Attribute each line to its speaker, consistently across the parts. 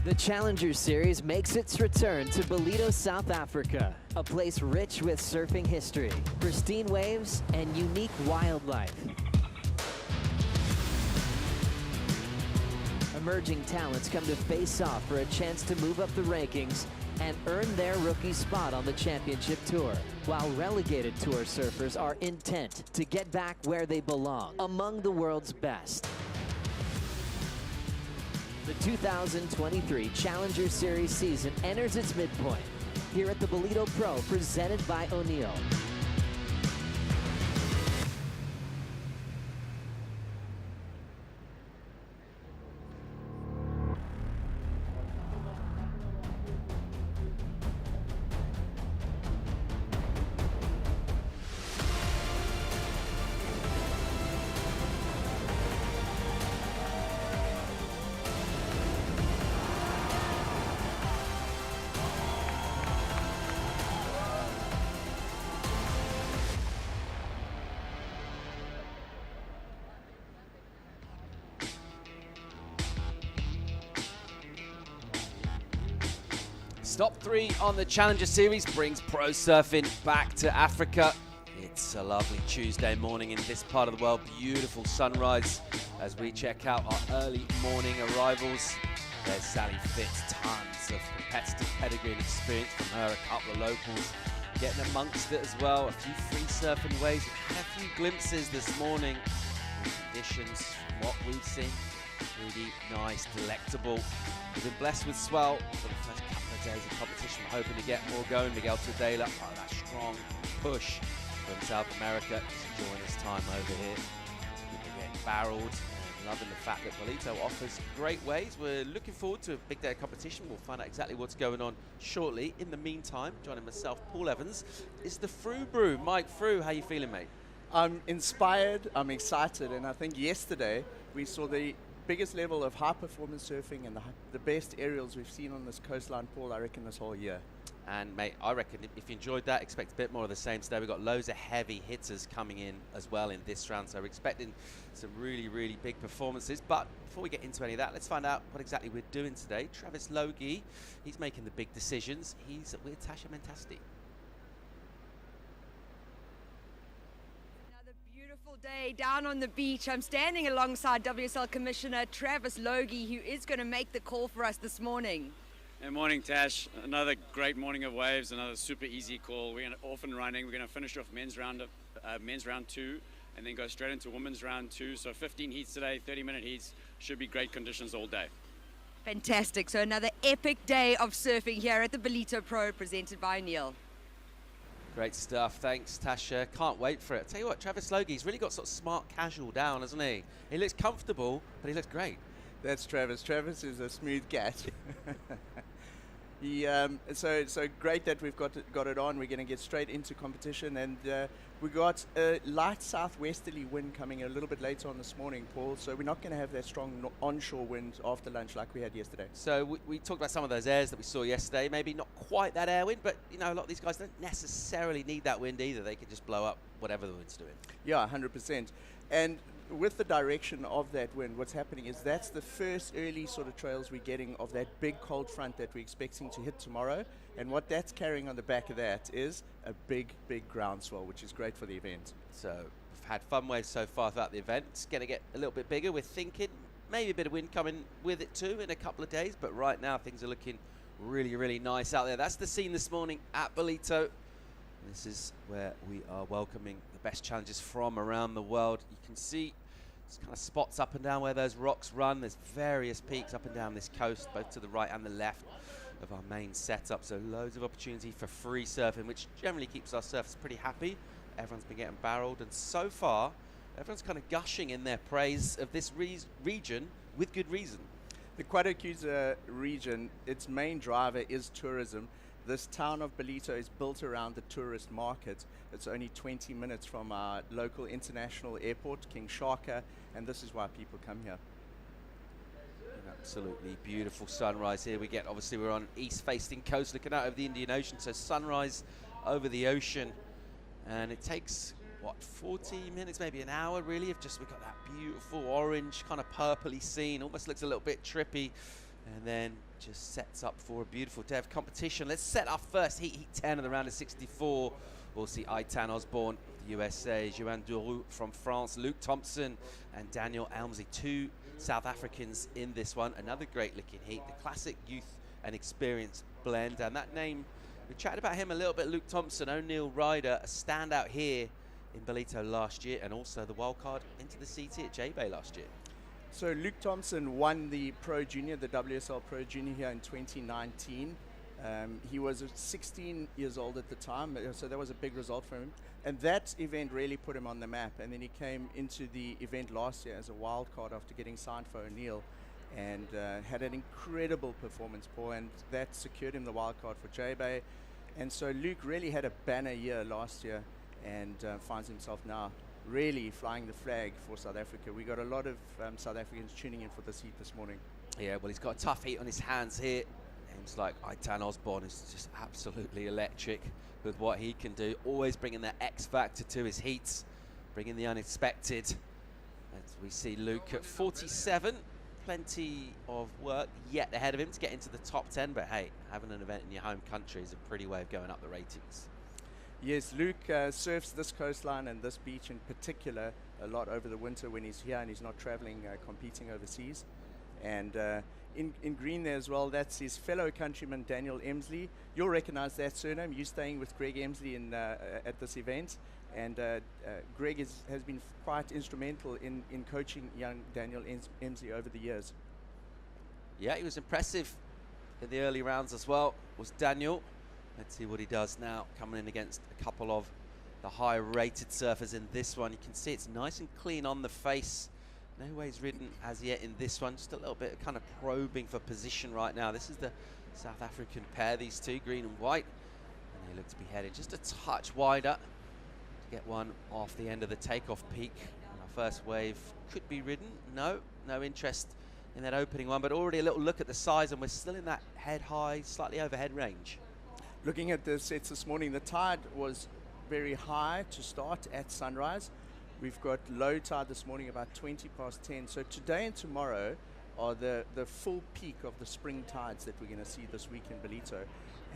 Speaker 1: The Challenger Series makes its return to Ballito, South Africa, a place rich with surfing history, pristine waves, and unique wildlife. Emerging talents come to face off for a chance to move up the rankings and earn their rookie spot on the championship tour, while relegated tour surfers are intent to get back where they belong, among the world's best. The 2023 Challenger Series season enters its midpoint here at the Ballito Pro, presented by O'Neill.
Speaker 2: Stop 3 on the Challenger Series brings pro surfing back to Africa. It's a lovely Tuesday morning in this part of the world. Beautiful sunrise as we check out our early morning arrivals. There's Sally Fitz, tons of competitive pedigree and experience from her, a couple of locals getting amongst it as well. A few free surfing waves. We've had a few glimpses this morning. Conditions from what we've seen, really nice, delectable. We've been blessed with swell for the first couple of days of competition. We're hoping to get more going. Miguel Tudela, that strong push from South America. He's enjoying his time over here. People getting barreled and loving the fact that Ballito offers great waves. We're looking forward to a big day of competition. We'll find out exactly what's going on shortly. In the meantime, joining myself, Paul Evans, is the Fru Brew. Mike Fru, how you feeling, mate?
Speaker 3: I'm inspired, I'm excited, and I think yesterday we saw the biggest level of high-performance surfing and the best aerials we've seen on this coastline, Paul, I reckon, this whole year.
Speaker 2: And, mate, I reckon if you enjoyed that, expect a bit more of the same today. We've got loads of heavy hitters coming in as well in this round, so we're expecting some really, really big performances. But before we get into any of that, let's find out what exactly we're doing today. Travis Logie, he's making the big decisions. He's with Tasha Mentasti.
Speaker 4: Day down on the beach. I'm standing alongside WSL Commissioner Travis Logie, who is going to make the call for us this morning.
Speaker 5: Good morning, Tash. Another great morning of waves, another super easy call. We're off and running. We're going to finish off men's round 2 and then go straight into women's round 2. So 15 heats today, 30-minute heats. Should be great conditions all day.
Speaker 4: Fantastic. So another epic day of surfing here at the Ballito Pro, presented by O'Neill.
Speaker 2: Great stuff. Thanks, Tasha. Can't wait for it. I'll tell you what, Travis Logie's really got sort of smart casual down, hasn't he? He looks comfortable, but he looks great.
Speaker 3: That's Travis. Travis is a smooth cat. So great that we've got it on. We're going to get straight into competition, and we got a light southwesterly wind coming a little bit later on this morning, Paul. So we're not going to have that strong onshore wind after lunch like we had yesterday.
Speaker 2: So we talked about some of those airs that we saw yesterday. Maybe not quite that air wind, but you know, a lot of these guys don't necessarily need that wind either. They can just blow up whatever the wind's doing.
Speaker 3: Yeah, 100%. And with the direction of that wind, what's happening is that's the first early sort of trails we're getting of that big cold front that we're expecting to hit tomorrow. And what that's carrying on the back of that is a big, big groundswell, which is great for the event.
Speaker 2: So we've had fun waves so far throughout the event. It's going to get a little bit bigger. We're thinking maybe a bit of wind coming with it too in a couple of days. But right now things are looking really, really nice out there. That's the scene this morning at Ballito. This is where we are welcoming the best challengers from around the world. You can see there's kind of spots up and down where those rocks run. There's various peaks up and down this coast, both to the right and the left of our main setup. So loads of opportunity for free surfing, which generally keeps our surfers pretty happy. Everyone's been getting barreled, and so far, everyone's kind of gushing in their praise of this region with good reason.
Speaker 3: The Quadacuza region, its main driver is tourism. This town of Ballito is built around the tourist market. It's only 20 minutes from our local international airport, King Shaka, and this is why people come here.
Speaker 2: An absolutely beautiful sunrise here. We get, obviously, we're on east-facing coast looking out over the Indian Ocean, so sunrise over the ocean, and it takes, what, 40 minutes, maybe an hour, really, of just, we've got that beautiful orange, kind of purpley scene, almost looks a little bit trippy. And then just sets up for a beautiful day of competition. Let's set our first heat, heat 10 of the round of 64. We'll see Aitan Osborne, the USA, Johan Duru from France, Luke Thompson and Daniel Elmsley, 2 South Africans in this one. Another great looking heat, the classic youth and experience blend. And that name, we chatted about him a little bit, Luke Thompson, O'Neill rider, a standout here in Ballito last year, and also the wildcard into the CT at J-Bay last year.
Speaker 3: So Luke Thompson won the Pro Junior, the WSL Pro Junior here in 2019. He was 16 years old at the time, so that was a big result for him. And that event really put him on the map. And then he came into the event last year as a wild card after getting signed for O'Neill, and had an incredible performance, Paul, and that secured him the wild card for J-Bay. And so Luke really had a banner year last year, and finds himself now really flying the flag for South Africa. We got a lot of South Africans tuning in for this heat this morning.
Speaker 2: Yeah, well, he's got a tough heat on his hands here. Names like Aitan Osborne is just absolutely electric with what he can do. Always bringing that X factor to his heats, bringing the unexpected. As we see Luke at 47, plenty of work yet ahead of him to get into the top 10. But hey, having an event in your home country is a pretty way of going up the ratings.
Speaker 3: Yes, Luke surfs this coastline and this beach in particular a lot over the winter when he's here and he's not traveling, competing overseas. And in green there as well, that's his fellow countryman Daniel Emsley. You'll recognize that surname. You're staying with Greg Emsley at this event. And Greg has been quite instrumental in coaching young Daniel Emsley over the years.
Speaker 2: Yeah, he was impressive in the early rounds as well, was Daniel. Let's see what he does now, coming in against a couple of the higher rated surfers in this one. You can see it's nice and clean on the face. No waves ridden as yet in this one. Just a little bit of kind of probing for position right now. This is the South African pair, these two, green and white. And they look to be heading just a touch wider to get one off the end of the takeoff peak. And our first wave could be ridden. No interest in that opening one, but already a little look at the size, and we're still in that head high, slightly overhead range.
Speaker 3: Looking at the sets this morning, the tide was very high to start at sunrise. We've got low tide this morning about 20 past 10. So today and tomorrow are the full peak of the spring tides that we're going to see this week in Ballito.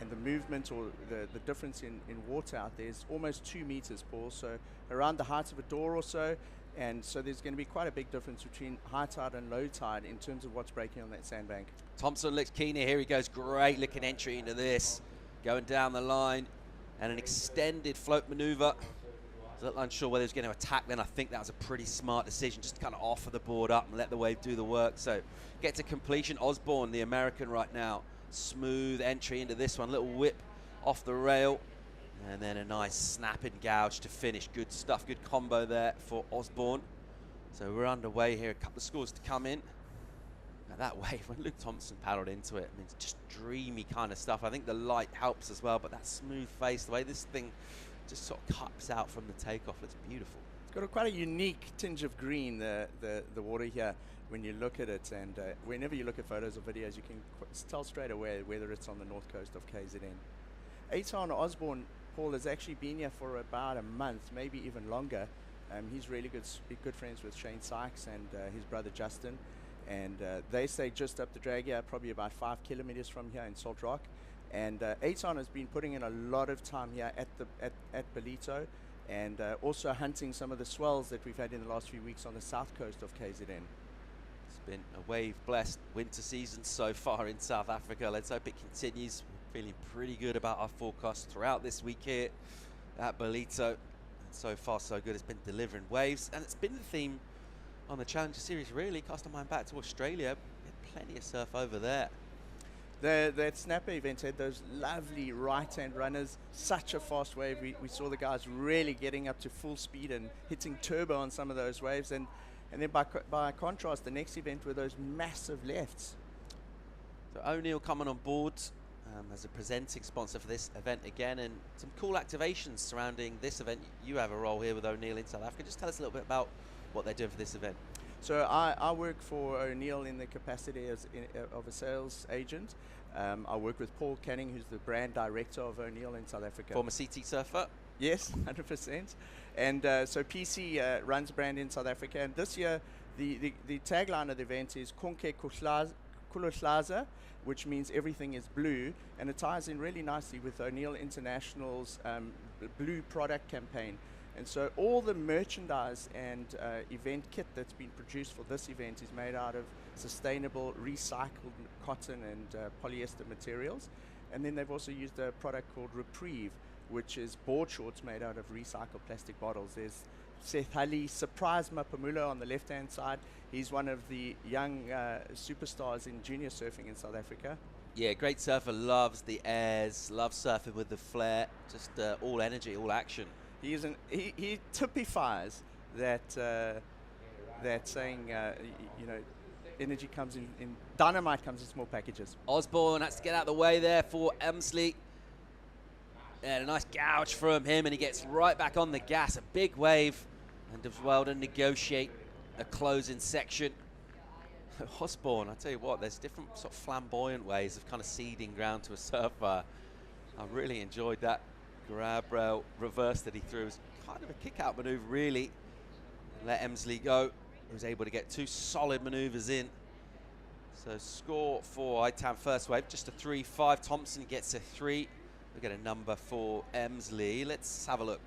Speaker 3: And the movement or the difference in water out there is almost 2 meters, Paul. So around the height of a door or so. And so there's going to be quite a big difference between high tide and low tide in terms of what's breaking on that sandbank.
Speaker 2: Thompson looks keen here. Here he goes. Great looking entry into this. Going down the line, and an extended float maneuver. I was a little unsure whether he was going to attack then. I think that was a pretty smart decision, just to kind of offer the board up and let the wave do the work. So get to completion. Osborne, the American right now. Smooth entry into this one. Little whip off the rail. And then a nice snap and gouge to finish. Good stuff, good combo there for Osborne. So we're underway here. A couple of scores to come in. That wave, when Luke Thompson paddled into it, I mean, it's just dreamy kind of stuff. I think the light helps as well, but that smooth face, the way this thing just sort of cups out from the takeoff, looks beautiful.
Speaker 3: It's got quite a unique tinge of green, the water here, when you look at it. And whenever you look at photos or videos, you can tell straight away whether it's on the north coast of KZN. Aitan Osborne, Paul, has actually been here for about a month, maybe even longer. He's really good friends with Shane Sykes and his brother Justin. And they stay just up the drag here, probably about 5 kilometers from here in Salt Rock. And Aitan has been putting in a lot of time here at Ballito, and also hunting some of the swells that we've had in the last few weeks on the south coast of KZN.
Speaker 2: It's been a wave-blessed winter season so far in South Africa. Let's hope it continues. We're feeling pretty good about our forecast throughout this week here at Ballito. And so far, so good. It's been delivering waves, and it's been the theme on the Challenger Series, really. Cast our mind back to Australia. We had plenty of surf over there.
Speaker 3: That snapper event had those lovely right-hand runners, such a fast wave. We saw the guys really getting up to full speed and hitting turbo on some of those waves. And then by contrast, the next event were those massive lefts.
Speaker 2: So O'Neill coming on board as a presenting sponsor for this event again, and some cool activations surrounding this event. You have a role here with O'Neill in South Africa. Just tell us a little bit about what they're doing for this event.
Speaker 3: So I work for O'Neill in the capacity of a sales agent. I work with Paul Canning, who's the brand director of O'Neill in South Africa.
Speaker 2: Former CT surfer?
Speaker 3: Yes, 100%. And so PC runs brand in South Africa. And this year, the tagline of the event is Konke Kuluhlaza, which means everything is blue, and it ties in really nicely with O'Neill International's blue product campaign. And so all the merchandise and event kit that's been produced for this event is made out of sustainable recycled cotton and polyester materials. And then they've also used a product called Reprieve, which is board shorts made out of recycled plastic bottles. There's Seth Hully, Surprise Mapamula on the left-hand side. He's one of the young superstars in junior surfing in South Africa.
Speaker 2: Yeah, great surfer, loves the airs, loves surfing with the flair, just all energy, all action.
Speaker 3: He typifies that that saying, you know, energy comes in dynamite comes in small packages.
Speaker 2: Osborne has to get out of the way there for Emsley. And a nice gouge from him, and he gets right back on the gas. A big wave, and does well to negotiate a closing section. Osborne, I tell you what, there's different sort of flamboyant ways of kind of seeding ground to a surfer. I really enjoyed that grab rail reverse that he threw. It was kind of a kick-out maneuver, really. Let Emsley go. He was able to get 2 solid maneuvers in. So score for ITAM first wave, just a 3-5. Thompson gets a 3. We get a number for Emsley. Let's have a look.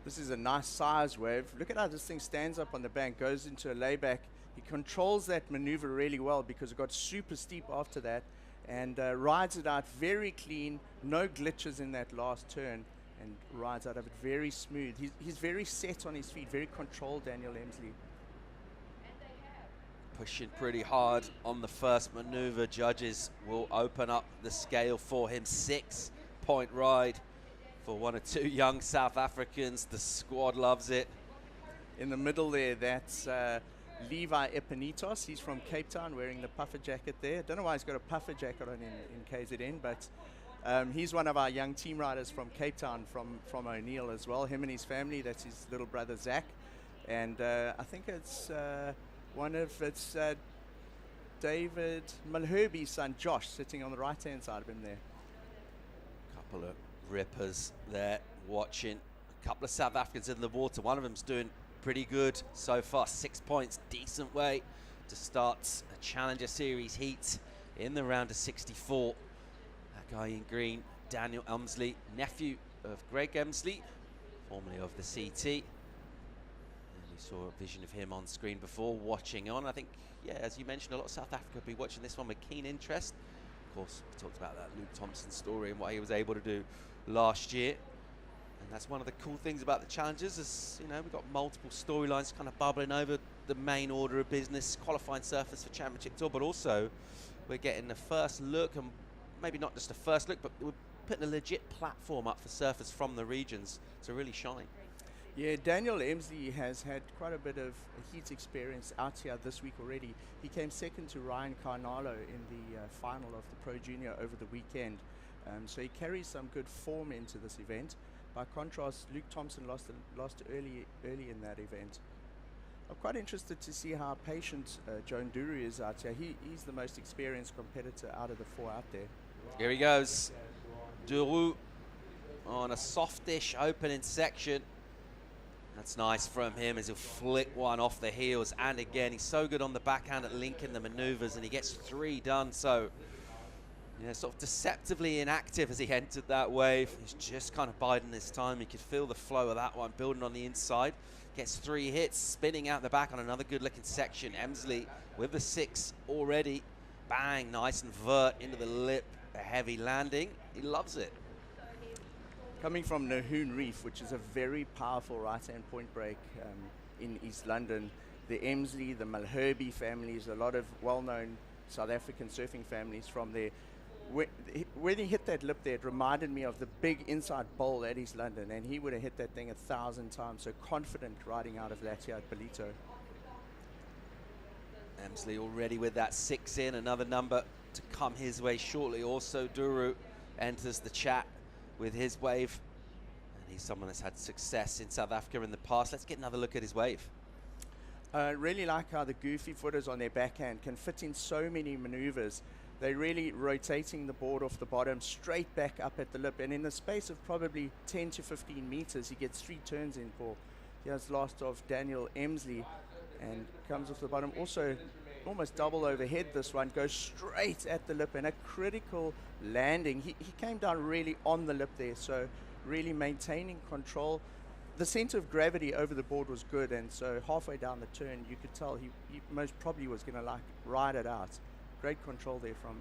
Speaker 3: This is a nice size wave. Look at how this thing stands up on the bank, goes into a layback. He controls that maneuver really well because it got super steep after that, and rides it out very clean, no glitches in that last turn, and rides out of it very smooth. He's very set on his feet, very controlled, Daniel Emsley.
Speaker 2: Pushing pretty hard on the first maneuver. Judges will open up the scale for him. 6-point ride for one or two young South Africans. The squad loves it.
Speaker 3: In the middle there, that's Levi Epinitos. He's from Cape Town, wearing the puffer jacket there. Don't know why he's got a puffer jacket on in KZN, but he's one of our young team riders from Cape Town, from O'Neill as well. Him and his family, that's his little brother Zach. And I think it's David Malherbe's son Josh, sitting on the right hand side of him there.
Speaker 2: Couple of rippers there watching. A couple of South Africans in the water. One of them's doing pretty good so far. 6 points, decent way to start a Challenger Series heat in the round of 64. That guy in green, Daniel Emsley, nephew of Greg Emsley, formerly of the CT. Saw a vision of him on screen before, watching on. I think, yeah, as you mentioned, a lot of South Africa will be watching this one with keen interest. Of course, we talked about that Luke Thompson story and what he was able to do last year. And that's one of the cool things about the Challengers is, you know, we've got multiple storylines kind of bubbling over the main order of business, qualifying surfers for Championship Tour, but also we're getting the first look, and maybe not just a first look, but we're putting a legit platform up for surfers from the regions to really shine.
Speaker 3: Yeah, Daniel Emsley has had quite a bit of heat experience out here this week already. He came second to Ryan Carnalo in the final of the Pro Junior over the weekend. So he carries some good form into this event. By contrast, Luke Thompson lost early in that event. I'm quite interested to see how patient Joan Duru is out here. He's the most experienced competitor out of the 4 out there.
Speaker 2: Here he goes. Duru on a softish opening section. That's nice from him as he'll flick one off the heels. And again, he's so good on the backhand at linking the maneuvers, and he gets 3 done. So, yeah, sort of deceptively inactive as he entered that wave. He's just kind of biding his time. You could feel the flow of that one building on the inside. Gets 3 hits, spinning out the back on another good looking section. Emsley with the 6 already. Bang, nice and vert into the lip. A heavy landing. He loves it.
Speaker 3: Coming from Nahoon Reef, which is a very powerful right-hand point break in East London, the Emsley, the Malherbe families, a lot of well-known South African surfing families from there. When he hit that lip there, it reminded me of the big inside bowl at East London, and he would have hit that thing 1,000 times, so confident riding out of that here at Ballito.
Speaker 2: Emsley already with that 6 in, another number to come his way shortly. Also, Duru enters the chat with his wave, and he's someone that's had success in South Africa in the past. Let's get another look at his wave.
Speaker 3: Really like how the goofy footers on their backhand can fit in so many maneuvers. They're really rotating the board off the bottom straight back up at the lip, and in the space of probably 10 to 15 meters, he gets 3 turns in for. Here's last of Daniel Emsley, and comes off the bottom. Also almost double overhead this one, goes straight at the lip, and a critical landing. He came down really on the lip there, so really maintaining control. The center of gravity over the board was good, and so halfway down the turn, you could tell he most probably was going to like ride it out. Great control there from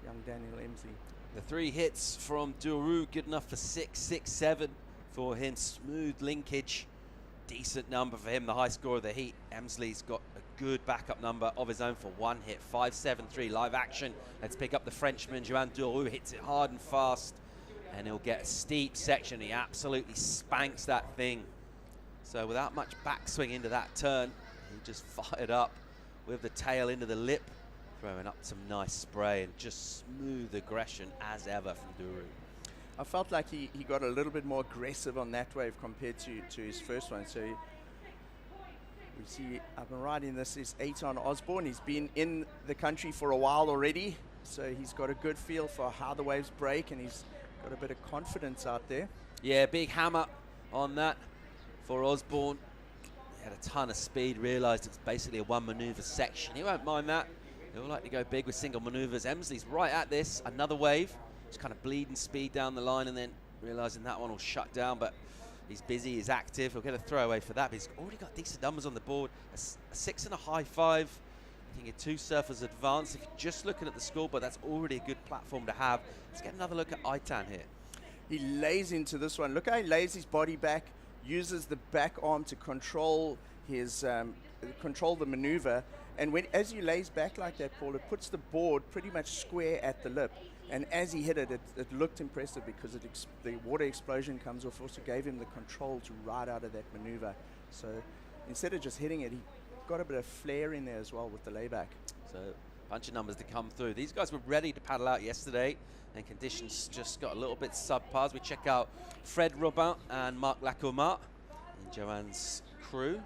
Speaker 3: young Daniel Emsley.
Speaker 2: The 3 hits from Duru, good enough for 6, 6, 7 for him. Smooth linkage, decent number for him, the high score of the heat. Emsley's got a good backup number of his own for 1 hit, 5, 7, 3. Live action. Let's pick up the Frenchman. Joan Duru hits it hard and fast, and he'll get a steep section. He absolutely spanks that thing. So without much backswing into that turn, he just fired up with the tail into the lip, throwing up some nice spray and just smooth aggression as ever from Duru.
Speaker 3: I felt like he got a little bit more aggressive on that wave compared to his first one. So you see, I've been riding this is Eitan Osborne. He's been in the country for a while already, so he's got a good feel for how the waves break, and he's got a bit of confidence out there.
Speaker 2: Yeah, big hammer on that for Osborne. He had a ton of speed, realised it's basically a 1 manoeuvre section. He won't mind that. He'll like to go big with single manoeuvres. Emsley's right at this, another wave. Just kind of bleeding speed down the line, and then realising that one will shut down, but he's busy, he's active. He'll get a throwaway for that, but he's already got decent numbers on the board. A 6 and a high 5. I think 2 surfers advance. If you're just looking at the scoreboard, that's already a good platform to have. Let's get another look at Eitan here.
Speaker 3: He lays into this one. Look how he lays his body back, uses the back arm to control his control the maneuver. And as he lays back like that, Paul, it puts the board pretty much square at the lip. And as he hit it, it looked impressive because the water explosion comes off, also gave him the control to ride out of that maneuver. So instead of just hitting it, he got a bit of flair in there as well with the layback.
Speaker 2: So a bunch of numbers to come through. These guys were ready to paddle out yesterday, and conditions just got a little bit subpar. As we check out Fred Robin and Marc Lacomart in Joanne's crew.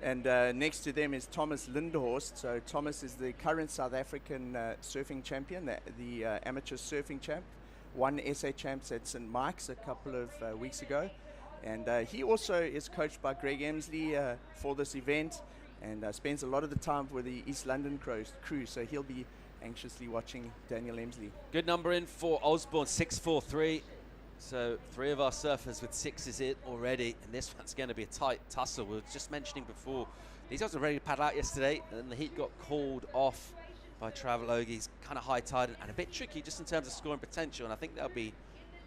Speaker 3: And next to them is Thomas Lindhorst. So Thomas is the current South African surfing champion, the amateur surfing champ. Won SA champs at St. Mike's a couple of weeks ago. And he also is coached by Greg Emsley for this event, and spends a lot of the time with the East London crew. So he'll be anxiously watching Daniel Emsley.
Speaker 2: Good number in for Osborne, 6.43. So 3 of our surfers with 6s in already, and this one's going to be a tight tussle. We were just mentioning before, these guys were ready to paddle out yesterday, and the heat got called off by Travelogi's kind of high tide and a bit tricky just in terms of scoring potential, and I think they'll be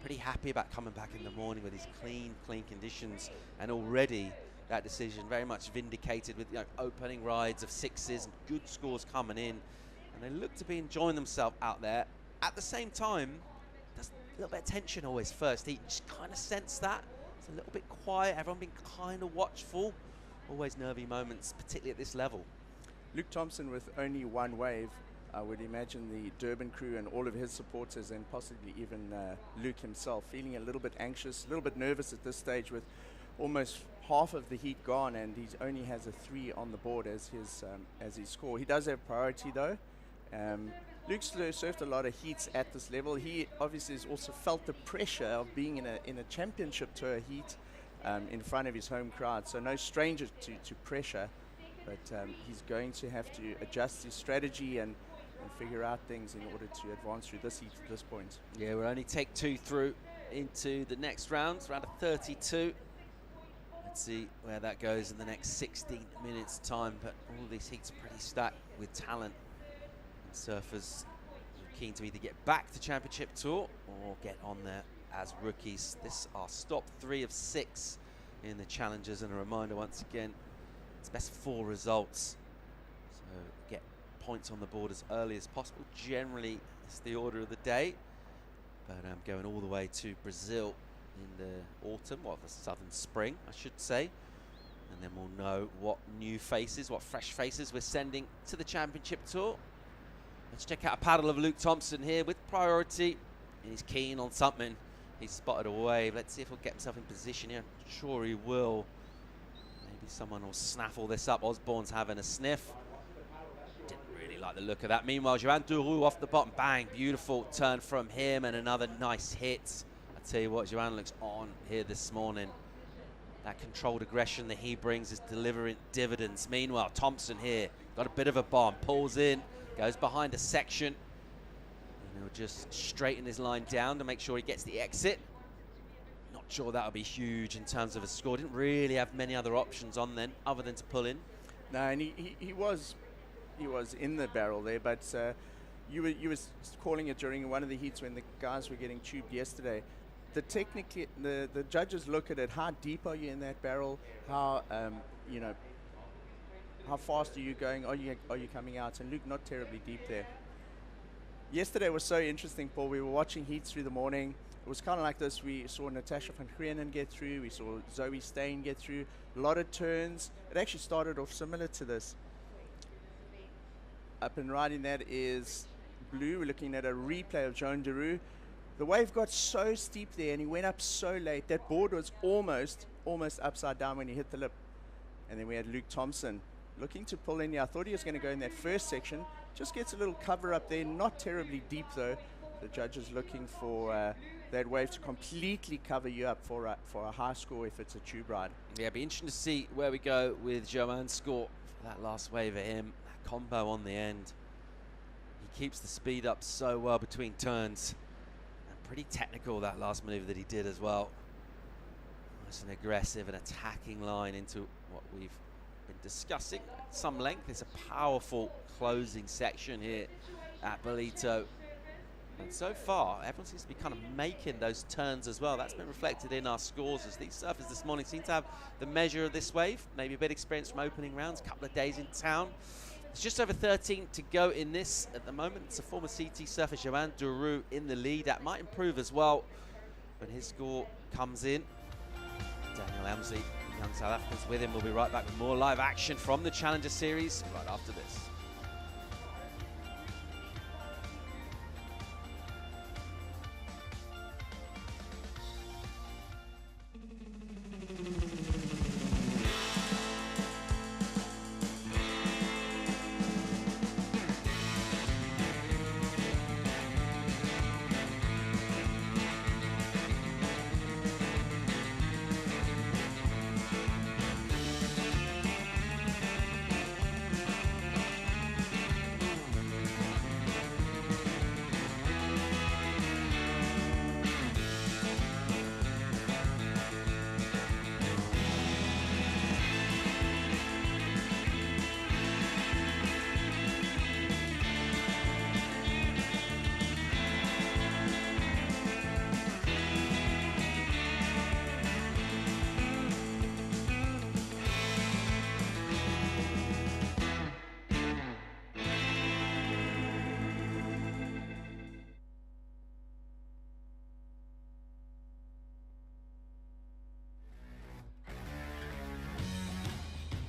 Speaker 2: pretty happy about coming back in the morning with these clean conditions, and already that decision very much vindicated with opening rides of 6s and good scores coming in, and they look to be enjoying themselves out there. At the same time, there's a little bit of tension always first heat. You just kind of sense that. It's a little bit quiet, everyone being kind of watchful. Always nervy moments, particularly at this level.
Speaker 3: Luke Thompson with only 1 wave. I would imagine the Durban crew and all of his supporters, and possibly even Luke himself, feeling a little bit anxious, a little bit nervous at this stage with almost half of the heat gone, and he only has a 3 on the board as his score. He does have priority though. Luke's surfed a lot of heats at this level. He obviously has also felt the pressure of being in a championship tour heat in front of his home crowd. So no stranger to pressure, but he's going to have to adjust his strategy and figure out things in order to advance through this heat at this point.
Speaker 2: Yeah, we'll only take 2 through into the next round, round of 32. Let's see where that goes in the next 16 minutes time, but all of these heats are pretty stacked with talent. Surfers are keen to either get back to Championship Tour or get on there as rookies. This are stop 3 of 6 in the challenges, and a reminder once again, it's best 4 results, so get points on the board as early as possible. Generally it's the order of the day, but I'm going all the way to Brazil in the autumn, well, the southern spring I should say, and then we'll know what new faces, what fresh faces we're sending to the Championship Tour. Let's check out a paddle of Luke Thompson here with priority. He's keen on something. He's spotted a wave. Let's see if he'll get himself in position here. I'm sure he will. Maybe someone will snaffle this up. Osborne's having a sniff. Didn't really like the look of that. Meanwhile, Joan Duru off the bottom. Bang. Beautiful turn from him and another nice hit. I tell you what, Joan looks on here this morning. That controlled aggression that he brings is delivering dividends. Meanwhile, Thompson here got a bit of a bomb, pulls in, goes behind a section, and he'll just straighten his line down to make sure he gets the exit. Not sure that'll be huge in terms of a score. Didn't really have many other options on then, other than to pull in.
Speaker 3: No, and he was in the barrel there, but you was calling it during one of the heats when the guys were getting tubed yesterday. The judges look at it. How deep are you in that barrel? How how fast are you going? Are you coming out? And Luke, not terribly deep there. Yesterday was so interesting, Paul. We were watching heats through the morning. It was kind of like this. We saw Natasha van Grienen get through. We saw Zoe Stain get through. A lot of turns. It actually started off similar to this. Up and riding that is Blue. We're looking at a replay of Joan Deroux. The wave got so steep there and he went up so late. That board was almost upside down when he hit the lip. And then we had Luke Thompson looking to pull in here. I thought he was going to go in that first section. Just gets a little cover up there. Not terribly deep though. The judges looking for that wave to completely cover you up for a high score if it's a tube ride.
Speaker 2: Yeah, it'd be interesting to see where we go with Joanne's score for that last wave of him. That combo on the end. He keeps the speed up so well between turns. Pretty technical, that last maneuver that he did as well. Nice and aggressive and attacking line into what we've been discussing at some length. It's a powerful closing section here at Ballito. And so far, everyone seems to be kind of making those turns as well. That's been reflected in our scores as these surfers this morning seem to have the measure of this wave. Maybe a bit of experience from opening rounds, a couple of days in town. It's just over 13 to go in this at the moment. It's a former CT surfer, Joanne Deroux, in the lead. That might improve as well when his score comes in. Daniel Emsley, young South Africans with him. We'll be right back with more live action from the Challenger Series right after this.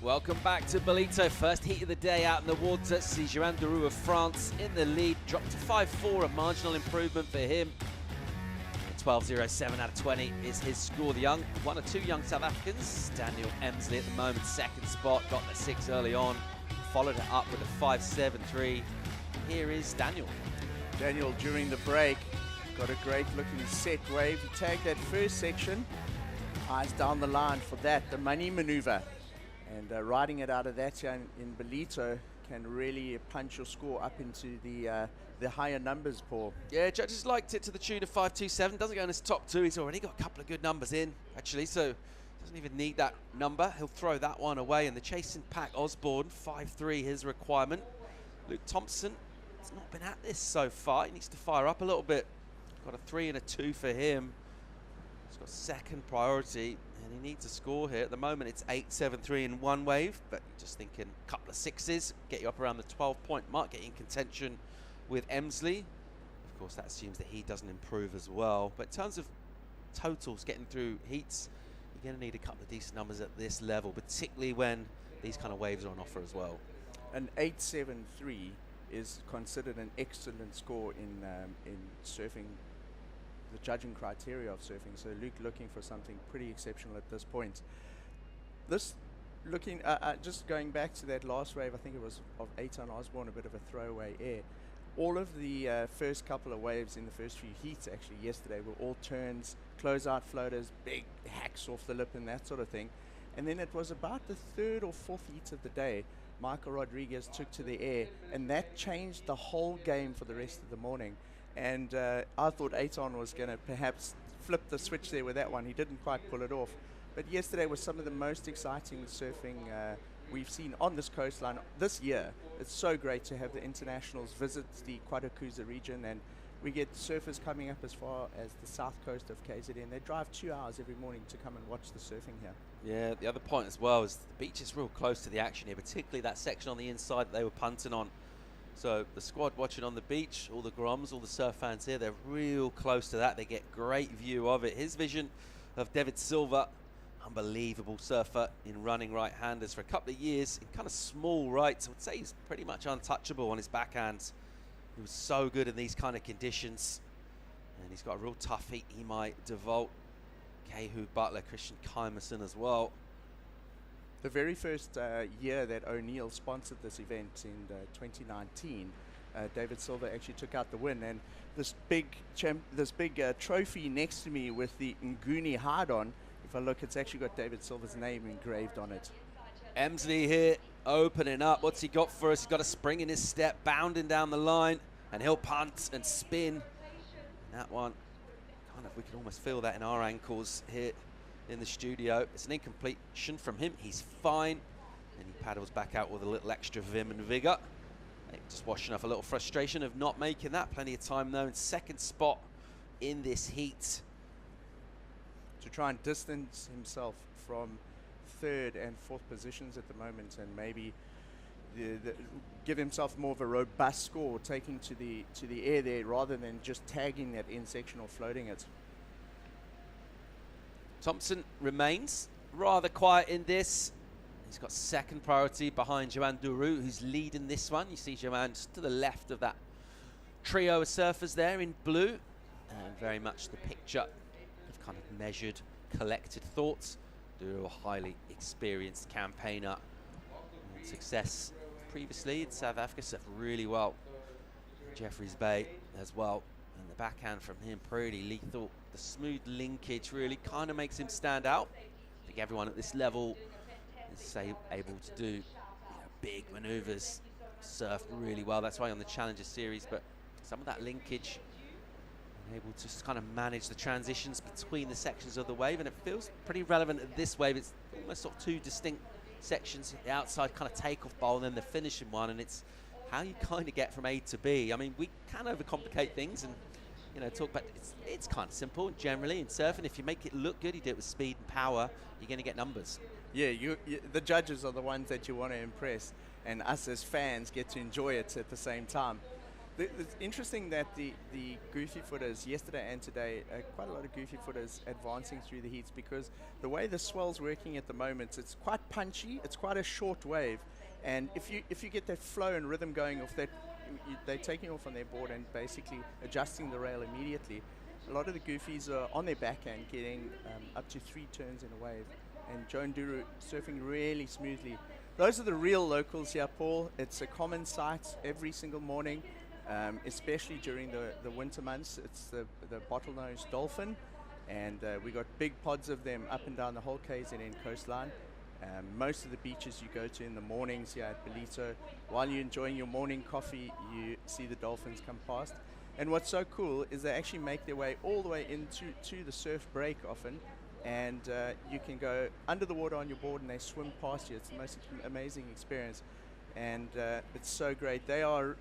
Speaker 2: Welcome back to Ballito. First heat of the day out in the water. See Joanne Deroux of France in the lead. Dropped to 5-4, a marginal improvement for him. 12.07 out of 20 is his score. The one or two young South Africans. Daniel Emsley at the moment, second spot. Got the 6 early on. Followed it up with a 5.73. Here is Daniel.
Speaker 3: Daniel, during the break, got a great looking set wave. He tagged that first section. Eyes down the line for that, the money maneuver. And riding it out of that here in Ballito can really punch your score up into the higher numbers, Paul.
Speaker 2: Yeah, judges liked it to the tune of 5.27. Doesn't go in his top 2. He's already got a couple of good numbers in, actually, so doesn't even need that number. He'll throw that one away. And the chasing pack, Osborne, 5.3, his requirement. Luke Thompson has not been at this so far. He needs to fire up a little bit. Got a 3 and a 2 for him. He's got second priority. And he needs a score here. At the moment, it's 8.73 in one wave, but you're just thinking a couple of 6s, get you up around the 12-point mark, get you in contention with Emsley. Of course, that assumes that he doesn't improve as well. But in terms of totals, getting through heats, you're going to need a couple of decent numbers at this level, particularly when these kind of waves are on offer as well.
Speaker 3: An 8.73 is considered an excellent score in surfing, the judging criteria of surfing. So Luke looking for something pretty exceptional at this point. This looking, just going back to that last wave, I think it was of Eitan Osborne, a bit of a throwaway air. all of the first couple of waves in the first few heats actually yesterday were all turns, closeout floaters, big hacks off the lip and that sort of thing. And then it was about the third or fourth heat of the day, Michael Rodriguez took to the air, and that changed the whole game for the rest of the morning. And I thought Aton was going to perhaps flip the switch there with that one. He didn't quite pull it off. But yesterday was some of the most exciting surfing we've seen on this coastline this year. It's so great to have the internationals visit the Quadakuza region, and we get surfers coming up as far as the south coast of KZN. They drive 2 hours every morning to come and watch the surfing here.
Speaker 2: Yeah, the other point as well is the beach is real close to the action here, particularly that section on the inside that they were punting on. So the squad watching on the beach, all the Groms, all the surf fans here, they're real close to that. They get great view of it. His vision of David Silva, unbelievable surfer in running right-handers for a couple of years in kind of small rights. I would say he's pretty much untouchable on his backhands. He was so good in these kind of conditions. And he's got a real tough heat. Imai DeVault, Kehu Butler, Christian Kymerson as well.
Speaker 3: The very first year that O'Neill sponsored this event in 2019, David Silva actually took out the win. And this big trophy next to me with the Nguni hard on, if I look, it's actually got David Silva's name engraved on it.
Speaker 2: Emsley here, opening up. What's he got for us? He's got a spring in his step, bounding down the line, and he'll punt and spin. And that one, kind of, we can almost feel that in our ankles here in the studio. It's an incompletion from him. He's fine, and he paddles back out with a little extra vim and vigor. Just washing off a little frustration of not making that. Plenty of time though, in second spot in this heat.
Speaker 3: To try and distance himself from third and fourth positions at the moment, and maybe give himself more of a robust score, taking to the air there rather than just tagging that in section or floating it.
Speaker 2: Thompson remains rather quiet in this. He's got second priority behind Joanne Duru, who's leading this one. You see Joanne just to the left of that trio of surfers there in blue, and very much the picture of kind of measured, collected thoughts. Duru, a highly experienced campaigner. And success previously in South Africa, surfed really well. Jeffreys Bay as well. And the backhand from him, pretty lethal. The smooth linkage really kind of makes him stand out. I think everyone at this level is able to do big maneuvers, surf really well. That's why on the Challenger Series, but some of that linkage, able to just kind of manage the transitions between the sections of the wave, and it feels pretty relevant at this wave. It's almost sort of two distinct sections, the outside kind of takeoff bowl and then the finishing one, and it's how you kind of get from A to B. I mean, we can overcomplicate things and talk about it's kind of simple generally in surfing. If you make it look good, you do it with speed and power, you're going to get numbers.
Speaker 3: Yeah, the judges are the ones that you want to impress, and us as fans get to enjoy it at the same time. It's interesting that the goofy footers yesterday and today, quite a lot of goofy footers advancing through the heats, because the way the swell's working at the moment, it's quite punchy. It's quite a short wave, and if you get that flow and rhythm going off that, they're taking off on their board and basically adjusting the rail immediately. A lot of the goofies are on their backhand getting up to 3 turns in a wave, and Joan Duru surfing really smoothly. Those are the real locals here, Paul. It's a common sight every single morning. Especially during the winter months. It's the bottlenose dolphin, and we got big pods of them up and down the whole KZN coastline. Most of the beaches you go to in the mornings here at Ballito, while you're enjoying your morning coffee, you see the dolphins come past. And what's so cool is they actually make their way all the way into the surf break often, and you can go under the water on your board and they swim past you. It's the most amazing experience, and it's so great. They are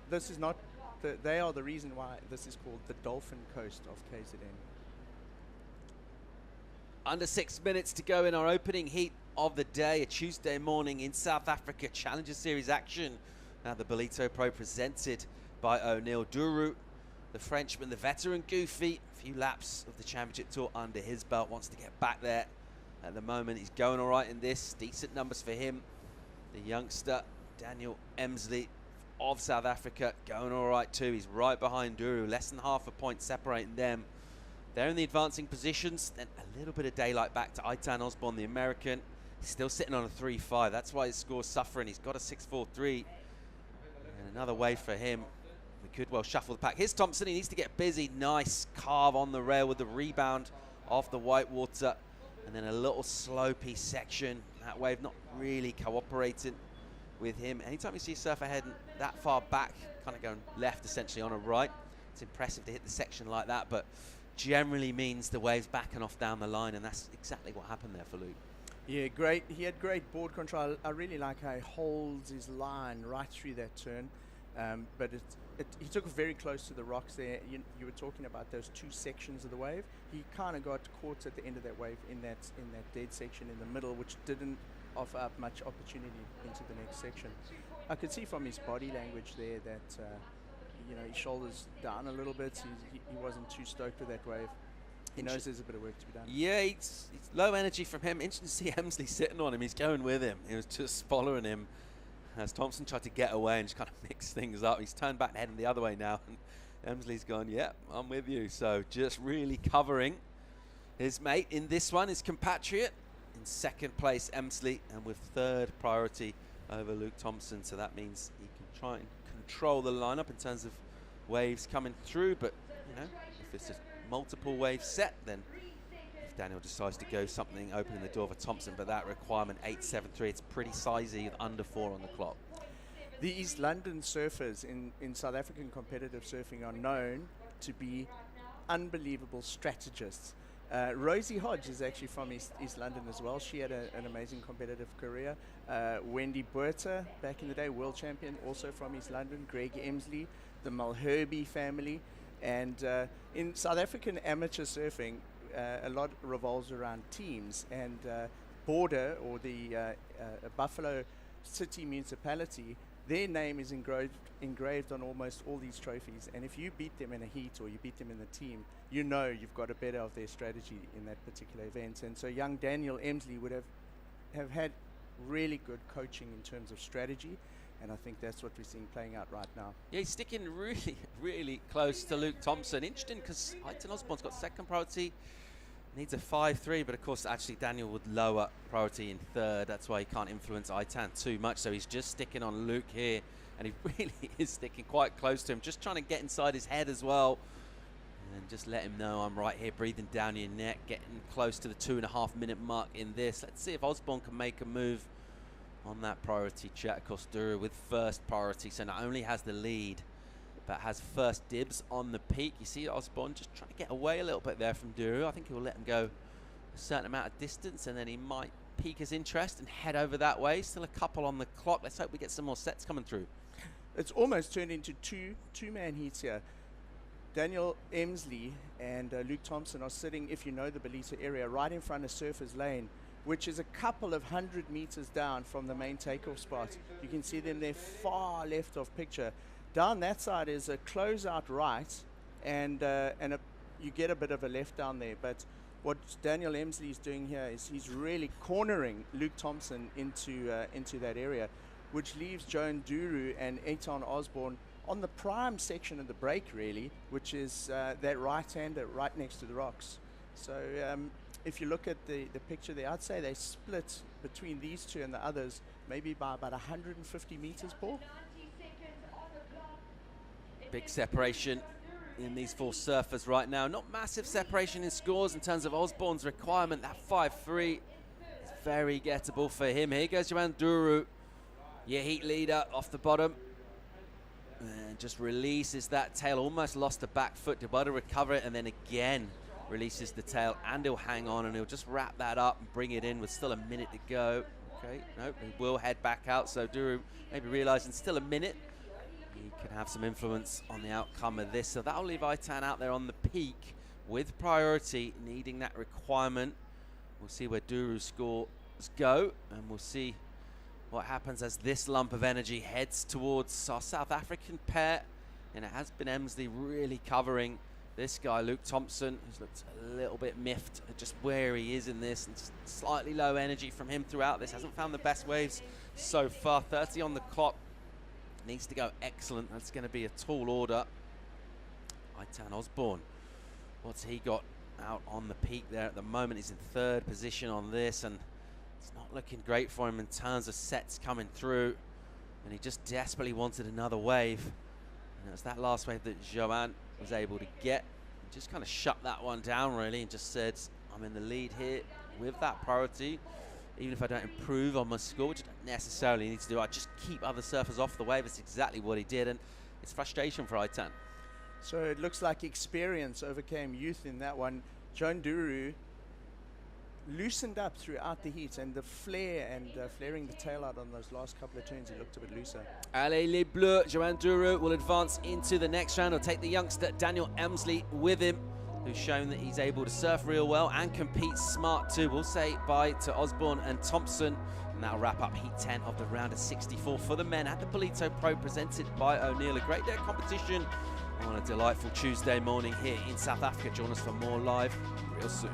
Speaker 3: the reason why this is called the Dolphin Coast of KZN.
Speaker 2: Under 6 minutes to go in our opening heat of the day, a Tuesday morning in South Africa, Challenger Series action. Now the Ballito Pro presented by O'Neill. Duru, the Frenchman, the veteran goofy, a few laps of the championship tour under his belt, wants to get back there. At the moment, he's going all right in this. Decent numbers for him. The youngster, Daniel Emsley of South Africa, going all right too. He's right behind Duru, less than half a point separating them. They're in the advancing positions. Then a little bit of daylight back to Aitan Osborne, the American. He's still sitting on a 3.5. That's why his score's suffering. He's got a 6.43. And another wave for him. We could well shuffle the pack. Here's Thompson. He needs to get busy. Nice carve on the rail with the rebound off the white water. And then a little slopey section. That wave not really cooperating with him. Anytime you see a surfer heading that far back, kind of going left essentially on a right, it's impressive to hit the section like that, but generally means the wave's backing off down the line, and that's exactly what happened there for Luke.
Speaker 3: Yeah, great. He had great board control. I really like how he holds his line right through that turn. But he took it very close to the rocks there. You were talking about those two sections of the wave. He kind of got caught at the end of that wave in that dead section in the middle, which didn't offer up much opportunity into the next section. I could see from his body language there that his shoulders down a little bit. He wasn't too stoked with that wave. He knows there's a bit of work to be done.
Speaker 2: Yeah, it's low energy from him. Interesting to see Emsley sitting on him. He's going with him. He was just following him as Thompson tried to get away and just kind of mix things up. He's turned back and heading the other way now, and Emsley's gone, yeah, I'm with you. So just really covering his mate in this one, his compatriot. In second place, Emsley, and with third priority over Luke Thompson. So that means he can try and control the lineup in terms of waves coming through. But, if it's a multiple wave set, then if Daniel decides to go something, opening the door for Thompson, but that requirement 8.73, it's pretty sizey with under 4 on the clock.
Speaker 3: The East London surfers in South African competitive surfing are known to be unbelievable strategists. Rosie Hodge is actually from East London as well. She had an amazing competitive career. Wendy Buerta, back in the day, world champion, also from East London. Greg Emsley, the Mulherby family. And in South African amateur surfing, a lot revolves around teams. And Border, or the Buffalo City Municipality, their name is engraved on almost all these trophies. And if you beat them in a heat or you beat them in the team, you've got a better of their strategy in that particular event. And so young Daniel Emsley would have had really good coaching in terms of strategy. And I think that's what we're seeing playing out right now.
Speaker 2: Yeah, he's sticking really, really close to Luke Thompson. Interesting because Aitan Osborne's got second priority, needs a 5.3, but of course actually Daniel would lower priority in third. That's why he can't influence Aitan too much. So he's just sticking on Luke here, and he really is sticking quite close to him, just trying to get inside his head as well. And just let him know I'm right here, breathing down your neck, getting close to the 2.5 minute mark in this. Let's see if Osborne can make a move on that priority check. Of course, Duru with first priority, so not only has the lead, but has first dibs on the peak. You see Osborne just trying to get away a little bit there from Duru. I think he'll let him go a certain amount of distance, and then he might pique his interest and head over that way. Still a couple on the clock. Let's hope we get some more sets coming through.
Speaker 3: It's almost turned into two-man heats here. Daniel Emsley and Luke Thompson are sitting, if you know the Ballito area, right in front of Surfers Lane, which is a couple of 100 meters down from the main takeoff spot. You can see them there far left of picture. Down that side is a closeout right, and you get a bit of a left down there. But what Daniel Emsley is doing here is he's really cornering Luke Thompson into that area, which leaves Joan Duru and Aitan Osborne on the prime section of the break, really, which is that right-hander right next to the rocks. So if you look at the picture there, I'd say they split between these two and the others maybe by about 150 meters, Paul.
Speaker 2: Big separation in these four surfers right now. Not massive separation in scores in terms of Osborne's requirement. That 5.3 is very gettable for him. Here goes Joan Duru, your heat leader, off the bottom. And just releases that tail. Almost lost the back foot. Did well to recover it, and then again releases the tail, and he'll hang on, and he'll just wrap that up and bring it in with still a minute to go. Okay, nope, he will head back out. So Duru maybe realizing still a minute, he can have some influence on the outcome of this. So that'll leave Aitan out there on the peak with priority, needing that requirement. We'll see where Duru's scores go, and we'll see what happens as this lump of energy heads towards our South African pair. And it has been Emsley really covering this guy, Luke Thompson, who's looked a little bit miffed at just where he is in this, and just slightly low energy from him throughout this. Hasn't found the best waves so far. 30 on the clock. Needs to go excellent. That's going to be a tall order. Aitan Osborne, what's he got out on the peak there at the moment? He's in third position on this, and it's not looking great for him in terms of sets coming through, and he just desperately wanted another wave. And it was that last wave that Joanne was able to get. Just kind of shut that one down, really, and just said, I'm in the lead here with that priority. Even if I don't improve on my score, which I don't necessarily need to do, I just keep other surfers off the wave. That's exactly what he did, and it's frustration for I-10.
Speaker 3: So it looks like experience overcame youth in that one. Joan Duru loosened up throughout the heat, and the flare and flaring the tail out on those last couple of turns, he looked a bit looser.
Speaker 2: Allez les Bleus, Joanne Duru will advance into the next round. He'll take the youngster Daniel Emsley with him, who's shown that he's able to surf real well and compete smart too. We'll say bye to Osborne and Thompson, and that'll wrap up Heat 10 of the round of 64 for the men at the Ballito Pro, presented by O'Neill. A great day of competition on a delightful Tuesday morning here in South Africa. Join us for more live real soon.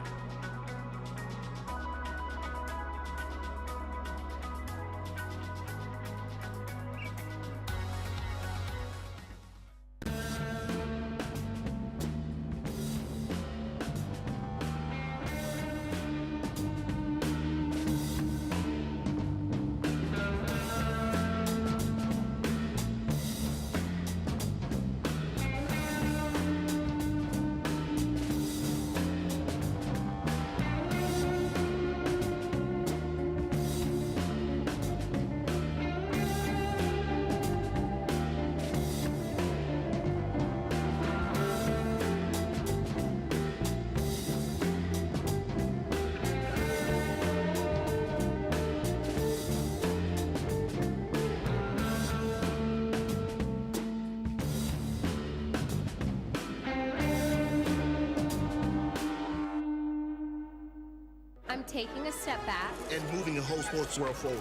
Speaker 6: I'm taking a step back.
Speaker 7: And moving the whole sports world forward.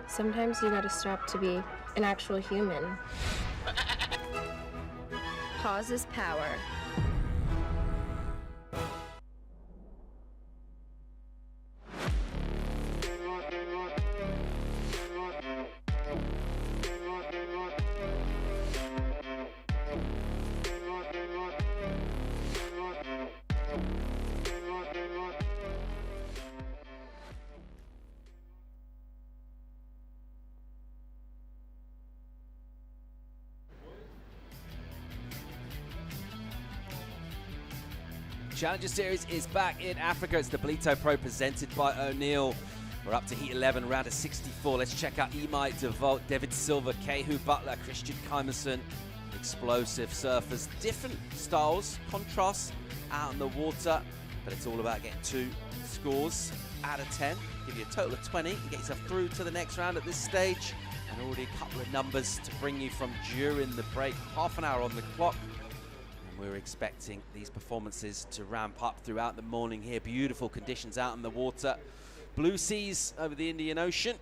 Speaker 6: Sometimes you gotta stop to be an actual human. Pause is power.
Speaker 2: Challenger Series is back in Africa. It's the Ballito Pro presented by O'Neill. We're up to Heat 11, round of 64. Let's check out Imai DeVault, David Silva, Kehu Butler, Christian Kymerson. Explosive surfers, different styles, contrasts out in the water, but it's all about getting 2 scores out of 10. Give you a total of 20 and get yourself through to the next round at this stage. And already a couple of numbers to bring you from during the break. Half an hour on the clock. We're expecting these performances to ramp up throughout the morning here. Beautiful conditions out in the water. Blue seas over the Indian Ocean.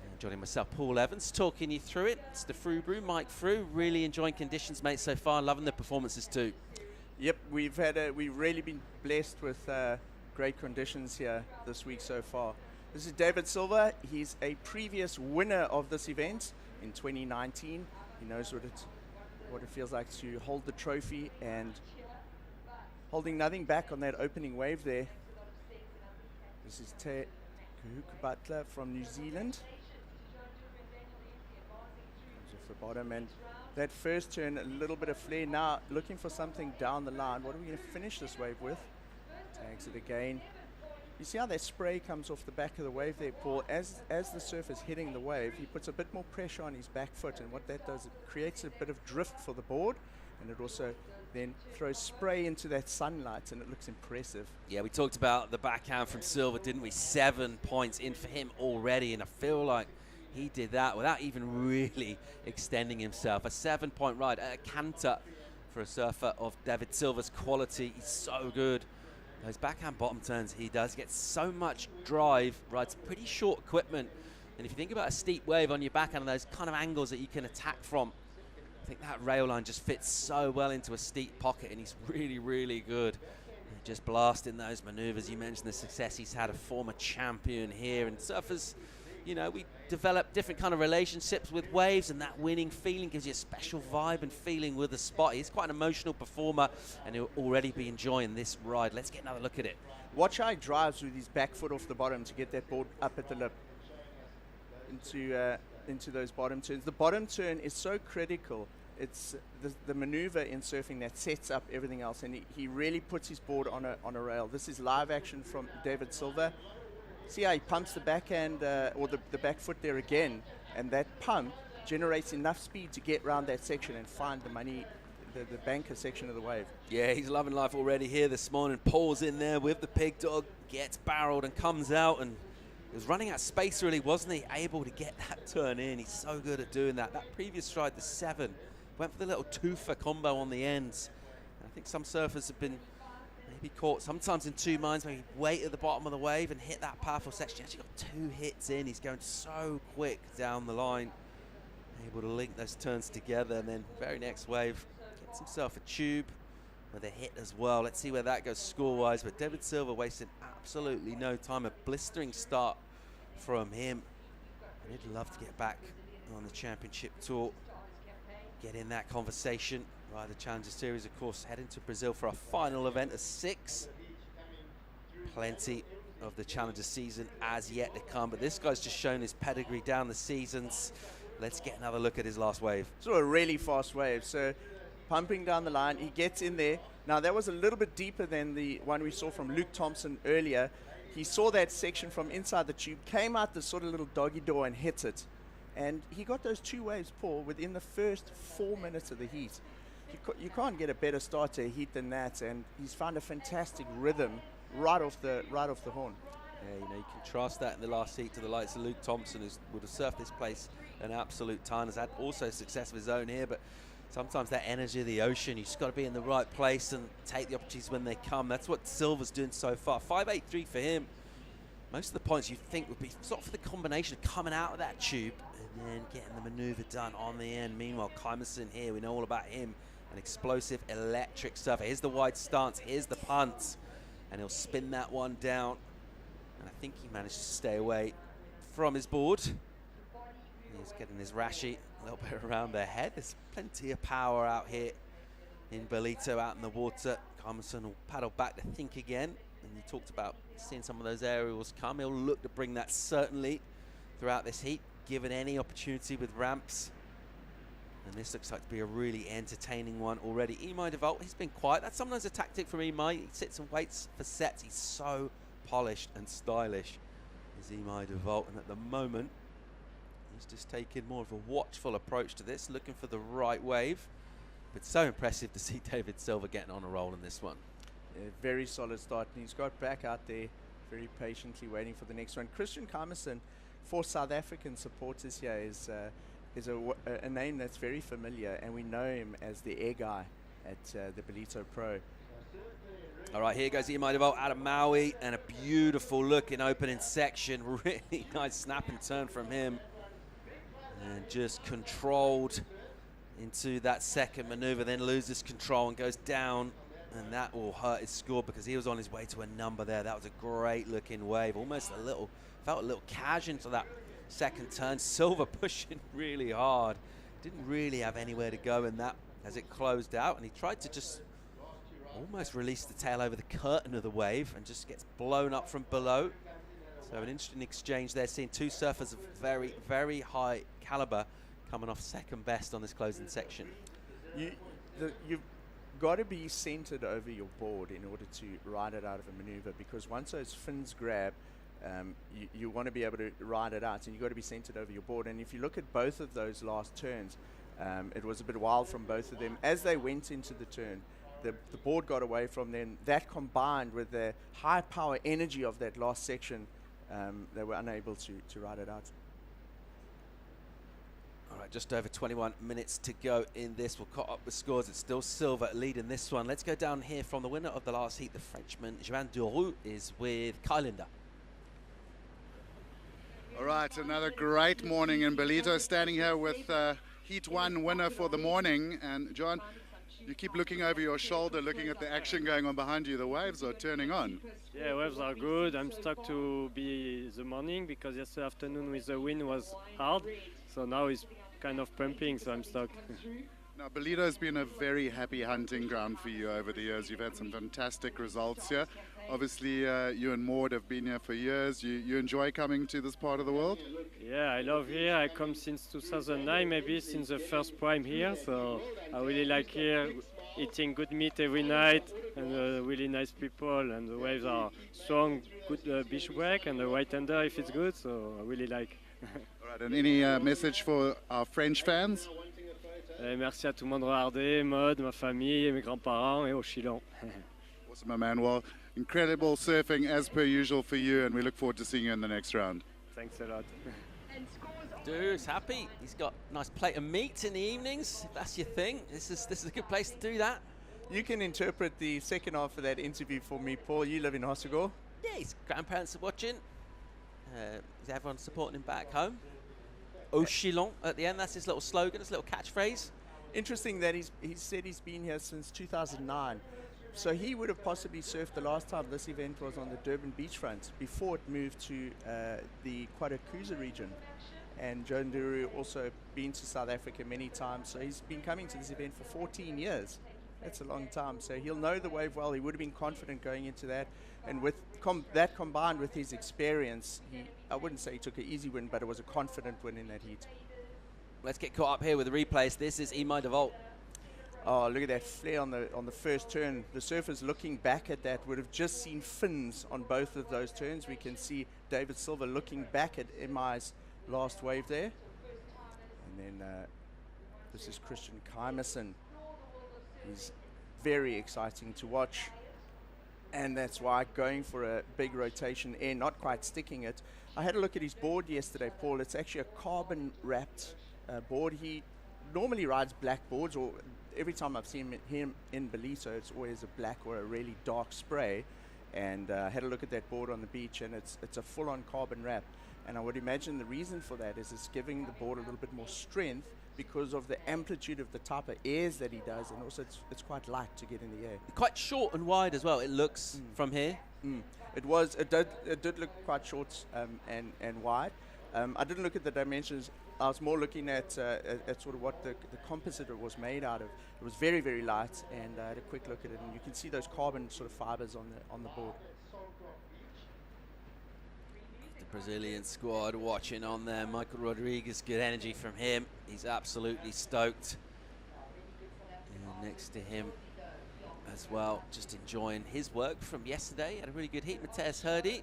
Speaker 2: And joining myself, Paul Evans, talking you through it. It's the Fru Brew, Mike Fru. Really enjoying conditions, mate, so far. Loving the performances too.
Speaker 3: Yep, we've really been blessed with great conditions here this week so far. This is David Silva. He's a previous winner of this event in 2019. He knows what it feels like to hold the trophy, and holding nothing back on that opening wave there. This is Kehu Butler from New Zealand. Comes off the bottom, and that first turn, a little bit of flare. Now looking for something down the line. What are we going to finish this wave with? Tags it again. You see how that spray comes off the back of the wave there, Paul? As the surf is hitting the wave, he puts a bit more pressure on his back foot, and what that does, it creates a bit of drift for the board, and it also then throws spray into that sunlight, and it looks impressive.
Speaker 2: Yeah, we talked about the backhand from Silva, didn't we? 7 points in for him already, and I feel like he did that without even really extending himself. A 7-point ride, a canter for a surfer of David Silva's quality. He's so good. Those backhand bottom turns he does, gets so much drive, rides pretty short equipment. And if you think about a steep wave on your backhand and those kind of angles that you can attack from, I think that rail line just fits so well into a steep pocket, and he's really, really good. Just blasting those maneuvers. You mentioned the success he's had, a former champion here, and surfers, you know, we develop different kind of relationships with waves, and that winning feeling gives you a special vibe and feeling with the spot. He's quite an emotional performer, and he'll already be enjoying this ride. Let's get another look at it.
Speaker 3: Watch how he drives with his back foot off the bottom to get that board up at the lip into into those bottom turns. The bottom turn is so critical. It's the maneuver in surfing that sets up everything else, and he really puts his board on a rail. This is live action from David Silva. See how he pumps the backhand or the back foot there again, and that pump generates enough speed to get around that section and find the money, the banker section of the wave.
Speaker 2: Yeah, he's loving life already here this morning. Paul's in there with the pig dog, gets barreled and comes out, and he was running out of space really, wasn't he? Able to get that turn in. He's so good at doing that. That previous stride, the 7, went for the little twofer combo on the ends. And I think some surfers have been maybe caught sometimes in two minds, maybe wait at the bottom of the wave and hit that powerful section. He actually got 2 hits in. He's going so quick down the line, able to link those turns together, and then very next wave gets himself a tube with a hit as well. Let's see where that goes score-wise, but David Silva wasted absolutely no time. A blistering start from him. And he'd love to get back on the championship tour, get in that conversation. Right, the Challenger Series, of course, heading to Brazil for our final event of 6. Plenty of the Challenger season as yet to come, but this guy's just shown his pedigree down the seasons. Let's get another look at his last wave.
Speaker 3: So a really fast wave. So pumping down the line, he gets in there. Now that was a little bit deeper than the one we saw from Luke Thompson earlier. He saw that section from inside the tube, came out the sort of little doggy door and hit it. And he got those 2 waves, Paul, within the first 4 minutes of the heat. You can't get a better start to a heat than that, and he's found a fantastic rhythm right off the horn.
Speaker 2: Yeah, you know, you contrast that in the last heat to the likes of Luke Thompson, who would have surfed this place an absolute ton, has had also success of his own here, but sometimes that energy of the ocean, you just got to be in the right place and take the opportunities when they come. That's what Silva's doing so far. 5.83 for him. Most of the points you think would be sort of for the combination of coming out of that tube and then getting the maneuver done on the end. Meanwhile, Kymerson here, we know all about him. An explosive electric surfer. Here's the wide stance, here's the punt, and he'll spin that one down. And I think he managed to stay away from his board. He's getting his rashi a little bit around their head. There's plenty of power out here in Ballito, out in the water. Kymerson will paddle back to think again. And you talked about seeing some of those aerials come. He'll look to bring that certainly throughout this heat, given any opportunity with ramps. And this looks like to be a really entertaining one already. Imai DeVault, he's been quiet. That's sometimes a tactic from Imai. He sits and waits for sets. He's so polished and stylish, is Imai DeVault. And at the moment, he's just taking more of a watchful approach to this, looking for the right wave. But so impressive to see David Silva getting on a roll in this one.
Speaker 3: Yeah, very solid start. And he's got back out there very patiently waiting for the next one. Christian Kymerson, for South African supporters here, is a name that's very familiar, and we know him as the air guy at the Ballito Pro.
Speaker 2: All right, here goes Imai DeVault out of Maui, and a beautiful looking opening section. Really nice snap and turn from him. And just controlled into that second maneuver, then loses control and goes down, and that will hurt his score because he was on his way to a number there. That was a great looking wave, almost a little, felt a little cash into that second turn. Silva pushing really hard, didn't really have anywhere to go in that as it closed out, and he tried to just almost release the tail over the curtain of the wave and just gets blown up from below. So an interesting exchange there, seeing 2 surfers of very, very high caliber coming off second best on this closing section.
Speaker 3: You've got to be centered over your board in order to ride it out of a maneuver, because once those fins grab, you want to be able to ride it out, and you've got to be centered over your board. And if you look at both of those last turns, it was a bit wild from both of them. As they went into the turn, the board got away from them. That combined with the high power energy of that last section, they were unable to ride it out.
Speaker 2: All right, just over 21 minutes to go in this. We'll cut up the scores. It's still Silva leading this one. Let's go down here from the winner of the last heat, the Frenchman, Joan Duroux, is with Kylinder.
Speaker 8: All right, another great morning in Ballito, standing here with Heat 1 winner for the morning. And John, you keep looking over your shoulder, looking at the action going on behind you. The waves are turning on.
Speaker 9: Yeah, waves are good. I'm stuck to be the morning because yesterday afternoon with the wind was hard. So now it's kind of pumping, so I'm stuck.
Speaker 8: Now, Ballito has been a very happy hunting ground for you over the years. You've had some fantastic results here. Obviously, you and Maud have been here for years. You enjoy coming to this part of the world?
Speaker 9: Yeah, I love here. I come since 2009, maybe since the first prime here. So I really like here, eating good meat every night, and really nice people. And the waves are strong, good beach break, and the right under if it's good. So I really like.
Speaker 8: All right, and any message for our French fans?
Speaker 9: Merci à tout le monde regardé, Maud, ma famille, et mes grands-parents et au Chilon.
Speaker 8: Awesome, my man. Well, incredible surfing as per usual for you, and we look forward to seeing you in the next round.
Speaker 9: Thanks a lot.
Speaker 2: Dude's happy. He's got a nice plate of meat in the evenings. If that's your thing, this is a good place to do that.
Speaker 3: You can interpret the second half of that interview for me, Paul. You live in Hossegor.
Speaker 2: Yeah, his grandparents are watching. Is everyone supporting him back home? Au Chilon at the end, that's his little slogan, his little catchphrase.
Speaker 3: Interesting that he said he's been here since 2009. So he would have possibly surfed the last time this event was on the Durban beachfront before it moved to the Quadakuza region. And Joe Nduru also been to South Africa many times, so he's been coming to this event for 14 years. That's a long time. So he'll know the wave well. He would have been confident going into that. And with that combined with his experience, I wouldn't say he took an easy win, but it was a confident win in that heat.
Speaker 2: Let's get caught up here with the replays. This is Imai de Volt.
Speaker 3: Oh, look at that flare on the first turn. The surfers looking back at that would have just seen fins on both of those turns. We can see David Silva looking back at Imai's last wave there. And then this is Christian Keimerson. He's very exciting to watch. And that's why going for a big rotation air, not quite sticking it. I had a look at his board yesterday, Paul. It's actually a carbon wrapped board. He normally rides black boards, or every time I've seen him in Ballito, it's always a black or a really dark spray. And I had a look at that board on the beach, and it's a full-on carbon wrap. And I would imagine the reason for that is it's giving the board a little bit more strength because of the amplitude of the type of airs that he does, and also it's quite light to get in the air.
Speaker 2: Quite short and wide as well, it looks from here.
Speaker 3: It did look quite short and wide. I didn't look at the dimensions. I was more looking at sort of what the composite was made out of. It was very, very light, and I had a quick look at it, and you can see those carbon sort of fibers on the board.
Speaker 2: The Brazilian squad watching on there. Michael Rodriguez, good energy from him. He's absolutely stoked. And next to him as well, just enjoying his work from yesterday. Had a really good heat, Mateus Hurdy. And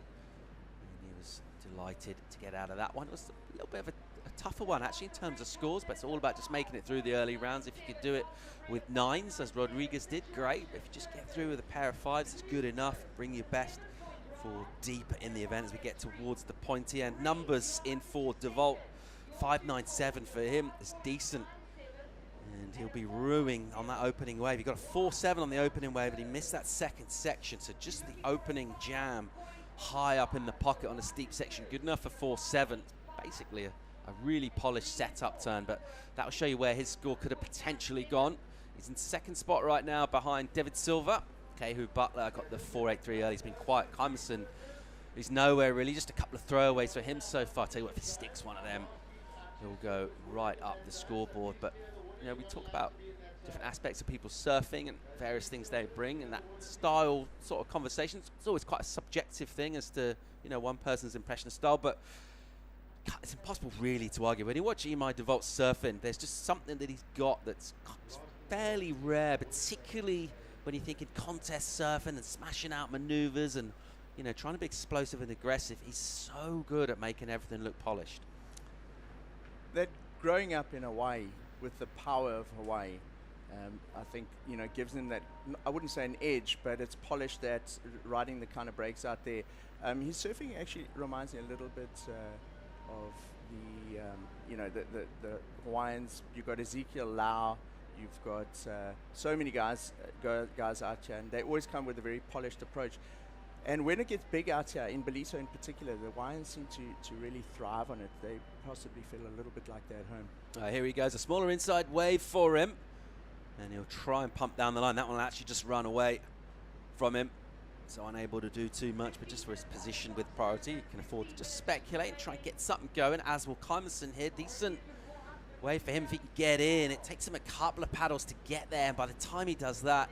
Speaker 2: he was delighted to get out of that one. It was a little bit of a tougher one actually in terms of scores, but it's all about just making it through the early rounds. If you could do it with 9s, as Rodriguez did, great. But if you just get through with a pair of 5s, it's good enough. Bring your best for deeper in the event as we get towards the pointy end. Numbers in for de Volt, 5.97 for him is decent, and he'll be ruining on that opening wave. He got a 4.7 on the opening wave, and he missed that second section, so just the opening jam high up in the pocket on a steep section, good enough for 4.7. Basically a really polished setup turn, but that'll show you where his score could have potentially gone. He's in second spot right now behind David Silva. Kehu Butler got the 4.83 early. He's been quiet. Keimerson, he's nowhere really, just a couple of throwaways for him so far. I'll tell you what, if he sticks one of them, he'll go right up the scoreboard. But you know, we talk about different aspects of people's surfing and various things they bring, and that style sort of conversation, it's always quite a subjective thing as to, you know, one person's impression of style, but it's impossible really to argue. When you watch Imai de Volt surfing, there's just something that he's got that's fairly rare, particularly when you think in contest surfing and smashing out maneuvers and, you know, trying to be explosive and aggressive. He's so good at making everything look polished.
Speaker 3: That growing up in Hawaii with the power of Hawaii, I think, you know, gives him that, I wouldn't say an edge, but it's polished that riding the kind of breaks out there. His surfing actually reminds me a little bit of the, you know, the Hawaiians. You've got Ezekiel Lau, you've got so many guys out here, and they always come with a very polished approach. And when it gets big out here, in Ballito in particular, the Hawaiians seem to really thrive on it. They possibly feel a little bit like that at home.
Speaker 2: Here he goes, a smaller inside wave for him, and he'll try and pump down the line. That one will actually just run away from him, so unable to do too much, but just for his position with priority, he can afford to just speculate and try and get something going, as will Keimerson here. Decent wave for him if he can get in. It takes him a couple of paddles to get there, and by the time he does that,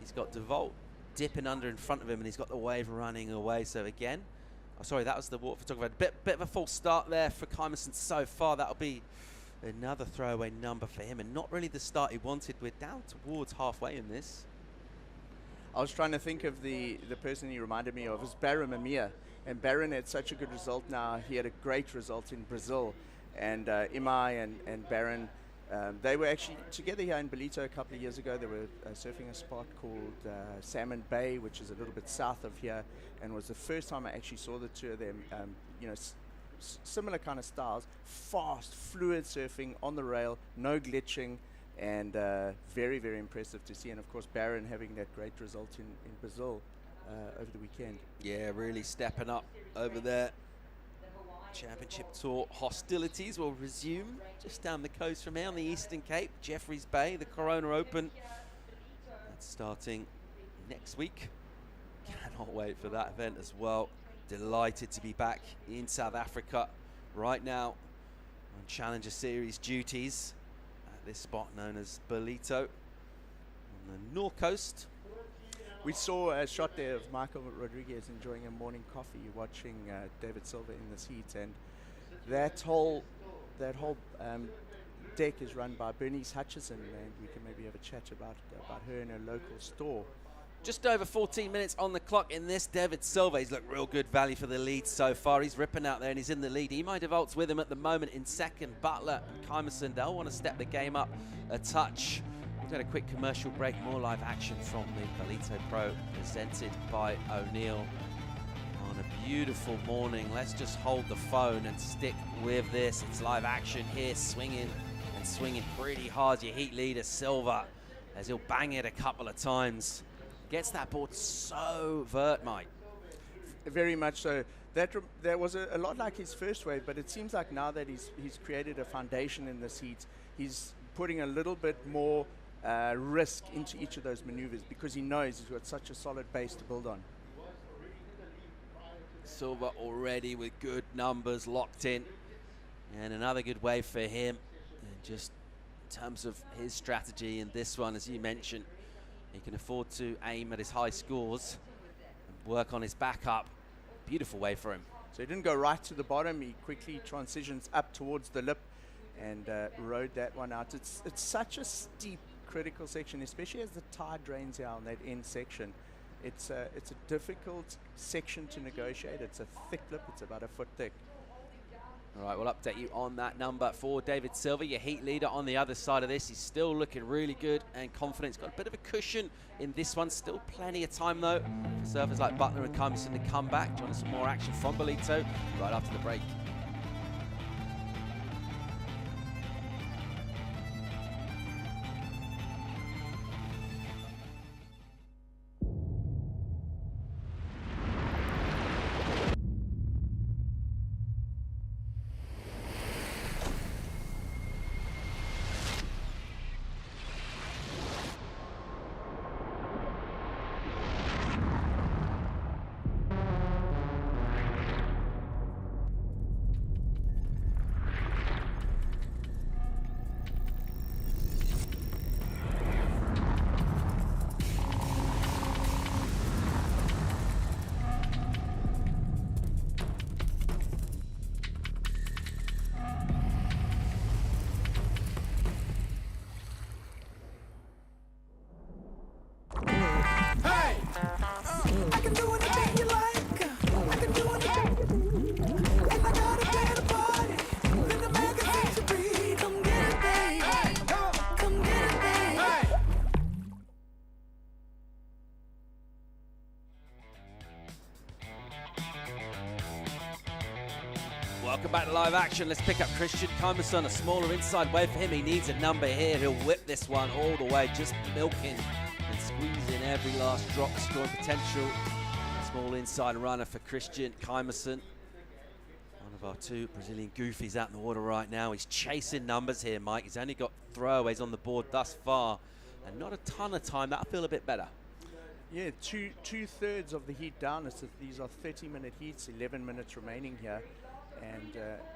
Speaker 2: he's got de Volt dipping under in front of him, and he's got the wave running away. So again, oh, sorry, that was the water photographer. Bit of a false start there for Kymerson so far. That'll be another throwaway number for him, and not really the start he wanted. We're down towards halfway in this.
Speaker 3: I was trying to think of the person he reminded me of. It was Baron Mamiya. And Baron had such a good result now. He had a great result in Brazil. And Imai and Baron, they were actually together here in Ballito a couple of years ago. They were surfing a spot called Salmon Bay, which is a little bit south of here, and was the first time I actually saw the two of them. You know, similar kind of styles, fast, fluid surfing on the rail, no glitching, and very, very impressive to see. And of course, Baron having that great result in Brazil over the weekend.
Speaker 2: Yeah, really stepping up over there. Championship Tour hostilities will resume just down the coast from here on the Eastern Cape, Jeffreys Bay, the Corona Open. That's starting next week. Cannot wait for that event as well. Delighted to be back in South Africa right now on Challenger Series duties at this spot known as Ballito on the North Coast.
Speaker 3: We saw a shot there of Michael Rodriguez enjoying a morning coffee, watching David Silva in this heat, and that whole deck is run by Bernice Hutchison, and we can maybe have a chat about her in her local store.
Speaker 2: Just over 14 minutes on the clock in this. David Silva, he's looked real good value for the lead so far. He's ripping out there and he's in the lead. He might have Volts with him at the moment in second. Butler and Kymerson, they'll want to step the game up a touch. We've got a quick commercial break, more live action from the Ballito Pro presented by O'Neill on a beautiful morning. Let's just hold the phone and stick with this. It's live action here, swinging and swinging pretty hard. Your heat leader, Silva, as he'll bang it a couple of times. Gets that board so vert, Mike.
Speaker 3: Very much so. That was a lot like his first wave, but it seems like now that he's created a foundation in this heat, he's putting a little bit more risk into each of those maneuvers because he knows he's got such a solid base to build on.
Speaker 2: Silva already with good numbers locked in, and another good wave for him. And just in terms of his strategy in this one, as you mentioned, he can afford to aim at his high scores and work on his backup. Beautiful wave for him.
Speaker 3: So he didn't go right to the bottom. He quickly transitions up towards the lip and rode that one out. It's such a steep, critical section, especially as the tide drains out on that end section. It's a difficult section to negotiate. It's a thick lip. It's about a foot thick.
Speaker 2: All right, we'll update you on that number for David Silva, your heat leader on the other side of this. He's still looking really good and confident. He's got a bit of a cushion in this one. Still plenty of time, though, for surfers like Butler and Kymerson to come back. Join us for more action from Ballito right after the break. Welcome back to live action. Let's pick up Christian Kymerson, a smaller inside wave for him. He needs a number here. He'll whip this one all the way, just milking and squeezing every last drop, scoring potential. A small inside runner for Christian Kymerson. One of our two Brazilian goofies out in the water right now. He's chasing numbers here, Mike. He's only got throwaways on the board thus far, and not a ton of time. That'll feel a bit better.
Speaker 3: Yeah, two-thirds of the heat down. These are 30-minute heats, 11 minutes remaining here. And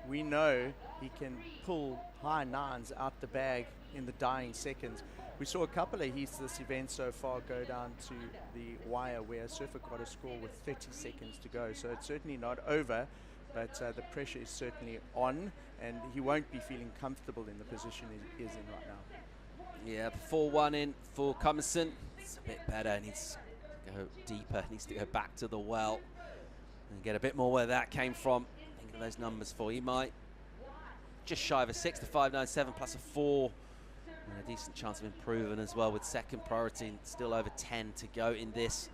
Speaker 3: we know he can pull high nines out the bag in the dying seconds. We saw a couple of heats this event so far go down to the wire where a surfer got a score with 30 seconds to go. So it's certainly not over, but the pressure is certainly on, and he won't be feeling comfortable in the position he is in right now.
Speaker 2: Yeah, 4-1 in for Cummison. It's a bit better, needs to go deeper, needs to go back to the well and get a bit more where that came from. Think of those numbers for you, Mike. Just shy of a 6 to 5.97 plus a 4. And a decent chance of improving as well with second priority and still over 10 to go in this.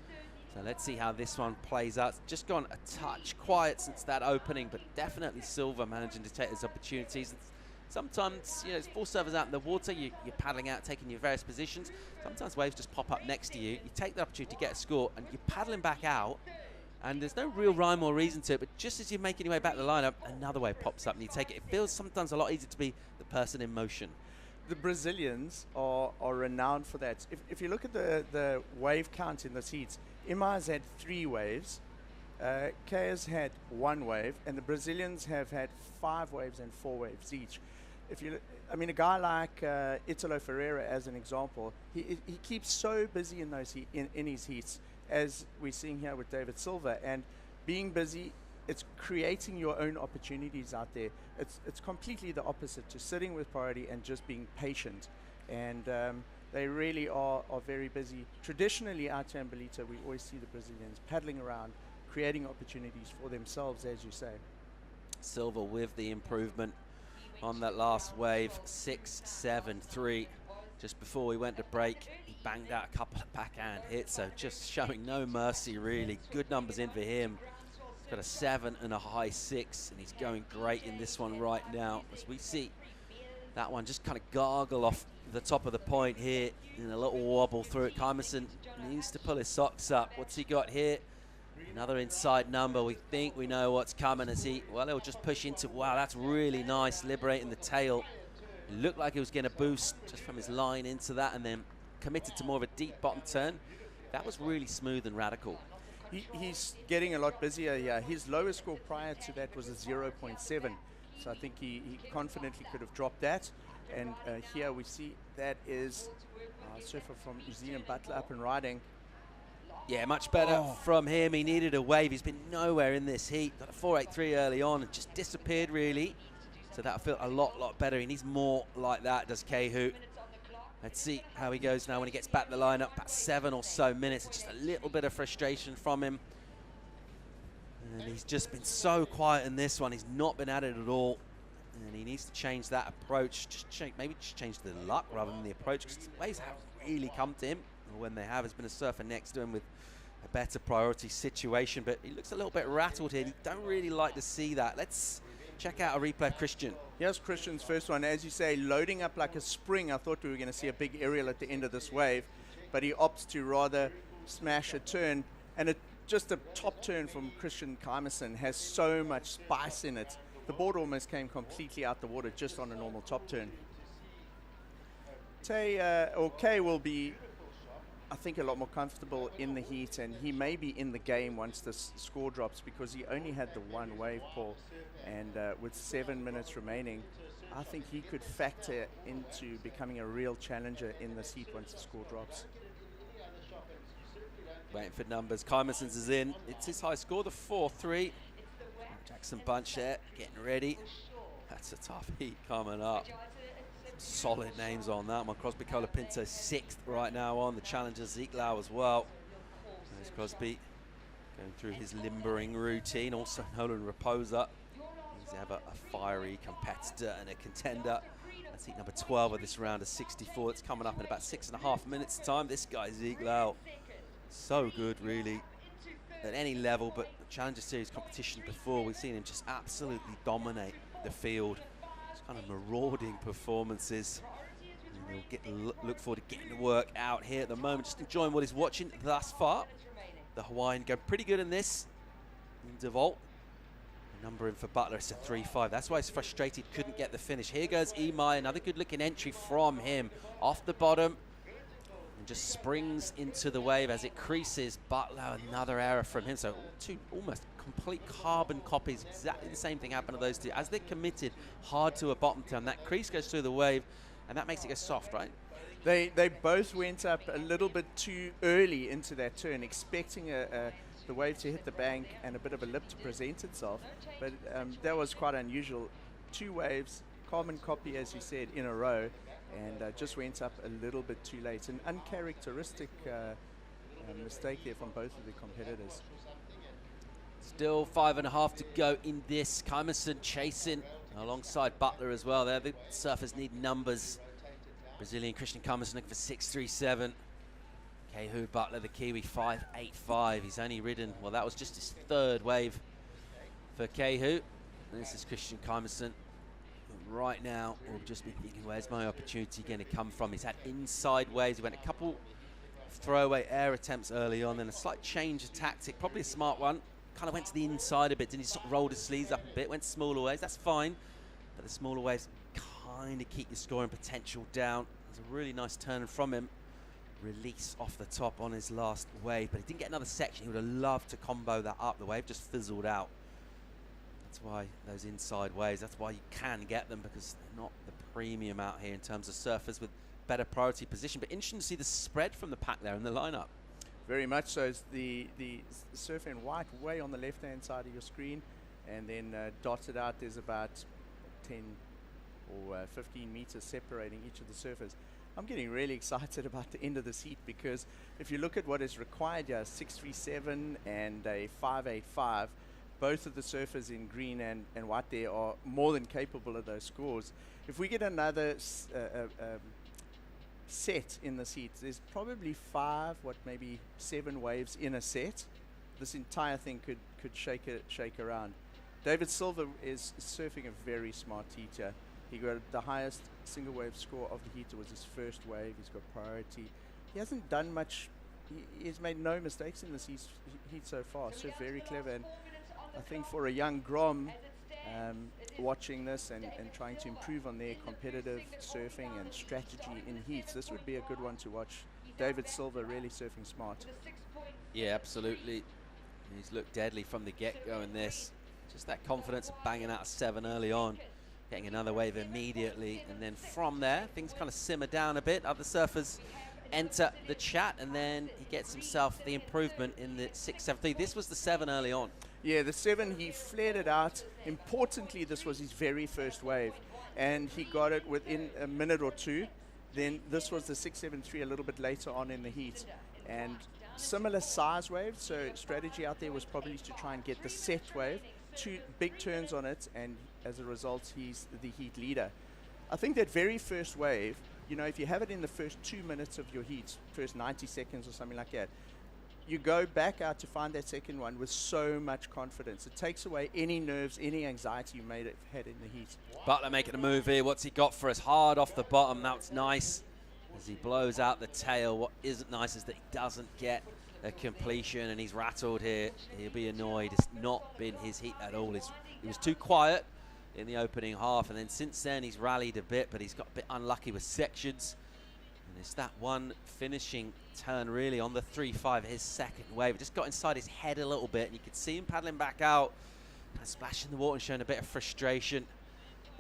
Speaker 2: So let's see how this one plays out. It's just gone a touch quiet since that opening, but definitely Silva managing to take those opportunities. Sometimes, you know, it's 4 servers out in the water, you're paddling out, taking your various positions. Sometimes waves just pop up next to you. You take the opportunity to get a score, and you're paddling back out, and there's no real rhyme or reason to it, but just as you're making your way back to the lineup, another wave pops up and you take it. It feels sometimes a lot easier to be the person in motion.
Speaker 3: The Brazilians are renowned for that. If you look at the wave count in this heat, Ima's had 3 waves, Kay has had 1 wave, and the Brazilians have had 5 waves and 4 waves each. I mean, a guy like Italo Ferreira, as an example, he keeps so busy in those in his heats, as we're seeing here with David Silva, and being busy, it's creating your own opportunities out there. It's completely the opposite to sitting with priority and just being patient. And they really are very busy. Traditionally, out here in Ballito, we always see the Brazilians paddling around, creating opportunities for themselves, as you say.
Speaker 2: Silva with the improvement on that last wave, 6-7-3. Just before we went to break, he banged out a couple of backhand hits, so just showing no mercy, really. Good numbers in for him. Got a 7 and a high 6, and he's going great in this one right now. As we see that one just kind of gargle off the top of the point here in a little wobble through it. Kymerson needs to pull his socks up. What's he got here? Another inside number. We think we know what's coming as he'll just push into, wow, that's really nice, liberating the tail. It looked like he was getting a boost just from his line into that and then committed to more of a deep bottom turn. That was really smooth and radical.
Speaker 3: He's getting a lot busier here. His lowest score prior to that was a 0.7. So I think he confidently could have dropped that. And here we see that is surfer from New Zealand, Butler, up and riding.
Speaker 2: Yeah, much better from him. He needed a wave. He's been nowhere in this heat. Got a 4.83 early on and just disappeared, really. So that'll feel a lot better. He needs more like that, does Kehu. Let's see how he goes now when he gets back to the lineup. About 7 or so minutes, and just a little bit of frustration from him. And he's just been so quiet in this one. He's not been at it at all. And he needs to change that approach. Maybe just change the luck rather than the approach, because the waves haven't really come to him. Or when they have, there's been a surfer next to him with a better priority situation. But he looks a little bit rattled here. You don't really like to see that. Let's check out a replay of Christian.
Speaker 3: Here's Christian's first one. As you say, loading up like a spring. I thought we were going to see a big aerial at the end of this wave, but he opts to rather smash a turn. And just a top turn from Christian Kymerson has so much spice in it. The board almost came completely out the water just on a normal top turn. Kay will be, I think, a lot more comfortable in the heat, and he may be in the game once this score drops, because he only had the 1 wave, Paul. And with 7 minutes remaining, I think he could factor into becoming a real challenger in this heat once the score drops.
Speaker 2: Waiting for numbers. Kymerson's is in. It's his high score, the 4-3. Jackson Bunch there, getting ready. That's a tough heat coming up. Some solid names on that one. Crosby Colapinto 6th right now on. The challenger Zeke Lau as well. There's Crosby going through his limbering routine. Also Nolan Raposa. He's ever a fiery competitor and a contender. That's heat number 12 of this round of 64. It's coming up in about 6.5 minutes time. This guy, Zeke Lau, so good really at any level, but the Challenger Series competition before, we've seen him just absolutely dominate the field. It's kind of marauding performances. And we'll look forward to getting the work out here at the moment. Just enjoying what he's watching thus far. The Hawaiian go pretty good in this. In DeVault. Number in for Butler, it's a 3-5. That's why he's frustrated, couldn't get the finish. Here goes Imai, another good looking entry from him. Off the bottom, and just springs into the wave as it creases. Butler, another error from him. So 2 almost complete carbon copies. Exactly the same thing happened to those 2. As they're committed hard to a bottom turn, that crease goes through the wave, and that makes it go soft, right?
Speaker 3: They both went up a little bit too early into that turn, expecting the wave to hit the bank and a bit of a lip to present itself. But that was quite unusual. 2 waves, carbon copy, as you said, in a row, and just went up a little bit too late. An uncharacteristic mistake there from both of the competitors.
Speaker 2: Still 5.5 to go in this. Kymerson chasing alongside Butler as well. There, the surfers need numbers. Brazilian Christian Kymerson looking for 6.37. Kehu Butler, the Kiwi, 5.85. He's only ridden, well, that was just his 3rd wave for Kehu. This is Christian Kymerson. Right now, we'll just be thinking, where's my opportunity going to come from? He's had inside waves. He went a couple throwaway air attempts early on, then a slight change of tactic, probably a smart one. Kind of went to the inside a bit, didn't he? Sort of rolled his sleeves up a bit, went smaller waves. That's fine, but the smaller waves kind of keep your scoring potential down. There's a really nice turn from him. Release off the top on his last wave, but he didn't get another section. He would have loved to combo that up. The wave just fizzled out. That's why those inside waves, that's why you can get them, because they're not the premium out here in terms of surfers with better priority position. But interesting to see the spread from the pack there in the lineup.
Speaker 3: Very much so. It's the surfer in white way on the left-hand side of your screen, and then dotted out there's about 10 or 15 meters separating each of the surfers. I'm getting really excited about the end of this heat, because if you look at what is required here, 6.37 and a 5.85, both of the surfers in green and white there are more than capable of those scores. If we get another set in this heat, there's probably 5, maybe 7 waves in a set. This entire thing could shake around. David Silver is surfing a very smart heat here. He got the highest single wave score of the heat. It was his 1st wave. He's got priority. He hasn't done much. He's made no mistakes in this heat so far. So very clever. And I think for a young Grom, watching this and trying to improve on their competitive surfing and strategy in heats, this would be a good one to watch. David Silver really surfing smart.
Speaker 2: Yeah, absolutely. He's looked deadly from the get-go in this. Just that confidence of banging out a 7 early on, getting another wave immediately, and then from there, things kind of simmer down a bit. Other surfers enter the chat, and then he gets himself the improvement in the 6.73. This was the 7 early on.
Speaker 3: Yeah, the 7, he flared it out. Importantly, this was his very 1st wave, and he got it within a minute or 2. Then this was the 6.73 a little bit later on in the heat. And similar size waves, so strategy out there was probably to try and get the set wave, 2 big turns on it, and as a result, he's the heat leader. I think that very 1st wave, you know, if you have it in the first 2 minutes of your heat, first 90 seconds or something like that, you go back out to find that 2nd one with so much confidence. It takes away any nerves, any anxiety you may have had in the heat.
Speaker 2: Butler making a move here. What's he got for us? Hard off the bottom. That's nice as he blows out the tail. What isn't nice is that he doesn't get a completion, and he's rattled here. He'll be annoyed. It's not been his heat at all. He was too quiet in the opening half, and then since then he's rallied a bit, but he's got a bit unlucky with sections. And it's that one finishing turn really on the 3.5, his 2nd wave. It just got inside his head a little bit, and you could see him paddling back out, kind of splashing the water and showing a bit of frustration.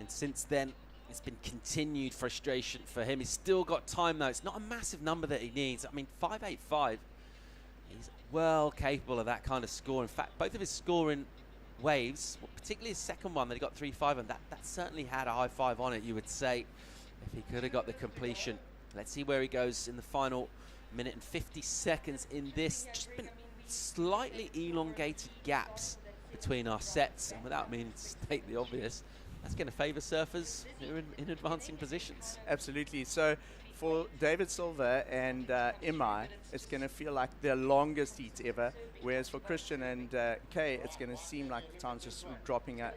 Speaker 2: And since then, it's been continued frustration for him. He's still got time though. It's not a massive number that he needs. I mean, 5.85, he's well capable of that kind of score. In fact, both of his scoring waves, particularly his 2nd one that he got 3.5, and that certainly had a high 5 on it, you would say, if he could have got the completion. Let's see where he goes in the final minute and 50 seconds in this. Just been slightly elongated gaps between our sets, and without meaning to state the obvious, that's going to favour surfers who are in advancing positions.
Speaker 3: Absolutely. So for David Silver and Imai, it's going to feel like their longest heat ever, whereas for Christian and Kay, it's going to seem like the time's just dropping out.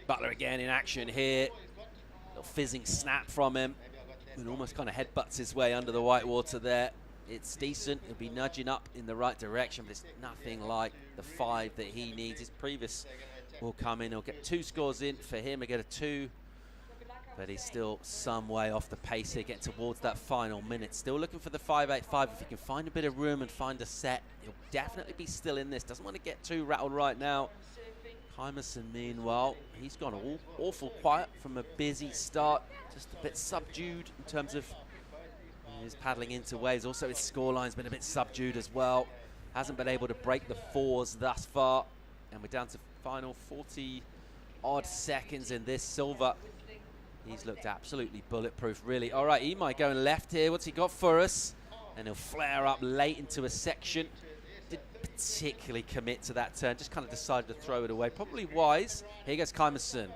Speaker 2: Butler again in action here. Little fizzing snap from him. And almost kind of headbutts his way under the white water there. It's decent. He'll be nudging up in the right direction, but it's nothing like the 5 that he needs. His previous will come in. He'll get 2 scores in for him. He'll get a 2, but he's still some way off the pace here, getting towards that final minute. Still looking for the 5.85. If he can find a bit of room and find a set, he'll definitely be still in this. Doesn't want to get too rattled right now. Kymerson, meanwhile, he's gone awful quiet from a busy start. Just a bit subdued in terms of He's paddling into waves. Also, his scoreline's been a bit subdued as well. Hasn't been able to break the fours thus far. And we're down to final 40-odd seconds in this silver. He's looked absolutely bulletproof, really. All right, Imai going left here. What's he got for us? And he'll flare up late into a section. Didn't particularly commit to that turn. Just kind of decided to throw it away. Probably wise. Here goes Kaimerson.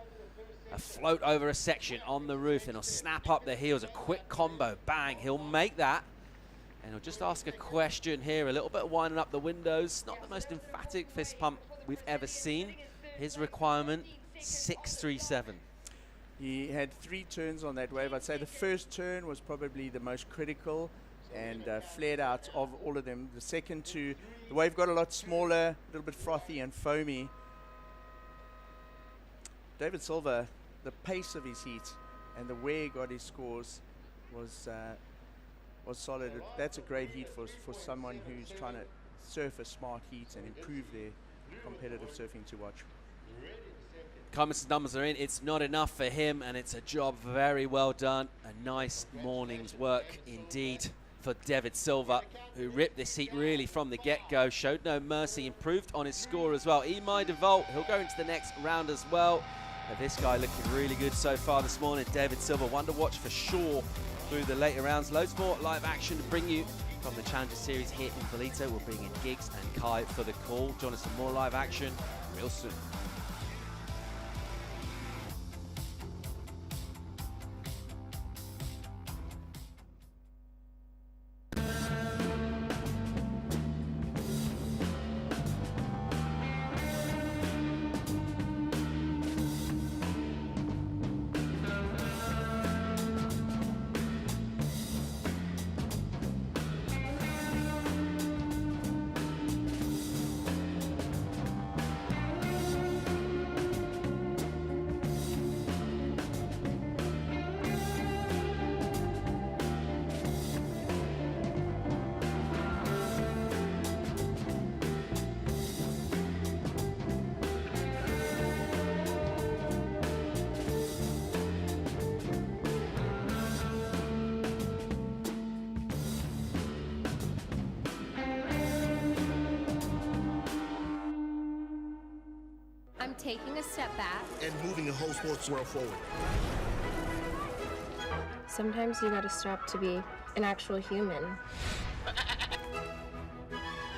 Speaker 2: A float over a section on the roof, and he'll snap up the heels. A quick combo. Bang. He'll make that. And he'll just ask a question here. A little bit of winding up the windows. Not the most emphatic fist pump we've ever seen. His requirement, 637.
Speaker 3: He had 3 turns on that wave. I'd say the first turn was probably the most critical and flared out of all of them. The second two, the wave got a lot smaller, a little bit frothy and foamy. David Silva, the pace of his heat and the way he got his scores was solid. That's a great heat for someone who's trying to surf a smart heat and improve their competitive surfing to watch.
Speaker 2: Kaimerson's numbers are in. It's not enough for him, and it's a job very well done. A nice morning's work indeed for David Silva, who ripped this heat really from the get-go, showed no mercy, improved on his score as well. Imai DeVault, he'll go into the next round as well. But this guy looking really good so far this morning. David Silva, one to watch for sure through the later rounds. Loads more live action to bring you from the Challenger Series here in Ballito. We'll bring in Giggs and Kai for the call. Join us for more live action real soon.
Speaker 6: I'm taking a step back.
Speaker 7: And moving the whole sports world forward.
Speaker 6: Sometimes you gotta stop to be an actual human.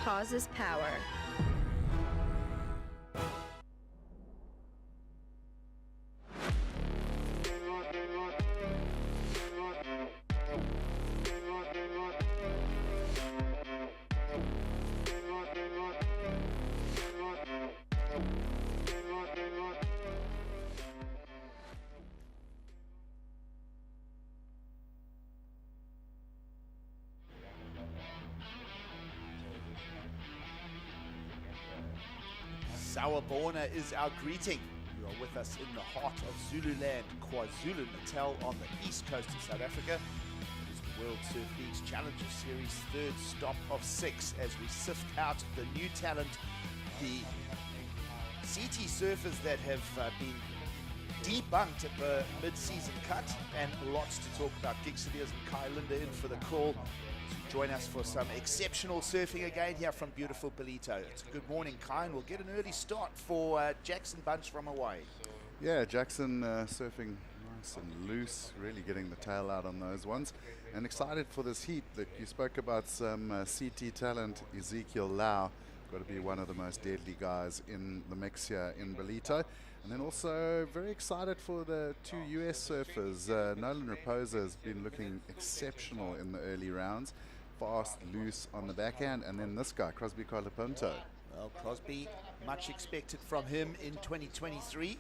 Speaker 6: Pause is power.
Speaker 10: Sawubona is our greeting. You are with us in the heart of Zululand, KwaZulu-Natal on the east coast of South Africa. It is the World Surf League's Challenger Series third stop of 6 as we sift out the new talent, the CT surfers that have been debunked at the mid-season cut, and lots to talk about. Giggs and Kai Linda in for the call. Join us for some exceptional surfing again here from beautiful Ballito. It's a good morning, Kai, and we'll get an early start for Jackson Bunch from Hawaii.
Speaker 8: Yeah, Jackson surfing nice and loose, really getting the tail out on those ones. And excited for this heat. That you spoke about some CT talent, Ezekiel Lau, got to be one of the most deadly guys in the mix here in Ballito. And then also very excited for the 2 US surfers. Nolan Raposa has been looking exceptional in the early rounds. Fast, loose on the backhand, and then this guy, Crosby Colapunto.
Speaker 10: Well, Crosby, much expected from him in 2023.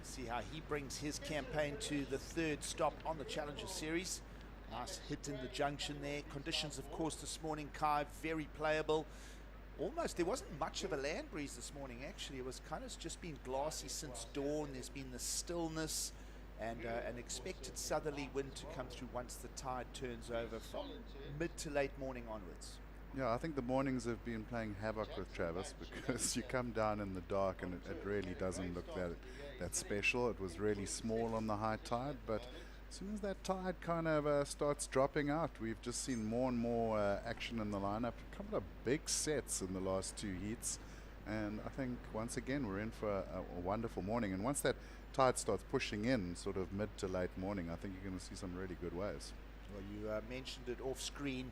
Speaker 10: See how he brings his campaign to the third stop on the Challenger Series. Nice hit in the junction there. Conditions, of course, this morning, Kai, very playable. Almost, there wasn't much of a land breeze this morning, actually. It was kind of just been glassy since dawn. There's been the stillness and an expected southerly wind to come through once the tide turns over from mid to late morning onwards.
Speaker 8: Yeah, I think the mornings have been playing havoc with Travis, because you come down in the dark and it really doesn't look that special. It was really small on the high tide, but As soon as that tide kind of starts dropping out, we've just seen more and more action in the lineup. A couple of big sets in the last 2 heats. And I think, once again, we're in for a wonderful morning. And once that tide starts pushing in, sort of mid to late morning, I think you're going to see some really good waves.
Speaker 10: Well, you mentioned it off screen.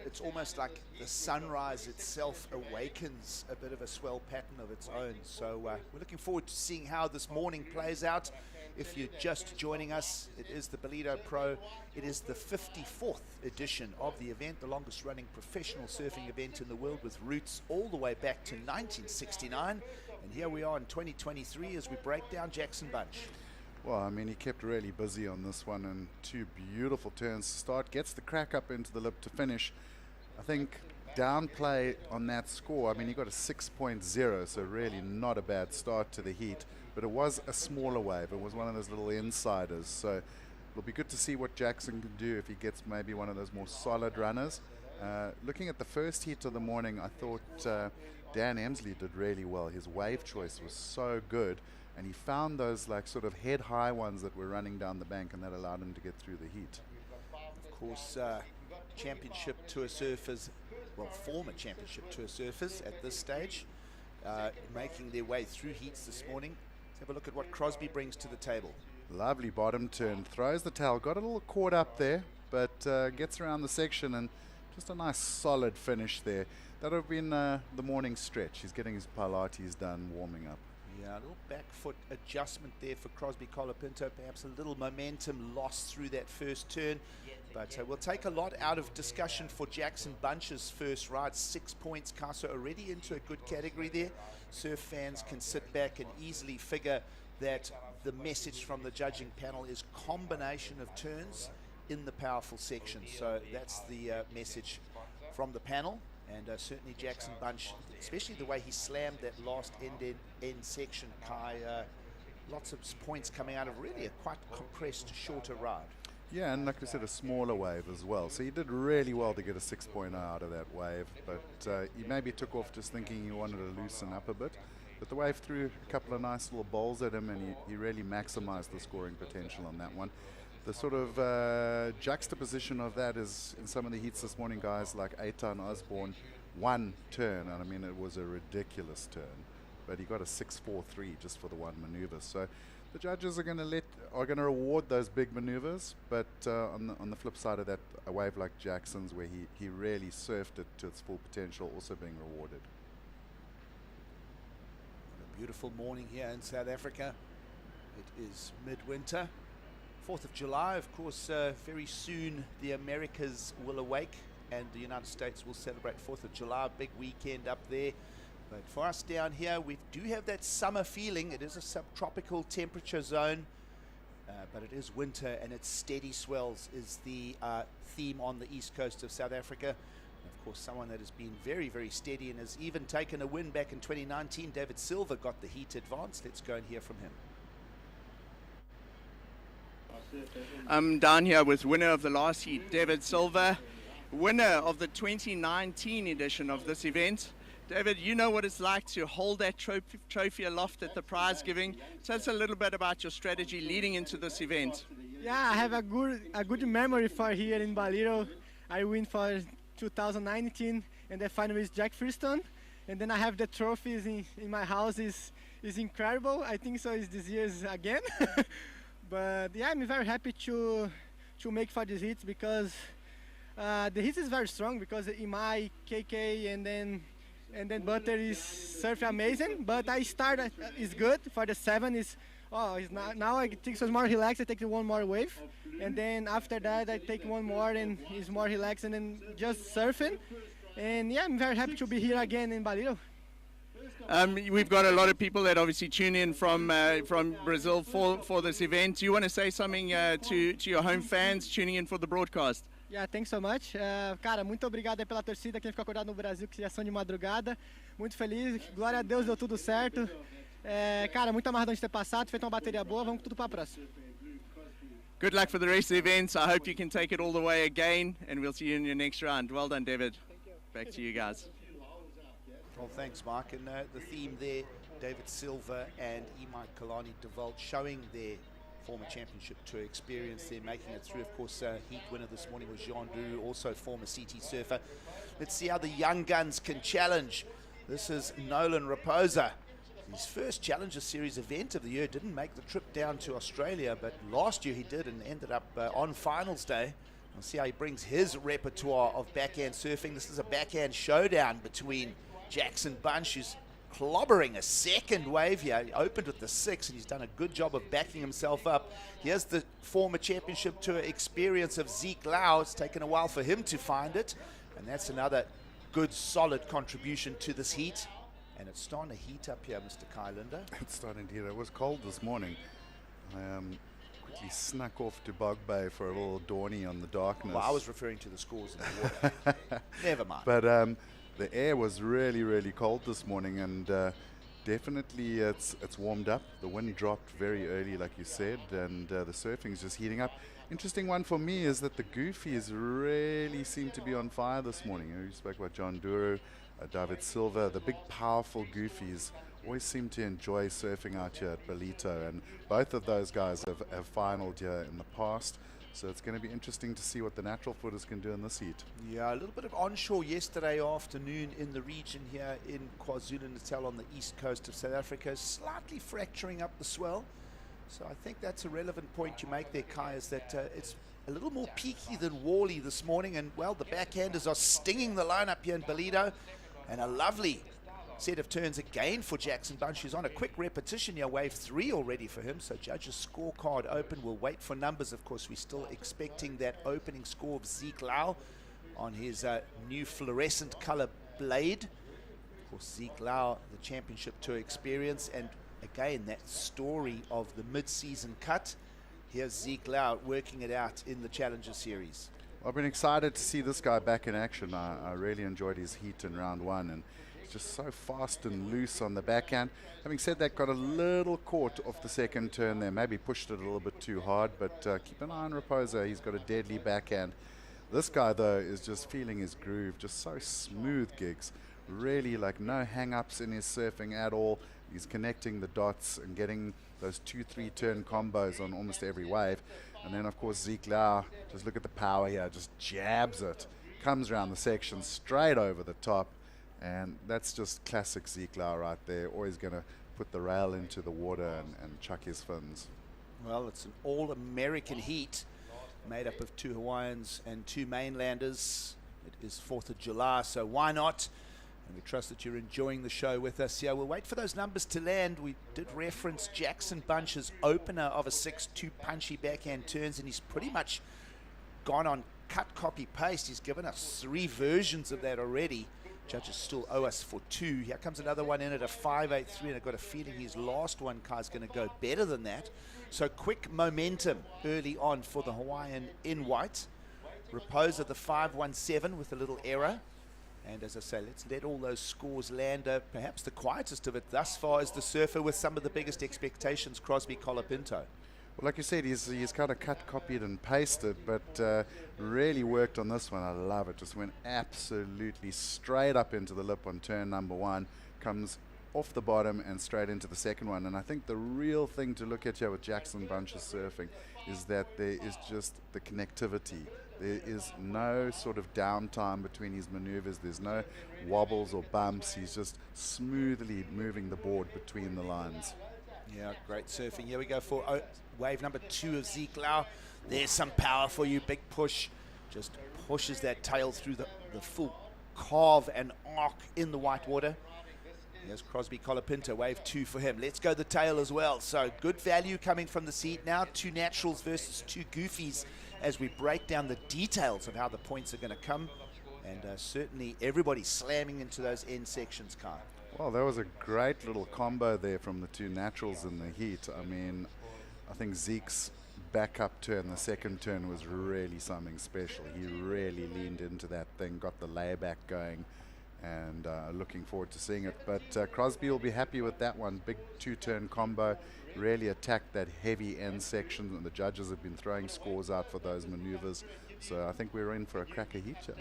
Speaker 10: It's almost like the sunrise itself awakens a bit of a swell pattern of its own. So we're looking forward to seeing how this morning plays out. If you're just joining us, it is the Ballito Pro. It is the 54th edition of the event, the longest running professional surfing event in the world, with roots all the way back to 1969. And here we are in 2023 as we break down Jackson Bunch.
Speaker 8: Well, I mean, he kept really busy on this one, and 2 beautiful turns to start. Gets the crack up into the lip to finish. I think downplay on that score. I mean, he got a 6.0, so really not a bad start to the heat. But it was a smaller wave. It was one of those little insiders. So it'll be good to see what Jackson can do if he gets maybe one of those more solid runners. Looking at the first heat of the morning, I thought Dan Emsley did really well. His wave choice was so good. And he found those like sort of head high ones that were running down the bank, and that allowed him to get through the heat.
Speaker 10: Of course, championship tour surfers, well, former championship tour surfers at this stage, making their way through heats this morning. Let's have a look at what Crosby brings to the table.
Speaker 8: Lovely bottom turn, throws the tail, got a little caught up there, but gets around the section, and just a nice solid finish there. That would have been the morning stretch. He's getting his Pilates done, warming up.
Speaker 10: Yeah, a little back foot adjustment there for Crosby Colapinto. Perhaps a little momentum lost through that first turn. But we'll take a lot out of discussion for Jackson Bunch's first ride. 6 points, Casa already into a good category there. Surf fans can sit back and easily figure that the message from the judging panel is combination of turns in the powerful section. So that's the message from the panel. And certainly Jackson Bunch, especially the way he slammed that last end section, Kai, lots of points coming out of really a quite compressed, shorter ride.
Speaker 8: Yeah, and like I said, a smaller wave as well. So he did really well to get a 6.0 out of that wave. But he maybe took off just thinking he wanted to loosen up a bit. But the wave threw a couple of nice little bowls at him, and he really maximized the scoring potential on that one. The sort of juxtaposition of that is in some of the heats this morning, guys like Eitan Osborne, 1 turn, and I mean it was a ridiculous turn, but he got a 6.43 just for the 1 maneuver. So the judges are going to reward those big maneuvers, but on the flip side of that, a wave like Jackson's where he really surfed it to its full potential, also being rewarded.
Speaker 10: What a beautiful morning here in South Africa. It is midwinter. 4th of July, of course, very soon the Americas will awake and the United States will celebrate 4th of July, big weekend up there. But for us down here, we do have that summer feeling. It is a subtropical temperature zone, but it is winter, and it's steady swells is the theme on the east coast of South Africa. And of course, someone that has been very, very steady and has even taken a win back in 2019, David Silva, got the heat advance. Let's go and hear from him.
Speaker 11: I'm down here with winner of the last heat, David Silva, winner of the 2019 edition of this event. David, you know what it's like to hold that trophy aloft at the prize giving. Tell us a little bit about your strategy leading into this event.
Speaker 12: Yeah, I have a good memory for here in Ballito. I win for 2019 and the final is Jack Freestone. And then I have the trophies in my house is incredible. I think so is this year's again. But yeah, I'm very happy to make for these hits because the hits is very strong because Imai, KK, and then Butter is surf amazing. But I start is good for the 7 is now I think so it's more relaxed. I take 1 more wave, and then after that I take 1 more and it's more relaxed and then just surfing. And yeah, I'm very happy to be here again in Ballito.
Speaker 11: We've got a lot of people that obviously tune in from Brazil for this event. Do you want to say something to your home fans tuning in for the broadcast?
Speaker 12: Yeah, thanks so much. Cara, muito obrigado pela torcida, quem ficou acordado no Brasil, que já são de madrugada. Muito feliz, glória a Deus, deu tudo certo. Cara, muito amarradão de ter passado, feito uma bateria boa, vamos com tudo para a próxima.
Speaker 11: Good luck for the rest of the events. I hope you can take it all the way again, and we'll see you in your next round. Well done, David.
Speaker 12: Thank you.
Speaker 11: Back to you guys.
Speaker 10: Well, thanks, Mark. And the theme there, David Silva and Imai Kalani DeVault showing their former championship tour experience there, making it through. Of course, heat winner this morning was Jean Duru, also former CT surfer. Let's see how the young guns can challenge. This is Nolan Raposa. His first Challenger Series event of the year. Didn't make the trip down to Australia, but last year he did and ended up on finals day. We'll see how he brings his repertoire of backhand surfing. This is a backhand showdown between Jackson Bunch, who's clobbering a second wave here. He opened with the 6, and he's done a good job of backing himself up. Here's the former championship tour experience of Zeke Lau. It's taken a while for him to find it, and that's another good, solid contribution to this heat. And it's starting to heat up here, Mr. Kai Linder.
Speaker 8: It's starting to heat. It was cold this morning. I quickly snuck off to Bog Bay for a little Dawny on the darkness.
Speaker 10: Well, I was referring to the scores in the water. Never mind.
Speaker 8: But the air was really, really cold this morning, and definitely it's warmed up. The wind dropped very early, like you said, and the surfing's just heating up. Interesting one for me is that the Goofies really seem to be on fire this morning. You spoke about John Duru, David Silva. The big, powerful Goofies always seem to enjoy surfing out here at Ballito, and both of those guys have finaled here in the past. So it's going to be interesting to see what the natural footers can do in this heat.
Speaker 10: Yeah, a little bit of onshore yesterday afternoon in the region here in KwaZulu-Natal on the east coast of South Africa, slightly fracturing up the swell. So I think that's a relevant point you make there, Kai, is that it's a little more peaky than Wally this morning. And, well, the backhanders are stinging the lineup here in Ballito. And a lovely set of turns again for Jackson Bunch, who's on a quick repetition here, wave 3 already for him. So judges' scorecard open. We'll wait for numbers. Of course, we're still expecting that opening score of Zeke Lau on his new fluorescent color blade. Of course, Zeke Lau, the championship tour experience, and again, that story of the mid-season cut. Here's Zeke Lau working it out in the Challenger Series.
Speaker 8: I've been excited to see this guy back in action. I really enjoyed his heat in round 1, and he's just so fast and loose on the backhand. Having said that, got a little caught off the second turn there, maybe pushed it a little bit too hard, but keep an eye on Raposa. He's got a deadly backhand. This guy, though, is just feeling his groove, just so smooth gigs. Really, like, no hang-ups in his surfing at all. He's connecting the dots and getting those 2-3 turn combos on almost every wave. And then, of course, Zeke Lau, just look at the power here, just jabs it, comes around the section straight over the top, and that's just classic Zeke Lau right there. Always going to put the rail into the water and chuck his fins.
Speaker 10: Well, it's an all-American heat made up of 2 Hawaiians and 2 mainlanders. It is 4th of July, so why not? And we trust that you're enjoying the show with us. Yeah, we'll wait for those numbers to land. We did reference Jackson Bunch's opener of a 6-2 punchy backhand turns, and he's pretty much gone on cut, copy, paste. He's given us 3 versions of that already. Judges still owe us for 2. Here comes another one in at a 5.83, and I've got a feeling his last one, Kai's going to go better than that. So quick momentum early on for the Hawaiian in white. Raposa the 5.17 with a little error. And as I say, let's let all those scores land. Perhaps the quietest of it thus far is the surfer with some of the biggest expectations, Crosby Colapinto.
Speaker 8: Well, like you said, he's kind of cut, copied, and pasted, but really worked on this one. I love it. Just went absolutely straight up into the lip on turn number 1, comes off the bottom and straight into the second one. And I think the real thing to look at here with Jackson Bunch's surfing is that there is just the connectivity. There is no sort of downtime between his maneuvers. There's no wobbles or bumps. He's just smoothly moving the board between the lines.
Speaker 10: Yeah, great surfing. Here we go for wave number 2 of Zeke Lau. There's some power for you. Big push. Just pushes that tail through the full carve and arc in the white water. Here's Crosby Colapinto, wave 2 for him. Let's go the tail as well. So good value coming from the seat now. 2 naturals versus 2 goofies as we break down the details of how the points are going to come. And certainly everybody slamming into those end sections, Kai.
Speaker 8: Well, that was a great little combo there from the 2 naturals in the heat. I mean, I think Zeke's backup turn, the second turn, was really something special. He really leaned into that thing, got the layback going, and looking forward to seeing it. But Crosby will be happy with that one. Big 2-turn combo, really attacked that heavy end section, and the judges have been throwing scores out for those maneuvers. So I think we're in for a cracker heat here.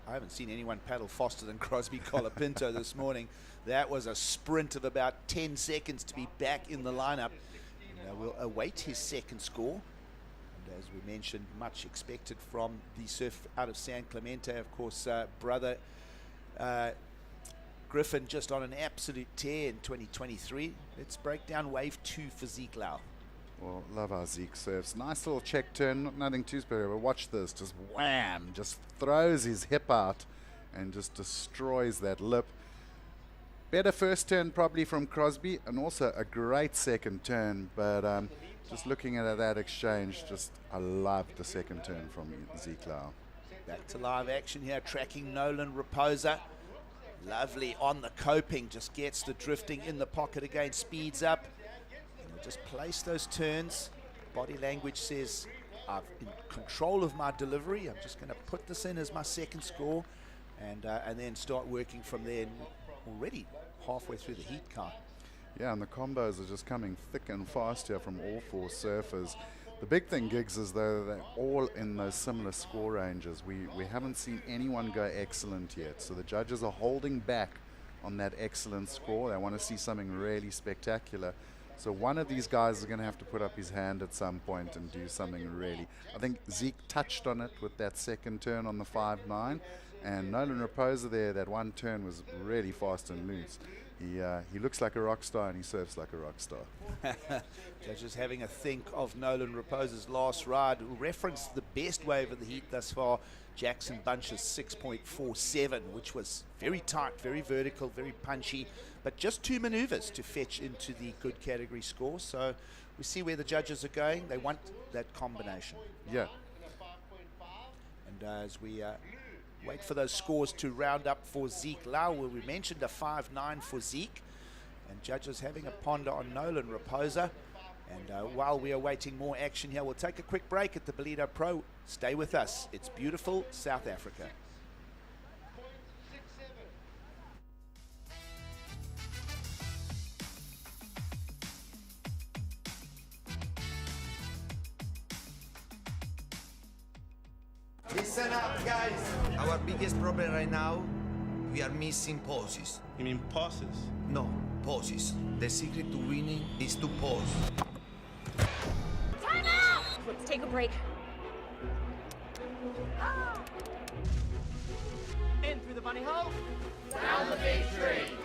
Speaker 10: I haven't seen anyone paddle faster than Crosby Colapinto this morning. That was a sprint of about 10 seconds to be back in the lineup. We'll await his second score. And as we mentioned, much expected from the surf out of San Clemente. Of course, brother Griffin just on an absolute tear in 2023. Let's break down wave 2 for Zeke Lau.
Speaker 8: Well, love how Zeke surfs. Nice little check turn, nothing too special, but watch this. Just wham, just throws his hip out and just destroys that lip. Better first turn probably from Crosby, and also a great second turn, but just looking at that exchange, I love the second turn from Zeke Lau.
Speaker 10: Back to live action here, tracking Nolan Raposa. Lovely on the coping, just gets the drifting in the pocket again, speeds up. And he'll just place those turns. Body language says, I'm in control of my delivery. I'm just going to put this in as my second score and then start working from there. And already halfway through the heat, Kai.
Speaker 8: Yeah, and the combos are just coming thick and fast here from all four surfers. The big thing, Giggs, is though they're all in those similar score ranges. We haven't seen anyone go excellent yet, so the judges are holding back on that excellent score. They want to see something really spectacular. So one of these guys is going to have to put up his hand at some point and do something really. I think Zeke touched on it with that second turn on the 5-9, and Nolan Raposa there, that one turn was really fast and loose. He looks like a rock star and he surfs like a rock star.
Speaker 10: Judges having a think of Nolan Raposa's last ride. We'll reference the best wave of the heat thus far, Jackson Bunch's 6.47, which was very tight, very vertical, very punchy, but just 2 maneuvers to fetch into the good category score. So we see where the judges are going. They want that combination.
Speaker 8: Yeah.
Speaker 10: And as we wait for those scores to round up for Zeke Lau, where we mentioned a 5-9 for Zeke, and judges having a ponder on Nolan Raposa. And while we are waiting more action here, we'll take a quick break at the Ballito Pro. Stay with us. It's beautiful South Africa.
Speaker 13: Listen up, guys. Our biggest problem right now, we are missing poses.
Speaker 7: You mean pauses?
Speaker 13: No, poses. The secret to winning is to pause.
Speaker 6: Time out! Let's take a break.
Speaker 14: In through the bunny hole.
Speaker 15: Down the big tree.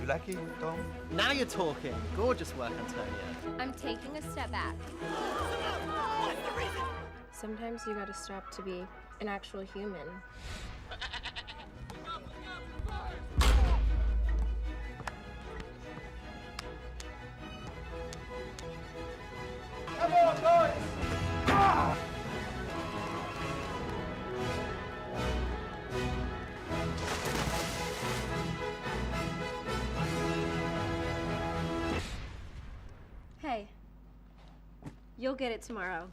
Speaker 13: You like it, Tom?
Speaker 14: Now you're talking. Gorgeous work, Antonia.
Speaker 6: I'm taking a step back. Sometimes you gotta stop to be an actual human.
Speaker 15: Come on, guys! Ah!
Speaker 6: Hey, you'll get it tomorrow.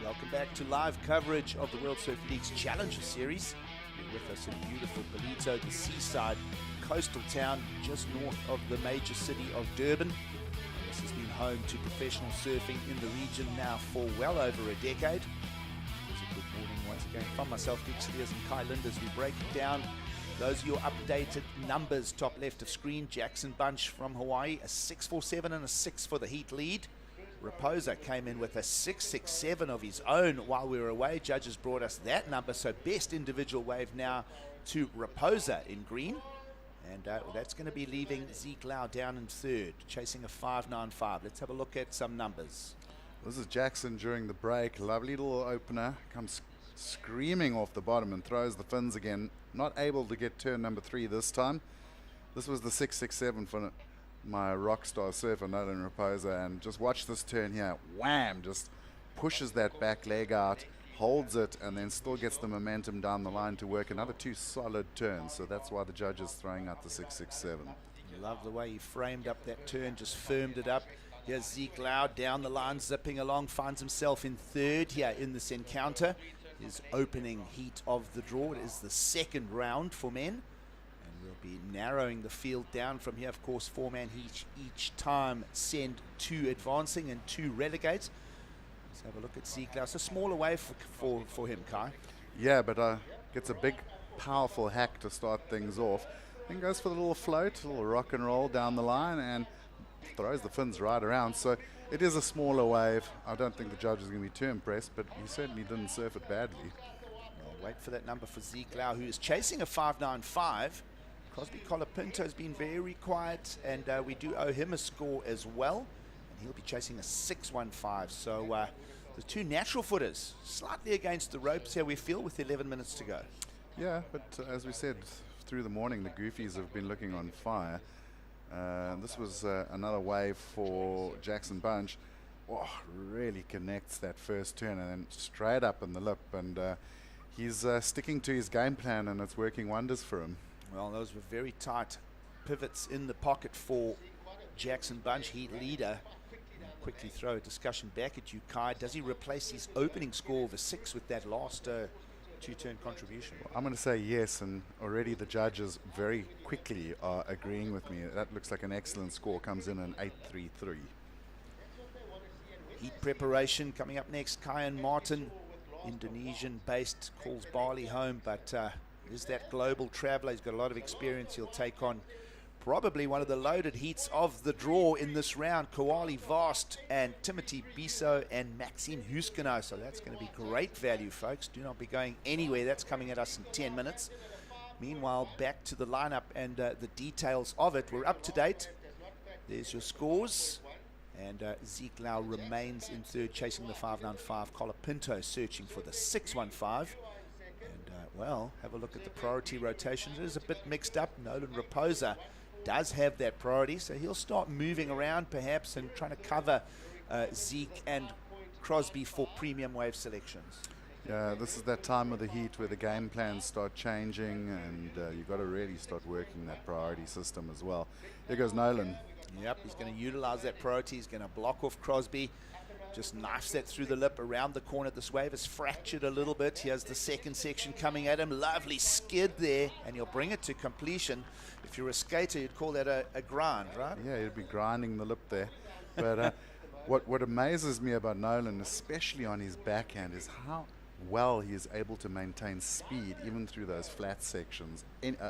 Speaker 10: Welcome back to live coverage of the World Surf League's Challenger Series. You're with us in beautiful Ballito, the seaside coastal town just north of the major city of Durban. And this has been home to professional surfing in the region now for well over a decade. It's a good morning once again from myself, Giggs Steers and Kai Lind, as we break down those are your updated numbers. Top left of screen, Jackson Bunch from Hawaii, a 6.47 and a 6 for the heat lead. Raposa came in with a 6.67 of his own while we were away. Judges brought us that number, so best individual wave now to Raposa in green. And that's going to be leaving Zeke Lau down in third, chasing a 5.95. Let's have a look at some numbers.
Speaker 8: This is Jackson during the break. Lovely little opener. Comes screaming off the bottom and throws the fins again. Not able to get turn number 3 this time. This was the 6.67 for my rockstar surfer Nolan Raposa, and just watch this turn here. Wham! Just pushes that back leg out, holds it, and then still gets the momentum down the line to work another 2 solid turns. So that's why the judge is throwing out the 6.67.
Speaker 10: Love the way he framed up that turn, just firmed it up. Here's Zeke Lau down the line, zipping along, finds himself in third here in this encounter. His opening heat of the draw. It is the second round for men. We'll be narrowing the field down from here. Of course, 4-man each time send 2 advancing and 2 relegate. Let's have a look at Zeke Lau. It's a smaller wave for him, Kai.
Speaker 8: Yeah, but gets a big, powerful hack to start things off. Then goes for the little float, a little rock and roll down the line, and throws the fins right around. So it is a smaller wave. I don't think the judge is going to be too impressed, but he certainly didn't surf it badly.
Speaker 10: Well, wait for that number for Zeke Lau, who is chasing a 5.95. Crosby Colapinto has been very quiet, and we do owe him a score as well. And he'll be chasing a 6.15. So the two natural footers slightly against the ropes here, we feel, with 11 minutes to go.
Speaker 8: Yeah, but as we said, through the morning, the Goofies have been looking on fire. This was another wave for Jackson Bunch. Oh, really connects that first turn and then straight up in the lip. And he's sticking to his game plan, and it's working wonders for him.
Speaker 10: Well, those were very tight pivots in the pocket for Jackson Bunch, heat leader. I'll quickly throw a discussion back at you, Kai. Does he replace his opening score of a 6 with that last two-turn contribution?
Speaker 8: I'm going to say yes, and already the judges very quickly are agreeing with me. That looks like an excellent score. Comes in an 8.33.
Speaker 10: Heat preparation coming up next. Kyan Martin, Indonesian-based, calls Bali home, but is that global traveller. He's got a lot of experience. He'll take on probably one of the loaded heats of the draw in this round. Koali Vast and Timothy Biso and Maxime Huskino. So that's going to be great value, folks. Do not be going anywhere. That's coming at us in 10 minutes. Meanwhile, back to the lineup and the details of it. We're up to date. There's your scores. And Zeke Lau remains in third, chasing the 5.95. Colapinto searching for the 6.15. And, well, have a look at the priority rotations. It is a bit mixed up. Nolan Raposa does have that priority, so he'll start moving around perhaps and trying to cover Zeke and Crosby for premium wave selections.
Speaker 8: Yeah, this is that time of the heat where the game plans start changing, and you've got to really start working that priority system as well. Here goes Nolan.
Speaker 10: Yep, he's going to utilize that priority. He's going to block off Crosby. Just knifes that through the lip around the corner. This wave is fractured a little bit. Here's the second section coming at him. Lovely skid there, and he'll bring it to completion. If you're a skater, you'd call that a grind, right?
Speaker 8: Yeah, he'd be grinding the lip there. But what amazes me about Nolan, especially on his backhand, is how well he is able to maintain speed even through those flat sections.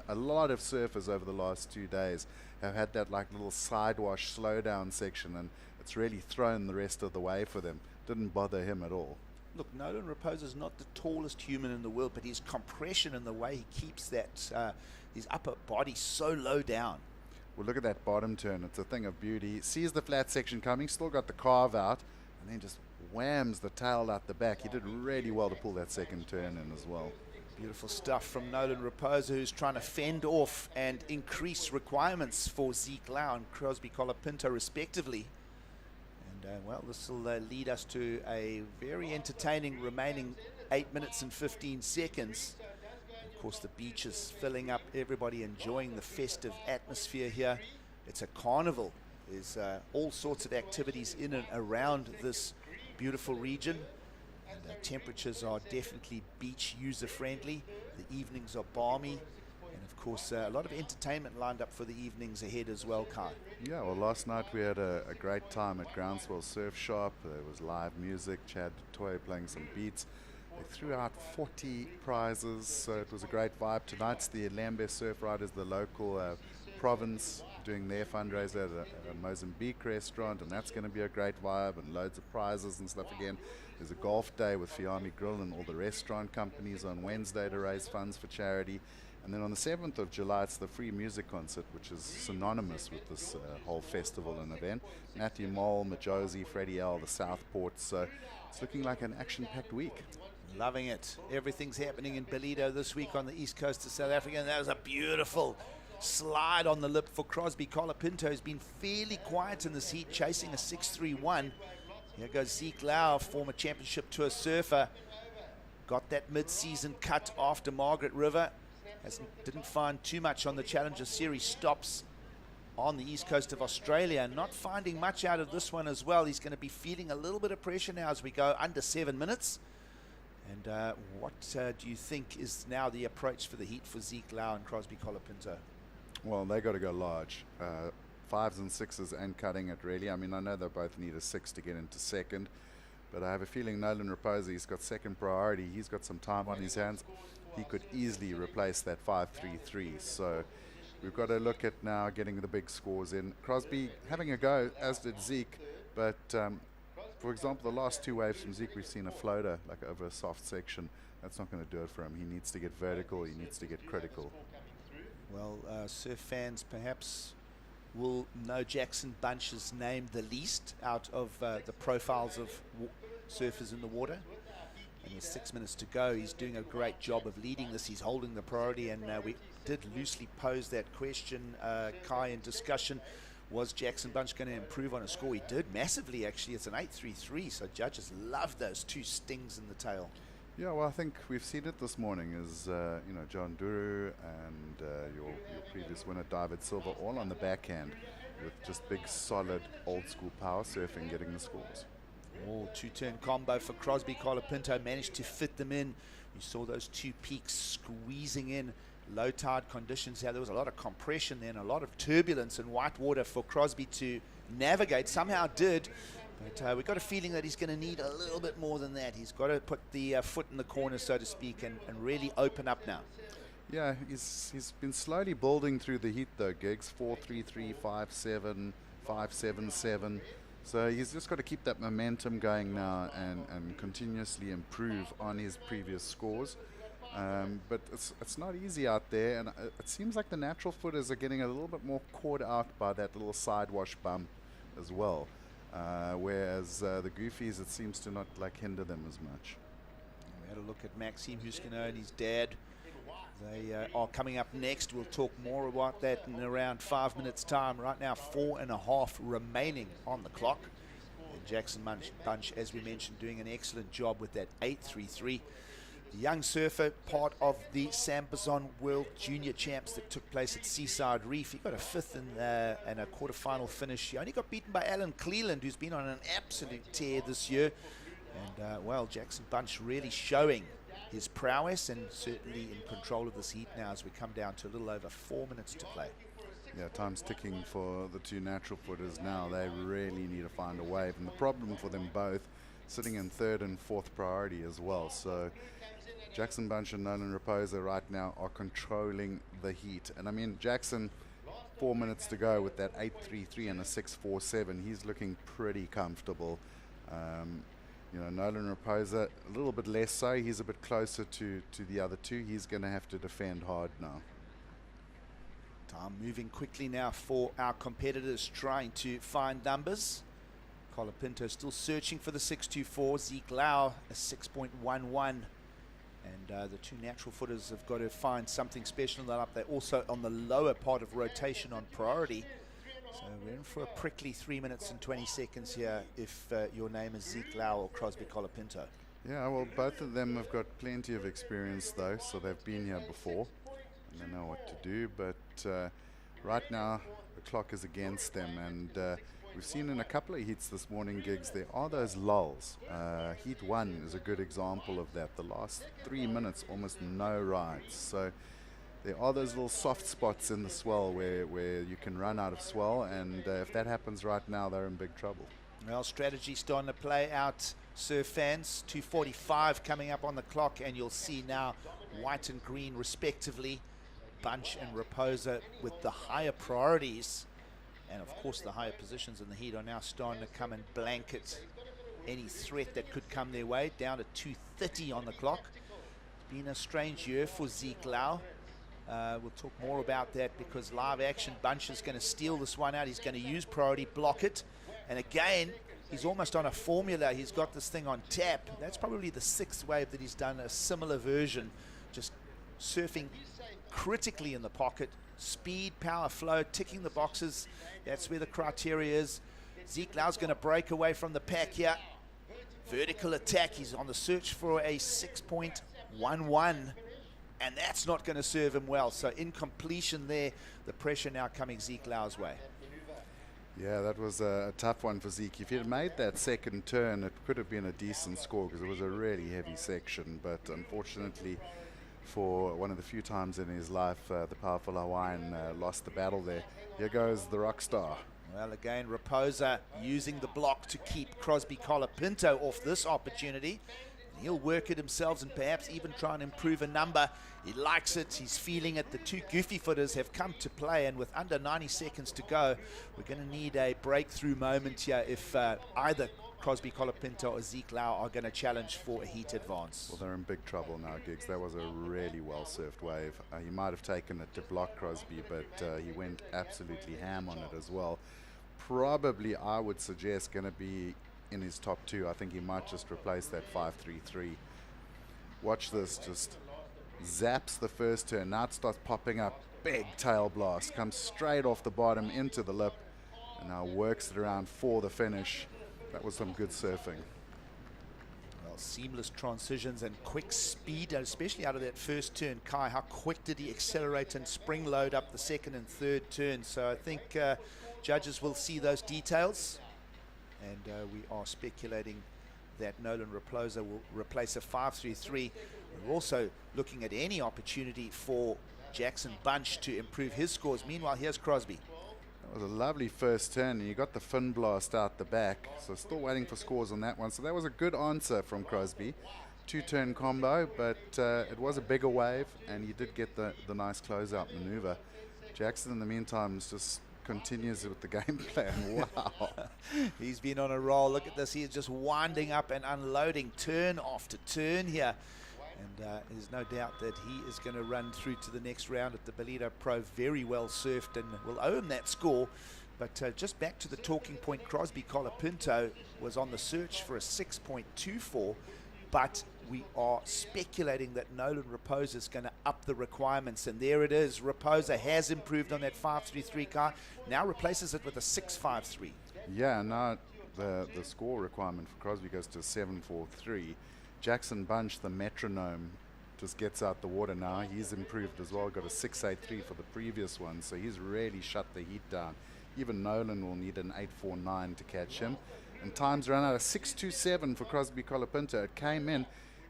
Speaker 8: A lot of surfers over the last 2 days have had that like little sidewash slowdown section, and it's really thrown the rest of the way for them. Didn't bother him at all.
Speaker 10: Look, Nolan Raposa is not the tallest human in the world, but his compression and the way he keeps that his upper body so low down.
Speaker 8: Well, look at that bottom turn. It's a thing of beauty. Sees the flat section coming, still got the carve out, and then just whams the tail out the back. He did really well to pull that second turn in as well.
Speaker 10: Beautiful stuff from Nolan Raposa, who's trying to fend off and increase requirements for Zeke Lau and Crosby Colapinto respectively. And well, this will lead us to a very entertaining remaining 8 minutes and 15 seconds. Of course, the beach is filling up, everybody enjoying the festive atmosphere here. It's a carnival. There's all sorts of activities in and around this beautiful region. And temperatures are definitely beach user friendly. The evenings are balmy. And of course, a lot of entertainment lined up for the evenings ahead as well, Kai.
Speaker 8: Yeah, well, last night we had a great time at Groundswell Surf Shop. There was live music, Chad Toy playing some beats. They threw out 40 prizes, so it was a great vibe. Tonight's the Lambe Surf Riders, the local province, doing their fundraiser at a Mozambique restaurant, and that's going to be a great vibe, and loads of prizes and stuff again. There's a golf day with Fiami Grill and all the restaurant companies on Wednesday to raise funds for charity. And then on the 7th of July, it's the free music concert, which is synonymous with this whole festival and event. Matthew Mole, Majosi, Freddie L, the Southport. So it's looking like an action-packed week.
Speaker 10: Loving it. Everything's happening in Ballito this week on the east coast of South Africa. And that was a beautiful slide on the lip for Crosby Colapinto. He's been fairly quiet in this heat, chasing a 6.31. Here goes Zeke Lau, former championship tour surfer. Got that mid-season cut after Margaret River. Didn't find too much on the Challenger Series stops on the east coast of Australia. Not finding much out of this one as well. He's going to be feeling a little bit of pressure now as we go under 7 minutes. And what do you think is now the approach for the heat for Zeke Lau and Crosby Colapinto?
Speaker 8: Well, they got to go large. 5s and 6s and cutting it really. I mean, I know they both need a 6 to get into second, but I have a feeling Nolan Raposa, he's got second priority. He's got some time on his hands. He could easily replace that 5.33. So we've got to look at now getting the big scores in. Crosby having a go, as did Zeke, but for example, the last two waves from Zeke, we've seen a floater, like over a soft section. That's not going to do it for him. He needs to get vertical. He needs to get critical.
Speaker 10: Well, surf fans perhaps will know Jackson Bunch's name the least out of the profiles of surfers in the water. And with 6 minutes to go, he's doing a great job of leading this. He's holding the priority, and we did loosely pose that question, Kai, in discussion. Was Jackson Bunch going to improve on a score? He did massively, actually. It's an 8.33, so judges love those two stings in the tail.
Speaker 8: Yeah, well, I think we've seen it this morning as, John Duru and your previous winner, David Silva, all on the backhand with just big, solid, old-school power surfing getting the scores.
Speaker 10: Oh, two-turn combo for Crosby. Colapinto managed to fit them in. You saw those two peaks squeezing in. Low tide conditions here. There was a lot of compression there and a lot of turbulence in white water for Crosby to navigate. Somehow did, but we got a feeling that he's going to need a little bit more than that. He's got to put the foot in the corner, so to speak, and really open up now.
Speaker 8: Yeah, he's been slowly building through the heat though, Gigs. 4.33, 5.7, 5.77. So he's just got to keep that momentum going now and continuously improve on his previous scores. But it's not easy out there, and it seems like the natural footers are getting a little bit more caught out by that little side wash bump as well. Whereas the goofies, it seems to not hinder them as much.
Speaker 10: We had a look at Maxime Huskino and his dad. They are coming up next. We'll talk more about that in around 5 minutes time. Right now, 4.5 remaining on the clock. And Jackson Bunch, as we mentioned, doing an excellent job with that 8.33. The young surfer, part of the Sambazon World Junior Champs that took place at Seaside Reef. He got a fifth and a quarterfinal finish. He only got beaten by Alan Cleland, who's been on an absolute tear this year. And, well, Jackson Bunch really showing his prowess and certainly in control of this heat now as we come down to a little over 4 minutes to play.
Speaker 8: Yeah, time's ticking for the two natural footers now. They really need to find a wave. And the problem for them both, sitting in third and fourth priority as well. So Jackson Bunch and Nolan Raposa right now are controlling the heat. And I mean, Jackson, 4 minutes to go with that 8.33 and a 6.47. He's looking pretty comfortable. Nolan Raposa, a little bit less so. He's a bit closer to the other two. He's going to have to defend hard now.
Speaker 10: Time moving quickly now for our competitors trying to find numbers. Colapinto still searching for the 6.24. Zeke Lau, a 6.11. And the two natural footers have got to find something special up there. Also on the lower part of rotation on priority. So we're in for a prickly 3 minutes and 20 seconds here if your name is Zeke Lau or Crosby Colapinto.
Speaker 8: Yeah, well, both of them have got plenty of experience though, so they've been here before and they know what to do. But right now the clock is against them, and we've seen in a couple of heats this morning, Gigs, there are those lulls. Heat 1 is a good example of that. The last 3 minutes, almost no rides. So there are those little soft spots in the swell where you can run out of swell, and if that happens right now, they're in big trouble.
Speaker 10: Well, strategy starting to play out, surf fans. 2:45 coming up on the clock, and you'll see now white and green respectively. Bunch and Raposa with the higher priorities. And of course the higher positions in the heat are now starting to come and blanket any threat that could come their way. Down to 2:30 on the clock. It's been a strange year for Zeke Lau. We'll talk more about that because live action Bunch is going to steal this one out. He's going to use priority, block it. And again, he's almost on a formula. He's got this thing on tap. That's probably the 6th wave that he's done a similar version. Just surfing critically in the pocket. Speed, power, flow, ticking the boxes. That's where the criteria is. Zeke Lau's going to break away from the pack here. Vertical attack. He's on the search for a 6.11. And that's not going to serve him well. So in completion there, the pressure now coming Zeke Lau's way.
Speaker 8: Yeah, that was a tough one for Zeke. If he had made that second turn, it could have been a decent score because it was a really heavy section. But unfortunately, for one of the few times in his life, the powerful Hawaiian lost the battle there. Here goes the rock star.
Speaker 10: Well, again, Raposa using the block to keep Crosby Colapinto off this opportunity. He'll work it himself and perhaps even try and improve a number. He likes it, he's feeling it. The two goofy footers have come to play, and with under 90 seconds to go, we're going to need a breakthrough moment here if either Crosby Colapinto or Zeke Lau are going to challenge for a heat advance.
Speaker 8: Well, they're in big trouble now, Giggs. That was a really well-surfed wave. He might have taken it to block Crosby, but he went absolutely ham on it as well. Probably, I would suggest, going to be in his top two. I think he might just replace that 5-3-3. Watch this, just zaps the first turn. Now it starts popping up. Big tail blast, comes straight off the bottom into the lip, and now works it around for the finish. That was some good surfing.
Speaker 10: Well, seamless transitions and quick speed, especially out of that first turn. Kai, how quick did he accelerate and spring load up the second and third turn? So I think judges will see those details. And we are speculating that Nolan Raposa will replace a 5-3-3. We're also looking at any opportunity for Jackson Bunch to improve his scores. Meanwhile, here's Crosby.
Speaker 8: That was a lovely first turn, and you got the fin blast out the back, so still waiting for scores on that one. So that was a good answer from Crosby. Two-turn combo, but it was a bigger wave, and he did get the nice closeout maneuver. Jackson, in the meantime, just continues with the game plan. Wow.
Speaker 10: He's been on a roll. Look at this. He is just winding up and unloading turn after turn here. And there's no doubt that he is going to run through to the next round at the Ballito Pro. Very well surfed, and we'll owe him that score. But just back to the talking point, Crosby Colapinto was on the search for a 6.24, but we are speculating that Nolan Raposa is going to up the requirements, and there it is. Raposa has improved on that 5-3-3 car, now replaces it with a 6-5-3.
Speaker 8: Yeah, now the score requirement for Crosby goes to 7-4-3. Jackson Bunch, the metronome, just gets out the water now. He's improved as well, got a 6-8-3 for the previous one, so he's really shut the heat down. Even Nolan will need an 8-4-9 to catch him. And times run out of 6-2-7 for Crosby Colapinto. It came in.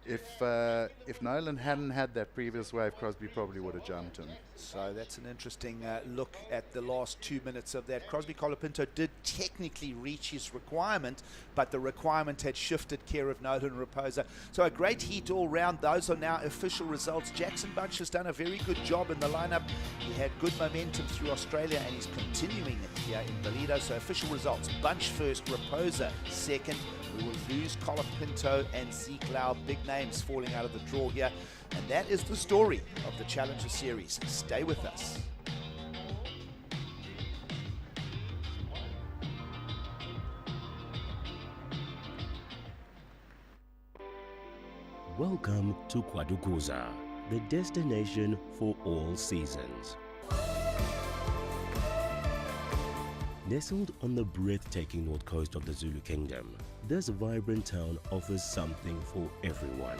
Speaker 8: If Nolan hadn't had that previous wave, Crosby probably would have jumped him.
Speaker 10: So that's an interesting look at the last 2 minutes of that. Crosby Colapinto did technically reach his requirement, but the requirement had shifted care of Nolan Raposa. So a great heat all round. Those are now official results. Jackson Bunch has done a very good job in the lineup. He had good momentum through Australia, and he's continuing it here in Ballito. So official results: Bunch first, Raposa second. We will lose Colapinto and Zeke Lau, big names falling out of the draw here. And that is the story of the Challenger Series. Stay with us.
Speaker 16: Welcome to Kwadukuza, the destination for all seasons. Nestled on the breathtaking north coast of the Zulu Kingdom, this vibrant town offers something for everyone.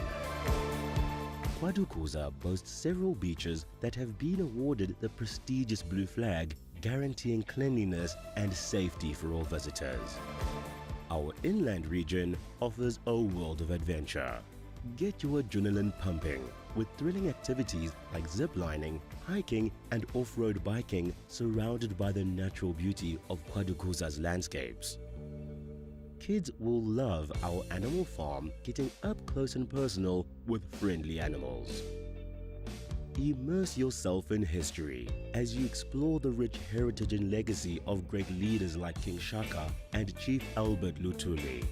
Speaker 16: Kwadukuza boasts several beaches that have been awarded the prestigious Blue Flag, guaranteeing cleanliness and safety for all visitors. Our inland region offers a world of adventure. Get your adrenaline pumping with thrilling activities like ziplining, hiking and off-road biking, surrounded by the natural beauty of Kwadukuza's landscapes. Kids will love our animal farm, getting up close and personal with friendly animals. Immerse yourself in history as you explore the rich heritage and legacy of great leaders like King Shaka and Chief Albert Lutuli.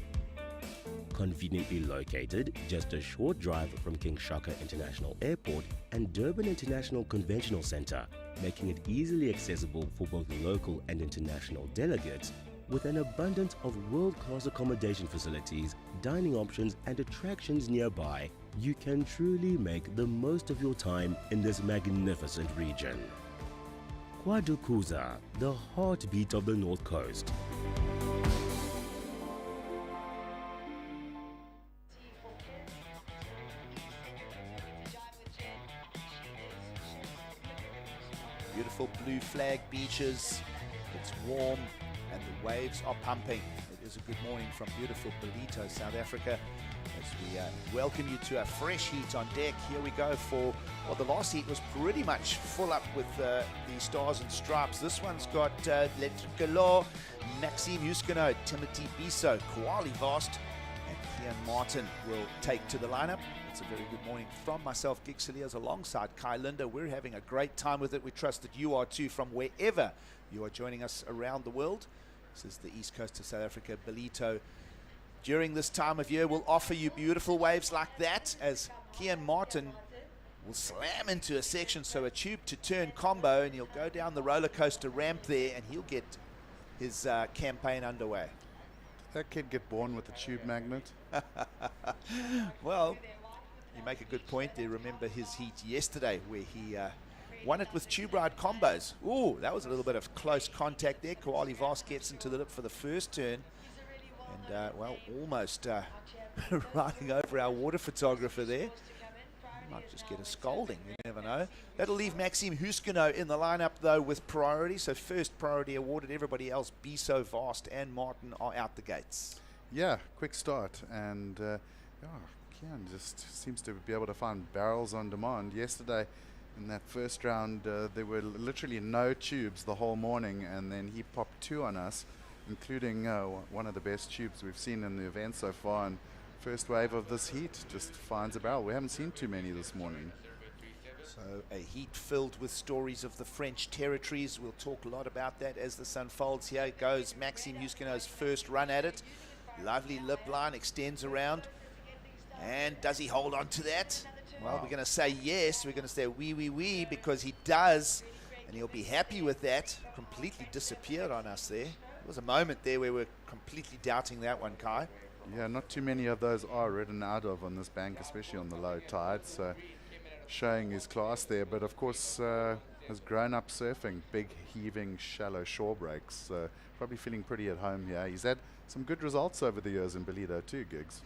Speaker 16: Conveniently located just a short drive from King Shaka International Airport and Durban International Conventional Center, making it easily accessible for both local and international delegates, with an abundance of world-class accommodation facilities, dining options and attractions nearby, you can truly make the most of your time in this magnificent region. Kwadukuza, the heartbeat of the North Coast.
Speaker 10: Beautiful Blue Flag beaches. It's warm and the waves are pumping. It is a good morning from beautiful Ballito, South Africa, as We welcome you to a fresh heat on deck. Here we go for, well, the last heat was pretty much full up with the stars and stripes. This one's got Letricolo, Maxime Huskino, Timothy Biso, Koali Vast, and Ian Martin will take to the lineup. It's a very good morning from myself, Gig Saliers, alongside Kai Linda. We're having a great time with it. We trust that you are too, from wherever you are joining us around the world. This is the east coast of South Africa. Ballito, during this time of year, will offer you beautiful waves like that as Kian Martin will slam into a section, so a tube to turn combo, and he'll go down the roller coaster ramp there, and he'll get his campaign underway.
Speaker 8: That kid get born with a tube magnet?
Speaker 10: Well, you make a good point there. Remember his heat yesterday where he won it with tube ride combos. Ooh, that was a little bit of close contact there. Koali Vast gets into the lip for the first turn. And, well, almost riding over our water photographer there. He might just get a scolding, you never know. That'll leave Maxime Huskino in the lineup, though, with priority. So first priority awarded. Everybody else, Biso, Vast, and Martin, are out the gates.
Speaker 8: Yeah, quick start. And, Kian just seems to be able to find barrels on demand. Yesterday, in that first round, there were literally no tubes the whole morning, and then he popped 2 on us, including one of the best tubes we've seen in the event so far. And first wave of this heat just finds a barrel. We haven't seen too many this morning.
Speaker 10: So a heat filled with stories of the French territories. We'll talk a lot about that as this unfolds. Here goes Maxime Huskino's first run at it. Lovely lip line, extends around. And does he hold on to that? Well, we're going to say yes. We're going to say oui, because he does. And he'll be happy with that. Completely disappeared on us there. There was a moment there where we're completely doubting that one, Kai.
Speaker 8: Yeah, not too many of those are ridden out of on this bank, especially on the low tide. So showing his class there, but of course has grown up surfing big, heaving, shallow shore breaks. So probably feeling pretty at home here. He's had some good results over the years in Ballito too, Gigs.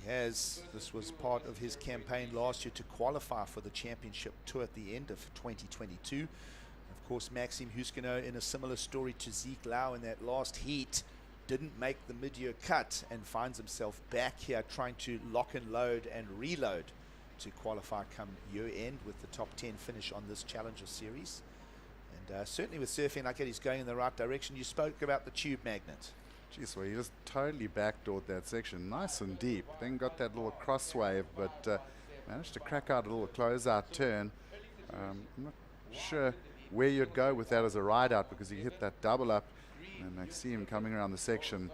Speaker 10: He has. This was part of his campaign last year to qualify for the championship tour at the end of 2022. Of course, Maxime Huskino, in a similar story to Zeke Lau in that last heat, didn't make the mid-year cut and finds himself back here trying to lock and load and reload to qualify come year end with the top 10 finish on this Challenger Series. And certainly with surfing like that, he's going in the right direction. You spoke about the tube magnet.
Speaker 8: Geez, well, he just totally backdoored that section, nice and deep. Then got that little cross wave, but managed to crack out a little closeout turn. I'm not sure where you'd go with that as a ride out, because he hit that double up, and I see him coming around the section.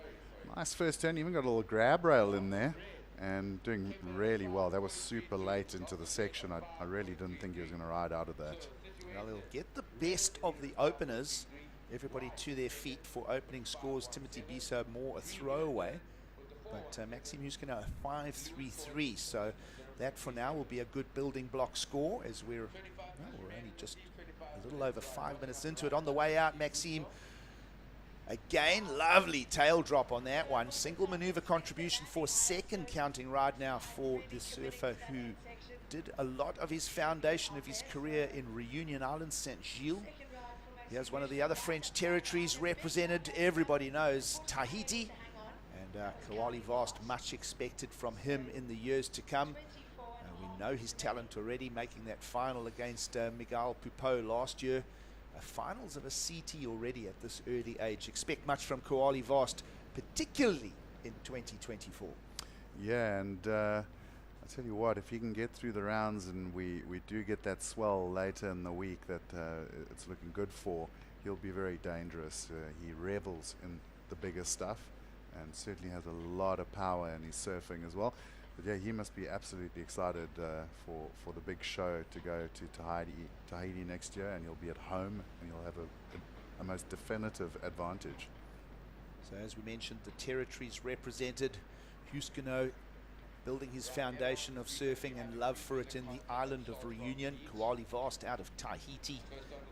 Speaker 8: Nice first turn, even got a little grab rail in there, and doing really well. That was super late into the section. I really didn't think he was going to ride out of that.
Speaker 10: Well, he'll get the best of the openers. Everybody to their feet for opening scores. Timothy Biso more a throwaway, but Maxime Huskino a 5.33. So that for now will be a good building block score, as we're only just a little over 5 minutes into it. On the way out, Maxime again, lovely tail drop on that one. Single maneuver contribution for second counting ride now for the surfer who did a lot of his foundation of his career in Reunion Island, Saint-Gilles. Here's one of the other French territories represented. Everybody knows Tahiti. And Koali Vast, much expected from him in the years to come. We know his talent already, making that final against Miguel Pupo last year. Finals of a CT already at this early age. Expect much from Koali Vast, particularly in 2024.
Speaker 8: Yeah, and I tell you what, if he can get through the rounds and we do get that swell later in the week that it's looking good for, he'll be very dangerous. He revels in the bigger stuff and certainly has a lot of power in his surfing as well. But yeah, he must be absolutely excited for the big show to go to Tahiti next year, and he'll be at home and he'll have a most definitive advantage.
Speaker 10: So as we mentioned, the territories represented. Huskino building his foundation of surfing and love for it in the island of Reunion. Koali Vast out of Tahiti,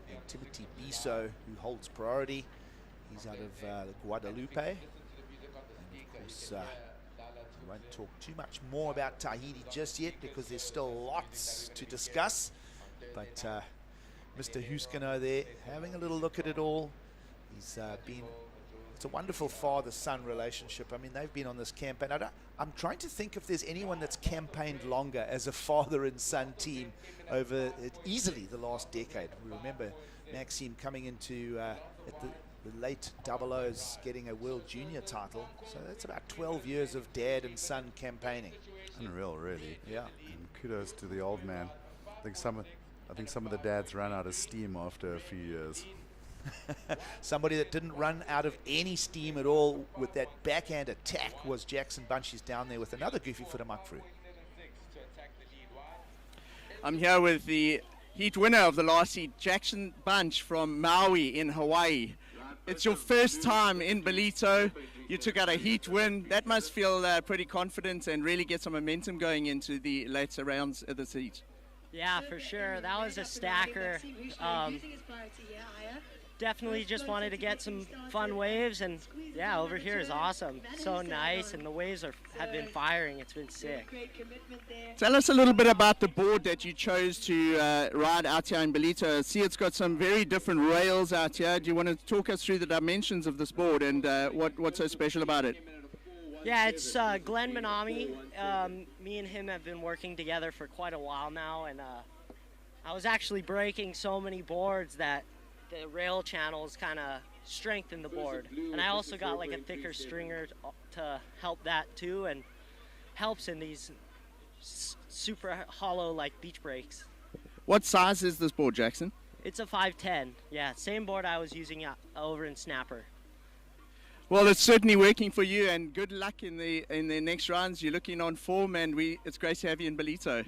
Speaker 10: and Timothy Biso, who holds priority. He's out of Guadalupe. And of course, we won't talk too much more about Tahiti just yet because there's still lots to discuss. But Mr. Huskino there having a little look at it all. He's been It's a wonderful father-son relationship. I mean, they've been on this campaign. I'm trying to think if there's anyone that's campaigned longer as a father and son team over easily the last decade. We remember Maxime coming into at the late 00s getting a World Junior title. So that's about 12 years of dad and son campaigning.
Speaker 8: Unreal, really.
Speaker 10: Yeah.
Speaker 8: And kudos to the old man. I think some of the dads ran out of steam after a few years.
Speaker 10: Somebody that didn't run out of any steam at all with that backhand attack was Jackson Bunch. He's down there with another goofy footer muck through.
Speaker 11: I'm here with the heat winner of the last heat, Jackson Bunch from Maui in Hawaii. It's your first time in Ballito. You took out a heat win. That must feel pretty confident and really get some momentum going into the later rounds of this heat.
Speaker 17: Yeah, for sure. That was a stacker. Definitely just wanted to get some fun waves, and yeah, over here is awesome. So nice, and the waves have been firing. It's been sick.
Speaker 11: Tell us a little bit about the board that you chose to ride out here in Ballito. I see it's got some very different rails out here. Do you want to talk us through the dimensions of this board and what's so special about it?
Speaker 17: Yeah, it's Glenn Manami. Me and him have been working together for quite a while now, and I was actually breaking so many boards that the rail channels kind of strengthen the board. And I also got like a thicker stringer to help that too, and helps in these super hollow like beach breaks.
Speaker 11: What size is this board, Jackson?
Speaker 17: It's a 510. Yeah, same board I was using over in Snapper.
Speaker 11: Well, it's certainly working for you, and good luck in the next rounds. You're looking on form, and it's great to have you in Ballito.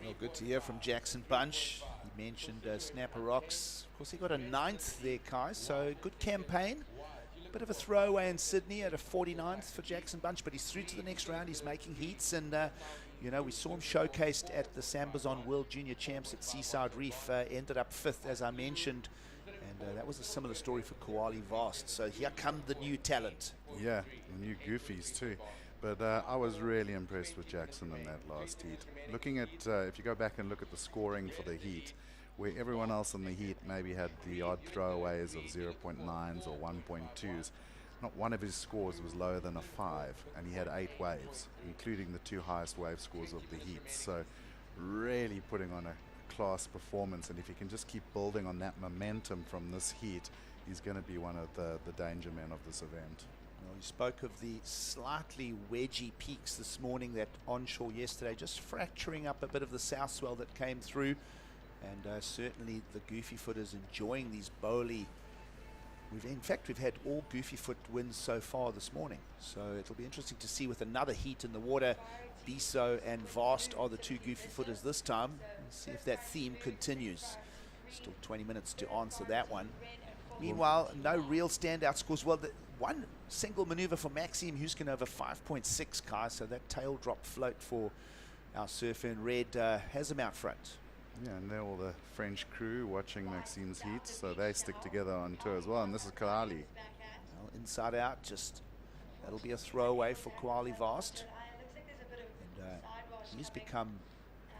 Speaker 10: Well, good to hear from Jackson Bunch. He mentioned Snapper Rocks. Of course, he got a 9th there, Kai, so good campaign. Bit of a throwaway in Sydney at a 49th for Jackson Bunch, but he's through to the next round. He's making heats, and you know, we saw him showcased at the Sambazon World Junior Champs at Seaside Reef. Ended up 5th, as I mentioned, and that was a similar story for Koali Vast. So here come the new talent.
Speaker 8: Yeah, the new goofies too. But I was really impressed with Jackson in that last heat. Looking at, if you go back and look at the scoring for the heat, where everyone else in the heat maybe had the odd throwaways of 0.9s or 1.2s, not one of his scores was lower than a 5, and he had 8 waves, including the 2 highest wave scores of the heat. So really putting on a class performance, and if he can just keep building on that momentum from this heat, he's going to be one of the danger men of this event.
Speaker 10: Well, you spoke of the slightly wedgy peaks this morning, that onshore yesterday, just fracturing up a bit of the south swell that came through, and certainly the goofy footers enjoying these bowly. In fact, we've had all goofy foot wins so far this morning, so it'll be interesting to see with another heat in the water. Biso and Vast are the 2 goofy footers this time. Let's see if that theme continues. Still 20 minutes to answer that one. Meanwhile, no real standout scores. Well, one single maneuver for Maxime Huskin over 5.6, Kai, so that tail drop float for our surfer in red has him out front.
Speaker 8: Yeah, and they're all the French crew watching Maxime's heat, so they stick together on tour as well, and this is Koali.
Speaker 10: Well, inside out, just that'll be a throwaway for Koali Vast. And he's become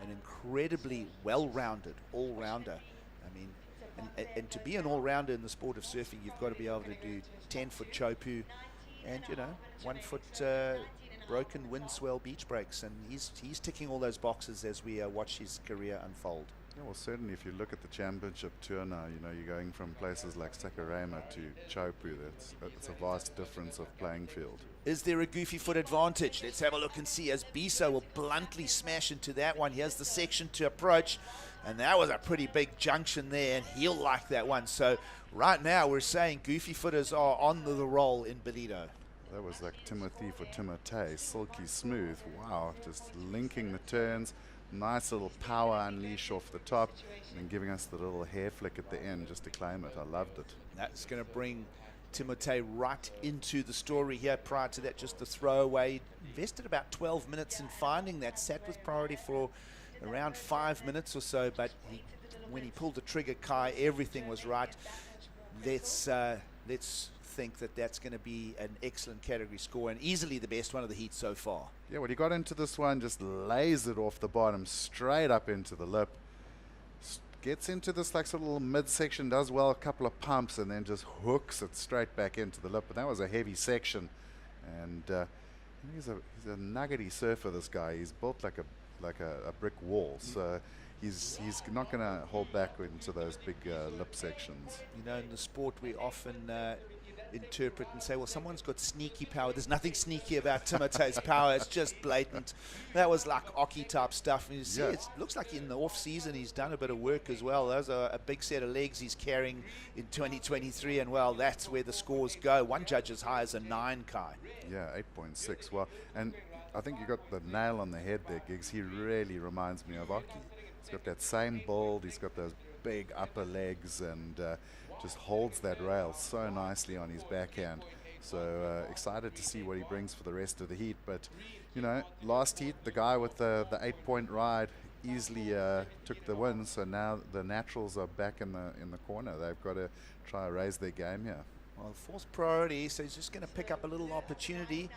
Speaker 10: an incredibly well-rounded all-rounder. I mean, and to be an all-rounder in the sport of surfing, you've got to be able to do 10-foot chopu and, you know, 1-foot broken wind swell beach breaks, and he's ticking all those boxes as we watch his career unfold.
Speaker 8: Yeah, well, certainly if you look at the championship tour now, you know, you're going from places like Sakurama to Chopu. It's a vast difference of playing field.
Speaker 10: Is there a goofy foot advantage? Let's have a look and see as Biso will bluntly smash into that one. Here's the section to approach, and that was a pretty big junction there, and he'll like that one. So right now we're saying goofy footers are on the roll in Ballito.
Speaker 8: That was like Timothy for Timothée, silky smooth. Wow, just linking the turns. Nice little power unleash off the top, and giving us the little hair flick at the end just to claim it. I loved it.
Speaker 10: That's going to bring Timothée right into the story here. Prior to that, just the throwaway. Invested about 12 minutes in finding that. Sat with priority for around 5 minutes or so, but when he pulled the trigger, Kai, everything was right. Let's think that that's going to be an excellent category score and easily the best one of the heat so far.
Speaker 8: Yeah, when he got into this one, just lays it off the bottom straight up into the lip. gets into this like sort of little midsection, does well, a couple of pumps, and then just hooks it straight back into the lip. But that was a heavy section, and he's a nuggety surfer. This guy, he's built like a brick wall. So he's not going to hold back into those big lip sections.
Speaker 10: You know, in the sport, we often interpret and say, well, someone's got sneaky power. There's nothing sneaky about Timote's power. It's just blatant. That was like Oki type stuff. And you see, it looks like in the off season he's done a bit of work as well. Those are a big set of legs he's carrying in 2023, and well, that's where the scores go. One judge as high as a 9, Kai.
Speaker 8: Yeah, 8.6. Well, and I think you got the nail on the head there, Giggs. He really reminds me of Oki. He's got that same build. He's got those big upper legs, and just holds that rail so nicely on his backhand. So excited to see what he brings for the rest of the heat. But you know, last heat the guy with the 8-point ride easily took the win. So now the naturals are back in the corner. They've got to try to raise their game here.
Speaker 10: Well, fourth priority, so he's just going to pick up a little opportunity.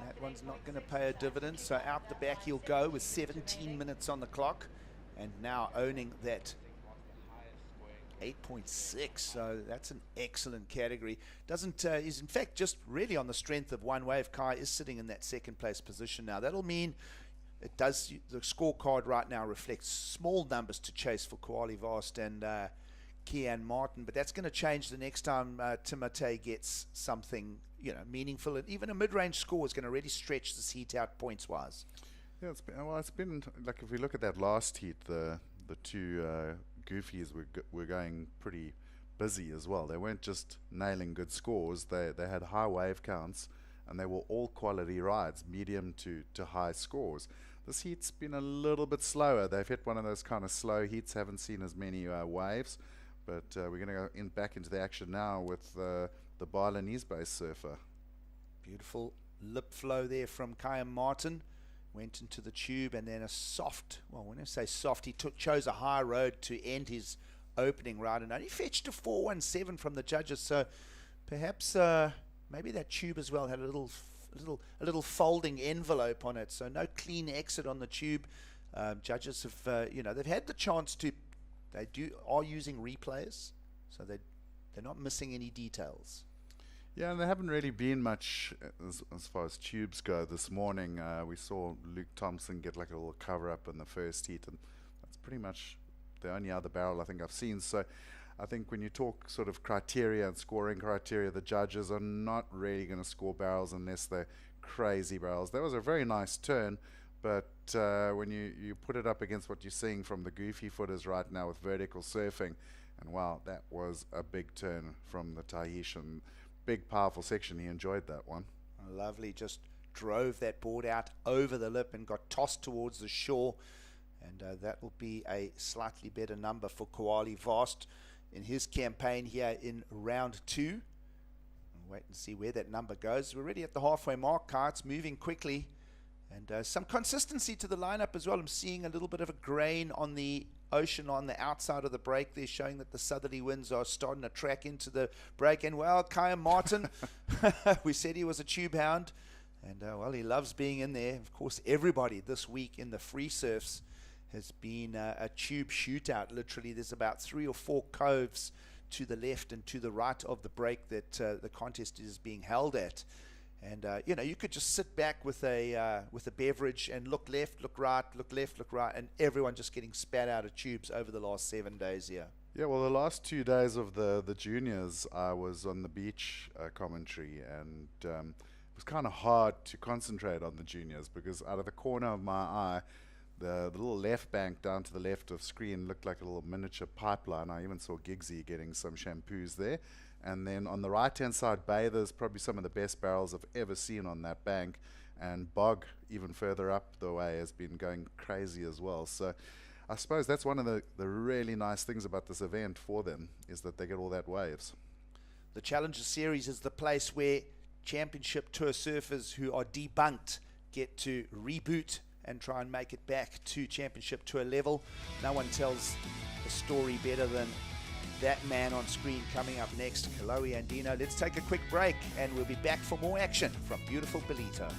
Speaker 10: That one's not going to pay a dividend. So out the back he'll go with 17 minutes on the clock, and now owning that 8.6, so that's an excellent category. Is in fact just really on the strength of one wave. Kai is sitting in that second place position now. That'll mean it does, the scorecard right now reflects small numbers to chase for Koali Vast and Kian Martin, but that's going to change the next time Timote gets something, you know, meaningful, and even a mid-range score is going to really stretch this heat out points-wise.
Speaker 8: Yeah, it's been like, if we look at that last heat, the two goofies were going pretty busy as well. They weren't just nailing good scores. They had high wave counts, and they were all quality rides, medium to high scores. This heat's been a little bit slower. They've hit one of those kind of slow heats, haven't seen as many waves, but we're going to go back into the action now with the Balinese-based surfer.
Speaker 10: Beautiful lip flow there from Kai Martin. Went into the tube, and then a soft, well, when I say soft, he chose a high road to end his opening ride, and only fetched a 417 from the judges. So perhaps maybe that tube as well had a little folding envelope on it, so no clean exit on the tube. Judges have you know, they've had the chance to, are using replays, so they're not missing any details.
Speaker 8: Yeah, and there haven't really been much as far as tubes go. This morning we saw Luke Thompson get like a little cover up in the first heat, and that's pretty much the only other barrel I think I've seen. So I think when you talk sort of criteria and scoring criteria, the judges are not really going to score barrels unless they're crazy barrels. That was a very nice turn, but when you put it up against what you're seeing from the goofy footers right now with vertical surfing, and wow, that was a big turn from the Tahitian. Big powerful section. He enjoyed that one.
Speaker 10: Lovely, just drove that board out over the lip and got tossed towards the shore, and that will be a slightly better number for Koali Vast in his campaign here in round 2. We'll wait and see where that number goes. We're already at the halfway mark, Kai. It's moving quickly, and some consistency to the lineup as well. I'm seeing a little bit of a grain on the ocean on the outside of the break there, showing that the southerly winds are starting to track into the break. And well, Kai Martin, we said he was a tube hound, and well, he loves being in there. Of course, everybody this week in the free surfs has been a tube shootout. Literally, there's about 3 or 4 coves to the left and to the right of the break that the contest is being held at. And you know, you could just sit back with a beverage and look left, look right, look left, look right, and everyone just getting spat out of tubes over the last 7 days here.
Speaker 8: Yeah, well, the last 2 days of the juniors, I was on the beach commentary, and it was kind of hard to concentrate on the juniors because out of the corner of my eye, the little left bank down to the left of screen looked like a little miniature pipeline. I even saw Giggsy getting some shampoos there. And then on the right-hand side, Bathers, probably some of the best barrels I've ever seen on that bank. And Bog, even further up the way, has been going crazy as well. So I suppose that's one of the really nice things about this event for them, is that they get all that waves.
Speaker 10: The Challenger Series is the place where championship tour surfers who are debunked get to reboot and try and make it back to championship tour level. No one tells the story better than that man on screen. Coming up next, Kaloe Andino. Let's take a quick break, and we'll be back for more action from beautiful Ballito.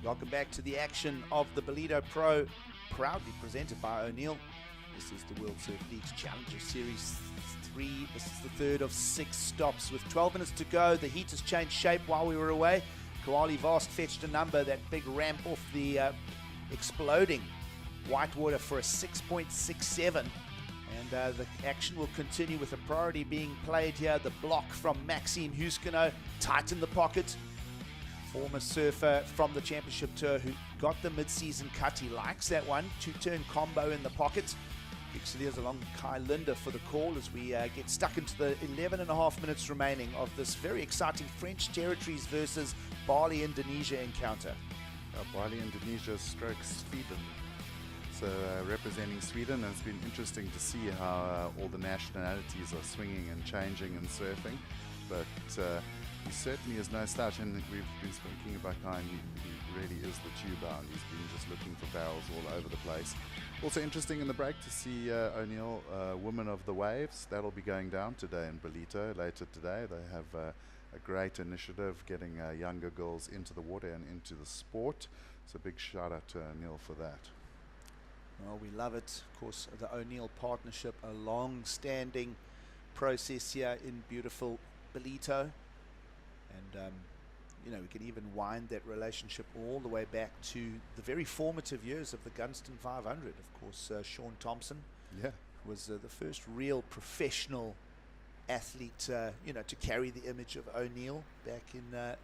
Speaker 10: Welcome back to the action of the Ballito Pro, proudly presented by O'Neill. This is the World Surf League's Challenger Series 3. This is the third of 6 stops. With 12 minutes to go, the heat has changed shape while we were away. Koali Vast fetched a number, that big ramp off the exploding Whitewater for a 6.67. And the action will continue with a priority being played here. The block from Maxime Huskino, tight in the pocket. Former surfer from the Championship Tour who got the mid-season cut. He likes that one. 2-turn combo in the pocket. Big Celia's along Kai Linda for the call as we get stuck into the 11.5 minutes remaining of this very exciting French territories versus Bali, Indonesia encounter.
Speaker 8: Bali, Indonesia strokes Sweden. So representing Sweden, and it's been interesting to see how all the nationalities are swinging and changing and surfing. But he certainly is no slouch, and we've been speaking about Kai, and he really is the tuber, and he's been just looking for barrels all over the place. Also interesting in the break to see O'Neill, Women of the Waves. That'll be going down today in Ballito later today. They have a great initiative getting younger girls into the water and into the sport. So big shout out to O'Neill for that.
Speaker 10: Well, we love it. Of course, the O'Neill partnership, a long-standing process here in beautiful Ballito. And, you know, we can even wind that relationship all the way back to the very formative years of the Gunston 500. Of course, Sean Thompson was the first real professional athlete, you know, to carry the image of O'Neill back in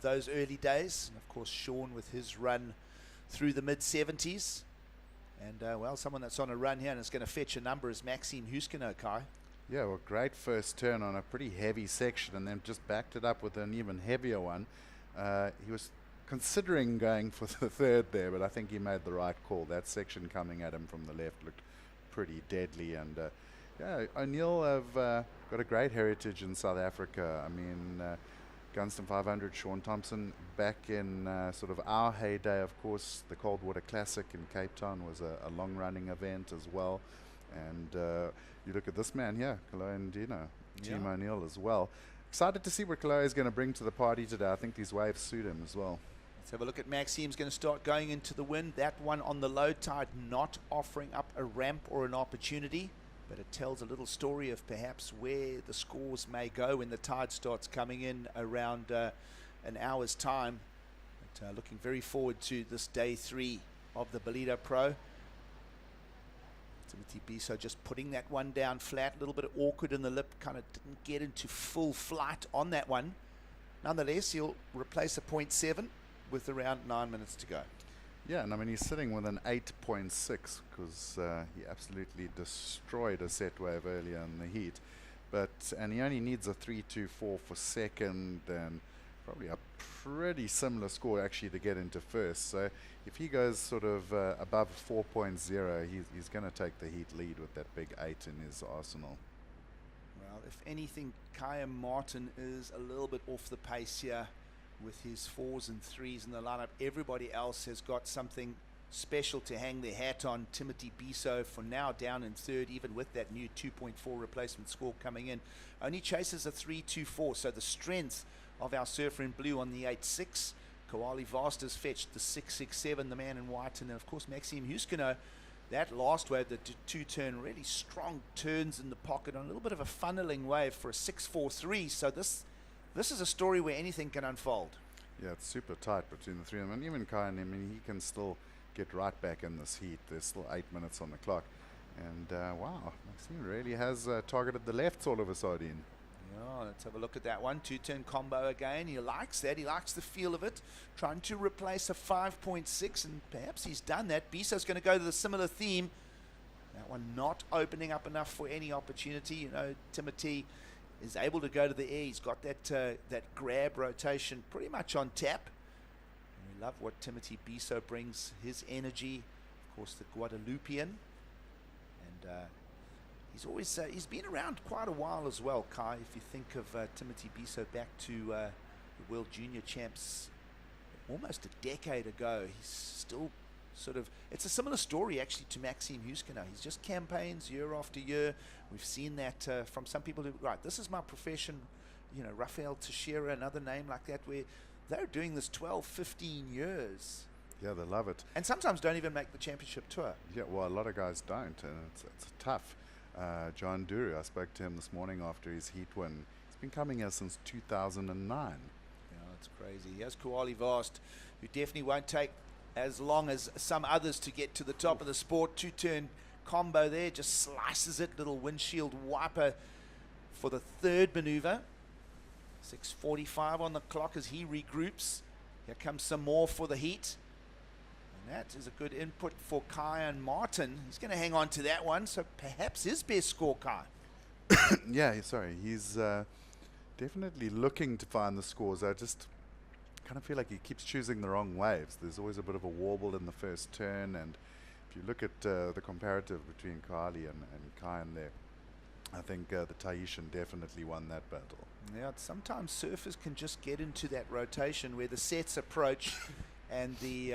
Speaker 10: those early days. And, of course, Sean with his run through the mid-70s. And, well, someone that's on a run here and is going to fetch a number is Maxime Huskino, Kai.
Speaker 8: Yeah, well, great first turn on a pretty heavy section, and then just backed it up with an even heavier one. He was considering going for the third there, but I think he made the right call. That section coming at him from the left looked pretty deadly. And yeah, O'Neill have got a great heritage in South Africa. I mean, Gunston 500, Sean Thompson, back in sort of our heyday, of course, the Coldwater Classic in Cape Town was a long-running event as well. And you look at this man here, Kaloe Ndino, Team O'Neill as well. Excited to see what Kaloe is going to bring to the party today. I think these waves suit him as well.
Speaker 10: Let's have a look at Maxime's going to start going into the wind. That one on the low tide, not offering up a ramp or an opportunity, but it tells a little story of perhaps where the scores may go when the tide starts coming in around an hour's time. But, looking very forward to this day 3 of the Ballito Pro. Timothy Biso just putting that one down flat, a little bit awkward in the lip, kind of didn't get into full flight on that one. Nonetheless, he'll replace a 0.7 with around 9 minutes to go.
Speaker 8: Yeah, and I mean, he's sitting with an 8.6 because he absolutely destroyed a set wave earlier in the heat. And he only needs a 3.24 for second, and probably a pretty similar score actually to get into first. So if he goes sort of above 4.0, he's going to take the heat lead with that big 8 in his arsenal.
Speaker 10: Well, if anything, Kaya Martin is a little bit off the pace here with his 4s and 3s in the lineup. Everybody else has got something special to hang their hat on. Timothy Biso for now down in third, even with that new 2.4 replacement score coming in. Only chases a 3.24, so the strength of our surfer in blue on the 8.6. Koali Vast has fetched the 6.67, the man in white, and then of course Maxime Huskino that last wave, the two-turn, really strong turns in the pocket on a little bit of a funneling wave for a 6.43. So this is a story where anything can unfold.
Speaker 8: Yeah, it's super tight between the three of them. And even Kai, I mean, he can still get right back in this heat. There's still 8 minutes on the clock. And wow, Maxime really has targeted the lefts all of a sudden.
Speaker 10: Yeah, let's have a look at that one. Two-turn combo again. He likes that. He likes the feel of it. Trying to replace a 5.6, and perhaps he's done that. Biso's going to go to the similar theme. That one not opening up enough for any opportunity. You know, Timothy is able to go to the air. He's got that that grab rotation pretty much on tap. And we love what Timothy Biso brings. His energy, of course, the Guadalupian. And he's always he's been around quite a while as well, Kai. If you think of Timothy Biso back to the World Junior Champs almost a decade ago, he's still sort of, it's a similar story actually to Maxime Huskina. He's just campaigns year after year. We've seen that from some people who, right, this is my profession, you know, Rafael Teixeira, another name like that, where they're doing this 12, 15 years.
Speaker 8: Yeah, they love it.
Speaker 10: And sometimes don't even make the championship tour.
Speaker 8: Yeah, well, a lot of guys don't, and it's tough. John Duru, I spoke to him this morning after his heat win. He's been coming here since 2009.
Speaker 10: Yeah, it's crazy. Here's Kuali Vast, who definitely won't take as long as some others to get to the top of the sport. Two-turn combo there, just slices it. Little windshield wiper for the third maneuver. 6:45 on the clock as he regroups. Here comes some more for the heat. And that is a good input for Kai and Martin. He's going to hang on to that one, so perhaps his best score, Kai.
Speaker 8: Yeah, sorry. He's definitely looking to find the scores. I just kind of feel like he keeps choosing the wrong waves. There's always a bit of a warble in the first turn, and if you look at the comparative between Kali and Kai in there, I think the Tahitian definitely won that battle.
Speaker 10: Yeah, sometimes surfers can just get into that rotation where the sets approach and the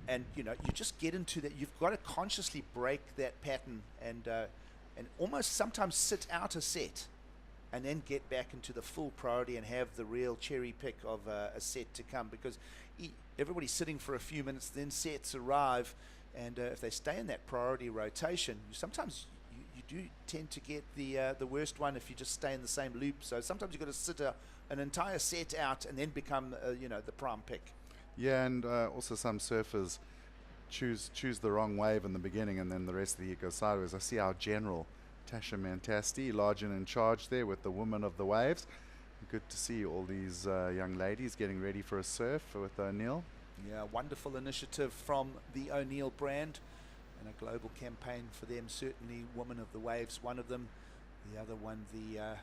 Speaker 10: and you know, you just get into that. You've got to consciously break that pattern and almost sometimes sit out a set and then get back into the full priority and have the real cherry pick of a set to come, because everybody's sitting for a few minutes, then sets arrive, and if they stay in that priority rotation, sometimes you do tend to get the worst one if you just stay in the same loop. So sometimes you've got to sit an entire set out and then become you know, the prime pick.
Speaker 8: Yeah, and also some surfers choose the wrong wave in the beginning, and then the rest of the heat goes sideways. I see our general Tasha Mantasti large and in charge there with the woman of the waves. Good to see all these young ladies getting ready for a surf with O'Neill.
Speaker 10: Yeah, wonderful initiative from the O'Neill brand, and a global campaign for them. Certainly Woman of the Waves, one of them. The other one, the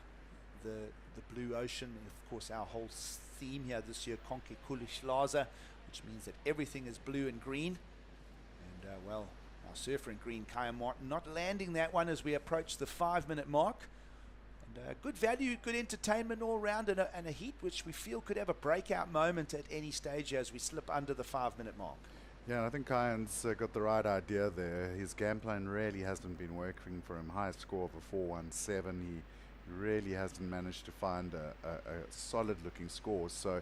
Speaker 10: Blue Ocean. Of course, our whole theme here this year, Konke Kulishlaza, which means that everything is blue and green. And well, our surfer in green, Kaya Martin, not landing that one as we approach the 5-minute mark. And good value, good entertainment all round, and a heat which we feel could have a breakout moment at any stage as we slip under the 5-minute mark.
Speaker 8: Yeah, and I think Kyan's got the right idea there. His game plan really hasn't been working for him. Highest score of a 417. He really hasn't managed to find a solid looking score. So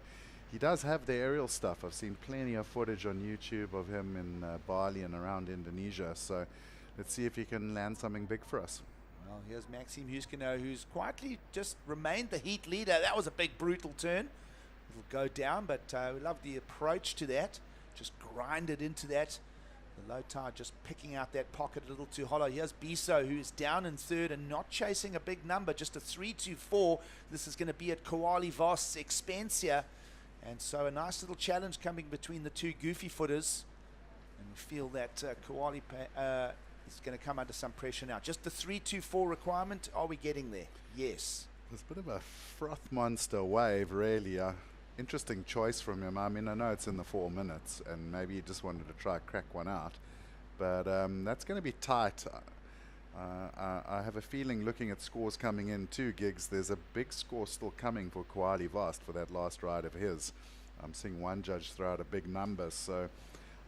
Speaker 8: he does have the aerial stuff. I've seen plenty of footage on YouTube of him in Bali and around Indonesia. So let's see if he can land something big for us.
Speaker 10: Well, here's Maxime Huskino, who's quietly just remained the heat leader. That was a big, brutal turn. It'll go down, but we love the approach to that. Just grinded into that. The low tide just picking out that pocket a little too hollow. Here's Biso, who is down in third and not chasing a big number, just a 3.24. This is going to be at Kuali Vast's expense here. And so a nice little challenge coming between the two goofy footers. And we feel that Kuali is going to come under some pressure now. Just the 3.24 requirement. Are we getting there? Yes.
Speaker 8: There's a bit of a froth monster wave, really. Interesting choice from him. I mean, I know it's in the 4 minutes, and maybe he just wanted to try crack one out. But that's going to be tight. I have a feeling, looking at scores coming in too, Gigs, there's a big score still coming for Kuali Vast for that last ride of his. I'm seeing one judge throw out a big number, so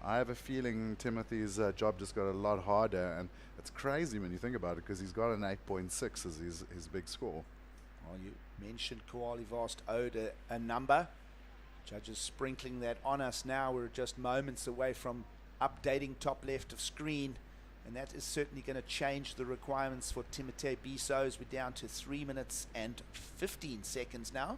Speaker 8: I have a feeling Timothy's job just got a lot harder, and it's crazy when you think about it, because he's got an 8.6 as his big score.
Speaker 10: Well, you mentioned Kuali Vast owed a number. Judges sprinkling that on us now. We're just moments away from updating top left of screen. and that is certainly going to change the requirements for Timotei Biso. We're down to 3 minutes and 15 seconds now.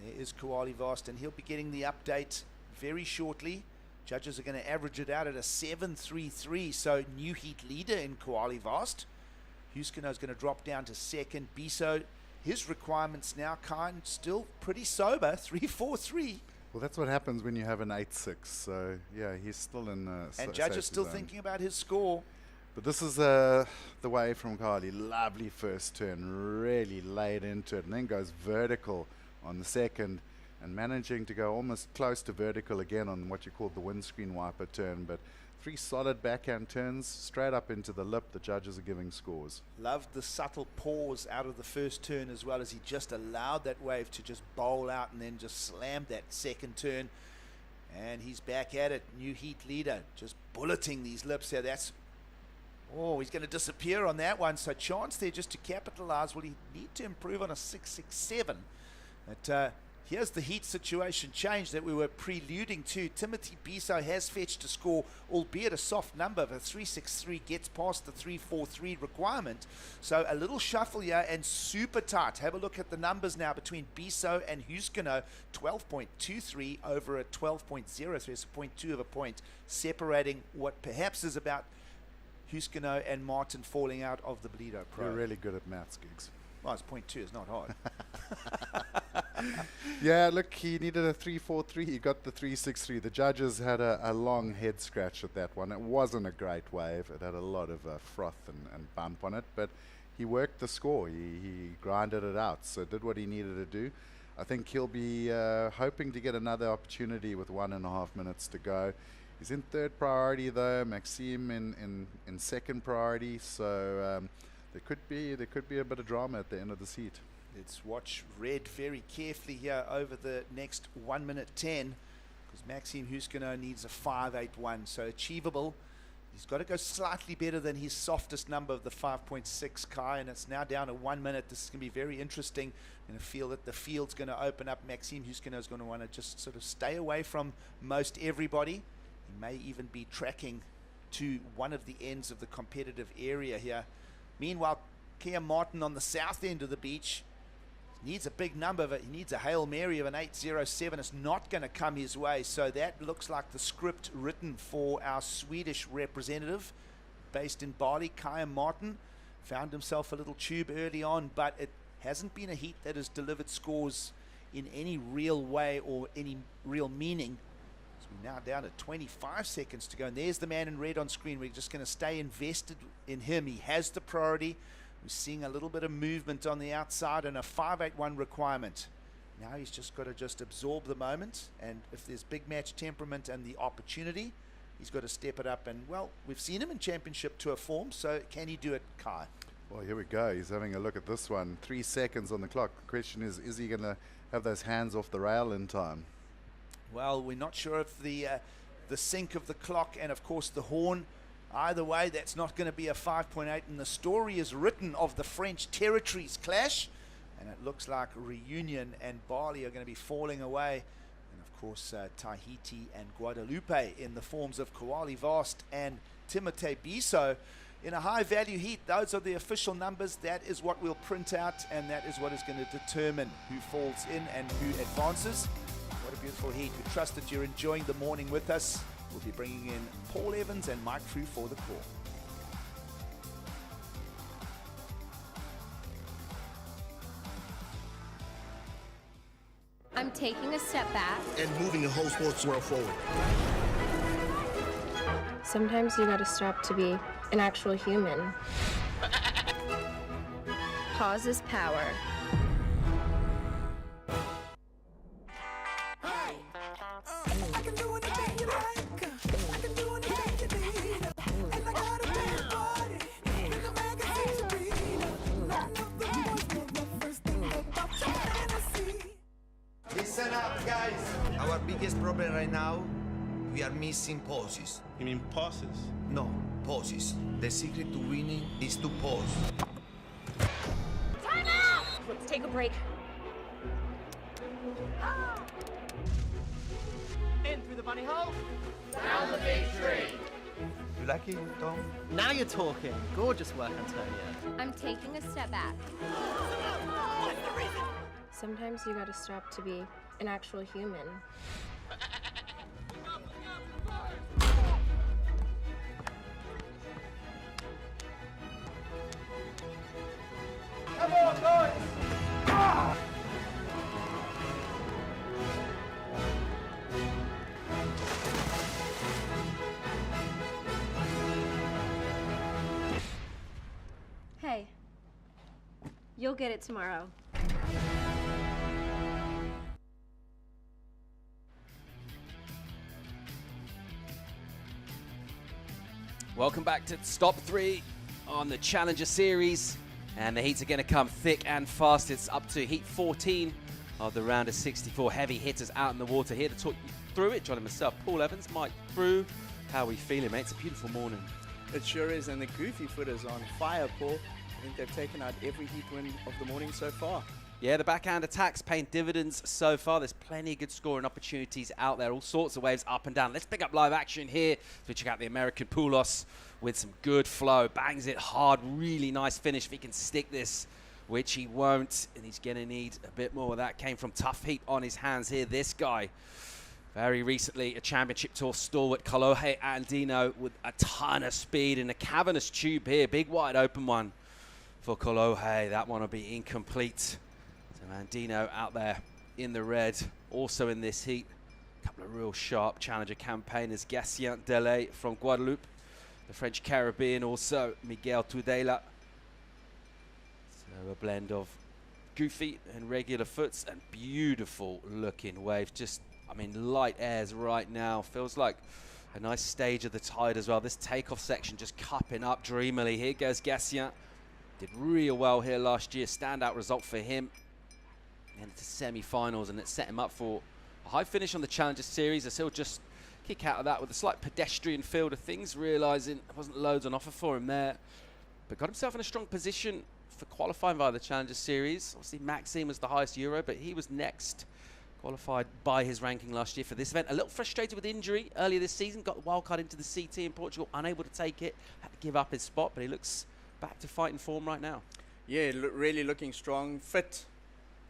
Speaker 10: There is Koali Vast, and he'll be getting the update very shortly. Judges are going to average it out at a 7.33, so new heat leader in Koali Vast. Huskino is going to drop down to second. Biso, his requirements now still pretty sober, 3.43.
Speaker 8: Well, that's what happens when you have an 8.6. So yeah, he's still in.
Speaker 10: And judges still thinking about his score.
Speaker 8: But this is the way from Koali. Lovely first turn, really laid into it, and then goes vertical on the second, and managing to go almost close to vertical again on what you call the windscreen wiper turn. But 3 solid backhand turns straight up into the lip. The judges are giving scores.
Speaker 10: Loved the subtle pause out of the first turn, as well as he just allowed that wave to just bowl out and then just slammed that second turn. And he's back at it. New heat leader, just bulleting these lips here. That's, oh, he's going to disappear on that one. So chance there just to capitalize. Will he need to improve on a 6.67? But here's the heat situation change that we were preluding to. Timotei Biso has fetched a score, albeit a soft number of a 3.63, gets past the 3.43 requirement. So a little shuffle here and super tight. Have a look at the numbers now between Biso and Huskino. 12.23 over a 12.03, so it's a 0.2 of a point, separating what perhaps is about Huskino and Martin falling out of the Ballito Pro.
Speaker 8: You're really good at maths, Gigs.
Speaker 10: Well, it's 0.2, it's not hard.
Speaker 8: Yeah, look, he needed a 3.43. He got the 3.63. The judges had a long head scratch at that one. It wasn't a great wave. It had a lot of froth and bump on it, but he worked the score. He grinded it out, so did what he needed to do. I think he'll be hoping to get another opportunity with 1.5 minutes to go. He's in third priority though, Maxime in second priority, so there could be a bit of drama at the end of this heat.
Speaker 10: Let's watch red very carefully here over the next 1 minute 10, because Maxime Huskino needs a 5.81, so achievable. He's got to go slightly better than his softest number of the 5.6 Kai, and it's now down to 1 minute. This is going to be very interesting. I'm going to feel that the field's going to open up. Maxime Huskino is going to want to just sort of stay away from most everybody. He may even be tracking to one of the ends of the competitive area here. Meanwhile, Kia Martin on the south end of the beach needs a big number, but he needs a Hail Mary of an 8.07. It's not going to come his way, so that looks like the script written for our Swedish representative based in Bali. Kia Martin found himself a little tube early on, but it hasn't been a heat that has delivered scores in any real way or any real meaning. So we're now down to 25 seconds to go, and there's the man in red on screen. We're just going to stay invested in him. He has the priority. We're seeing a little bit of movement on the outside and a 5.81 requirement. Now he's just got to just absorb the moment, and if there's big match temperament and the opportunity, he's got to step it up. And well, we've seen him in championship tour form, so can he do it, Kai?
Speaker 8: Well, here we go. He's having a look at this one. 3 seconds on the clock. The question is he going to have those hands off the rail in time?
Speaker 10: Well, we're not sure if the sync of the clock and of course the horn. Either way, that's not going to be a 5.8, and the story is written of the French territories clash, and it looks like Reunion and Bali are going to be falling away, and of course Tahiti and Guadeloupe in the forms of Koali Vast and Timotei Biso in a high value heat. Those are the official numbers. That is what we'll print out, and that is what is going to determine who falls in and who advances. What a beautiful heat. We trust that you're enjoying the morning with us. We'll be bringing in Paul Evans and Mike Frew for the call.
Speaker 6: I'm taking a step back.
Speaker 7: And moving the whole sports world forward.
Speaker 6: Sometimes you gotta stop to be an actual human. Pause is power.
Speaker 13: Listen up, guys. Our biggest problem right now, we are missing pauses.
Speaker 7: You mean pauses?
Speaker 13: No, pauses. The secret to winning is to pause.
Speaker 6: Time out! Let's take a break.
Speaker 14: In through the bunny hole.
Speaker 15: Down the big tree.
Speaker 10: You like it, Tom?
Speaker 14: Now you're talking. Gorgeous work, Antonia.
Speaker 6: I'm taking a step back. Sometimes you gotta stop to be an actual human.
Speaker 15: Come on, guys!
Speaker 6: Hey, you'll get it tomorrow.
Speaker 2: Welcome back to Stop 3 on the Challenger Series. And the heats are going to come thick and fast. It's up to heat 14 of the round of 64. Heavy hitters out in the water. Here to talk you through it, John and myself, Paul Evans, Mike Brew. How are we feeling, mate? It's a beautiful morning.
Speaker 3: It sure is, and the Goofy footers on fire, Paul. I think they've taken out every heat win of the morning so far.
Speaker 2: Yeah, the backhand attacks paying dividends so far. There's plenty of good scoring opportunities out there. All sorts of waves up and down. Let's pick up live action here. So we check out the American Poulos with some good flow. Bangs it hard. Really nice finish if he can stick this, which he won't. And he's going to need a bit more. That came from tough heat on his hands here. This guy, very recently a championship tour stalwart, Kolohe Andino, with a ton of speed in a cavernous tube here. Big wide open one for Kolohe. That one will be incomplete. Andino out there in the red, also in this heat. A couple of real sharp challenger campaigners. Gatien Delay from Guadeloupe, the French Caribbean, also Miguel Tudela. So a blend of goofy and regular foots and beautiful looking waves. Just, I mean, light airs right now. Feels like a nice stage of the tide as well. This takeoff section just cupping up dreamily. Here goes Gatien. Did real well here last year. Standout result for him. And into semi-finals, and it set him up for a high finish on the Challenger Series, as he'll just kick out of that with a slight pedestrian field of things, realising there wasn't loads on offer for him there. But got himself in a strong position for qualifying via the Challenger Series. Obviously, Maxime was the highest Euro, but he was next. Qualified by his ranking last year for this event. A little frustrated with injury earlier this season. Got the wildcard into the CT in Portugal, unable to take it. Had to give up his spot, but he looks back to fighting form right now.
Speaker 3: Yeah, really looking strong, fit,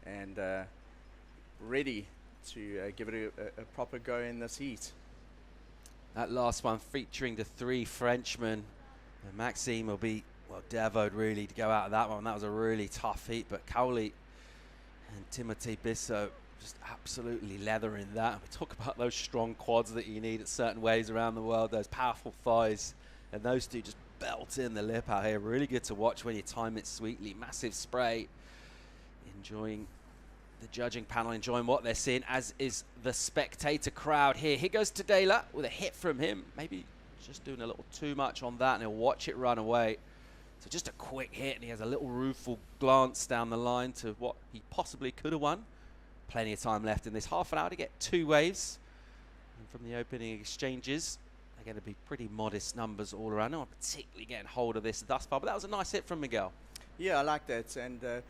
Speaker 3: and ready to give it a proper go in this heat.
Speaker 2: That last one featuring the three Frenchmen. And Maxime will be, well, devoed really to go out of that one. That was a really tough heat, but Cowley and Timothy Bissot just absolutely leathering that. We talk about those strong quads that you need at certain waves around the world, those powerful thighs, and those two just belt in the lip out here. Really good to watch when you time it sweetly. Massive spray. Enjoying the judging panel, enjoying what they're seeing, as is the spectator crowd here. Here goes Tudela with a hit from him. Maybe just doing a little too much on that, and he'll watch it run away. So just a quick hit, and he has a little rueful glance down the line to what he possibly could have won. Plenty of time left in this half an hour to get two waves. And from the opening exchanges, they're going to be pretty modest numbers all around. No one particularly getting hold of this thus far, but that was a nice hit from Miguel.
Speaker 3: Yeah, I like that, and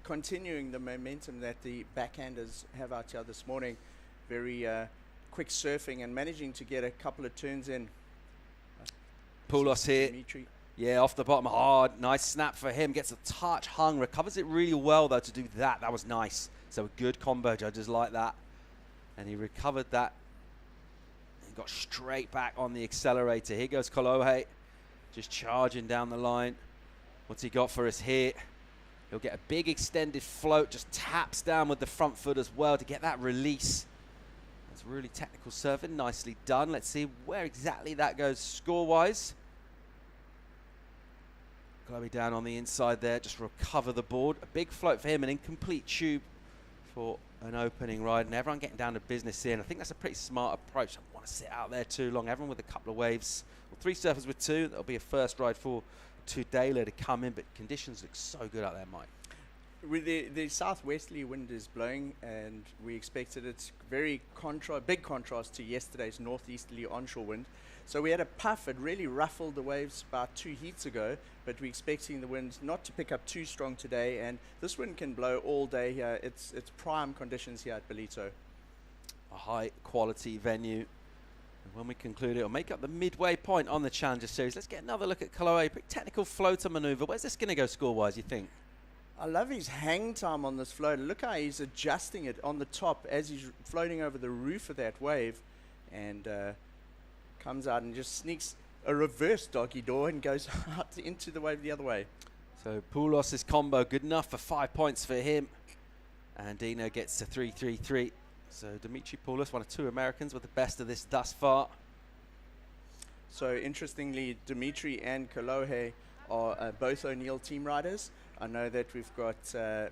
Speaker 3: continuing the momentum that the backhanders have out here this morning. Very quick surfing and managing to get a couple of turns in.
Speaker 2: Poulos here.
Speaker 3: Dimitri.
Speaker 2: Yeah, off the bottom hard. Nice snap for him. Gets a touch hung. Recovers it really well, though, to do that. That was nice. So a good combo. Judges like that. And he recovered that. He got straight back on the accelerator. Here goes Kolohe. Just charging down the line. What's he got for us here? He'll get a big extended float, just taps down with the front foot as well to get that release. That's really technical serving, nicely done. Let's see where exactly that goes score-wise. Chloe down on the inside there, just recover the board. A big float for him, an incomplete tube for an opening ride, and everyone getting down to business here. And I think that's a pretty smart approach. I don't want to sit out there too long. Everyone with a couple of waves. Well, three surfers with two. That'll be a first ride for Tudela to come in, but conditions look so good out there, Mike.
Speaker 3: With the southwesterly wind is blowing, and we expected it's very big contrast to yesterday's northeasterly onshore wind. So we had a puff. It really ruffled the waves about 2 heats ago, but we're expecting the wind not to pick up too strong today, and this wind can blow all day here. It's prime conditions here at Ballito.
Speaker 2: A high quality venue. When we conclude it, we'll make up the midway point on the Challenger Series. Let's get another look at Kalohe. Pretty technical floater maneuver. Where's this going to go score-wise, you think?
Speaker 3: I love his hang time on this floater. Look how he's adjusting it on the top as he's floating over the roof of that wave, and comes out and just sneaks a reverse doggy door and goes out into the wave the other way.
Speaker 2: So Poulos' combo good enough for 5 points for him. And Dino gets to 3-3-3. So Dimitri Poulos, one of 2 Americans with the best of this thus far.
Speaker 3: So interestingly, Dimitri and Kalohe are both O'Neill team riders. I know that we've got,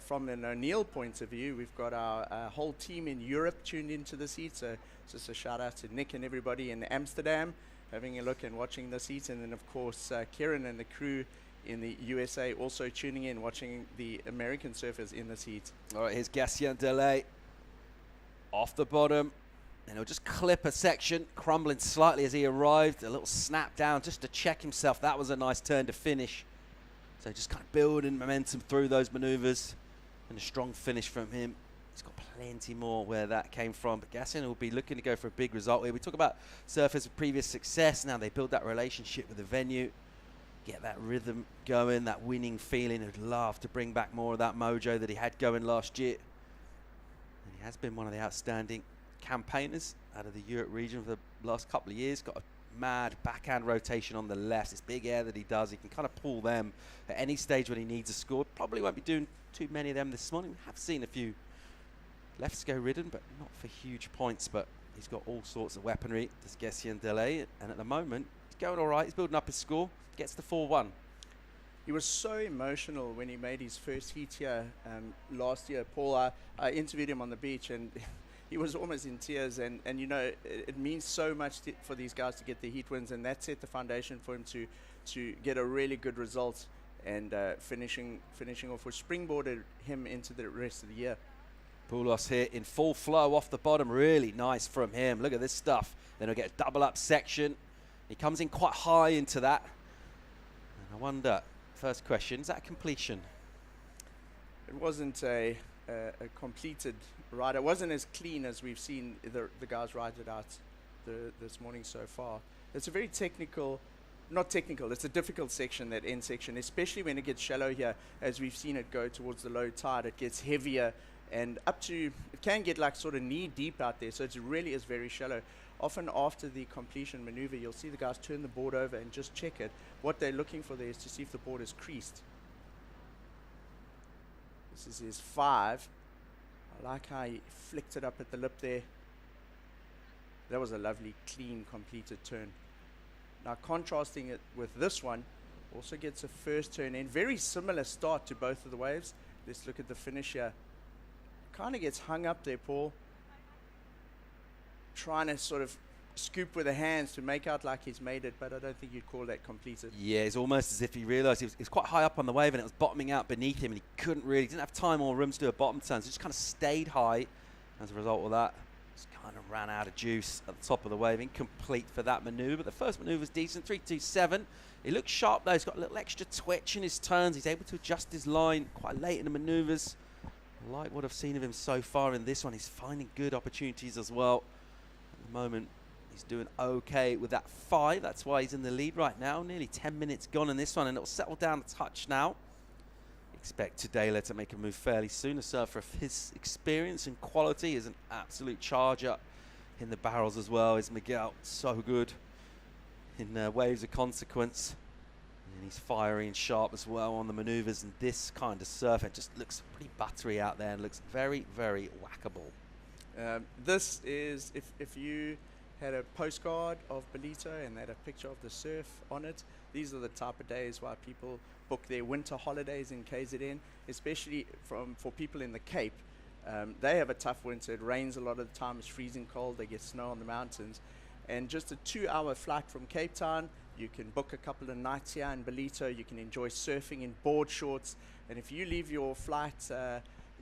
Speaker 3: from an O'Neill point of view, we've got our whole team in Europe tuned into this heat. So just a shout out to Nick and everybody in Amsterdam having a look and watching this heat. And then of course, Kieran and the crew in the USA also tuning in, watching the American surfers in this heat.
Speaker 2: All right, here's Gatien Delay off the bottom. And he'll just clip a section, crumbling slightly as he arrived. A little snap down just to check himself. That was a nice turn to finish. So just kind of building momentum through those maneuvers. And a strong finish from him. He's got plenty more where that came from. But Gatien will be looking to go for a big result here. We talk about surfers with previous success. Now they build that relationship with the venue. Get that rhythm going, that winning feeling. I'd love to bring back more of that mojo that he had going last year. And he has been one of the outstanding campaigners out of the Europe region for the last couple of years. Got a mad backhand rotation on the left. This big air that he does, he can kind of pull them at any stage when he needs a score. Probably won't be doing too many of them this morning. We have seen a few lefts go ridden, but not for huge points. But he's got all sorts of weaponry, this Gatien Delay, and at the moment he's going all right. He's building up his score, gets the 4-1.
Speaker 3: He was so emotional when he made his first heat here last year. Paul, I interviewed him on the beach, and he was almost in tears, and you know, it means so much for these guys to get the heat wins, and that set the foundation for him to get a really good result, and finishing off, which springboarded him into the rest of the year.
Speaker 2: Poulos here in full flow off the bottom, really nice from him. Look at this stuff. Then he'll get a double up section. He comes in quite high into that. And I wonder, first question, is that a completion?
Speaker 3: It wasn't a completed ride. It wasn't as clean as we've seen the guys ride it out this morning so far. It's a very technical, not technical, it's a difficult section, that end section, especially when it gets shallow here, as we've seen it go towards the low tide. It gets heavier, and up to, it can get like sort of knee deep out there, so it really is very shallow. Often after the completion maneuver, you'll see the guys turn the board over and just check it. What they're looking for there is to see if the board is creased. This is his 5. I like how he flicked it up at the lip there. That was a lovely, clean, completed turn. Now contrasting it with this one, also gets a first turn in. Very similar start to both of the waves. Let's look at the finish here. Kind of gets hung up there, Paul. Trying to sort of scoop with the hands to make out like he's made it, but I don't think you'd call that completed.
Speaker 2: Yeah, it's almost as if he realised he was quite high up on the wave and it was bottoming out beneath him, and he didn't have time or room to do a bottom turn, so he just kind of stayed high. As a result of that, just kind of ran out of juice at the top of the wave. Incomplete for that manoeuvre, but the first manoeuvre was decent, 3-2-7. He looks sharp though, he's got a little extra twitch in his turns. He's able to adjust his line quite late in the manoeuvres. I like what I've seen of him so far in this one. He's finding good opportunities as well. At the moment, he's doing okay with that 5. That's why he's in the lead right now. Nearly 10 minutes gone in this one, and it'll settle down a touch now. Expect Tadela to make a move fairly soon. A surfer of his experience and quality is an absolute charger in the barrels as well. Is Miguel so good in waves of consequence. And he's fiery and sharp as well on the maneuvers, and this kind of surf, it just looks pretty buttery out there and looks very, very whackable.
Speaker 3: This is, if you had a postcard of Ballito and had a picture of the surf on it, these are the type of days why people book their winter holidays in KZN, especially for people in the Cape. They have a tough winter. It rains a lot of the time, it's freezing cold, they get snow on the mountains. And just a 2-hour flight from Cape Town, you can book a couple of nights here in Ballito. You can enjoy surfing in board shorts. And if you leave your flight,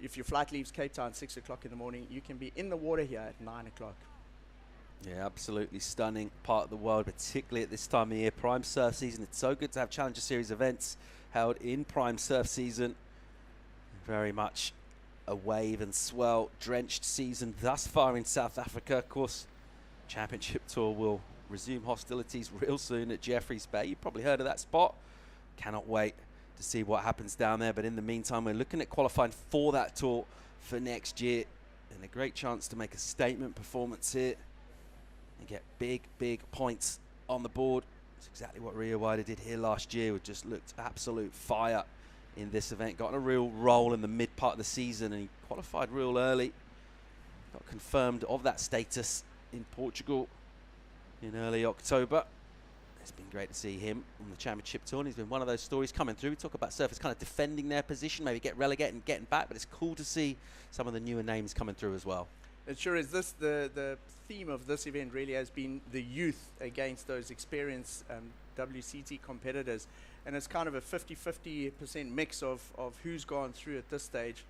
Speaker 3: if your flight leaves Cape Town 6 o'clock in the morning, you can be in the water here at 9 o'clock.
Speaker 2: Yeah, absolutely stunning part of the world, particularly at this time of year, prime surf season. It's so good to have Challenger Series events held in prime surf season. Very much a wave and swell drenched season thus far in South Africa. Of course, Championship Tour will resume hostilities real soon at Jeffreys Bay. You've probably heard of that spot. Cannot wait to see what happens down there. But in the meantime, we're looking at qualifying for that tour for next year. And a great chance to make a statement performance here and get big, big points on the board. It's exactly what Rio Wider did here last year. It just looked absolute fire in this event. Got in a real role in the mid part of the season, and he qualified real early. Got confirmed of that status in Portugal in early October. It's been great to see him on the Championship Tour, and he's been one of those stories coming through. We talk about surfers kind of defending their position, maybe get relegated and getting back, but it's cool to see some of the newer names coming through as well.
Speaker 3: It sure is. The theme of this event really has been the youth against those experienced WCT competitors, and it's kind of a 50-50% mix of who's gone through at this stage.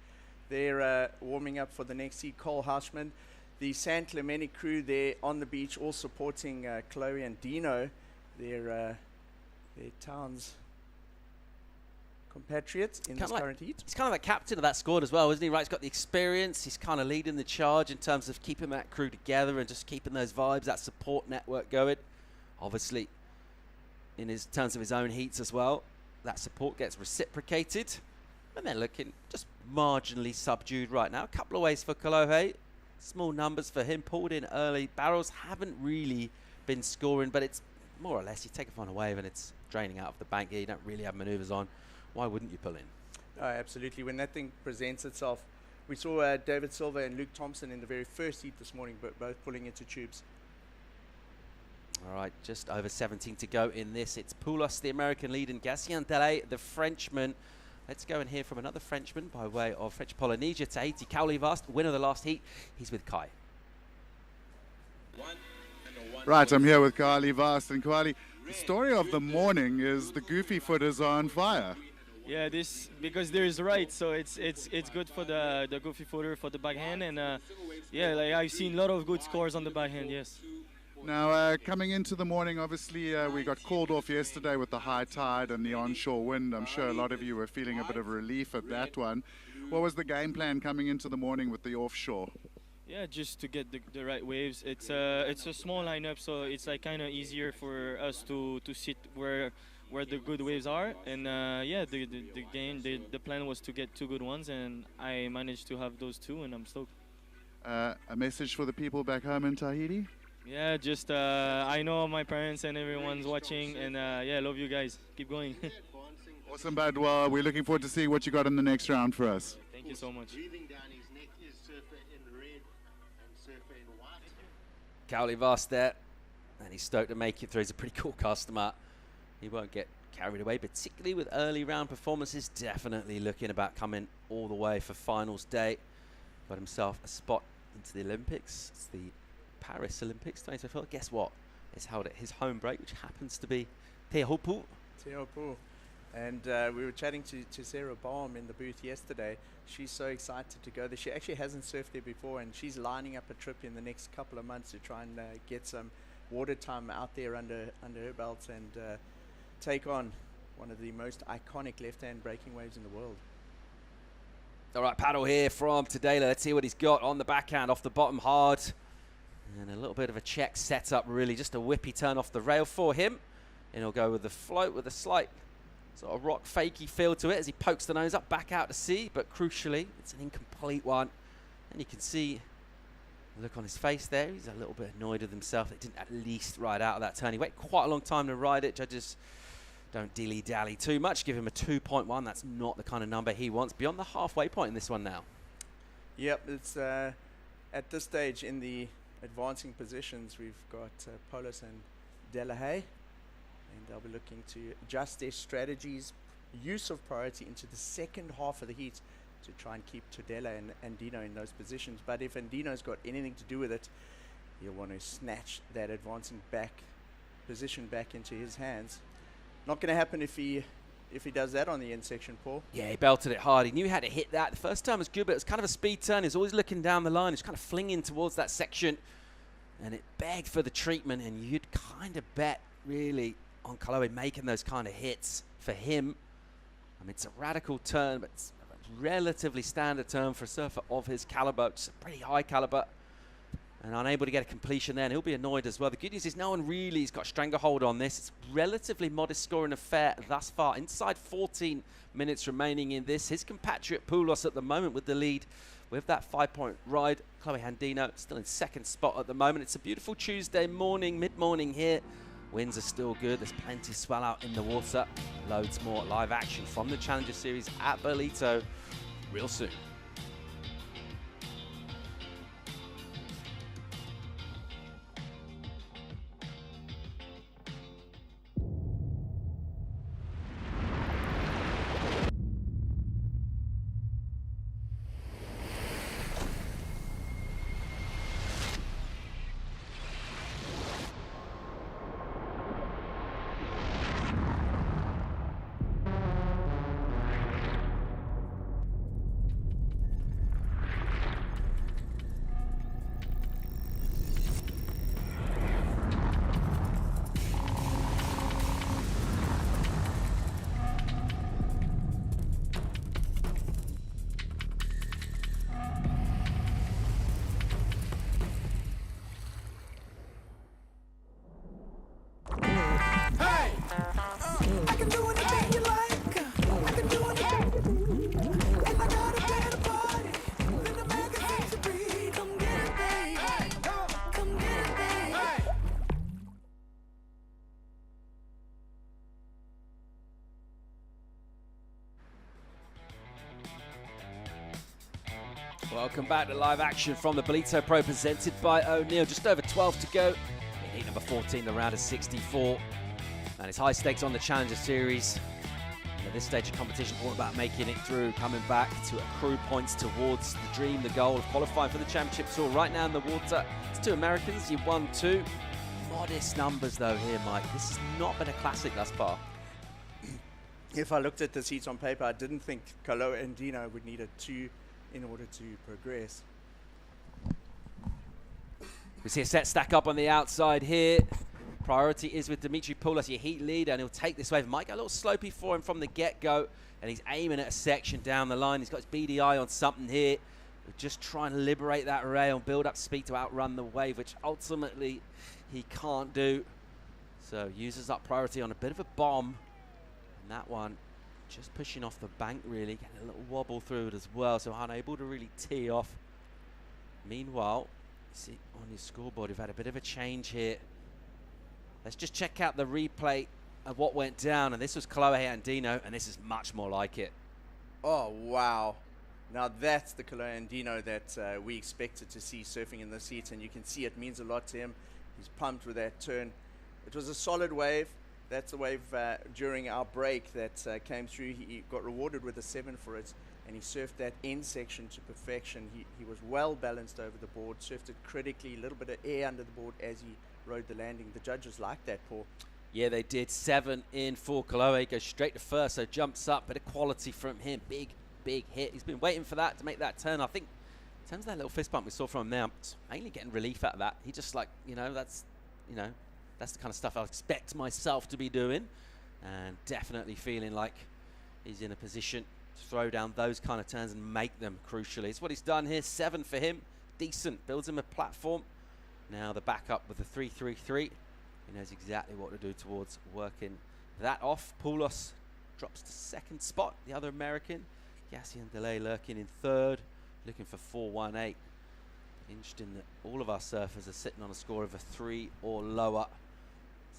Speaker 3: They're warming up for the next heat. Cole Houshman, the San Clemente crew there on the beach, all supporting Chloe and Dino, their town's compatriots in this current heat.
Speaker 2: He's kind of the captain of that squad as well, isn't he? Right, he's got the experience. He's kind of leading the charge in terms of keeping that crew together and just keeping those vibes, that support network going. Obviously, in his terms of his own heats as well, that support gets reciprocated. And they're looking just marginally subdued right now. A couple of ways for Kolohe. Small numbers for him. Pulled in early. Barrels haven't really been scoring, but it's more or less you take it on a wave and it's draining out of the bank here. You don't really have manoeuvres on. Why wouldn't you pull in?
Speaker 3: Oh, absolutely. When that thing presents itself, we saw David Silva and Luke Thompson in the very first heat this morning, but both pulling into tubes.
Speaker 2: All right, just over 17 to go in this. It's Poulos, the American lead, and Gatien Delay, the Frenchman. Let's go and hear from another Frenchman by way of French Polynesia. Tahiti Kaulivast, winner of the last heat. He's with Kai.
Speaker 8: Right, I'm here with Kali Vast. And Kali, the story of the morning is the goofy footers are on fire.
Speaker 18: Yeah, this because there is right, so it's good for the goofy footer for the backhand, and yeah, like I've seen a lot of good scores on the backhand. Yes.
Speaker 8: Now, coming into the morning, obviously we got called off yesterday with the high tide and the onshore wind. I'm sure a lot of you were feeling a bit of relief at that one. What was the game plan coming into the morning with the offshore?
Speaker 18: Yeah, just to get the right waves. It's a small lineup, so it's like kind of easier for us to sit where the good waves are. And yeah, the plan was to get two good ones, and I managed to have those two, and I'm stoked.
Speaker 8: A message for the people back home in Tahiti?
Speaker 18: Yeah, just I know my parents and everyone's watching, and yeah, love you guys. Keep going.
Speaker 8: Awesome, bud. Well, we're looking forward to see what you got in the next round for us.
Speaker 18: Thank you so much.
Speaker 2: Cowley Vast there, and he's stoked to make it through. He's a pretty cool customer. He won't get carried away, particularly with early round performances. Definitely looking about coming all the way for finals day. Got himself a spot into the Olympics. It's the Paris Olympics 2024. Guess what? It's held at his home break, which happens to be Teahupu.
Speaker 3: Teahupu. And we were chatting to Sarah Baum in the booth yesterday. She's so excited to go there. She actually hasn't surfed there before, and she's lining up a trip in the next couple of months to try and get some water time out there under her belt and take on one of the most iconic left-hand breaking waves in the world.
Speaker 2: All right, paddle here from Tadela. Let's see what he's got on the backhand, off the bottom hard. And a little bit of a check setup, really. Just a whippy turn off the rail for him. And he'll go with the float with a slight sort of rock fakey feel to it as he pokes the nose up back out to sea. But crucially, it's an incomplete one. And you can see the look on his face there. He's a little bit annoyed with himself. It didn't at least ride out of that turn. He waited quite a long time to ride it. Judges don't dilly-dally too much. Give him a 2.1. That's not the kind of number he wants. Beyond the halfway point in this one now.
Speaker 3: Yep, it's at this stage in the advancing positions, we've got Poulos and Delahaye, and they'll be looking to adjust their strategies, use of priority into the second half of the heat to try and keep Tudela and Dino in those positions. But if Andino's got anything to do with it, he'll want to snatch that advancing back position back into his hands. Not going to happen if he does that on the end section, Paul.
Speaker 2: Yeah, he belted it hard. He knew how to hit that. The first time was good, but it was kind of a speed turn. He was always looking down the line. He was kind of flinging towards that section, and it begged for the treatment, and you'd kind of bet, really, on Kalohe making those kind of hits for him. I mean, it's a radical turn, but it's a relatively standard turn for a surfer of his caliber. It's a pretty high caliber. and unable to get a completion there, and he'll be annoyed as well. The good news is no one really has got a stranglehold on this. It's relatively modest scoring affair thus far. Inside 14 minutes remaining in this. His compatriot Poulos at the moment with the lead with that 5-point ride. Chloe Handino still in second spot at the moment. It's a beautiful Tuesday morning, mid-morning here. Winds are still good. There's plenty of swell out in the water. Loads more live action from the Challenger Series at Ballito real soon. Welcome back to live action from the Ballito Pro presented by O'Neill. Just over 12 to go in heat number 14, the round of 64. And it's high stakes on the Challenger Series. And at this stage of competition, all about making it through, coming back to accrue points towards the dream, the goal of qualifying for the Championship Tour. Right now in the water, it's 2 Americans, you've won 2. Modest numbers though here, Mike. This has not been a classic thus far.
Speaker 3: If I looked at the seats on paper, I didn't think Kaloa and Dino would need a 2 in order to progress.
Speaker 2: We see a set stack up on the outside here. Priority is with Dimitri Poulos, your heat leader, and he'll take this wave. Might go a little slopey for him from the get-go, and he's aiming at a section down the line. He's got his BDI on something here. We're just trying to liberate that rail and build up speed to outrun the wave, which ultimately he can't do. So uses up priority on a bit of a bomb, and that one just pushing off the bank, really, getting a little wobble through it as well, so unable to really tee off. Meanwhile, see on your scoreboard, we've had a bit of a change here. Let's just check out the replay of what went down, and this was Chloe Andino, and this is much more like it.
Speaker 3: Oh, wow. Now that's the Chloe Andino that we expected to see surfing in the seats, and you can see it means a lot to him. He's pumped with that turn. It was a solid wave. That's the wave during our break that came through. He got rewarded with a 7 for it, and he surfed that end section to perfection. He was well balanced over the board, surfed it critically, a little bit of air under the board as he rode the landing. The judges liked that, Paul.
Speaker 2: Yeah, they did. 7 in for Kaloe. Goes straight to first, so jumps up. Bit of quality from him. Big hit. He's been waiting for that to make that turn. I think in terms of that little fist bump we saw from him now, it's mainly getting relief out of that. He just like, that's the kind of stuff I expect myself to be doing, and definitely feeling like he's in a position to throw down those kind of turns and make them crucially. It's what he's done here. 7 for him. Decent. Builds him a platform. Now the backup with the 3-3-3. He knows exactly what to do towards working that off. Poulos drops to second spot. The other American, Yassian Delay, lurking in third, looking for 4-1-8. Interesting that all of our surfers are sitting on a score of a 3 or lower.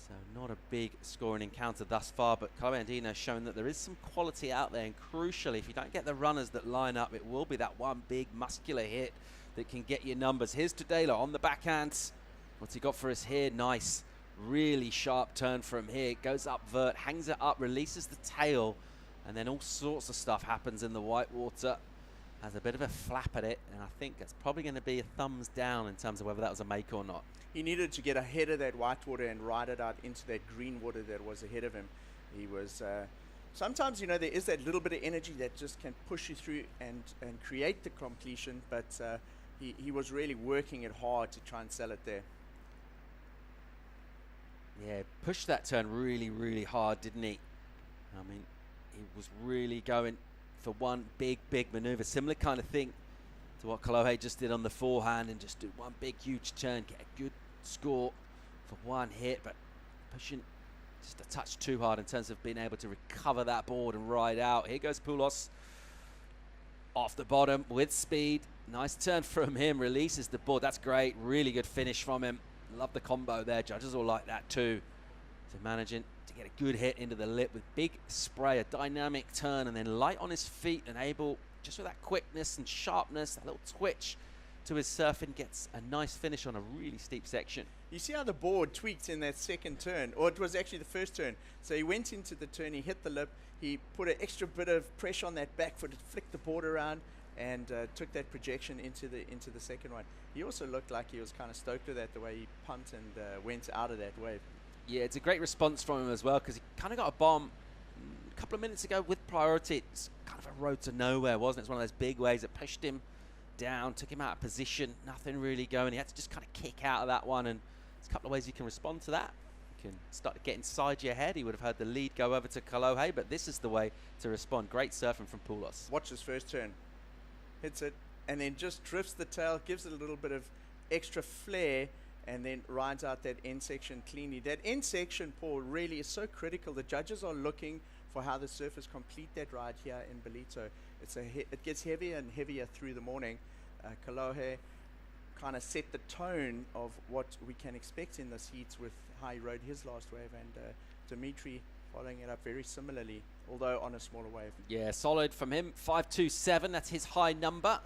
Speaker 2: So not a big scoring encounter thus far, but Chloe Andino has shown that there is some quality out there, and crucially, if you don't get the runners that line up, it will be that one big muscular hit that can get you numbers. Here's Tadela on the backhands. What's he got for us here? Nice, really sharp turn from here. Goes up vert, hangs it up, releases the tail, and then all sorts of stuff happens in the white water. Has a bit of a flap at it, and I think it's probably going to be a thumbs down in terms of whether that was a make or not.
Speaker 3: He needed to get ahead of that white water and ride it out into that green water that was ahead of him. He was sometimes, there is that little bit of energy that just can push you through and create the completion, but he was really working it hard to try and sell it there.
Speaker 2: Yeah, pushed that turn really hard, didn't he? I mean, he was really going for one big maneuver. Similar kind of thing to what Kolohe just did on the forehand and just do one big, huge turn, get a good score for one hit, but pushing just a touch too hard in terms of being able to recover that board and ride out. Here goes Poulos off the bottom with speed. Nice turn from him, releases the board. That's great, really good finish from him. Love the combo there, judges will like that too. So managing to get a good hit into the lip with big spray, a dynamic turn, and then light on his feet and able, just with that quickness and sharpness, that little twitch to his surfing, gets a nice finish on a really steep section.
Speaker 3: You see how the board tweaked in that second turn, or it was actually the first turn. So he went into the turn, he hit the lip, he put an extra bit of pressure on that back foot, flicked the board around, and took that projection into the second one. He also looked like he was kind of stoked with that, the way he pumped and went out of that wave.
Speaker 2: Yeah, it's a great response from him as well, because he kind of got a bomb a couple of minutes ago with priority. It's kind of a road to nowhere, wasn't it? It's one of those big waves that pushed him down, took him out of position, nothing really going. He had to just kind of kick out of that one, and there's a couple of ways you can respond to that. You can start to get inside your head. He would have heard the lead go over to Kolohe, but this is the way to respond. Great surfing from Poulos.
Speaker 3: Watch his first turn. Hits it, and then just drifts the tail, gives it a little bit of extra flair, and then rides out that end section cleanly. That end section, Paul, really is so critical. The judges are looking for how the surfers complete that ride here in Ballito. It gets heavier and heavier through the morning. Kolohe kind of set the tone of what we can expect in this heat with how he rode his last wave, and Dimitri following it up very similarly, although on a smaller wave.
Speaker 2: Yeah, solid from him. 5.27, that's his high number.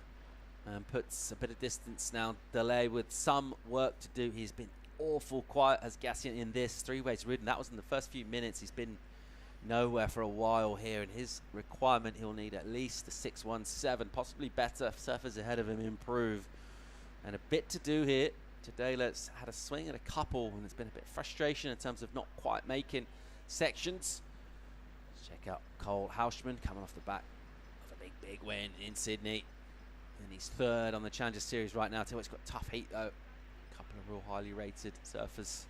Speaker 2: And puts a bit of distance now. Delay with some work to do. He's been awful quiet as Gassian in this three-ways ridden. That was in the first few minutes. He's been nowhere for a while here. And his requirement, he'll need at least a 6.17, possibly better. Surfers ahead of him improve. And a bit to do here. Tadela's had a swing at a couple, and there's been a bit of frustration in terms of not quite making sections. Let's check out Cole Hauschman coming off the back of a big win in Sydney. And he's third on the Challenger Series right now. He's got a tough heat though. A couple of real highly rated surfers.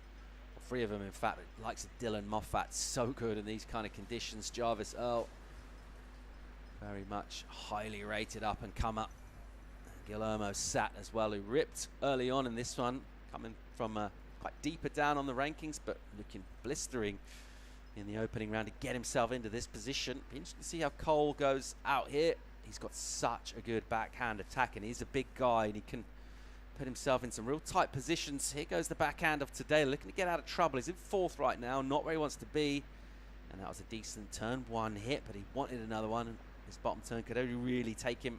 Speaker 2: Well, three of them, in fact. Likes of Dylan Moffat, so good in these kind of conditions. Jarvis Earl, very much highly rated up and come up. And Guillermo Sat as well, who ripped early on in this one, coming from quite deeper down on the rankings, but looking blistering in the opening round to get himself into this position. Be interesting to see how Cole goes out here. He's got such a good backhand attack, and he's a big guy, and he can put himself in some real tight positions. Here goes the backhand of today, looking to get out of trouble. He's in fourth right now, not where he wants to be, and that was a decent turn, one hit, but he wanted another one, and his bottom turn could only really take him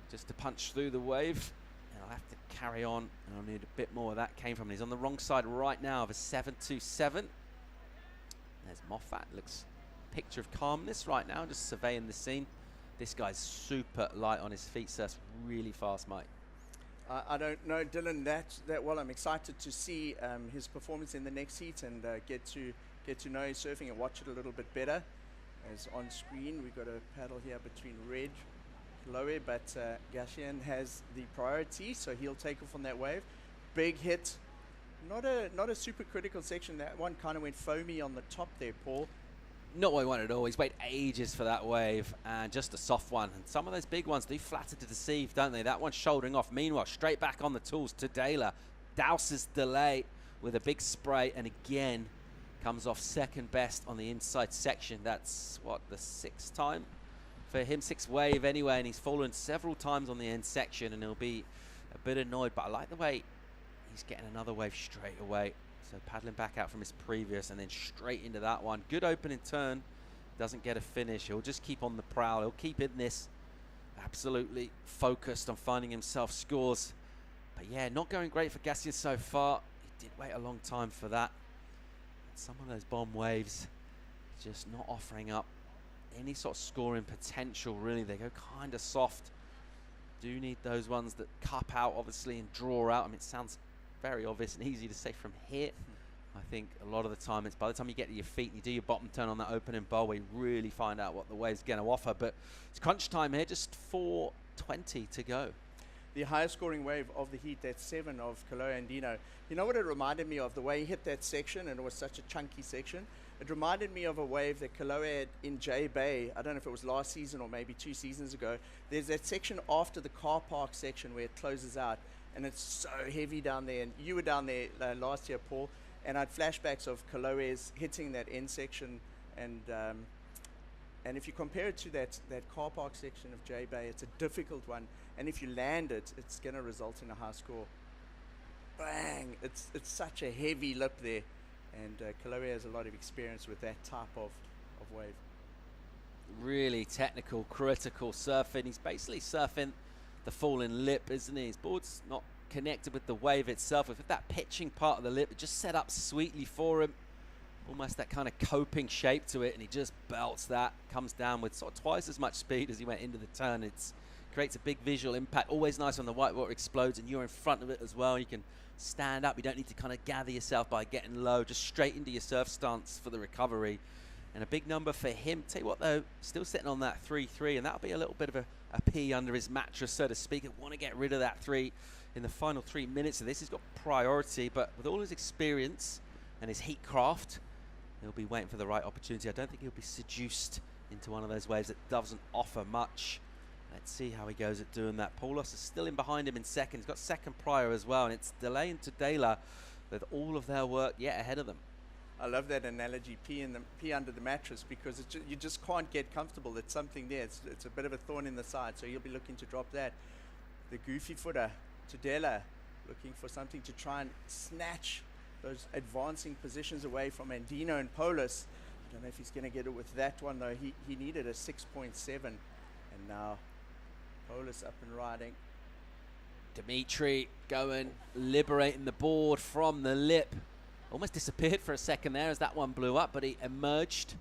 Speaker 2: just to punch through the wave. And I'll have to carry on, and I'll need a bit more of that came from him. He's on the wrong side right now of a 7.27. There's Moffat, looks picture of calmness right now, just surveying the scene. This guy's super light on his feet, surfs really fast, Mike.
Speaker 3: I don't know Dylan that well. I'm excited to see his performance in the next heat and get to know his surfing and watch it a little bit better. As on screen, we've got a paddle here between Red, Lowe, but Gassian has the priority, so he'll take off on that wave. Big hit, not a super critical section. That one kind of went foamy on the top there, Paul.
Speaker 2: Not what he wanted at all. He's waited ages for that wave, and just a soft one. And some of those big ones do flatter to deceive, don't they? That one's shouldering off. Meanwhile, straight back on the tools to Taylor. Douses Delay with a big spray, and again comes off second best on the inside section. That's, what, the sixth time for him, sixth wave anyway, and he's fallen several times on the end section, and he'll be a bit annoyed. But I like the way he's getting another wave straight away. So paddling back out from his previous and then straight into that one. Good opening turn. Doesn't get a finish. He'll just keep on the prowl. He'll keep in this. Absolutely focused on finding himself scores. But yeah, not going great for Gassian so far. He did wait a long time for that. Some of those bomb waves just not offering up any sort of scoring potential, really. They go kind of soft. Do need those ones that cup out, obviously, and draw out. I mean, it sounds very obvious and easy to say from here. I think a lot of the time, it's by the time you get to your feet and you do your bottom turn on that opening bowl, we really find out what the wave's going to offer. But it's crunch time here, just 4:20 to go.
Speaker 3: The highest scoring wave of the heat, that's 7 of Kalohe and Dino. You know what it reminded me of? The way he hit that section, and it was such a chunky section. It reminded me of a wave that Kaloe had in J Bay. I don't know if it was last season or maybe 2 seasons ago. There's that section after the car park section where it closes out, and it's so heavy down there. And you were down there last year, Paul, and I had flashbacks of Kaloe's hitting that end section, and if you compare it to that car park section of J Bay, it's a difficult one, and if you land it, it's going to result in a high score. Bang! It's such a heavy lip there, and Kaloe has a lot of experience with that type of wave.
Speaker 2: Really technical, critical surfing. He's basically surfing the falling lip, isn't he? His board's not connected with the wave itself. With that pitching part of the lip, it just set up sweetly for him. Almost that kind of coping shape to it, and he just belts that. Comes down with sort of twice as much speed as he went into the turn. It creates a big visual impact. Always nice when the whitewater explodes and you're in front of it as well. You can stand up. You don't need to kind of gather yourself by getting low. Just straight into your surf stance for the recovery. And a big number for him. Tell you what, though, still sitting on that 3-3, and that'll be a little bit of a pee under his mattress, so to speak. I want to get rid of that 3 in the final 3 minutes of this. He's got priority, but with all his experience and his heat craft, he'll be waiting for the right opportunity. I don't think he'll be seduced into one of those waves that doesn't offer much. Let's see how he goes at doing that. Paulos is still in behind him in second. He's got second prior as well, and it's Delay and Tadela with all of their work yet ahead of them.
Speaker 3: I love that analogy, pee under the mattress, because you just can't get comfortable. It's something there. It's a bit of a thorn in the side, so you'll be looking to drop that. The goofy footer, Tadela, looking for something to try and snatch those advancing positions away from Andino and Polis. I don't know if he's going to get it with that one, though. He needed a 6.7, and now Polis up and riding.
Speaker 2: Dimitri going, liberating the board from the lip. Almost disappeared for a second there as that one blew up, but he emerged.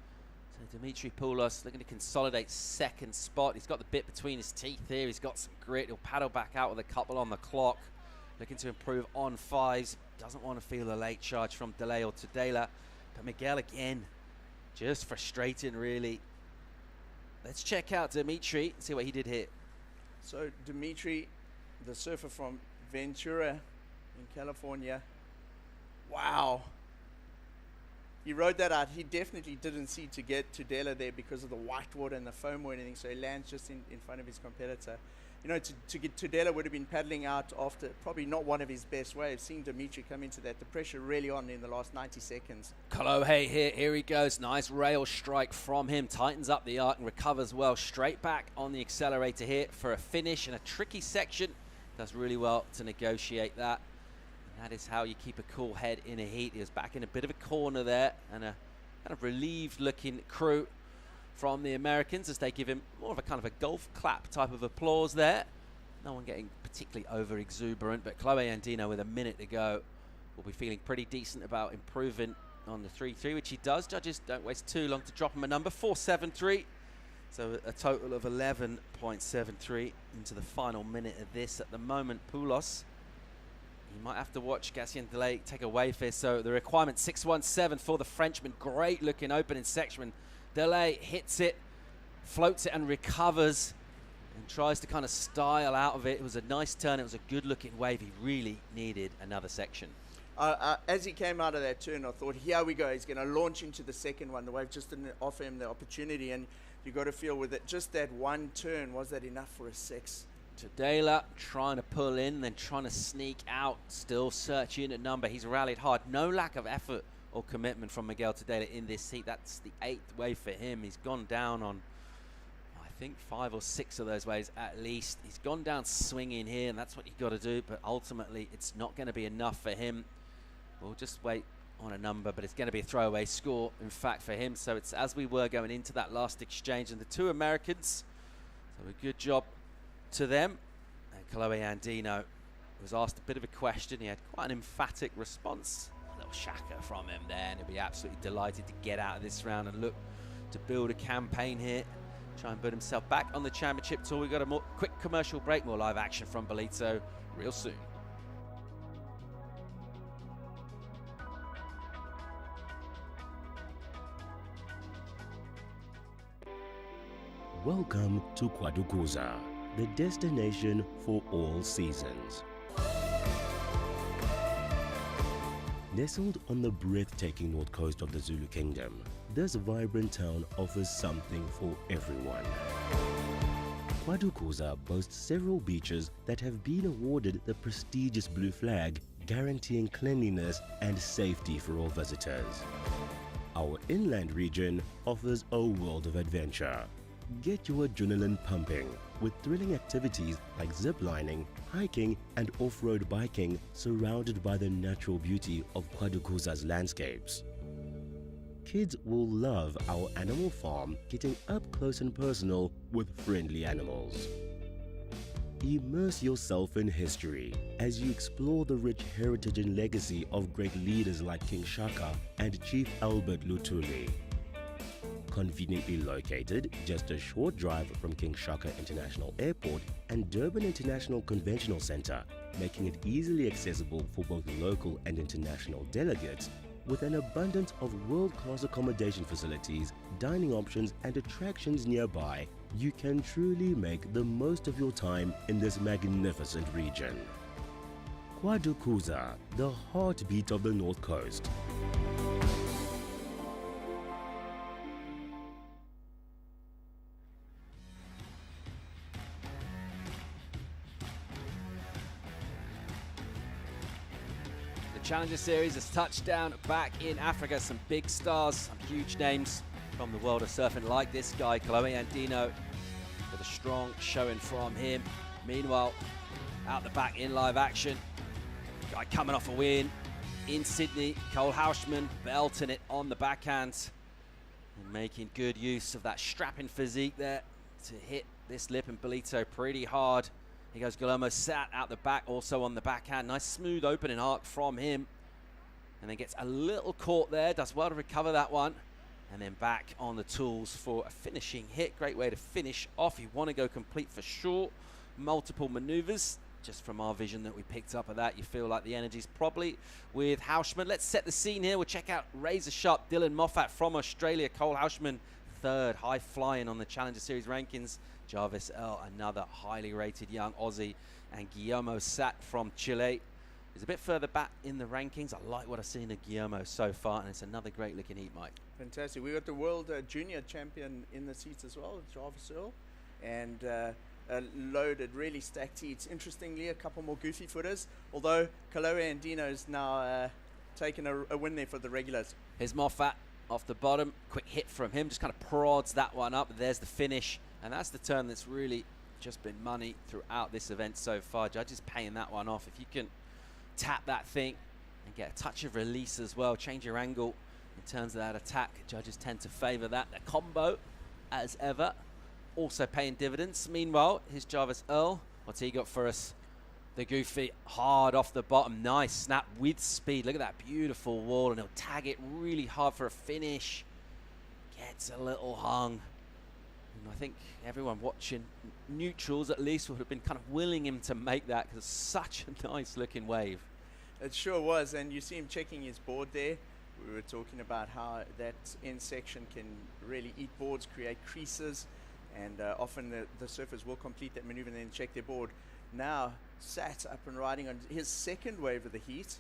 Speaker 2: So Dimitri Poulos looking to consolidate second spot. He's got the bit between his teeth here. He's got some grit. He'll paddle back out with a couple on the clock. Looking to improve on 5s. Doesn't want to feel a late charge from Delay or Tadela. But Miguel again, just frustrating really. Let's check out Dimitri and see what he did here.
Speaker 3: So Dimitri, the surfer from Ventura in California. Wow. He rode that out. He definitely didn't see to get to Tadela there because of the white water and the foam or anything, so he lands just in front of his competitor. You know, to get to Tadela would have been paddling out after probably not one of his best waves. Seeing Dimitri come into that, the pressure really on in the last 90 seconds.
Speaker 2: Kalohe here he goes. Nice rail strike from him. Tightens up the arc and recovers well. Straight back on the accelerator here for a finish in a tricky section. Does really well to negotiate that. And that is how you keep a cool head in a heat. He was back in a bit of a corner there, and a kind of relieved looking crew from the Americans as they give him more of a kind of a golf clap type of applause there. No one getting particularly over exuberant, but Chloe Andino with a minute to go will be feeling pretty decent about improving on the 3-3, which he does. Judges don't waste too long to drop him a number, 4.73. So a total of 11.73 into the final minute of this. At the moment, Poulos, you might have to watch Gatien Delay take a wave here. So the requirement 6.17 for the Frenchman. Great looking opening section. Delay hits it, floats it and recovers and tries to kind of style out of it. It was a nice turn. It was a good looking wave. He really needed another section.
Speaker 3: As he came out of that turn, I thought, here we go. He's going to launch into the second one. The wave just didn't offer him the opportunity, and you got to feel with it, just that one turn, was that enough for a 6?
Speaker 2: Tadela trying to pull in, then trying to sneak out, still searching a number. He's rallied hard. No lack of effort or commitment from Miguel Tadela in this heat. That's the 8th wave for him. He's gone down on, I think, 5 or 6 of those waves at least. He's gone down swinging here, and that's what you got to do, but ultimately it's not going to be enough for him. We'll just wait on a number, but it's going to be a throwaway score, in fact, for him. So it's as we were going into that last exchange, and the 2 Americans, so a good job to them. And Chloe Andino was asked a bit of a question. He had quite an emphatic response. A little shaka from him there, and he'll be absolutely delighted to get out of this round and look to build a campaign here. Try and put himself back on the championship tour. We've got a more quick commercial break, more live action from Ballito real soon.
Speaker 16: Welcome to Kwadukuza, the destination for all seasons. Nestled on the breathtaking north coast of the Zulu Kingdom, this vibrant town offers something for everyone. KwaDukuza boasts several beaches that have been awarded the prestigious blue flag, guaranteeing cleanliness and safety for all visitors. Our inland region offers a world of adventure. Get your adrenaline pumping with thrilling activities like ziplining, hiking and off-road biking surrounded by the natural beauty of KwaDukuza's landscapes. Kids will love our animal farm, getting up close and personal with friendly animals. Immerse yourself in history as you explore the rich heritage and legacy of great leaders like King Shaka and Chief Albert Lutuli. Conveniently located just a short drive from King Shaka International Airport and Durban International Conventional Center, making it easily accessible for both local and international delegates, with an abundance of world-class accommodation facilities, dining options and attractions nearby, you can truly make the most of your time in this magnificent region. KwaDukuza, the heartbeat of the North Coast.
Speaker 2: Challenger Series has touched down back in Africa. Some big stars, some huge names from the world of surfing, like this guy, Chloe Andino, with a strong showing from him. Meanwhile, out the back in live action, guy coming off a win in Sydney, Cole Hauschman, belting it on the backhand and making good use of that strapping physique there to hit this lip and Ballito pretty hard. Here goes Guillermo Sat out the back, also on the backhand. Nice smooth opening arc from him. And then gets a little caught there, does well to recover that one. And then back on the tools for a finishing hit. Great way to finish off. You want to go complete for sure. Multiple maneuvers. Just from our vision that we picked up of that, you feel like the energy's probably with Hauschman. Let's set the scene here. We'll check out razor sharp Dylan Moffat from Australia. Cole Hauschman, third, high flying on the Challenger Series rankings. Jarvis Earl, another highly rated young Aussie, and Guillermo Sat from Chile is a bit further back in the rankings. I like what I've seen of Guillermo so far, and it's another great looking heat, Mike.
Speaker 3: Fantastic. We got the world junior champion in the seats as well, Jarvis Earl, and loaded, really stacked heats. Interestingly, a couple more goofy footers, although Kaloe Andino's now taken a win there for the regulars.
Speaker 2: Here's Moffat off the bottom. Quick hit from him, just kind of prods that one up. There's the finish. And that's the turn that's really just been money throughout this event so far. Judges paying that one off. If you can tap that thing and get a touch of release as well, change your angle in terms of that attack, judges tend to favor that. The combo, as ever, also paying dividends. Meanwhile, here's Jarvis Earl. What's he got for us? The goofy, hard off the bottom. Nice snap with speed. Look at that beautiful wall, and he'll tag it really hard for a finish. Gets a little hung. I think everyone watching neutrals at least would have been kind of willing him to make that, because it's such a nice looking wave.
Speaker 3: It sure was, and you see him checking his board there. We were talking about how that end section can really eat boards, create creases, and often the surfers will complete that maneuver and then check their board. Now Sat up and riding on his second wave of the heat.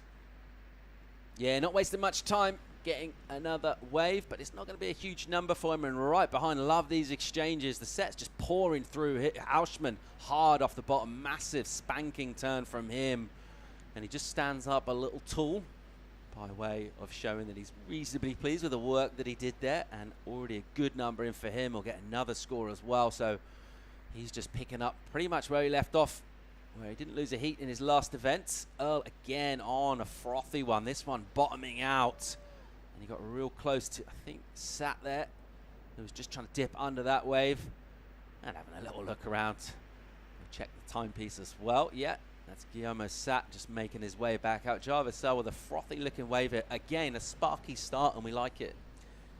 Speaker 2: Yeah, not wasting much time getting another wave, but it's not going to be a huge number for him. And right behind, love these exchanges. The set's just pouring through. Hauschman hard off the bottom, massive spanking turn from him, and he just stands up a little tall by way of showing that he's reasonably pleased with the work that he did there, and already a good number in for him. He'll get another score as well, so he's just picking up pretty much where he left off, where he didn't lose a heat in his last event. Earl again on a frothy one, this one bottoming out. And he got real close to, I think, Sat there. He was just trying to dip under that wave and having a little look around. We'll check the timepiece as well. Yeah, that's Guillermo Sat just making his way back out. Jarvis Earl with a frothy looking wave here. Again, a sparky start, and we like it.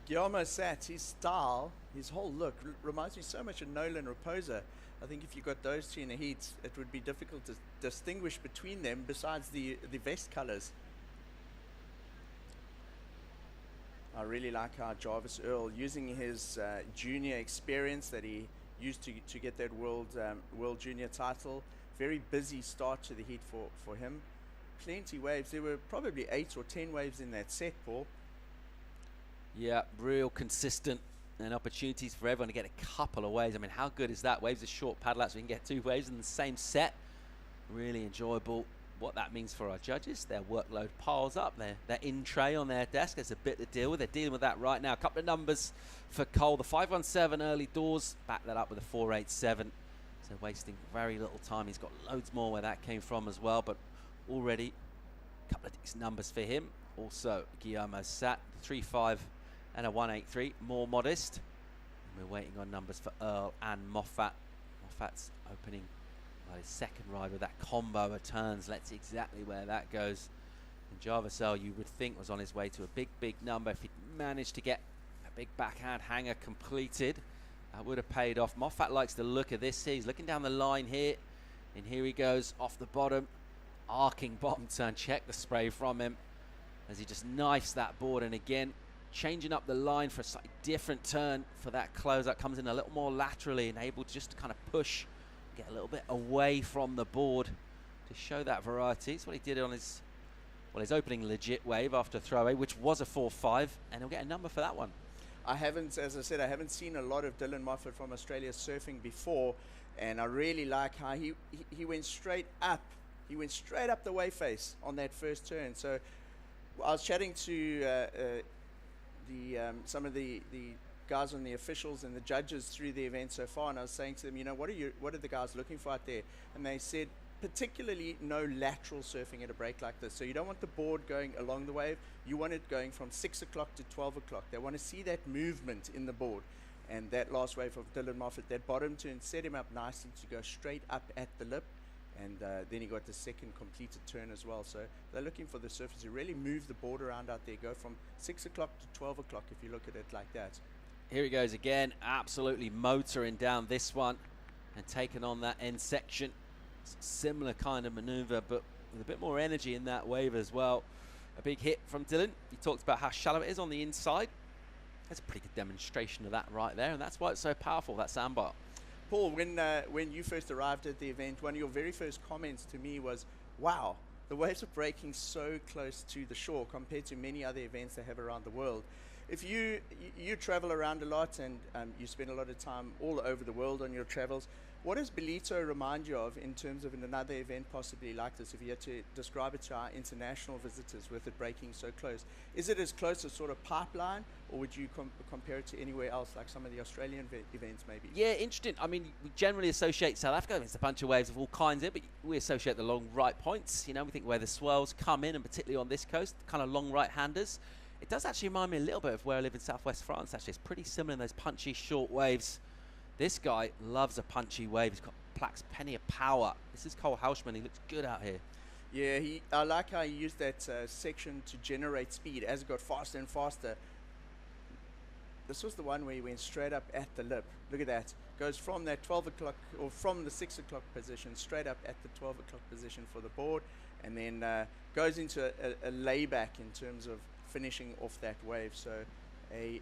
Speaker 3: Guillermo Sat, his style, his whole look reminds me so much of Nolan Raposa. I think if you got those two in the heats, it would be difficult to distinguish between them besides the vest colors. I really like how Jarvis Earl, using his junior experience that he used to get that world junior title, very busy start to the heat for him. plenty waves. There were probably 8 or 10 waves in that set, Paul.
Speaker 2: Yeah, real consistent and opportunities for everyone to get a couple of waves. I mean, how good is that? Waves are short paddle out, so we can get 2 waves in the same set. Really enjoyable. What that means for our judges, their workload piles up. They're in tray on their desk. There's a bit to deal with. They're dealing with that right now. A couple of numbers for Cole. The 517 early doors. Back that up with a 487. So wasting very little time. He's got loads more where that came from as well. But already a couple of decent numbers for him. Also, Guillermo Sat, 3.5 and a 183. More modest. And we're waiting on numbers for Earl and Moffat. Moffat's opening his second ride with that combo of turns. Let's see exactly where that goes. And Jarvisell, you would think, was on his way to a big number. If he'd managed to get a big backhand hanger completed, that would have paid off. Moffat likes the look of this. He's looking down the line here, and here he goes off the bottom, arcing bottom turn. Check the spray from him as he just knifes that board, and again changing up the line for a slightly different turn for that close. That comes in a little more laterally and able to just kind of push, get a little bit away from the board to show that variety. It's what he did on his opening legit wave after throwaway, which was a 4.5, and he'll get a number for that one.
Speaker 3: I haven't, as I said, I haven't seen a lot of Dylan Moffat from Australia surfing before, and I really like how he went straight up. He went straight up the wave face on that first turn. So I was chatting to some of the guys and the officials and the judges through the event so far, and I was saying to them, you know, what are the guys looking for out there? And they said, particularly no lateral surfing at a break like this. So you don't want the board going along the wave. You want it going from 6 o'clock to 12 o'clock. They want to see that movement in the board. And that last wave of Dylan Moffat, that bottom turn set him up nicely to go straight up at the lip. And then he got the second completed turn as well. So they're looking for the surfers to really move the board around out there, go from 6 o'clock to 12 o'clock if you look at it like that.
Speaker 2: Here he goes again, absolutely motoring down this one and taking on that end section. Similar kind of maneuver, but with a bit more energy in that wave as well. A big hit from Dylan. He talked about how shallow it is on the inside. That's a pretty good demonstration of that right there, and that's why it's so powerful, that sandbar.
Speaker 3: Paul, when you first arrived at the event, one of your very first comments to me was, wow, the waves are breaking so close to the shore compared to many other events they have around the world. If you travel around a lot and you spend a lot of time all over the world on your travels, what does Ballito remind you of in terms of another event possibly like this, if you had to describe it to our international visitors with it breaking so close? Is it as close as sort of pipeline, or would you compare it to anywhere else, like some of the Australian events maybe?
Speaker 2: Yeah, interesting. I mean, we generally associate South Africa, it's a bunch of waves of all kinds here, but we associate the long right points. You know, we think where the swells come in, and particularly on this coast, kind of long right-handers. It does actually remind me a little bit of where I live in southwest France, actually. It's pretty similar in those punchy short waves. This guy loves a punchy wave. He's got Plaque's plenty of power. This is Cole Hauschman. He looks good out here.
Speaker 3: Yeah, I like how he used that section to generate speed as it got faster and faster. This was the one where he went straight up at the lip. Look at that. Goes from that 12 o'clock, or from the 6 o'clock position, straight up at the 12 o'clock position for the board, and then goes into a layback in terms of finishing off that wave. So a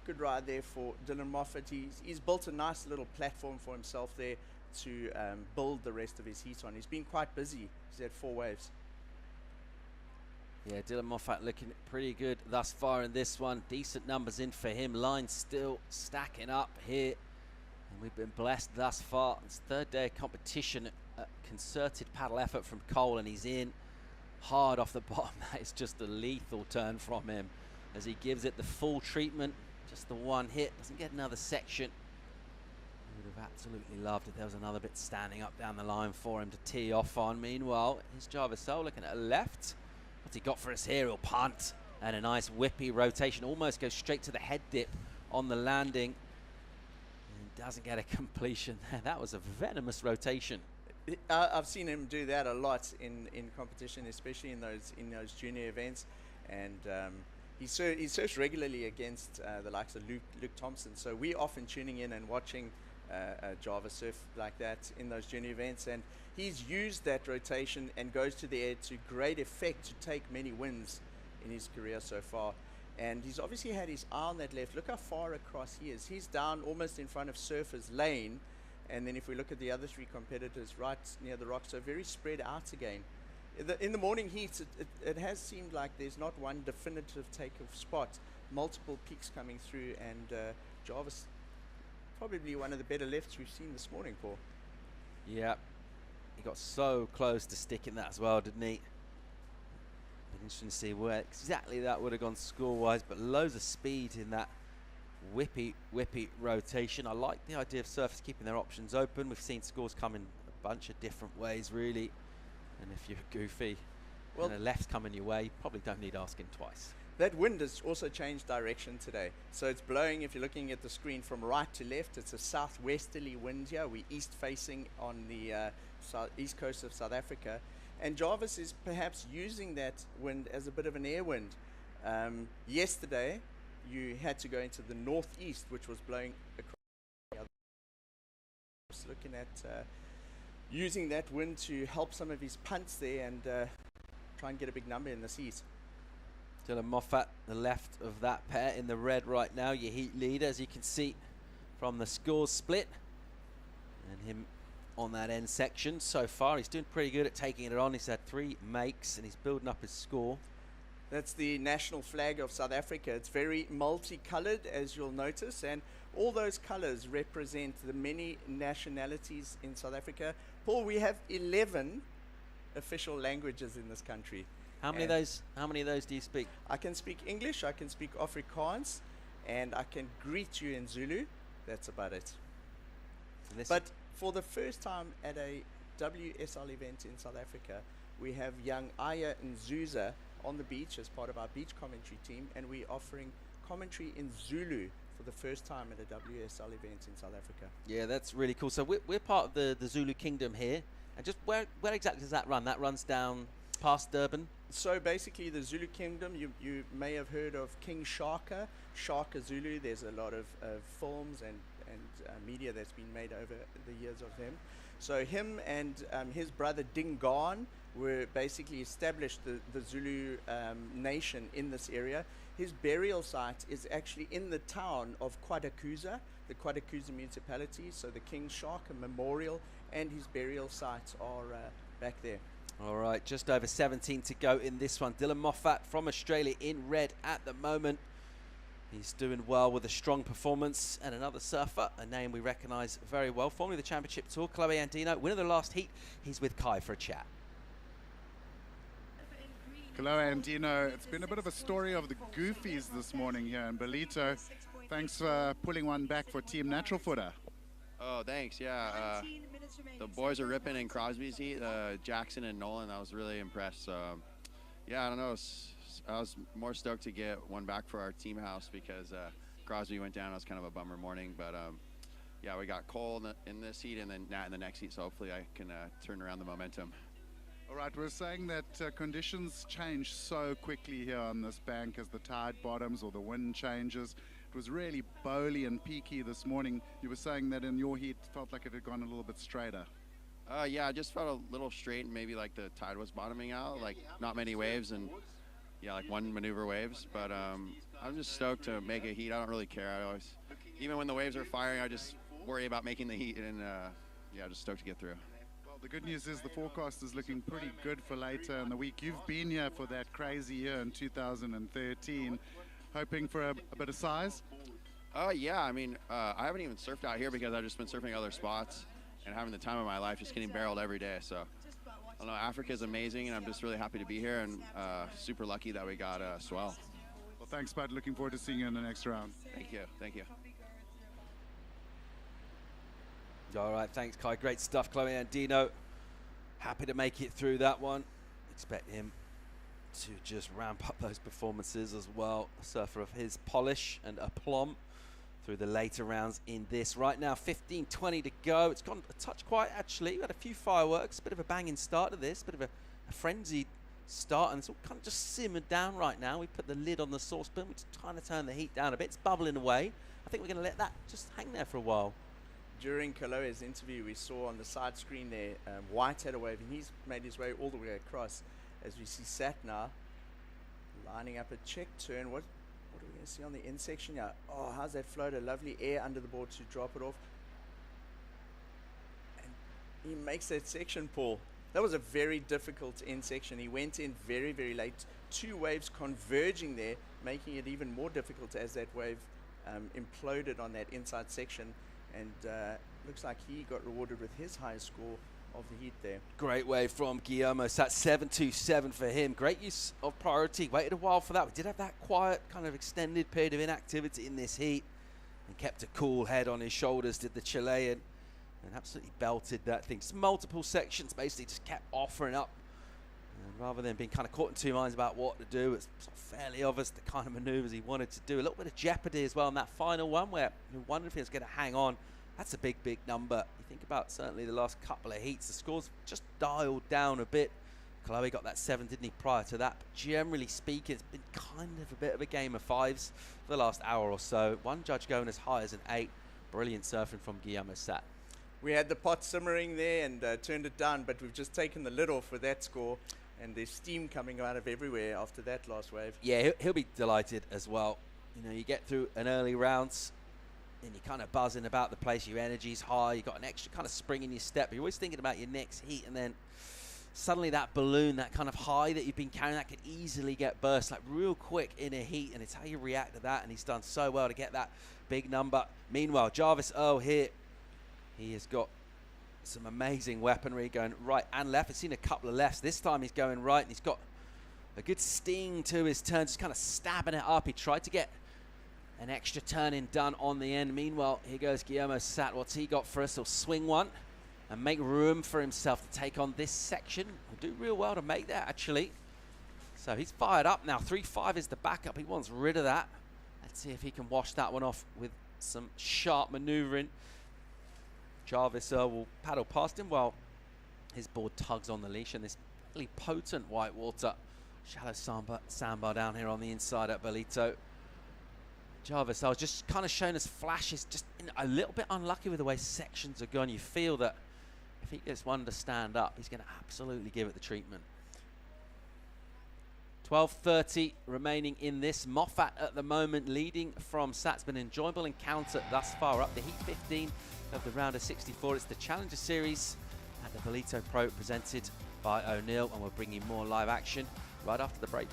Speaker 3: good ride there for Dylan Moffat. He's built a nice little platform for himself there to build the rest of his heat on. He's been quite busy. He's had 4 waves.
Speaker 2: Yeah, Dylan Moffat looking pretty good thus far in this one. Decent numbers in for him. Line still stacking up here. And we've been blessed thus far. It's third day of competition. A concerted paddle effort from Cole, and he's in hard off the bottom. That is just a lethal turn from him as he gives it the full treatment. Just the one hit, doesn't get another section. He would have absolutely loved it. There was another bit standing up down the line for him to tee off on. Meanwhile, here's Jarvisell looking at a left. What's he got for us here? He'll punt. And a nice whippy rotation. Almost goes straight to the head dip on the landing. And doesn't get a completion there. That was a venomous rotation.
Speaker 3: I've seen him do that a lot in competition, especially in those junior events. And he surfs regularly against the likes of Luke Thompson. So we're often tuning in and watching Java surf like that in those junior events. And he's used that rotation and goes to the air to great effect to take many wins in his career so far. And he's obviously had his eye on that left. Look how far across he is. He's down almost in front of Surfer's lane. And then if we look at the other 3 competitors right near the rock, so very spread out again. in the morning heats, it has seemed like there's not one definitive takeoff spot. Multiple peaks coming through, and Jarvis, probably one of the better lefts we've seen this morning, Paul.
Speaker 2: Yeah, he got so close to sticking that as well, didn't he? Interesting to see where exactly that would have gone score-wise, but loads of speed in that whippy rotation. I like the idea of surfers keeping their options open. We've seen scores come in a bunch of different ways, really. And if you're goofy, well, and a left's coming your way, you probably don't need asking twice.
Speaker 3: That wind has also changed direction today. So it's blowing, if you're looking at the screen, from right to left. It's a southwesterly wind here. We're east-facing on the east coast of South Africa. And Jarvis is perhaps using that wind as a bit of an air wind. Yesterday, you had to go into the northeast, which was blowing across. Just looking at using that wind to help some of his punts there and try and get a big number in the seas.
Speaker 2: Dylan Moffat, the left of that pair in the red right now, your heat leader, as you can see from the scores split. And him on that end section so far. He's doing pretty good at taking it on. He's had 3 makes and he's building up his score.
Speaker 3: That's the national flag of South Africa. It's very multicolored, as you'll notice, and all those colors represent the many nationalities in South Africa. Paul, we have 11 official languages in this country.
Speaker 2: How many of those do you speak?
Speaker 3: I can speak English, I can speak Afrikaans, and I can greet you in Zulu. That's about it. But for the first time at a WSL event in South Africa, we have young Aya Nzuza on the beach as part of our beach commentary team, and we're offering commentary in Zulu for the first time at a WSL event in South Africa.
Speaker 2: Yeah, that's really cool. So we're part of the Zulu Kingdom here. And just where exactly does that run? That runs down past Durban?
Speaker 3: So basically the Zulu Kingdom, you may have heard of King Shaka Zulu. There's a lot of films and media that's been made over the years of him. So him and his brother Dingaan were basically established the Zulu nation in this area. His burial site is actually in the town of Kwadakuza, the Kwadakuza municipality. So the King Shaka Memorial and his burial sites are back there.
Speaker 2: All right, just over 17 to go in this one. Dylan Moffat from Australia in red at the moment. He's doing well with a strong performance. And another surfer, a name we recognise very well, formerly the Championship Tour, Chloe Andino, winner of the last heat. He's with Kai for a chat.
Speaker 8: Chloe Andino, it's been a bit of a story of the goofies this morning here in Ballito. Thanks for pulling one back for Team Natural Footer.
Speaker 19: Oh, thanks. Yeah, the boys are ripping in Crosby's heat. Jackson and Nolan, I was really impressed. So, yeah, I don't know. I was more stoked to get one back for our team house because Crosby went down. It was kind of a bummer morning, but yeah, we got Cole in this heat and then Nat in the next heat. So hopefully I can turn around the momentum.
Speaker 8: All right, we're saying that conditions change so quickly here on this bank as the tide bottoms or the wind changes. It was really bowly and peaky this morning. You were saying that in your heat felt like it had gone a little bit straighter.
Speaker 19: Yeah, I just felt a little straight and maybe like the tide was bottoming out, like not many waves and yeah, like one maneuver waves. But I'm just stoked to make a heat. I don't really care. I always, even when the waves are firing, I just worry about making the heat and yeah, just stoked to get through.
Speaker 8: Well, the good news is the forecast is looking pretty good for later in the week. You've been here for that crazy year in 2013. Hoping for a bit of size?
Speaker 19: Yeah, I mean, I haven't even surfed out here because I've just been surfing other spots and having the time of my life, just getting barreled every day. So, I don't know, Africa is amazing, and I'm just really happy to be here and super lucky that we got swell.
Speaker 8: Well, thanks, bud. Looking forward to seeing you in the next round.
Speaker 19: Thank you. Thank you.
Speaker 2: All right, thanks, Kai. Great stuff, Chloe Andino. Happy to make it through that one. Expect him to just ramp up those performances as well. A surfer of his polish and aplomb through the later rounds in this. Right now, 15:20 to go. It's gone a touch quiet, actually. We had a few fireworks, a bit of a banging start to this, bit of a frenzied start, and it's all kind of just simmered down right now. We put the lid on the saucepan. We're just trying to turn the heat down a bit. It's bubbling away. I think we're going to let that just hang there for a while.
Speaker 3: During Kaloe's interview, we saw on the side screen there, White had a wave, and he's made his way all the way across. As we see Satnar lining up a check turn. What are we going to see on the end section here? Oh, how's that float? A lovely air under the board to drop it off. And he makes that section, Paul. That was a very difficult end section. He went in very, very late. 2 waves converging there, making it even more difficult as that wave imploded on that inside section. And looks like he got rewarded with his highest score of the heat there.
Speaker 2: Great wave from Guillermo. So that's 7.27 for him. Great use of priority. Waited a while for that. We did have that quiet, kind of extended period of inactivity in this heat, and kept a cool head on his shoulders, did the Chilean, and absolutely belted that thing. Just multiple sections, basically just kept offering up. And rather than being kind of caught in 2 minds about what to do, it's sort of fairly obvious the kind of maneuvers he wanted to do. A little bit of jeopardy as well in that final one, where you wonder if he was going to hang on. That's a big, big number. You think about certainly the last couple of heats, the scores just dialed down a bit. Chloe got that 7, didn't he, prior to that? But generally speaking, it's been kind of a bit of a game of 5s for the last hour or so. One judge going as high as an 8. Brilliant surfing from Guillermo Sat.
Speaker 3: We had the pot simmering there and turned it down, but we've just taken the lid off with that score, and there's steam coming out of everywhere after that last wave.
Speaker 2: Yeah, he'll be delighted as well. You know, you get through an early rounds, and you're kind of buzzing about the place, your energy's high, you've got an extra kind of spring in your step, you're always thinking about your next heat, and then suddenly that balloon, that kind of high that you've been carrying, that could easily get burst like real quick in a heat, and it's how you react to that, and he's done so well to get that big number. Meanwhile, Jarvis Earl here, he has got some amazing weaponry going right and left. I've seen a couple of lefts. This time he's going right, and he's got a good sting to his turn, just kind of stabbing it up. He tried to get an extra turn-in done on the end. Meanwhile, here goes Guillermo Sat. What's he got for us? He'll swing one and make room for himself to take on this section. He'll do real well to make that, actually. So he's fired up now. 3-5 is the backup. He wants rid of that. Let's see if he can wash that one off with some sharp maneuvering. Jarvis will paddle past him while his board tugs on the leash, and this really potent white water. Shallow sandbar down here on the inside at Ballito. Jarvis was just kind of showing us flashes, just a little bit unlucky with the way sections are going. You feel that if he gets one to stand up, he's going to absolutely give it the treatment. 12:30 remaining in this. Moffat at the moment leading from Sat. It's been an enjoyable encounter thus far up the heat 15 of the round of 64. It's the Challenger Series at the Ballito Pro presented by O'Neill, and we'll bring you more live action right after the break.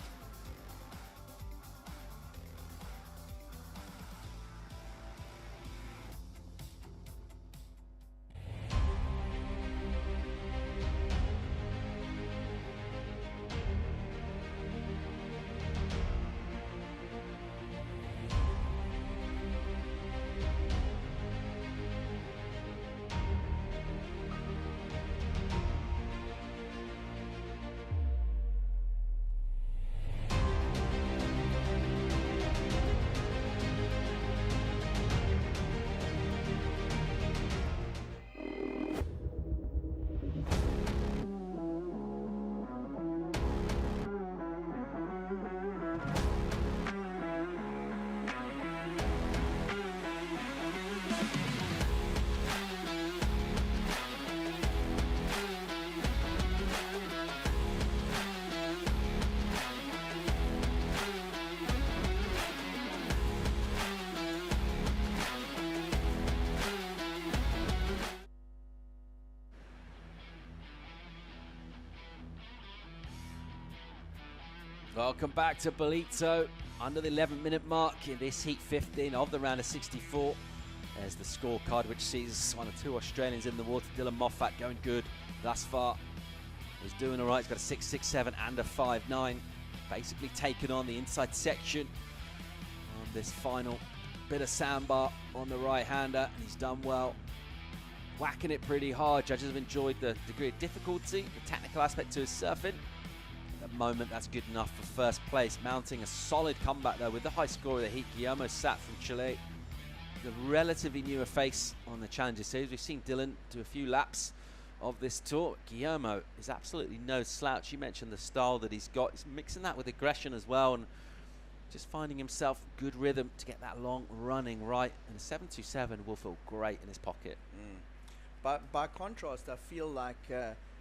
Speaker 2: Welcome back to Ballito. Under the 11-minute mark in this heat 15 of the round of 64. There's the scorecard, which sees one or two Australians in the water. Dylan Moffat going good thus far. He's doing all right. He's got a 6.67 and a 5.9. Basically taken on the inside section on this final bit of sandbar on the right-hander, and he's done well. Whacking it pretty hard. Judges have enjoyed the degree of difficulty, the technical aspect to his surfing. At the moment, that's good enough for first place. Mounting a solid comeback, though, with the high score of the heat. Guillermo Sat from Chile, the relatively newer face on the Challenger Series. We've seen Dylan do a few laps of this tour. Guillermo is absolutely no slouch. You mentioned the style that he's got. He's mixing that with aggression as well, and just finding himself good rhythm to get that long running right. And a 7.27 will feel great in his pocket.
Speaker 3: But by contrast, I feel like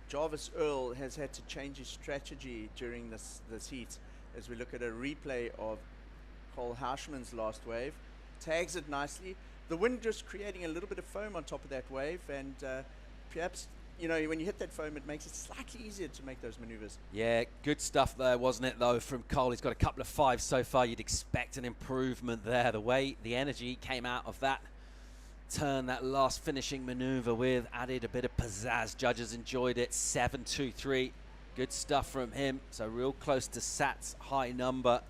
Speaker 3: Jarvis Earl has had to change his strategy during this heat. As we look at a replay of Cole Hauschmann's last wave, tags it nicely. The wind just creating a little bit of foam on top of that wave, and perhaps you know, when you hit that foam, it makes it slightly easier to make those maneuvers.
Speaker 2: Yeah, good stuff there, wasn't it, though, from Cole. He's got a couple of 5s so far. You'd expect an improvement there. The way the energy came out of that turn, that last finishing maneuver with, added a bit of pizzazz. Judges enjoyed it. 7-2-3. Good stuff from him. So real close to Sat's high number.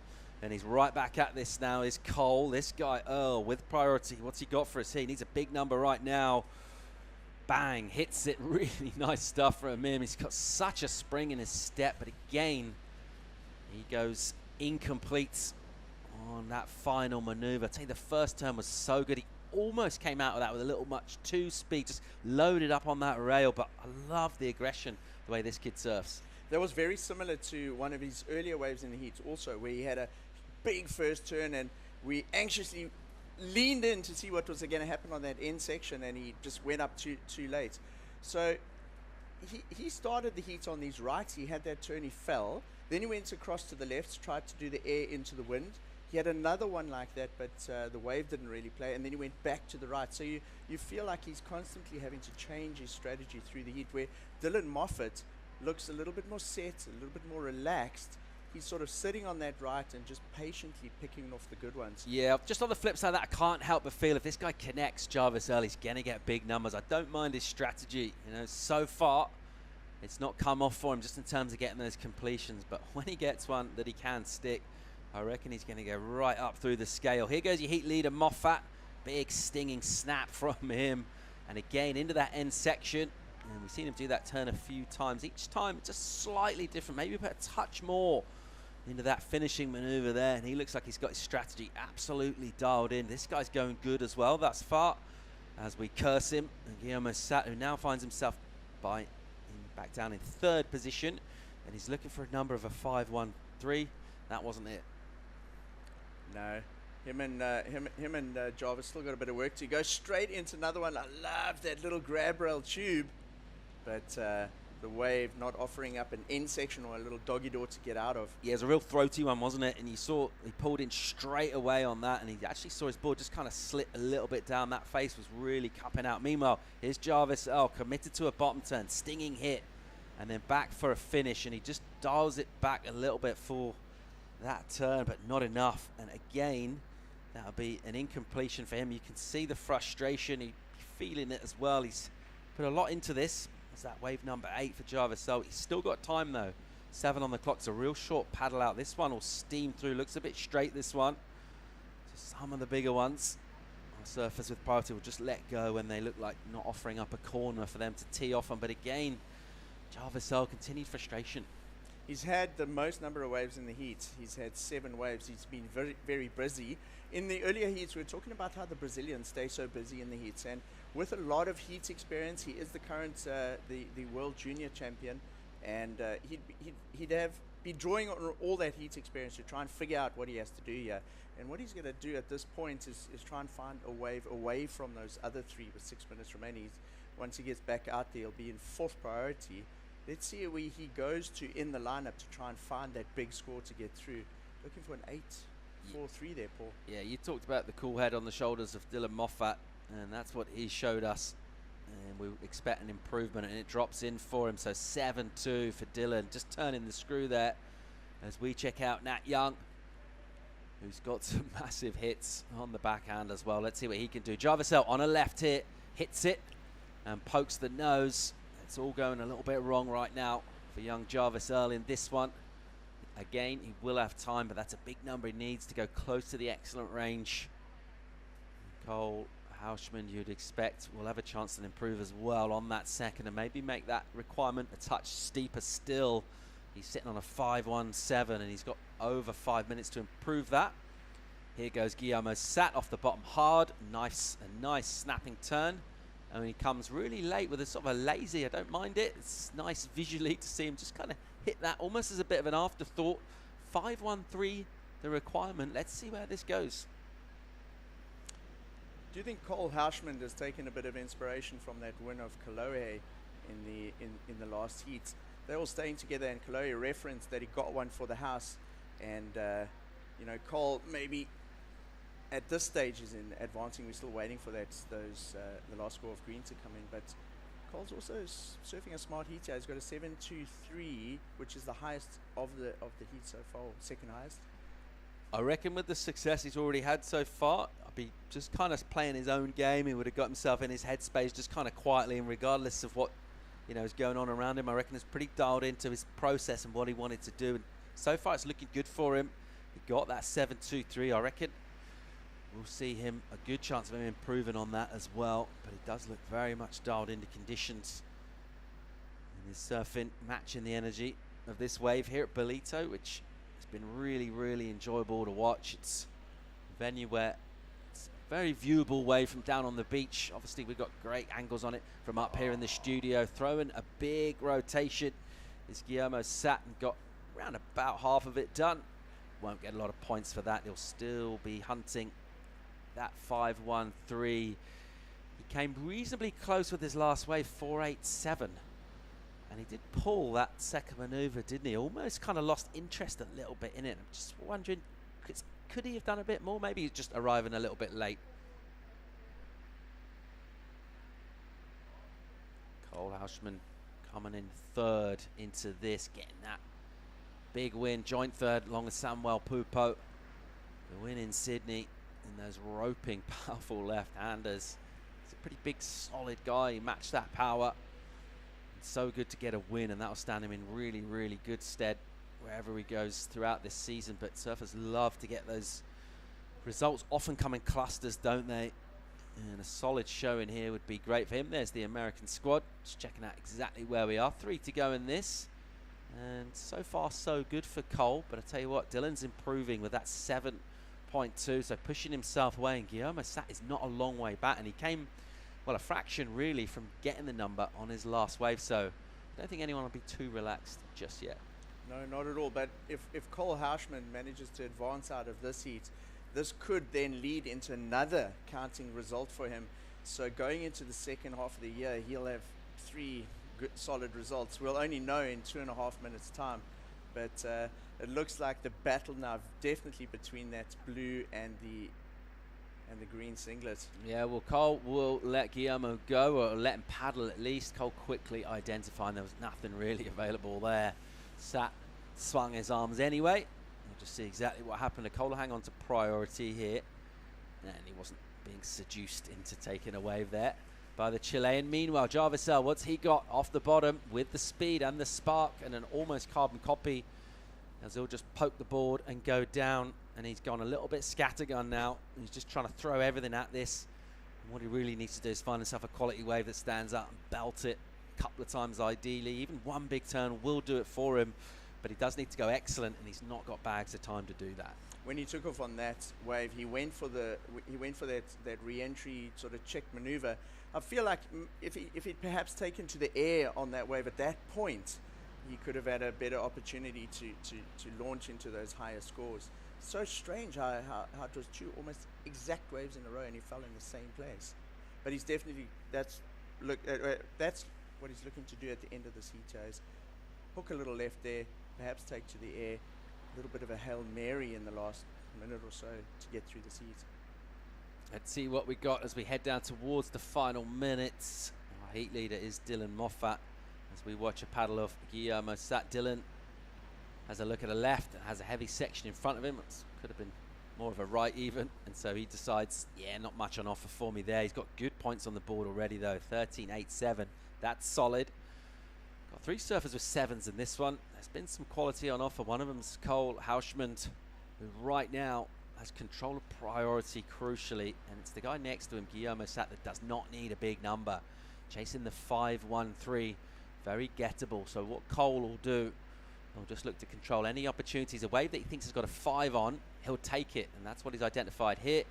Speaker 2: And he's right back at this now is Cole. This guy, Earl, with priority. What's he got for us here? He needs a big number right now. Bang, hits it. Really nice stuff from him. He's got such a spring in his step, but again, he goes incomplete on that final maneuver. I tell you, the first turn was so good. He almost came out of that with a little much too speed, just loaded up on that rail, but I love the aggression, the way this kid surfs.
Speaker 3: That was very similar to one of his earlier waves in the heat also, where he had a big first turn and we anxiously leaned in to see what was going to happen on that end section, and he just went up too late. So he started the heat on these rights. He had that turn, he fell. Then he went across to the left, tried to do the air into the wind. He had another one like that, but the wave didn't really play, and then he went back to the right. So you feel like he's constantly having to change his strategy through the heat, where Dylan Moffat looks a little bit more set, a little bit more relaxed. He's sort of sitting on that right and just patiently picking off the good ones.
Speaker 2: Yeah, just on the flip side of that, I can't help but feel if this guy connects Jarvis early, he's going to get big numbers. I don't mind his strategy. You know, so far, it's not come off for him just in terms of getting those completions. But when he gets one that he can stick, I reckon he's going to go right up through the scale. Here goes your heat leader, Moffat. Big stinging snap from him. And again, into that end section. And we've seen him do that turn a few times. Each time, just slightly different. Maybe put a touch more into that finishing maneuver there. And he looks like he's got his strategy absolutely dialed in. This guy's going good as well thus far, as we curse him. And Guillermo Sat, who now finds himself back down in third position. And he's looking for a number of a 5-1-3. That wasn't it.
Speaker 3: No. Him and Jarvis still got a bit of work to go straight into another one. I love that little grab rail tube, but the wave not offering up an end section or a little doggy door to get out of.
Speaker 2: Yeah, it was a real throaty one, wasn't it? And you saw he pulled in straight away on that, and he actually saw his board just kind of slip a little bit down. That face was really cupping out. Meanwhile, here's Jarvis committed to a bottom turn, stinging hit, and then back for a finish, and he just dials it back a little bit for that turn, but not enough. And again, that'll be an incompletion for him. You can see the frustration. He's feeling it as well. He's put a lot into this. It's that wave number 8 for Jarvis. So he's still got time though. 7 on the clock. It's a real short paddle out. This one will steam through. Looks a bit straight, this one. So some of the bigger ones on surface with priority will just let go when they look like not offering up a corner for them to tee off on. But again, Jarvis continued frustration.
Speaker 3: He's had the most number of waves in the heat. He's had 7 waves. He's been very, very busy. In the earlier heats, we were talking about how the Brazilians stay so busy in the heats. And with a lot of heat experience, he is the current the world junior champion. And he'd be drawing on all that heat experience to try and figure out what he has to do here. And what he's going to do at this point is try and find a wave away from those other 3 with 6 minutes remaining. Once he gets back out there, he'll be in 4th priority. Let's see where he goes to in the lineup to try and find that big score to get through. Looking for an 8-4-3 there, Paul.
Speaker 2: Yeah, you talked about the cool head on the shoulders of Dylan Moffat, and that's what he showed us. And we expect an improvement, and it drops in for him. So 7-2 for Dylan, just turning the screw there as we check out Nat Young, who's got some massive hits on the backhand as well. Let's see what he can do. Jarvis on a left hit, hits it and pokes the nose. It's all going a little bit wrong right now for young Jarvis Earl in this one. Again, he will have time, but that's a big number he needs to go close to the excellent range. Cole Hauschman, you'd expect, will have a chance to improve as well on that second and maybe make that requirement a touch steeper still. He's sitting on a 5-1-7 and he's got over 5 minutes to improve that. Here goes Guillermo Sat off the bottom hard. A nice snapping turn. And he comes really late with a sort of a lazy, I don't mind it. It's nice visually to see him just kind of hit that almost as a bit of an afterthought. 5-1-3, the requirement. Let's see where this goes.
Speaker 3: Do you think Cole Hauschman has taken a bit of inspiration from that win of Kalohe in the last heat? They're all staying together, and Kalohe referenced that he got one for the house. And, you know, Cole maybe at this stage is in advancing. We're still waiting for the last score of green to come in, but Cole's also surfing a smart heat here. He's got a 7.23, which is the highest of the heat so far, second highest.
Speaker 2: I reckon with the success he's already had so far, I'd be just kind of playing his own game. He would have got himself in his headspace just kind of quietly, and regardless of what is going on around him, I reckon he's pretty dialed into his process and what he wanted to do. And so far, it's looking good for him. He got that 7.23. I reckon we'll see him a good chance of him improving on that as well. But he does look very much dialed into conditions. And his surfing matching the energy of this wave here at Ballito, which has been really, really enjoyable to watch. It's a venue where it's a very viewable wave from down on the beach. Obviously, we've got great angles on it from up here in the studio. Throwing a big rotation is Guillermo sat and got around about half of it done. Won't get a lot of points for that. He'll still be hunting that 5.13. He came reasonably close with his last wave, 4.87. And he did pull that second maneuver, didn't he? Almost kind of lost interest a little bit in it. I'm just wondering, could he have done a bit more? Maybe he's just arriving a little bit late. Cole Hauschman coming in third into this, getting that big win, joint third along with Samuel Pupo. The win in Sydney in those roping, powerful left-handers. He's a pretty big, solid guy. He matched that power. It's so good to get a win, and that'll stand him in really, really good stead wherever he goes throughout this season. But surfers love to get those results. Often come in clusters, don't they? And a solid show in here would be great for him. There's the American squad. Just checking out exactly where we are. 3 to go in this. And so far, so good for Cole. But I tell you what, Dylan's improving with that 7.2. So pushing himself away. And Guillermo Sat is not a long way back. And he came, well, a fraction really from getting the number on his last wave. So I don't think anyone will be too relaxed just yet.
Speaker 3: No, not at all. But if Cole Hauschman manages to advance out of this heat, this could then lead into another counting result for him. So going into the second half of the year, he'll have 3 good solid results. We'll only know in 2.5 minutes time. But it looks like the battle now definitely between that blue and the green singlet.
Speaker 2: Yeah, well, Cole will let Guillermo go, or let him paddle at least. Cole quickly identifying there was nothing really available there. Sat swung his arms anyway. We'll just see exactly what happened to Cole. Hang on to priority here. And he wasn't being seduced into taking a wave there by the Chilean. Meanwhile, Jarvisel, what's he got off the bottom with the speed and the spark and an almost carbon copy, as he'll just poke the board and go down. And he's gone a little bit scattergun now. He's just trying to throw everything at this. And what he really needs to do is find himself a quality wave that stands out and belt it a couple of times ideally. Even one big turn will do it for him. But he does need to go excellent, and he's not got bags of time to do that.
Speaker 3: When he took off on that wave, he went for that re-entry sort of check maneuver. I feel like if he'd perhaps taken to the air on that wave at that point, he could have had a better opportunity to launch into those higher scores. So strange how it was 2 almost exact waves in a row and he fell in the same place. But he's definitely, that's what he's looking to do at the end of this heat, is hook a little left there, perhaps take to the air, a little bit of a Hail Mary in the last minute or so to get through this heat.
Speaker 2: Let's see what we got as we head down towards the final minutes. Our heat leader is Dylan Moffat. As we watch a paddle of Guillermo Sat, Dylan has a look at the left and has a heavy section in front of him. It could have been more of a right even, and so he decides, yeah, not much on offer for me there. He's got good points on the board already though, 13.87. That's solid. Got 3 surfers with 7s in this one. There's been some quality on offer. One of them's Cole Hauschman, who right now has control of priority crucially, and it's the guy next to him, Guillermo Sat, that does not need a big number. Chasing the 5.13, very gettable. So what Cole will do, he'll just look to control any opportunities. A wave that he thinks has got a 5 on, he'll take it, and that's what he's identified here.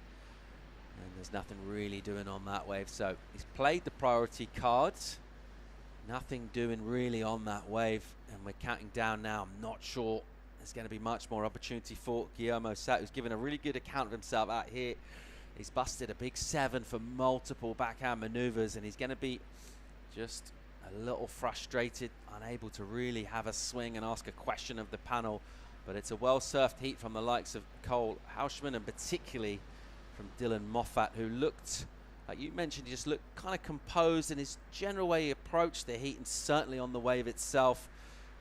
Speaker 2: And there's nothing really doing on that wave, so he's played the priority cards. Nothing doing really on that wave, and we're counting down now. I'm not sure there's going to be much more opportunity for Guillermo Sat, who's given a really good account of himself out here. He's busted a big 7 for multiple backhand maneuvers, and he's going to be just a little frustrated, unable to really have a swing and ask a question of the panel. But it's a well-surfed heat from the likes of Cole Hauschman, and particularly from Dylan Moffat, who looked Like you mentioned, he just looked kind of composed in his general way he approached the heat, and certainly on the wave itself.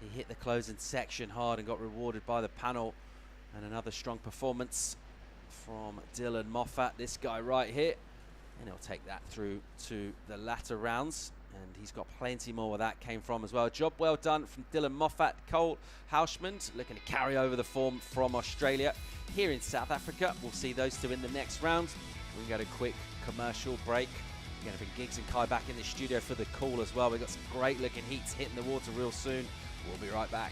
Speaker 2: He hit the closing section hard and got rewarded by the panel. And another strong performance from Dylan Moffat, this guy right here. And he'll take that through to the latter rounds. And he's got plenty more where that came from as well. Job well done from Dylan Moffat. Cole Houshmand looking to carry over the form from Australia. Here in South Africa, we'll see those two in the next round. We can go to a quick commercial break. We're going to bring Giggs and Kai back in the studio for the call as well. We've got some great looking heats hitting the water real soon. We'll be right back.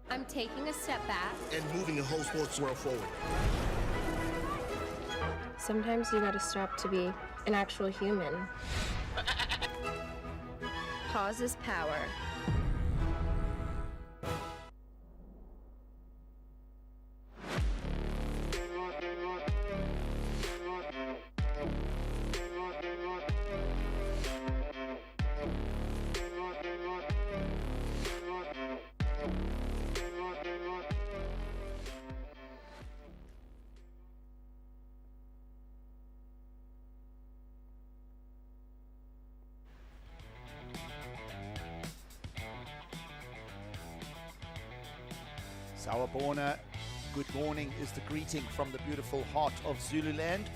Speaker 6: I'm taking a step back.
Speaker 7: And moving the whole sports world forward.
Speaker 6: Sometimes you gotta stop to be an actual human. Pause is power.
Speaker 10: Sawabona, good morning is the greeting from the beautiful heart of Zululand.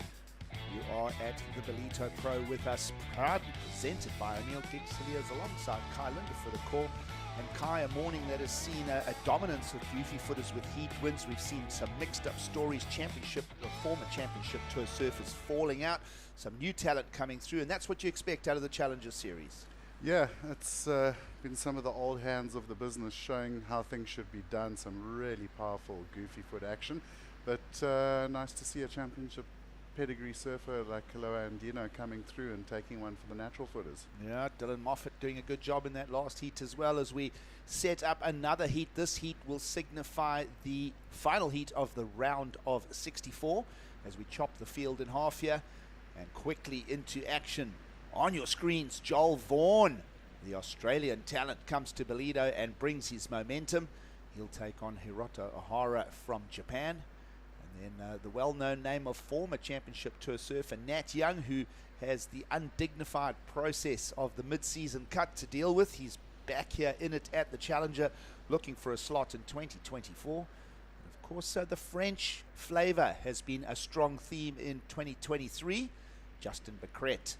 Speaker 10: You are at the Ballito Pro with us, proudly presented by O'Neill Giggs alongside Kai Linder for the call. And Kai, a morning that has seen a dominance of goofy footers with heat wins. We've seen some mixed up stories, former championship tour surfers falling out, some new talent coming through, and that's what you expect out of the Challenger Series.
Speaker 8: Yeah, it's been some of the old hands of the business showing how things should be done, some really powerful goofy foot action. But nice to see a championship pedigree surfer like Kaloa Andino coming through and taking one for the natural footers.
Speaker 10: Yeah, Dylan Moffat doing a good job in that last heat as well as we set up another heat. This heat will signify the final heat of the round of 64 as we chop the field in half here and quickly into action. On your screens, Joel Vaughan, the Australian talent, comes to Ballito and brings his momentum. He'll take on Hiroto Ohara from Japan. And then the well-known name of former championship tour surfer Nat Young, who has the undignified process of the mid-season cut to deal with. He's back here in it at the Challenger, looking for a slot in 2024. And of course, the French flavour has been a strong theme in 2023. Justin Becret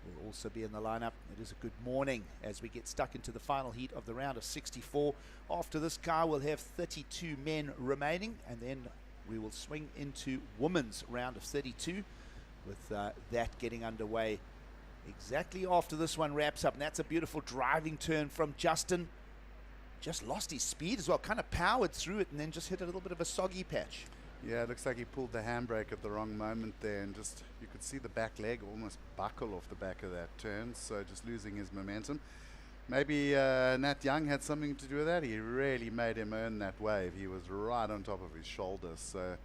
Speaker 10: will also be in the lineup. It is a good morning as we get stuck into the final heat of the round of 64. After this car, we'll have 32 men remaining, and then we will swing into women's round of 32 with that getting underway exactly after this one wraps up. And that's a beautiful driving turn from Justin. Just lost his speed as well, kind of powered through it and then just hit a little bit of a soggy patch.
Speaker 8: Yeah, it looks like he pulled the handbrake at the wrong moment there, and just you could see the back leg almost buckle off the back of that turn, so just losing his momentum. Maybe Nat Young had something to do with that. He really made him earn that wave. He was right on top of his shoulder, so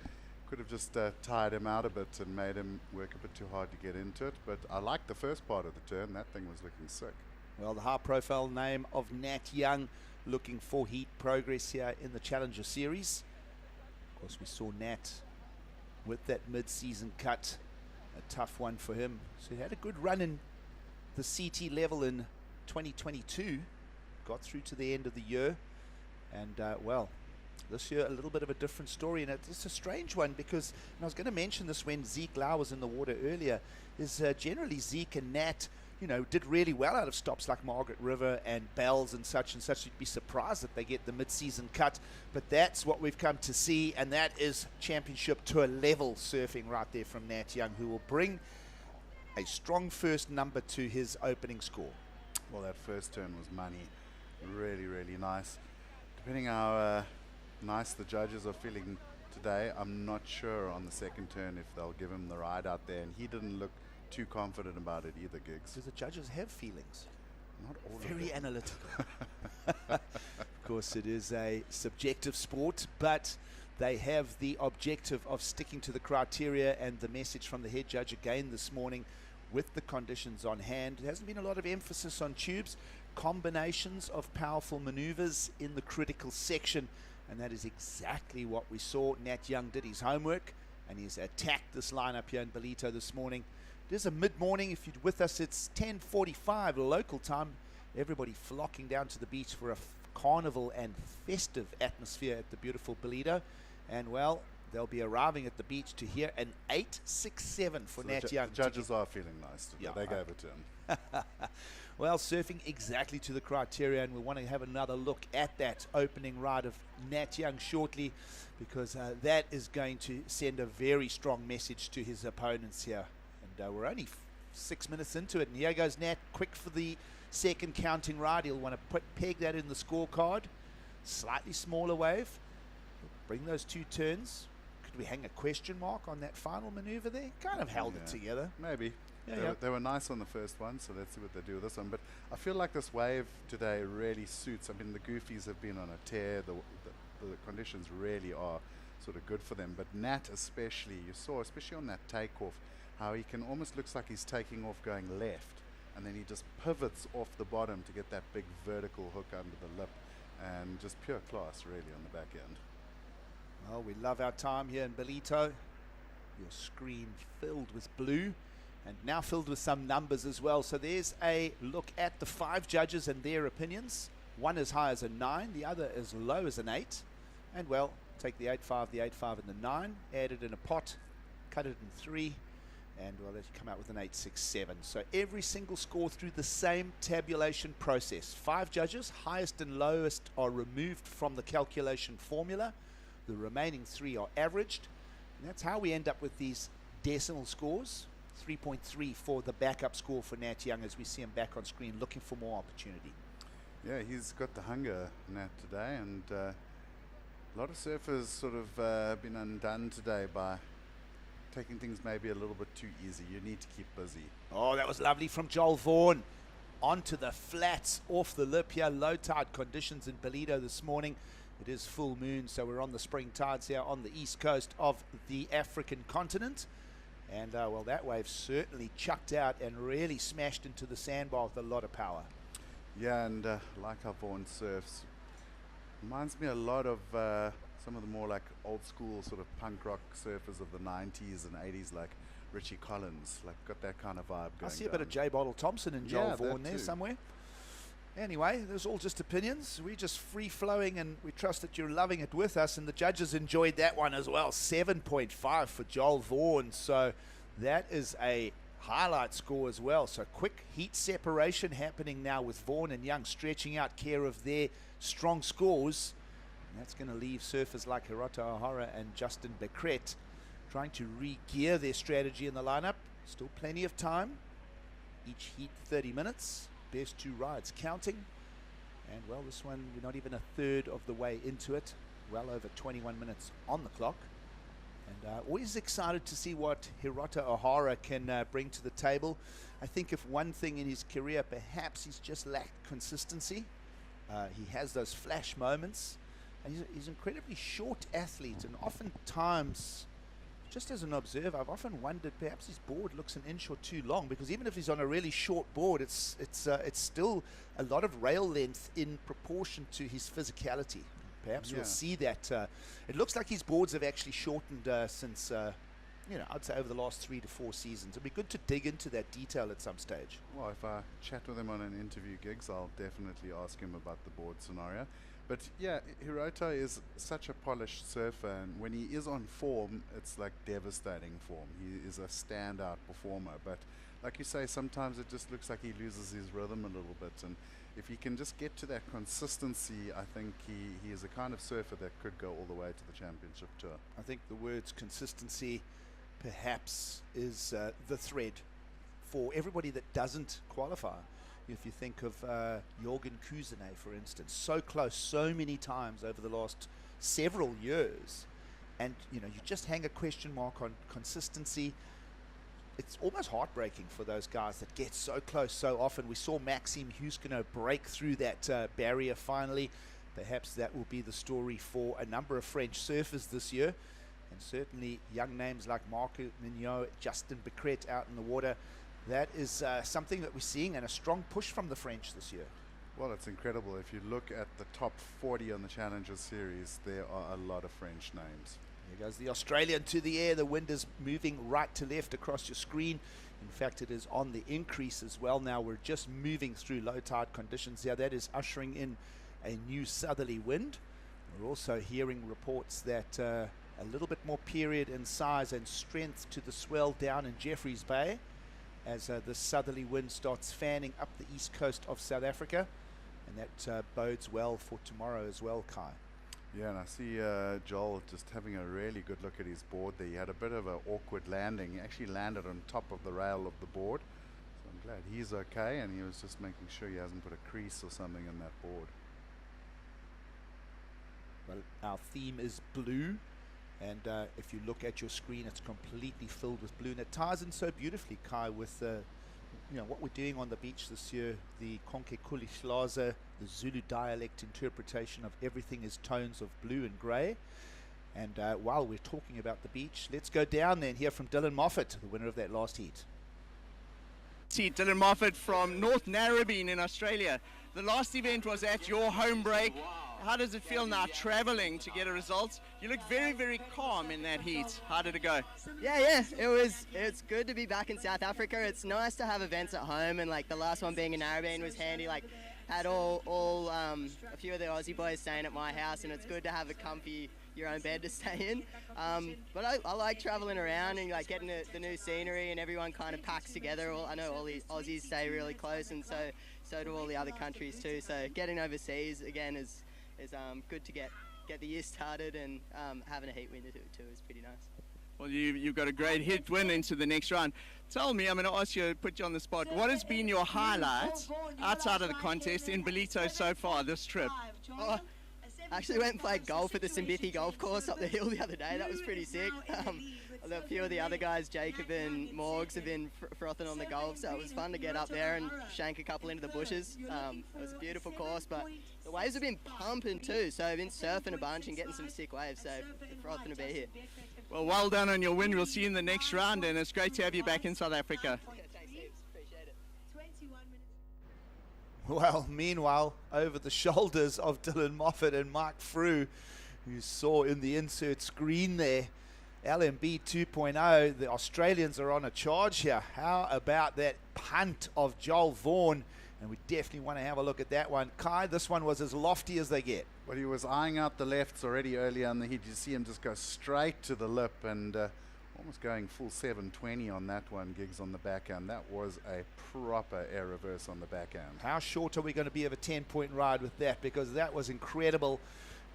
Speaker 8: could have just tired him out a bit and made him work a bit too hard to get into it. But I liked the first part of the turn. That thing was looking sick.
Speaker 10: Well, the high-profile name of Nat Young looking for heat progress here in the Challenger Series. Of course, we saw Nat with that mid-season cut, a tough one for him. So he had a good run in the CT level in 2022, got through to the end of the year, and well, This year, a little bit of a different story, and it's a strange one because, and I was going to mention this when Zeke Lau was in the water earlier, is generally Zeke and Nat, you know, did really well out of stops like Margaret River and Bells and such. You'd be surprised that they get the mid-season cut, but that's what we've come to see, and that is championship tour level surfing right there from Nat Young, who will bring a strong first number to his opening score.
Speaker 8: Well, that first turn was money. Really, really nice. Depending how nice the judges are feeling today, I'm not sure on the second turn if they'll give him the ride out there, and he didn't look too confident about it either, Giggs.
Speaker 10: Do the judges have feelings?
Speaker 8: Not all
Speaker 10: Very
Speaker 8: of them.
Speaker 10: analytical. Of course, it is a subjective sport, but they have the objective of sticking to the criteria, and the message from the head judge again this morning with the conditions on hand. There hasn't been a lot of emphasis on tubes, combinations of powerful maneuvers in the critical section, and that is exactly what we saw. Nat Young did his homework, and he's attacked this lineup here in Ballito this morning. It is a mid-morning. If you're with us, it's 10:45 local time. Everybody flocking down to the beach for a carnival and festive atmosphere at the beautiful Ballito. And, well, they'll be arriving at the beach to hear an 8.67 for Nat Young.
Speaker 8: The judges are feeling nice today.
Speaker 10: Yeah,
Speaker 8: they gave it to him.
Speaker 10: Well, surfing exactly to the criteria, and we want to have another look at that opening ride of Nat Young shortly, because that is going to send a very strong message to his opponents here. And we're only 6 minutes into it, and here goes Nat, quick for the second counting ride. He'll want to peg that in the scorecard. Slightly smaller wave. Bring those two turns. Could we hang a question mark on that final maneuver there? Kind of held it together.
Speaker 8: Maybe.
Speaker 10: Yeah,
Speaker 8: they were nice on the first one, so let's see what they do with this one. But I feel like this wave today really suits. I mean, the goofies have been on a tear. The conditions really are sort of good for them. But Nat especially, you saw, especially on that takeoff, how he can almost looks like he's taking off going left, and then he just pivots off the bottom to get that big vertical hook under the lip, and just pure class really on the back end.
Speaker 10: Well, we love our time here in Ballito. Your screen filled with blue, and now filled with some numbers as well. So there's a look at the 5 judges and their opinions. One as high as a 9, the other as low as an 8. And, well, take the 8.5, the 8.5 and the 9, add it in a pot, cut it in 3, and, well, let's come out with an 8.67. So every single score through the same tabulation process. 5 judges, highest and lowest, are removed from the calculation formula. The remaining 3 are averaged, and that's how we end up with these decimal scores. 3.3 for the backup score for Nat Young, as we see him back on screen looking for more opportunity.
Speaker 8: Yeah, he's got the hunger, Nat, today, and a lot of surfers sort of been undone today by taking things maybe a little bit too easy. You need to keep busy.
Speaker 10: Oh, that was lovely from Joel Vaughan. Onto the flats, off the lip here. Low tide conditions in Ballito this morning. It is full moon, so we're on the spring tides here on the east coast of the African continent. And, well, that wave certainly chucked out and really smashed into the sandbar with a lot of power.
Speaker 8: Yeah, and like how Vaughan surfs, reminds me a lot of some of the more like old school sort of punk rock surfers of the 90s and 80s, like Richie Collins, like got that kind of vibe going.
Speaker 10: I see a bit of J. Bottle Thompson and Joel Vaughan there somewhere. Anyway, there's all just opinions. We're just free-flowing, and we trust that you're loving it with us, and the judges enjoyed that one as well. 7.5 for Joel Vaughan, so that is a highlight score as well. So quick heat separation happening now with Vaughan and Young stretching out care of their strong scores. And that's going to leave surfers like Hirota O'Hara and Justin Becret trying to re-gear their strategy in the lineup. Still plenty of time. Each heat 30 minutes. Best 2 rides counting. And, well, this one, we're not even a third of the way into it. Well over 21 minutes on the clock. And always excited to see what Hirota O'Hara can bring to the table. I think if one thing in his career, perhaps he's just lacked consistency. He has those flash moments. And he's an incredibly short athlete, and oftentimes, just as an observer, I've often wondered perhaps his board looks an inch or 2 long, because even if he's on a really short board, it's still a lot of rail length in proportion to his physicality. Perhaps we'll see that. It looks like his boards have actually shortened since, I'd say over the last 3 to 4 seasons. It'd be good to dig into that detail at some stage.
Speaker 8: Well, if I chat with him on an interview, Gigs, I'll definitely ask him about the board scenario. But yeah, Hirota is such a polished surfer, and when he is on form, it's like devastating form. He is a standout performer. But like you say, sometimes it just looks like he loses his rhythm a little bit. And if he can just get to that consistency, I think he is a kind of surfer that could go all the way to the championship tour.
Speaker 10: I think the words consistency perhaps is the thread for everybody that doesn't qualify. If you think of Jorgen Kuzenet, for instance, so close so many times over the last several years, and you just hang a question mark on consistency. It's almost heartbreaking for those guys that get so close so often. We saw Maxime Huskino break through that barrier finally. Perhaps that will be the story for a number of French surfers this year, and certainly young names like Marco Mignot, Justin Becret out in the water. That is something that we're seeing, and a strong push from the French this year.
Speaker 8: Well, it's incredible. If you look at the top 40 on the Challenger Series, there are a lot of French names.
Speaker 10: There goes the Australian to the air. The wind is moving right to left across your screen. In fact, it is on the increase as well now. We're just moving through low tide conditions here. That is ushering in a new southerly wind. We're also hearing reports that a little bit more period in size and strength to the swell down in Jeffreys Bay, as the southerly wind starts fanning up the east coast of South Africa, and that bodes well for tomorrow as well, Kai.
Speaker 8: Yeah, and I see Joel just having a really good look at his board there. He had a bit of an awkward landing. He actually landed on top of the rail of the board, so I'm glad he's okay, and he was just making sure he hasn't put a crease or something in that board.
Speaker 10: Well, our theme is blue. And if you look at your screen, it's completely filled with blue. And it ties in so beautifully, Kai, with what we're doing on the beach this year, the Konke Kulihlaza, the Zulu dialect interpretation of everything is tones of blue and grey. And while we're talking about the beach, let's go down there and hear from Dylan Moffat, the winner of that last heat.
Speaker 11: See Dylan Moffat from North Narrabeen in Australia. The last event was at your home break. How does it feel now traveling to get a result? You look very, very calm in that heat. How did it go?
Speaker 20: Yeah, it's good to be back in South Africa. It's nice to have events at home, and like the last one being in Narrabeen was handy. Like had a few of the Aussie boys staying at my house, and it's good to have a comfy your own bed to stay in. But I like traveling around and like getting the new scenery, and everyone kind of packs together. I know all the Aussies stay really close, and so do all the other countries too. So getting overseas again is good to get the year started, and having a heat win too is pretty nice.
Speaker 11: Well, you've got a great hit win into the next round. Tell me, I'm going to ask you, put you on the spot, what has been your highlight outside of the contest in Ballito so far this trip?
Speaker 20: Oh, I actually went and played golf at the Simbithi golf course up the hill the other day. That was pretty sick. A few of the other guys, Jacob and Morgs, have been frothing on the golf, so it was fun to get up there and shank a couple into the bushes. It was a beautiful course, but the waves have been pumping too, so I've been surfing a bunch and getting some sick waves, so it's frothing to be here.
Speaker 11: Well, well done on your win. We'll see you in the next round, and it's great to have you back in South Africa.
Speaker 10: Well, meanwhile, over the shoulders of Dylan Moffat and Mike Frew, you saw in the insert screen there, LMB 2.0, the Australians are on a charge here. How about that punt of Joel Vaughan? And we definitely want to have a look at that one. Kai, this one was as lofty as they get.
Speaker 8: Well, he was eyeing out the lefts already earlier in the heat. You see him just go straight to the lip, and almost going full 720 on that one, Gigs on the backhand. That was a proper air reverse on the backhand.
Speaker 10: How short are we going to be of a 10-point ride with that? Because that was incredible.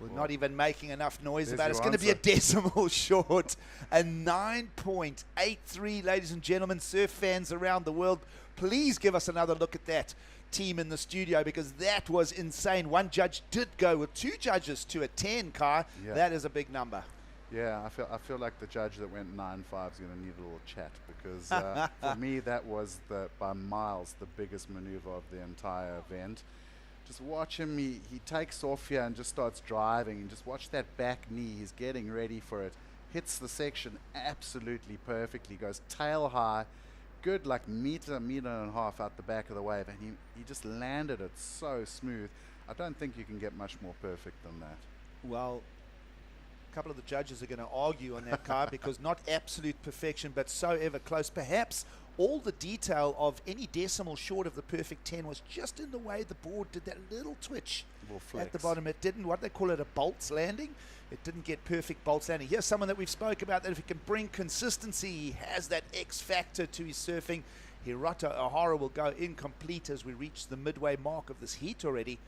Speaker 10: We're not even making enough noise about it. It's going to be a decimal short. A 9.83, ladies and gentlemen, surf fans around the world. Please give us another look at that team in the studio, because that was insane. One judge did go with two judges to a 10, Kai. Yeah. That is a big number.
Speaker 8: Yeah, I feel like the judge that went 9.5 is going to need a little chat, because for me that was by miles the biggest maneuver of the entire event. Just watch him, he takes off here and just starts driving, and just watch that back knee, he's getting ready for it. Hits the section absolutely perfectly, goes tail high, good like meter and a half out the back of the wave, and he just landed it so smooth. I don't think you can get much more perfect than that.
Speaker 10: Well, a couple of the judges are going to argue on that, Kai, because not absolute perfection, but so ever close. Perhaps all the detail of any decimal short of the perfect 10 was just in the way the board did that little twitch at the bottom. It didn't, what they call it, a bolts landing. It didn't get perfect bolts landing. Here's someone that we've spoke about that if he can bring consistency, he has that X factor to his surfing. Hirota O'Hara will go incomplete as we reach the midway mark of this heat already.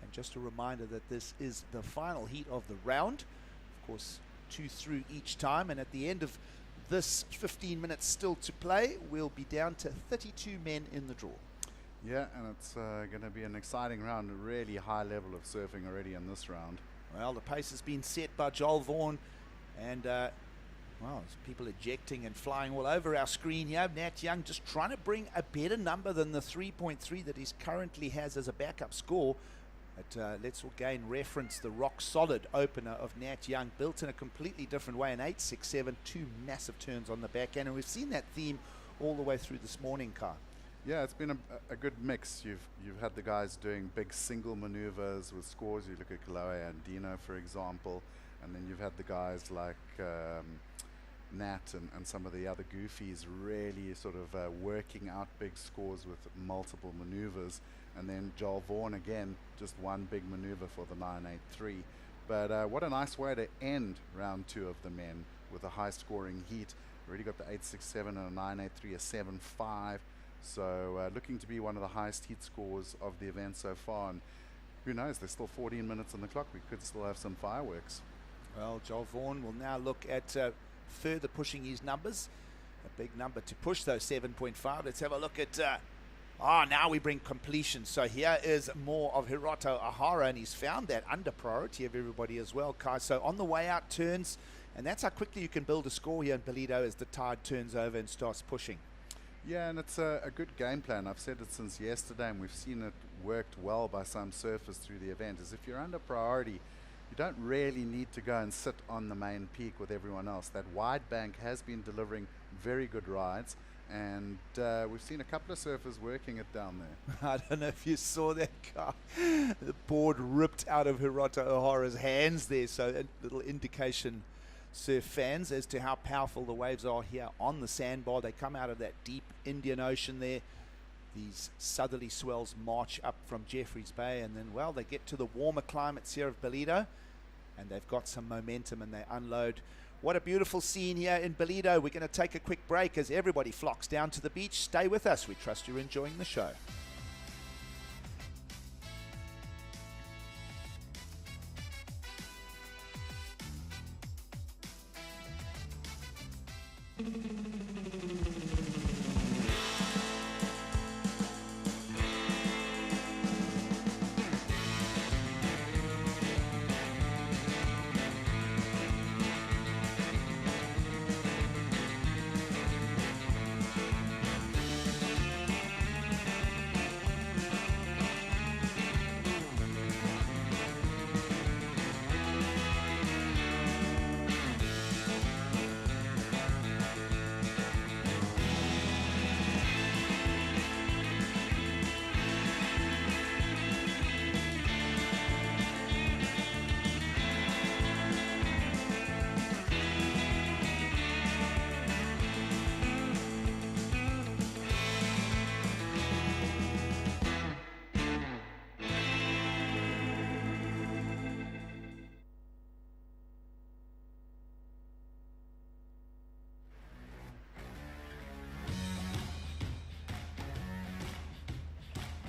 Speaker 10: And just a reminder that this is the final heat of the round. Of course, 2 through each time, and at the end of this 15 minutes still to play, we'll be down to 32 men in the draw.
Speaker 8: Yeah, and it's going to be an exciting round, a really high level of surfing already in this round.
Speaker 10: Well, the pace has been set by Joel Vaughan, and well, there's people ejecting and flying all over our screen here. Nat Young just trying to bring a better number than the 3.3 that he currently has as a backup score. But let's again reference the rock-solid opener of Nat Young, built in a completely different way, an 8.67, 2 massive turns on the backhand, and we've seen that theme all the way through this morning, Kai.
Speaker 8: Yeah, it's been a good mix. You've had the guys doing big single maneuvers with scores. You look at Kaloe and Dino, for example, and then you've had the guys like Nat and some of the other goofies really sort of working out big scores with multiple maneuvers. And then Joel Vaughan again, just one big maneuver for the 9.83. But what a nice way to end round 2 of the men with a high scoring heat. Already got the 8.67 and a 9.83, a 7.5. So looking to be one of the highest heat scores of the event so far. And who knows, there's still 14 minutes on the clock. We could still have some fireworks.
Speaker 10: Well, Joel Vaughan will now look at further pushing his numbers. A big number to push, though, 7.5. Let's have a look at... now we bring completion. So here is more of Hirota O'Hara, and he's found that under priority of everybody as well, Kai. So on the way out turns, and that's how quickly you can build a score here in Ballito as the tide turns over and starts pushing.
Speaker 8: Yeah, and it's a good game plan. I've said it since yesterday, and we've seen it worked well by some surfers through the event, is if you're under priority, you don't really need to go and sit on the main peak with everyone else. That wide bank has been delivering very good rides, and we've seen a couple of surfers working it down there.
Speaker 10: I don't know if you saw that, car. The board ripped out of Hirota O'Hara's hands there, so a little indication, surf fans, as to how powerful the waves are here on the sandbar. They come out of that deep Indian Ocean there. These southerly swells march up from Jeffreys Bay, and then, well, they get to the warmer climates here of Ballito, and they've got some momentum and they unload. What a beautiful scene here in Ballito. We're going to take a quick break as everybody flocks down to the beach. Stay with us. We trust you're enjoying the show.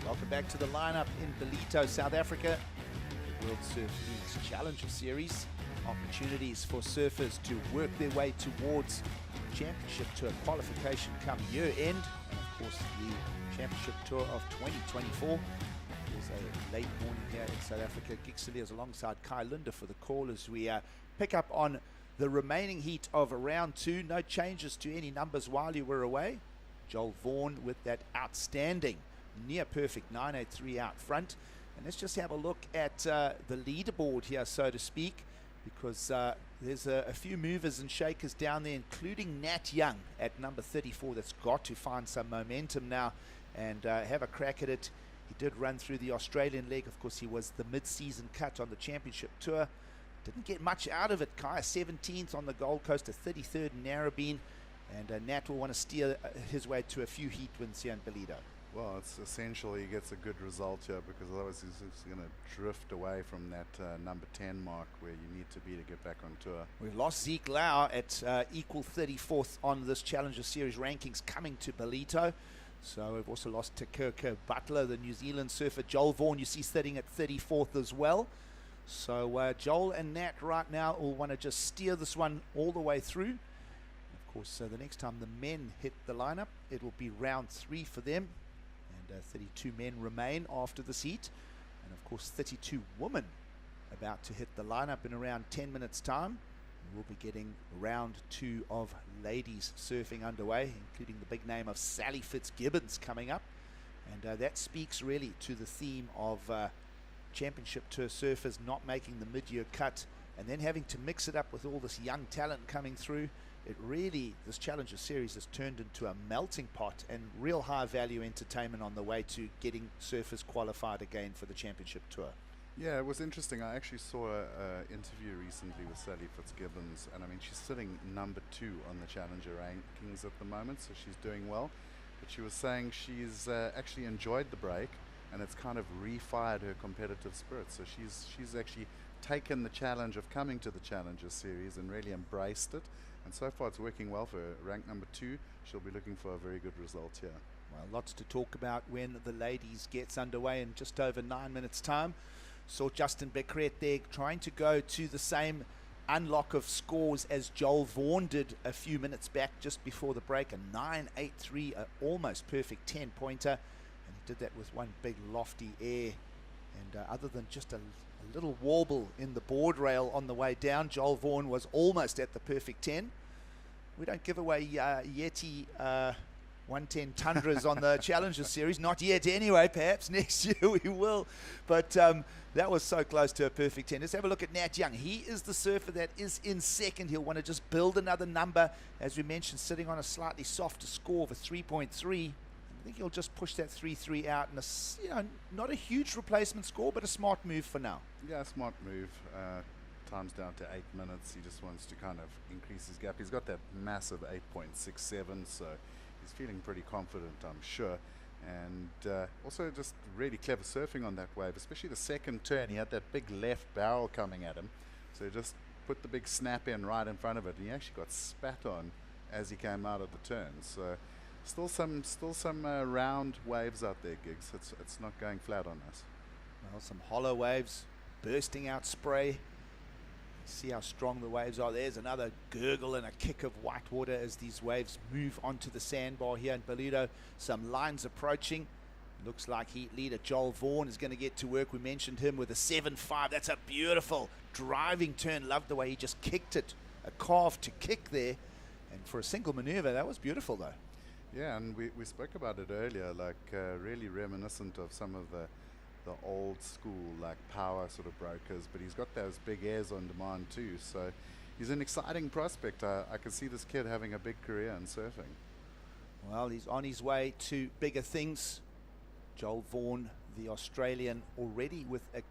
Speaker 10: Welcome back to the lineup in Ballito, South Africa. The World Surf League's Challenger Series. Opportunities for surfers to work their way towards Championship Tour qualification come year end. And of course, the Championship Tour of 2024. There's a late morning here in South Africa. Gixley is alongside Kai Linder for the call as we pick up on the remaining heat of round 2. No changes to any numbers while you were away. Joel Vaughan with that outstanding near perfect 9.83 out front. And let's just have a look at the leaderboard here, so to speak, because there's a few movers and shakers down there, including Nat Young at number 34. That's got to find some momentum now and have a crack at it. He did run through the Australian leg. Of course, he was the mid-season cut on the Championship Tour. Didn't get much out of it, Kai. 17th on the Gold Coast, a 33rd in Narrabeen. And Nat will want to steer his way to a few heat wins here in Ballito.
Speaker 8: Well, it's essentially he gets a good result here, because otherwise he's going to drift away from that number 10 mark where you need to be to get back on tour.
Speaker 10: We've lost Zeke Lau at equal 34th on this Challenger Series rankings coming to Ballito. So we've also lost Takirko Butler, the New Zealand surfer. Joel Vaughan, you see, sitting at 34th as well. So Joel and Nat right now will want to just steer this one all the way through. Of course, the next time the men hit the lineup, it will be round 3 for them. And 32 men remain after this heat. And of course, 32 women about to hit the lineup in around 10 minutes time. We'll be getting round 2 of ladies surfing underway, including the big name of Sally Fitzgibbons coming up. And that speaks really to the theme of championship tour surfers not making the mid-year cut and then having to mix it up with all this young talent coming through. It really, this Challenger Series has turned into a melting pot and real high value entertainment on the way to getting surfers qualified again for the championship tour.
Speaker 8: Yeah, it was interesting. I actually saw an interview recently with Sally Fitzgibbons, and I mean, she's sitting number 2 on the Challenger rankings at the moment, so she's doing well. But she was saying she's actually enjoyed the break, and it's kind of refired her competitive spirit. So she's actually taken the challenge of coming to the Challenger Series and really embraced it. And so far it's working well for her. Ranked number 2, she'll be looking for a very good result here.
Speaker 10: Well, lots to talk about when the ladies gets underway in just over 9 minutes time. Saw Justin Becret there trying to go to the same unlock of scores as Joel Vaughan did a few minutes back just before the break. A 9.83, a almost perfect 10-pointer. And he did that with one big lofty air. And other than just a little warble in the board rail on the way down, Joel Vaughan was almost at the perfect 10. We don't give away Yeti 110 Tundras on the Challenger Series. Not yet anyway, perhaps next year we will. But that was so close to a perfect 10. Let's have a look at Nat Young. He is the surfer that is in second. He'll want to just build another number. As we mentioned, sitting on a slightly softer score of a 3.3. I think he'll just push that 3.3 out in a, not a huge replacement score, but a smart move for now.
Speaker 8: Yeah, smart move. Time's down to 8 minutes. He just wants to kind of increase his gap. He's got that massive 8.67, so he's feeling pretty confident, I'm sure. And also just really clever surfing on that wave, especially the second turn. He had that big left barrel coming at him, so he just put the big snap in right in front of it, and he actually got spat on as he came out of the turn. So still some round waves out there, Gigs. It's not going flat on us.
Speaker 10: Well, some hollow waves bursting out spray. See how strong the waves are. There's another gurgle and a kick of white water as these waves move onto the sandbar here in Ballito. Some lines approaching. Looks like heat leader Joel Vaughan is going to get to work. We mentioned him with a 7.5. That's a beautiful driving turn. Loved the way he just kicked it. A carve to kick there. And for a single maneuver, that was beautiful though.
Speaker 8: Yeah, and we spoke about it earlier, like really reminiscent of some of the old school like power sort of brokers, but he's got those big airs on demand too, so he's an exciting prospect. I can see this kid having a big career in surfing.
Speaker 10: Well, he's on his way to bigger things. Joel Vaughan, the Australian, already with a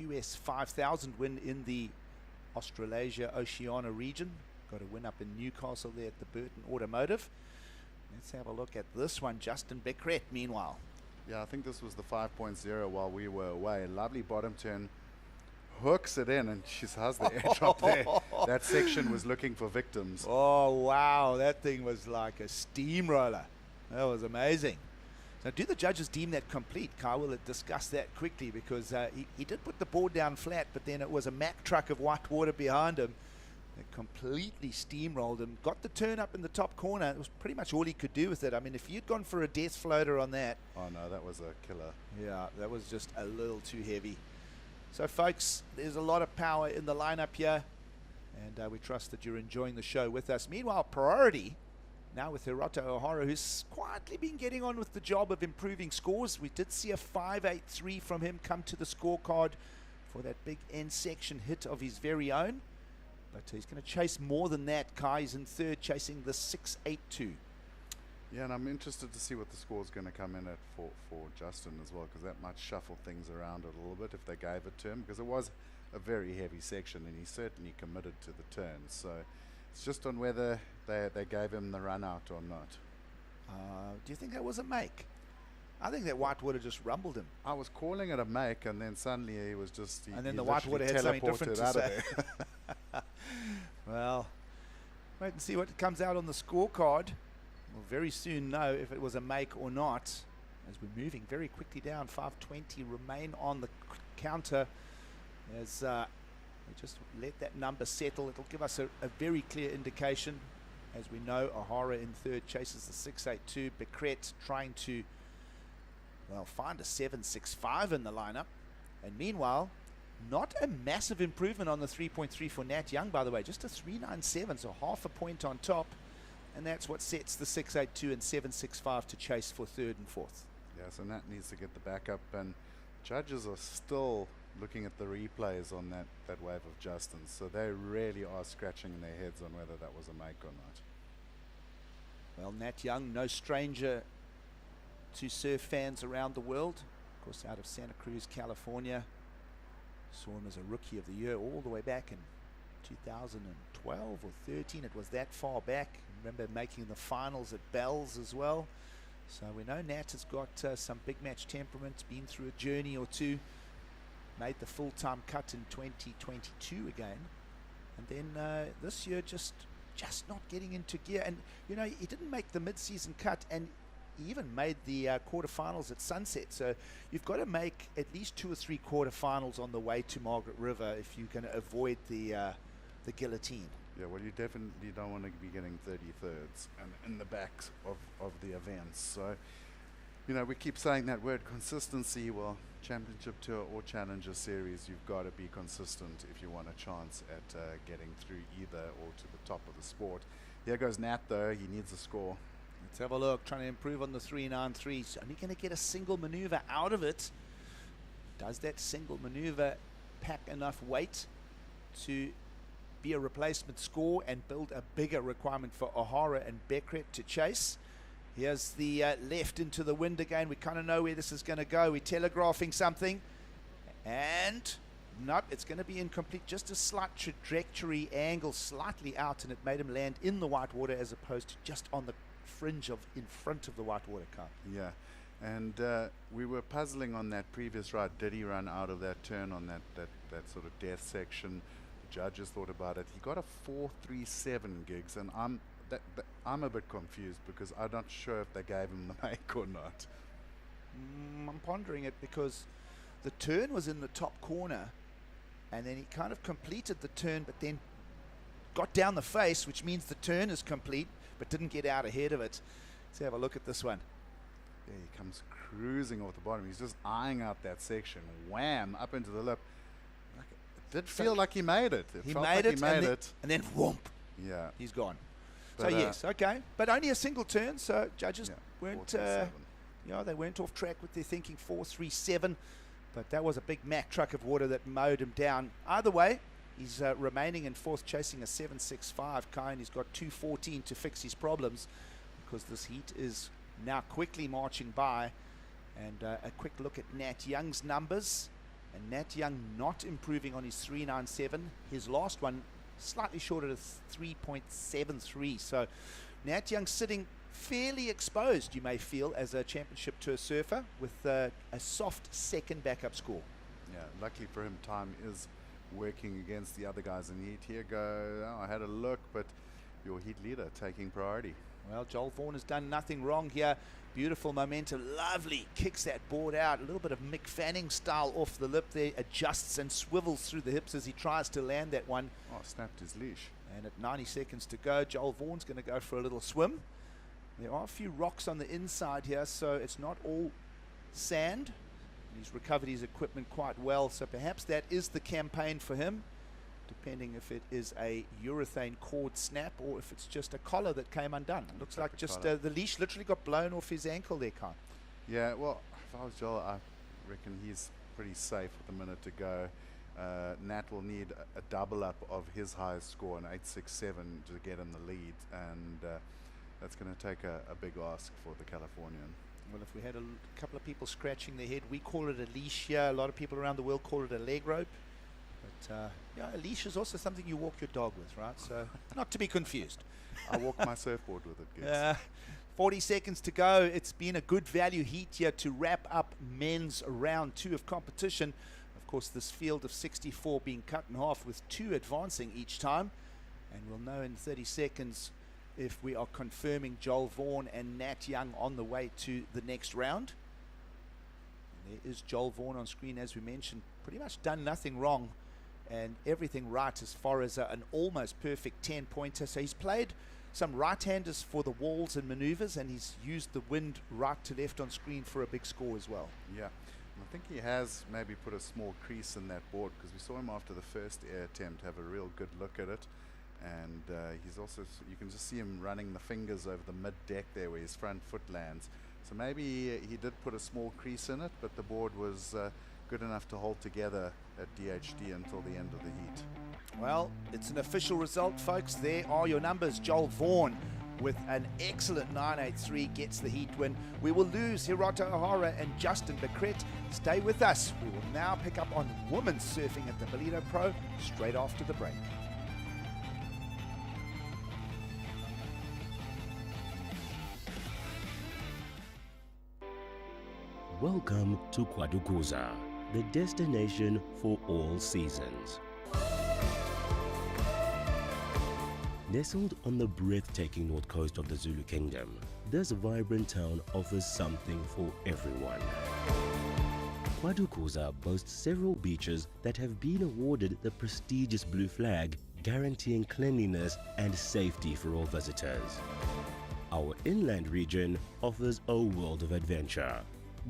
Speaker 10: QS 5000 win in the Australasia Oceania region. Got a win up in Newcastle there at the Burton Automotive. Let's have a look at this one. Justin Becret, meanwhile.
Speaker 8: Yeah, I think this was the 5.0 while we were away. Lovely bottom turn. Hooks it in, and she's how's the airdrop there. That section was looking for victims.
Speaker 10: Oh, wow. That thing was like a steamroller. That was amazing. So do the judges deem that complete? Kai will discuss that quickly, because he did put the board down flat, but then it was a Mack truck of white water behind him. It completely steamrolled him. Got the turn up in the top corner. It was pretty much all he could do with it. I mean, if you'd gone for a death floater on that.
Speaker 8: Oh, no, that was a killer.
Speaker 10: Yeah, that was just a little too heavy. So, folks, there's a lot of power in the lineup here. And we trust that you're enjoying the show with us. Meanwhile, Priority, now with Hiroto Ohara, who's quietly been getting on with the job of improving scores. We did see a 5.83 from him come to the scorecard for that big end section hit of his very own. But he's going to chase more than that. Kai is in third, chasing the 6.82.
Speaker 8: Yeah, and I'm interested to see what the score is going to come in at for Justin as well, because that might shuffle things around a little bit if they gave it to him, because it was a very heavy section and he certainly committed to the turn. So It's just on whether they gave him the run out or not.
Speaker 10: Do you think that was a make? I think that Whitewater just rumbled him.
Speaker 8: I was calling it a make, and then suddenly he was just.
Speaker 10: And then the Whitewater had something different to say. Well, wait and see what comes out on the scorecard. We'll very soon know if it was a make or not. As we're moving very quickly down, 5:20 remain on the counter. As we just let that number settle, it'll give us a very clear indication. As we know, O'Hara in third chases the 682. Becret trying to, well, find a 765 in the lineup. And meanwhile, not a massive improvement on the 3.3 for Nat Young, by the way. Just a 397, so half a point on top. And that's what sets the 682 and 765 to chase for third and fourth.
Speaker 8: Yeah, so Nat needs to get the backup. And judges are still looking at the replays on that wave of Justin's. So they really are scratching their heads on whether that was a make or not.
Speaker 10: Well, Nat Young, no stranger to surf fans around the world. Of course, out of Santa Cruz, California. Saw him as a Rookie of the Year all the way back in 2012 or 13. It was that far back. Remember making the finals at Bell's as well. So we know Nat has got some big match temperament, been through a journey or two. Made the full-time cut in 2022 again. And then this year just not getting into gear. And, you know, he didn't make the mid-season cut, and he even made the quarterfinals at Sunset. So you've got to make at least 2 or 3 quarterfinals on the way to Margaret River if you're going to avoid the guillotine.
Speaker 8: Yeah, well, you definitely don't want to be getting 33rds and in the backs of the events. So, you know, we keep saying that word consistency. Well, Championship Tour or Challenger Series, you've got to be consistent if you want a chance at getting through either or to the top of the sport. Here goes Nat, though. He needs a score.
Speaker 10: Let's have a look. Trying to improve on the 393. He's only going to get a single maneuver out of it. Does that single maneuver pack enough weight to be a replacement score and build a bigger requirement for O'Hara and Becret to chase? Here's the left into the wind again. We kind of know where this is going to go. We're telegraphing something. And nope, it's going to be incomplete. Just a slight trajectory angle slightly out, and it made him land in the whitewater as opposed to just on the fringe of in front of the whitewater car.
Speaker 8: Yeah, and we were puzzling on that previous ride. Did he run out of that turn on that sort of death section? The judges thought about it. He got a 437 gigs, and I'm a bit confused because I'm not sure if they gave him the make or not.
Speaker 10: I'm pondering it because the turn was in the top corner, and then he kind of completed the turn, but then got down the face, which means the turn is complete, but didn't get out ahead of it. Let's have a look at this one.
Speaker 8: There he comes cruising off the bottom. He's just eyeing out that section. Wham! Up into the lip. It did feel like he made it.
Speaker 10: He made it, and then whoomp.
Speaker 8: Yeah.
Speaker 10: He's gone.
Speaker 8: But
Speaker 10: so yes, okay, but only a single turn, so judges weren't, they weren't off track with their thinking 437, but that was a big Mack truck of water that mowed him down. Either way, he's remaining in fourth, chasing a 765 Kai, and he's got 214 to fix his problems because this heat is now quickly marching by. And a quick look at Nat Young's numbers, and Nat Young not improving on his 397. His last one slightly short of 3.73. So Nat Young sitting fairly exposed, you may feel, as a Championship Tour surfer with a soft second backup score.
Speaker 8: Yeah, luckily for him, time is working against the other guys in the heat. Here go, I had a look, but your heat leader taking priority.
Speaker 10: Well, Joel Vaughan has done nothing wrong here. Beautiful momentum, lovely, kicks that board out. A little bit of Mick Fanning style off the lip there, adjusts and swivels through the hips as he tries to land that one.
Speaker 8: Oh, snapped his leash.
Speaker 10: And at 90 seconds to go, Joel Vaughan's going to go for a little swim. There are a few rocks on the inside here, so it's not all sand. He's recovered his equipment quite well, so perhaps that is the campaign for him, depending if it is a urethane cord snap or if it's just a collar that came undone. It looks like just the leash literally got blown off his ankle there, Kai.
Speaker 8: Yeah, well, if I was Joel, I reckon he's pretty safe with a minute to go. Nat will need a double up of his highest score, an 867, to get in the lead, and that's going to take a big ask for the Californian.
Speaker 10: Well, if we had a couple of people scratching their head, we call it a leash here. A lot of people around the world call it a leg rope.
Speaker 21: But yeah, a leash is also something you walk your dog with, right? So not to be confused.
Speaker 8: I walk my surfboard with it, Gibbs.
Speaker 21: 40 seconds to go. It's been a good value heat here to wrap up men's round 2 of competition. Of course, this field of 64 being cut in half with 2 advancing each time. And we'll know in 30 seconds if we are confirming Joel Vaughan and Nat Young on the way to the next round. And there is Joel Vaughan on screen, as we mentioned. Pretty much done nothing wrong and everything right as far as an almost perfect 10-pointer. So he's played some right-handers for the walls and maneuvers, and he's used the wind right to left on screen for a big score as well.
Speaker 8: Yeah, and I think he has maybe put a small crease in that board, because we saw him after the first air attempt have a real good look at it. And he's also, you can just see him running the fingers over the mid-deck there where his front foot lands. So maybe he did put a small crease in it, but the board was good enough to hold together at DHD until the end of the heat.
Speaker 21: Well, it's an official result, folks. There are your numbers. Joel Vaughan with an excellent 983 gets the heat win. We will lose Hirata O'Hara and Justin Becret. Stay with us. We will now pick up on women's surfing at the Ballito Pro straight after the break.
Speaker 16: Welcome to Kwadukuza, the destination for all seasons. Nestled on the breathtaking north coast of the Zulu Kingdom, this vibrant town offers something for everyone. Kwadukuza boasts several beaches that have been awarded the prestigious blue flag, guaranteeing cleanliness and safety for all visitors. Our inland region offers a world of adventure.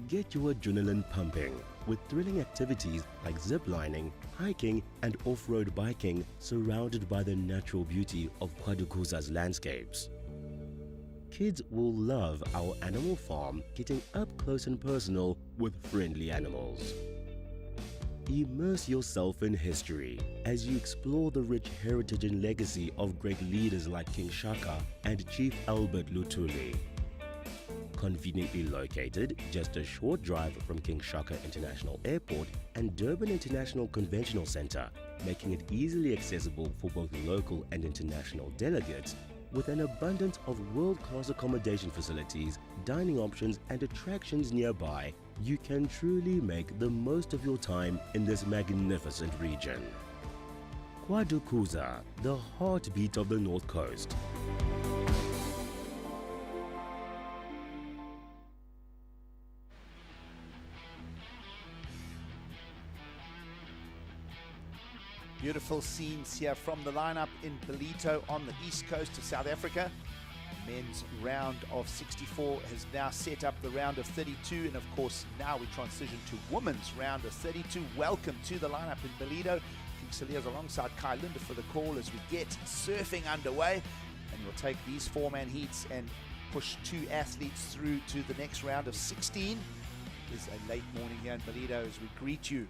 Speaker 16: Get your adrenaline pumping with thrilling activities like ziplining, hiking and off-road biking surrounded by the natural beauty of Kwadukuza's landscapes. Kids will love our animal farm, getting up close and personal with friendly animals. Immerse yourself in history as you explore the rich heritage and legacy of great leaders like King Shaka and Chief Albert Lutuli. Conveniently located just a short drive from King Shaka International Airport and Durban International Conventional Center, making it easily accessible for both local and international delegates, with an abundance of world-class accommodation facilities, dining options and attractions nearby, you can truly make the most of your time in this magnificent region. Kwadukuza, the heartbeat of the North Coast.
Speaker 21: Beautiful scenes here from the lineup in Ballito on the east coast of South Africa. Men's round of 64 has now set up the round of 32, and of course now we transition to women's round of 32. Welcome to the lineup in Ballito. King Salia's alongside Kai Linda for the call as we get surfing underway, and we'll take these 4-man heats and push 2 athletes through to the next round of 16. It is a late morning here in Ballito as we greet you,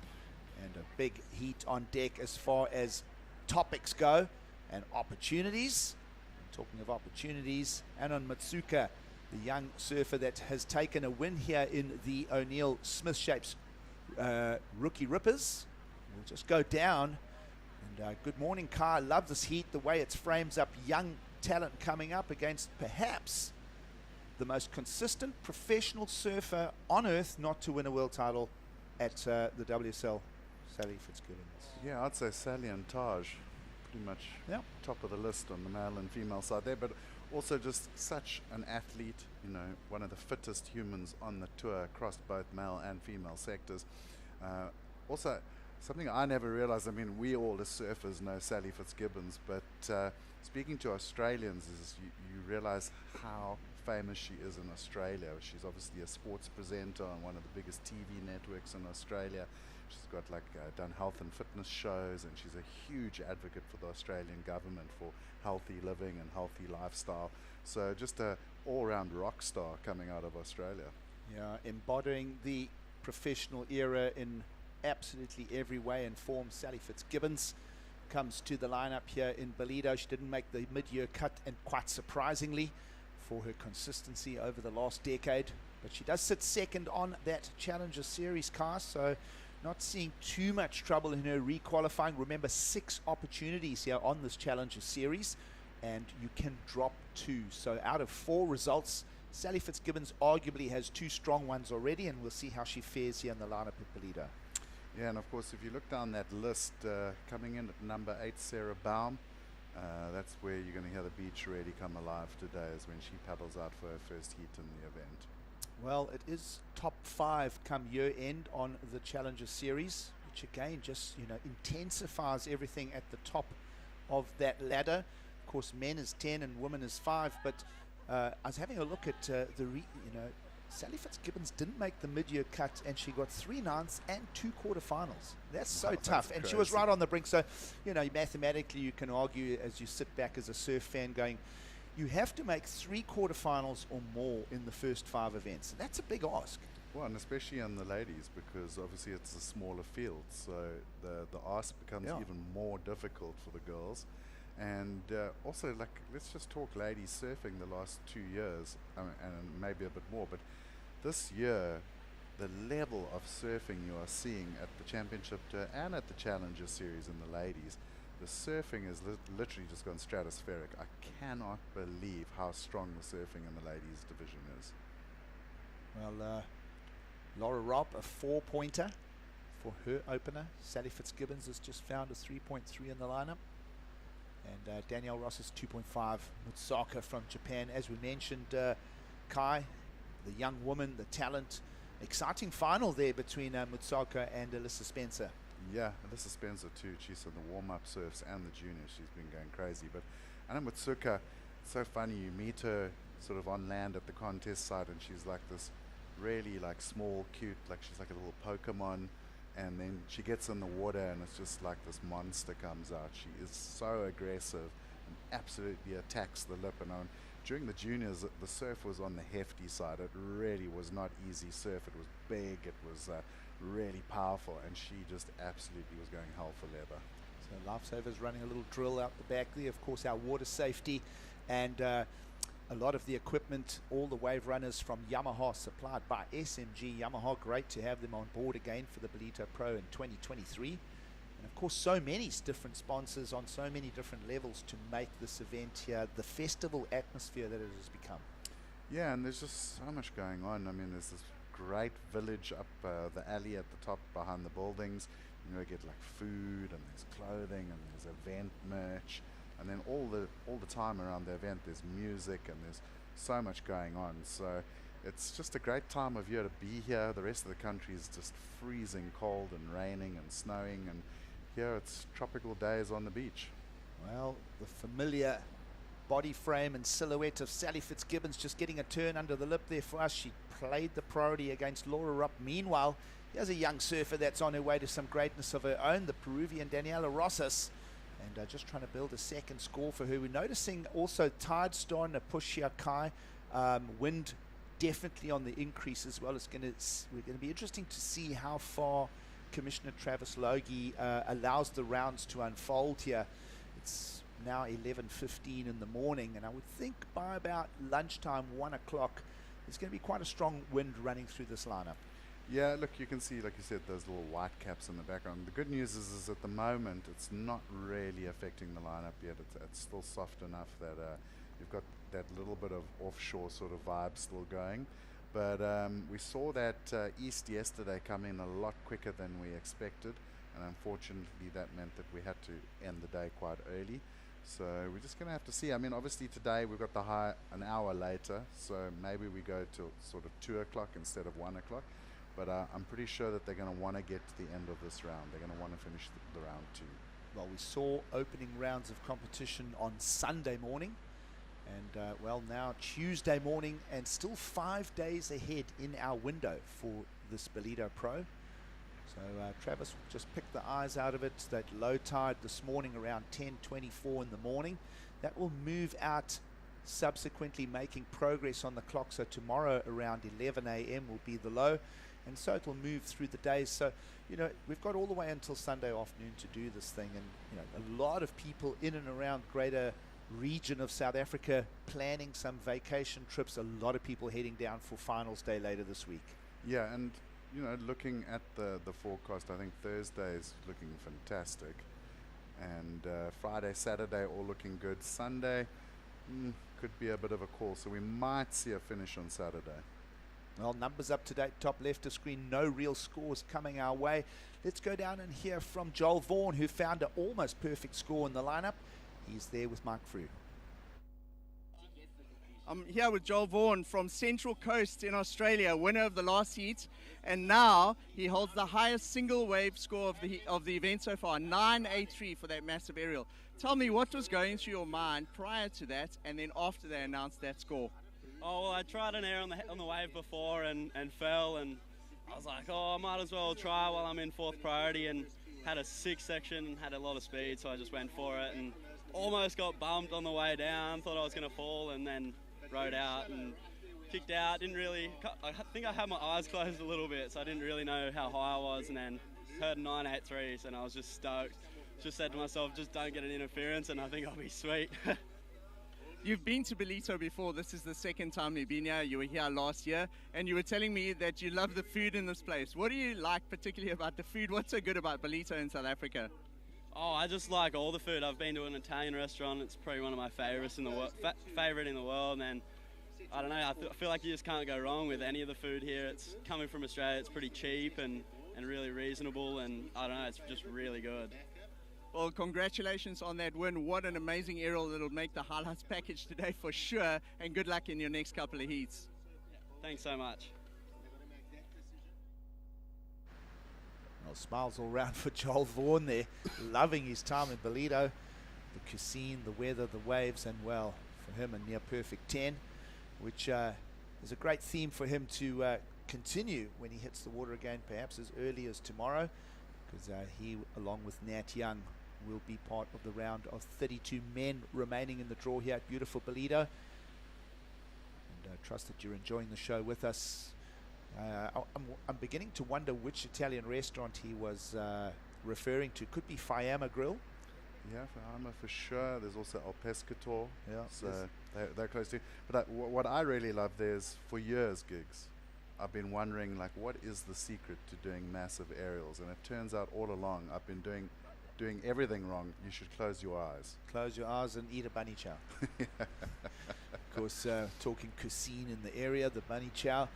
Speaker 21: and a big heat on deck as far as topics go and opportunities. And talking of opportunities, Anon Matsuka, the young surfer that has taken a win here in the O'Neill Smith Shapes Rookie Rippers, will just go down. And good morning, Kai. I love this heat, the way it frames up young talent coming up against perhaps the most consistent professional surfer on earth not to win a world title at the WSL. Sally Fitzgibbons.
Speaker 8: Yeah, I'd say Sally and Taj, pretty much top of the list on the male and female side there, but also just such an athlete, you know, one of the fittest humans on the tour across both male and female sectors. Also, something I never realized, I mean, we all as surfers know Sally Fitzgibbons, but speaking to Australians is you realize how famous she is in Australia. She's obviously a sports presenter on one of the biggest TV networks in Australia. She's got done health and fitness shows, and she's a huge advocate for the Australian government for healthy living and healthy lifestyle. So just a all-round rock star coming out of Australia.
Speaker 21: Yeah, embodying the professional era in absolutely every way and form. Sally Fitzgibbons comes to the lineup here in Ballito. She didn't make the mid-year cut, and quite surprisingly for her consistency over the last decade, but she does sit second on that Challenger Series cast, so not seeing too much trouble in her requalifying. Remember, 6 opportunities here on this Challenger Series, and you can drop 2. So out of 4 results, Sally Fitzgibbons arguably has 2 strong ones already, and we'll see how she fares here in the lineup at Ballito.
Speaker 8: Yeah, and of course, if you look down that list, coming in at number 8, Sarah Baum, that's where you're going to hear the beach really come alive today, is when she paddles out for her first heat in the event.
Speaker 21: Well, it is top 5 come year end on the Challenger Series, which again just, you know, intensifies everything at the top of that ladder. Of course, men is 10 and women is 5, but I was having a look at Sally Fitzgibbons didn't make the mid-year cut, and she got 3 9ths and 2 quarterfinals. That's so tough, and she was right on the brink. So, you know, mathematically you can argue as you sit back as a surf fan going, you have to make 3 quarterfinals or more in the first 5 events. And that's a big ask.
Speaker 8: Well, and especially on the ladies, because obviously it's a smaller field, so the ask becomes even more difficult for the girls. And also, like, let's just talk ladies surfing the last 2 years, and maybe a bit more, but this year, the level of surfing you are seeing at the Championship Tour and at the Challenger Series in the ladies, the surfing has literally just gone stratospheric. I cannot believe how strong the surfing in the ladies division is.
Speaker 21: Well, Laura Robb, a 4-pointer for her opener. Sally Fitzgibbons has just found a 3.3 in the lineup. And Danielle Ross is 2.5. Mutsaka from Japan. As we mentioned, Kai, the young woman, the talent. Exciting final there between Mutsaka and Alyssa Spencer.
Speaker 8: Yeah, Alyssa Spencer too. She's in the warm-up surfs and the juniors. She's been going crazy. But I know Mutsuka, it's so funny. You meet her sort of on land at the contest site, and she's like this really like small, cute, like she's like a little Pokemon. And then she gets in the water, and it's just like this monster comes out. She is so aggressive and absolutely attacks the lip. And during the juniors, the surf was on the hefty side. It really was not easy surf. It was big. It was really powerful, and she just absolutely was going hell for leather.
Speaker 21: So Lifesavers running a little drill out the back there. Of course, our water safety and a lot of the equipment, all the wave runners from Yamaha, supplied by SMG Yamaha. Great to have them on board again for the Ballito Pro in 2023. And of course, so many different sponsors on so many different levels to make this event here the festival atmosphere that it has become.
Speaker 8: Yeah, and there's just so much going on. I mean, there's this great village up the alley at the top behind the buildings. You know, you get like food, and there's clothing, and there's event merch. And then all the time around the event, there's music, and there's so much going on. So it's just a great time of year to be here. The rest of the country is just freezing cold and raining and snowing, and here it's tropical days on the beach.
Speaker 21: Well, the familiar body frame and silhouette of Sally Fitzgibbons just getting a turn under the lip there for us. She played the priority against Laura Rupp. Meanwhile, here's a young surfer that's on her way to some greatness of her own, the Peruvian Daniela Rosas. And just trying to build a second score for her. We're noticing also tide starting to push here, Kai. Wind definitely on the increase as well. We're going to be interesting to see how far Commissioner Travis Logie allows the rounds to unfold here. It's now 11:15 in the morning, and I would think by about lunchtime, 1 o'clock, there's going to be quite a strong wind running through this lineup.
Speaker 8: Yeah, look, you can see, like you said, those little white caps in the background. The good news is at the moment, it's not really affecting the lineup yet. It's still soft enough that you've got that little bit of offshore sort of vibe still going. But we saw that east yesterday come in a lot quicker than we expected, and unfortunately that meant that we had to end the day quite early. So we're just going to have to see. I mean, obviously today we've got the high an hour later, so maybe we go till sort of 2 o'clock instead of 1 o'clock. But I'm pretty sure that they're going to want to get to the end of this round. They're going to want to finish the round 2.
Speaker 21: Well, we saw opening rounds of competition on Sunday morning. And, well, now Tuesday morning, and still 5 days ahead in our window for this Ballito Pro. So Travis just picked the eyes out of it. That low tide this morning around 10:24 in the morning. That will move out subsequently, making progress on the clock. So tomorrow around 11 a.m. will be the low. And so it will move through the days. So, you know, we've got all the way until Sunday afternoon to do this thing. And, you know, a lot of people in and around greater region of South Africa planning some vacation trips. A lot of people heading down for finals day later this week.
Speaker 8: Yeah, and you know, looking at the forecast, I think Thursday is looking fantastic. And Friday, Saturday, all looking good. Sunday could be a bit of a call, so we might see a finish on Saturday.
Speaker 21: Well, numbers up to date, top left of screen, no real scores coming our way. Let's go down and hear from Joel Vaughan, who found an almost perfect score in the lineup. He's there with Mike Frew.
Speaker 11: I'm here with Joel Vaughan from Central Coast in Australia, winner of the last heat, and now he holds the highest single wave score of the event so far, 983 for that massive aerial. Tell me what was going through your mind prior to that, and then after they announced that score.
Speaker 1: Oh, well, I tried an air on the wave before and fell, and I was like, oh, I might as well try while I'm in fourth priority, and had a 6 section and had a lot of speed, so I just went for it and almost got bumped on the way down, thought I was going to fall, and then rode out and kicked out. Didn't really, I think I had my eyes closed a little bit, so I didn't really know how high I was, and then heard 983s, and I was just stoked. Just said to myself, just don't get an interference, and I think I'll be sweet.
Speaker 11: You've been to Ballito before. This is the second time you've been here. You were here last year, and you were telling me that you love the food in this place. What do you like particularly about the food? What's so good about Ballito in South Africa?
Speaker 1: Oh, I just like all the food. I've been to an Italian restaurant. It's probably one of my favorites in the world. Favorite in the world, and I don't know. I feel like you just can't go wrong with any of the food here. It's coming from Australia. It's pretty cheap and really reasonable, and I don't know. It's just really good.
Speaker 11: Well, congratulations on that win. What an amazing aerial that'll make the highlights package today for sure, and good luck in your next couple of heats.
Speaker 1: Thanks so much.
Speaker 21: Well, smiles all round for Joel Vaughan there, loving his time in Ballito. The cuisine, the weather, the waves, and well, for him a near perfect 10, which is a great theme for him to continue when he hits the water again, perhaps as early as tomorrow, because he, along with Nat Young, will be part of the round of 32 men remaining in the draw here at beautiful Ballito. And I trust that you're enjoying the show with us. I'm beginning to wonder which Italian restaurant he was referring to. Could be Fiamma Grill.
Speaker 8: Yeah, Fiamma for sure. There's also El Pescatore.
Speaker 21: Yeah,
Speaker 8: so they're close to. But what I really love there is, for years, Gigs, I've been wondering, like, what is the secret to doing massive aerials? And it turns out all along I've been doing everything wrong. You should close your eyes.
Speaker 21: Close your eyes and eat a bunny chow. Of course, talking cuisine in the area, the bunny chow.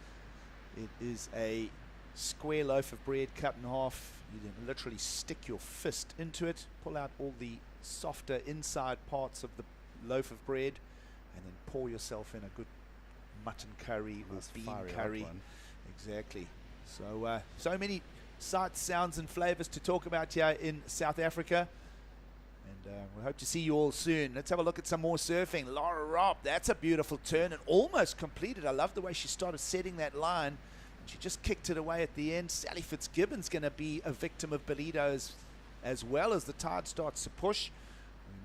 Speaker 21: It is a square loaf of bread cut in half. You then literally stick your fist into it, pull out all the softer inside parts of the loaf of bread, and then pour yourself in a good mutton curry or bean curry. Exactly. So so many sights, sounds and flavors to talk about here in South Africa, and we hope to see you all soon. Let's have a look at some more surfing. Laura Robb, that's a beautiful turn and almost completed. I love the way she started setting that line, and she just kicked it away at the end. Sally Fitzgibbon's going to be a victim of Ballito as well as the tide starts to push.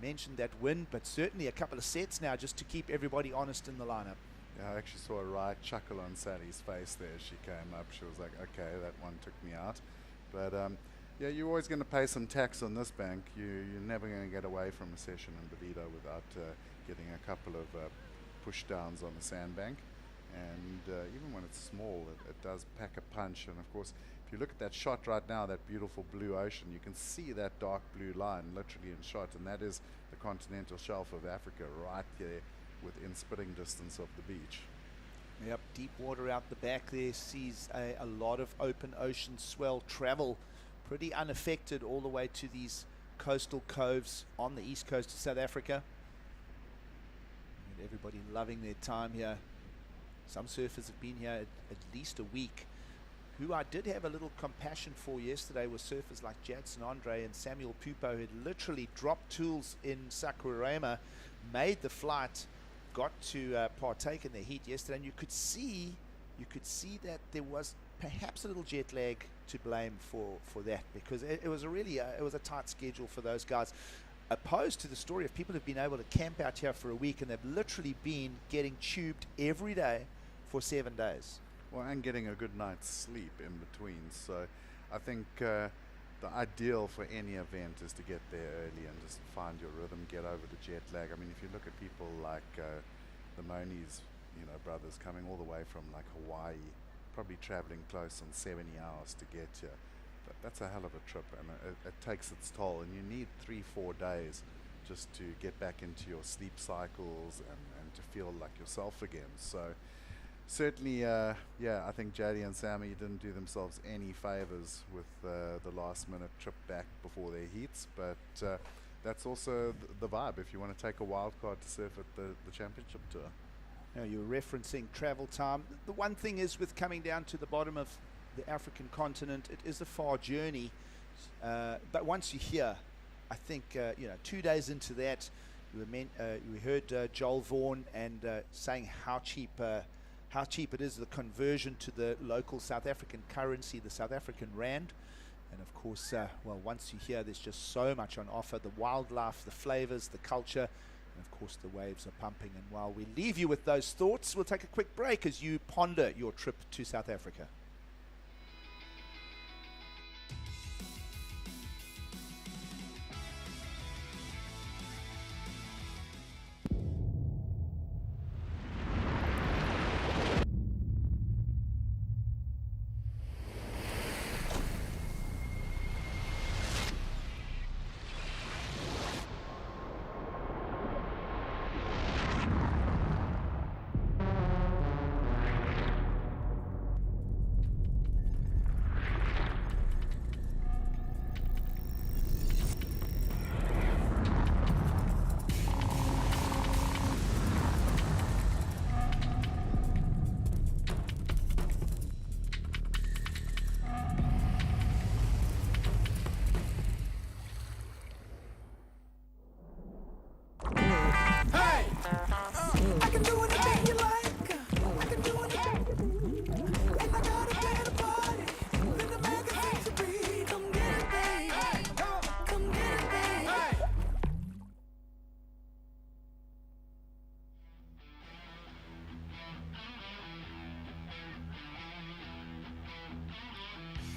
Speaker 21: We mentioned that win, but certainly a couple of sets now just to keep everybody honest in the lineup.
Speaker 8: Yeah, I actually saw a right chuckle on Sally's face there as she came up. She was like, okay, that one took me out. But yeah, you're always going to pay some tax on this bank. You're never going to get away from a session in Ballito without getting a couple of push downs on the sandbank. And even when it's small, it does pack a punch. And of course, if you look at that shot right now, that beautiful blue ocean, you can see that dark blue line literally in shot, and that is the continental shelf of Africa right there within spitting distance of the beach.
Speaker 21: Yep, deep water out the back there sees a lot of open ocean swell travel pretty unaffected all the way to these coastal coves on the east coast of South Africa. And everybody loving their time here. Some surfers have been here at least a week. Who I did have a little compassion for yesterday were surfers like Jadson Andre and Samuel Pupo, who had literally dropped tools in Saquarema, made the flight, got to partake in the heat yesterday, and you could see that there was perhaps a little jet lag to blame for that, because it was a really it was a tight schedule for those guys, opposed to the story of people who've been able to camp out here for a week and they've literally been getting tubed every day for 7 days.
Speaker 8: Well, and getting a good night's sleep in between. So I think the ideal for any event is to get there early and just find your rhythm, get over the jet lag. I mean, if you look at people like the Moni's, brothers coming all the way from like Hawaii, probably traveling close on 70 hours to get here. That's a hell of a trip, and it takes its toll, and you need 3-4 days just to get back into your sleep cycles and to feel like yourself again. So certainly, yeah, I think JD and Sammy didn't do themselves any favors with the last minute trip back before their heats, but that's also the vibe if you want to take a wild card to surf at the championship tour.
Speaker 21: Now, you're referencing travel time. The one thing is, with coming down to the bottom of the African continent, it is a far journey, but once you're here, I think 2 days into that, we heard Joel Vaughan and saying how cheap it is, the conversion to the local South African currency, the South African rand. And of course, well, once you're here, there's just so much on offer: the wildlife, the flavors, the culture, and of course the waves are pumping. And while we leave you with those thoughts, we'll take a quick break as you ponder your trip to South Africa.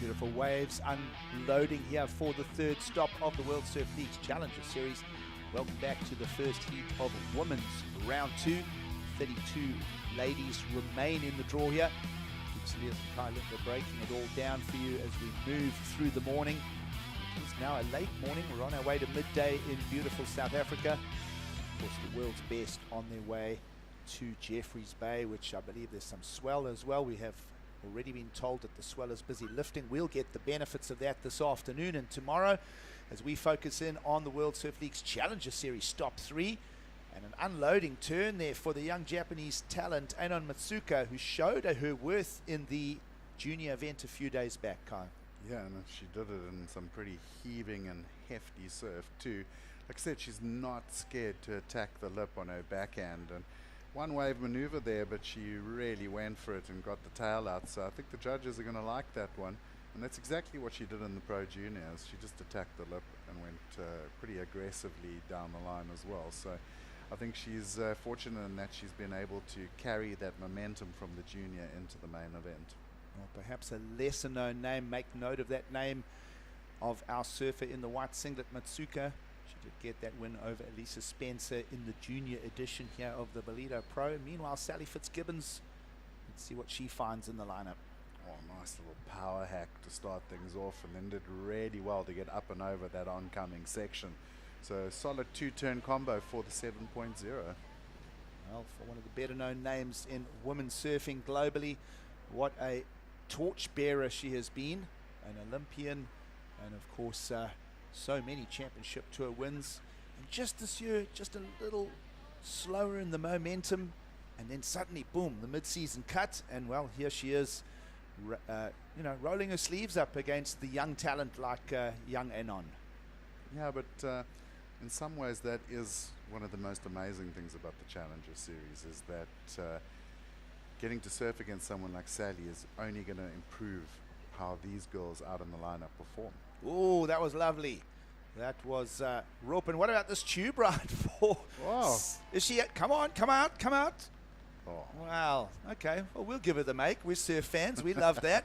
Speaker 21: Beautiful waves unloading here for the third stop of the World Surf League's Challenger Series. Welcome back to the first heat of women's round 2. 32 ladies remain in the draw here. Keeps Elias and Kai Linder breaking it all down for you as we move through the morning. It's now a late morning. We're on our way to midday in beautiful South Africa. Of course, the world's best on their way to Jeffreys Bay, which I believe there's some swell as well. We have already been told that the swell is busy lifting. We'll get the benefits of that this afternoon and tomorrow as we focus in on the World Surf League's Challenger Series Stop 3. And an unloading turn there for the young Japanese talent Anon Matsuka, who showed her worth in the junior event a few days back, Kai.
Speaker 8: Yeah, and she did it in some pretty heaving and hefty surf too. Like I said, she's not scared to attack the lip on her backhand, and one wave maneuver there, but she really went for it and got the tail out. So I think the judges are going to like that one, and that's exactly what she did in the Pro Juniors. She just attacked the lip and went pretty aggressively down the line as well. So I think she's fortunate in that she's been able to carry that momentum from the junior into the main event.
Speaker 21: Well, perhaps a lesser known name, make note of that name of our surfer in the white singlet, Matsuka. She did get that win over Elisa Spencer in the junior edition here of the Ballito Pro. Meanwhile, Sally Fitzgibbons, let's see what she finds in the lineup.
Speaker 8: Oh, nice little power hack to start things off, and then did really well to get up and over that oncoming section. So solid two-turn combo for the 7.0.
Speaker 21: Well, for one of the better known names in women's surfing globally, what a torchbearer she has been, an Olympian, and of course so many championship tour wins. And just this year, just a little slower in the momentum, and then suddenly, boom, the mid-season cut, and well, here she is, rolling her sleeves up against the young talent like young Anon.
Speaker 8: Yeah, but in some ways that is one of the most amazing things about the Challenger Series, is that getting to surf against someone like Sally is only going to improve how these girls out in the lineup perform.
Speaker 21: Oh, that was lovely. That was rope. And what about this tube ride for?
Speaker 8: Wow.
Speaker 21: Is she come on, come out, come out.
Speaker 8: Oh.
Speaker 21: Wow. Okay. Well, we'll give her the make. We're surf fans. We love that.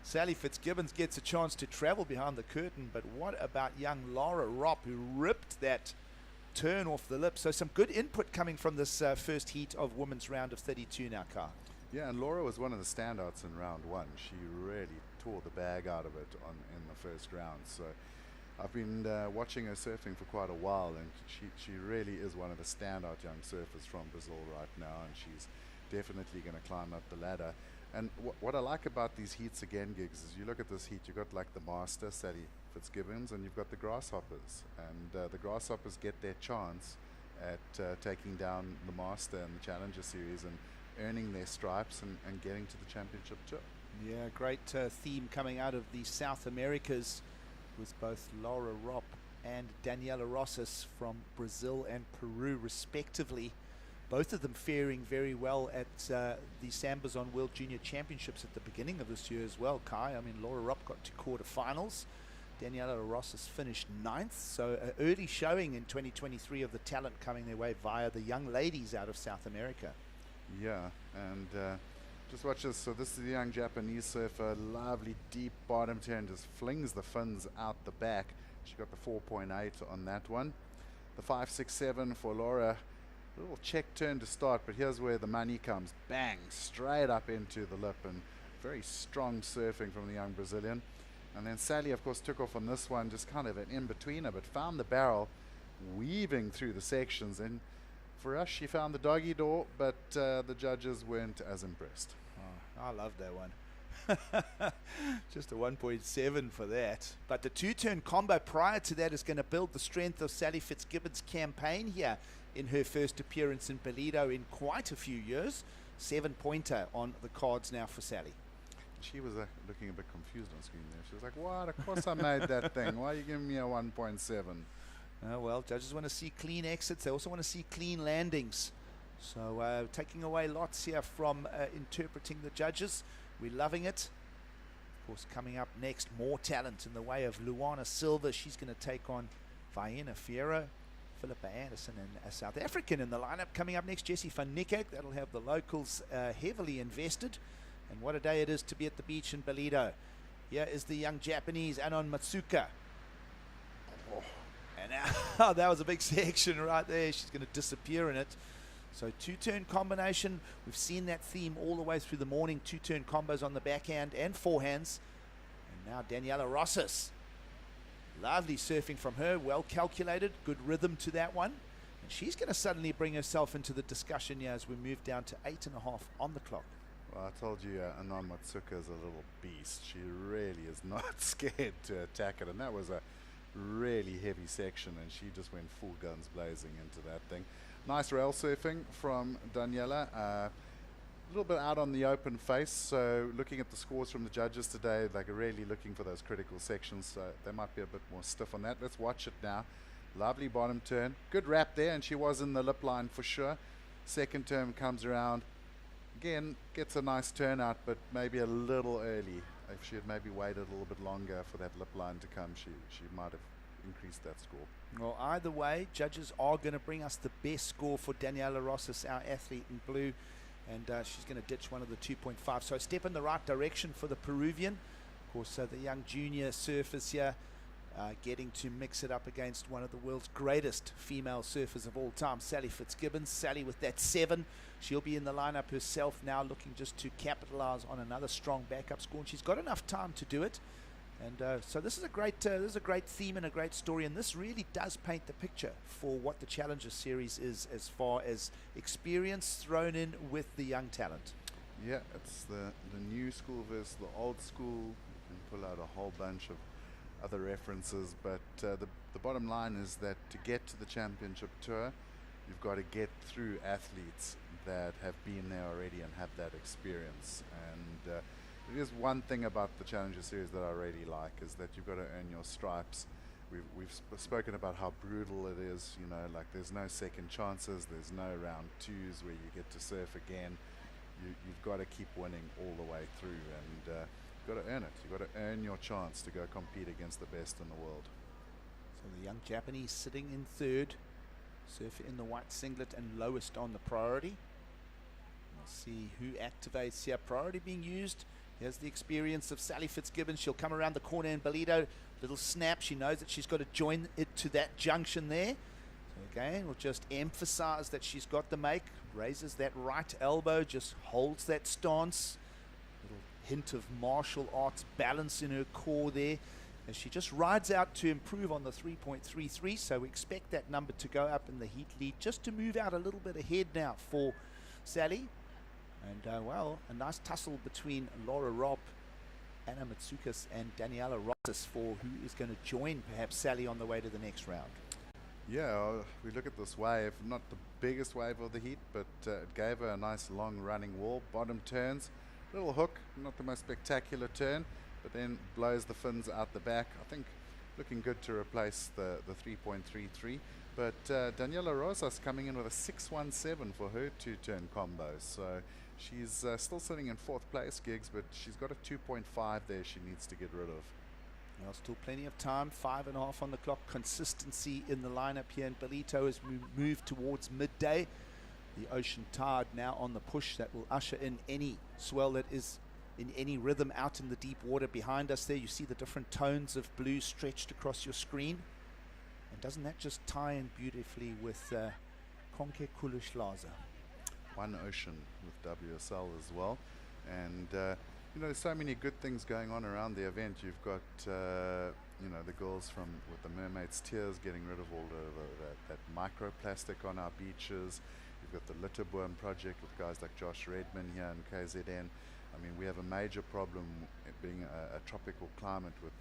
Speaker 21: Sally Fitzgibbons gets a chance to travel behind the curtain, but what about young Laura Ropp, who ripped that turn off the lip? So some good input coming from this first heat of women's round of 32 now, Carl.
Speaker 8: Yeah, and Laura was one of the standouts in round one. She really tore the bag out of it in the first round. So I've been watching her surfing for quite a while, and she really is one of the standout young surfers from Brazil right now, and she's definitely going to climb up the ladder. And what I like about these heats again, Gigs, is you look at this heat, you've got like the Master, Sally Fitzgibbons, and you've got the Grasshoppers. And the Grasshoppers get their chance at taking down the Master in the Challenger Series and earning their stripes and getting to the championship tour.
Speaker 21: Yeah, great theme coming out of the South Americas with both Laura Ropp and Daniela Rosas from Brazil and Peru respectively. Both of them faring very well at the Sambazon World Junior Championships at the beginning of this year as well, Kai. I mean, Laura Ropp got to quarterfinals. Daniela Rosas finished 9th. So an early showing in 2023 of the talent coming their way via the young ladies out of South America.
Speaker 8: Yeah, and just watch this. So this is the young Japanese surfer, lovely deep bottom turn, just flings the fins out the back. She got the 4.8 on that one. The 5.67 for Laura. A little check turn to start, but here's where the money comes. Bang, straight up into the lip, and very strong surfing from the young Brazilian. And then Sally, of course, took off on this one, just kind of an in-betweener, but found the barrel, weaving through the sections. And for us, she found the doggy door, but the judges weren't as impressed.
Speaker 21: Oh, I love that one. Just a 1.7 for that. But the two-turn combo prior to that is going to build the strength of Sally Fitzgibbons' campaign here in her first appearance in Ballito in quite a few years. 7-pointer on the cards now for Sally.
Speaker 8: She was looking a bit confused on screen there. She was like, what? Of course I made that thing. Why are you giving me a 1.7?
Speaker 21: Well, judges want to see clean exits. They also want to see clean landings. So taking away lots here from interpreting the judges. We're loving it. Of course, coming up next, more talent in the way of Luana Silva. She's going to take on Vienna Fierro. Philippa Anderson, and a South African in the lineup. Coming up next, Jessie van Niekerk. That'll have the locals heavily invested. And what a day it is to be at the beach in Ballito. Here is the young Japanese, Anon Matsuka. Oh. And now, that was a big section right there. She's going to disappear in it. So two-turn combination. We've seen that theme all the way through the morning. Two-turn combos on the backhand and forehands. And now Daniela Rosas. Lovely surfing from her, well calculated, good rhythm to that one. And she's going to suddenly bring herself into the discussion here as we move down to 8.5 on the clock.
Speaker 8: Well, I told you Anon Matsuka is a little beast. She really is not scared to attack it. And that was a really heavy section, and she just went full guns blazing into that thing. Nice rail surfing from Daniela. A little bit out on the open face, so looking at the scores from the judges today, like really looking for those critical sections, so they might be a bit more stiff on that. Let's watch it now. Lovely bottom turn, good wrap there, and she was in the lip line for sure. Second turn comes around, again gets a nice turnout, but maybe a little early. If she had maybe waited a little bit longer for that lip line to come, she might have increased that score.
Speaker 21: Well, either way, judges are going to bring us the best score for Daniela Rosas, our athlete in blue. And she's going to ditch one of the 2.5. So a step in the right direction for the Peruvian. Of course, the young junior surfers here getting to mix it up against one of the world's greatest female surfers of all time, Sally Fitzgibbons. Sally with that 7. She'll be in the lineup herself now, looking just to capitalize on another strong backup score. And she's got enough time to do it. And so this is a great theme and a great story, and this really does paint the picture for what the Challenger Series is as far as experience thrown in with the young talent.
Speaker 8: Yeah, it's the new school versus the old school. You can pull out a whole bunch of other references, but the bottom line is that to get to the championship tour, you've got to get through athletes that have been there already and have that experience. And it is one thing about the Challenger Series that I really like, is that you've got to earn your stripes. We've spoken about how brutal it is, you know, like there's no second chances, there's no round 2s where you get to surf again. You've got to keep winning all the way through, and you've got to earn it. You've got to earn your chance to go compete against the best in the world.
Speaker 21: So the young Japanese sitting in 3rd, surfer in the white singlet and lowest on the priority. We'll see who activates here. Priority being used. Here's the experience of Sally Fitzgibbons. She'll come around the corner in Ballito. Little snap. She knows that she's got to join it to that junction there. Again, we'll just emphasize that she's got the make. Raises that right elbow, just holds that stance. Little hint of martial arts balance in her core there. And she just rides out to improve on the 3.33. So we expect that number to go up in the heat lead, just to move out a little bit ahead now for Sally. And well, a nice tussle between Laura Robb, Anna Matsoukas and Daniela Rosses for who is going to join perhaps Sally on the way to the next round.
Speaker 8: Yeah, we look at this wave, not the biggest wave of the heat, but it gave her a nice long running wall. Bottom turns, little hook, not the most spectacular turn, but then blows the fins out the back. I think looking good to replace the 3.33. But Daniela Rosas coming in with a 6.17 for her two-turn combo. So she's still sitting in 4th place, Gigs, but she's got a 2.5 there she needs to get rid of.
Speaker 21: Well, still plenty of time, 5.5 on the clock. Consistency in the lineup here, and Ballito has moved towards midday. The Ocean Tide now on the push. That will usher in any swell that is in any rhythm out in the deep water behind us there. You see the different tones of blue stretched across your screen. And doesn't that just tie in beautifully with Konke Kulishlaza?
Speaker 8: One Ocean with WSL as well. And you know, there's so many good things going on around the event. You've got, you know, the girls from with the Mermaid's Tears getting rid of all that microplastic on our beaches. You've got the Litterboom project with guys like Josh Redman here in KZN. I mean, we have a major problem being a tropical climate with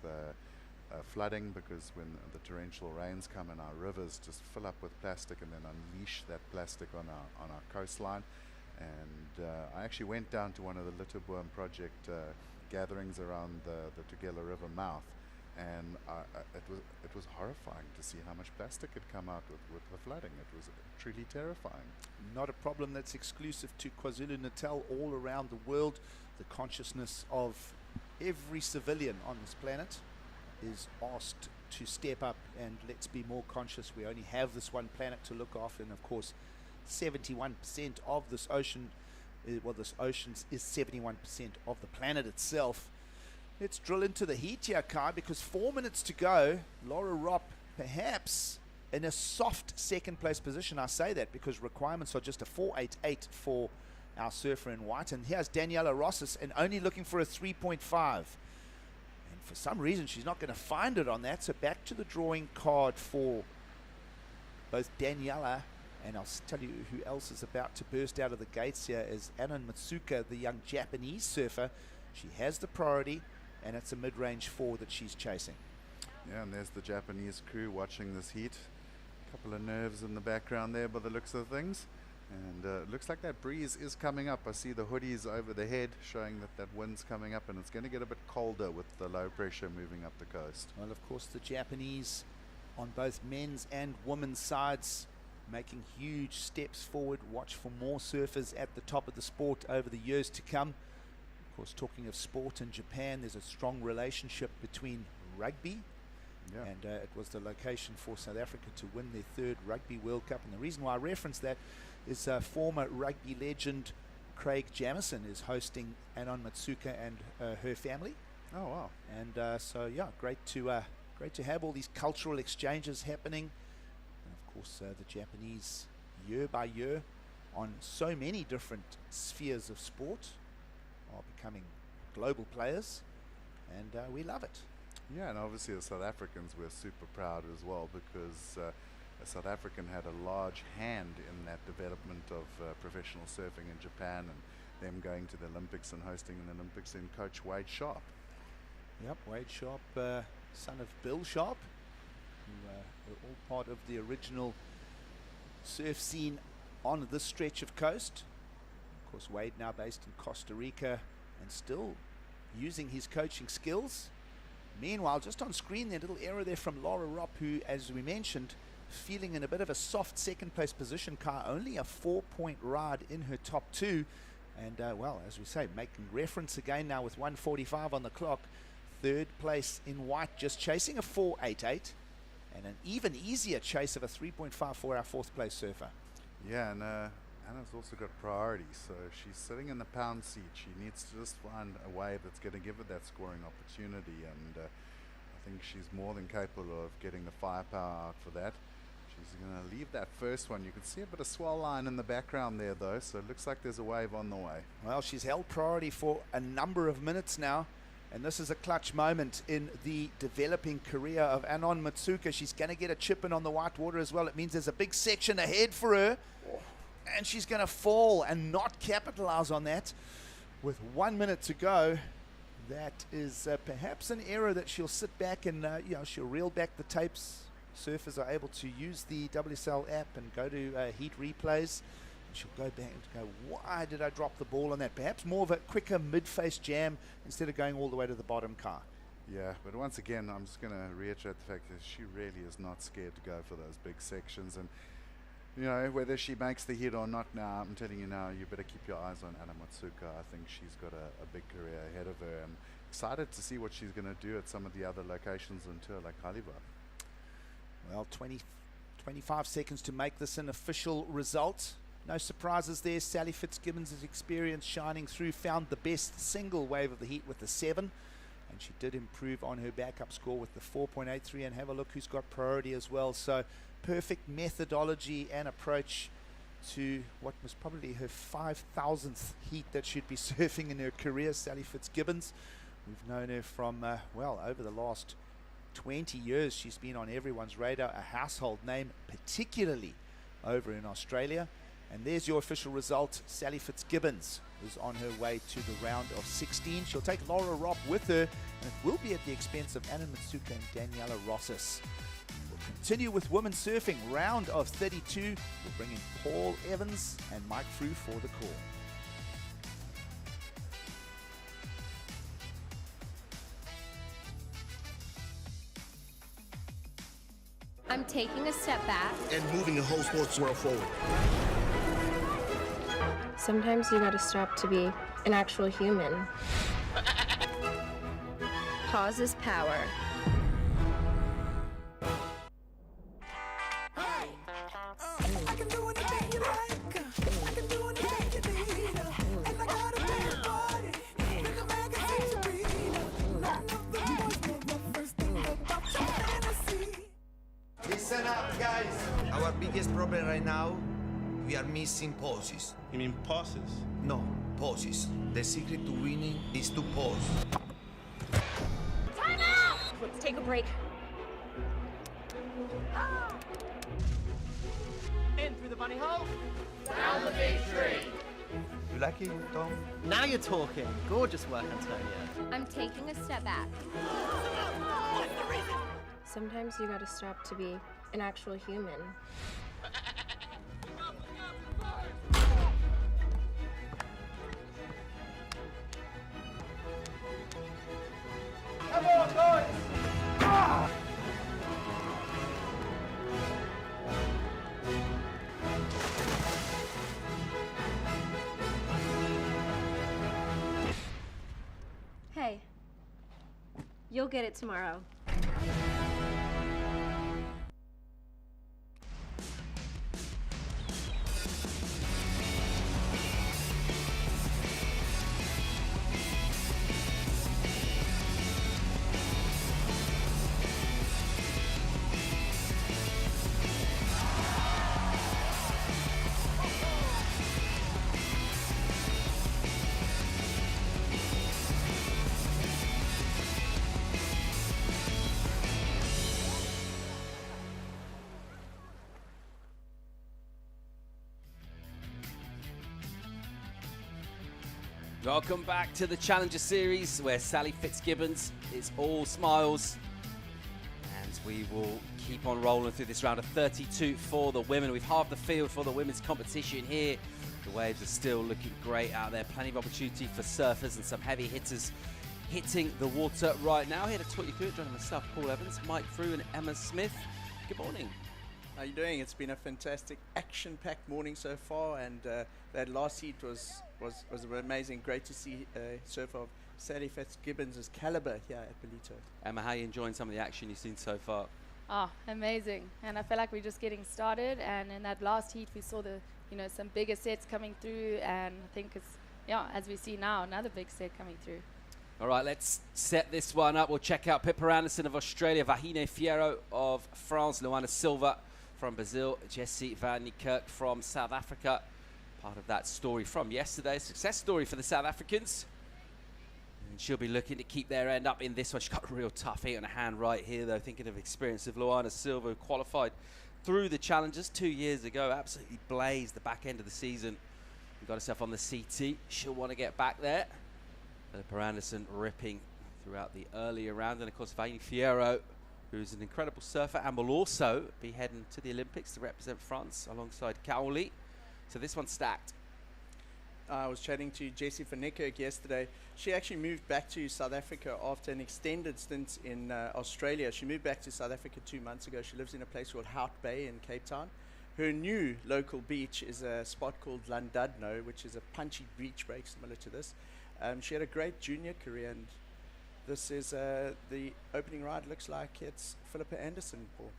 Speaker 8: flooding, because when the torrential rains come in, our rivers just fill up with plastic and then unleash that plastic on our coastline. And I actually went down to one of the Litterboom project gatherings around the Tugela River mouth, and it was horrifying to see how much plastic had come out with the flooding. It was truly terrifying.
Speaker 21: Not a problem that's exclusive to KwaZulu-Natal. All around the world, the consciousness of every civilian on this planet is asked to step up and let's be more conscious. We only have this one planet to look after, and of course 71% of this ocean, this ocean is 71% of the planet itself. Let's drill into the heat here, Kai, because 4 minutes to go. Laura Robb perhaps in a soft second place position. I say that because requirements are just a 4.88 for our surfer in white. And here's Daniela Rosses, and only looking for a 3.5. And for some reason, she's not going to find it on that. So back to the drawing card for both Daniela, and I'll tell you who else is about to burst out of the gates here is Anna Matsuka, the young Japanese surfer. She has the priority, and it's a mid-range 4 that she's chasing.
Speaker 8: Yeah, and there's the Japanese crew watching this heat. A couple of nerves in the background there by the looks of things. And it looks like that breeze is coming up. I see the hoodies over the head showing that wind's coming up, and it's going to get a bit colder with the low pressure moving up the coast.
Speaker 21: Well, of course, the Japanese on both men's and women's sides making huge steps forward. Watch for more surfers at the top of the sport over the years to come. Of course, talking of sport in Japan, there's a strong relationship between rugby, and it was the location for South Africa to win their 3rd Rugby World Cup. And the reason why I reference that is former rugby legend Craig Jamieson is hosting Anon Matsuka and her family.
Speaker 8: Oh wow!
Speaker 21: And so yeah, great to have all these cultural exchanges happening. Of course, the Japanese, year by year, on so many different spheres of sport, are becoming global players, and we love it.
Speaker 8: Yeah, and obviously as South Africans, we're super proud as well, because a South African had a large hand in that development of professional surfing in Japan, and them going to the Olympics and hosting an Olympics in Coach Wade Sharp.
Speaker 21: Yep, Wade Sharp, son of Bill Sharp, who were all part of the original surf scene on this stretch of coast. Of course, Wade now based in Costa Rica and still using his coaching skills. Meanwhile, just on screen there, a little error there from Laura Robb, who, as we mentioned, feeling in a bit of a soft second place position. Car only a 4-point ride in her top 2, and well, as we say, making reference again now with 1:45 on the clock. 3rd place in white, just chasing a 4.88, and an even easier chase of a 3.5 for our 4th place surfer.
Speaker 8: Yeah, and Anna's also got priority, so she's sitting in the pound seat. She needs to just find a wave that's going to give her that scoring opportunity, and I think she's more than capable of getting the firepower out for that. She's going to leave that first one. You can see a bit of swell line in the background there, though, so it looks like there's a wave on the way.
Speaker 21: Well, she's held priority for a number of minutes now, and this is a clutch moment in the developing career of Anon Matsuka. She's going to get a chip in on the white water as well. It means there's a big section ahead for her, and she's going to fall and not capitalize on that. With 1 minute to go, that is perhaps an error that she'll sit back and she'll reel back the tapes. Surfers are able to use the WSL app and go to heat replays. She'll go back and go, why did I drop the ball on that? Perhaps more of a quicker mid-face jam instead of going all the way to the bottom car.
Speaker 8: Yeah, but once again, I'm just going to reiterate the fact that she really is not scared to go for those big sections. And, you know, whether she makes the hit or not now, I'm telling you now, you better keep your eyes on Anna Matsuka. I think she's got a big career ahead of her. I'm excited to see what she's going to do at some of the other locations on tour, like Kaliva.
Speaker 21: Well, 25 seconds to make this an official result. No surprises there. Sally Fitzgibbons' experience shining through, found the best single wave of the heat with the 7, and she did improve on her backup score with the 4.83, and have a look who's got priority as well. So perfect methodology and approach to what was probably her 5,000th heat that she'd be surfing in her career, Sally Fitzgibbons. We've known her from, well, over the last 20 years. She's been on everyone's radar, a household name, particularly over in Australia. And there's your official result. Sally Fitzgibbons is on her way to the round of 16. She'll take Laura Ropp with her, and it will be at the expense of Anna Matsuka and Daniela Rosas. We'll continue with women's surfing. Round of 32. We'll bring in Paul Evans and Mike Frew for the call.
Speaker 6: I'm taking a step back.
Speaker 7: And moving the whole sports world forward.
Speaker 6: Sometimes you gotta stop to be an actual human. Pause is power.
Speaker 13: Listen up, guys. Our biggest problem right now, we are missing poses.
Speaker 7: You mean pauses?
Speaker 13: No, poses. The secret to winning is to pause.
Speaker 6: Time out! Let's take a break.
Speaker 14: In through the bunny hole.
Speaker 15: Down the big tree.
Speaker 13: You like it, Tom?
Speaker 14: Now you're talking. Gorgeous work, Antonia.
Speaker 6: I'm taking a step back. Sometimes you gotta stop to be an actual human.
Speaker 15: Come on, guys! Ah!
Speaker 6: Hey, you'll get it tomorrow.
Speaker 2: Welcome back to the Challenger Series, where Sally Fitzgibbons is all smiles. And we will keep on rolling through this round of 32 for the women. We've halved the field for the women's competition here. The waves are still looking great out there. Plenty of opportunity for surfers and some heavy hitters hitting the water right now. Here to talk you through it, joining myself, Paul Evans, Mike Frew and Emma Smith. Good morning.
Speaker 3: How are you doing? It's been a fantastic action-packed morning so far, and that last heat was amazing. Great to see a surfer of Sally Fitzgibbons' caliber here at Ballito.
Speaker 2: Emma, how are you enjoying some of the action you've seen so far?
Speaker 5: Oh, amazing. And I feel like we're just getting started, and in that last heat we saw some bigger sets coming through, and I think it's, as we see now, another big set coming through.
Speaker 2: All right, let's set this one up. We'll check out Pippa Anderson of Australia, Vahine Fierro of France, Luana Silva from Brazil, Jessie van Niekerk from South Africa. Part of that story from yesterday, success story for the South Africans. And she'll be looking to keep their end up in this one. She's got a real tough heat on her hand right here, though, thinking of experience of Luana Silva, who qualified through the challenges 2 years ago, absolutely blazed the back end of the season. Got herself on the CT. She'll want to get back there. Philippa Anderson ripping throughout the earlier round. And, of course, Vaini Fierro, who's an incredible surfer and will also be heading to the Olympics to represent France alongside Kaoli. So this one's stacked.
Speaker 3: I was chatting to Jessie van Niekerk yesterday. She actually moved back to South Africa after an extended stint in Australia. She moved back to South Africa 2 months ago. She lives in a place called Hout Bay in Cape Town. Her new local beach is a spot called Llandudno, which is a punchy beach break similar to this. She had a great junior career, and this is the opening ride. Looks like it's Philippa Anderson, Paul.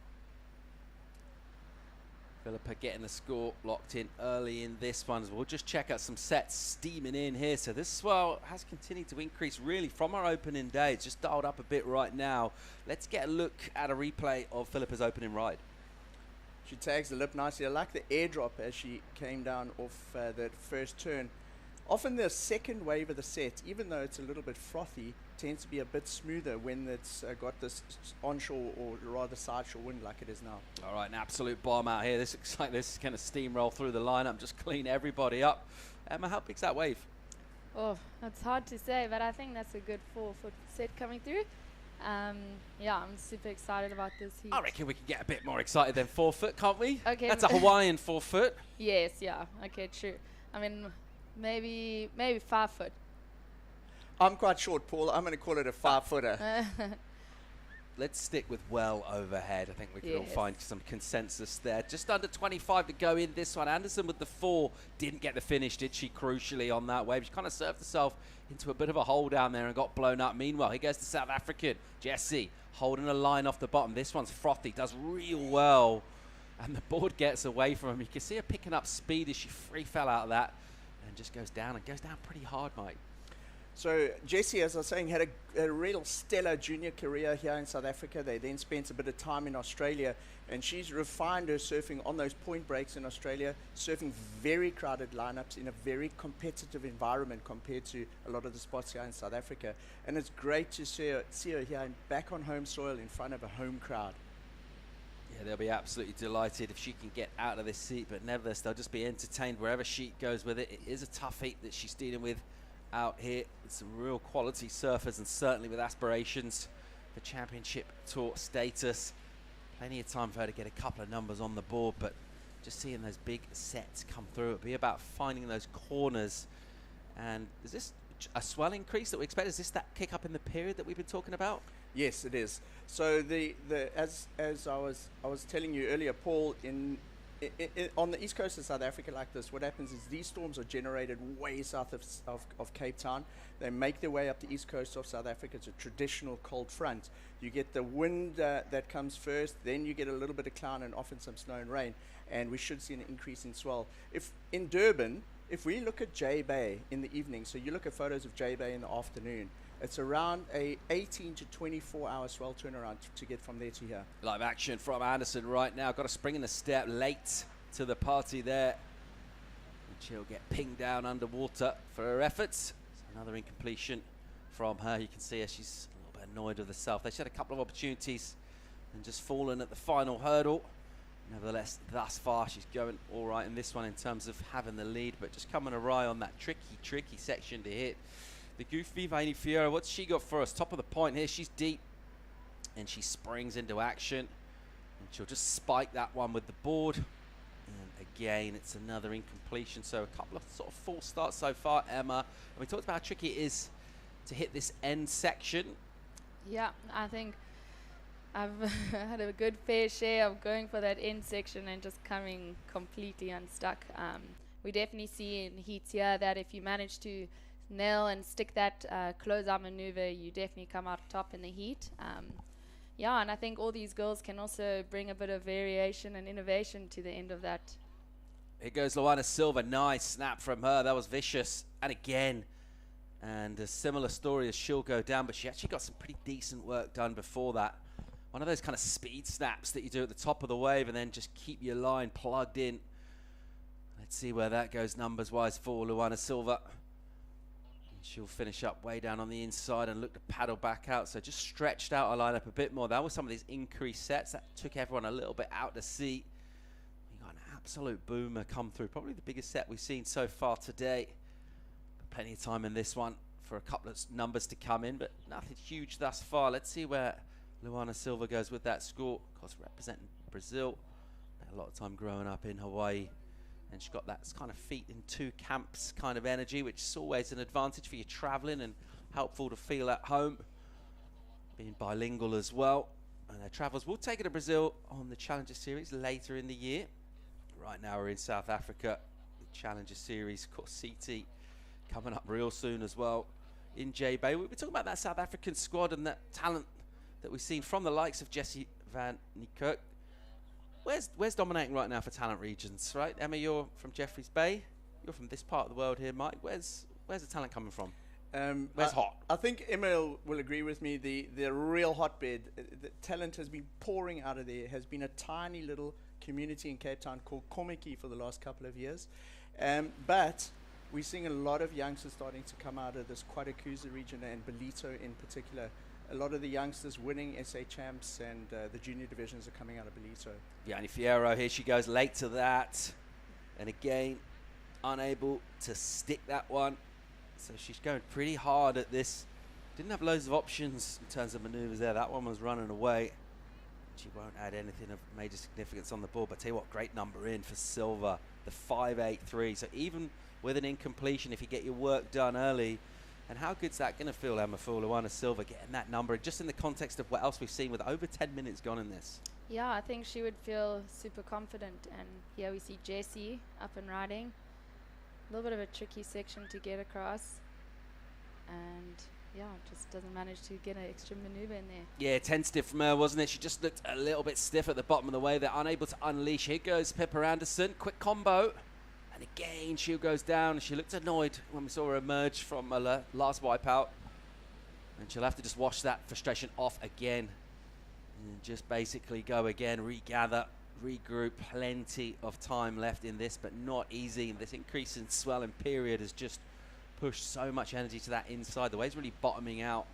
Speaker 2: Philippa getting the score locked in early in this one. We'll just check out some sets steaming in here. So this swell has continued to increase really from our opening day. It's just dialed up a bit right now. Let's get a look at a replay of Philippa's opening ride.
Speaker 3: She tags the lip nicely. I like the airdrop as she came down off that first turn. Often the second wave of the set, even though it's a little bit frothy, tends to be a bit smoother when it's got this onshore or rather sideshore wind like it is now.
Speaker 2: All right, an absolute bomb out here. This looks like this is going to steamroll through the lineup, just clean everybody up. Emma, how big's that wave?
Speaker 5: Oh, it's hard to say, but I think that's a good 4-foot set coming through. Yeah, I'm super excited about this heat.
Speaker 2: I reckon we can get a bit more excited than 4 foot, can't we?
Speaker 5: Okay.
Speaker 2: That's a Hawaiian 4 foot.
Speaker 5: Yes, yeah. Okay, true. I mean, maybe 5 foot.
Speaker 3: I'm quite short, Paul. I'm going to call it a 5-footer.
Speaker 2: Let's stick with well overhead. I think we can all find some consensus there. Just under 25 to go in this one. Anderson with the 4 didn't get the finish, did she, crucially, on that wave. She kind of served herself into a bit of a hole down there and got blown up. Meanwhile, here goes the South African, Jessie, holding a line off the bottom. This one's frothy, does real well. And the board gets away from him. You can see her picking up speed as she free fell out of that and just goes down, and goes down pretty hard, mate.
Speaker 3: So Jessie, as I was saying, had a real stellar junior career here in South Africa. They then spent a bit of time in Australia, and she's refined her surfing on those point breaks in Australia, surfing very crowded lineups in a very competitive environment compared to a lot of the spots here in South Africa. And it's great to see her here back on home soil in front of a home crowd.
Speaker 2: Yeah, they'll be absolutely delighted if she can get out of this seat, but nevertheless, they'll just be entertained wherever she goes with it. It is a tough heat that she's dealing with out here with some real quality surfers, and certainly with aspirations for championship tour status. Plenty of time for her to get a couple of numbers on the board, but just seeing those big sets come through, it'll be about finding those corners. And is this a swell increase that we expect? Is this that kick up in the period that we've been talking about?
Speaker 3: Yes, it is. So as I was telling you earlier, Paul, on the east coast of South Africa like this, what happens is these storms are generated way south of Cape Town. They make their way up the east coast of South Africa. It's a traditional cold front. You get the wind that comes first, then you get a little bit of cloud and often some snow and rain, and we should see an increase in swell. If in Durban, if we look at J Bay in the evening, so you look at photos of J Bay in the afternoon, it's around a 18 to 24 hour swell turnaround to get from there to here.
Speaker 2: Live action from Anderson right now. Got a spring in the step, late to the party there. And she'll get pinged down underwater for her efforts. Another incompletion from her. You can see her, she's a little bit annoyed with herself. She had a couple of opportunities and just fallen at the final hurdle. Nevertheless, thus far, she's going all right in this one in terms of having the lead, but just coming awry on that tricky section to hit. The goofy Vaini Fierro, what's she got for us? Top of the point here, she's deep, and she springs into action, and she'll just spike that one with the board. And again, it's another incompletion, so a couple of sort of false starts so far, Emma. And we talked about how tricky it is to hit this end section.
Speaker 5: Yeah, I think I've had a good fair share of going for that end section and just coming completely unstuck. We definitely see in heats here that if you manage to nail and stick that close-out maneuver, you definitely come out top in the heat. Yeah, and I think all these girls can also bring a bit of variation and innovation to the end of that.
Speaker 2: Here goes Luana Silva. Nice snap from her. That was vicious. And again, and a similar story as she'll go down, but she actually got some pretty decent work done before that one of those kind of speed snaps that you do at the top of the wave and then just keep your line plugged in. Let's see where that goes numbers-wise for Luana Silva. She'll finish up way down on the inside and look to paddle back out. So just stretched out our lineup a bit more. That was some of these increased sets. That took everyone a little bit out to sea. We got an absolute boomer come through. Probably the biggest set we've seen so far today. Plenty of time in this one for a couple of numbers to come in, but nothing huge thus far. Let's see where Luana Silva goes with that score. Of course, representing Brazil. Had a lot of time growing up in Hawaii. And she's got that kind of feet in two camps kind of energy, which is always an advantage for you traveling and helpful to feel at home. Being bilingual as well. And her travels will take her to Brazil on the Challenger Series later in the year. Right now we're in South Africa. The Challenger Series, of course, CT coming up real soon as well in J-Bay. We're talking about that South African squad and that talent that we've seen from the likes of Jessie van Niekerk. Where's dominating right now for talent regions, right? Emma, you're from Jeffreys Bay. You're from this part of the world here, Mike. Where's the talent coming from? Where's hot?
Speaker 3: I think Emma will agree with me. The real hotbed, the talent has been pouring out of there. Has been a tiny little community in Cape Town called Komiki for the last couple of years. But we're seeing a lot of youngsters starting to come out of this Kwadakuza region and Ballito in particular. A lot of the youngsters winning SA champs and the junior divisions are coming out of Ballito.
Speaker 2: Yanni Fierro, here she goes late to that. And again, unable to stick that one. So she's going pretty hard at this. Didn't have loads of options in terms of maneuvers there. That one was running away. She won't add anything of major significance on the board. But tell you what, great number in for Silva. The 5.83. So even with an incompletion, if you get your work done early, and how good's that going to feel, Emma, for Luana Silva, getting that number, just in the context of what else we've seen with over 10 minutes gone in this?
Speaker 5: Yeah, I think she would feel super confident. And here we see Jessie up and riding. A little bit of a tricky section to get across. And yeah, just doesn't manage to get an extra maneuver in there.
Speaker 2: Yeah, tentative from her, wasn't it? She just looked a little bit stiff at the bottom of the wave. They're unable to unleash. Here goes Pippa Anderson. Quick combo. And again, she goes down. She looked annoyed when we saw her emerge from her last wipeout. And she'll have to just wash that frustration off again. And just basically go again, regather, regroup. Plenty of time left in this, but not easy. And this increase in swelling period has just pushed so much energy to that inside. The wave's really bottoming out.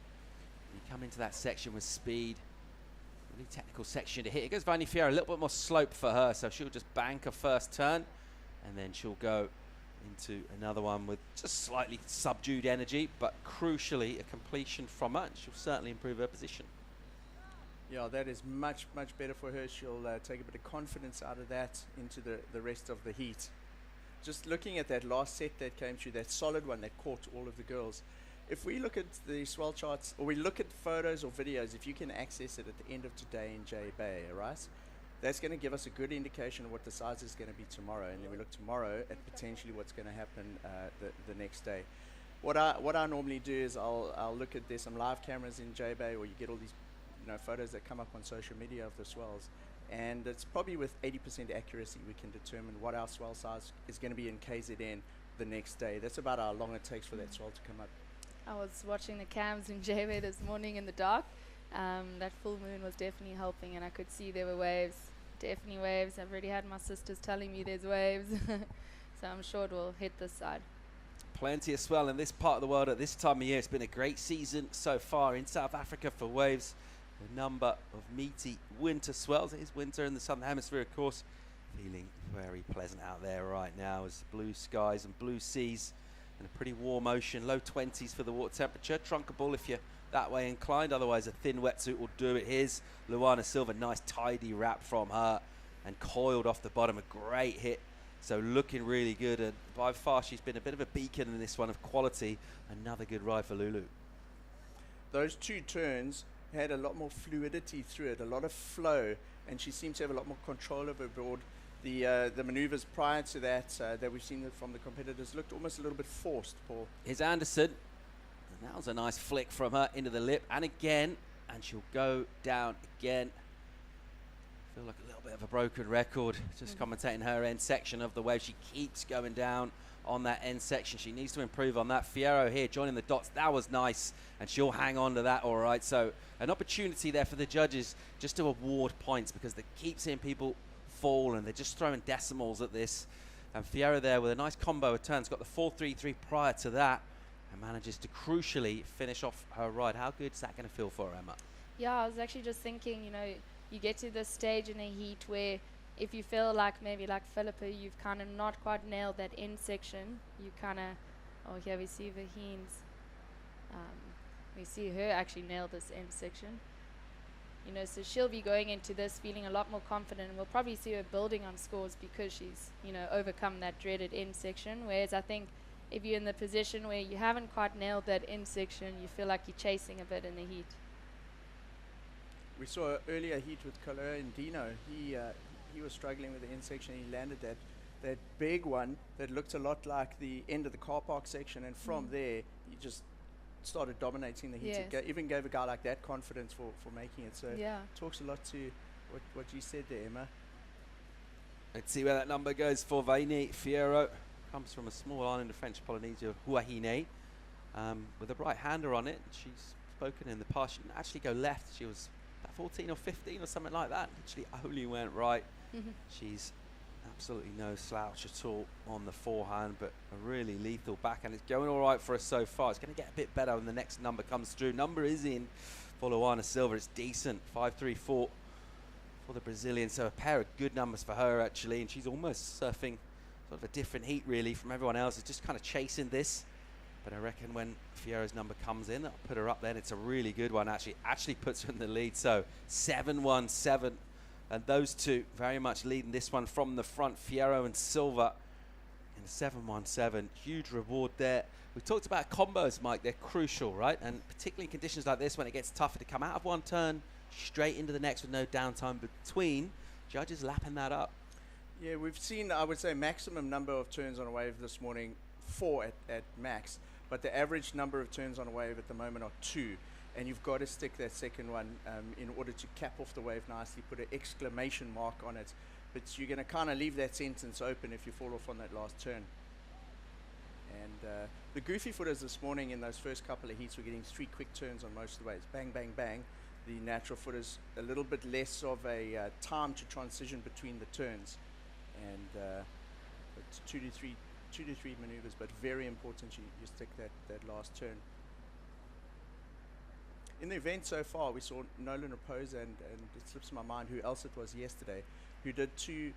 Speaker 2: You come into that section with speed. Really technical section to hit. It goes Vanni Fiera, a little bit more slope for her, so she'll just bank her first turn. And then she'll go into another one with just slightly subdued energy, but crucially a completion from her, and she'll certainly improve her position.
Speaker 3: Yeah, that is much, much better for her. She'll take a bit of confidence out of that into the rest of the heat. Just looking at that last set that came through, that solid one that caught all of the girls. If we look at the swell charts, or we look at photos or videos, if you can access it at the end of today in J-Bay, right? That's going to give us a good indication of what the size is going to be tomorrow, and then we look tomorrow at potentially what's going to happen the next day. What I normally do is I'll look at there's some live cameras in J-Bay, or you get all these photos that come up on social media of the swells, and it's probably with 80% accuracy we can determine what our swell size is going to be in KZN the next day. That's about how long it takes for that swell to come up.
Speaker 5: I was watching the cams in J-Bay this morning in the dark. That full moon was definitely helping, and I could see there were waves. Definitely waves. I've already had my sisters telling me there's waves. So I'm sure it will hit this side.
Speaker 2: Plenty of swell in this part of the world at this time of year. It's been a great season so far in South Africa for waves. A number of meaty winter swells. It is winter in the southern hemisphere, of course. Feeling very pleasant out there right now as blue skies and blue seas and a pretty warm ocean. Low 20s for the water temperature. Trunkable if you're that way inclined, otherwise a thin wetsuit will do it. Here's Luana Silva, nice tidy wrap from her and coiled off the bottom, a great hit. So looking really good, and by far she's been a bit of a beacon in this one of quality. Another good ride for Lulu.
Speaker 3: Those two turns had a lot more fluidity through it, a lot of flow, and she seemed to have a lot more control over board. The maneuvers prior to that that we've seen from the competitors looked almost a little bit forced, Paul.
Speaker 2: Here's Anderson. That was a nice flick from her into the lip, and again, and she'll go down again. feel like a little bit of a broken record, just commentating her end section of the wave. She keeps going down on that end section. She needs to improve on that. Fierro here joining the dots. That was nice, and she'll hang on to that all right. So an opportunity there for the judges just to award points, because they keep seeing people fall and they're just throwing decimals at this. And Fierro there with a nice combo of turns, got the 4.33 prior to that, and manages to crucially finish off her ride. How good is that going to feel for her, Emma?
Speaker 5: Yeah, I was actually just thinking, you know, you get to this stage in a heat where if you feel like maybe like Philippa, you've kind of not quite nailed that end section, you kind of, oh here we see Vahin's, we see her actually nail this end section. You know, so she'll be going into this feeling a lot more confident, and we'll probably see her building on scores because she's, you know, overcome that dreaded end section. Whereas I think if you're in the position where you haven't quite nailed that end section, you feel like you're chasing a bit in the heat.
Speaker 3: We saw an earlier heat with Color and Dino. He was struggling with the end section. He landed that big one that looked a lot like the end of the car park section, and from there he just started dominating the heat.
Speaker 5: Yes.
Speaker 3: It even gave a guy like that confidence for making it. So
Speaker 5: yeah,
Speaker 3: talks a lot to what you said there, Emma.
Speaker 2: Let's see where that number goes for Vaini Fierro. Comes from a small island of French Polynesia, Huahine, with a right-hander on it. She's spoken in the past. She didn't actually go left. She was about 14 or 15 or something like that. Literally only went right. She's absolutely no slouch at all on the forehand, but a really lethal backhand. It's going all right for us so far. It's going to get a bit better when the next number comes through. Number is in for Luana Silva. It's decent, 5.34 for the Brazilian. So a pair of good numbers for her actually, and she's almost surfing sort of a different heat really from everyone else. It's just kind of chasing this. But I reckon when Fierro's number comes in, that'll put her up then. It's a really good one, actually puts her in the lead. So 7-1-7. And those two very much leading this one from the front, Fierro and Silva in 7-1-7. Huge reward there. We talked about combos, Mike. They're crucial, right? And particularly in conditions like this when it gets tougher to come out of one turn, straight into the next with no downtime between. Judges lapping that up.
Speaker 3: Yeah, we've seen, I would say, maximum number of turns on a wave this morning, 4 at max. But the average number of turns on a wave at the moment are 2. And you've got to stick that second one in order to cap off the wave nicely, put an exclamation mark on it. But you're going to kind of leave that sentence open if you fall off on that last turn. And the goofy footers this morning in those first couple of heats were getting 3 quick turns on most of the waves. Bang, bang, bang. The natural footers, a little bit less of a time to transition between the turns. And it's 2 to 3 maneuvers, but very important you stick that last turn. In the event so far, we saw Nolan Raposa and it slips my mind who else it was yesterday, who did 2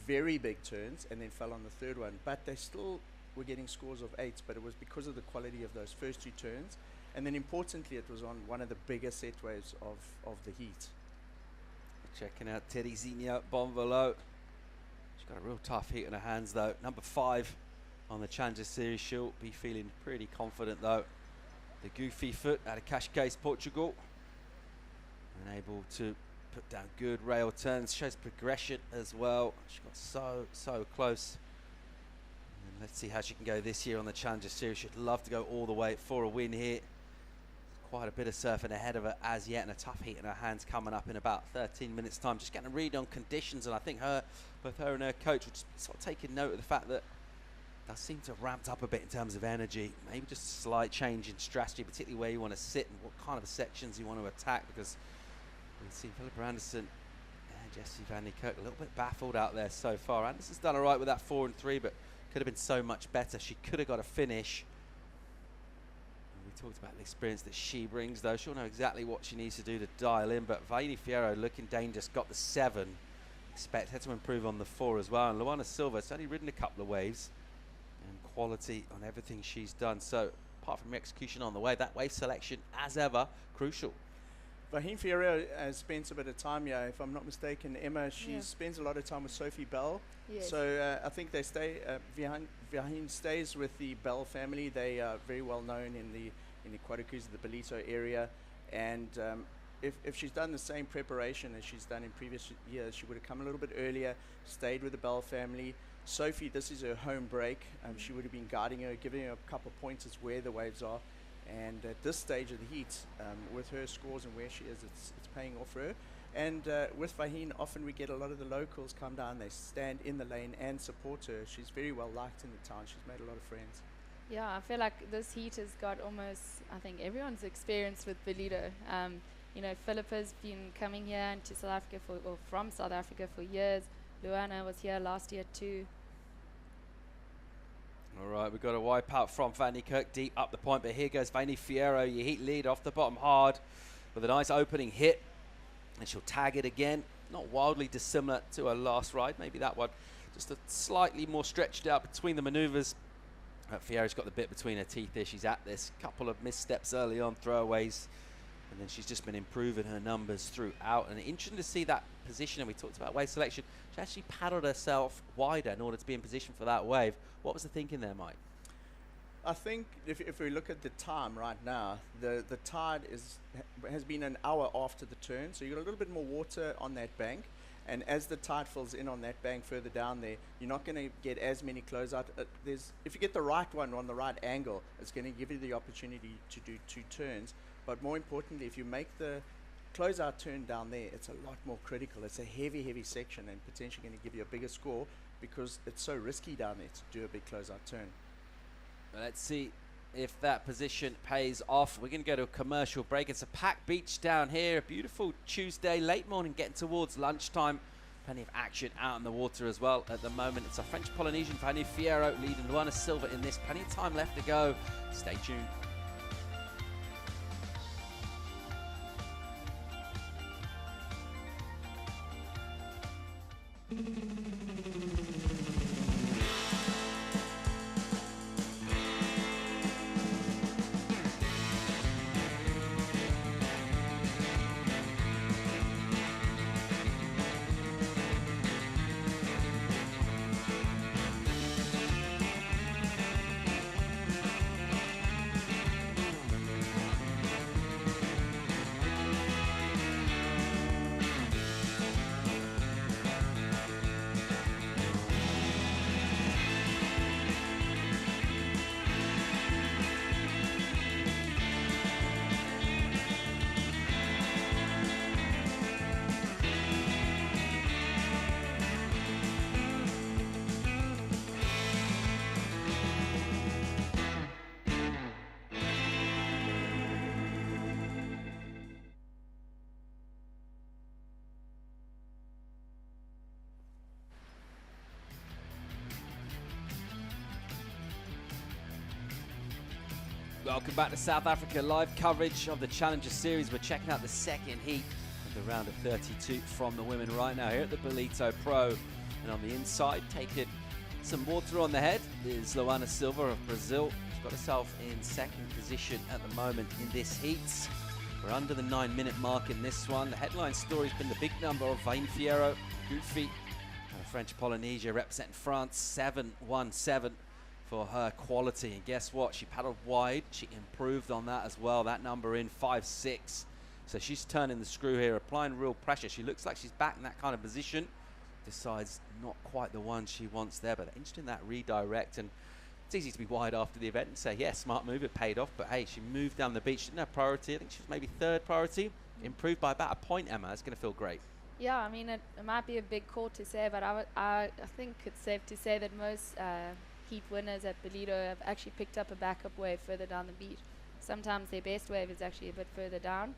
Speaker 3: very big turns and then fell on the third one. But they still were getting scores of 8s, but it was because of the quality of those first 2 turns. And then importantly, it was on one of the bigger set waves of the heat.
Speaker 2: Checking out Terezinha Bonvalo. She's got a real tough heat in her hands though. Number 5 on the Challenger Series. She'll be feeling pretty confident though. The goofy foot out of Cascais, Portugal. And able to put down good rail turns. Shows progression as well. She got so close. And let's see how she can go this year on the Challenger Series. She'd love to go all the way for a win here. Quite a bit of surfing ahead of her as yet, and a tough heat in her hands coming up in about 13 minutes time. Just getting a read on conditions, and I think both her and her coach will just be sort of taking note of the fact that that seems to have ramped up a bit in terms of energy. Maybe just a slight change in strategy, particularly where you want to sit and what kind of sections you want to attack, because we've seen Philippa Anderson and Jessie van der Kerk a little bit baffled out there so far. Anderson's done all right with that 4 and 3, but could have been so much better. She could have got a finish. Talked about the experience that she brings though. She'll know exactly what she needs to do to dial in, but Vaini Fierro looking dangerous, got the 7. Expect her to improve on the 4 as well. And Luana Silva has only ridden a couple of waves and quality on everything she's done. So apart from execution on the wave, that wave selection as ever crucial.
Speaker 3: Vahin Fierro has spent a bit of time here, if I'm not mistaken. Emma, she spends a lot of time with Sophie Bell.
Speaker 5: Yes.
Speaker 3: So I think they stay, Vahin stays with the Bell family. They are very well known in the Quadricruise, the Ballito area. And if she's done the same preparation as she's done in previous years, she would have come a little bit earlier, stayed with the Bell family. Sophie, this is her home break. She would have been guiding her, giving her a couple of pointers where the waves are. And at this stage of the heat, with her scores and where she is, it's paying off for her. And with Vaheen, often we get a lot of the locals come down, they stand in the lane and support her. She's very well liked in the town. She's made a lot of friends.
Speaker 5: Yeah, I feel like this heat has got almost, I think, everyone's experience with Ballito. You know, Philippa's been coming here and to South Africa from South Africa for years. Luana was here last year too.
Speaker 2: All right, we've got a wipe out from Van Niekerk deep up the point, but here goes Vaini Fierro, your heat lead off the bottom hard with a nice opening hit. And she'll tag it again. Not wildly dissimilar to her last ride. Maybe that one just a slightly more stretched out between the maneuvers. Fierro's got the bit between her teeth here. She's at this. Couple of missteps early on, throwaways. And then she's just been improving her numbers throughout. And interesting to see that position. And we talked about wave selection. She actually paddled herself wider in order to be in position for that wave. What was the thinking there, Mike?
Speaker 3: I think if we look at the time right now, the tide has been an hour after the turn, so you've got a little bit more water on that bank, and as the tide fills in on that bank further down there, you're not going to get as many closeout. If you get the right one on the right angle, it's going to give you the opportunity to do 2 turns, but more importantly, if you make the closeout turn down there, it's a lot more critical. It's a heavy section and potentially going to give you a bigger score because it's so risky down there to do a big closeout turn.
Speaker 2: Let's see if that position pays off. We're going to go to a commercial break. It's a packed beach down here. A beautiful Tuesday, late morning, getting towards lunchtime. Plenty of action out in the water as well at the moment. It's a French-Polynesian Fanny Fierro leading Luana Silva in this. Plenty of time left to go. Stay tuned. Welcome back to South Africa. Live coverage of the Challenger Series. We're checking out the second heat of the round of 32 from the women right now here at the Ballito Pro. And on the inside, taking some water on the head, is Luana Silva of Brazil. She's got herself in second position at the moment in this heat. We're under the 9-minute mark in this one. The headline story's been the big number of Vain Fierro, Goofy, and French Polynesia representing France, 7-1-7. For her quality, and guess what, she paddled wide, she improved on that as well, that number in 5-6, so she's turning the screw here, applying real pressure. She looks like she's back in that kind of position, decides not quite the one she wants there, but interesting that redirect. And it's easy to be wide after the event and say, yeah, smart move, it paid off, but hey, she moved down the beach, she didn't have priority. I think she was maybe 3rd priority, improved by about a point. Emma, it's going to feel great.
Speaker 5: Yeah, I mean, it might be a big call to say, but I think it's safe to say that most heat winners at Ballito have actually picked up a backup wave further down the beach. Sometimes their best wave is actually a bit further down.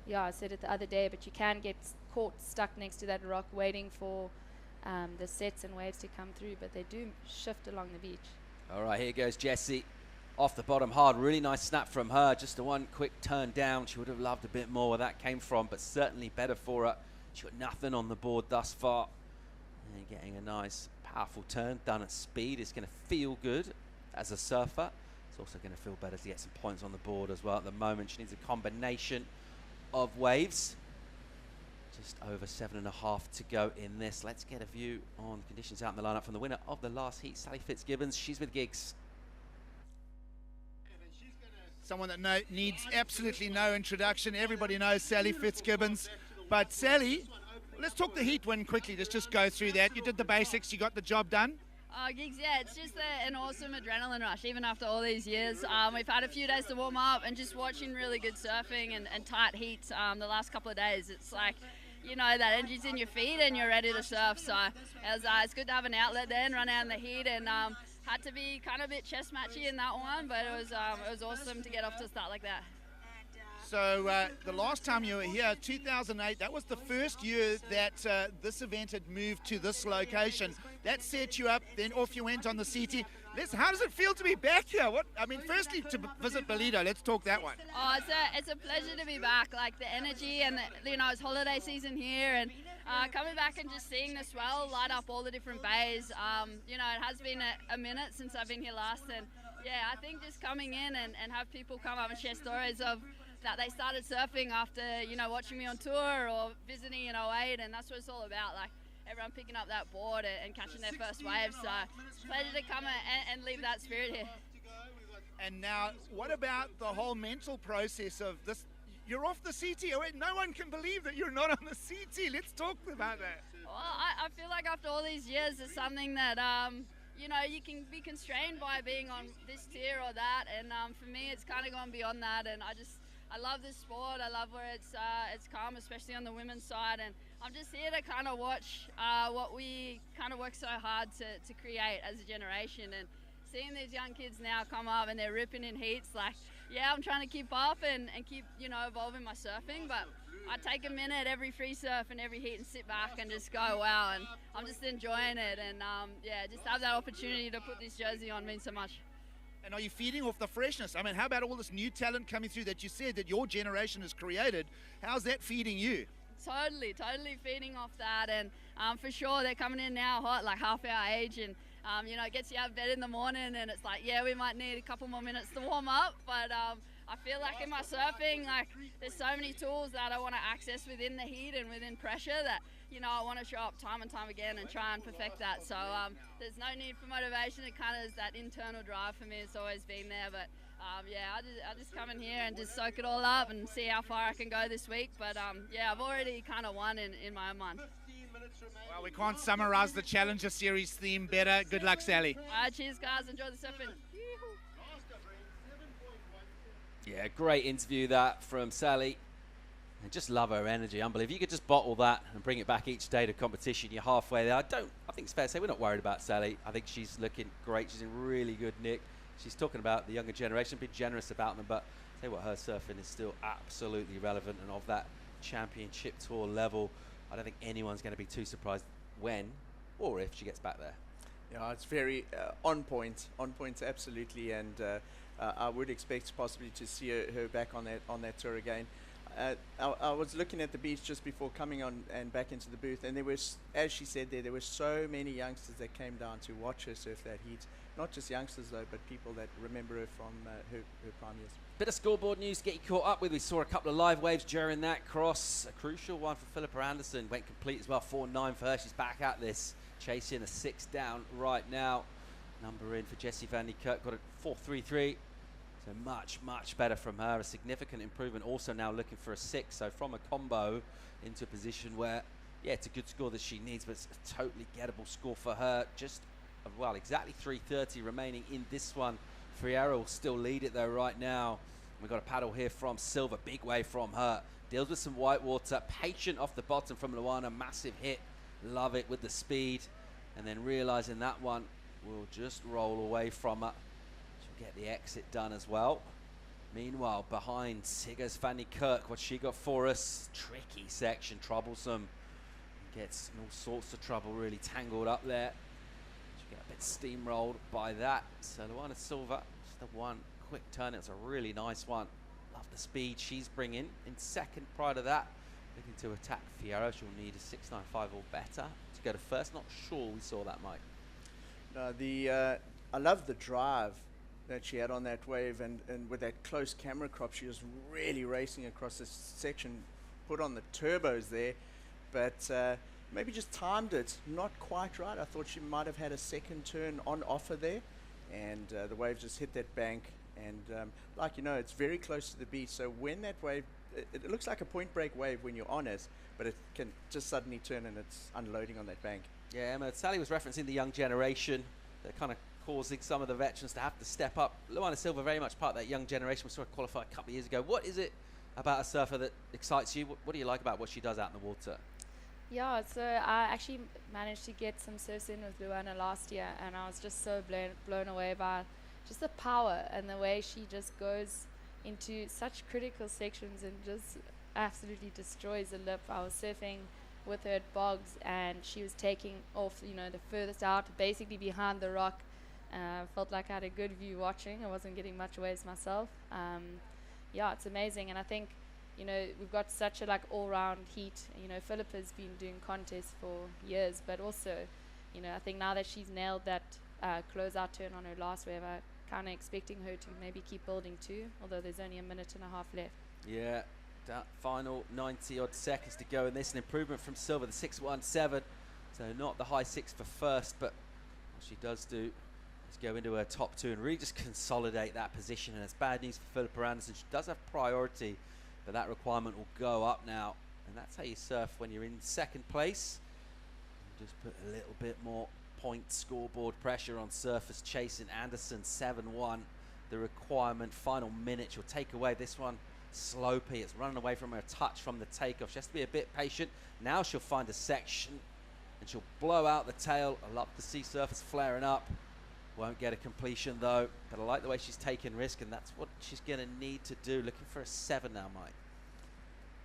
Speaker 5: Yeah, I said it the other day, but you can get caught stuck next to that rock waiting for the sets and waves to come through, but they do shift along the beach. All right, here goes Jessie. Off the bottom hard, really nice snap from her. Just a one quick turn down. She would have loved a bit more where that came from, but certainly better for her. She got nothing on the board thus far. And getting a nice powerful turn done at speed. It's going to feel good as a surfer. It's also going to feel better to get some points on the board as well. At the moment, she needs a combination of waves. Just over 7.5 to go in this. Let's get a view on conditions out in the lineup from the winner of the last heat, Sally Fitzgibbons. She's with Gigs.
Speaker 4: Someone that needs absolutely no introduction. Everybody knows Sally Fitzgibbons. But Sally, let's talk the heat win quickly. Let's just go through that. You did the basics. You got the job done.
Speaker 9: Gigs, yeah, it's just an awesome adrenaline rush, even after all these years. We've had a few days to warm up and just watching really good surfing and tight heats the last couple of days. It's like, you know, that energy's in your feet and you're ready to surf. So it's good to have an outlet there and run out in the heat, and had to be kind of a bit chest matchy in that one, but it was awesome to get off to a start like that.
Speaker 4: So the last time you were here, 2008, that was the first year that this event had moved to this location. That set you up, then off you went on the CT. How does it feel to be back here? Firstly, to visit Ballito, let's talk that one.
Speaker 9: Oh, it's a pleasure to be back. Like the energy and it's holiday season here, and coming back and just seeing the swell light up all the different bays. It has been a minute since I've been here last, and yeah, I think just coming in and have people come up and share stories of that they started surfing after, watching me on tour or visiting in 08, and that's what it's all about. Like everyone picking up that board and catching their first wave. So it's a pleasure to come and leave that spirit here.
Speaker 4: And now, what about the whole mental process of this? You're off the CT. No one can believe that you're not on the CT. Let's talk about that.
Speaker 9: Well, I feel like after all these years, it's something that, you can be constrained by being on this tier or that. And for me, it's kind of gone beyond that. And I love this sport. I love where it's calm, especially on the women's side. And I'm just here to kind of watch what we kind of work so hard to create as a generation. And seeing these young kids now come up and they're ripping in heats, like, yeah, I'm trying to keep up and keep, evolving my surfing. But I take a minute every free surf and every heat and sit back and just go, wow. And I'm just enjoying it. And just have that opportunity to put this jersey on means so much.
Speaker 4: And are you feeding off the freshness? I mean, how about all this new talent coming through that you said that your generation has created? How's that feeding you?
Speaker 9: Totally feeding off that. And for sure, they're coming in now hot, like half our age. And, it gets you out of bed in the morning. And it's like, yeah, we might need a couple more minutes to warm up. But I feel like in my surfing, like there's so many tools that I want to access within the heat and within pressure that, I want to show up time and time again and try and perfect that. So there's no need for motivation. It kind of is that internal drive for me. It's always been there. But I just come in here and just soak it all up and see how far I can go this week. But I've already kind of won in my own mind.
Speaker 4: Well, we can't summarize the Challenger Series theme better. Good luck, Sally.
Speaker 9: Cheers, guys. Enjoy the surfing.
Speaker 2: Yeah, great interview that from Sally. I just love her energy, unbelievable. If you could just bottle that and bring it back each day to competition, you're halfway there. I think it's fair to say we're not worried about Sally. I think she's looking great. She's in really good nick. She's talking about the younger generation, be generous about them, but I'll tell you what, her surfing is still absolutely relevant and of that championship tour level. I don't think anyone's going to be too surprised when or if she gets back there.
Speaker 3: Yeah, it's very on point absolutely, and I would expect possibly to see her back on that tour again. I was looking at the beach just before coming on and back into the booth, and there was, as she said there were so many youngsters that came down to watch her surf that heat. Not just youngsters though, but people that remember her from her prime years.
Speaker 2: Bit of scoreboard news to get you caught up with. We saw a couple of live waves during that cross. A crucial one for Philippa Anderson. Went complete as well, 4.9 for her. She's back at this, chasing a 6 down right now. Number in for Jessie van der Kerk, got a 4.33. So much better from her. A significant improvement. Also now looking for a 6. So from a combo into a position where, yeah, it's a good score that she needs, but it's a totally gettable score for her. Just, well, exactly 3.30 remaining in this one. Friera will still lead it though right now. We've got a paddle here from Silva. Big wave from her. Deals with some white water. Patient off the bottom from Luana. Massive hit. Love it with the speed. And then realizing that one will just roll away from her. She'll get the exit done as well. Meanwhile, behind Sigurds van der Kerk, what she got for us? Tricky section, troublesome. Gets in all sorts of trouble, really tangled up there. She'll get a bit steamrolled by that. So Luana Silva, just the one quick turn. It's a really nice one. Love the speed she's bringing. In second, prior to that, looking to attack Fiero. She'll need a 6.95 or better to go to first. Not sure we saw that, Mike.
Speaker 3: No, I love the drive that she had on that wave, and with that close camera crop, she was really racing across this section. Put on the turbos there, but maybe just timed it not quite right. I thought she might have had a second turn on offer there, and the wave just hit that bank. And like it's very close to the beach, so when that wave, it looks like a point break wave when you're on it, but it can just suddenly turn and it's unloading on that bank.
Speaker 2: Yeah, Emma, Sally was referencing the young generation. they're kind of causing some of the veterans to have to step up. Luana Silva, very much part of that young generation. We saw her qualify a couple of years ago. What is it about a surfer that excites you? What do you like about what she does out in the water?
Speaker 5: Yeah, so I actually managed to get some surfs in with Luana last year, and I was just so blown away by just the power and the way she just goes into such critical sections and just absolutely destroys the lip. I was surfing with her at Bogs, and she was taking off, you know, the furthest out, basically behind the rock. Felt like I had a good view watching. I wasn't getting much waves myself. Yeah, it's amazing, and I think, you know, we've got such a like all-round heat. You know, Philippa's been doing contests for years, but also, you know, I think now that she's nailed that close-out turn on her last wave, I'm kind of expecting her to maybe keep building too, although there's only a minute and a half left.
Speaker 2: Yeah, that final 90-odd seconds to go, and this an improvement from Silva, the 6.17. So not the high 6 for first, but what she does do is go into her top 2 and really just consolidate that position. And it's bad news for Philippa Anderson. She does have priority, but that requirement will go up now, and that's how you surf when you're in second place. And just put a little bit more point scoreboard pressure on surfers chasing Anderson. 7-1 the requirement. Final minute, she'll take away this one. Slopey, it's running away from her a touch from the takeoff. She has to be a bit patient. Now she'll find a section and she'll blow out the tail. I love to see surfers flaring up. Won't get a completion though, but I like the way she's taking risk, and that's what she's going to need to do. Looking for a 7 now, Mike.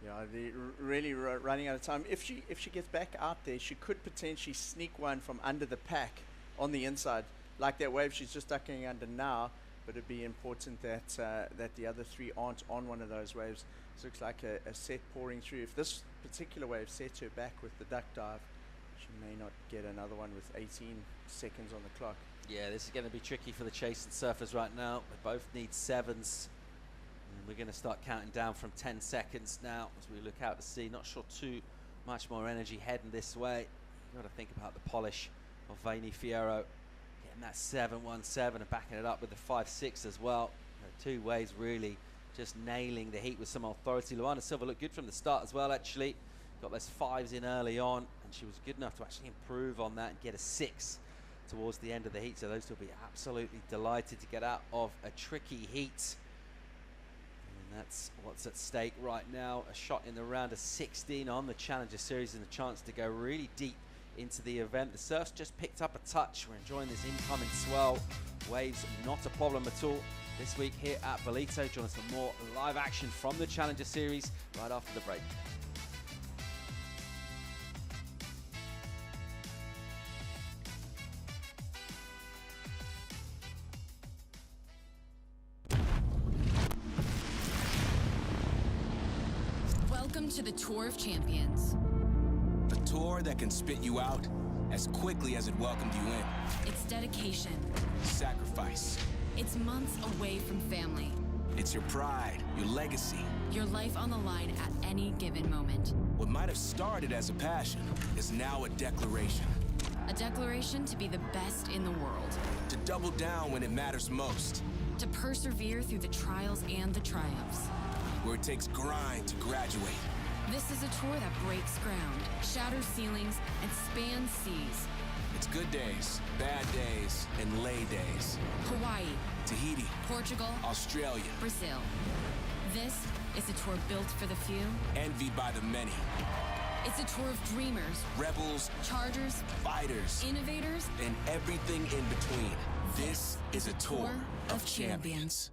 Speaker 3: Yeah, really running out of time. If she gets back out there, she could potentially sneak one from under the pack on the inside, like that wave she's just ducking under now. But it'd be important that that the other 3 aren't on one of those waves. This looks like a set pouring through. If this particular wave sets her back with the duck dive, she may not get another one with 18 seconds on the clock.
Speaker 2: Yeah, this is going to be tricky for the chasing surfers right now. They both need 7s. And we're going to start counting down from 10 seconds now as we look out to sea. Not sure too much more energy heading this way. You've got to think about the polish of Vaini Fierro. Getting that 7.17 and backing it up with the 5.6 as well. You know, 2 waves really just nailing the heat with some authority. Luana Silva looked good from the start as well, actually. Got those 5s in early on, and she was good enough to actually improve on that and get a 6 towards the end of the heat. So those two will be absolutely delighted to get out of a tricky heat. And that's what's at stake right now. A shot in the round of 16 on the Challenger Series and a chance to go really deep into the event. The surf's just picked up a touch. We're enjoying this incoming swell. Waves not a problem at all this week here at Ballito. Join us for more live action from the Challenger Series right after the break.
Speaker 12: Welcome to the Tour of Champions.
Speaker 22: A tour that can spit you out as quickly as it welcomed you in.
Speaker 12: It's dedication.
Speaker 22: Sacrifice.
Speaker 12: It's months away from family.
Speaker 22: It's your pride, your legacy.
Speaker 12: Your life on the line at any given moment.
Speaker 22: What might have started as a passion is now a declaration.
Speaker 12: A declaration to be the best in the world.
Speaker 22: To double down when it matters most.
Speaker 12: To persevere through the trials and the triumphs.
Speaker 22: Where it takes grind to graduate.
Speaker 12: This is a tour that breaks ground, shatters ceilings, and spans seas.
Speaker 22: It's good days, bad days, and lay days.
Speaker 12: Hawaii,
Speaker 22: Tahiti,
Speaker 12: Portugal,
Speaker 22: Australia,
Speaker 12: Brazil. This is a tour built for the few.
Speaker 22: Envied by the many.
Speaker 12: It's a tour of dreamers,
Speaker 22: rebels,
Speaker 12: chargers,
Speaker 22: fighters,
Speaker 12: innovators,
Speaker 22: and everything in between. This is a tour of champions.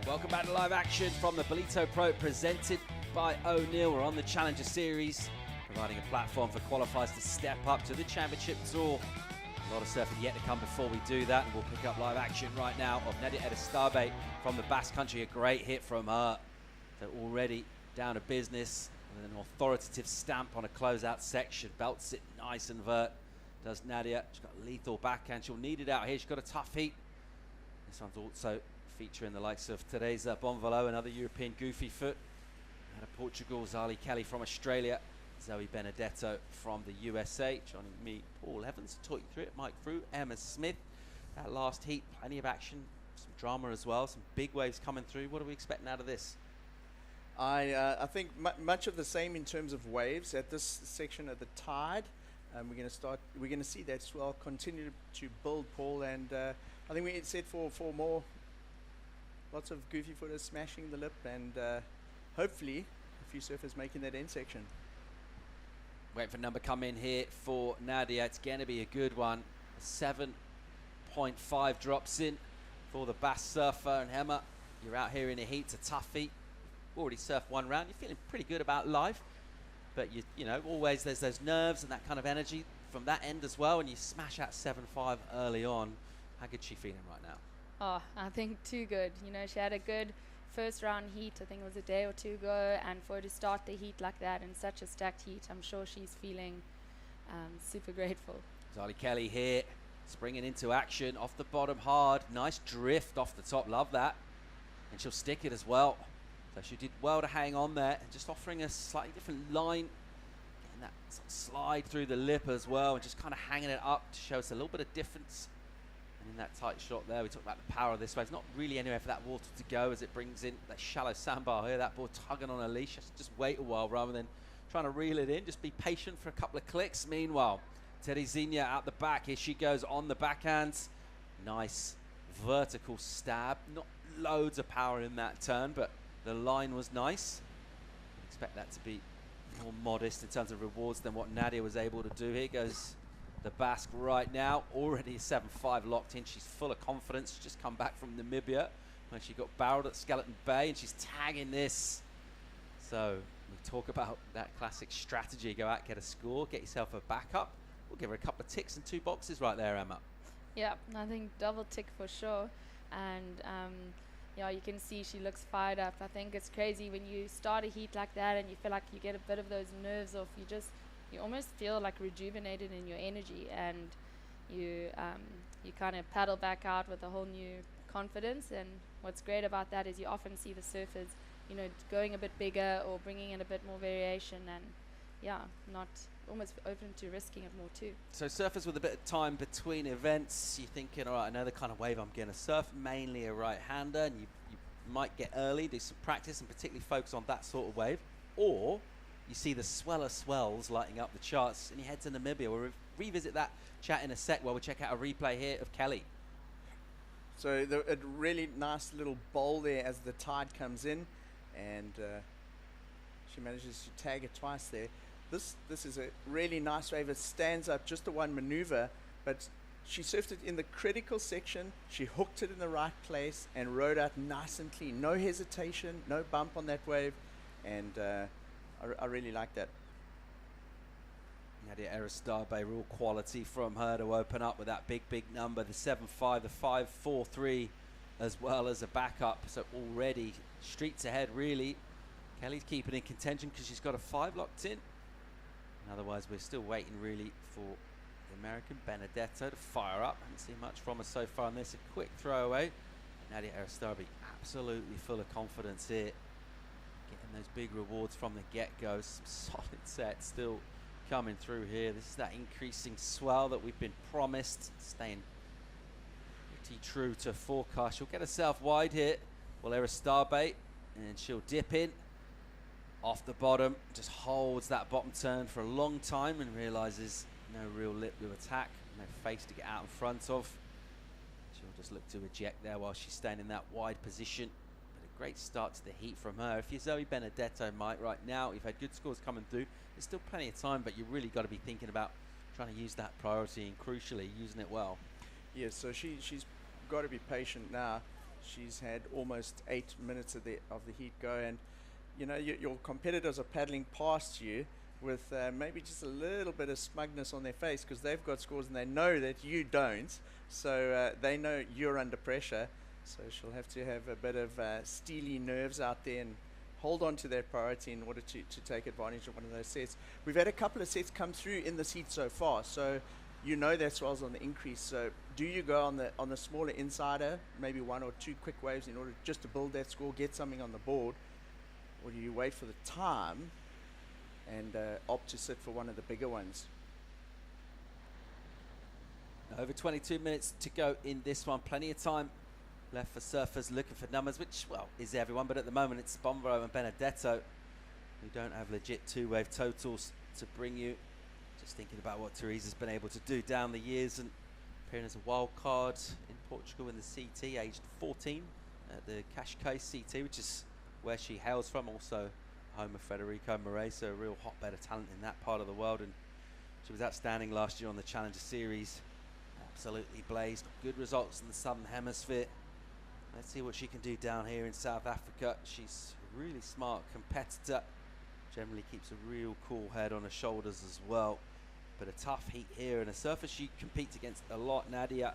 Speaker 2: Welcome back to live action from the Ballito Pro, presented by O'Neill. We're on the Challenger Series, providing a platform for qualifiers to step up to the Championship Tour. A lot of surfing yet to come before we do that, and we'll pick up live action right now of Nadia Edistabe from the Basque Country. A great hit from her. So already down to business With an authoritative stamp on a closeout section. Belts it nice and vert. Does Nadia. She's got a lethal backhand. She'll need it out here. She's got a tough heat. This one's also featuring the likes of Teresa Bonvalo, another European goofy foot. Out of Portugal, Zali Kelly from Australia. Zoe Benedetto from the USA. Joining me, Paul Evans, to talk you through it. Mike Frew, Emma Smith. That last heat, plenty of action. Some drama as well. Some big waves coming through. What are we expecting out of this?
Speaker 3: I think much of the same in terms of waves at this section at the tide. We're going to see that swell continue to build, Paul, and I think we're set for more, lots of goofy footers smashing the lip, and hopefully a few surfers making that end section.
Speaker 2: Wait for number come in here for Nadia. It's going to be a good one. 7.5 drops in for the Bass surfer, and Emma, you're out here in a heat. It's a tough heat. Already surfed one round. You're feeling pretty good about life. But you know, always there's those nerves and that kind of energy from that end as well. And you smash out 7.5 early on. How good is she feeling right now?
Speaker 5: Oh, I think too good. You know, she had a good first round heat. I think it was a day or two ago. And for her to start the heat like that in such a stacked heat, I'm sure she's feeling super grateful.
Speaker 2: Zali Kelly here, springing into action off the bottom hard. Nice drift off the top. Love that. And she'll stick it as well. So she did well to hang on there, and just offering a slightly different line, getting that sort of slide through the lip as well, and just kind of hanging it up to show us a little bit of difference. And in that tight shot there, we talked about the power of this wave. There's not really anywhere for that water to go as it brings in that shallow sandbar here. That board tugging on a leash. Just wait a while rather than trying to reel it in. Just be patient for a couple of clicks. Meanwhile, Terezinha out the back. Here she goes on the backhands. Nice vertical stab. Not loads of power in that turn, but the line was nice. I'd expect that to be more modest in terms of rewards than what Nadia was able to do. Here goes the Basque right now. Already 7.5 locked in. She's full of confidence. She's just come back from Namibia when she got barreled at Skeleton Bay, and she's tagging this. So we talk about that classic strategy. Go out, get a score, get yourself a backup. We'll give her a couple of ticks and 2 boxes right there, Emma.
Speaker 5: Yeah, I think double tick for sure. And yeah, you can see she looks fired up. I think it's crazy when you start a heat like that and you feel like you get a bit of those nerves off. You almost feel like rejuvenated in your energy, and you kind of paddle back out with a whole new confidence. And what's great about that is you often see the surfers, you know, going a bit bigger or bringing in a bit more variation, and yeah, not almost open to risking it more too.
Speaker 2: So surfers with a bit of time between events, you're thinking, all right, I know the kind of wave I'm going to surf, mainly a right-hander, and you might get early, do some practice, and particularly focus on that sort of wave. Or you see the swells lighting up the charts, and you head to Namibia. We'll revisit that chat in a sec while we check out a replay here of Kelly.
Speaker 3: So a really nice little bowl there as the tide comes in, and she manages to tag it twice there. This is a really nice wave. It stands up, just the one maneuver, but she surfed it in the critical section. She hooked it in the right place and rode out nice and clean. No hesitation, no bump on that wave, and I really like that.
Speaker 2: Nadia Aristabe, real quality from her to open up with that big number, the 7.5, the 5.43, as well as a backup. So already streets ahead, really. Kelly's keeping in contention because she's got a 5 locked in. Otherwise, we're still waiting really for the American Benedetto to fire up. Haven't seen much from her so far on this. A quick throwaway. Nadia Aristabe absolutely full of confidence here. Getting those big rewards from the get-go. Some solid sets still coming through here. This is that increasing swell that we've been promised. Staying pretty true to forecast. She'll get herself wide here. Well, Aristabe, and she'll dip in. Off the bottom, just holds that bottom turn for a long time and realizes no real lip to attack, no face to get out in front of. She'll just look to eject there while she's staying in that wide position. But a great start to the heat from her. If you're Zoe Benedetto, Mike, right now, you've had good scores coming through. There's still plenty of time, but you've really got to be thinking about trying to use that priority and crucially using it well.
Speaker 3: Yes, so she's got to be patient now. She's had almost 8 minutes of the heat go, and you know, your competitors are paddling past you with maybe just a little bit of smugness on their face because they've got scores and they know that you don't. So they know you're under pressure. So she'll have to have a bit of steely nerves out there and hold on to that priority in order to take advantage of one of those sets. We've had a couple of sets come through in this heat so far, so you know that swell's on the increase. So do you go on the smaller insider, maybe 1 or 2 quick waves in order just to build that score, get something on the board, or do you wait for the time and opt to sit for one of the bigger ones?
Speaker 2: Over 22 minutes to go in this one. Plenty of time left for surfers looking for numbers, which, well, is everyone, but at the moment it's Bombro and Benedetto who don't have legit 2-wave totals to bring you. Just thinking about what Teresa's been able to do down the years and appearing as a wild card in Portugal in the CT, aged 14 at the Cascais CT, which is where she hails from, also home of Federico Morais, so a real hotbed of talent in that part of the world. And she was outstanding last year on the Challenger Series. Absolutely blazed. Good results in the Southern Hemisphere. Let's see what she can do down here in South Africa. She's a really smart competitor. Generally keeps a real cool head on her shoulders as well. But a tough heat here, and a surfer she competes against a lot. Nadia,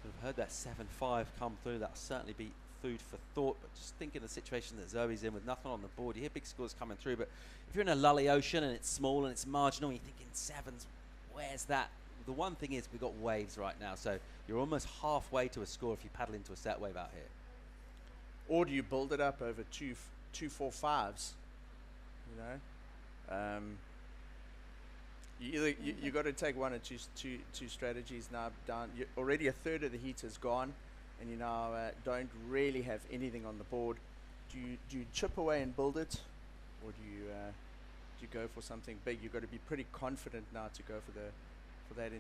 Speaker 2: should have heard that 7.5 come through. That'll certainly be food for thought. But just thinking the situation that Zoe's in with nothing on the board, you hear big scores coming through, but if you're in a lully ocean and it's small and it's marginal, and you're thinking 7s, where's that? The one thing is we've got waves right now, so you're almost halfway to a score if you paddle into a set wave out here.
Speaker 3: Or do you build it up over 2 4-5s? You know, you got to take one or two strategies now down. Already a third of the heat is gone, and you now don't really have anything on the board. Do you chip away and build it, or do you go for something big? You've got to be pretty confident now to go for that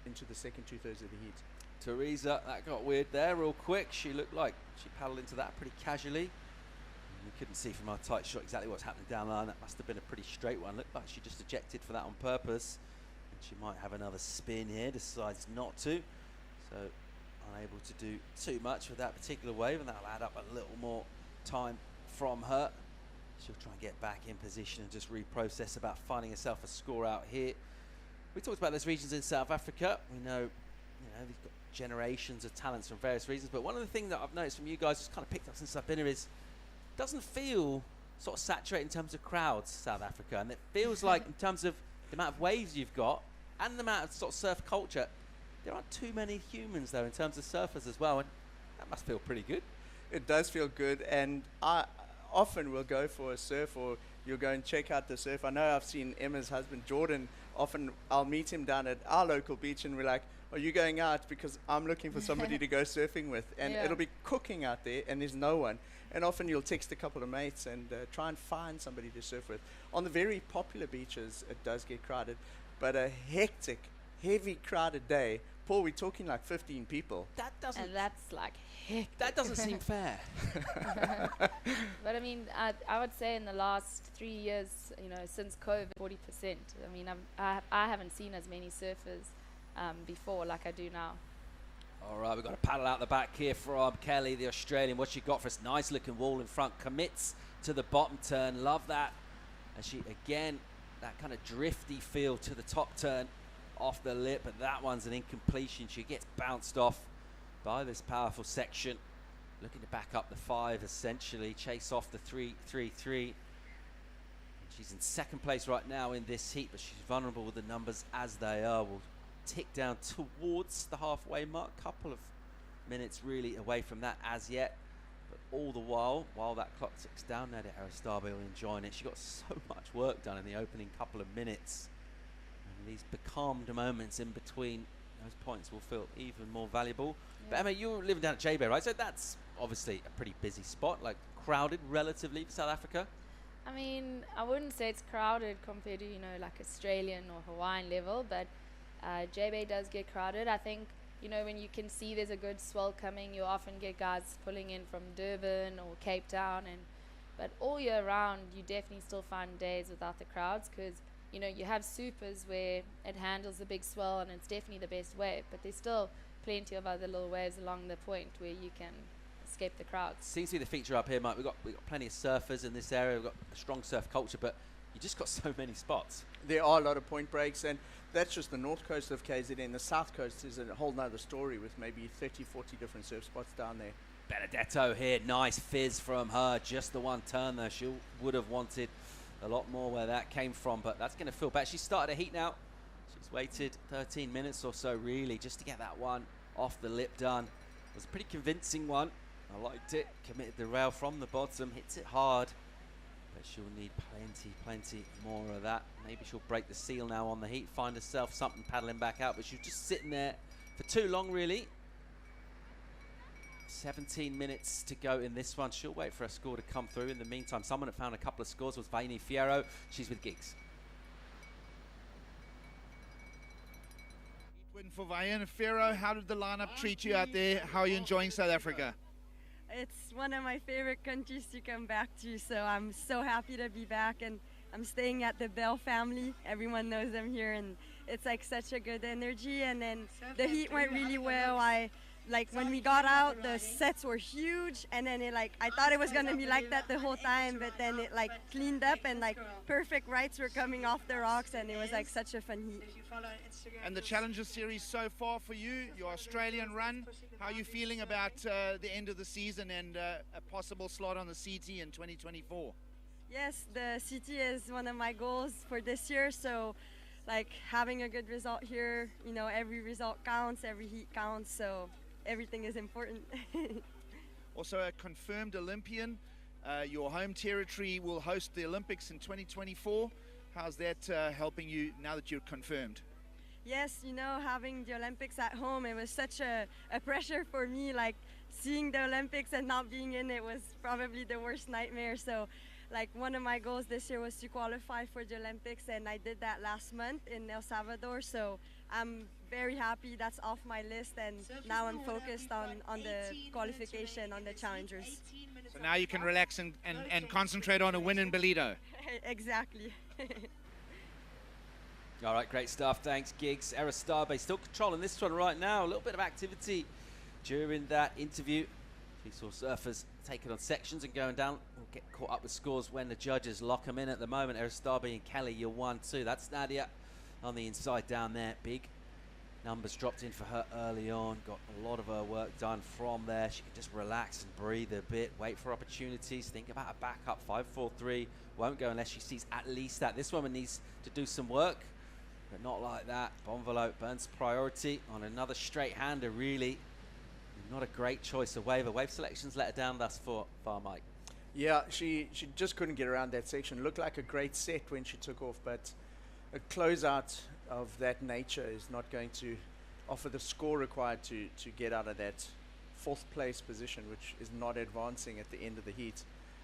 Speaker 3: into the second 2/3 of the heat.
Speaker 2: Teresa, that got weird there real quick. She looked like she paddled into that pretty casually. We couldn't see from our tight shot exactly what's happening down the line. That must have been a pretty straight one. Looked like she just ejected for that on purpose. And she might have another spin here, decides not to. So unable to do too much with that particular wave, and that'll add up a little more time from her. She'll try and get back in position and just reprocess about finding herself a score out here. We talked about those regions in South Africa. We know, they've got generations of talents from various reasons, but one of the things that I've noticed from you guys, just kind of picked up since I've been here, is it doesn't feel sort of saturated in terms of crowds, South Africa, and it feels like in terms of the amount of waves you've got and the amount of sort of surf culture, there aren't too many humans though in terms of surfers as well, and that must feel pretty good.
Speaker 3: It does feel good, and I often will go for a surf, or you'll go and check out the surf. I know I've seen Emma's husband Jordan, often I'll meet him down at our local beach and we're like, are you going out? Because I'm looking for somebody to go surfing with, and it'll be cooking out there and there's no one. And often you'll text a couple of mates and try and find somebody to surf with. On the very popular beaches, it does get crowded, but a hectic, heavy crowded day, Paul, we're talking like 15 people.
Speaker 2: That doesn't...
Speaker 5: And that's like hectic.
Speaker 2: That doesn't seem fair.
Speaker 5: But I mean, I would say in the last 3 years, since COVID, 40%. I mean, I haven't seen as many surfers before like I do now.
Speaker 2: All right, we've got a paddle out the back here from Kelly, the Australian. What she got for us? Nice looking wall in front. Commits to the bottom turn. Love that. And she, again, that kind of drifty feel to the top turn off the lip. But that one's an incompletion. She gets bounced off by this powerful section. Looking to back up the 5, essentially. Chase off the 3-3-3. She's in second place right now in this heat, but she's vulnerable with the numbers as they are. We'll tick down towards the halfway mark. Couple of minutes really away from that as yet, but all the while that clock ticks down, Nadia Aristide enjoying it. She got so much work done in the opening couple of minutes, and these becalmed moments in between those points will feel even more valuable. But Emma, you're living down at J-Bay, right? So that's obviously a pretty busy spot, like crowded relatively for South Africa.
Speaker 5: I mean, I wouldn't say it's crowded compared to like Australian or Hawaiian level, but J-Bay does get crowded. I think, when you can see there's a good swell coming, you often get guys pulling in from Durban or Cape Town, but all year round you definitely still find days without the crowds, because you have supers where it handles the big swell and it's definitely the best wave, but there's still plenty of other little waves along the point where you can escape the crowds.
Speaker 2: Seems to be the feature up here, Mike. We've got plenty of surfers in this area. We've got a strong surf culture, but you just got so many spots.
Speaker 3: There are a lot of point breaks, and that's just the north coast of KZN. The south coast is a whole nother story with maybe 30, 40 different surf spots down there.
Speaker 2: Benedetto here, nice fizz from her. Just the one turn there. She would have wanted a lot more where that came from, but that's going to feel better. She started a heat now. She's waited 13 minutes or so, really, just to get that one off the lip done. It was a pretty convincing one. I liked it. Committed the rail from the bottom, hits it hard, but she'll need plenty more of that. Maybe she'll break the seal now on the heat, find herself something paddling back out, but she was just sitting there for too long, really. 17 minutes to go in this one. She'll wait for a score to come through. In the meantime, someone that found a couple of scores was Vaini Fierro. She's with Giggs.
Speaker 4: Win for Vaini Fierro. How did the lineup treat you out there? How are you enjoying South Africa?
Speaker 17: It's one of my favorite countries to come back to, so I'm so happy to be back, and I'm staying at the Bell family. Everyone knows I'm here, and it's like such a good energy. And then the heat went really well. Like when we got out, the sets were huge, and then I thought it was gonna be like that the whole time, but then it like cleaned up, and like perfect rights were coming off the rocks, and it was like such a fun heat.
Speaker 4: And the Challenger Series so far for you, your Australian run, how are you feeling about the end of the season and a possible slot on the CT in 2024?
Speaker 17: Yes, the CT is one of my goals for this year, so like having a good result here, you know, every result counts, every heat counts, so everything is important.
Speaker 4: Also a confirmed Olympian. Your home territory will host the Olympics in 2024. How's that helping you now that you're confirmed?
Speaker 17: Yes, you know, having the Olympics at home, it was such a pressure for me, like seeing the Olympics and not being in it was probably the worst nightmare. So like one of my goals this year was to qualify for the Olympics, and I did that last month in El Salvador, so I'm very happy that's off my list, and now I'm focused on the qualification, on the challengers.
Speaker 4: So now you can relax and concentrate on a win in Ballito.
Speaker 17: Exactly.
Speaker 2: All right, great stuff. Thanks, Giggs. Aristabe still controlling this one right now. A little bit of activity during that interview. We saw surfers taking on sections and going down. We'll get caught up with scores when the judges lock them in at the moment. Aristabe and Kelly, you're 1-2. That's Nadia on the inside down there. Big numbers dropped in for her early on. Got a lot of her work done from there. She can just relax and breathe a bit, wait for opportunities, think about a backup. 5-4-3 won't go unless she sees at least that. This woman needs to do some work, but not like that. Bonvalo burns priority on another straight-hander, really. Not a great choice of wave. Wave selections let her down thus far, Mike.
Speaker 3: Yeah, she just couldn't get around that section. Looked like a great set when she took off, but a closeout of that nature is not going to offer the score required to get out of that fourth place position, which is not advancing at the end of the heat.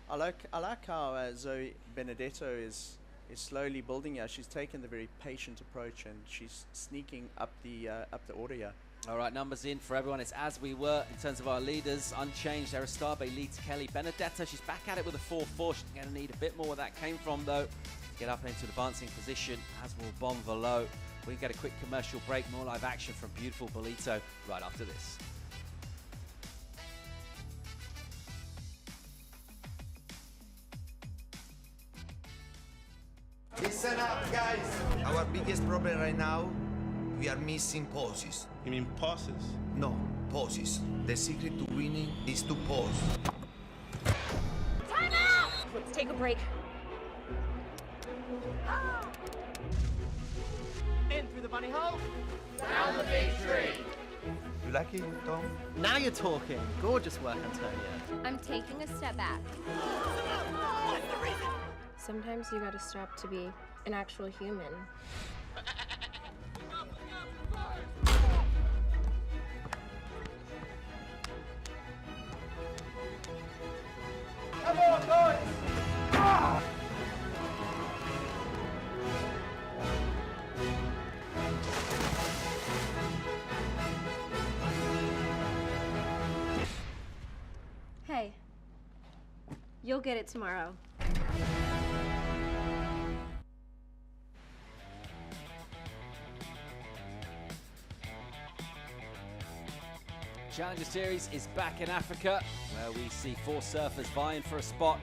Speaker 3: I like how Zoe Benedetto is slowly building here. She's taken the very patient approach, and she's sneaking up the order here.
Speaker 2: All right, numbers in for everyone. It's as we were in terms of our leaders. Unchanged. Aristabe leads Kelly. Benedetto, she's back at it with a 4-4. She's going to need a bit more where that came from, though, to get up into advancing position, as will Bonvalo. We get a quick commercial break. More live action from beautiful Ballito right after this.
Speaker 13: Listen up, guys. Our biggest problem right now, we are missing pauses.
Speaker 7: You mean passes?
Speaker 13: No, pauses. The secret to winning is to pause.
Speaker 6: Time out! Let's take a break.
Speaker 14: In through the bunny hole.
Speaker 15: Down the big tree.
Speaker 10: You like it, Tom?
Speaker 14: Now you're talking. Gorgeous work, Antonia.
Speaker 6: I'm taking a step back. Sometimes you gotta stop to be an actual human.
Speaker 15: Come on, guys! Ah!
Speaker 6: Hey, you'll get it tomorrow.
Speaker 2: Challenger Series is back in Africa, where we see 4 surfers vying for a spot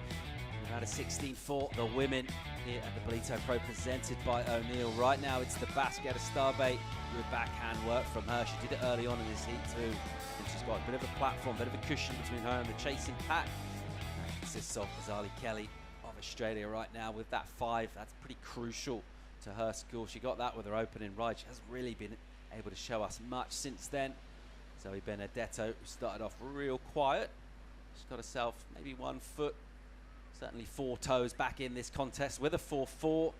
Speaker 2: in Round of 16 for the women here at the Ballito Pro, presented by O'Neill. Right now it's the basket of Starbait. Good backhand work from her. She did it early on in this heat too. And she's got a bit of a platform, a bit of a cushion between her and the chasing pack. That consists of Azali Kelly of Australia right now with that 5. That's pretty crucial to her score. She got that with her opening ride. She hasn't really been able to show us much since then. Zoe Benedetto started off real quiet. She's got herself maybe 1 foot, certainly 4 toes back in this contest with a 4-4.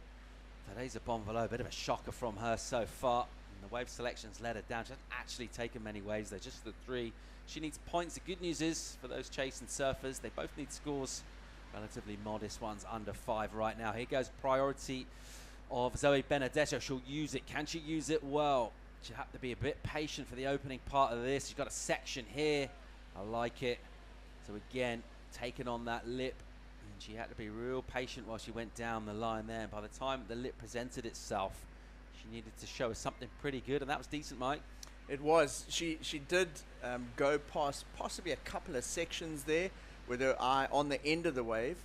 Speaker 2: Teresa Bonvalo, a bit of a shocker from her so far. And the wave selections let her down. She hasn't actually taken many waves, though, just the 3. She needs points. The good news is, for those chasing surfers, they both need scores, relatively modest ones, under 5 right now. Here goes priority of Zoe Benedetto. She'll use it. Can she use it well? She'll have to be a bit patient for the opening part of this. She's got a section here. I like it. So again, taking on that lip. And she had to be real patient while she went down the line there. And by the time the lip presented itself, she needed to show us something pretty good. And that was decent, Mike.
Speaker 3: It was. She did go past possibly a couple of sections there with her eye on the end of the wave.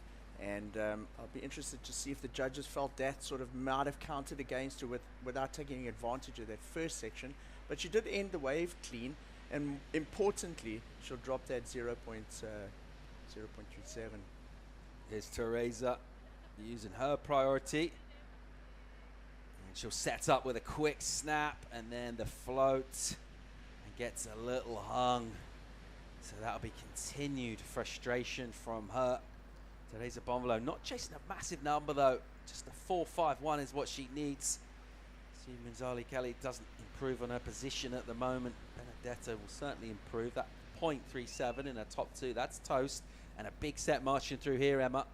Speaker 3: And I'll be interested to see if the judges felt that sort of might have counted against her without taking advantage of that first section. But she did end the wave clean. And importantly, she'll drop that 0.37.
Speaker 2: Here's Teresa using her priority. And she'll set up with a quick snap and then the float and gets a little hung. So that'll be continued frustration from her. Teresa Bonvalo not chasing a massive number though. Just a 4.51 is what she needs. Assuming Zali Kelly doesn't improve on her position at the moment, Benedetto will certainly improve. That 0.37 in her top 2, that's toast. And a big set marching through here, Emma.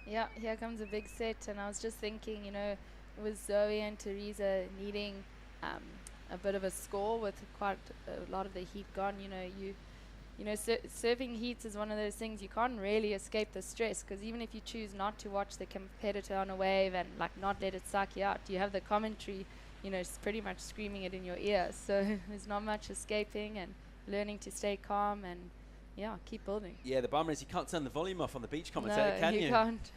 Speaker 5: Yeah, here comes a big set. And I was just thinking, you know, with Zoe and Teresa needing a bit of a score with quite a lot of the heat gone, you know, surfing heats is one of those things you can't really escape the stress, because even if you choose not to watch the competitor on a wave and like not let it suck you out, you have the commentary, you know, it's pretty much screaming it in your ear. So there's not much escaping and learning to stay calm and yeah, keep building.
Speaker 2: Yeah, the bummer is you can't turn the volume off on the beach commentator, can you?
Speaker 5: You can't.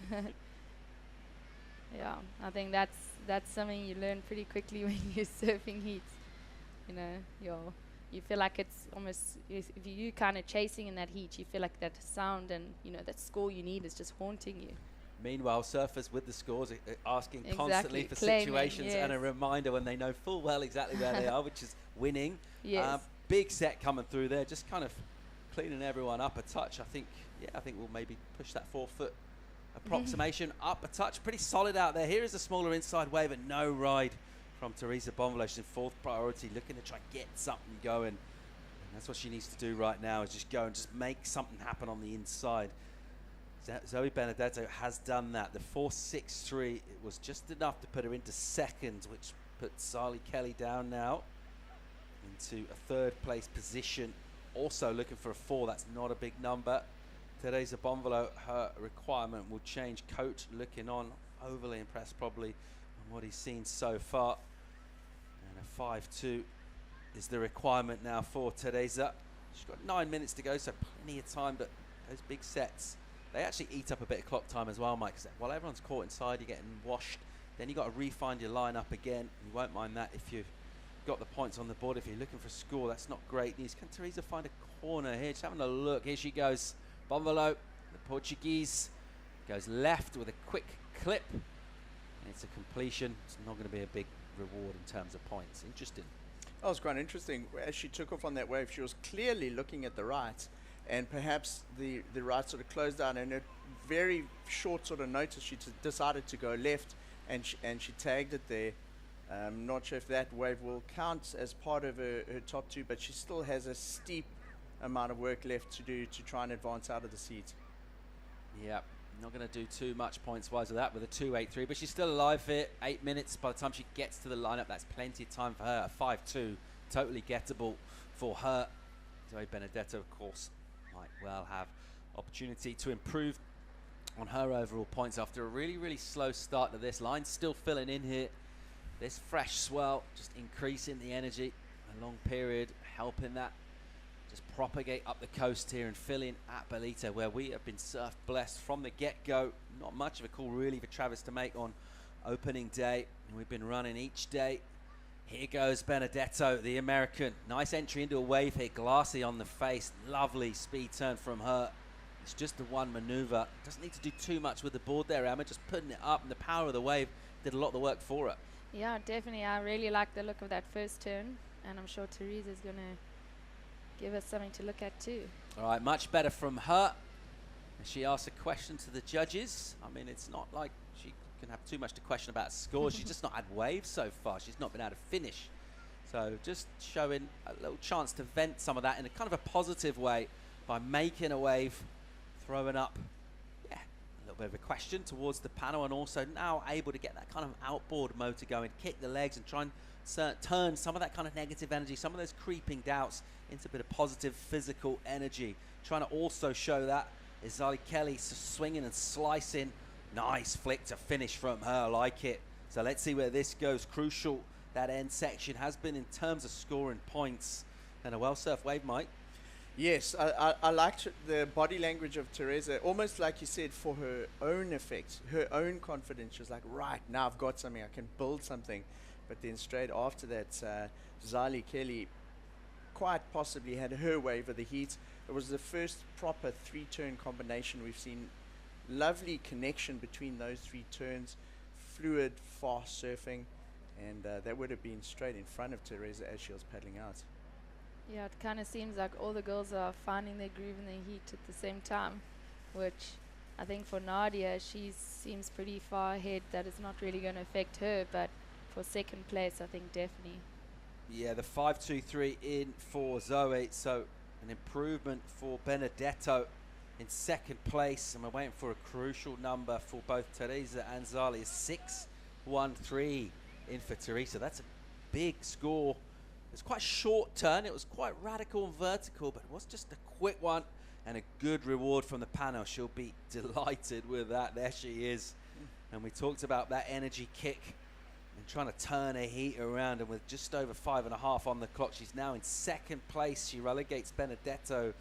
Speaker 5: Yeah, I think that's something you learn pretty quickly when you're surfing heats. You know, you feel like it's almost, if you kind of chasing in that heat, you feel like that sound and, you know, that score you need is just haunting you.
Speaker 2: Meanwhile, surfers with the scores are asking constantly for situations and a reminder when they know full well exactly where they are, which is winning.
Speaker 5: Yes.
Speaker 2: Big set coming through there, just kind of cleaning everyone up a touch. I think we'll maybe push that 4 foot approximation up a touch. Pretty solid out there. Here is a smaller inside wave and no ride from Teresa Bonvalo. She's in 4th priority, looking to try and get something going. And that's what she needs to do right now, is just go and just make something happen on the inside. Zoe Benedetto has done that. The 4.63, it was just enough to put her into 2nd, which puts Zali Kelly down now into a 3rd place position. Also looking for a 4, that's not a big number. Teresa Bonvalo, her requirement will change. Coach looking on, overly impressed probably on what he's seen so far. And a 5.2 is the requirement now for Teresa. She's got 9 minutes to go, so plenty of time, but those big sets, they actually eat up a bit of clock time as well, Mike. While everyone's caught inside, you're getting washed, then you've got to refine your lineup again. You won't mind that if you've got the points on the board. If you're looking for a score, that's not great news. Can Teresa find a corner here? Just having a look. Here she goes. Bonvalo, the Portuguese, goes left with a quick clip. And it's a completion. It's not going to be a big reward in terms of points. Interesting.
Speaker 3: That was quite interesting. As she took off on that wave, she was clearly looking at the right, and perhaps the right sort of closed down, and at very short sort of notice she decided to go left, and she tagged it there. Not sure if that wave will count as part of her top 2, but she still has a steep amount of work left to do to try and advance out of the seat.
Speaker 2: Yeah, not going to do too much points-wise with that, with a 2.83, but she's still alive here. 8 minutes by the time she gets to the lineup. That's plenty of time for her. A 5.2, totally gettable for her. Zoe Benedetto, of course, might well have opportunity to improve on her overall points after a really, really slow start to this. Line still filling in here. This fresh swell just increasing the energy. A long period helping that. just propagate up the coast here and fill in at Ballito, where we have been surf blessed from the get-go. Not much of a call really for Travis to make on opening day. We've been running each day. Here goes Benedetto, the American. Nice entry into a wave here, glassy on the face. Lovely speed turn from her. It's just the one maneuver. Doesn't need to do too much with the board there, Emma. Just putting it up, and the power of the wave did a lot of the work for her.
Speaker 5: Yeah, definitely. I really like the look of that first turn, and I'm sure Teresa's going to give us something to look at too.
Speaker 2: All right, much better from her. She asked a question to the judges. I mean, it's not like she can have too much to question about scores. She's just not had waves so far. She's not been able to finish. So just showing a little chance to vent some of that in a kind of a positive way by making a wave, throwing up, yeah, a little bit of a question towards the panel, and also now able to get that kind of outboard motor going, kick the legs and try and turn some of that kind of negative energy, some of those creeping doubts into a bit of positive physical energy. Trying to also show that is Zali Kelly swinging and slicing. Nice flick to finish from her, I like it. So let's see where this goes. Crucial, that end section has been in terms of scoring points. And a well-surfed wave, Mike.
Speaker 3: Yes, I liked the body language of Teresa, almost like you said, for her own effect, her own confidence. She was like, right, now I've got something, I can build something. But then straight after that, Zali Kelly quite possibly had her wave of the heat. It was the first proper three-turn combination we've seen. Lovely connection between those three turns, fluid, fast surfing, and that would have been straight in front of Teresa as she was paddling out.
Speaker 5: Yeah, it kind of seems like all the girls are finding their groove in the heat at the same time, which I think for Nadia, she seems pretty far ahead that it's not really going to affect her, but for second place, I think definitely.
Speaker 2: Yeah, the 5-2-3 in for Zoe, so an improvement for Benedetto in second place, and we're waiting for a crucial number for both Teresa and Zali. 6-1-3 in for Teresa. That's a big score. It was quite a short turn. It was quite radical and vertical, but it was just a quick one and a good reward from the panel. She'll be delighted with that. There she is. And we talked about that energy kick and trying to turn her heat around, and with just over 5.5 on the clock, she's now in second place. She relegates Benedetto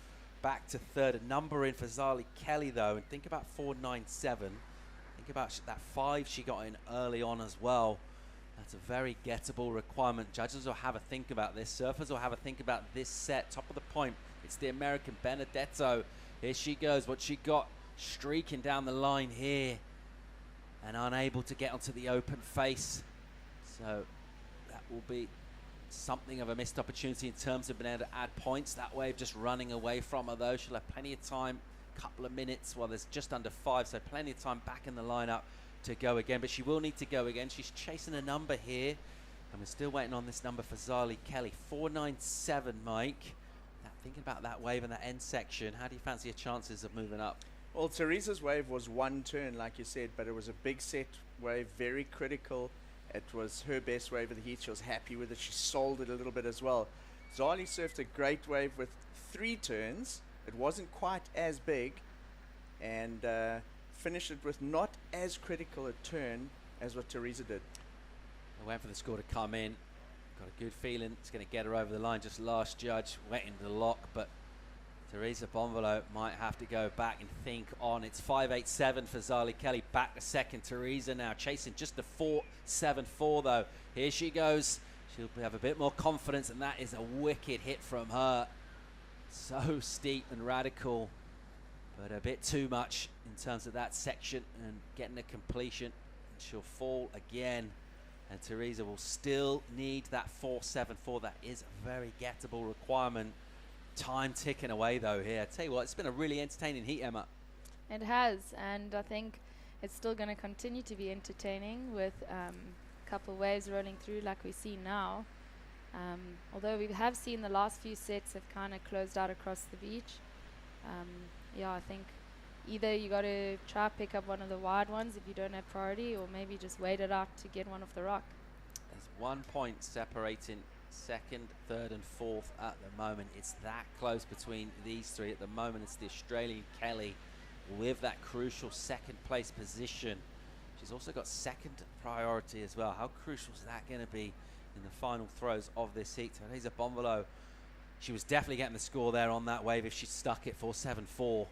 Speaker 2: back to third. A number in for Zali Kelly though, and think about 4.97. Think about that 5 she got in early on as well. That's a very gettable requirement. Judges will have a think about this. Surfers will have a think about this set. Top of the point, it's the American Benedetto. Here she goes. What she got streaking down the line here, and unable to get onto the open face. So that will be something of a missed opportunity in terms of being able to add points. That wave just running away from her though. She'll have plenty of time, couple of minutes. Well, there's just under 5, so plenty of time back in the lineup to go again, but she will need to go again. She's chasing a number here, and we're still waiting on this number for Zali Kelly. 4.97, Mike. Now, thinking about that wave in that end section, how do you fancy your chances of moving up?
Speaker 3: Well, Teresa's wave was one turn, like you said, but it was a big set wave, very critical. It was her best wave of the heat. She was happy with it. She sold it a little bit as well. Zali surfed a great wave with 3 turns. It wasn't quite as big, and finished it with not as critical a turn as what Teresa did.
Speaker 2: I went for the score to come in. Got a good feeling it's going to get her over the line. Just last judge wetting the lock, but Teresa Bonvolo might have to go back and think on. It's 5.87 for Zali Kelly. Back to second. Teresa now chasing just a 4.74 though. Here she goes. She'll have a bit more confidence, and that is a wicked hit from her. So steep and radical, but a bit too much in terms of that section and getting a completion. And she'll fall again, and Teresa will still need that 4.74. That is a very gettable requirement. Time ticking away though here. I tell you what, it's been a really entertaining heat, Emma.
Speaker 5: It has, and I think it's still going to continue to be entertaining with a couple waves rolling through like we see now. Although we have seen the last few sets have kind of closed out across the beach. Yeah, I think either you got to try pick up one of the wide ones if you don't have priority, or maybe just wait it out to get one off the rock.
Speaker 2: There's 1 point separating second, third and fourth at the moment. It's that close between these three at the moment. It's the Australian Kelly with that crucial second place position. She's also got second priority as well. How crucial is that going to be in the final throws of this heat? Teresa Bonvolo She was definitely getting the score there on that wave if she stuck it 4-7-4.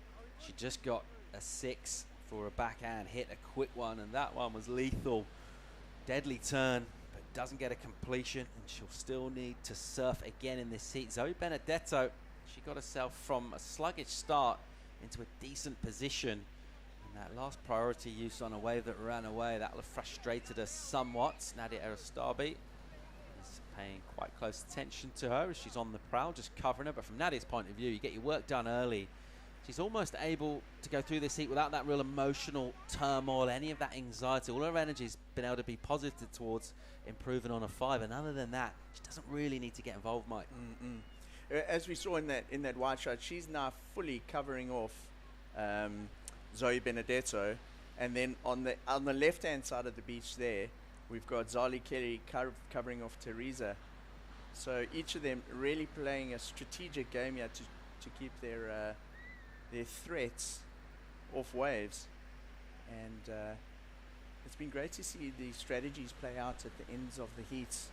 Speaker 2: She just got a 6 for a backhand hit, a quick one, and that one was lethal. Deadly turn, but doesn't get a completion, and she'll still need to surf again in this heat. Zoe Benedetto, she got herself from a sluggish start into a decent position. And that last priority use on a wave that ran away, that frustrated her somewhat. Nadia Erastabi is paying quite close attention to her as she's on the prowl, just covering her. But from Nadia's point of view, you get your work done early. She's almost able to go through this heat without that real emotional turmoil, any of that anxiety. All her energy's been able to be positive towards improving on a 5, and other than that, she doesn't really need to get involved, Mike.
Speaker 3: As we saw in that wide shot, she's now fully covering off Zoe Benedetto, and then on the left-hand side of the beach there, we've got Zali Kelly covering off Teresa. So each of them really playing a strategic game here to keep their threats off waves, and it's been great to see the strategies play out at the ends of the heats.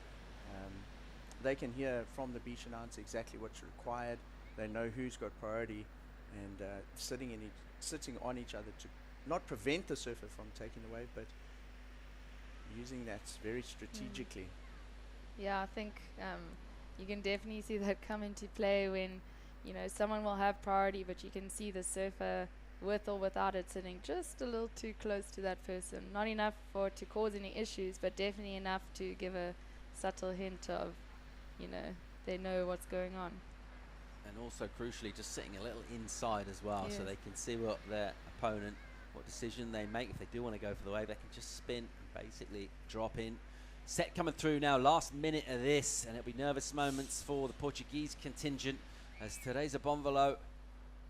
Speaker 3: They can hear from the beach announcer exactly what's required. They know who's got priority, and sitting on each other to not prevent the surfer from taking the wave, but using that very strategically.
Speaker 5: Yeah, I think you can definitely see that come into play when, you know, someone will have priority, but you can see the surfer with or without it sitting just a little too close to that person. Not enough for it to cause any issues, but definitely enough to give a subtle hint of, you know, they know what's going on.
Speaker 2: And also crucially just sitting a little inside as well, so they can see what their opponent, what decision they make. If they do want to go for the wave, they can just spin and basically drop in. Set coming through now, last minute of this, and it'll be nervous moments for the Portuguese contingent as Teresa Bonvalo,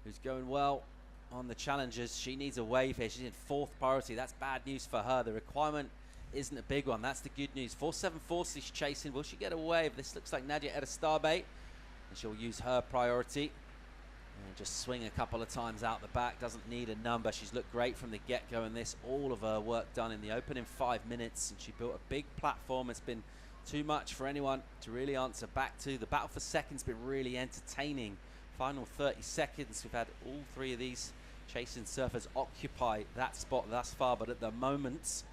Speaker 2: who's going well on the challenges, she needs a wave here. She's in 4th priority. That's bad news for her. The requirement isn't a big one. That's the good news. 4-7-4 she's chasing. Will she get a wave? This looks like Nadia Erastabe, and she'll use her priority and just swing a couple of times out the back. Doesn't need a number. She's looked great from the get-go in this. All of her work done in the open in 5 minutes, and she built a big platform. It's been too much for anyone to really answer back to. The battle for second's been really entertaining. Final 30 seconds. We've had all 3 of these chasing surfers occupy that spot thus far, but at the moment,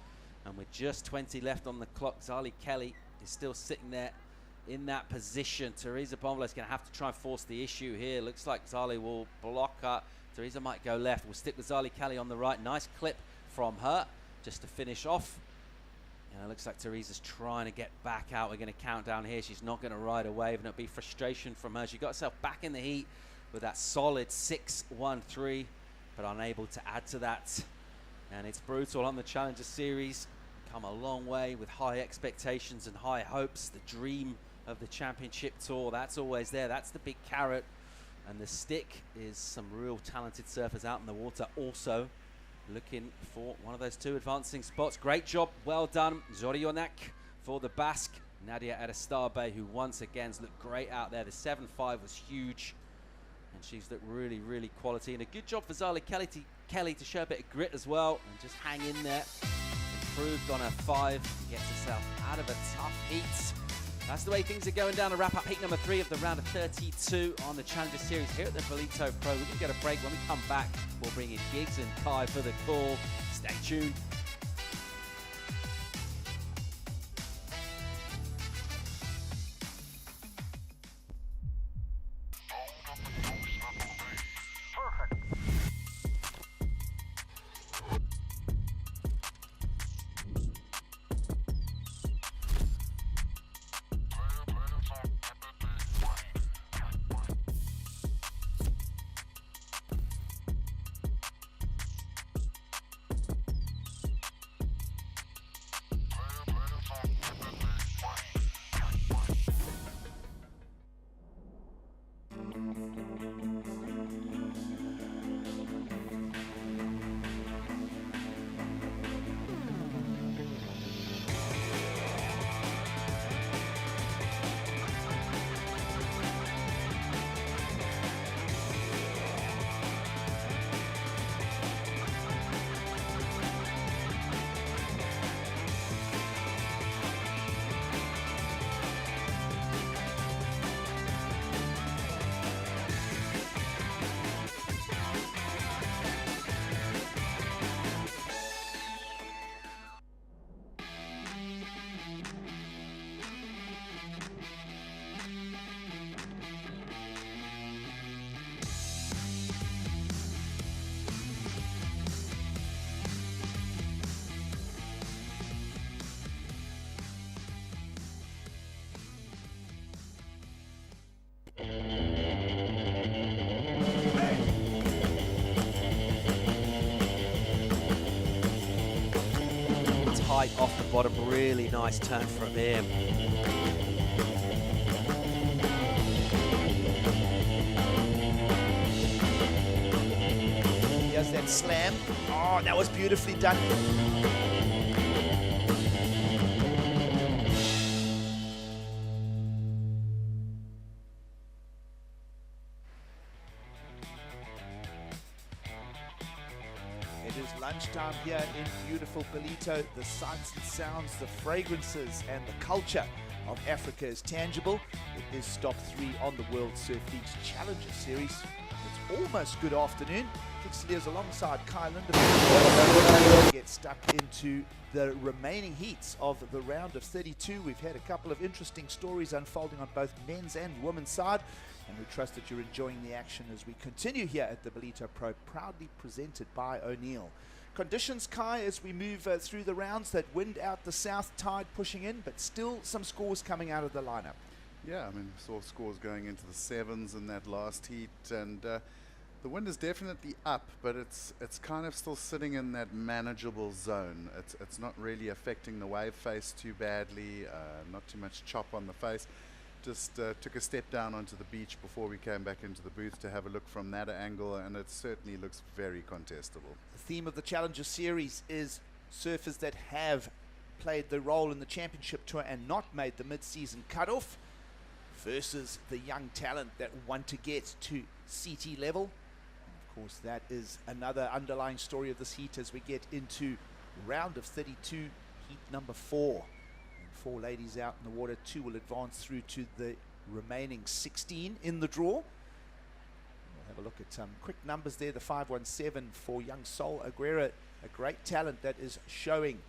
Speaker 2: and with just 20 left on the clock, Zali Kelly is still sitting there in that position. Teresa Bonvalo is going to have to try and force the issue here. Looks like Zali will block her. Teresa might go left. We'll stick with Zali Kelly on the right. Nice clip from her just to finish off. And it looks like Teresa's trying to get back out. We're going to count down here. She's not going to ride a wave, and it'll be frustration from her. She got herself back in the heat with that solid 6-1-3, but unable to add to that. And it's brutal on the Challenger Series. Come a long way with high expectations and high hopes. The dream of the championship tour, that's always there. That's the big carrot. And the stick is some real talented surfers out in the water also looking for one of those 2 advancing spots. Great job, well done, Zorionak for the Basque. Nadia Erastabe, who once again has looked great out there. The 7-5 was huge, and she's looked really, really quality. And a good job for Zali Kelly to show a bit of grit as well and just hang in there. Improved on her 5, gets herself out of a tough heat. That's the way things are going down to wrap up heat number 3 of the round of 32 on the Challenger Series here at the Ballito Pro. We're going to get a break. When we come back, we'll bring in Giggs and Kai for the call. Stay tuned. tight off the bottom. Really nice turn from him.
Speaker 21: Here's that slam. Oh, that was beautifully done. It is lunchtime here in beautiful Ballito. The sights and sounds, the fragrances and the culture of Africa is tangible. It is stop 3 on the World Surf League's Challenger Series. It's almost good afternoon. Kingsley is alongside Kai Lindemann. Get stuck into the remaining heats of the round of 32. We've had a couple of interesting stories unfolding on both men's and women's side, and we trust that you're enjoying the action as we continue here at the Ballito Pro, proudly presented by O'Neill. Conditions, Kai, as we move through the rounds, that wind out the south, tide pushing in, but still some scores coming out of the lineup.
Speaker 8: Yeah, I mean, saw scores going into the 7s in that last heat, and the wind is definitely up, but it's kind of still sitting in that manageable zone. It's not really affecting the wave face too badly, not too much chop on the face. Just took a step down onto the beach before we came back into the booth to have a look from that angle, and it certainly looks very contestable.
Speaker 21: The theme of the Challenger Series is surfers that have played the role in the championship tour and not made the mid-season cutoff versus the young talent that want to get to CT level. Of course, that is another underlying story of this heat as we get into round of 32, heat number 4. And 4 ladies out in the water. 2 will advance through to the remaining 16 in the draw. We'll have a look at some quick numbers there. The 517 for young Sol Aguera, a great talent that is showing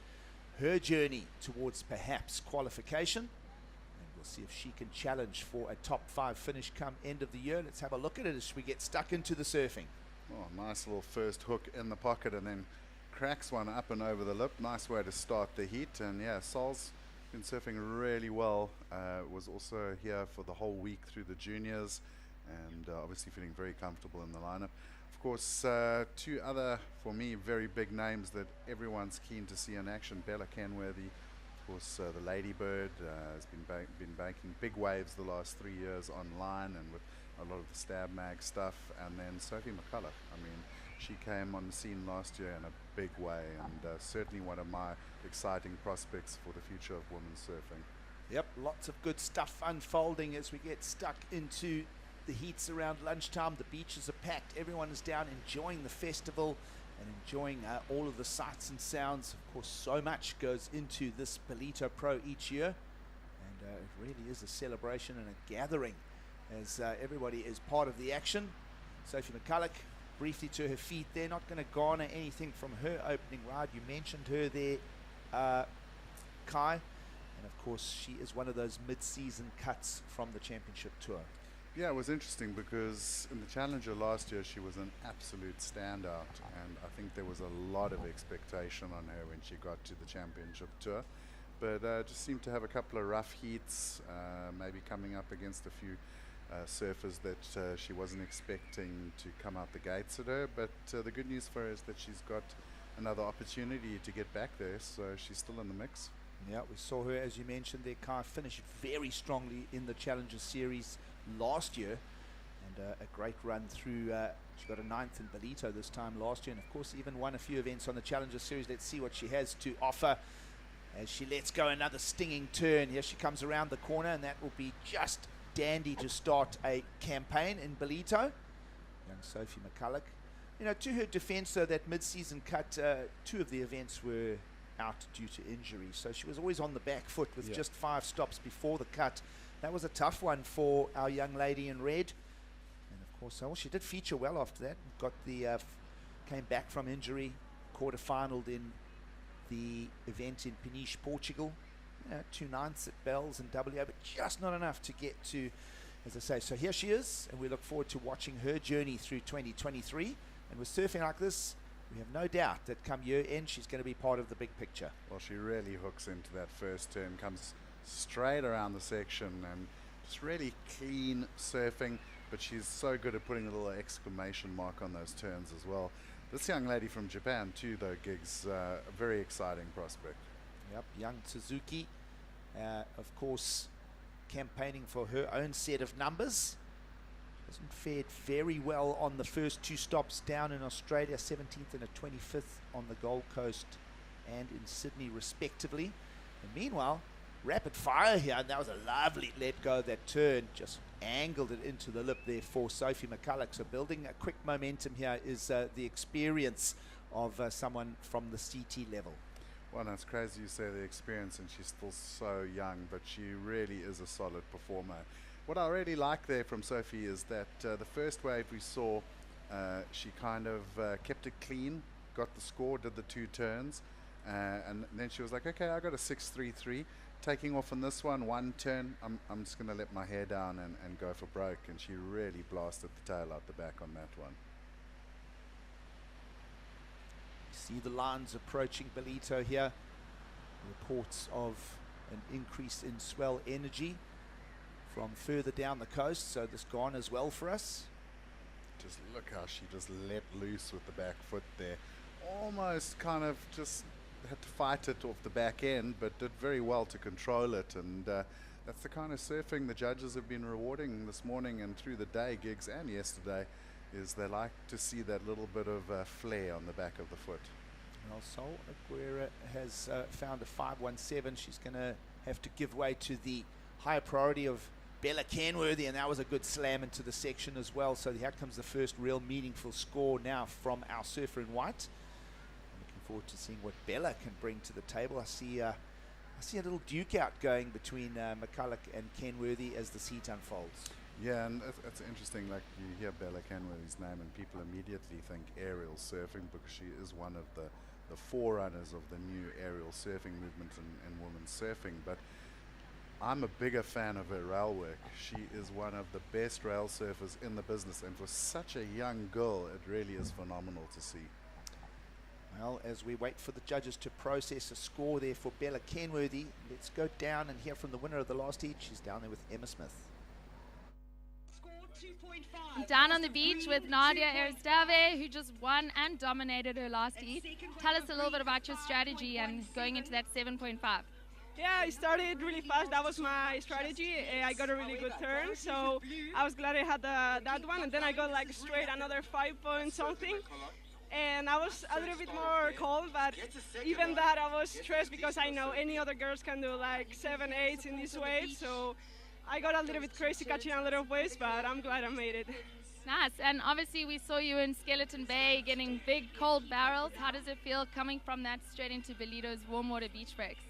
Speaker 21: her journey towards perhaps qualification. And we'll see if she can challenge for a top 5 finish come end of the year. Let's have a look at it as we get stuck into the surfing.
Speaker 8: Oh, nice little first hook in the pocket and then cracks one up and over the lip. Nice way to start the heat. And yeah, Sol's been surfing really well. Was also here for the whole week through the juniors, and obviously feeling very comfortable in the lineup. Of course, 2 other, for me, very big names that everyone's keen to see in action. Bella Kenworthy, of course, the Ladybird, has been banking big waves the last 3 years online and with a lot of the Stab Mag stuff. And then Sophie McCulloch, I mean, she came on the scene last year in a big way, and certainly one of my exciting prospects for the future of women's surfing.
Speaker 21: Yep, lots of good stuff unfolding as we get stuck into the heats around lunchtime. The beaches are packed, everyone is down enjoying the festival and enjoying all of the sights and sounds. Of course, so much goes into this Ballito Pro each year, and it really is a celebration and a gathering as everybody is part of the action. Sophie McCulloch briefly to her feet there, not going to garner anything from her opening ride. You mentioned her there, Kai, and of course she is one of those mid-season cuts from the championship tour.
Speaker 8: Yeah, it was interesting because in the Challenger last year she was an absolute standout, and I think there was a lot of expectation on her when she got to the championship tour, but just seemed to have a couple of rough heats, maybe coming up against a few surfers that she wasn't expecting to come out the gates at her. But the good news for her is that she's got another opportunity to get back there, so she's still in the mix.
Speaker 21: Yeah, we saw her, as you mentioned there, Kai, finish very strongly in the Challenger Series last year, and a great run through. She got a 9th in Ballito this time last year, and of course even won a few events on the Challenger Series. Let's see what she has to offer as she lets go another stinging turn. Here she comes around the corner, and that will be just dandy to start a campaign in Ballito. Young Sophie McCulloch. You know, to her defense, though, that mid-season cut, 2 of the events were out due to injury, so she was always on the back foot with just 5 stops before the cut. That was a tough one for our young lady in red, and of course, well, she did feature well after that. Got the came back from injury, quarter-finaled in the event in Peniche, Portugal. 2 9ths at Bells and WA, but just not enough to get to, as I say. So here she is, and we look forward to watching her journey through 2023. And with surfing like this, we have no doubt that come year end, she's going to be part of the big picture.
Speaker 8: Well, she really hooks into that first turn, comes straight around the section, and just really clean surfing, but she's so good at putting a little exclamation mark on those turns as well. This young lady from Japan too, though, Gigs, a very exciting prospect.
Speaker 21: Yep, young Suzuki, of course, campaigning for her own set of numbers. Hasn't fared very well on the first 2 stops down in Australia, 17th and a 25th on the Gold Coast and in Sydney respectively. And meanwhile, rapid fire here, and that was a lovely let go. That turn just angled it into the lip there for Sophie McCulloch. So building a quick momentum here is the experience of someone from the CT level.
Speaker 8: Well, that's crazy you say the experience, and she's still so young, but she really is a solid performer. What I really like there from Sophie is that the first wave we saw, she kind of kept it clean, got the score, did the 2 turns, and then she was like, okay, I got a 6.33. Taking off on this one turn, I'm just going to let my hair down and go for broke, and she really blasted the tail out the back on that one.
Speaker 21: See the lines approaching Ballito here. Reports of an increase in swell energy from further down the coast, so this gone as well for us.
Speaker 8: Just look how she just let loose with the back foot there. Almost kind of just had to fight it off the back end, but did very well to control it, and that's the kind of surfing the judges have been rewarding this morning and through the day gigs and yesterday, is they like to see that little bit of flair on the back of the foot.
Speaker 21: Well, Sol Aguirre has found a 5.17. She's going to have to give way to the higher priority of Bella Kenworthy, and that was a good slam into the section as well. So here comes the first real meaningful score now from our surfer in white. Looking forward to seeing what Bella can bring to the table. I see a little duke out going between McCulloch and Kenworthy as the seat unfolds.
Speaker 8: Yeah, and it's interesting, like you hear Bella Kenworthy's name and people immediately think aerial surfing, because she is one of the forerunners of the new aerial surfing movement in women's surfing. But I'm a bigger fan of her rail work. She is one of the best rail surfers in the business, and for such a young girl, it really is phenomenal to see.
Speaker 21: Well, as we wait for the judges to process a score there for Bella Kenworthy, let's go down and hear from the winner of the last heat. She's down there with Emma Smith.
Speaker 5: Down on the beach with Nadia Aristave, who just won and dominated her last heat. Tell us a little bit about your strategy and going into that 7.5.
Speaker 18: Yeah, I started really fast. That was my strategy. I got a really good turn, so I was glad I had that one. And then I got like straight another 5 point something. And I was a little bit more calm, but even that I was stressed because I know any other girls can do like 7, 8 in this wave. So I got a little bit crazy catching a lot of waves, but I'm glad I made it.
Speaker 5: Nice. And obviously we saw you in Skeleton Bay getting big cold barrels. How does it feel coming from that straight into Ballito's warm water beach breaks?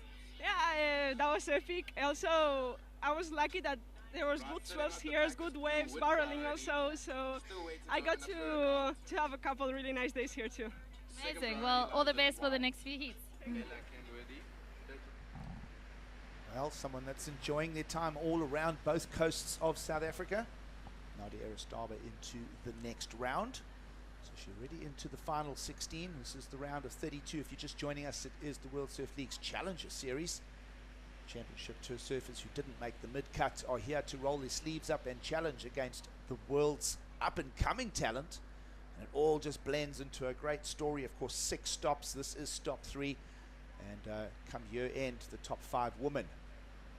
Speaker 18: Yeah, that was epic. Also, I was lucky that there was good swells here, good waves, barreling also. So I got to have a couple really nice days here too.
Speaker 5: Amazing. Well, all the best for the next few heats.
Speaker 21: Well, someone that's enjoying their time all around both coasts of South Africa. Nadia Aristava into the next round. So she's already into the final 16. This is the round of 32. If you're just joining us, it is the World Surf League's Challenger Series. Championship tour surfers who didn't make the mid-cut are here to roll their sleeves up and challenge against the world's up-and-coming talent. And it all just blends into a great story. Of course, 6 stops. This is stop 3. And come year end, the top 5 women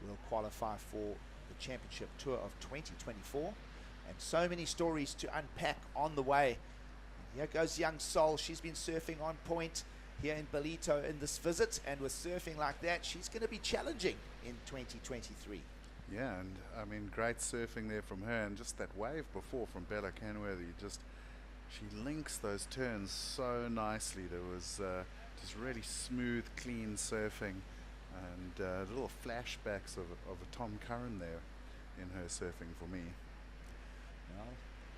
Speaker 21: will qualify for the championship tour of 2024. And so many stories to unpack on the way. And here goes young Sol. She's been surfing on point here in Ballito in this visit, and with surfing like that, she's going to be challenging in 2023.
Speaker 8: Yeah, and I mean, great surfing there from her, and just that wave before from Bella Kenworthy, she links those turns so nicely. There was just really smooth, clean surfing, and little flashbacks of a Tom Curran there in her surfing for me.
Speaker 21: Well,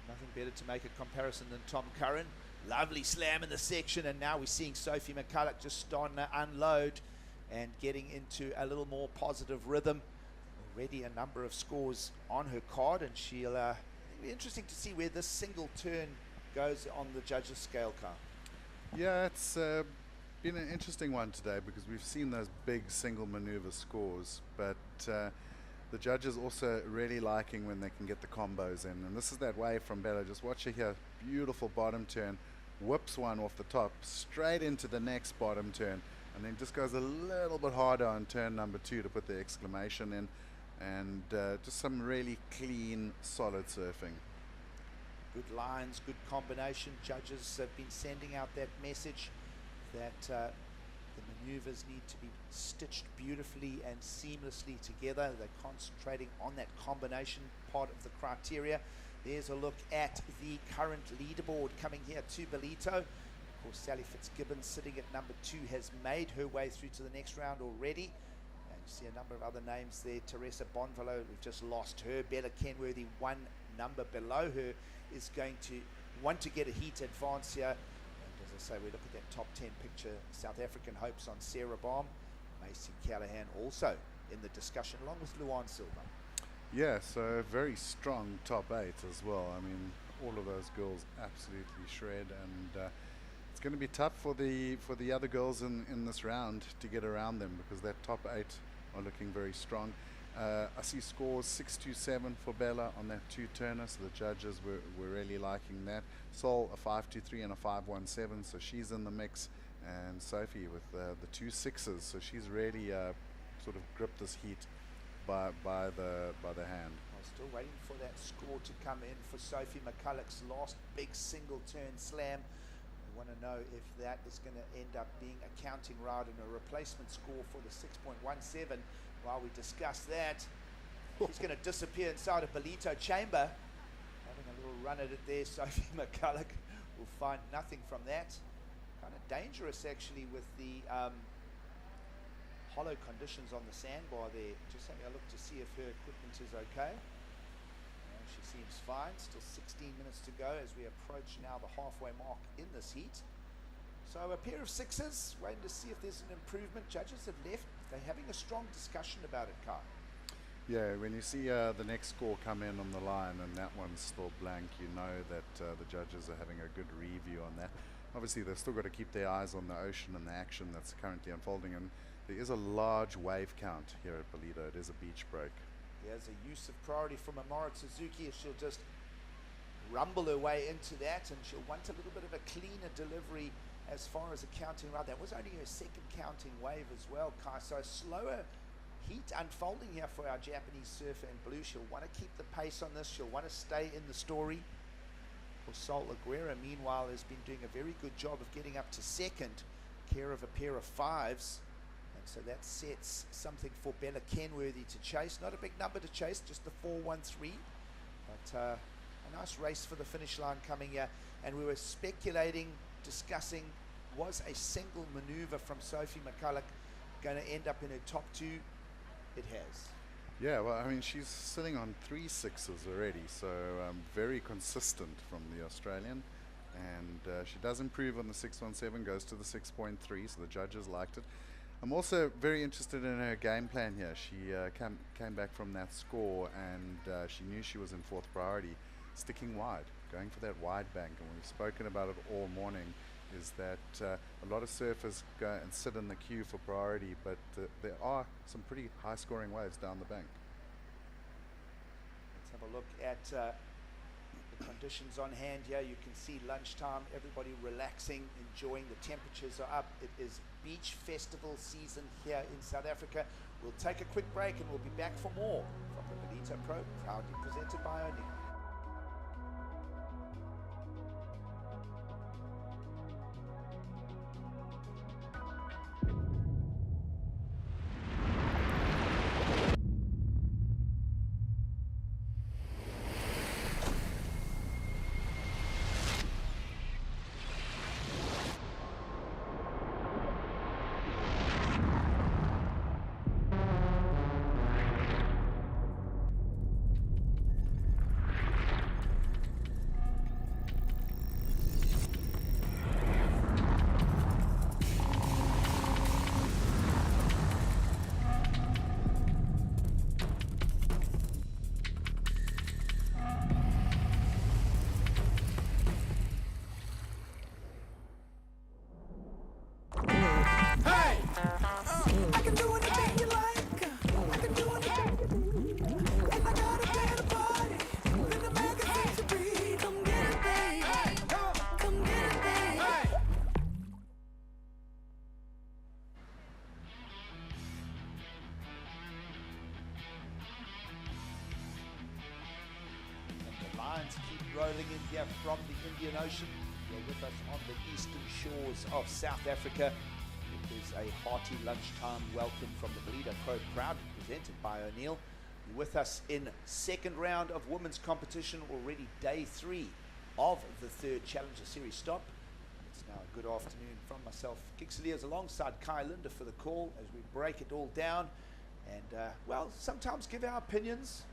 Speaker 21: nothing better to make a comparison than Tom Curran. Lovely slam in the section, and now we're seeing Sophie McCulloch just starting to unload and getting into a little more positive rhythm. Already a number of scores on her card, and she'll it'll be interesting to see where this single turn goes on the judges' scale card.
Speaker 8: Yeah, it's been an interesting one today because we've seen those big single maneuver scores, but the judges also really liking when they can get the combos in, and this is that wave from Bella. Just watch her here, beautiful bottom turn, whips one off the top straight into the next bottom turn, and then just goes a little bit harder on turn number 2 to put the exclamation in, and just some really clean, solid surfing.
Speaker 21: Good lines, good combination. Judges have been sending out that message that the maneuvers need to be stitched beautifully and seamlessly together. They're concentrating on that combination part of the criteria. There's a look at the current leaderboard coming here to Ballito. Of course, Sally Fitzgibbon sitting at number 2 has made her way through to the next round already. And you see a number of other names there. Teresa Bonvallo, we've just lost her. Bella Kenworthy, 1 number below her, is going to want to get a heat advance here. And as I say, we look at that top 10 picture. South African hopes on Sarah Baum. Macy Callahan also in the discussion, along with Luan Silva.
Speaker 8: Yeah, so very strong top 8 as well. I mean, all of those girls absolutely shred, and it's going to be tough for the other girls in this round to get around them, because that top 8 are looking very strong. I see scores 6-2-7 for Bella on that 2-turner, so the judges were really liking that. Sol a 5-2-3 and a 5-1-7, so she's in the mix, and Sophie with the 2 6s, so she's really sort of gripped this heat by the hand.
Speaker 21: I'm still waiting for that score to come in for Sophie McCulloch's last big single turn slam. We want to know if that is going to end up being a counting rod and a replacement score for the 6.17. While we discuss that, he's going to disappear inside a Ballito chamber. Having a little run at it there, Sophie McCulloch will find nothing from that. Kind of dangerous actually with the hollow conditions on the sandbar there. Just having a look to see if her equipment is okay. She seems fine. Still 16 minutes to go as we approach now the halfway mark in this heat. So a pair of 6s, waiting to see if there's an improvement. Judges have left. They're having a strong discussion about it, Kai.
Speaker 8: Yeah, when you see the next score come in on the line and that one's still blank, you know that the judges are having a good review on that. Obviously, they've still got to keep their eyes on the ocean and the action that's currently unfolding, and there is a large wave count here at Ballito. It is a beach break.
Speaker 21: There's a use of priority from Amara Suzuki. She'll just rumble her way into that, and she'll want a little bit of a cleaner delivery as far as a counting run. That was only her second counting wave as well, Kai. So a slower heat unfolding here for our Japanese surfer in blue. She'll want to keep the pace on this. She'll want to stay in the story. For Sol Aguirre, meanwhile, has been doing a very good job of getting up to second, care of a pair of 5s. And so that sets something for Bella Kenworthy to chase. Not a big number to chase, just the 4-1-3. But a nice race for the finish line coming here. And we were speculating, discussing, was a single maneuver from Sophie McCulloch going to end up in her top 2? It has.
Speaker 8: Yeah, well, I mean, she's sitting on 3 6s already, so very consistent from the Australian. And she does improve on the 6-1-7, goes to the 6.3, so the judges liked it. I'm also very interested in her game plan here. She came back from that score, and she knew she was in 4th priority, sticking wide, going for that wide bank. And we've spoken about it all morning, is that a lot of surfers go and sit in the queue for priority, but there are some pretty high scoring waves down the bank.
Speaker 21: Let's have a look at the conditions on hand here. You can see lunchtime, everybody relaxing, enjoying. The temperatures are up. It is beach festival season here in South Africa. We'll take a quick break and we'll be back for more from the Ballito Pro, proudly presented by O'Neill. here from the Indian Ocean. You're with us on the eastern shores of South Africa. It is a hearty lunchtime welcome from the Ballito Pro, proudly presented by O'Neill. You're with us in second round of women's competition, already day 3 of the third Challenger Series stop. It's now a good afternoon from myself, Kixeliers, alongside Kai Linda for the call as we break it all down and, well, sometimes give our opinions,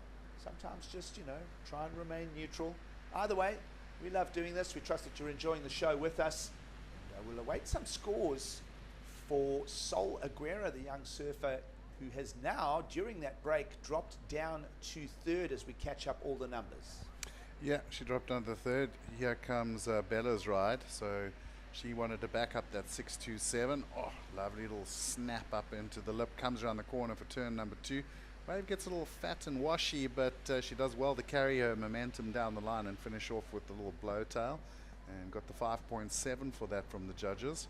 Speaker 21: sometimes just, you know, try and remain neutral. Either way, we love doing this. We trust that you're enjoying the show with us. And we'll await some scores for Sol Aguera, the young surfer who has now, during that break, dropped down to third as we catch up all the numbers.
Speaker 8: Yeah, she dropped down to third. Here comes Bella's ride. So she wanted to back up that 627. Oh, lovely little snap up into the lip. Comes around the corner for turn number 2. Wave gets a little fat and washy, but she does well to carry her momentum down the line and finish off with the little blowtail. And got the 5.7 for that from the judges.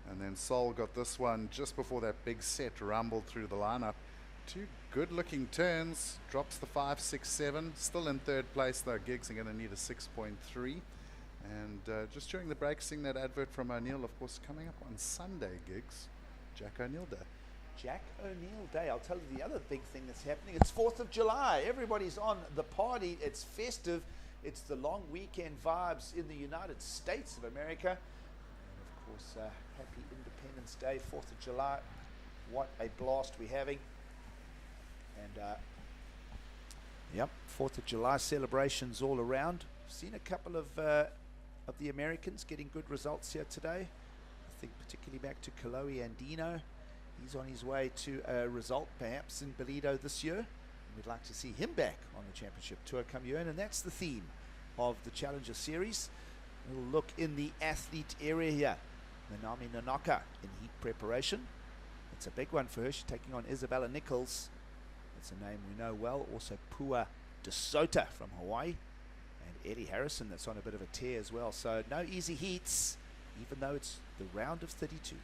Speaker 8: And then Sol got this one just before that big set rumbled through the lineup. 2 good looking turns, drops the 5.67, still in third place though. Giggs are going to need a 6.3. And just during the break, seeing that advert from O'Neill, of course, coming up on Sunday, Giggs, Jack O'Neill Day.
Speaker 21: Jack O'Neill Day. I'll tell you the other big thing that's happening. It's 4th of July. Everybody's on the party. It's festive. It's the long weekend vibes in the United States of America. And of course, happy Independence Day, 4th of July. What a blast we're having. And yep, 4th of July celebrations all around. Seen a couple of the Americans getting good results here today. I think particularly back to Kalohi Andino. He's on his way to a result perhaps in Ballito this year. We'd like to see him back on the championship tour come year in, and that's the theme of the Challenger Series. We'll look in the athlete area here. Minami Nanaka in heat preparation. It's a big one for her. She's taking on Isabella Nichols. That's a name we know well. Also Pua DeSota from Hawaii. And Eddie Harrison that's on a bit of a tear as well. So no easy heats, even though it's the round of 32.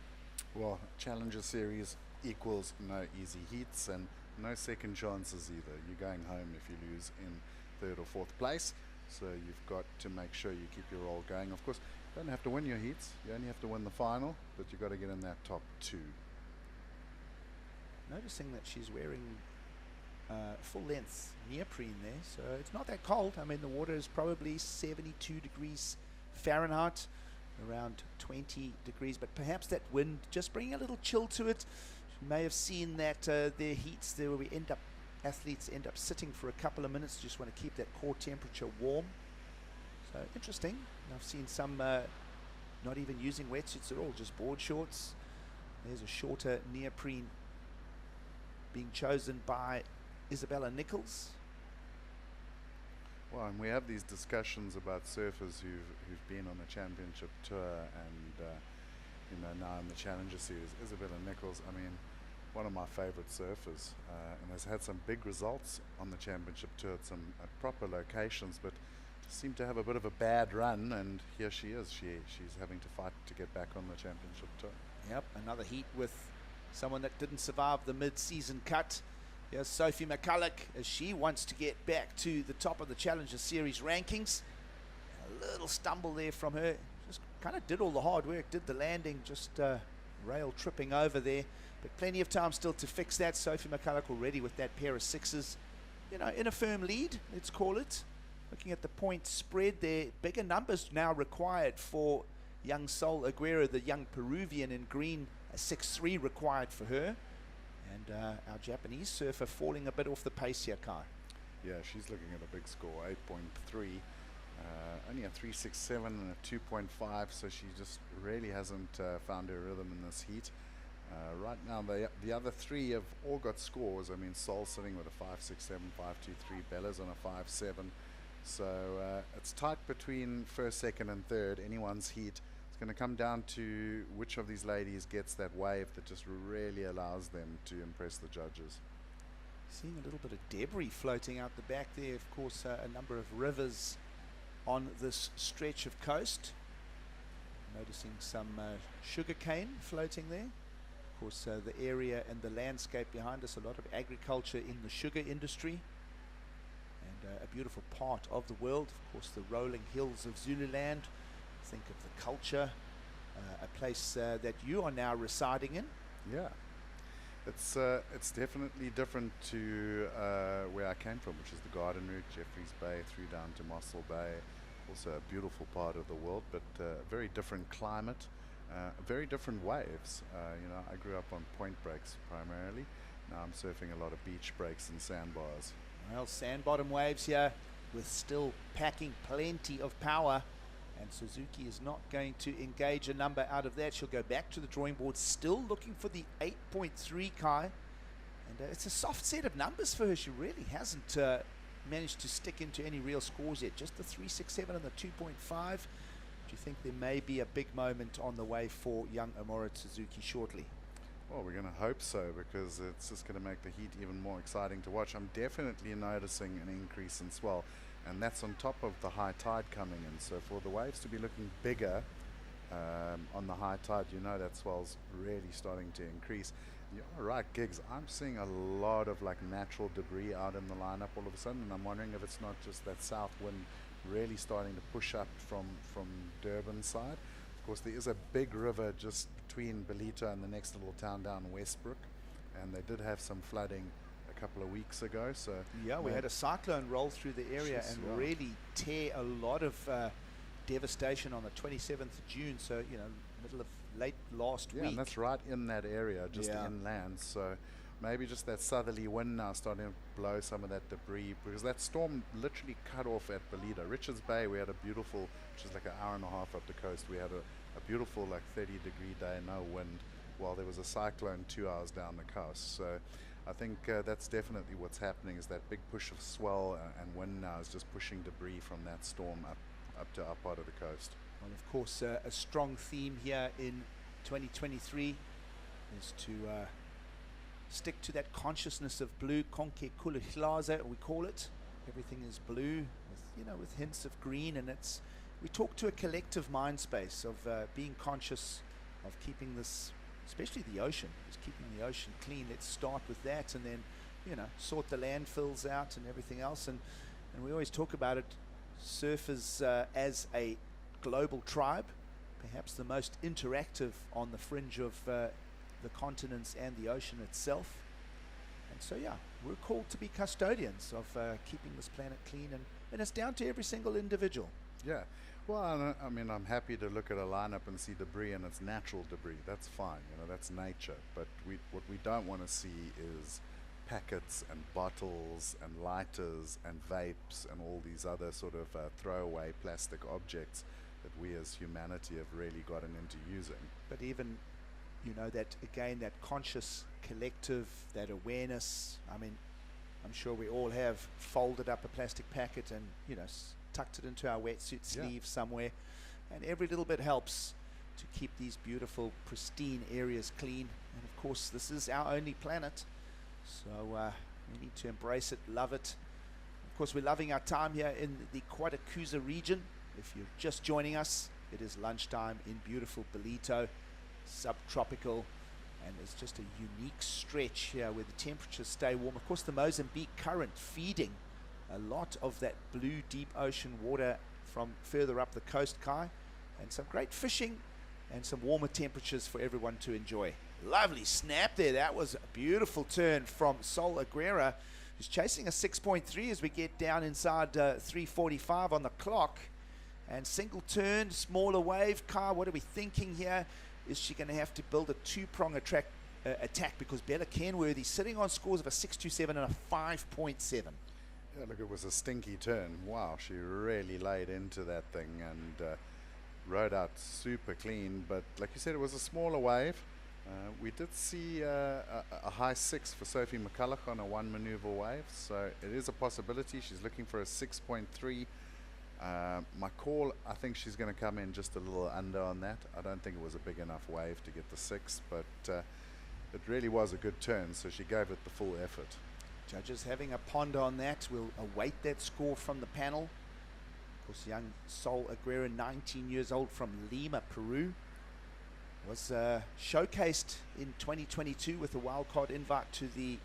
Speaker 8: Well, Challenger Series equals no easy heats and no second chances either. You're going home if you lose in 3rd or 4th place. So you've got to make sure you keep your roll going. Of course, you don't have to win your heats. You only have to win the final, but you've got to get in that top 2.
Speaker 21: Noticing that she's wearing full length neoprene there, so it's not that cold. I mean, the water is probably 72 degrees Fahrenheit, around 20 degrees, but perhaps that wind just bringing a little chill to it. You may have seen that their heats there where athletes end up sitting for a couple of minutes, just want to keep that core temperature warm. So interesting. I've seen some not even using wetsuits at all, just board shorts. There's a shorter neoprene being chosen by Isabella Nichols.
Speaker 8: Well, and we have these discussions about surfers who've been on the championship tour and you know, now in the Challenger Series. Isabella Nichols, I mean, one of my favorite surfers, and has had some big results on the championship tour at some proper locations, but seemed to have a bit of a bad run, and here she is. She's having to fight to get back on the championship tour.
Speaker 21: Yep, another heat with someone that didn't survive the mid-season cut. Here's Sophie McCulloch as she wants to get back to the top of the Challenger Series rankings. A little stumble there from her. Just kind of did all the hard work, did the landing, just rail tripping over there. But plenty of time still to fix that. Sophie McCulloch already with that pair of 6s. You know, in a firm lead, let's call it. Looking at the point spread there, bigger numbers now required for young Sol Aguera, the young Peruvian in green. A 6.3 required for her. And our Japanese surfer falling a bit off the pace here, Kai.
Speaker 8: Yeah, she's looking at a big score, 8.3. Only a 3.67 and a 2.5, so she just really hasn't found her rhythm in this heat. Right now, the other 3 have all got scores. I mean, Sol sitting with a 5.67, 5.23, Bella's on a 5.7. So it's tight between 1st, 2nd, and 3rd. Anyone's heat. It's going to come down to which of these ladies gets that wave that just really allows them to impress the judges.
Speaker 21: Seeing a little bit of debris floating out the back there. Of course, a number of rivers on this stretch of coast. Noticing some sugar cane floating there. Of course, the area and the landscape behind us, a lot of agriculture in the sugar industry. a beautiful part of the world. Of course, the rolling hills of Zululand. Think of the culture, a place that you are now residing in.
Speaker 8: Yeah, it's definitely different to where I came from, which is the Garden Route, Jeffreys Bay, through down to Mossel Bay. Also a beautiful part of the world, but a very different climate, very different waves. You know, I grew up on point breaks primarily. Now I'm surfing a lot of beach breaks and sandbars.
Speaker 21: Well, sand bottom waves here with still packing plenty of power. And Suzuki is not going to engage a number out of that. She'll go back to the drawing board, still looking for the 8.3, Kai. And it's a soft set of numbers for her. She really hasn't managed to stick into any real scores yet. Just the 3.67 and the 2.5. Do you think there may be a big moment on the way for young Amora Suzuki shortly?
Speaker 8: Well, we're going to hope so, because it's just going to make the heat even more exciting to watch. I'm definitely noticing an increase in swell, and that's on top of the high tide coming in. So for the waves to be looking bigger on the high tide, you know that swell's really starting to increase. You're right, Gigs. I'm seeing a lot of like natural debris out in the lineup all of a sudden, and I'm wondering if it's not just that south wind really starting to push up from Durban side. Of course, there is a big river just between Ballito and the next little town down Westbrook, and they did have some flooding a couple of weeks ago. So
Speaker 21: yeah, we had a cyclone roll through the area and really tear a lot of devastation on the 27th of June. So, you know, middle of late last week.
Speaker 8: Yeah, and that's right in that area, just inland. So maybe just that southerly wind now starting to blow some of that debris, because that storm literally cut off at Ballito. Richards Bay, we had a beautiful, which is like an hour and a half up the coast, we had a beautiful like 30-degree day, no wind, while there was a cyclone 2 hours down the coast. So I think that's definitely what's happening, is that big push of swell and wind now is just pushing debris from that storm up to our part of the coast.
Speaker 21: Well, of course, a strong theme here in 2023 is to stick to that consciousness of blue, konke kulahlaza, we call it. Everything is blue, with, you know, with hints of green, and we talk to a collective mind space of being conscious of keeping this, especially the ocean, is keeping the ocean clean. Let's start with that, and then, you know, sort the landfills out and everything else. And we always talk about it, surfers as a global tribe, perhaps the most interactive on the fringe of the continents and the ocean itself. And so yeah, we're called to be custodians of keeping this planet clean, and it's down to every single individual.
Speaker 8: Yeah, well, I mean, I'm happy to look at a lineup and see debris, and it's natural debris. That's fine, you know, that's nature. But what we don't want to see is packets and bottles and lighters and vapes and all these other sort of throwaway plastic objects that we as humanity have really gotten into using.
Speaker 21: But even, you know, that again, that conscious collective, that awareness. I mean, I'm sure we all have folded up a plastic packet and, you know, tucked it into our wetsuit sleeve somewhere, and every little bit helps to keep these beautiful, pristine areas clean. And of course, this is our only planet, so we need to embrace it, love it. Of course, we're loving our time here in the Quatakuza region. If you're just joining us, it is lunchtime in beautiful Ballito, subtropical, and it's just a unique stretch here where the temperatures stay warm. Of course, the Mozambique current feeding a lot of that blue deep ocean water from further up the coast, Kai, and some great fishing and some warmer temperatures for everyone to enjoy. Lovely snap there. That was a beautiful turn from Sol Aguera, who's chasing a 6.3 as we get down inside 3:45 on the clock. And single turn, smaller wave. Kai, what are we thinking here? Is she going to have to build a two-prong attack because Bella Kenworthy sitting on scores of a 6.27 and a 5.7?
Speaker 8: Yeah, look, it was a stinky turn. Wow, she really laid into that thing and rode out super clean. But like you said, it was a smaller wave. We did see a high 6 for Sophie McCulloch on a one maneuver wave, so it is a possibility. She's looking for a 6.3. My call, I think she's going to come in just a little under on that. I don't think it was a big enough wave to get the 6, but it really was a good turn, so she gave it the full effort.
Speaker 21: Judges having a ponder on that. We'll await that score from the panel. Of course, young Sol Aguera, 19 years old, from Lima, Peru, was showcased in 2022 with a wildcard invite to the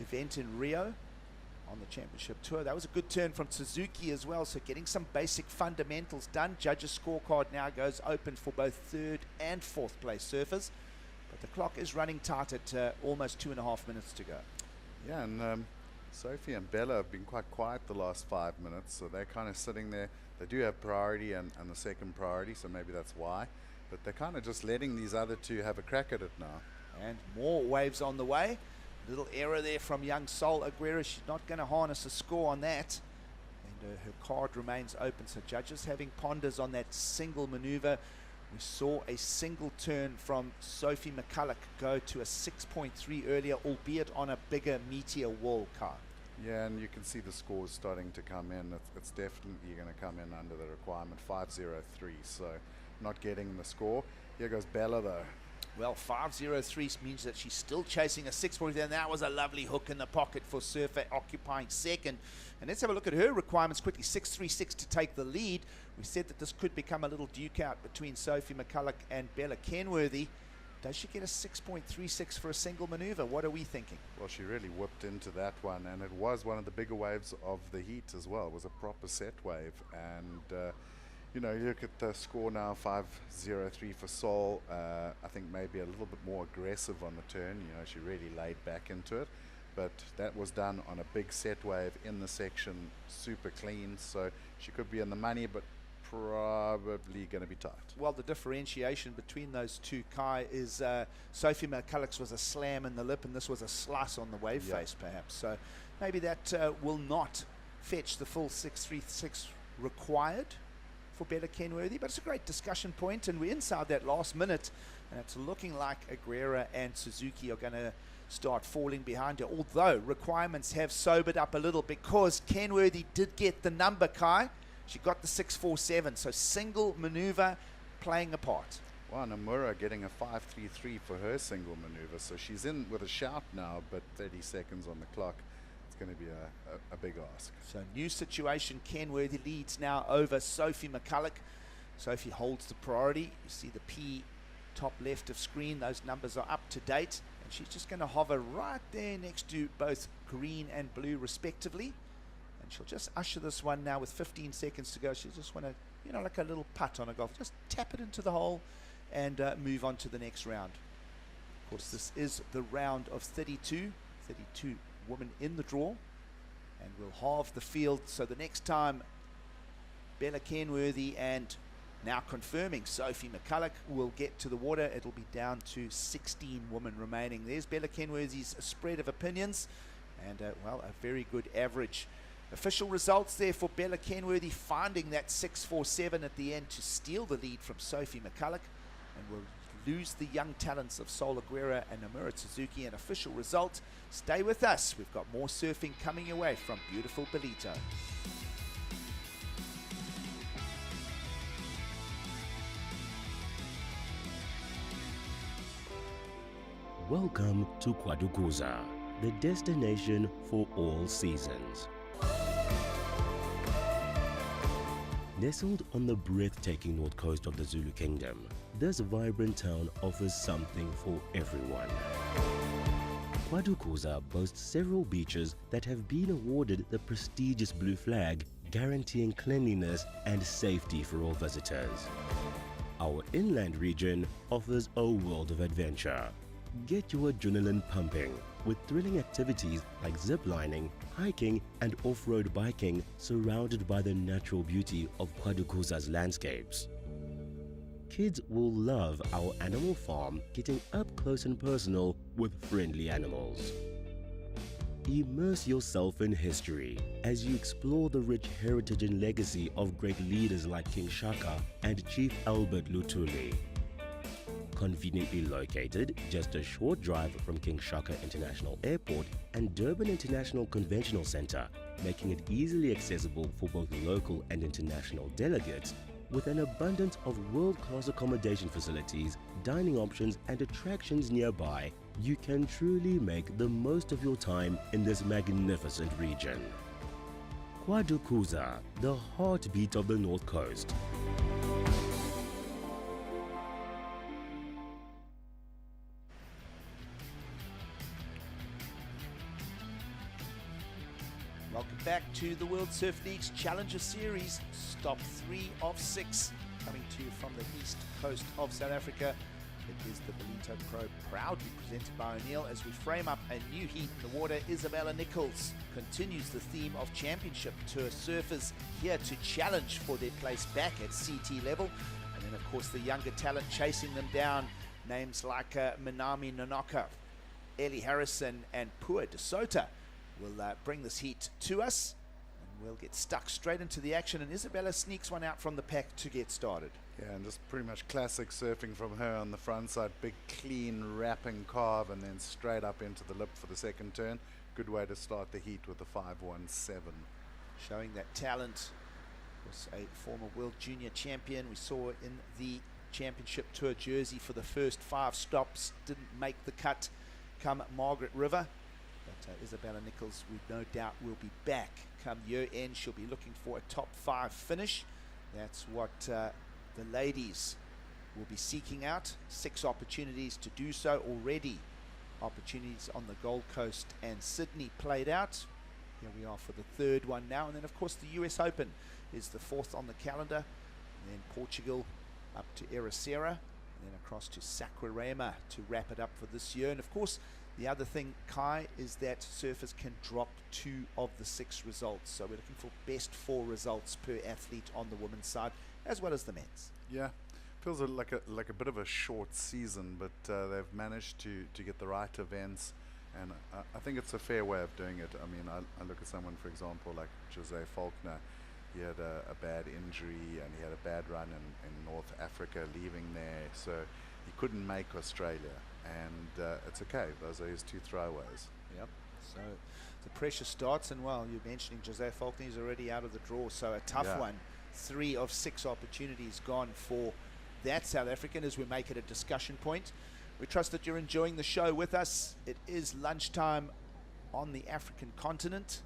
Speaker 21: event in Rio on the championship tour. That was a good turn from Suzuki as well, so getting some basic fundamentals done. Judges' scorecard now goes open for both third and fourth place surfers, but the clock is running tight at almost 2.5 minutes to go.
Speaker 8: Yeah, and Sophie and Bella have been quite quiet the last 5 minutes, so they're kind of sitting there. They do have priority and the second priority, so maybe that's why, but they're kind of just letting these other two have a crack at it now.
Speaker 21: And more waves on the way. Little error there from young Sol Aguirre. She's not going to harness a score on that. And her card remains open. So judges having ponders on that single maneuver. We saw a single turn from Sophie McCulloch go to a 6.3 earlier, albeit on a bigger Meteor wall car.
Speaker 8: Yeah, and you can see the scores starting to come in. It's definitely going to come in under the requirement, 5.03. So not getting the score. Here goes Bella though.
Speaker 21: Well, 5.03 means that she's still chasing a 6.0, and that was a lovely hook in the pocket for Surfer, occupying second. And let's have a look at her requirements quickly. 6.36 to take the lead. We said that this could become a little duke out between Sophie McCulloch and Bella Kenworthy. Does she get a 6.36 for a single maneuver? What are we thinking?
Speaker 8: Well, she really whipped into that one, and it was one of the bigger waves of the heat as well. It was a proper set wave, and you know, you look at the score now, 5.03 for Sol. I think maybe a little bit more aggressive on the turn. You know, she really laid back into it. But that was done on a big set wave in the section, super clean. So she could be in the money, but probably going to be tight.
Speaker 21: Well, the differentiation between those two, Kai, is Sophie McCulloch's was a slam in the lip, and this was a slice on the wave face, perhaps. So maybe that will not fetch the full 6.36 required for Bella Kenworthy, but it's a great discussion point, and we're inside that last minute, and it's looking like Aguilera and Suzuki are going to start falling behind her, although requirements have sobered up a little because Kenworthy did get the number, Kai. She got the 6.47, so single maneuver playing a part.
Speaker 8: Well, Nomura getting a 5.33 for her single maneuver, so she's in with a shout now, but 30 seconds on the clock. Going to be a big ask.
Speaker 21: So new situation. Kenworthy leads now over Sophie McCulloch. Sophie holds the priority. You see the P top left of screen. Those numbers are up to date, and she's just going to hover right there next to both green and blue respectively, and she'll just usher this one now with 15 seconds to go. She'll just want to, you know, like a little putt on a golf, just tap it into the hole and move on to the next round. Of course, this is the round of 32 women in the draw, and we'll halve the field. So the next time Bella Kenworthy and now confirming Sophie McCulloch will get to the water, it'll be down to 16 women remaining. There's Bella Kenworthy's spread of opinions, and well, a very good average. Official results there for Bella Kenworthy, finding that 6.47 at the end to steal the lead from Sophie McCulloch, and we'll lose the young talents of Sol Aguirre and Nomura Suzuki. An official result. Stay with us. We've got more surfing coming away from beautiful Ballito.
Speaker 16: Welcome to Kwadukuza, the destination for all seasons. Nestled on the breathtaking north coast of the Zulu Kingdom, this vibrant town offers something for everyone. Kwadukuza boasts several beaches that have been awarded the prestigious blue flag, guaranteeing cleanliness and safety for all visitors. Our inland region offers a world of adventure. Get your adrenaline pumping with thrilling activities like ziplining, hiking and off-road biking, surrounded by the natural beauty of Kwadukuza's landscapes. Kids will love our animal farm, getting up close and personal with friendly animals. Immerse yourself in history as you explore the rich heritage and legacy of great leaders like King Shaka and Chief Albert Lutuli. Conveniently located just a short drive from King Shaka International Airport and Durban International Conventional Center, making it easily accessible for both local and international delegates, with an abundance of world-class accommodation facilities, dining options and attractions nearby, you can truly make the most of your time in this magnificent region. Kwadukuza, the heartbeat of the North Coast.
Speaker 21: back to the World Surf League's Challenger Series. Stop 3 of 6 coming to you from the east coast of South Africa. It is the Ballito Pro, proudly presented by O'Neill, as we frame up a new heat in the water. Isabella Nichols continues the theme of championship tour surfers here to challenge for their place back at CT level. And then, of course, the younger talent chasing them down. Names like Minami Nonaka, Ellie Harrison, and Pua de Sota will bring this heat to us. And we'll get stuck straight into the action. And Isabella sneaks one out from the pack to get started.
Speaker 8: Yeah, and just pretty much classic surfing from her on the front side. Big, clean, wrapping carve, and then straight up into the lip for the second turn. Good way to start the heat with the 517.
Speaker 21: Showing that talent. Was a former world junior champion. We saw in the championship tour jersey for the first 5 stops. Didn't make the cut come Margaret River. But Isabella Nichols, we no doubt will be back come year end. She'll be looking for a top 5 finish. That's what the ladies will be seeking out. 6 opportunities to do so already. Opportunities on the Gold Coast and Sydney played out. Here we are for the 3rd one now. And then, of course, the US Open is the 4th on the calendar. And then Portugal up to Ericeira. And then across to Saquarema to wrap it up for this year. And, of course, the other thing, Kai, is that surfers can drop 2 of the 6 results. So we're looking for best 4 results per athlete on the women's side, as well as the men's.
Speaker 8: Yeah, feels like a bit of a short season, but they've managed to get the right events, and I think it's a fair way of doing it. I mean, I look at someone, for example, like Jose Faulkner. He had a bad injury and he had a bad run in North Africa, leaving there, so he couldn't make Australia, and it's okay. Those are his 2 throwaways.
Speaker 21: Yep. So the pressure starts, and well, you're mentioning Jose Faulkner, he's already out of the draw, so a tough one. 3 of 6 opportunities gone for that South African as we make it a discussion point. We trust that you're enjoying the show with us. It is lunchtime on the African continent,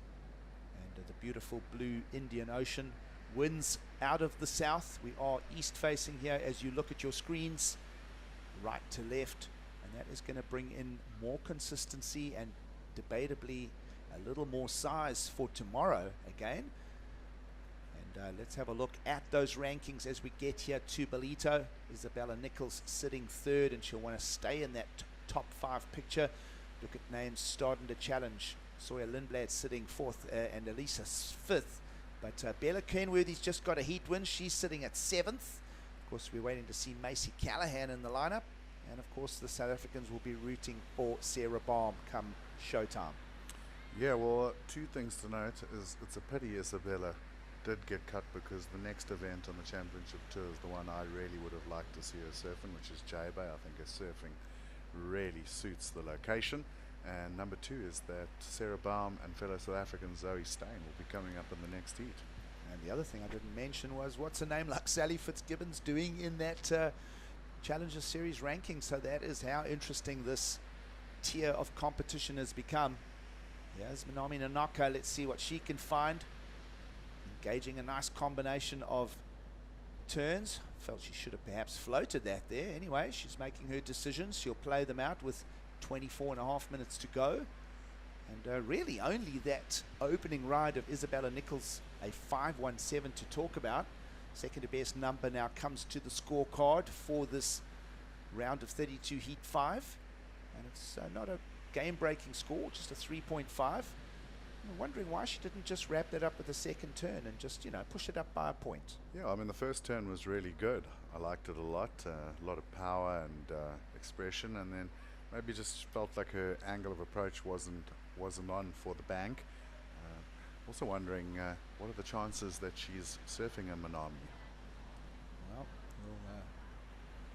Speaker 21: and the beautiful blue Indian Ocean winds out of the south. We are east facing here as you look at your screens, right to left, and that is going to bring in more consistency and debatably a little more size for tomorrow again. Let's have a look at those rankings as we get here to Ballito. Isabella Nichols sitting 3rd, and she'll want to stay in that top 5 picture. Look at names starting to challenge. Sawyer Lindblad sitting 4th and Elisa 5th. But Bella Kenworthy's just got a heat win. She's sitting at 7th. Of course, we're waiting to see Macy Callahan in the lineup. And of course, the South Africans will be rooting for Sarah Baum come showtime.
Speaker 8: Yeah, well, 2 things to note is it's a pity Isabella did get cut, because the next event on the championship tour is the one I really would have liked to see her surfing, which is J-Bay. I think her surfing really suits the location. And number 2 is that Sarah Baum and fellow South African Zoe Stein will be coming up in the next heat.
Speaker 21: And the other thing I didn't mention was, what's a name like Sally Fitzgibbons doing in that Challenger Series ranking? So that is how interesting this tier of competition has become. Here's Minami Nonaka. Let's see what she can find. Engaging a nice combination of turns. Felt she should have perhaps floated that there. Anyway, she's making her decisions. She'll play them out with 24.5 minutes to go. And really only that opening ride of Isabella Nichols, a 517 to talk about. Second to best number now comes to the scorecard for this round of 32 heat 5. And it's not a game-breaking score, just a 3.5. I'm wondering why she didn't just wrap that up with a second turn and just, push it up by a point.
Speaker 8: Yeah, I mean, the first turn was really good. I liked it a lot of power and expression, and then maybe just felt like her angle of approach wasn't on for the bank. Also wondering, what are the chances that she's surfing a Minami?
Speaker 21: Well,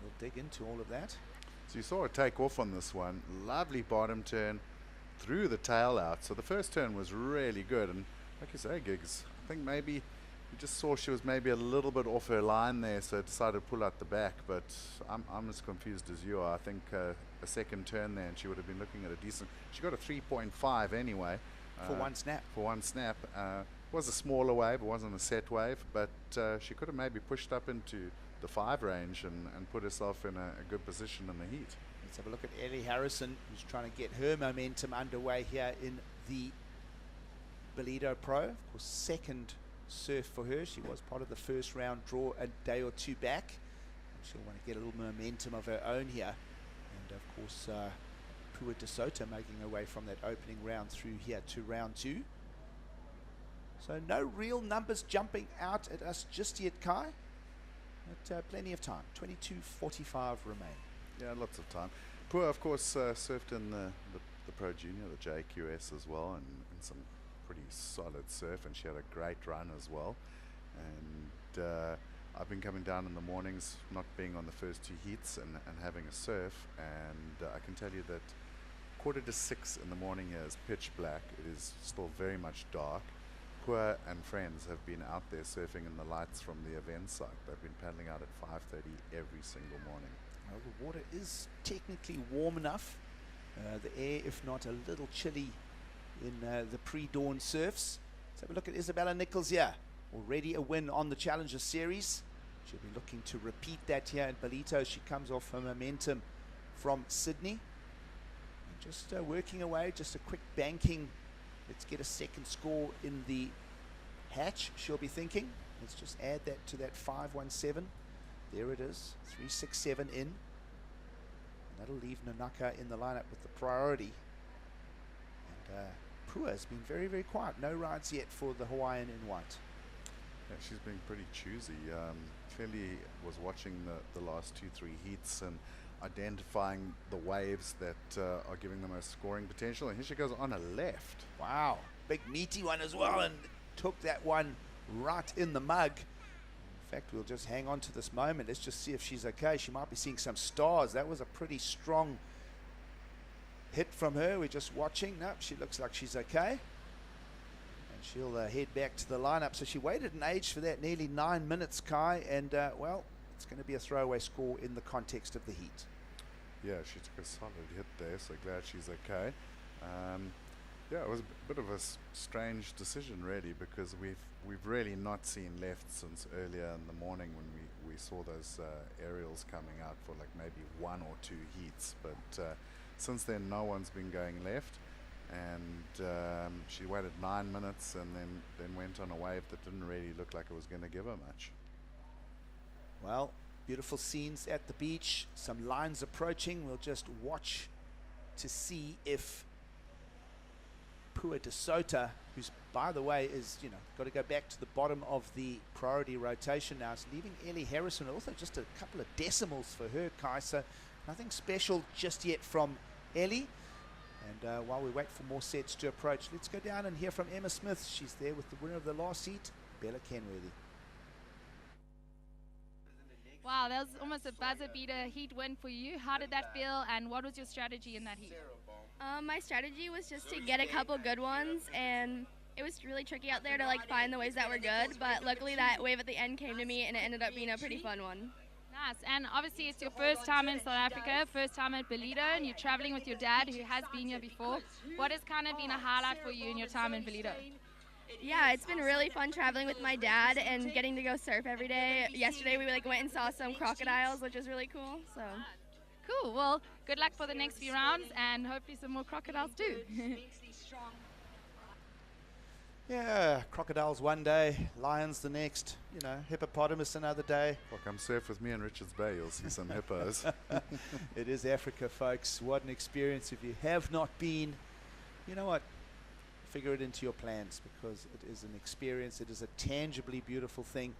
Speaker 21: we'll dig into all of that.
Speaker 8: So you saw her take off on this one. Lovely bottom turn. Threw the tail out, so the first turn was really good, and like you say, Giggs, I think maybe you just saw she was maybe a little bit off her line there, so decided to pull out the back, but I'm as confused as you are. I think a second turn there and she would have been looking at a decent, she got a 3.5 anyway.
Speaker 21: For one snap.
Speaker 8: For one snap. It was a smaller wave, it wasn't a set wave, but she could have maybe pushed up into the 5 range and put herself in a good position in the heat.
Speaker 21: Let's have a look at Ellie Harrison, who's trying to get her momentum underway here in the Ballito Pro. Of course, second surf for her. She was part of the first round draw a day or two back. She'll want to get a little momentum of her own here. And of course, Pua de Soto making her way from that opening round through here to round 2. So no real numbers jumping out at us just yet, Kai. But plenty of time. 22:45 remain.
Speaker 8: Yeah, lots of time. Pua, of course, surfed in the Pro Junior, the JQS as well, and some pretty solid surf, and she had a great run as well. And I've been coming down in the mornings, not being on the first 2 heats, and having a surf, and I can tell you that 5:45 in the morning here is pitch black. It is still very much dark. Pua and friends have been out there surfing in the lights from the event site. They've been paddling out at 5:30 every single morning.
Speaker 21: Well, the water is technically warm enough. The air, if not a little chilly in the pre-dawn surfs. Let's have a look at Isabella Nichols here. Already a win on the Challenger Series. She'll be looking to repeat that here in Ballito. She comes off her momentum from Sydney. And just working away, just a quick banking. Let's get a second score in the hatch, she'll be thinking. Let's just add that to that 517. There it is, 367 in. And that'll leave Nanaka in the lineup with the priority. And Pua has been very, very quiet. No rides yet for the Hawaiian in white.
Speaker 8: Yeah, she's been pretty choosy. Clearly was watching the last 2-3 heats and identifying the waves that are giving the most scoring potential. And here she goes on a left.
Speaker 21: Wow, big meaty one as well, and took that one right in the mug. In fact, we'll just hang on to this moment. Let's just see if she's okay. She might be seeing some stars. That was a pretty strong hit from her. We're just watching. Nope, she looks like she's okay. And she'll head back to the lineup. So she waited an age for that, nearly 9 minutes, Kai. And, well, it's going to be a throwaway score in the context of the heat.
Speaker 8: Yeah, she took a solid hit there, so glad she's okay. Yeah, it was a bit of a strange decision, really, because we've really not seen left since earlier in the morning when we saw those aerials coming out for like maybe 1 or 2 heats. But since then, no one's been going left, and she waited 9 minutes and then went on a wave that didn't really look like it was going to give her much.
Speaker 21: Well, beautiful scenes at the beach, some lines approaching. We'll just watch to see if Pua de Soto, who's, by the way, is, you know, got to go back to the bottom of the priority rotation now. It's leaving Ellie Harrison, also just a couple of decimals for her, Kai. So nothing special just yet from Ellie. And while we wait for more sets to approach, let's go down and hear from Emma Smith. She's there with the winner of the last heat, Bella Kenworthy.
Speaker 5: Wow, that was almost a buzzer beater heat win for you. How did that feel, and what was your strategy in that heat?
Speaker 19: My strategy was just to get a couple good ones, and it was really tricky out there to like find the waves that were good, but luckily that wave at the end came to me and it ended up being a pretty fun one.
Speaker 5: Nice, and obviously it's your first time in South Africa, first time at Ballito, and you're traveling with your dad who has been here before. What has kind of been a highlight for you in your time in Ballito?
Speaker 19: Yeah, it's been really fun traveling with my dad and getting to go surf every day. Yesterday we went and saw some crocodiles, which was really cool. So.
Speaker 5: Cool, well, good luck for the next few rounds and hopefully some more crocodiles too.
Speaker 21: Yeah, crocodiles one day, lions the next, you know, hippopotamus another day.
Speaker 8: Well, come surf with me in Richards Bay, you'll see some hippos.
Speaker 21: It is Africa, folks. What an experience. If you have not been, you know what, figure it into your plans, because it is an experience. It is a tangibly beautiful thing.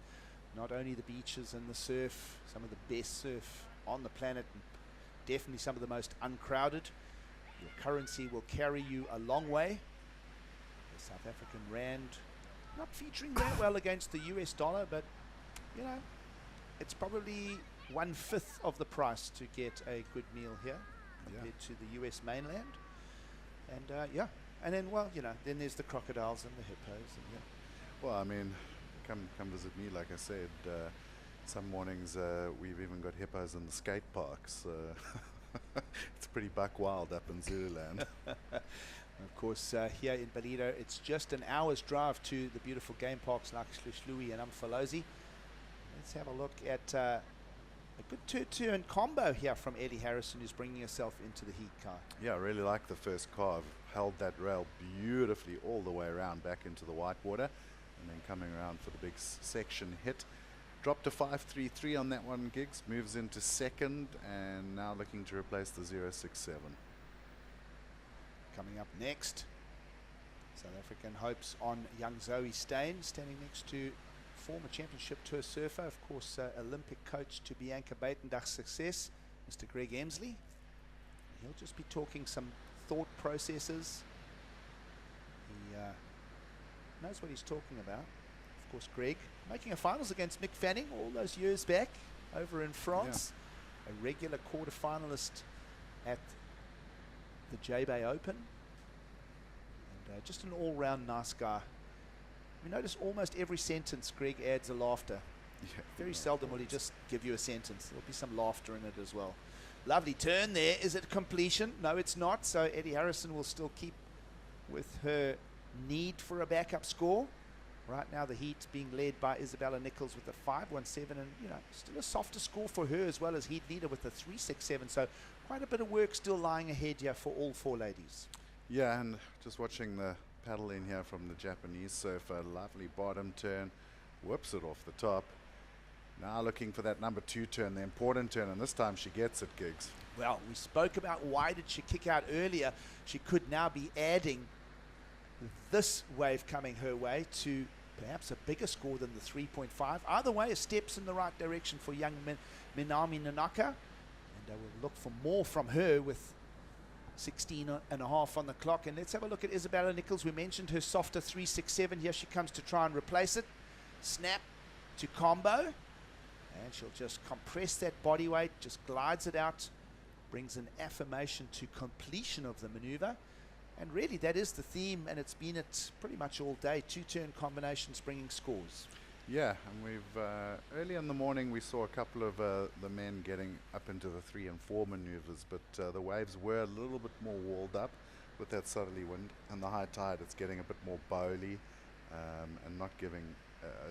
Speaker 21: Not only the beaches and the surf, some of the best surf on the planet, and definitely some of the most uncrowded. Your currency will carry you a long way. The South African rand not featuring that well against the US dollar, but you know, it's probably 1/5 of the price to get a good meal here compared to the US mainland. And yeah, and then, well, you know, then there's the crocodiles and the hippos. And, yeah.
Speaker 8: Well, I mean, come visit me, like I said. Some mornings we've even got hippos in the skate parks. It's pretty buck wild up in Zululand.
Speaker 21: Of course, here in Ballito, it's just an hour's drive to the beautiful game parks like Shlishlui and Umfolozi. Let's have a look at A good turn combo here from Eddie Harrison, who's bringing herself into the heat car.
Speaker 8: Yeah, I really like the first carve. Held that rail beautifully all the way around back into the white water, and then coming around for the big section hit. Dropped to 5.33 on that one, Giggs. Moves into second, and now looking to replace the 0.67.
Speaker 21: Coming up next, South African hopes on young Zoe Steyn, standing next to former championship tour surfer, of course, Olympic coach to Bianca Buitendag's success, Mr. Greg Emsley. He'll just be talking some thought processes. He knows what he's talking about. Of course, Greg making a finals against Mick Fanning all those years back over in France. Yeah. A regular quarter-finalist at the J-Bay Open. And just an all-round nice guy. We notice almost every sentence Greg adds a laughter. Yeah. Very seldom will he just give you a sentence. There'll be some laughter in it as well. Lovely turn there. Is it completion? No, it's not. So Eddie Harrison will still keep with her need for a backup score. Right now the heat being led by Isabella Nichols with a 5.17, and still a softer score for her as well as heat leader with a 3.67. So quite a bit of work still lying ahead here for all four ladies.
Speaker 8: Yeah, and just watching the paddle in here from the Japanese surfer, lovely bottom turn, whips it off the top. Now looking for that number 2 turn, the important turn, and this time she gets it, Giggs.
Speaker 21: Well, we spoke about why did she kick out earlier. She could now be adding this wave coming her way to perhaps a bigger score than the 3.5. Either way, steps in the right direction for young Minami Nanaka. And we'll look for more from her with 16 and a half on the clock. And let's have a look at Isabella Nichols. We mentioned her softer 3.67. Here she comes to try and replace it. Snap to combo. And she'll just compress that body weight, just glides it out, brings an affirmation to completion of the maneuver. And really that is the theme, and it's been it pretty much all day. 2-turn combinations bringing scores.
Speaker 8: Yeah, and we've early in the morning we saw a couple of the men getting up into the 3 and 4 maneuvers, but the waves were a little bit more walled up with that southerly wind, and the high tide, it's getting a bit more bowly and not giving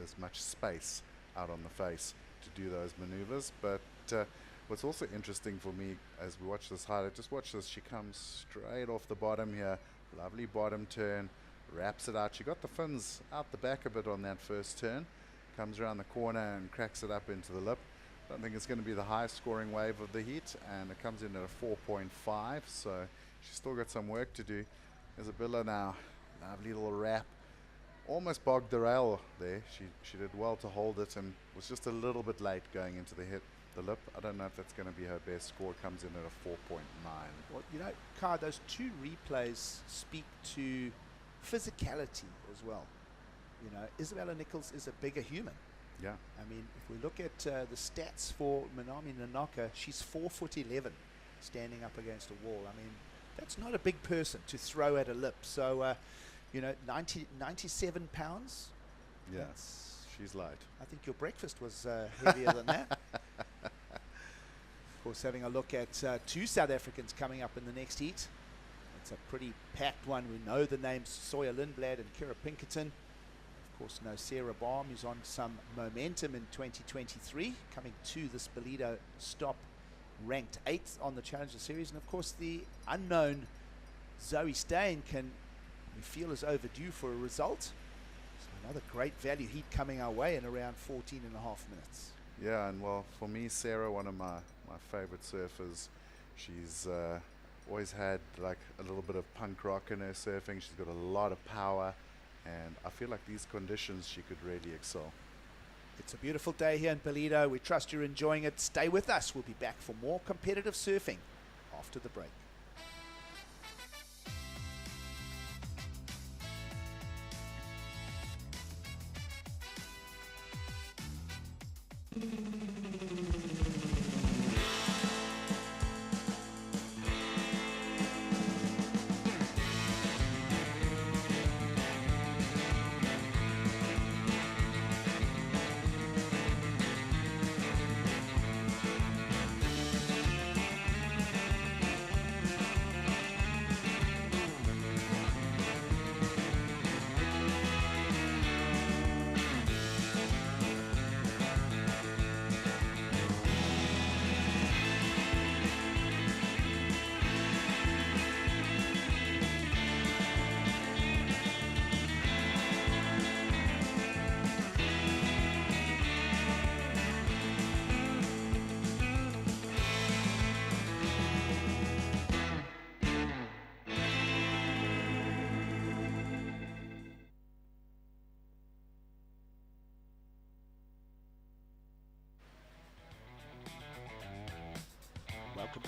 Speaker 8: as much space out on the face to do those maneuvers. But what's also interesting for me as we watch this highlight, just watch this, she comes straight off the bottom here, lovely bottom turn, wraps it out. She got the fins out the back a bit on that first turn, comes around the corner and cracks it up into the lip. I don't think it's going to be the highest scoring wave of the heat, and it comes in at a 4.5, so she's still got some work to do. Isabella now, lovely little wrap. Almost bogged the rail there. She did well to hold it and was just a little bit late going into the lip. I don't know if that's going to be her best score. Comes in at a 4.9.
Speaker 21: Well, Kai, those 2 replays speak to physicality as well. Isabella Nichols is a bigger human.
Speaker 8: Yeah.
Speaker 21: I mean, if we look at the stats for Minami Nanaka, she's 4'11", standing up against a wall. I mean, that's not a big person to throw at a lip. So, 97 pounds.
Speaker 8: Yeah, she's light.
Speaker 21: I think your breakfast was heavier than that. Of course, having a look at 2 South Africans coming up in the next heat. It's a pretty packed one. We know the names Sawyer Lindblad and Kira Pinkerton. Of course, no Sarah Baum, who's on some momentum in 2023, coming to this Ballito stop, ranked 8th on the Challenger Series. And of course, the unknown Zoe Steyn we feel is overdue for a result. So another great value heat coming our way in around 14 and a half minutes.
Speaker 8: Yeah, and well, for me, Sarah, one of my favorite surfers. She's always had like a little bit of punk rock in her surfing. She's got a lot of power, and I feel like these conditions she could really excel.
Speaker 21: It's a beautiful day here in Ballito. We trust you're enjoying it. Stay with us. We'll be back for more competitive surfing after the break.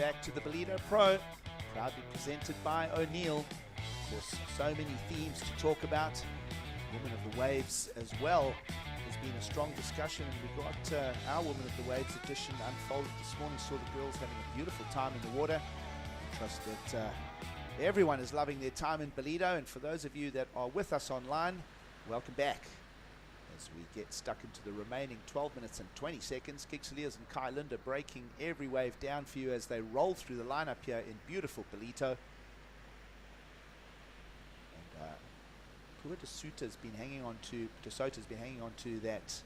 Speaker 21: back to the Ballito Pro, proudly presented by O'Neill. Of course, so many themes to talk about. Women of the Waves as well has been a strong discussion, and we got our Women of the Waves edition unfolded this morning. Saw the girls having a beautiful time in the water. I trust that everyone is loving their time in Ballito, and for those of you that are with us online, welcome back. As we get stuck into the remaining 12 minutes and 20 seconds, Kix Elias and Kai Linda breaking every wave down for you as they roll through the lineup here in beautiful Ballito. And Pua de Soto's been hanging on to that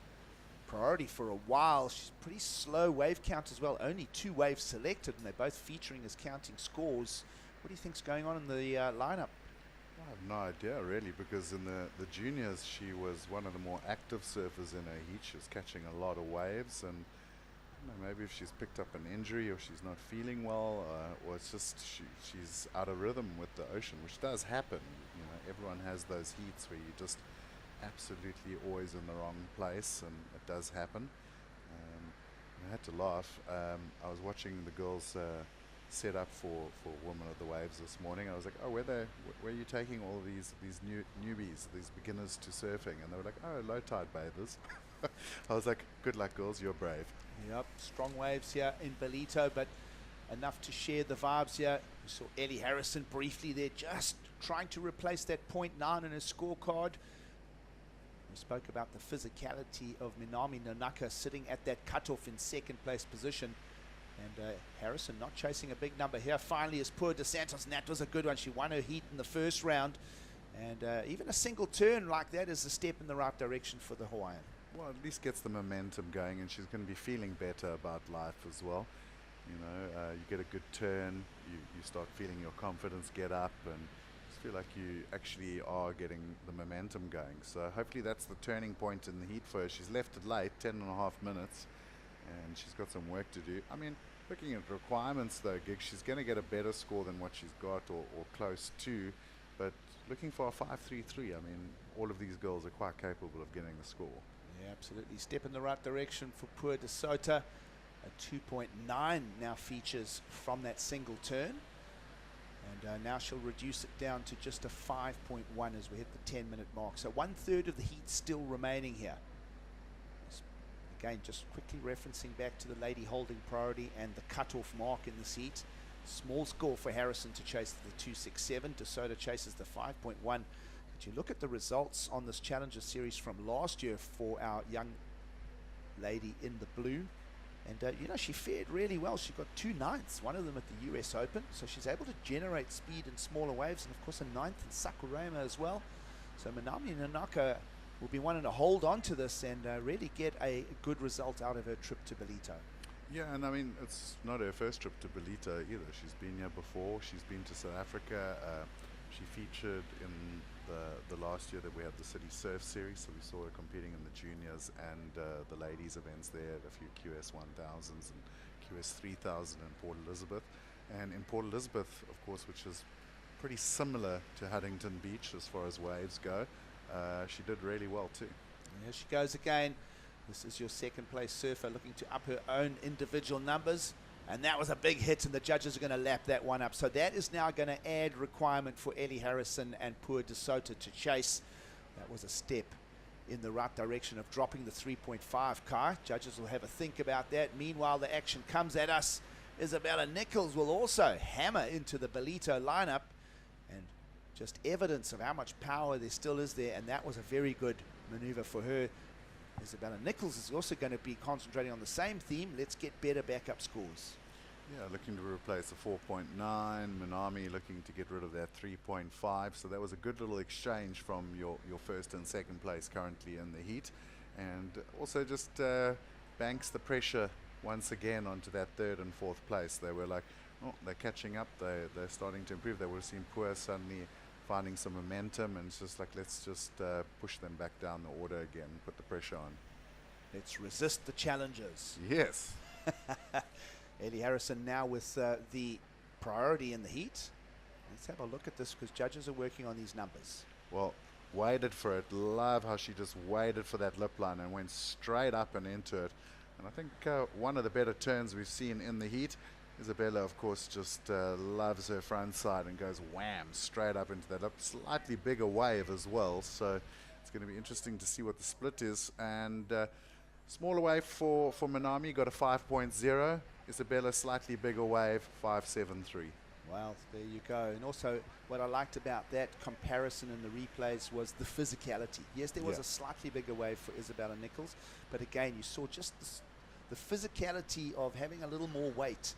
Speaker 21: priority for a while. She's pretty slow wave count as well. Only 2 waves selected, and they're both featuring as counting scores. What do you think's going on in the lineup?
Speaker 8: I have no idea really, because in the juniors she was one of the more active surfers in her heat. She was catching a lot of waves, and I don't know, maybe if she's picked up an injury or she's not feeling well, or it's just she's out of rhythm with the ocean, which does happen. You know, everyone has those heats where you're just absolutely always in the wrong place, and it does happen. I had to laugh. I was watching the girls set up for Women of the Waves this morning. I was like, oh, where are you taking all these newbies, these beginners to surfing? And they were like, oh, low tide bathers. I was like, good luck, girls, you're brave.
Speaker 21: Yep, strong waves here in Ballito, but enough to share the vibes here. We saw Ellie Harrison briefly there, just trying to replace that 0.9 in her scorecard. We spoke about the physicality of Minami Nanaka sitting at that cutoff in second place position. And Harrison not chasing a big number here. Finally is Pua de Santos, and that was a good one. She won her heat in the first round. And even a single turn like that is a step in the right direction for the Hawaiian.
Speaker 8: Well, at least gets the momentum going, and she's going to be feeling better about life as well. You know, you get a good turn, you start feeling your confidence get up, and just feel like you actually are getting the momentum going. So hopefully that's the turning point in the heat for her. She's left it late, 10.5 minutes. And she's got some work to do. I mean, looking at requirements though, Gig, she's going to get a better score than what she's got, or close to. But looking for a 5.33, I mean, all of these girls are quite capable of getting the score.
Speaker 21: Yeah, absolutely. Step in the right direction for Pua de Soto. A 2.9 now features from that single turn. And now she'll reduce it down to just a 5.1 as we hit the 10-minute mark. So 1/3 of the heat still remaining here. Again, just quickly referencing back to the lady holding priority and the cutoff mark in the seat. Small score for Harrison to chase the 2.67. De Soto chases the 5.1. But you look at the results on this Challenger Series from last year for our young lady in the blue. And, you know, she fared really well. She got 2 9ths, one of them at the US Open. So she's able to generate speed in smaller waves, and, of course, a 9th in Sakurama as well. So Minami Nanaka will be wanting to hold on to this and really get a good result out of her trip to Ballito.
Speaker 8: Yeah, and I mean, it's not her first trip to Ballito either. She's been here before. She's been to South Africa. She featured in the last year that we had the City Surf Series, so we saw her competing in the juniors and the ladies events there, a few QS 1000s and QS 3000 in Port Elizabeth. And in Port Elizabeth, of course, which is pretty similar to Huntington Beach as far as waves go, she did really well too.
Speaker 21: Here she goes again. This is your second place surfer looking to up her own individual numbers. And that was a big hit, and the judges are going to lap that one up. So that is now going to add requirement for Ellie Harrison and Pua de Soto to chase. That was a step in the right direction of dropping the 3.5 Kai. Judges will have a think about that. Meanwhile, the action comes at us. Isabella Nichols will also hammer into the Ballito lineup. And just evidence of how much power there still is there, and that was a very good maneuver for her. Isabella Nichols is also going to be concentrating on the same theme. Let's get better backup scores.
Speaker 8: Yeah, looking to replace the 4.9. Minami looking to get rid of that 3.5. So that was a good little exchange from your first and second place currently in the heat. And also just banks the pressure once again onto that third and fourth place. They were like, oh, they're catching up. They're starting to improve. They would have seen Pua suddenly finding some momentum, and it's just like, let's just push them back down the order again, put the pressure on.
Speaker 21: Let's resist the challengers.
Speaker 8: Yes.
Speaker 21: Ellie Harrison now with the priority in the heat. Let's have a look at this, because judges are working on these numbers.
Speaker 8: Well, waited for it. Love how she just waited for that lip line and went straight up and into it. And I think one of the better turns we've seen in the heat. Isabella, of course, just loves her front side and goes wham straight up into that slightly bigger wave as well. So it's going to be interesting to see what the split is. And smaller wave for Minami, got a 5.0. Isabella, slightly bigger wave, 5.73.
Speaker 21: Well, there you go. And also, what I liked about that comparison in the replays was the physicality. Yes, there was a slightly bigger wave for Isabella Nichols, but again, you saw just the physicality of having a little more weight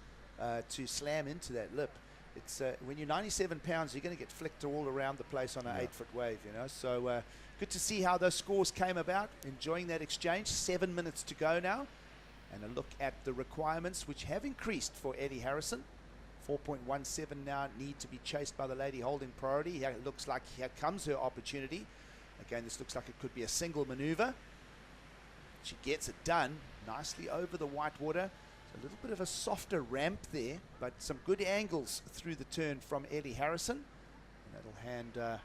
Speaker 21: to slam into that lip. It's when you're 97 pounds, you're going to get flicked all around the place on an 8-foot wave, you know. So good to see how those scores came about. Enjoying that exchange. 7 minutes to go now, and a look at the requirements, which have increased for Eddie Harrison. 4.17 now need to be chased by the lady holding priority. Here it looks like here comes her opportunity. Again, this looks like it could be a single maneuver. She gets it done nicely over the white water. A little bit of a softer ramp there, but some good angles through the turn from Eddie Harrison. And that'll hand,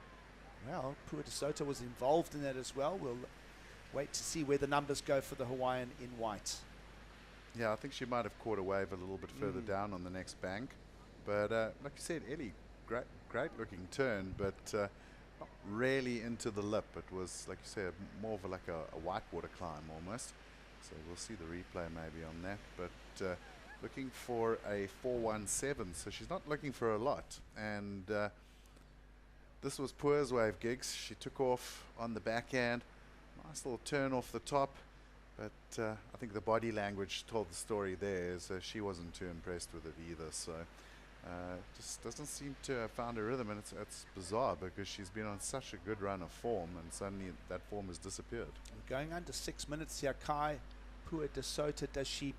Speaker 21: well, Pua de Soto was involved in that as well. We'll wait to see where the numbers go for the Hawaiian in white.
Speaker 8: Yeah, I think she might have caught a wave a little bit further down on the next bank. But like you said, Ellie, great looking turn, but not really into the lip. It was, like you said, more of like a whitewater climb almost. So we'll see the replay maybe on that. But looking for a 4.17, so she's not looking for a lot. And this was Pua's wave, Gigs. She took off on the backhand. Nice little turn off the top. But I think the body language told the story there, so she wasn't too impressed with it either. So just doesn't seem to have found her rhythm, and it's bizarre because she's been on such a good run of form, and suddenly that form has disappeared.
Speaker 21: We're going under 6 minutes here, Kai. Pua de Soto, does she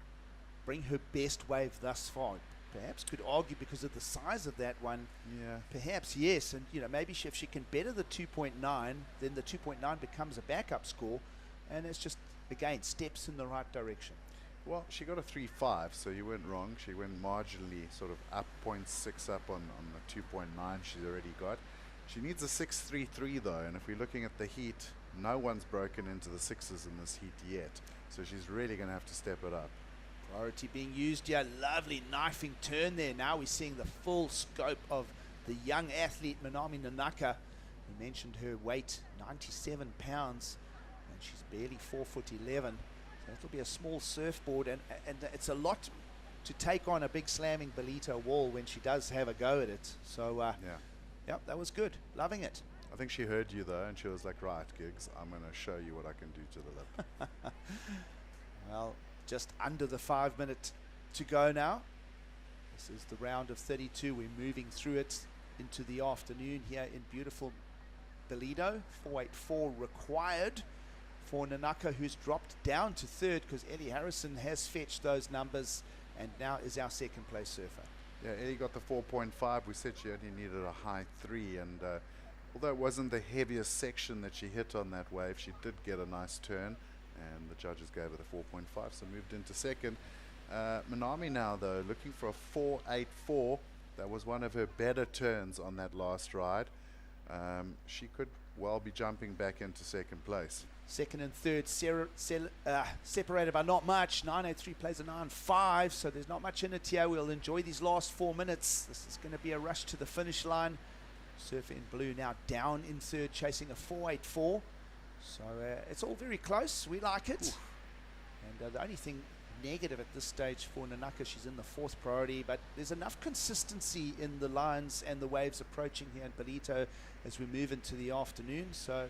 Speaker 21: bring her best wave thus far? Perhaps could argue because of the size of that one.
Speaker 8: Yeah.
Speaker 21: Perhaps yes, and you know, maybe if she can better the 2.9, then the 2.9 becomes a backup score, and it's just again steps in the right direction.
Speaker 8: Well, she got a 3.5, so you weren't wrong. She went marginally sort of up 0.6 up on the 2.9 she's already got. She needs a 6.33 though, and if we're looking at the heat, no one's broken into the sixes in this heat yet. So she's really going to have to step it up.
Speaker 21: Priority being used here. Lovely knifing turn there. Now we're seeing the full scope of the young athlete, Minami Nanaka. We mentioned her weight, 97 pounds, and she's barely 4'11". So that'll be a small surfboard, and it's a lot to take on a big slamming Ballito wall when she does have a go at it. So, yep, that was good. Loving it.
Speaker 8: I think she heard you though, and she was like, right, Gigs, I'm going to show you what I can do to the lip.
Speaker 21: Well, just under the 5 minute to go now. This is the round of 32. We're moving through it into the afternoon here in beautiful Ballito. 4.84 required for Nanaka, who's dropped down to third because Ellie Harrison has fetched those numbers and now is our second place surfer.
Speaker 8: Yeah, Ellie got the 4.5. We said she only needed a high 3, and although it wasn't the heaviest section that she hit on that wave, she did get a nice turn, and the judges gave her the 4.5, so moved into second. Minami now, though, looking for a 4.84. That was one of her better turns on that last ride. She could well be jumping back into second place.
Speaker 21: Second and third separated by not much. 9.83 plays a 9.5, so there's not much in it here. We'll enjoy these last 4 minutes. This is going to be a rush to the finish line. Surfer in blue now down in third, chasing a 4.84. So it's all very close. We like it. Oof. And the only thing negative at this stage for Nanaka, she's in the fourth priority, but there's enough consistency in the lines and the waves approaching here in Ballito as we move into the afternoon. So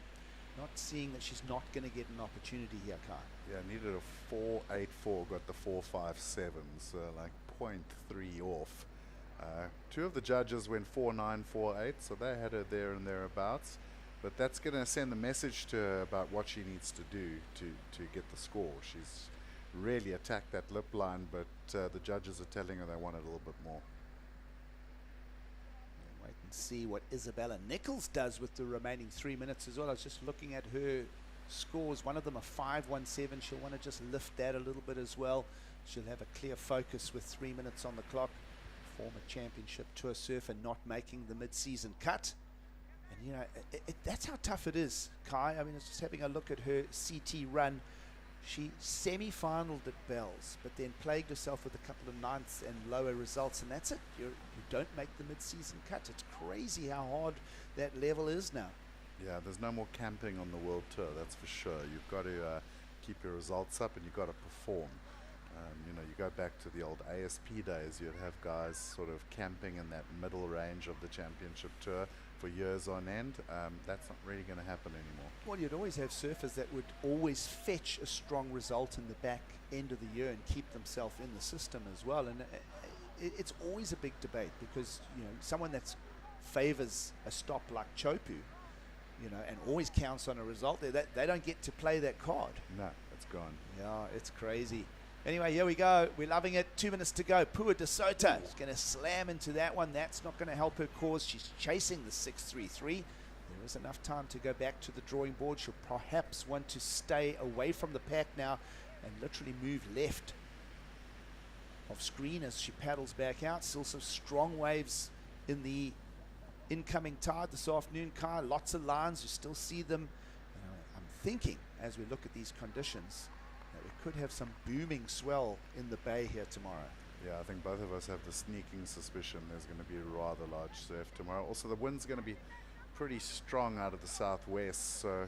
Speaker 21: not seeing that she's not going to get an opportunity here, Kai.
Speaker 8: Yeah, needed a 4.84, got the 4.57, so like 0.3 off. Two of the judges went 4.9, 4.8, so they had her there and thereabouts. But that's going to send a message to her about what she needs to do to get the score. She's really attacked that lip line, but the judges are telling her they want it a little bit more.
Speaker 21: We'll wait and see what Isabella Nichols does with the remaining 3 minutes as well. I was just looking at her scores. One of them a 5.17. She'll want to just lift that a little bit as well. She'll have a clear focus with 3 minutes on the clock. Former championship tour surfer not making the mid-season cut. And you know, that's how tough it is, Kai. I mean, it's just having a look at her CT run. She semi-finaled at Bells, but then plagued herself with a couple of ninths and lower results, and that's it. You don't make the mid-season cut. It's crazy how hard that level is now.
Speaker 8: Yeah, there's no more camping on the World Tour, that's for sure. You've got to keep your results up, and you've got to perform. You know, you go back to the old ASP days, you'd have guys sort of camping in that middle range of the championship tour for years on end. That's not really going to happen anymore.
Speaker 21: Well, you'd always have surfers that would always fetch a strong result in the back end of the year and keep themselves in the system as well. And it's always a big debate because, you know, someone that favors a stop like Chopu, you know, and always counts on a result there, they don't get to play that card.
Speaker 8: No, it's gone.
Speaker 21: Yeah, it's crazy. Anyway, here we go. We're loving it. 2 minutes to go. Pua de Sota is going to slam into that one. That's not going to help her cause. She's chasing the 6.33. There is enough time to go back to the drawing board. She'll perhaps want to stay away from the pack now and literally move left of screen as she paddles back out. Still some strong waves in the incoming tide this afternoon, Kai. Lots of lines. You still see them. I'm thinking, as we look at these conditions, that we could have some booming swell in the bay here tomorrow.
Speaker 8: Yeah, I think both of us have the sneaking suspicion there's going to be a rather large surf tomorrow. Also, the wind's going to be pretty strong out of the southwest, so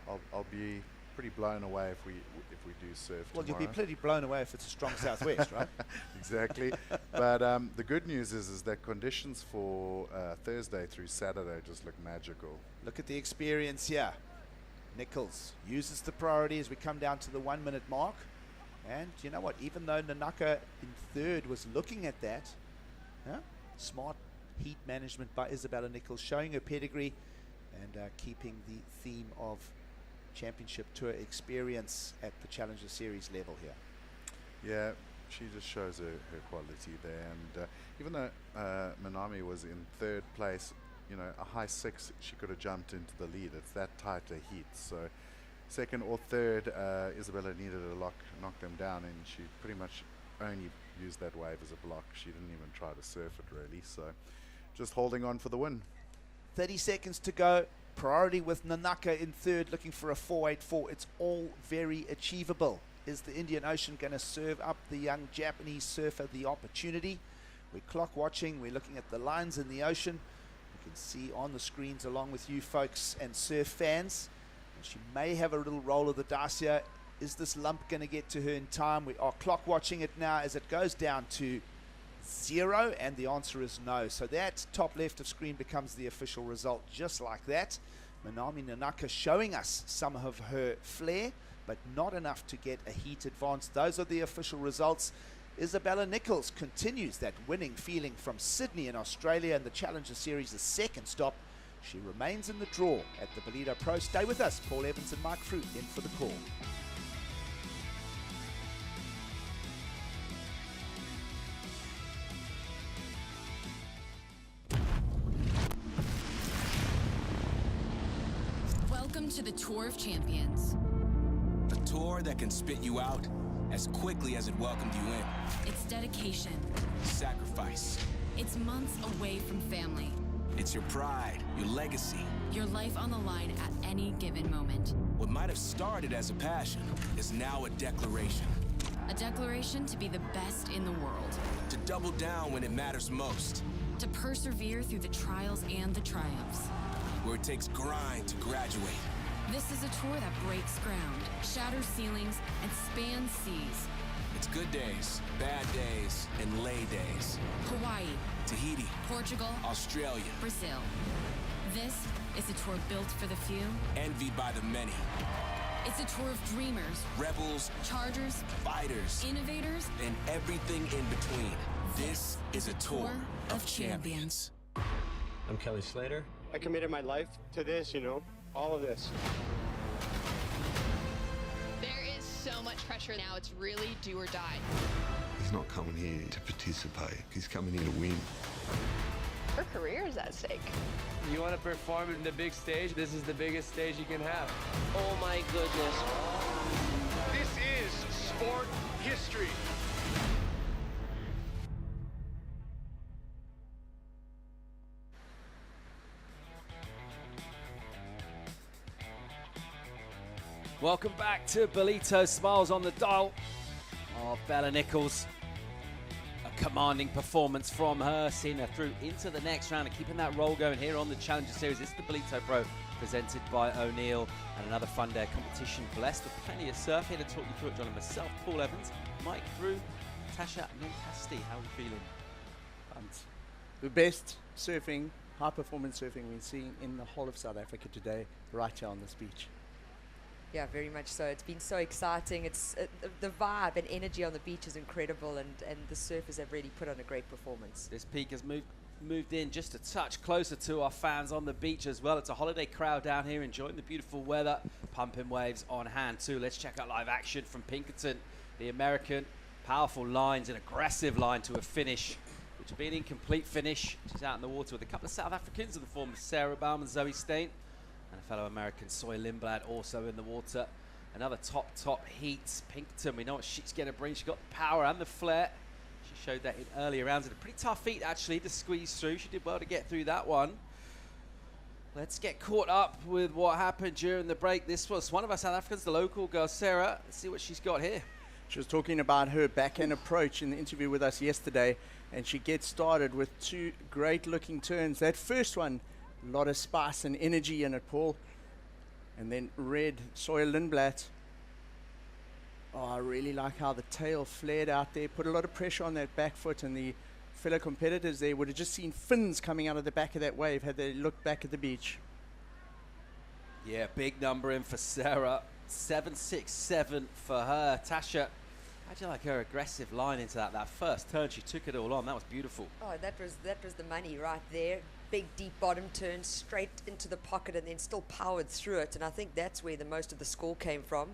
Speaker 8: I'll be pretty blown away if we do surf
Speaker 21: Well,
Speaker 8: tomorrow.
Speaker 21: you'll be pretty blown away if it's a strong southwest, right?
Speaker 8: Exactly. But the good news is that conditions for Thursday through Saturday just look magical.
Speaker 21: Look at the experience here. Nichols uses the priority as we come down to the 1 minute mark. And you know what, even though Nanaka in third was looking at that, smart heat management by Isabella Nichols, showing her pedigree and keeping the theme of championship tour experience at the Challenger Series level here.
Speaker 8: Yeah, she just shows her quality there. And even though Minami was in third place, you know, a high 6, she could have jumped into the lead. It's that tight a heat. So second or third, Isabella needed to knock them down, and she pretty much only used that wave as a block. She didn't even try to surf it really. So just holding on for the win.
Speaker 21: 30 seconds to go. Priority with Nanaka in third, looking for a 4.84. It's all very achievable. Is the Indian Ocean going to serve up the young Japanese surfer the opportunity? We're clock watching. We're looking at the lines in the ocean. You can see on the screens along with you folks and surf fans. And she may have a little roll of the dice here. Is this lump going to get to her in time? We are clock watching it now as it goes down to 0, and the answer is no. So that top left of screen becomes the official result just like that. Minami Nanaka showing us some of her flair, but not enough to get a heat advance. Those are the official results. Isabella Nichols continues that winning feeling from Sydney in Australia in the Challenger Series, the second stop. She remains in the draw at the Ballito Pro. Stay with us. Paul Evans and Mike Fruit in for the call.
Speaker 12: Welcome to the Tour of Champions.
Speaker 22: A tour that can spit you out as quickly as it welcomed you in.
Speaker 12: It's dedication.
Speaker 22: Sacrifice.
Speaker 12: It's months away from family.
Speaker 22: It's your pride, your legacy.
Speaker 12: Your life on the line at any given moment.
Speaker 22: What might have started as a passion is now a declaration.
Speaker 12: A declaration to be the best in the world.
Speaker 22: To double down when it matters most.
Speaker 12: To persevere through the trials and the triumphs.
Speaker 22: Where it takes grind to graduate.
Speaker 12: This is a tour that breaks ground, shatters ceilings, and spans seas.
Speaker 22: It's good days, bad days, and lay days.
Speaker 12: Hawaii,
Speaker 22: Tahiti,
Speaker 12: Portugal,
Speaker 22: Australia,
Speaker 12: Brazil. This is a tour built for the few.
Speaker 22: Envied by the many.
Speaker 12: It's a tour of dreamers,
Speaker 22: rebels,
Speaker 12: chargers,
Speaker 22: fighters,
Speaker 12: innovators,
Speaker 22: and everything in between. This is a tour of champions.
Speaker 11: I'm Kelly Slater.
Speaker 20: I committed my life to this, you know, all of this.
Speaker 23: There is so much pressure now. It's really do or die.
Speaker 24: He's not coming here to participate. He's coming here to win.
Speaker 23: Her career is at stake.
Speaker 25: You want to perform in the big stage? This is the biggest stage you can have.
Speaker 26: Oh my goodness.
Speaker 20: This is sport history.
Speaker 2: Welcome back to Ballito. Smiles on the dial of Bella Nichols. A commanding performance from her, seeing her through into the next round and keeping that roll going here on the Challenger Series. It's the Ballito Pro presented by O'Neill, and another fun day of competition, blessed with plenty of surf. Here to talk you through it, John, and myself, Paul Evans, Mike Drew, Tasha Ninkasti. How are we feeling?
Speaker 3: The best surfing, high-performance surfing we're seeing in the whole of South Africa today, right here on this beach.
Speaker 1: Yeah, very much so. It's been so exciting. It's the vibe and energy on the beach is incredible, and the surfers have really put on a great performance.
Speaker 2: This peak has moved in just a touch closer to our fans on the beach as well. It's a holiday crowd down here enjoying the beautiful weather, pumping waves on hand too. Let's check out live action from Pinkerton, the American. Powerful lines, an aggressive line to a finish, which will be an incomplete finish. She's out in the water with a couple of South Africans in the form of Sarah Baum and Zoe Stein, and a fellow American, Soy Lindblad, also in the water. Another top heat. Pinkerton, we know what she's going to bring. She's got the power and the flair. She showed that in earlier rounds. And a pretty tough heat, actually, to squeeze through. She did well to get through that one. Let's get caught up with what happened during the break. This was one of our South Africans, the local girl, Sarah. Let's see what she's got here.
Speaker 3: She was talking about her backhand approach in the interview with us yesterday, and she gets started with two great-looking turns. That first one, a lot of spice and energy in it, Paul. And then red, Soy Lindblad. Oh, I really like how the tail flared out there, put a lot of pressure on that back foot, and the fellow competitors there would have just seen fins coming out of the back of that wave had they looked back at the beach.
Speaker 2: Yeah, big number in for Sarah. 7.67 for her. Tasha, how'd you like her aggressive line into that first turn? She took it all on. That was beautiful.
Speaker 1: Oh, that was the money right there. Big deep bottom turn straight into the pocket and then still powered through it, and I think that's where the most of the score came from.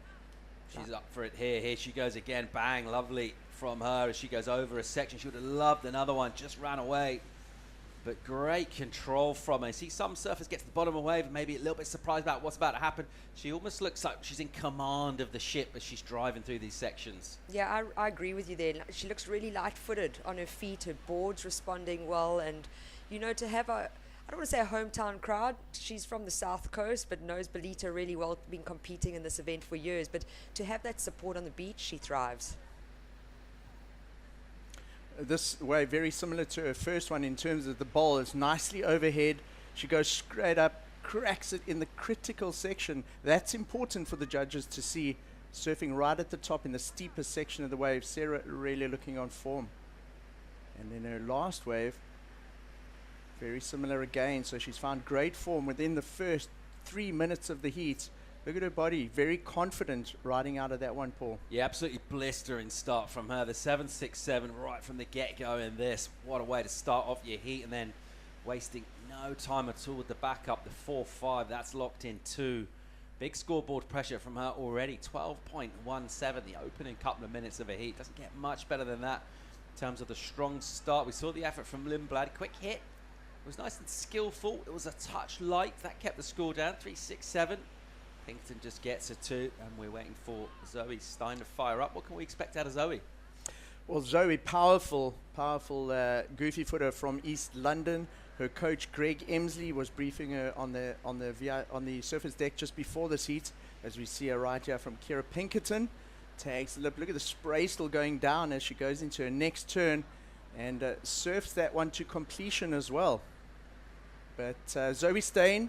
Speaker 2: She's up for it here. Here she goes again. Bang, lovely from her as she goes over a section. She would have loved another one, just ran away. But great control from her. See, some surfers get to the bottom of a wave and maybe a little bit surprised about what's about to happen. She almost looks like she's in command of the ship as she's driving through these sections.
Speaker 1: Yeah, I agree with you there. She looks really light-footed on her feet. Her board's responding well, and you know, to have a, I don't want to say a hometown crowd. She's from the South Coast, but knows Ballito really well, been competing in this event for years. But to have that support on the beach, she thrives.
Speaker 3: This wave, very similar to her first one in terms of the bowl, is nicely overhead. She goes straight up, cracks it in the critical section. That's important for the judges to see, surfing right at the top in the steepest section of the wave. Sarah really looking on form. And then her last wave, very similar again. So she's found great form within the first 3 minutes of the heat. Look at her body, very confident riding out of that one, Paul.
Speaker 2: Yeah, absolutely blistering start from her. The 7.67 right from the get-go in this. What a way to start off your heat, and then wasting no time at all with the backup. The 4.5, that's locked in too. Big scoreboard pressure from her already. 12.17, the opening couple of minutes of a heat. Doesn't get much better than that in terms of the strong start. We saw the effort from Lindblad. Quick hit. It was nice and skillful. It was a touch light. That kept the score down. 3.67. Pinkerton just gets a 2, and we're waiting for Zoe Stein to fire up. What can we expect out of Zoe?
Speaker 3: Well, Zoe, powerful goofy footer from East London. Her coach Greg Emsley was briefing her on the surface deck just before this heat, as we see her right here from Kira Pinkerton. Tags the lip. Look at the spray still going down as she goes into her next turn, and surfs that one to completion as well. But Zoe Stein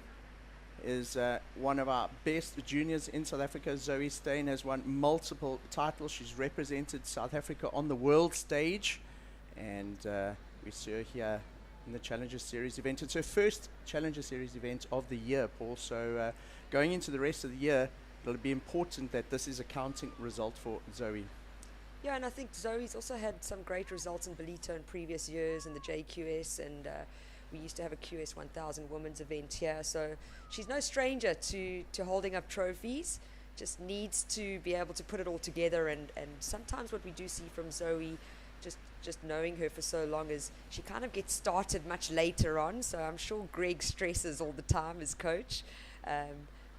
Speaker 3: is one of our best juniors in South Africa. Zoe Stein has won multiple titles. She's represented South Africa on the world stage, and we see her here in the Challenger Series event. It's her first Challenger Series event of the year, Paul. So going into the rest of the year, it'll be important that this is a counting result for Zoe.
Speaker 1: Yeah, and I think Zoe's also had some great results in Ballito in previous years in the JQS, and we used to have a QS 1000 women's event here, so she's no stranger to holding up trophies. Just needs to be able to put it all together, and sometimes what we do see from Zoe, just knowing her for so long, is she kind of gets started much later on, so I'm sure Greg stresses all the time as coach.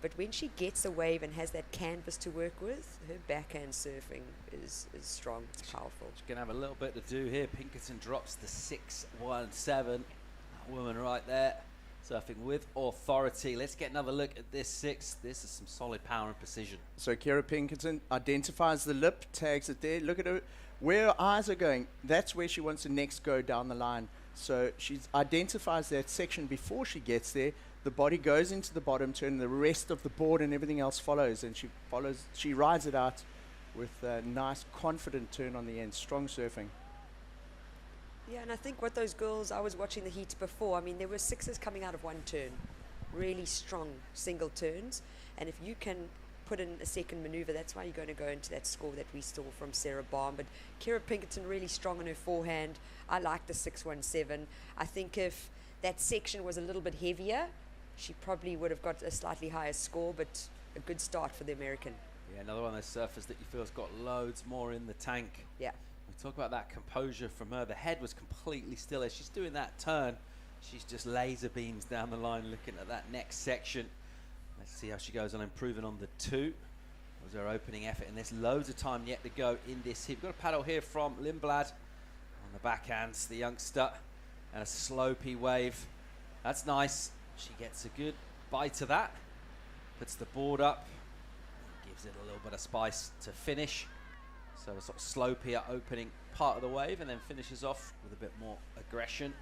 Speaker 1: But when she gets a wave and has that canvas to work with, her backhand surfing is strong, it's powerful.
Speaker 2: She's going to have a little bit to do here. Pinkerton drops the 6.17. That woman right there. Surfing with authority. Let's get another look at this 6. This is some solid power and precision.
Speaker 3: So Kira Pinkerton identifies the lip, tags it there. Look at her, where her eyes are going. That's where she wants to next go down the line. So she identifies that section before she gets there. The body goes into the bottom turn, the rest of the board and everything else follows, and she rides it out with a nice confident turn on the end. Strong surfing.
Speaker 1: Yeah, and I think what those girls, I was watching the heats before, I mean, there were 6s coming out of one turn. Really strong single turns. And if you can put in a second maneuver, that's why you're going to go into that score that we saw from Sarah Baum. But Kira Pinkerton really strong on her forehand. I like the 617. I think if that section was a little bit heavier, she probably would have got a slightly higher score, but a good start for the American.
Speaker 2: Yeah, another one of those surfers that you feel has got loads more in the tank.
Speaker 1: Yeah.
Speaker 2: We talk about that composure from her. The head was completely still. As she's doing that turn, she's just laser beams down the line looking at that next section. Let's see how she goes on improving on the 2. That was her opening effort, and there's loads of time yet to go in this heat. We've got a paddle here from Lindblad on the backhands, the youngster, and a slopey wave. That's nice. She gets a good bite of that, puts the board up, gives it a little bit of spice to finish. So a sort of slopier opening part of the wave, and then finishes off with a bit more aggression.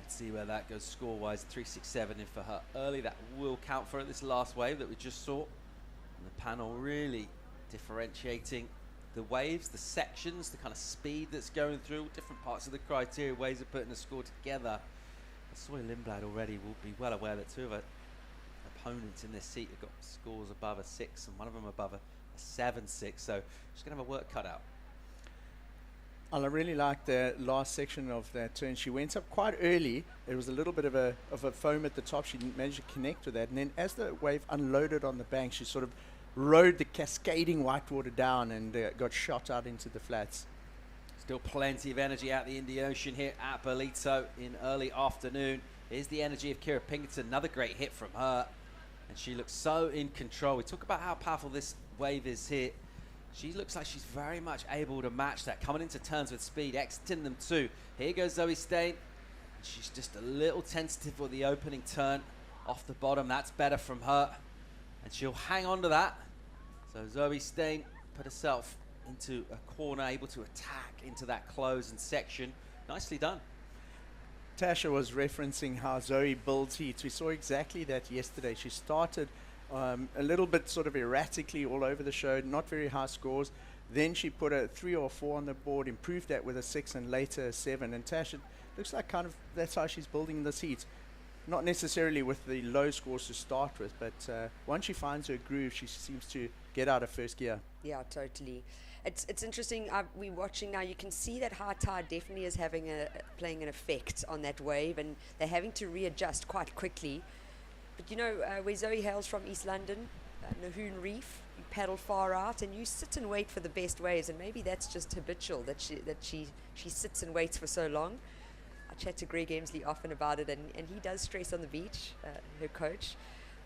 Speaker 2: Let's see where that goes score-wise. 367 in for her early. That will count for her, this last wave that we just saw. And the panel really differentiating the waves, the sections, the kind of speed that's going through, different parts of the criteria, ways of putting a score together. Soy Lindblad already will be well aware that 2 of her opponents in this seat have got scores above a 6 and one of them above a 7-6, so she's going to have a work cut out.
Speaker 3: I really like the last section of that turn. She went up quite early. There was a little bit of a foam at the top. She didn't manage to connect with that, and then as the wave unloaded on the bank, she sort of rode the cascading whitewater down and got shot out into the flats.
Speaker 2: Still plenty of energy out the Indian Ocean here at Ballito in early afternoon. Here's the energy of Kira Pinkerton. Another great hit from her. And she looks so in control. We talk about how powerful this wave is here. She looks like she's very much able to match that. Coming into turns with speed, exiting them too. Here goes Zoe Stain. She's just a little tentative with the opening turn off the bottom. That's better from her. And she'll hang on to that. So Zoe Stain put herself into a corner, able to attack into that close and section. Nicely done.
Speaker 3: Tasha was referencing how Zoe builds heats. We saw exactly that yesterday. She started a little bit sort of erratically all over the show, not very high scores. Then she put a 3 or 4 on the board, improved that with a 6 and later a 7. And Tasha looks like kind of that's how she's building this heat. Not necessarily with the low scores to start with, but once she finds her groove, she seems to get out of first gear.
Speaker 1: Yeah, totally. It's interesting. We're watching now. You can see that high tide definitely is playing an effect on that wave, and they're having to readjust quite quickly. But you know, where Zoe hails from, East London, Nahoon Reef, you paddle far out and you sit and wait for the best waves, and maybe that's just habitual that she sits and waits for so long. I chat to Greg Emsley often about it, and he does stress on the beach, her coach.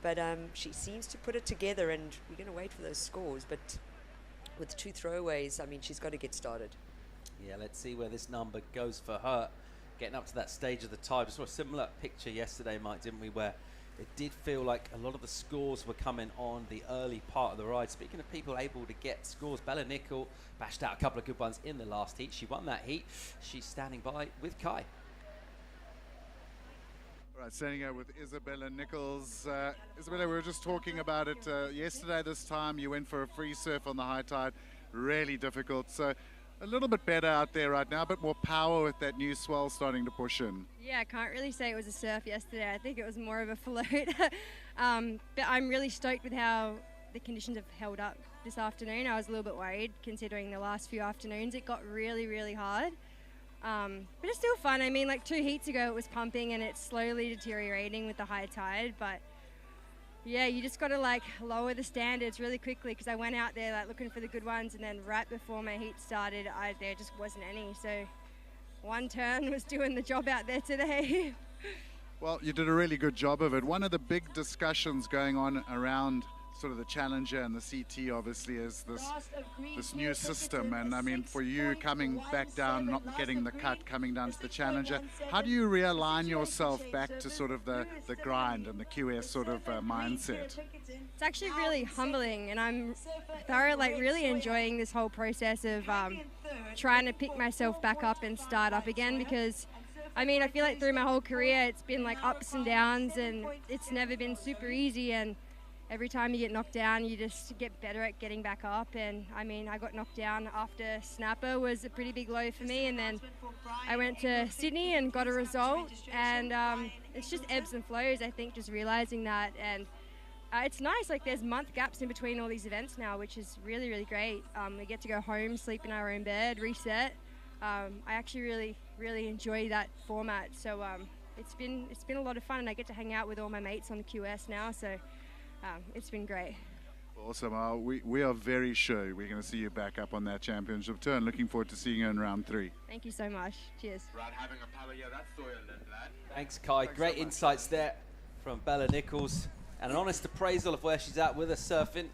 Speaker 1: But she seems to put it together, and we're going to wait for those scores. But with 2 throwaways, I mean, she's got to get started.
Speaker 2: Yeah, let's see where this number goes for her. Getting up to that stage of the tide. We saw a similar picture yesterday, Mike, didn't we, where it did feel like a lot of the scores were coming on the early part of the ride. Speaking of people able to get scores, Bella Nicol bashed out a couple of good ones in the last heat. She won that heat. She's standing by with Kai.
Speaker 8: Right, standing out with Isabella Nichols. Isabella, we were just talking about it yesterday this time. You went for a free surf on the high tide. Really difficult. So a little bit better out there right now, a bit more power with that new swell starting to push in.
Speaker 4: Yeah, I can't really say it was a surf yesterday. I think it was more of a float. But I'm really stoked with how the conditions have held up this afternoon. I was a little bit worried considering the last few afternoons. It got really, really hard. But it's still fun. I mean, like 2 heats ago it was pumping and it's slowly deteriorating with the high tide, but yeah, you just got to like lower the standards really quickly, because I went out there like looking for the good ones, and then right before my heat started there just wasn't any, so 1 turn was doing the job out there today.
Speaker 8: Well, you did a really good job of it. One of the big discussions going on around sort of the Challenger and the CT obviously is this new system, and I mean for you coming back down, not getting the cut, coming down to the Challenger, how do you realign yourself back to sort of the grind and the QS sort of mindset?
Speaker 4: It's actually really humbling, and I'm really enjoying this whole process of trying to pick myself back up and start up again, because I mean I feel like through my whole career it's been like ups and downs, and it's never been super easy, and every time you get knocked down, you just get better at getting back up. And I mean, I got knocked down after Snapper was a pretty big low for me, and then I went to Sydney and got a result, and it's just ebbs and flows, I think, just realizing that. And it's nice, like there's month gaps in between all these events now, which is really, really great. We get to go home, sleep in our own bed, reset. I actually really enjoy that format. So it's been a lot of fun, and I get to hang out with all my mates on the QS now, so it's been great.
Speaker 8: Awesome. We are very sure we're going to see you back up on that championship tour, and looking forward to seeing you in round 3.
Speaker 4: Thank you so much. Cheers.
Speaker 2: Thanks, Kai. Great insights there from Bella Nichols, and an honest appraisal of where she's at with her surfing. And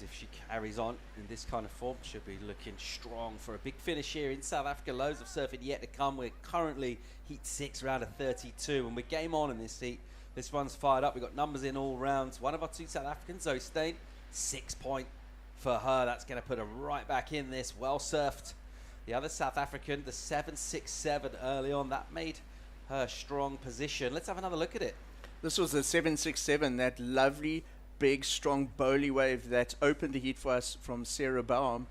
Speaker 2: if she carries on in this kind of form, she'll be looking strong for a big finish here in South Africa. Loads of surfing yet to come. We're currently heat 6, round of 32, and we're game on in this heat. This one's fired up. We've got numbers in all rounds. One of our 2 South Africans, Zoe Steyn, 6 point for her. That's going to put her right back in this. Well surfed. The other South African, the 7.67 early on, that made her strong position. Let's have another look at it.
Speaker 3: This was the 7.67, that lovely, big, strong bowley wave that opened the heat for us from Sarah Baum.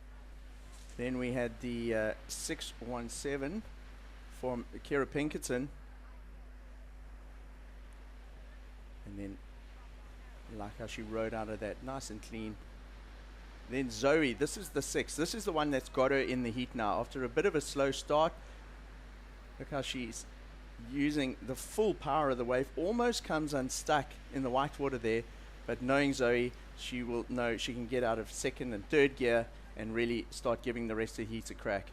Speaker 3: Then we had the 6.17 from Kira Pinkerton. And then, like how she rode out of that, nice and clean. Then Zoe, this is the 6. This is the one that's got her in the heat now. After a bit of a slow start, look how she's using the full power of the wave. Almost comes unstuck in the white water there. But knowing Zoe, she will know she can get out of 2nd and 3rd gear and really start giving the rest of the heat a crack.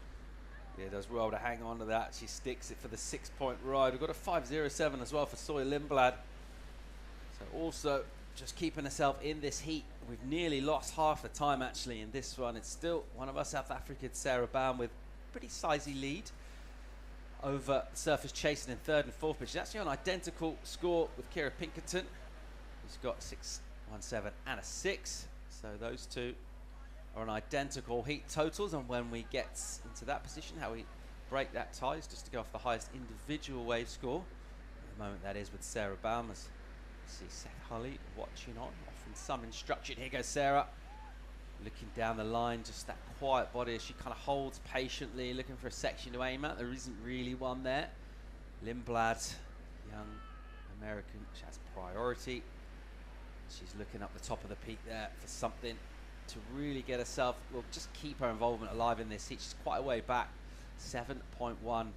Speaker 2: Yeah, does well to hang on to that. She sticks it for the 6-point ride. We've got a 5.07 as well for Soy Lindblad. So also just keeping herself in this heat. We've nearly lost half the time actually in this one. It's still one of our South Africans, Sarah Baum, with a pretty sizey lead over surfers chasing in 3rd and 4th, but she's actually on identical score with Kira Pinkerton, who's got 6.17 and a 6. So those two are on identical heat totals, and when we get into that position, how we break that tie is just to go off the highest individual wave score. At the moment that is with Sarah Baum. As see Seth Hulley watching on, offering some instruction. Here goes Sarah, looking down the line, just that quiet body as she kind of holds patiently, looking for a section to aim at. There isn't really one there. Lindblad, young American, she has priority. She's looking up the top of the peak there for something to really get herself, well, just keep her involvement alive in this heat. She's quite a way back. 7.1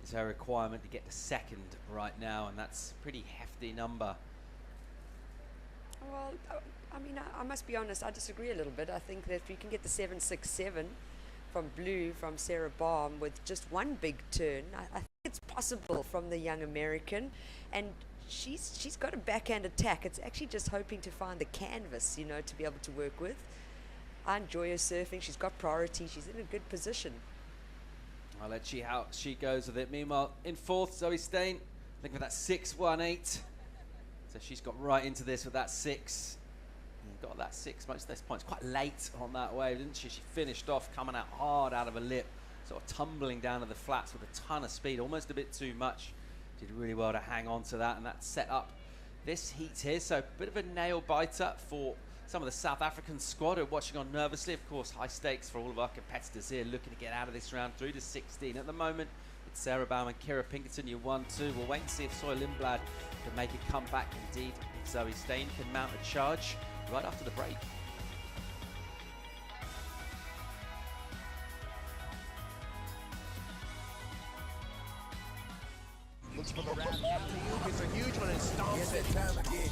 Speaker 2: is her requirement to get to 2nd right now, and that's a pretty hefty number.
Speaker 1: Well, I mean, I must be honest, I disagree a little bit. I think that if you can get the 7.67 from Blue, from Sarah Baum, with just one big turn, I think it's possible from the young American. And she's got a backhand attack. It's actually just hoping to find the canvas, you know, to be able to work with. I enjoy her surfing. She's got priority. She's in a good position.
Speaker 2: I'll let you how she goes with it. Meanwhile, in 4th, Zoe Steyn, looking for that 6.18. So she's got right into this with that 6. And got that 6 most of those points quite late on that wave, didn't she? She finished off coming out hard out of a lip, sort of tumbling down to the flats with a ton of speed, almost a bit too much. Did really well to hang on to that, and that set up this heat here. So a bit of a nail biter for some of the South African squad who are watching on nervously. Of course, high stakes for all of our competitors here, looking to get out of this round through to 16. At the moment, it's Sarah Baum and Kira Pinkerton, you 1-2. We'll wait and see if Soy Lindblad can make a comeback. Indeed, if Zoe Steyn can mount a charge right after the break.
Speaker 7: Looks for the wrap. Gets a huge one and stomps. Yes, that time again.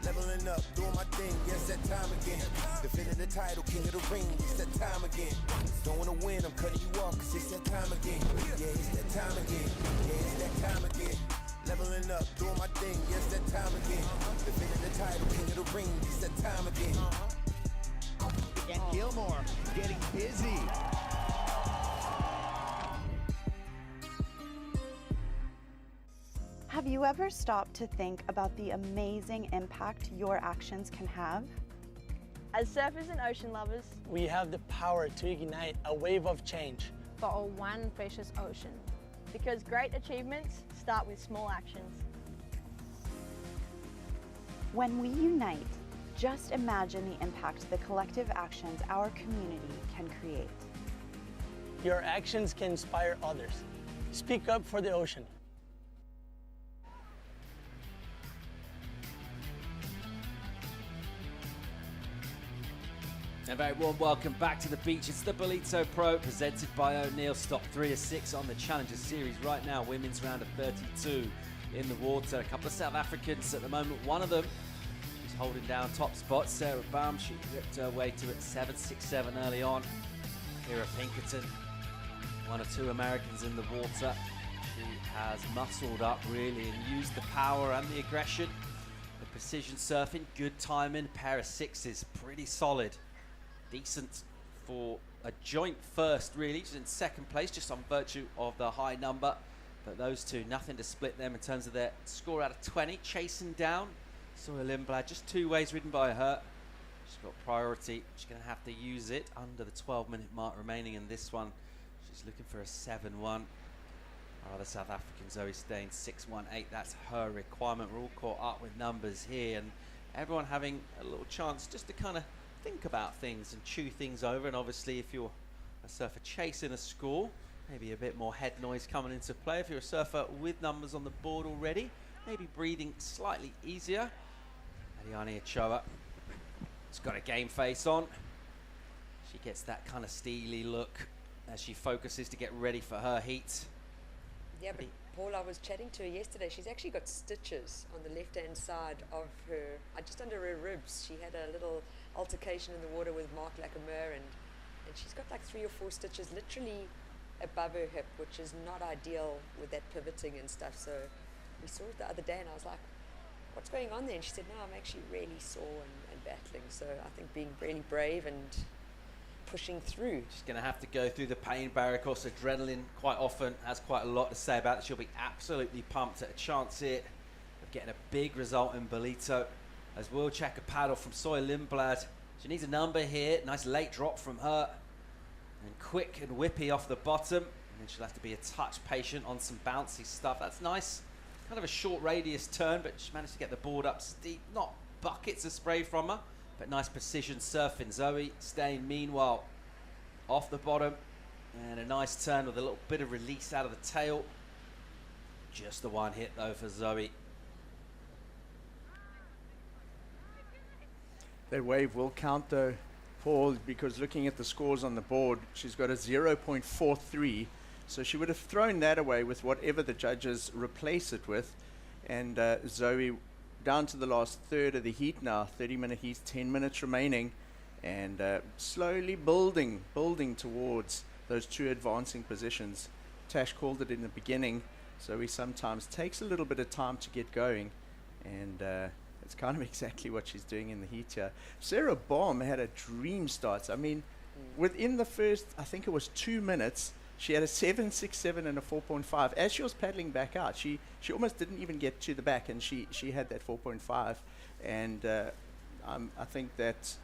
Speaker 7: Leveling up, doing my thing. Yes, that time again. Defending the title, king of the ring. It's that time again. Don't wanna win, I'm cutting you off, cause it's that time again. Yeah, it's that time again. Yeah, it's that time again. Leveling up, doing my thing, yes, that time again. Defending the title, king of the ring, it's that time again.
Speaker 21: And Gilmore getting busy.
Speaker 9: Have you ever stopped to think about the amazing impact your actions can have?
Speaker 10: As surfers and ocean lovers,
Speaker 13: we have the power to ignite a wave of change
Speaker 10: for our one precious ocean. Because great achievements start with small actions.
Speaker 9: When we unite, just imagine the impact the collective actions our community can create.
Speaker 13: Your actions can inspire others. Speak up for the ocean.
Speaker 2: A very warm welcome back to the beach. It's the Ballito Pro presented by O'Neill. Stop 3 of 6 on the Challenger Series right now. Women's round of 32 in the water. A couple of South Africans at the moment. One of them is holding down top spot. Sarah Baum, she ripped her way to it 7.67 early on. Kira Pinkerton, one of 2 Americans in the water. She has muscled up really and used the power and the aggression. The precision surfing, good timing, pair of 6s, pretty solid. Decent for a joint first, really. She's in second place, just on virtue of the high number. But those two, nothing to split them in terms of their score out of 20. Chasing down Sawyer Lindblad, just 2 ways ridden by her. She's got priority. She's going to have to use it under the 12-minute mark remaining in this one. She's looking for a 7-1. Our other South African, Zoe Stain, 6.18. That's her requirement. We're all caught up with numbers here, and everyone having a little chance just to kind of think about things and chew things over. And obviously if you're a surfer chasing a score, maybe a bit more head noise coming into play. If you're a surfer with numbers on the board already, maybe breathing slightly easier. Eliane Ochoa has got a game face on. She gets that kind of steely look as she focuses to get ready for her heat.
Speaker 1: Yeah, but Paul, I was chatting to her yesterday. She's actually got stitches on the left-hand side of her, just under her ribs. She had a little altercation in the water with Mark Lacamere, and she's got like 3 or 4 stitches literally above her hip, which is not ideal with that pivoting and stuff. So we saw it the other day, and I was like, what's going on there? And she said, no, I'm actually really sore and battling. So I think being really brave and pushing through.
Speaker 2: She's going to have to go through the pain barrier. Of course, adrenaline quite often has quite a lot to say about it. She'll be absolutely pumped at a chance here of getting a big result in Ballito. As we'll check a paddle from Sawyer Lindblad. She needs a number here. Nice late drop from her. And quick and whippy off the bottom. And then she'll have to be a touch patient on some bouncy stuff. That's nice. Kind of a short radius turn, but she managed to get the board up steep. Not buckets of spray from her, but nice precision surfing. Zoe Stain, meanwhile, off the bottom. And a nice turn with a little bit of release out of the tail. Just the one hit, though, for Zoe.
Speaker 3: That wave will count, though, Paul, because looking at the scores on the board, she's got a 0.43. So she would have thrown that away with whatever the judges replace it with. And Zoe down to the last third of the heat now, 30-minute heat, 10 minutes remaining, and slowly building towards those 2 advancing positions. Tash called it in the beginning. Zoe sometimes takes a little bit of time to get going, and it's kind of exactly what she's doing in the heat here. Sarah Baum had a dream start. I mean, within the first, I think it was 2 minutes, she had a 7.67 and a 4.5. As she was paddling back out, she almost didn't even get to the back, and she had that 4.5. And I think that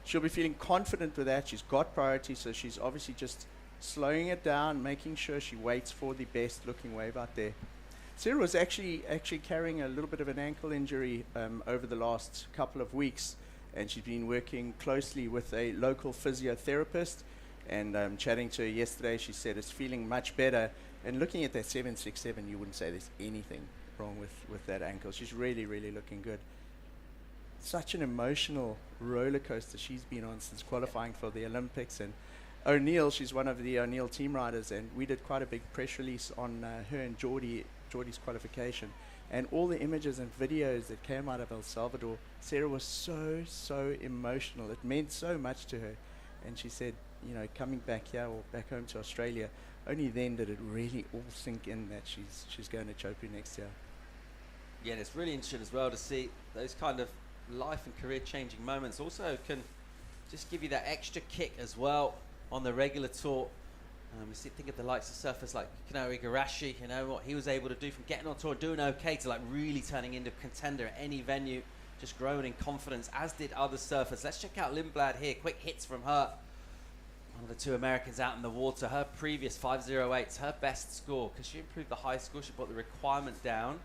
Speaker 3: she'll be feeling confident with that. She's got priority, so she's obviously just slowing it down, making sure she waits for the best looking wave out there. Sarah was actually carrying a little bit of an ankle injury over the last couple of weeks, and she's been working closely with a local physiotherapist. And chatting to her yesterday, she said it's feeling much better. And looking at that 7.67, you wouldn't say there's anything wrong with that ankle. She's really, really looking good. Such an emotional roller coaster she's been on since qualifying for the Olympics. And O'Neill, she's one of the O'Neill team riders, and we did quite a big press release on her and Geordie's qualification. And all the images and videos that came out of El Salvador, Sarah was so emotional. It meant so much to her. And she said, you know, coming back here or back home to Australia, only then did it really all sink in that she's going to Chopu next year.
Speaker 2: Yeah, and it's really interesting as well to see those kind of life and career changing moments also can just give you that extra kick as well on the regular tour. We think of the likes of surfers like Kano Igarashi, you know, what he was able to do from getting on tour and doing okay to like really turning into a contender at any venue, just growing in confidence, as did other surfers. Let's check out Lindblad here. Quick hits from her. One of the two Americans out in the water. Her previous 5.08's her best score because she improved the high score. She brought the requirement down.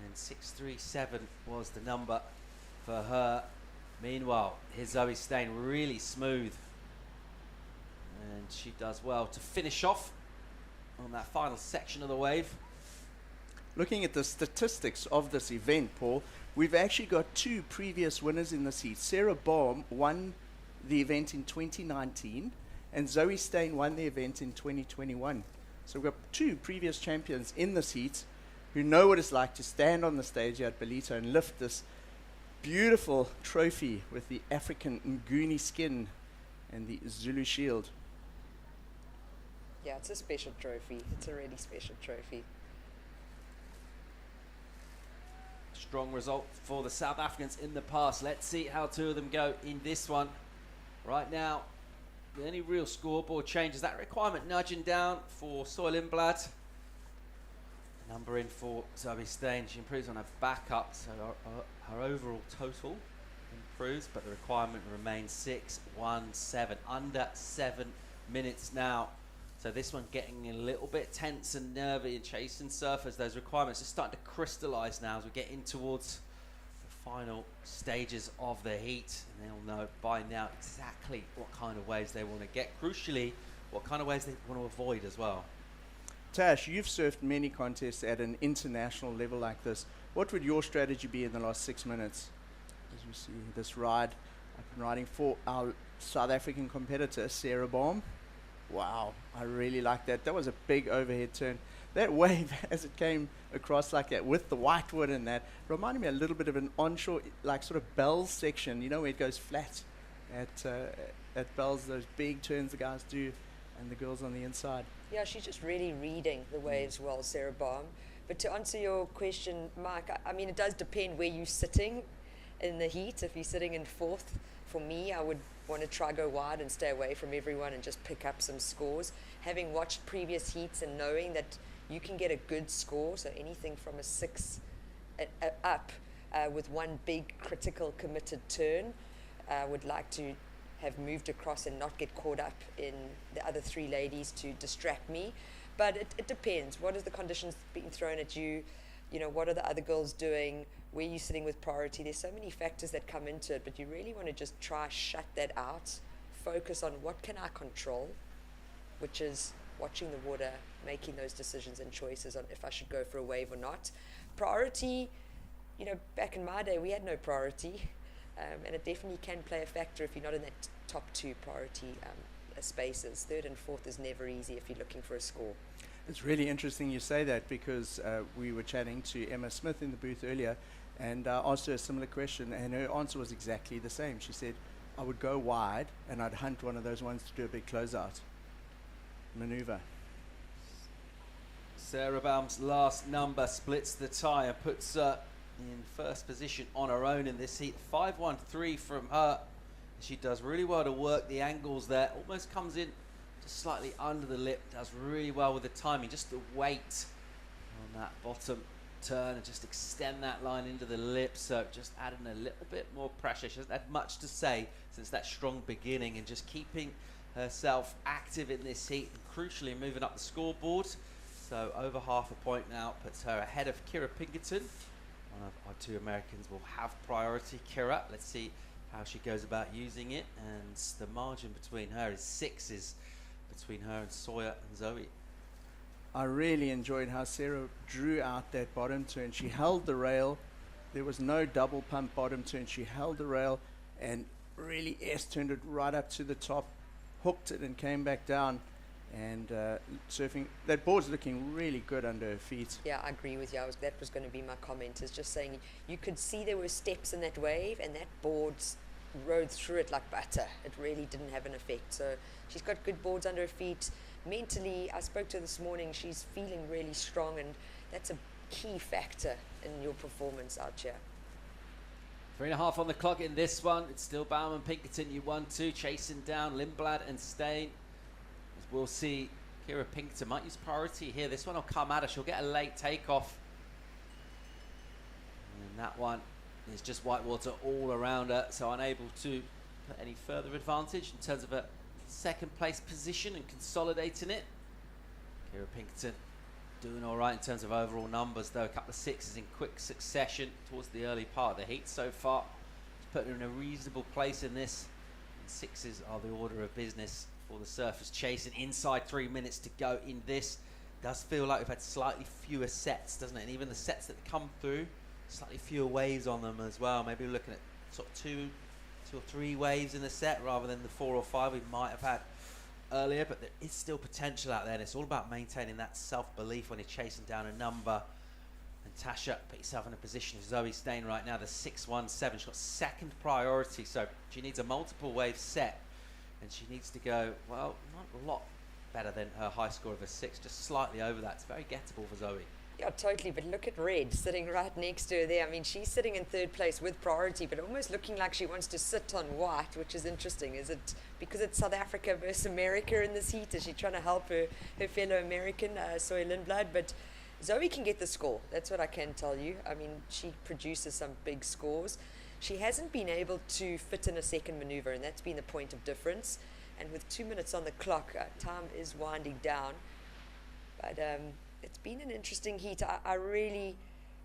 Speaker 2: And 6.37 was the number for her. Meanwhile, here's Zoe Stain, really smooth. And she does well to finish off on that final section of the wave.
Speaker 3: Looking at the statistics of this event, Paul, we've actually got two previous winners in this heat. Sarah Baum won the event in 2019, and Zoe Stain won the event in 2021. So we've got two previous champions in this heat who know what it's like to stand on the stage here at Ballito and lift this beautiful trophy with the African Nguni skin and the Zulu shield.
Speaker 1: Yeah, it's a special trophy. It's a really special trophy.
Speaker 2: Strong result for the South Africans in the past. Let's see how two of them go in this one. Right now, the only real scoreboard change is that requirement nudging down for Soil Lindblad. Number in for Zoe Stain. She improves on her backup, so her overall total improves, but the requirement remains 6.17, under 7 minutes now. So this one getting a little bit tense and nervy and chasing surfers. Those requirements are starting to crystallize now as we get in towards the final stages of the heat. And they'll know by now exactly what kind of waves they want to get. Crucially, what kind of waves they want to avoid as well.
Speaker 3: Tash, you've surfed many contests at an international level like this. What would your strategy be in the last 6 minutes? As we see this ride, I've been riding for our South African competitor, Sarah Baum. Wow, I really like that. That was a big overhead turn. That wave, as it came across like that with the whitewood and that, reminded me a little bit of an onshore, like sort of Bells section, you know, where it goes flat at Bells, those big turns the guys do, and the girls on the inside.
Speaker 1: Yeah, she's just really reading the waves well, Sarah Baum. But to answer your question, Mike, I mean, it does depend where you're sitting in the heat. If you're sitting in fourth, for me, I would want to try go wide and stay away from everyone and just pick up some scores. Having watched previous heats and knowing that you can get a good score, so anything from a 6 up with one big critical committed turn, would like to have moved across and not get caught up in the other three ladies to distract me. But it depends. What is the conditions being thrown at you? You know, what are the other girls doing? Where are you sitting with priority? There's so many factors that come into it, but you really want to just try shut that out. Focus on what can I control, which is watching the water, making those decisions and choices on if I should go for a wave or not. Priority, you know, back in my day, we had no priority. And it definitely can play a factor if you're not in that top two priority spaces. Third and fourth is never easy if you're looking for a score.
Speaker 3: It's really interesting you say that because we were chatting to Emma Smith in the booth earlier and asked her a similar question, and her answer was exactly the same. She said, I would go wide and I'd hunt one of those ones to do a big closeout maneuver.
Speaker 2: Sarah Baum's last number splits the tie and puts her in first position on her own in this heat. 5.13 from her. She does really well to work the angles there. Almost comes in just slightly under the lip. Does really well with the timing. Just the weight on that bottom turn and just extend that line into the lip. So just adding a little bit more pressure. She hasn't had much to say since that strong beginning and just keeping herself active in this heat and crucially moving up the scoreboard. So over half a point now puts her ahead of Kira Pinkerton. One of our two Americans will have priority. Kira, let's see how she goes about using it, and the margin between her is 6 between her and Sawyer and Zoe.
Speaker 3: I really enjoyed how Sarah drew out that bottom turn. She held the rail. There was no double pump bottom turn. She held the rail and really S-turned it right up to the top, hooked it and came back down. And surfing, that board's looking really good under her feet.
Speaker 1: Yeah, I agree with you. That was going to be my comment, is just saying you could see there were steps in that wave and that board rode through it like butter. It really didn't have an effect. So she's got good boards under her feet. Mentally, I spoke to her this morning, she's feeling really strong, and that's a key factor in your performance out here.
Speaker 2: 3.5 on the clock in this one. It's still Baumann, Pinkerton, you 1-2, chasing down Lindblad and Stain. As we'll see, Kira Pinkerton might use priority here. This one will come at her. She'll get a late takeoff. And that one is just whitewater all around her, so unable to put any further advantage in terms of a second place position and consolidating it. Kira Pinkerton doing all right in terms of overall numbers, though. A couple of sixes in quick succession towards the early part of the heat so far. It's put her in a reasonable place in this. And sixes are the order of business for the surfers chasing. Inside 3 minutes to go in this. Does feel like we've had slightly fewer sets, doesn't it? And even the sets that come through, slightly fewer waves on them as well. Maybe we're looking at sort of two or three waves in the set rather than the 4 or 5 we might have had earlier, but there is still potential out there, and it's all about maintaining that self-belief when you're chasing down a number. And Tasha, put yourself in a position of Zoe Stain right now, the 6-1-7. She's got second priority, so she needs a multiple wave set, and she needs to go, well, not a lot better than her high score of a 6, just slightly over that. It's very gettable for Zoe.
Speaker 1: Yeah, totally, but look at Red sitting right next to her there. I mean, she's sitting in third place with priority, but almost looking like she wants to sit on white, which is interesting. Is it because it's South Africa versus America in this heat? Is she trying to help her fellow American, Soy Lindblad? But Zoe can get the score. That's what I can tell you. I mean, she produces some big scores. She hasn't been able to fit in a second maneuver, and that's been the point of difference. And with 2 minutes on the clock, time is winding down. But it's been an interesting heat. I really,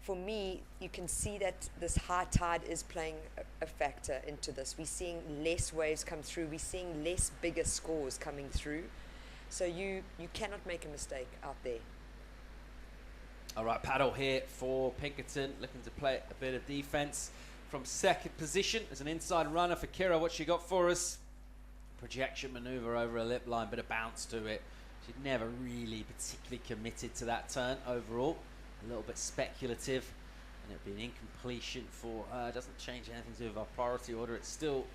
Speaker 1: for me, you can see that this high tide is playing a factor into this. We're seeing less waves come through. We're seeing less bigger scores coming through. So you cannot make a mistake out there.
Speaker 2: All right, paddle here for Pinkerton, looking to play a bit of defense from second position. As an inside runner for Kira, what she got for us? Projection maneuver over a lip line, bit of bounce to it. She'd never really particularly committed to that turn overall. A little bit speculative, and it'd be an incompletion for her. Doesn't change anything to do with our priority order. It's still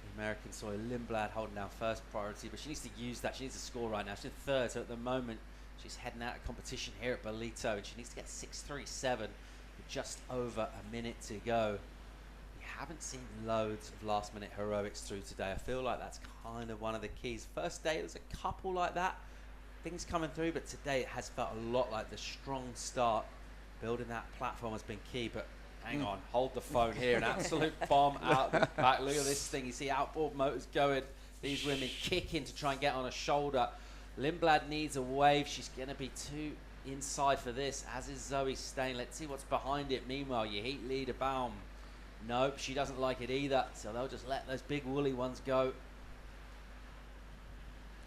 Speaker 2: the American Soy Lindblad holding down first priority, but she needs to use that. She needs to score right now. She's in third, so at the moment she's heading out of competition here at Ballito, and she needs to get 6.37 with just over a minute to go. We haven't seen loads of last minute heroics through today. I feel like that's kind of one of the keys. First day, there's a couple like that. Things coming through, but today it has felt a lot like the strong start. Building that platform has been key, but hang on, hold the phone here. An absolute bomb out the back. Look at this thing. You see outboard motors going. These women kicking to try and get on a shoulder. Lindblad needs a wave. She's going to be too inside for this, as is Zoe Stain. Let's see what's behind it. Meanwhile, your heat leader, Baum. Nope, she doesn't like it either, so they'll just let those big woolly ones go.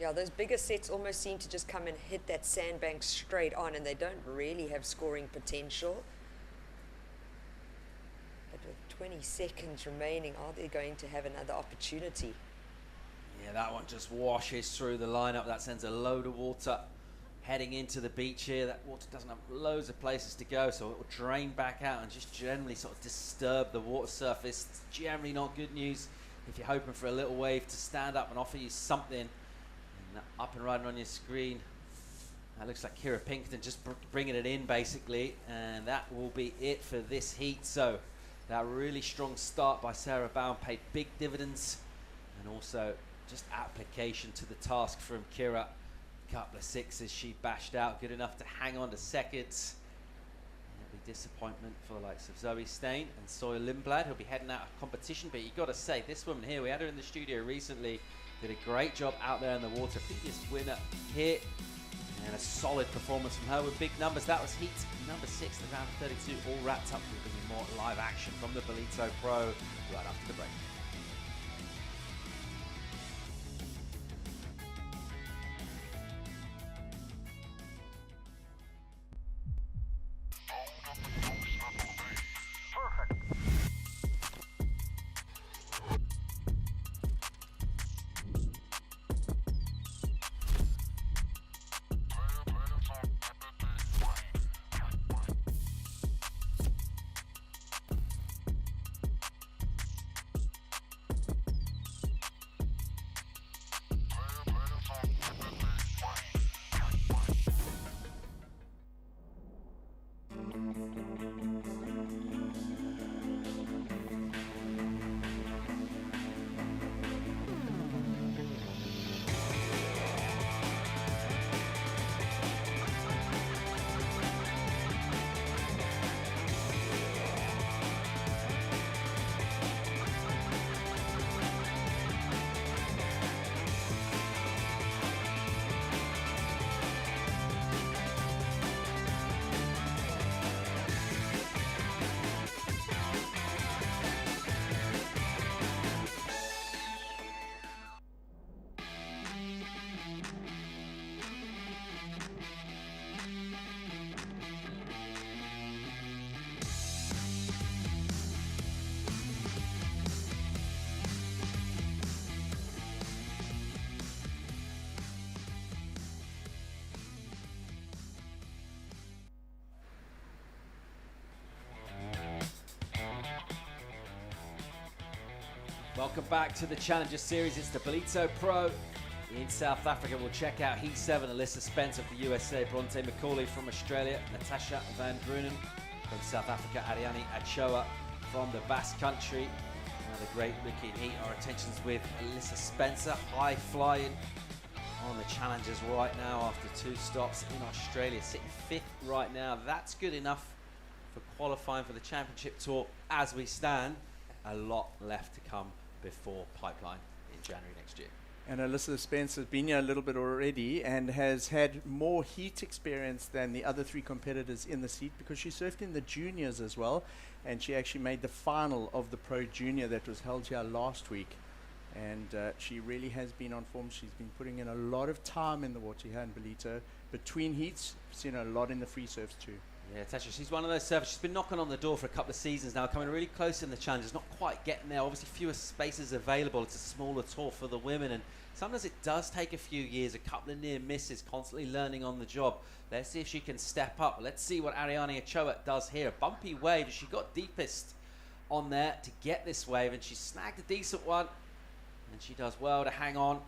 Speaker 1: Yeah, those bigger sets almost seem to just come and hit that sandbank straight on, and they don't really have scoring potential. But with 20 seconds remaining, are they going to have another opportunity?
Speaker 2: Yeah, that one just washes through the lineup. That sends a load of water heading into the beach here. That water doesn't have loads of places to go, so it will drain back out and just generally sort of disturb the water surface. It's generally not good news if you're hoping for a little wave to stand up and offer you something. Up and running on your screen. That looks like Kira Pinkerton just bringing it in basically, and that will be it for this heat. So that really strong start by Sarah Baum paid big dividends, and also just application to the task from Kira. A couple of sixes she bashed out, good enough to hang on to seconds. It'll be disappointment for the likes of Zoe Stain and Soy Lindblad, who'll be heading out of competition. But you got to say, this woman here, we had her in the studio recently. Did a great job out there in the water. Previous winner here. And a solid performance from her with big numbers. That was heat number 6, the round of 32, all wrapped up. We're bringing more live action from the Ballito Pro right after the break. Welcome back to the Challenger Series. It's the Ballito Pro in South Africa. We'll check out Heat 7. Alyssa Spencer for the USA, Bronte McCauley from Australia, Natasha Van Drunen from South Africa, Ariane Achoa from the Basque Country. Another great looking heat. Our attention's with Alyssa Spencer, high flying on the Challengers right now after 2 stops in Australia, sitting 5th right now. That's good enough for qualifying for the Championship Tour as we stand. A lot left to come before Pipeline in January next year.
Speaker 3: And Alyssa Spencer's been here a little bit already and has had more heat experience than the other 3 competitors in the heat because she surfed in the juniors as well, and she actually made the final of the Pro Junior that was held here last week. And she really has been on form. She's been putting in a lot of time in the water here in Ballito. Between heats, seen a lot in the free surfs too.
Speaker 2: Yeah, Tasha, she's one of those surfers. She's been knocking on the door for a couple of seasons now, coming really close in the Challengers, not quite getting there. Obviously, fewer spaces available. It's a smaller tour for the women, and sometimes it does take a few years, a couple of near misses, constantly learning on the job. Let's see if she can step up. Let's see what Ariane Achoa does here. A bumpy wave. She got deepest on there to get this wave, and she snagged a decent one, and she does well to hang on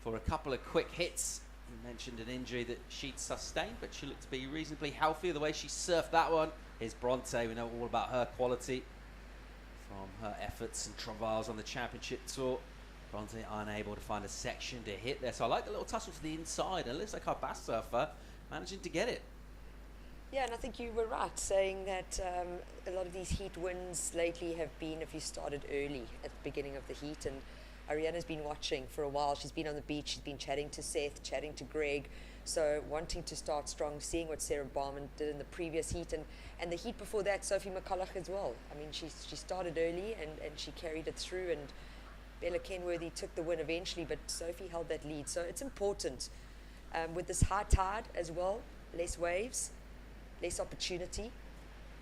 Speaker 2: for a couple of quick hits. You mentioned an injury that she'd sustained, but she looked to be reasonably healthy. The way she surfed that one. Here's Bronte. We know all about her quality from her efforts and travails on the Championship Tour. Bronte unable to find a section to hit there. So I like the little tussle to the inside. And it looks like our bass surfer managing to get it.
Speaker 1: Yeah, and I think you were right saying that a lot of these heat wins lately have been if you started early at the beginning of the heat. And Ariana's been watching for a while. She's been on the beach. She's been chatting to Seth, chatting to Greg. So wanting to start strong, seeing what Sarah Barman did in the previous heat. And the heat before that, Sophie McCulloch as well. I mean, she started early and she carried it through. And Bella Kenworthy took the win eventually, but Sophie held that lead. So it's important. With this high tide as well, less waves, less opportunity.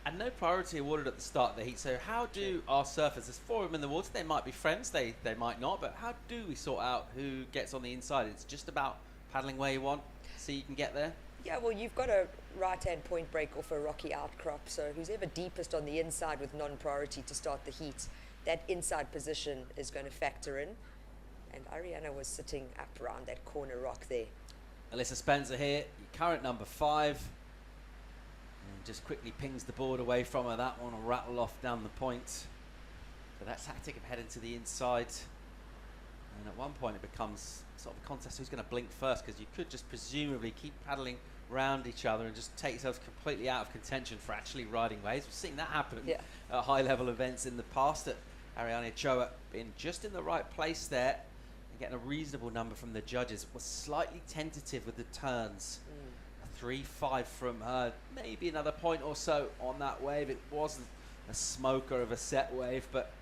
Speaker 2: And no priority awarded at the start of the heat. So how do our surfers, there's 4 of them in the water, they might be friends, they might not, but how do we sort out who gets on the inside? It's just about paddling where you want, so you can get there?
Speaker 1: Yeah, well, you've got a right-hand point break off a rocky outcrop, so who's ever deepest on the inside with non-priority to start the heat, that inside position is going to factor in. And Ariana was sitting up around that corner rock there.
Speaker 2: Alyssa Spencer here, current number 5. And just quickly pings the board away from her. That one will rattle off down the point. So that tactic of heading to the inside. And at one point it becomes sort of a contest who's going to blink first, because you could just presumably keep paddling around each other and just take yourselves completely out of contention for actually riding waves. We've seen that happen at high level events in the past. At Ariane Achoa being just in the right place there and getting a reasonable number from the judges. Was slightly tentative with the turns. 3-5 from her, maybe another point or so on that wave. It wasn't a smoker of a set wave, but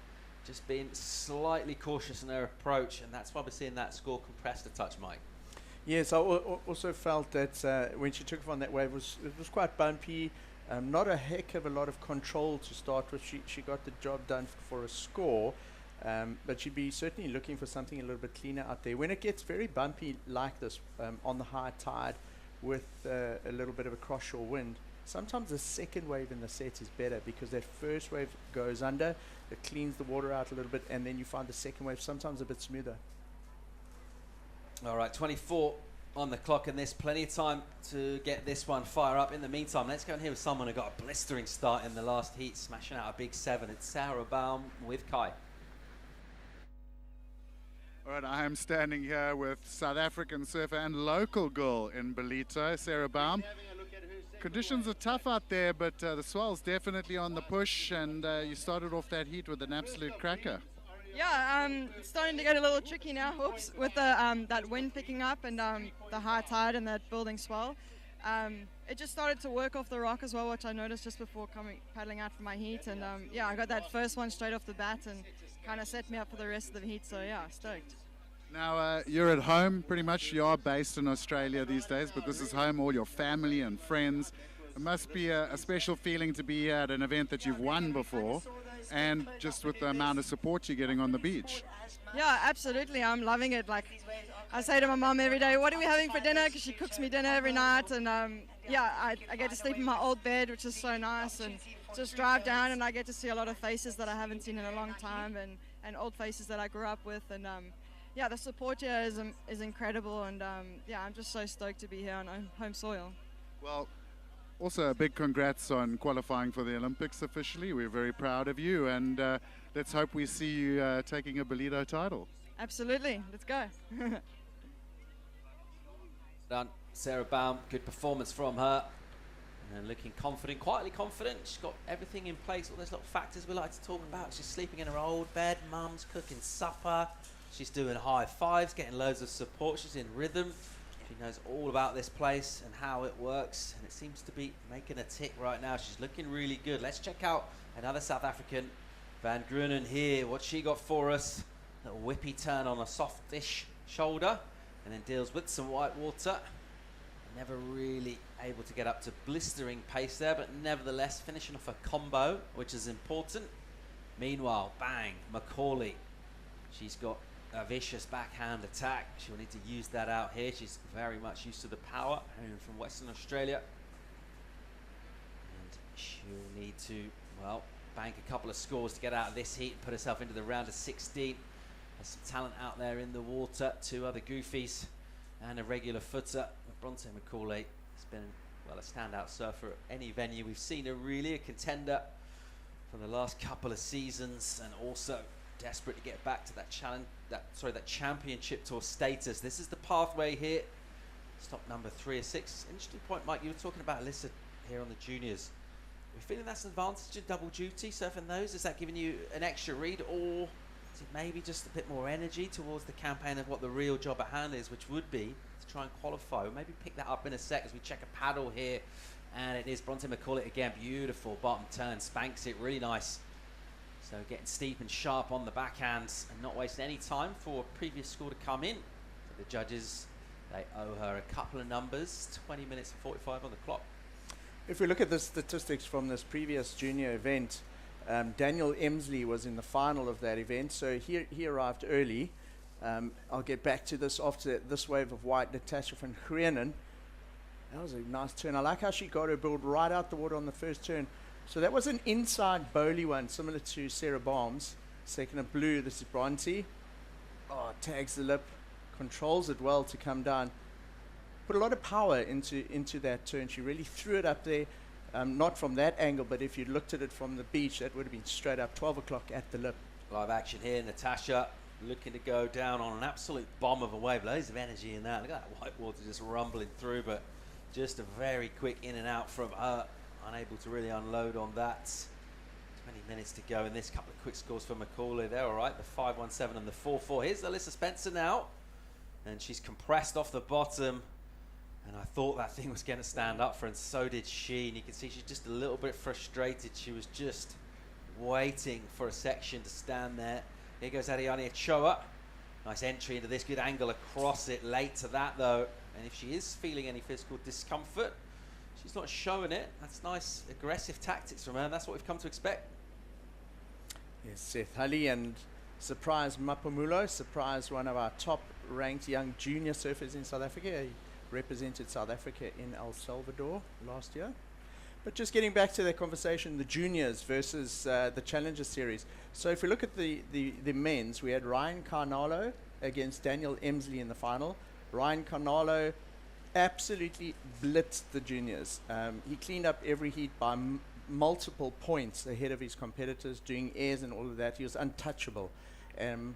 Speaker 2: just being slightly cautious in her approach, and that's why we're seeing that score compressed a touch, Mike.
Speaker 3: Yes, I also felt that when she took on that wave, it was quite bumpy, not a heck of a lot of control to start with. She got the job done for a score, but she'd be certainly looking for something a little bit cleaner out there. When it gets very bumpy like this on the high tide, with a little bit of a cross-shore wind, sometimes the second wave in the set is better, because that first wave goes under, it cleans the water out a little bit, and then you find the second wave sometimes a bit smoother.
Speaker 2: All right, 24 on the clock, and there's plenty of time to get this one fire up. In the meantime, let's go and hear with someone who got a blistering start in the last heat, smashing out a big 7. It's Sarah Baum with Kai.
Speaker 8: All right, I am standing here with South African surfer and local girl in Ballito, Sarah Baum. Conditions are tough out there, but the swell's definitely on the push, and you started off that heat with an absolute cracker.
Speaker 6: Yeah, it's starting to get a little tricky now, with the that wind picking up and the high tide and that building swell. It just started to work off the rock as well, which I noticed just before paddling out for my heat, and yeah, I got that first one straight off the bat and kind of set me up for the rest of the heat, so yeah, stoked.
Speaker 8: Now, you're at home pretty much. You are based in Australia these days, but this is home, all your family and friends. It must be a special feeling to be here at an event that you've won before, and just with the amount of support you're getting on the beach.
Speaker 6: Yeah, absolutely. I'm loving it. Like, I say to my mom every day, what are we having for dinner? Because she cooks me dinner every night. And yeah, I get to sleep in my old bed, which is so nice. And just drive down and I get to see a lot of faces that I haven't seen in a long time. and old faces that I grew up with, and yeah, the support here is incredible, and yeah, I'm just so stoked to be here on home soil.
Speaker 8: Well, also a big congrats on qualifying for the Olympics officially. We're very proud of you, and let's hope we see you taking a Ballito title.
Speaker 6: Absolutely, let's go.
Speaker 2: Done. Sarah Baum, good performance from her. And looking confident, quietly confident. She's got everything in place, all those little factors we like to talk about. She's sleeping in her old bed, mum's cooking supper. She's doing high fives, getting loads of support. She's in rhythm. She knows all about this place and how it works. And it seems to be making a tick right now. She's looking really good. Let's check out another South African, Van Grunen here. What she got for us. Little whippy turn on a softish shoulder. And then deals with some white water. Never really able to get up to blistering pace there, but nevertheless finishing off a combo, which is important. Meanwhile, bang, Macaulay. She's got a vicious backhand attack. She'll need to use that out here. She's very much used to the power, from Western Australia. And she'll need to, well, bank a couple of scores to get out of this heat and put herself into the round of 16. There's some talent out there in the water. Two other goofies and a regular footer. Bronte Macaulay has been, well, a standout surfer at any venue. We've seen her really a contender for the last couple of seasons, and also desperate to get back to that challenge, that championship tour status. This is the pathway here. Stop number 3 or 6. Interesting point, Mike. You were talking about Alyssa here on the juniors. We're feeling that's an advantage of double duty surfing those. Is that giving you an extra read, or is it maybe just a bit more energy towards the campaign of what the real job at hand is, which would be to try and qualify? We'll maybe pick that up in a sec as we check a paddle here. And it is Bronte Macaulay again. Beautiful bottom turn, spanks it, really nice. So getting steep and sharp on the backhands and not wasting any time for a previous score to come in. So the judges, they owe her a couple of numbers, 20 minutes and 45 on the clock.
Speaker 3: If we look at the statistics from this previous junior event, Daniel Emsley was in the final of that event, so he arrived early. I'll get back to this after this wave of white. Natasha van Grienen, that was a nice turn. I like how she got her build right out the water on the first turn. So that was an inside bowly one, similar to Sarah Baum's. Second of blue, this is Bronte. Oh, tags the lip, controls it well to come down. Put a lot of power into that turn. She really threw it up there. Not from that angle, but if you looked at it from the beach, that would have been straight up 12 o'clock at the lip.
Speaker 2: Live action here, Natasha looking to go down on an absolute bomb of a wave. Loads of energy in that. Look at that white water just rumbling through, but just a very quick in and out from her. Unable to really unload on that. 20 minutes to go in this. Couple of quick scores for Macaulay. They're all right. The 5.17 and the 4.4. Here's Alyssa Spencer now. And she's compressed off the bottom. And I thought that thing was going to stand up for her, and so did she. And you can see she's just a little bit frustrated. She was just waiting for a section to stand there. Here goes Ariane Ochoa. Nice entry into this. Good angle across it. Late to that, though. And if she is feeling any physical discomfort, she's not showing it. That's nice, aggressive tactics from her, and that's what we've come to expect.
Speaker 3: Yes, Seth Hulley and surprise Mapamulo. Surprise one of our top-ranked young junior surfers in South Africa. He represented South Africa in El Salvador last year. But just getting back to the conversation, the juniors versus the Challenger Series. So if we look at the men's, we had Ryan Carnalo against Daniel Emsley in the final. Ryan Carnalo absolutely blitzed the juniors. He cleaned up every heat by multiple points ahead of his competitors, doing airs and all of that. He was untouchable. And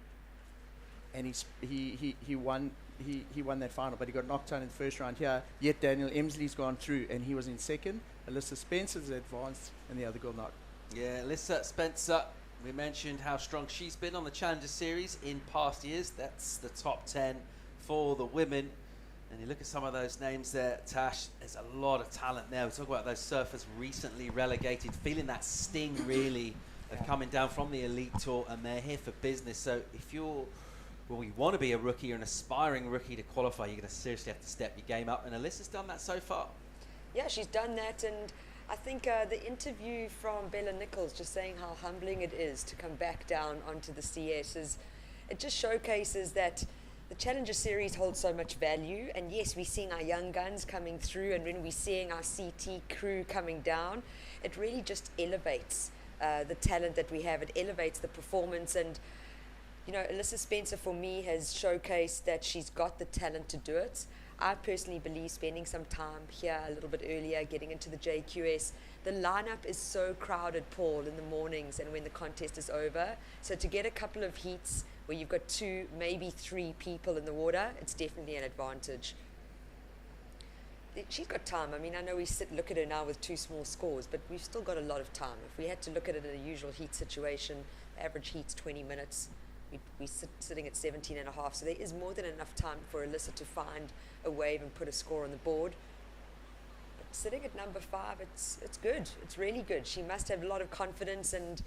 Speaker 3: he won that final, but he got knocked out in the first round here. Yet Daniel Emsley's gone through, and he was in second. Alyssa Spencer's advanced, and the other girl not.
Speaker 2: Yeah, Alyssa Spencer, we mentioned how strong she's been on the Challenger Series in past years. That's the top 10 for the women. And you look at some of those names there, Tash, there's a lot of talent there. We talk about those surfers recently relegated, feeling that sting really of coming down from the Elite Tour, and they're here for business. So if you're, well, you want to be a rookie or an aspiring rookie to qualify, you're going to seriously have to step your game up. And Alyssa's done that so far.
Speaker 1: Yeah, she's done that, and I think the interview from Bella Nichols just saying how humbling it is to come back down onto the CS it just showcases that the Challenger Series holds so much value, and yes, we're seeing our young guns coming through, and when we're seeing our CT crew coming down, it really just elevates the talent that we have. It elevates the performance, and you know, Alyssa Spencer for me has showcased that she's got the talent to do it. I personally believe spending some time here a little bit earlier, getting into the JQS. The lineup is so crowded, Paul, in the mornings and when the contest is over. So to get a couple of heats where you've got 2, maybe 3 people in the water, it's definitely an advantage. She's got time. I mean, I know we look at her now with 2 small scores, but we've still got a lot of time. If we had to look at it in a usual heat situation, the average heat's 20 minutes. We're sitting at 17 and a half, so there is more than enough time for Alyssa to find a wave and put a score on the board. But sitting at number 5, it's good. It's really good. She must have a lot of confidence, and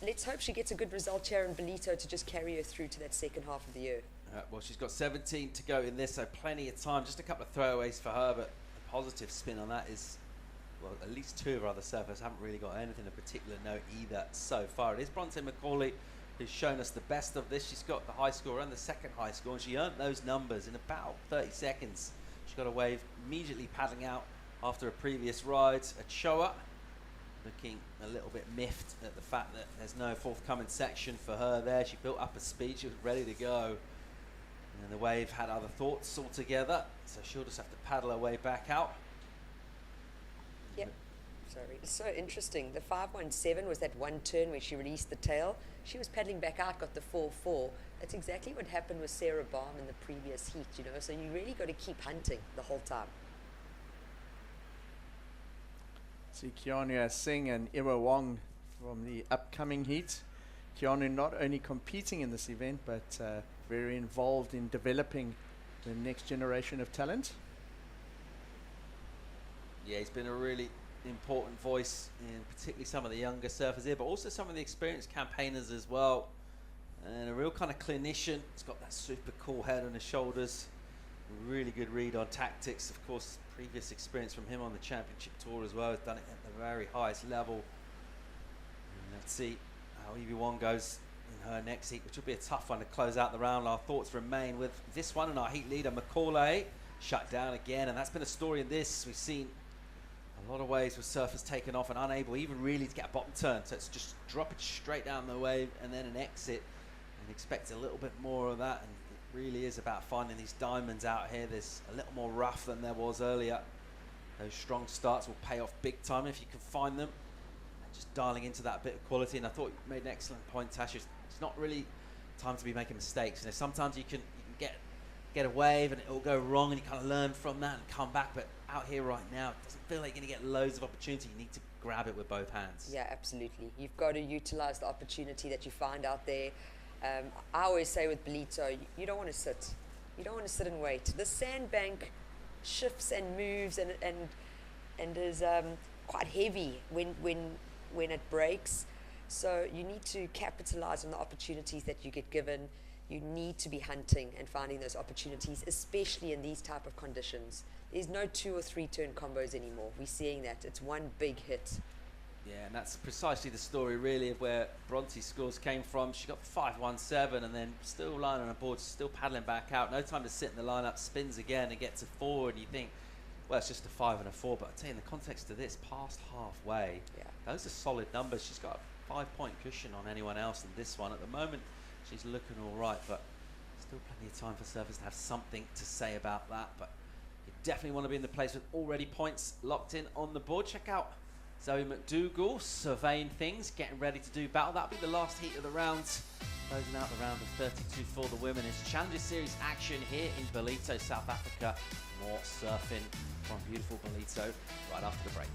Speaker 1: let's hope she gets a good result here in Ballito to just carry her through to that second half of the year.
Speaker 2: Well, she's got 17 to go in this, so plenty of time. Just a couple of throwaways for her, but the positive spin on that is, well, at least 2 of her other surfers haven't really got anything of particular note either so far. It is Bronte McCauley who's shown us the best of this. She's got the high score and the second high score, and she earned those numbers in about 30 seconds. She got a wave immediately paddling out after a previous ride. Ochoa looking a little bit miffed at the fact that there's no forthcoming section for her there. She built up a speed, she was ready to go. And the wave had other thoughts altogether, so she'll just have to paddle her way back out.
Speaker 1: Yep. Sorry, it's so interesting. The 517 was that one turn where she released the tail. She was paddling back out, got the 4-4. That's exactly what happened with Sarah Baum in the previous heat, you know, so you really got to keep hunting the whole time.
Speaker 3: See Keanu Singh and Ewa Wong from the upcoming heat. Keanu not only competing in this event, but very involved in developing the next generation of talent.
Speaker 2: Yeah, he's been a really important voice in particularly some of the younger surfers here, but also some of the experienced campaigners as well, and a real kind of clinician. He's got that super cool head on his shoulders, really good read on tactics. Of course, previous experience from him on the championship tour as well. He's done it at the very highest level. And let's see how Evie Wong goes in her next heat, which will be a tough one to close out the round. Our thoughts remain with this one and our heat leader Macaulay shut down again, and that's been a story in this. We've seen a lot of waves with surfers taken off and unable even really to get a bottom turn, so it's just drop it straight down the wave and then an exit, and expect a little bit more of that. And it really is about finding these diamonds out here. There's a little more rough than there was earlier. Those strong starts will pay off big time if you can find them, and just dialing into that bit of quality. And I thought you made an excellent point, Tasha. It's not really time to be making mistakes. You know, sometimes you can get a wave and it will go wrong, and you kind of learn from that and come back. But out here right now, it doesn't feel like you're going to get loads of opportunity. You need to grab it with both hands.
Speaker 1: Yeah, absolutely. You've got to utilize the opportunity that you find out there. I always say with Ballito, you don't want to sit. You don't want to sit and wait. The sandbank shifts and moves and is quite heavy when it breaks. So you need to capitalize on the opportunities that you get given. You need to be hunting and finding those opportunities, especially in these type of conditions. There's no 2 or 3 turn combos anymore. We're seeing that. It's one big hit.
Speaker 2: Yeah, and that's precisely the story, really, of where Bronte's scores came from. She got 517 and then still lying on a board, still paddling back out. No time to sit in the lineup, spins again and gets a 4, and you think, well, it's just a 5 and a 4. But I tell you, in the context of this, past halfway, those are solid numbers. She's got a 5-point cushion on anyone else in this one. At the moment, she's looking all right, but still plenty of time for surfers to have something to say about that. But you definitely want to be in the place with already points locked in on the board. Check out Zoe McDougall surveying things, getting ready to do battle. That'll be the last heat of the round, closing out the round of 32 for the women. It's Challenger Series action here in Ballito, South Africa. More surfing from beautiful Ballito right after the break.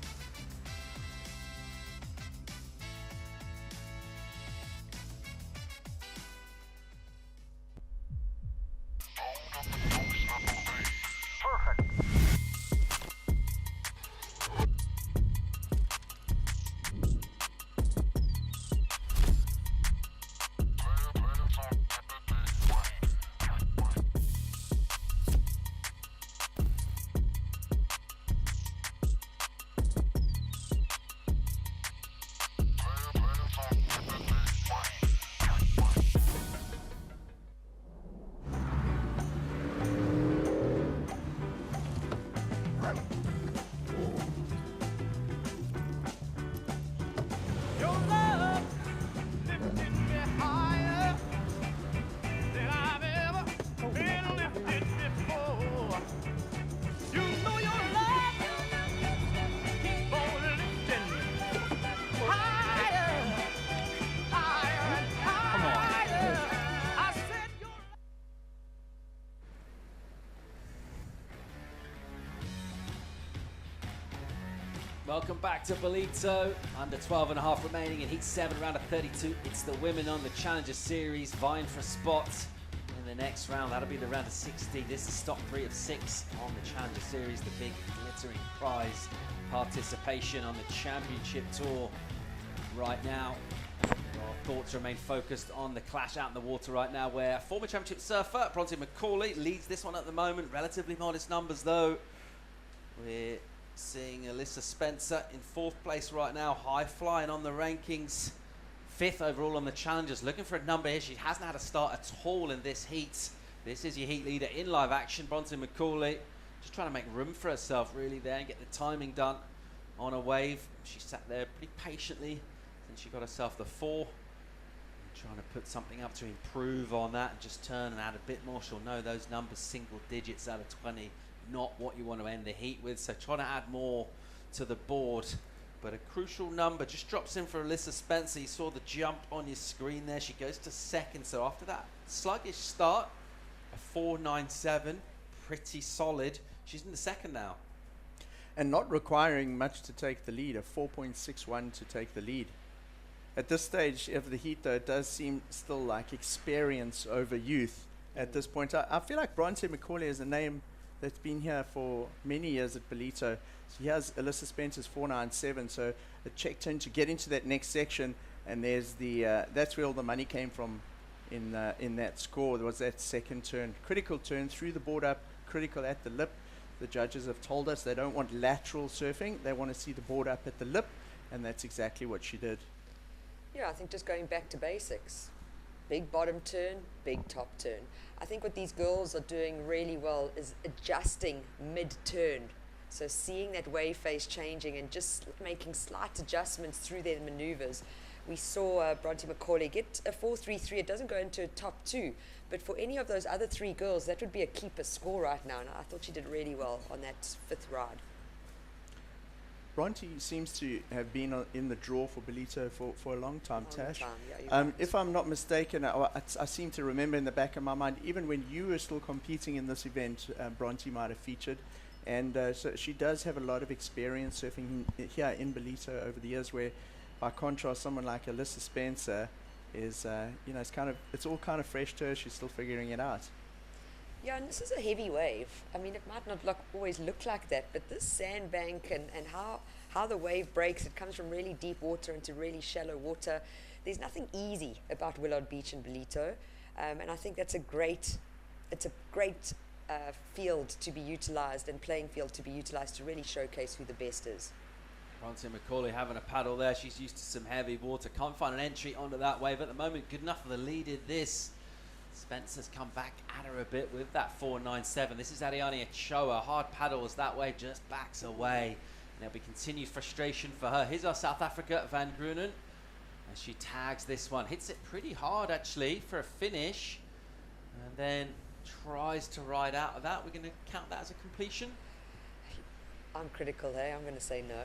Speaker 2: Welcome back to Ballito. Under 12 and a half remaining in Heat 7, round of 32. It's the women on the Challenger Series vying for a spot in the next round. That'll be the round of 60. This is stop 3 of 6 on the Challenger Series, the big glittering prize participation on the Championship Tour right now. Our thoughts remain focused on the clash out in the water right now, where former championship surfer Bronte McCauley leads this one at the moment. Relatively modest numbers though. We're seeing Alyssa Spencer in 4th place right now, high flying on the rankings, 5th overall on the Challengers, looking for a number here. She hasn't had a start at all in this heat. This is your heat leader in live action, Bronte McCauley, just trying to make room for herself really there and get the timing done on a wave. She sat there pretty patiently, then she got herself the 4, trying to put something up to improve on that and just turn and add a bit more. She'll know those numbers, single digits out of 20, not what you want to end the heat with, so trying to add more to the board. But a crucial number just drops in for Alyssa Spencer. You saw the jump on your screen there. She goes to 2nd, so after that sluggish start, a 4.97, pretty solid. She's in the 2nd now.
Speaker 3: And not requiring much to take the lead, a 4.61 to take the lead. At this stage of the heat, though, it does seem still like experience over youth at this point. I feel like Bronte McCauley is a name that's been here for many years at Ballito. She has Alyssa Spencer's 4.97, so a check turn to get into that next section, and there's the that's where all the money came from in that score. There was that 2nd turn, critical turn through the board up, critical at the lip. The judges have told us they don't want lateral surfing, they want to see the board up at the lip, and that's exactly what she did.
Speaker 1: Yeah, I think just going back to basics. Big bottom turn, big top turn. I think what these girls are doing really well is adjusting mid-turn. So seeing that wave face changing and just making slight adjustments through their maneuvers. We saw Bronte McCauley get a 4.33. It doesn't go into a top 2, but for any of those other 3 girls, that would be a keeper score right now. And I thought she did really well on that 5th ride.
Speaker 3: Bronte seems to have been in the draw for Ballito for a long time, Tash.
Speaker 1: Yeah,
Speaker 3: if I'm not mistaken, I seem to remember in the back of my mind, even when you were still competing in this event, Bronte might have featured. And so she does have a lot of experience surfing here in Ballito over the years, where, by contrast, someone like Alyssa Spencer is, it's all kind of fresh to her. She's still figuring it out.
Speaker 1: Yeah, and this is a heavy wave. I mean, it might not always look like that, but this sandbank and how the wave breaks, it comes from really deep water into really shallow water. There's nothing easy about Willard Beach and Ballito, and I think it's a great field to be utilized and playing field to be utilized to really showcase who the best is.
Speaker 2: Bronte McCauley having a paddle there. She's used to some heavy water. Can't find an entry onto that wave at the moment. Good enough for the lead in this. Spencer's come back at her a bit with that 4.97. This is Ariane Ochoa. Hard paddle as that wave just backs away. And there'll be continued frustration for her. Here's our South Africa, Van Grunen. As she tags this one. Hits it pretty hard, actually, for a finish. And then tries to ride out of that. We're going to count that as a completion.
Speaker 1: I'm critical there. I'm going to say no.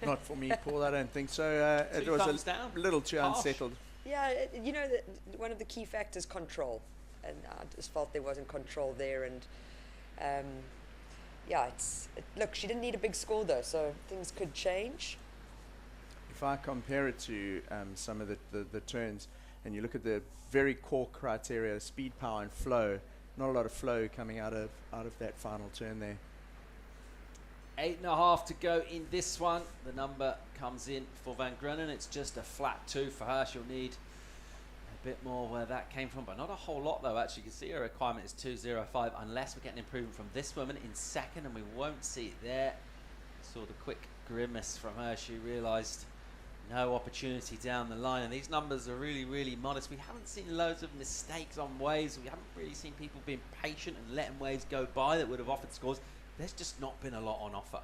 Speaker 3: Not for me, Paul. I don't think so. It was a little too unsettled.
Speaker 1: Yeah, one of the key factors, control, and I just felt there wasn't control there. And look, she didn't need a big score though, so things could change.
Speaker 3: If I compare it to some of the turns, and you look at the very core criteria, speed, power, and flow, not a lot of flow coming out of that final turn there.
Speaker 2: 8.5 to go in this one. The number comes in for Van Grunen. It's just a flat 2 for her. She'll need a bit more where that came from, but not a whole lot though. Actually, you can see her requirement is 2.05 unless we get an improvement from this woman in 2nd, and we won't see it there. Saw the quick grimace from her. She realised no opportunity down the line, and these numbers are really, really modest. We haven't seen loads of mistakes on waves. We haven't really seen people being patient and letting waves go by that would have offered scores. There's just not been a lot on offer.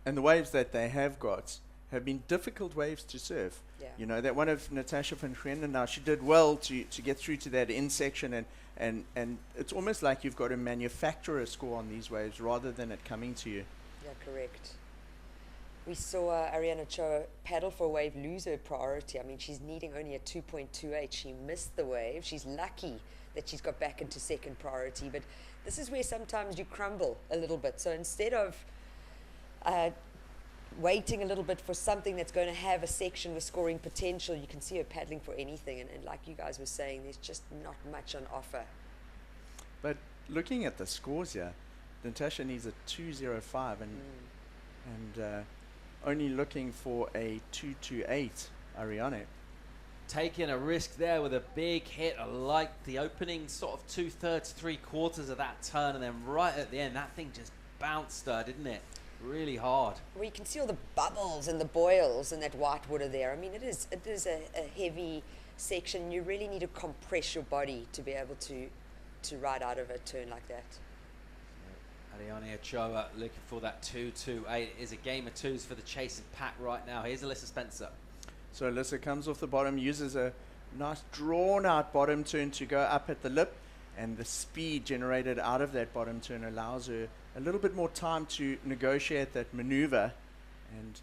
Speaker 3: And the waves that they have got have been difficult waves to surf.
Speaker 1: Yeah.
Speaker 3: You know, that one of Natasha van Gruenen, now she did well to get through to that end section, and it's almost like you've got to manufacture a score on these waves rather than it coming to you.
Speaker 1: Yeah, correct. We saw Ariane Ochoa paddle for a wave, lose her priority. I mean, she's needing only a 2.28. She missed the wave. She's lucky that she's got back into 2nd priority, but this is where sometimes you crumble a little bit. So instead of waiting a little bit for something that's going to have a section with scoring potential. You can see her paddling for anything, and like you guys were saying, there's just not much on offer.
Speaker 3: But looking at the scores here, Natasha needs a 2.05 and only looking for a 2.28, Ariane.
Speaker 2: Taking a risk there with a big hit. I like the opening sort of 2/3, 3/4 of that turn, and then right at the end, that thing just bounced her, didn't it? Really hard.
Speaker 1: Well, you can see all the bubbles and the boils in that white water there. I mean, it is a heavy section. You really need to compress your body to be able to ride out of a turn like that.
Speaker 2: Ariane Ochoa looking for that 2.28. It is a game of twos for the chasing pack right now. Here's Alyssa Spencer.
Speaker 3: So Alyssa comes off the bottom, uses a nice drawn out bottom turn to go up at the lip, and the speed generated out of that bottom turn allows her a little bit more time to negotiate that maneuver and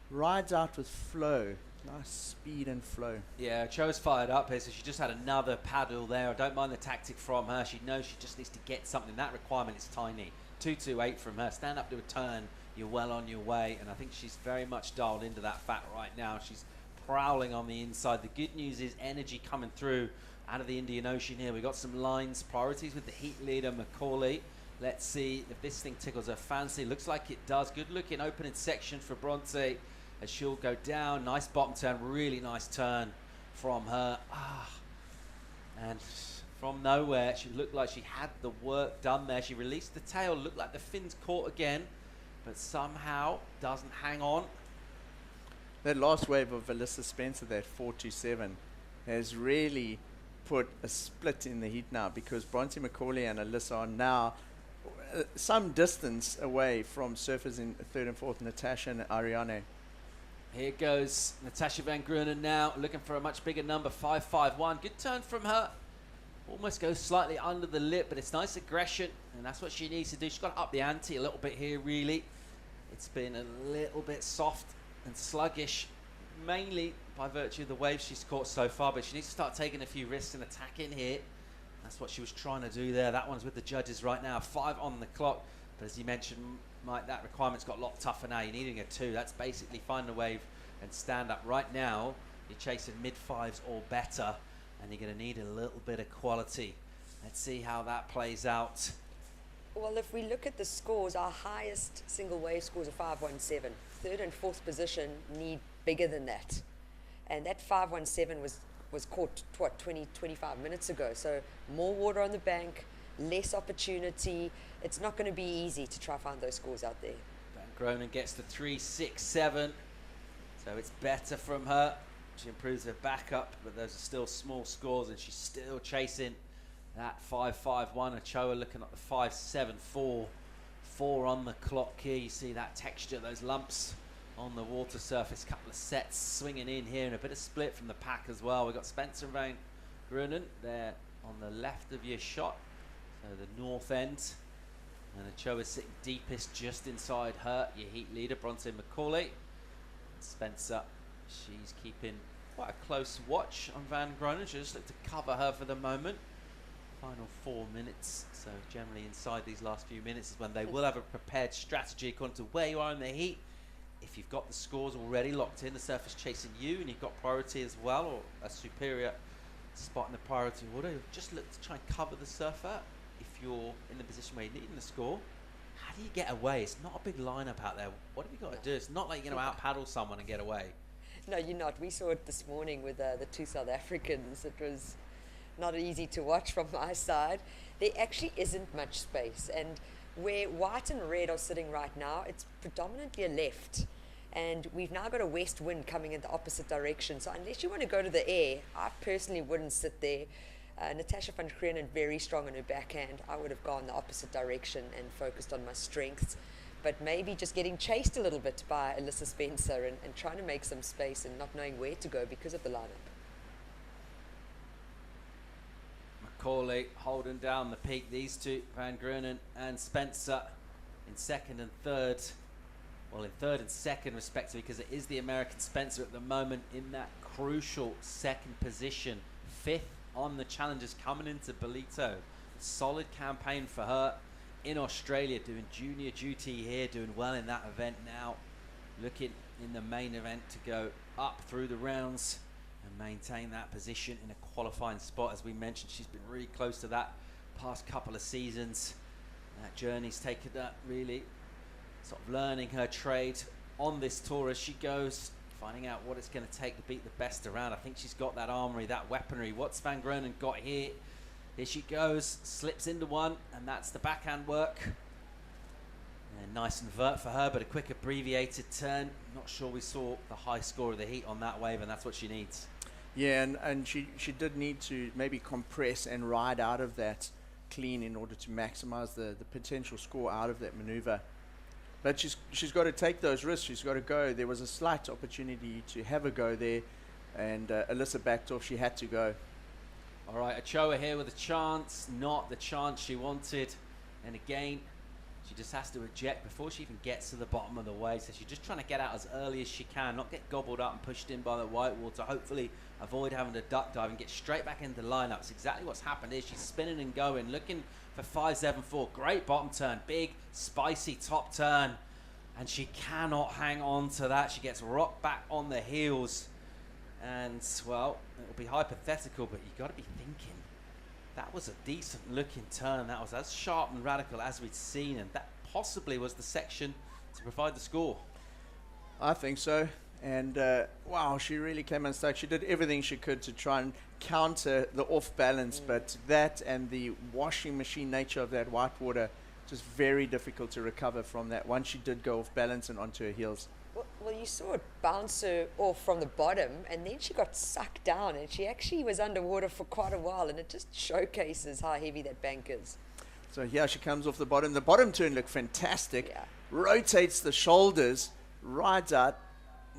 Speaker 3: rides out with flow. Nice speed and flow.
Speaker 2: Yeah, Ochoa's fired up here, so she just had another paddle there. I don't mind the tactic from her. She knows she just needs to get something. That requirement is tiny. 2.28 from her. Stand up to a turn, you're well on your way, and I think she's very much dialed into that fact right now. She's prowling on the inside. The good news is energy coming through out of the Indian Ocean here. We've got some lines, priorities with the heat leader, Macaulay. Let's see if this thing tickles her fancy. Looks like it does. Good looking opening section for Bronte as she'll go down. Nice bottom turn, really nice turn from her. And from nowhere, she looked like she had the work done there. She released the tail, looked like the fins caught again, but somehow doesn't hang on.
Speaker 3: That last wave of Alyssa Spencer, that 4.27, has really put a split in the heat now, because Bronte Macaulay and Alyssa are now some distance away from surfers in third and fourth, Natasha and Ariane.
Speaker 2: Here goes Natasha Van Grunen now, looking for a much bigger number, 5.51. Good turn from her. Almost goes slightly under the lip, but it's nice aggression, and that's what she needs to do. She's got to up the ante a little bit here, really. It's been a little bit soft and sluggish, mainly by virtue of the waves she's caught so far, but she needs to start taking a few risks and attacking here. That's what she was trying to do there. That one's with the judges right now. 5 on the clock, but as you mentioned, Mike, that requirement's got a lot tougher now. You're needing a 2. That's basically find a wave and stand up. Right now, you're chasing mid-5s or better, and you're going to need a little bit of quality. Let's see how that plays out.
Speaker 1: Well, if we look at the scores, our highest single wave scores are 5.17. Third and fourth position need bigger than that. And that 5.17 was caught, what, 25 minutes ago. So more water on the bank, less opportunity. It's not going to be easy to try find those scores out there.
Speaker 2: Van Groningen gets the 3.67. So it's better from her. She improves her backup, but those are still small scores, and she's still chasing that 5.51. Ochoa looking at the 5.74. 4 on the clock here. You see that texture, those lumps on the water surface. Couple of sets swinging in here, and a bit of split from the pack as well. We've got Spencer and Van Grunen there on the left of your shot, so the north end. And Ochoa sitting deepest just inside her, your heat leader, Bronte Macaulay. Spencer, she's keeping quite a close watch on Van Grunen. She'll just look to cover her for the moment. Final 4 minutes, so generally inside these last few minutes is when they will have a prepared strategy according to where you are in the heat. If you've got the scores already locked in, the surface chasing you, and you've got priority as well, or a superior spot in the priority order, just look to try and cover the surfer. If you're in the position where you're needing the score, how do you get away? It's not a big lineup out there. What have you got to do? It's not like you're going to out paddle someone and get away.
Speaker 1: No, you're not. We saw it this morning with the 2 South Africans. It was not easy to watch from my side. There actually isn't much space, and where white and red are sitting right now, it's predominantly a left, and we've now got a west wind coming in the opposite direction. So unless you want to go to the air, I personally wouldn't sit there. Natasha van Grunen very strong on her backhand. I would have gone the opposite direction and focused on my strengths, but maybe just getting chased a little bit by Alyssa Spencer and trying to make some space and not knowing where to go because of the lineup.
Speaker 2: Macaulay holding down the peak. These two, Van Grunen and Spencer, in second and third. Well, in third and second respectively, because it is the American Spencer at the moment in that crucial second position. 5th on the challengers coming into Ballito. Solid campaign for her in Australia, doing junior duty here, doing well in that event now. looking in the main event to go up through the rounds and maintain that position in a qualifying spot. As we mentioned, she's been really close to that past couple of seasons. That journey's taken her really sort of learning her trade on this tour as she goes, finding out what it's going to take to beat the best around. I think she's got that armory, that weaponry. What's Van Groningen got here? Here she goes, slips into one, and that's the backhand work. And nice and vert for her, but a quick abbreviated turn. Not sure we saw the high score of the heat on that wave, and that's what she needs.
Speaker 3: Yeah, and she did need to maybe compress and ride out of that clean in order to maximize the potential score out of that maneuver. But she's got to take those risks. She's got to go. There was a slight opportunity to have a go there, and Alyssa backed off. She had to go.
Speaker 2: All right, Ochoa here with a chance. Not the chance she wanted. And again, she just has to eject before she even gets to the bottom of the wave. So she's just trying to get out as early as she can, not get gobbled up and pushed in by the white water. Hopefully avoid having to duck dive and get straight back into the lineup. It's exactly what's happened here. She's spinning and going, looking for 574. Great bottom turn, big, spicy top turn. And she cannot hang on to that. She gets rocked back on the heels. And, well, it'll be hypothetical, but you've got to be thinking. That was a decent looking turn. That was as sharp and radical as we'd seen, and that possibly was the section to provide the score.
Speaker 3: I think so. And wow, she really came unstuck. She did everything she could to try and counter the off balance, but that and the washing machine nature of that white water, just very difficult to recover from that once she did go off balance and onto her heels.
Speaker 1: Well, you saw it bounce her off from the bottom, and then she got sucked down, and she actually was underwater for quite a while, and it just showcases how heavy that bank is.
Speaker 3: So here she comes off the bottom. The bottom turn looked fantastic. Yeah. Rotates the shoulders, rides out.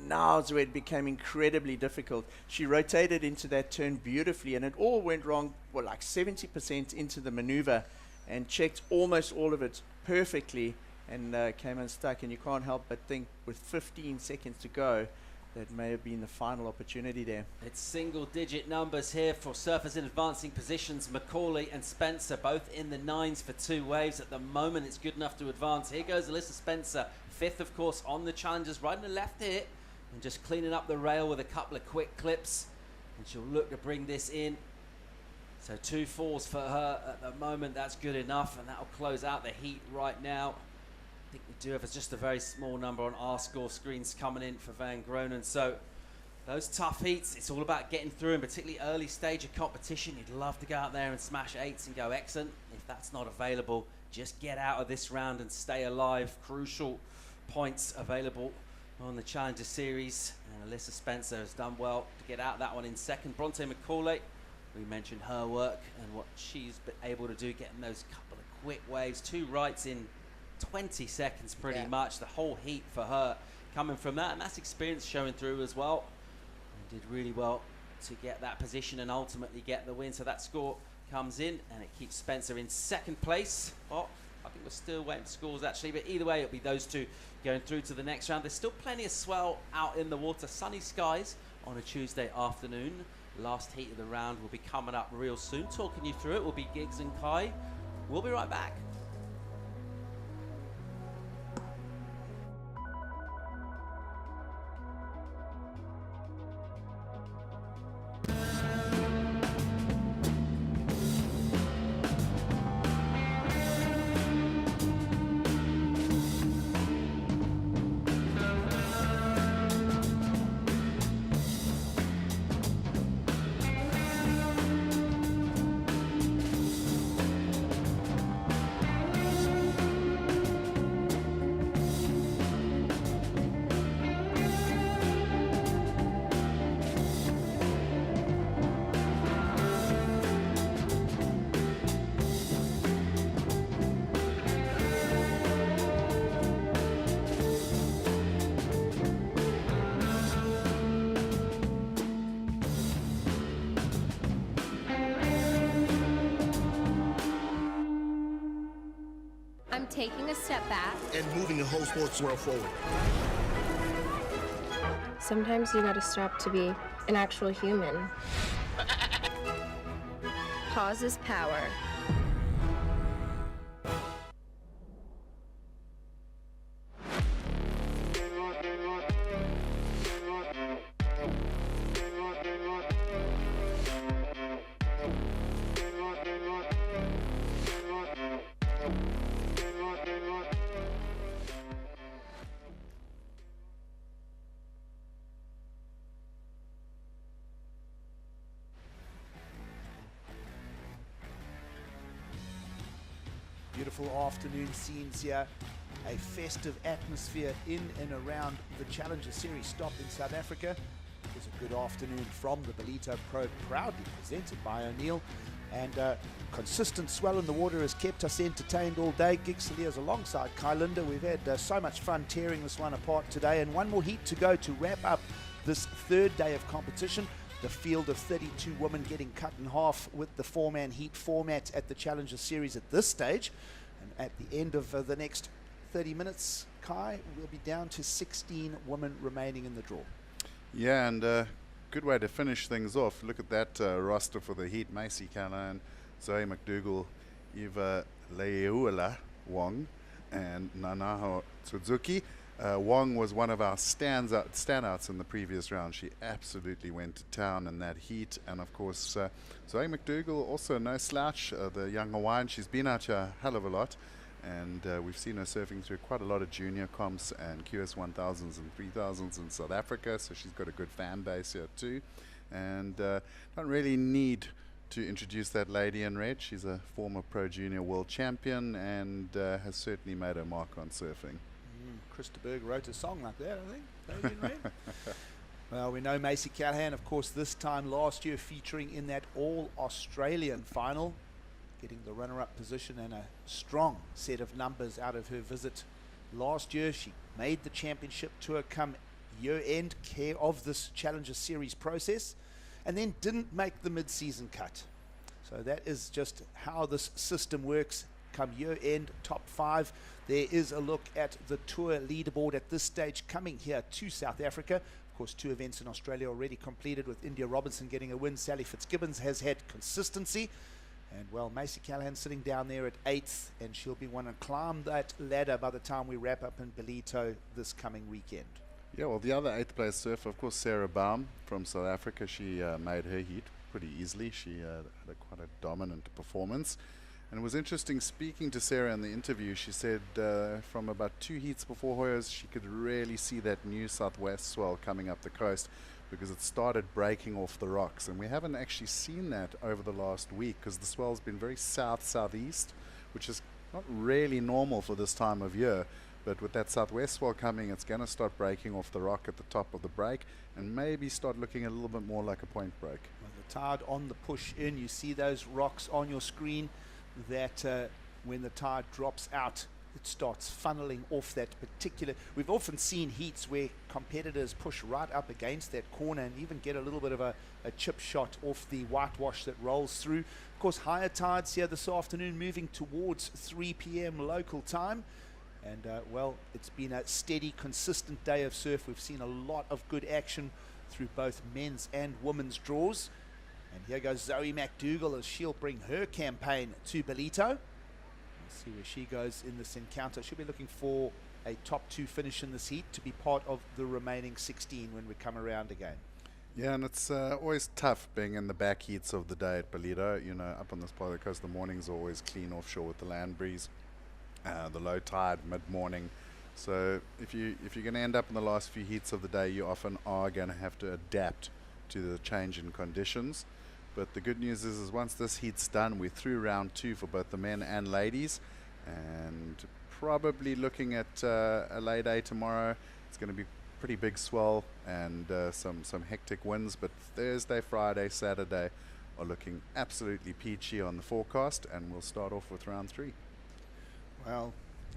Speaker 3: Now is where it became incredibly difficult. She rotated into that turn beautifully, and it all went wrong, well, like 70% into the maneuver, and checked almost all of it perfectly, and came unstuck. And you can't help but think with 15 seconds to go, that may have been the final opportunity there.
Speaker 2: It's single-digit numbers here for surfers in advancing positions. Macaulay and Spencer both in the 9s for 2 waves. At the moment, it's good enough to advance. Here goes Alyssa Spencer, 5th, of course, on the challengers, riding the left here and just cleaning up the rail with a couple of quick clips. And she'll look to bring this in. So 2 4s for her at the moment. That's good enough, and that'll close out the heat right now. I think we do have just a very small number on our score screens coming in for Van Groningen. So those tough heats, it's all about getting through, and particularly early stage of competition. You'd love to go out there and smash 8s and go excellent. If that's not available, just get out of this round and stay alive. Crucial points available on the Challenger Series. And Alyssa Spencer has done well to get out that one in second. Bronte Macaulay, we mentioned her work and what she's been able to do, getting those couple of quick waves, 2 rights in 20 seconds pretty much. The whole heat for her coming from that, and that's experience showing through as well. And did really well to get that position and ultimately get the win. So that score comes in, and it keeps Spencer in second place. Well, I think we're still waiting for scores actually, but either way it'll be those two going through to the next round. There's still plenty of swell out in the water. Sunny skies on a Tuesday afternoon. Last heat of the round will be coming up real soon. Talking you through it will be Giggs and Kai. We'll be right back.
Speaker 14: Taking a step back
Speaker 7: and moving the whole sports world forward.
Speaker 14: Sometimes you gotta stop to be an actual human. Pause is power.
Speaker 21: beautiful afternoon scenes here. A festive atmosphere in and around the Challenger Series stop in South Africa. It was a good afternoon from the Ballito Pro, proudly presented by O'Neill. And consistent swell in the water has kept us entertained all day. Gig Saliers alongside Kai Linda. We've had so much fun tearing this one apart today. And one more heat to go to wrap up this third day of competition. The field of 32 women getting cut in half with the four-man heat format at the Challenger Series at this stage. And at the end of the next 30 minutes, Kai, we'll be down to 16 women remaining in the draw.
Speaker 8: Yeah, and good way to finish things off. Look at that roster for the heat. Macy Callahan, Zoe McDougall, Eva Leula Wong, and Nanaho Suzuki. Wong was one of our standouts in the previous round. She absolutely went to town in that heat. And of course, Zoe McDougall, also no slouch, the young Hawaiian. She's been out here a hell of a lot. And we've seen her surfing through quite a lot of junior comps and QS 1000s and 3000s in South Africa, so she's got a good fan base here too. And don't really need to introduce that lady in red. She's a former Pro Junior World Champion and has certainly made her mark on surfing.
Speaker 21: Christa Berg wrote a song like that, I think. Lady in red. Well, we know Macy Callahan, of course, this time last year featuring in that All-Australian final, getting the runner-up position and a strong set of numbers out of her visit last year. She made the championship tour come year-end, care of this Challenger Series process, and then didn't make the mid-season cut. So that is just how this system works. Come year-end, top 5. There is a look at the tour leaderboard at this stage coming here to South Africa. Of course, 2 events in Australia already completed with India Robinson getting a win. Sally Fitzgibbons has had consistency. And well, Macy Callahan sitting down there at 8th, and she'll be wanting to climb that ladder by the time we wrap up in Ballito this coming weekend.
Speaker 8: Yeah, well, the other 8th place surfer, of course, Sarah Baum from South Africa. She made her heat pretty easily. She had quite a dominant performance. And it was interesting speaking to Sarah in the interview. She said from about 2 heats before Hoyas, she could really see that new southwest swell coming up the coast, because it started breaking off the rocks, and we haven't actually seen that over the last week because the swell's been very southeast, which is not really normal for this time of year. But with that southwest swell coming, it's going to start breaking off the rock at the top of the break and maybe start looking a little bit more like a point break.
Speaker 21: Well, the tide on the push in, you see those rocks on your screen, that when the tide drops out, it starts funneling off that particular. We've often seen heats where competitors push right up against that corner and even get a little bit of a chip shot off the whitewash that rolls through. Of course, higher tides here this afternoon, moving towards 3 p.m. local time. And well, it's been a steady, consistent day of surf. We've seen a lot of good action through both men's and women's draws. And here goes Zoe McDougall as she'll bring her campaign to Ballito. See where she goes in this encounter. She'll be looking for a top 2 finish in this heat to be part of the remaining 16 when we come around again.
Speaker 8: Yeah, and it's always tough being in the back heats of the day at Ballito. You know, up on this part of the coast, the mornings are always clean offshore with the land breeze, the low tide mid-morning. So if you're going to end up in the last few heats of the day, you often are going to have to adapt to the change in conditions. But the good news is once this heat's done, we're through round 2 for both the men and ladies, and probably looking at a late day tomorrow. It's going to be pretty big swell and some hectic winds, but Thursday, Friday, Saturday are looking absolutely peachy on the forecast, and we'll start off with round 3.
Speaker 21: Well,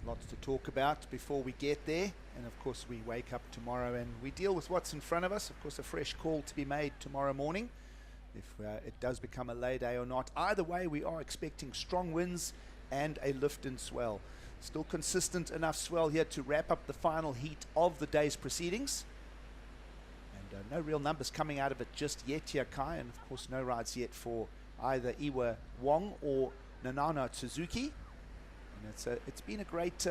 Speaker 21: lots to talk about before we get there, and of course we wake up tomorrow and we deal with what's in front of us. Of course, a fresh call to be made tomorrow morning if it does become a lay day or not. Either way, we are expecting strong winds and a lift in swell. Still consistent enough swell here to wrap up the final heat of the day's proceedings. And no real numbers coming out of it just yet here, Kai, and of course no rides yet for either Iwa Wong or Nanana Suzuki. And it's been a great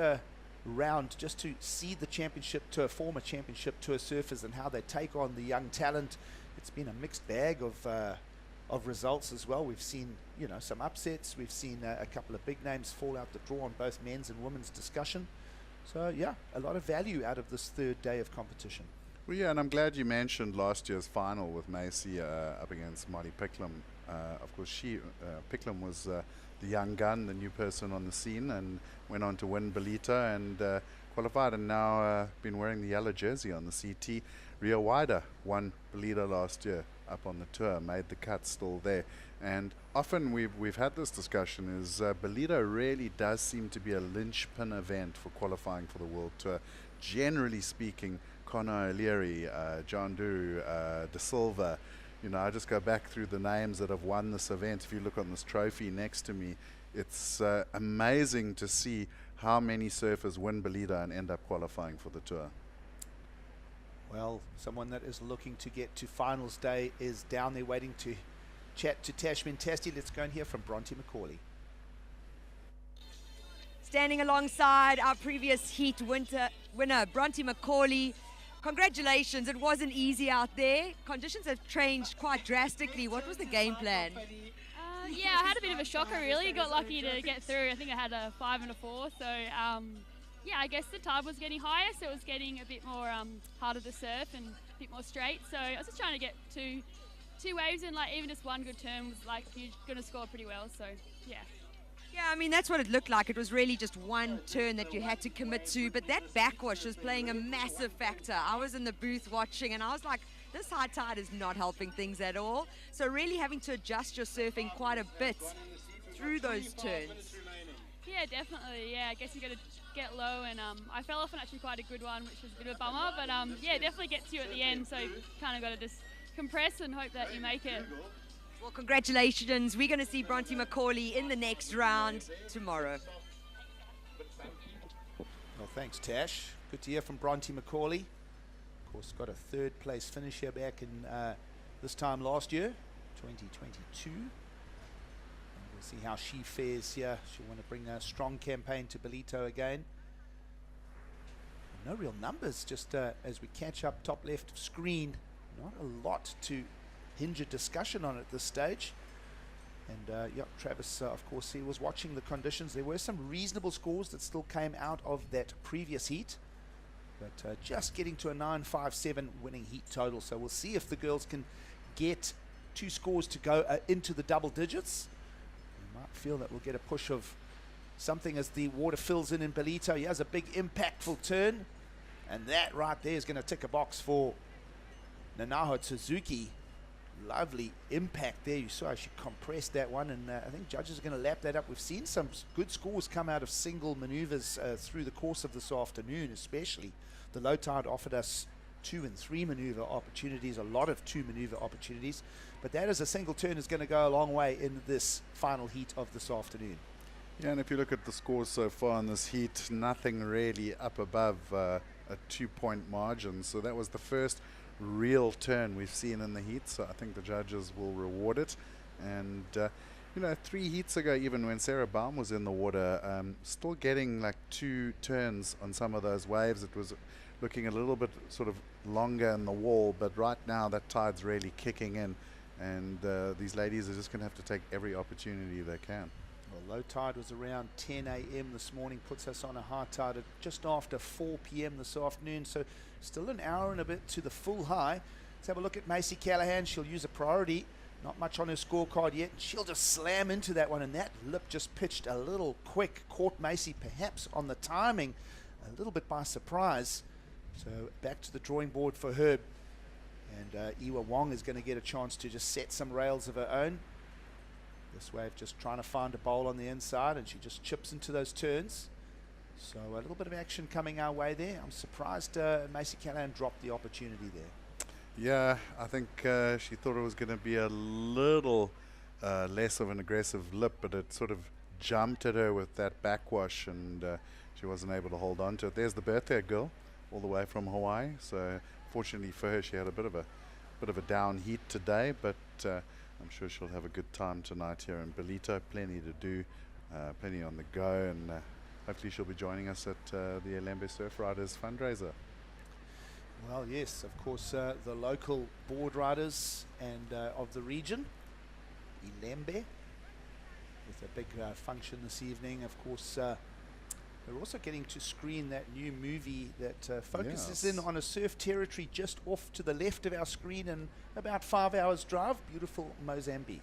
Speaker 21: round just to see the championship tour, former championship tour surfers, and how they take on the young talent. It's been a mixed bag of results as well. We've seen, you know, some upsets. We've seen a couple of big names fall out the draw on both men's and women's discussion. So yeah, a lot of value out of this third day of competition.
Speaker 8: Well, yeah, and I'm glad you mentioned last year's final with Macy up against Molly Picklum. Of course, Picklum was the young gun, the new person on the scene, and went on to win Ballito and qualified, and now been wearing the yellow jersey on the CT. Rio Wider won Ballito last year up on the tour, made the cut, still there. And often we've had this discussion is Ballito really does seem to be a linchpin event for qualifying for the World Tour. Generally speaking, Conor O'Leary, John Duru, De Silva, you know, I just go back through the names that have won this event. If you look on this trophy next to me, it's amazing to see how many surfers win Ballito and end up qualifying for the tour.
Speaker 21: Well, someone that is looking to get to finals day is down there waiting to chat to Tashmin Testi. Let's go and hear from Bronte McCauley.
Speaker 1: Standing alongside our previous heat winner, Bronte McCauley. Congratulations, it wasn't easy out there. Conditions have changed quite drastically. What was the game plan?
Speaker 15: Yeah, I had a bit of a shocker really. Got lucky to get through. I think I had a 5 and a 4. So yeah, I guess the tide was getting higher, so it was getting a bit more harder to surf and a bit more straight. So I was just trying to get two waves, and like even just one good turn was like you're gonna score pretty well. So yeah.
Speaker 1: Yeah, I mean, that's what it looked like. It was really just one turn that you had to commit to, but that backwash was playing a massive factor. I was in the booth watching, and I was like, this high tide is not helping things at all. So really having to adjust your surfing quite a bit through those turns.
Speaker 15: Yeah, definitely. Yeah, I guess you got to get low, and I fell off on actually quite a good one, which was a bit of a bummer, but yeah, definitely gets you at the end, so you kind of got to just compress and hope that you make it.
Speaker 1: Well, congratulations. We're going to see Bronte McCauley in the next round tomorrow.
Speaker 21: Well, thanks, Tash. Good to hear from Bronte McCauley. Of course, got a third place finish here back in this time last year, 2022. And we'll see how she fares here. She'll want to bring a strong campaign to Ballito again. No real numbers, just as we catch up top left of screen. Not a lot to hinge a discussion on at this stage. And yeah, Travis, of course, he was watching the conditions. There were some reasonable scores that still came out of that previous heat, but just getting to a 9.57 winning heat total. So we'll see if the girls can get 2 scores to go into the double digits. We might feel that we'll get a push of something as the water fills in Ballito. He has a big impactful turn, and that right there is going to tick a box for Nanaho Suzuki. Lovely impact there. You saw how she compressed that one, and I think judges are going to lap that up. We've seen some good scores come out of single maneuvers through the course of this afternoon, especially. The low tide offered us 2 and 3 maneuver opportunities, a lot of 2 maneuver opportunities, but that as a single turn is going to go a long way in this final heat of this afternoon.
Speaker 8: Yeah, and if you look at the scores so far in this heat, nothing really up above a 2-point margin. So that was the first real turn we've seen in the heat, so I think the judges will reward it. And you know, 3 heats ago, even when Sarah Baum was in the water, still getting like 2 turns on some of those waves. It was looking a little bit sort of longer in the wall, but right now that tide's really kicking in, and these ladies are just going to have to take every opportunity they can.
Speaker 21: Well, low tide was around 10 a.m. this morning, puts us on a high tide at just after 4 p.m. this afternoon, so still an hour and a bit to the full high. Let's have a look at Macy Callahan. She'll use a priority. Not much on her scorecard yet. She'll just slam into that one, and that lip just pitched a little quick. Caught Macy perhaps on the timing a little bit by surprise. So back to the drawing board for her. And Iwa Wong is going to get a chance to just set some rails of her own. This wave just trying to find a bowl on the inside, and she just chips into those turns. So a little bit of action coming our way there. I'm surprised Macy Callahan dropped the opportunity there.
Speaker 8: Yeah, I think she thought it was going to be a little less of an aggressive lip, but it sort of jumped at her with that backwash, and she wasn't able to hold on to it. There's the birthday girl, all the way from Hawaii. So fortunately for her, she had a bit of a down heat today, but I'm sure she'll have a good time tonight here in Ballito. Plenty to do, plenty on the go, and hopefully she'll be joining us at the Elambe Surf Riders fundraiser.
Speaker 21: Well, yes, of course, the local board riders and of the region, Elambe, with a big function this evening. Of course, We're also getting to screen that new movie that focuses
Speaker 8: Yes.
Speaker 21: in on a surf territory just off to the left of our screen and about 5 hours drive, beautiful Mozambique.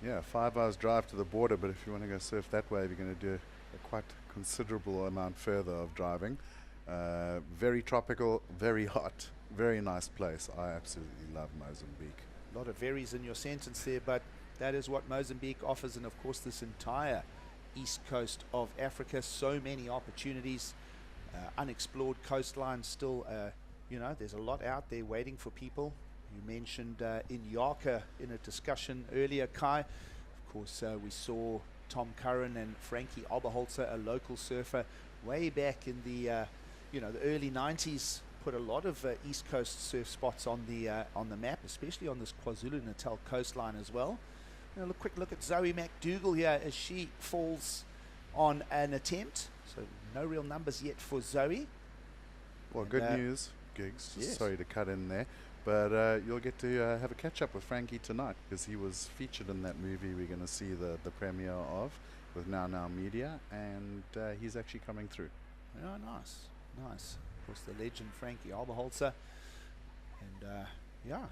Speaker 8: Yeah, 5 hours drive to the border, but if you want to go surf that way, you're going to do a quite considerable amount further of driving. Very tropical, very hot, very nice place. I absolutely love Mozambique.
Speaker 21: A lot of varies in your sentence there, but that is what Mozambique offers, and of course this entire east coast of Africa, so many opportunities, unexplored coastline still, you know, there's a lot out there waiting for people. You mentioned Inyaka in a discussion earlier, Kai. Of course, we saw Tom Curran and Frankie Oberholzer, a local surfer, way back in the you know, the early 90s, put a lot of east coast surf spots on the map, especially on this KwaZulu-Natal coastline as well. A quick look at Zoe McDougall here as she falls on an attempt. So no real numbers yet for Zoe.
Speaker 8: Well,
Speaker 21: And,
Speaker 8: good news, Giggs. Just
Speaker 21: yes.
Speaker 8: sorry to cut in there. But you'll get to have a catch-up with Frankie tonight because he was featured in that movie we're going to see the premiere of with Now Now Media, and he's actually coming through.
Speaker 21: Oh, nice, nice. Of course, the legend Frankie Oberholzer. And yeah,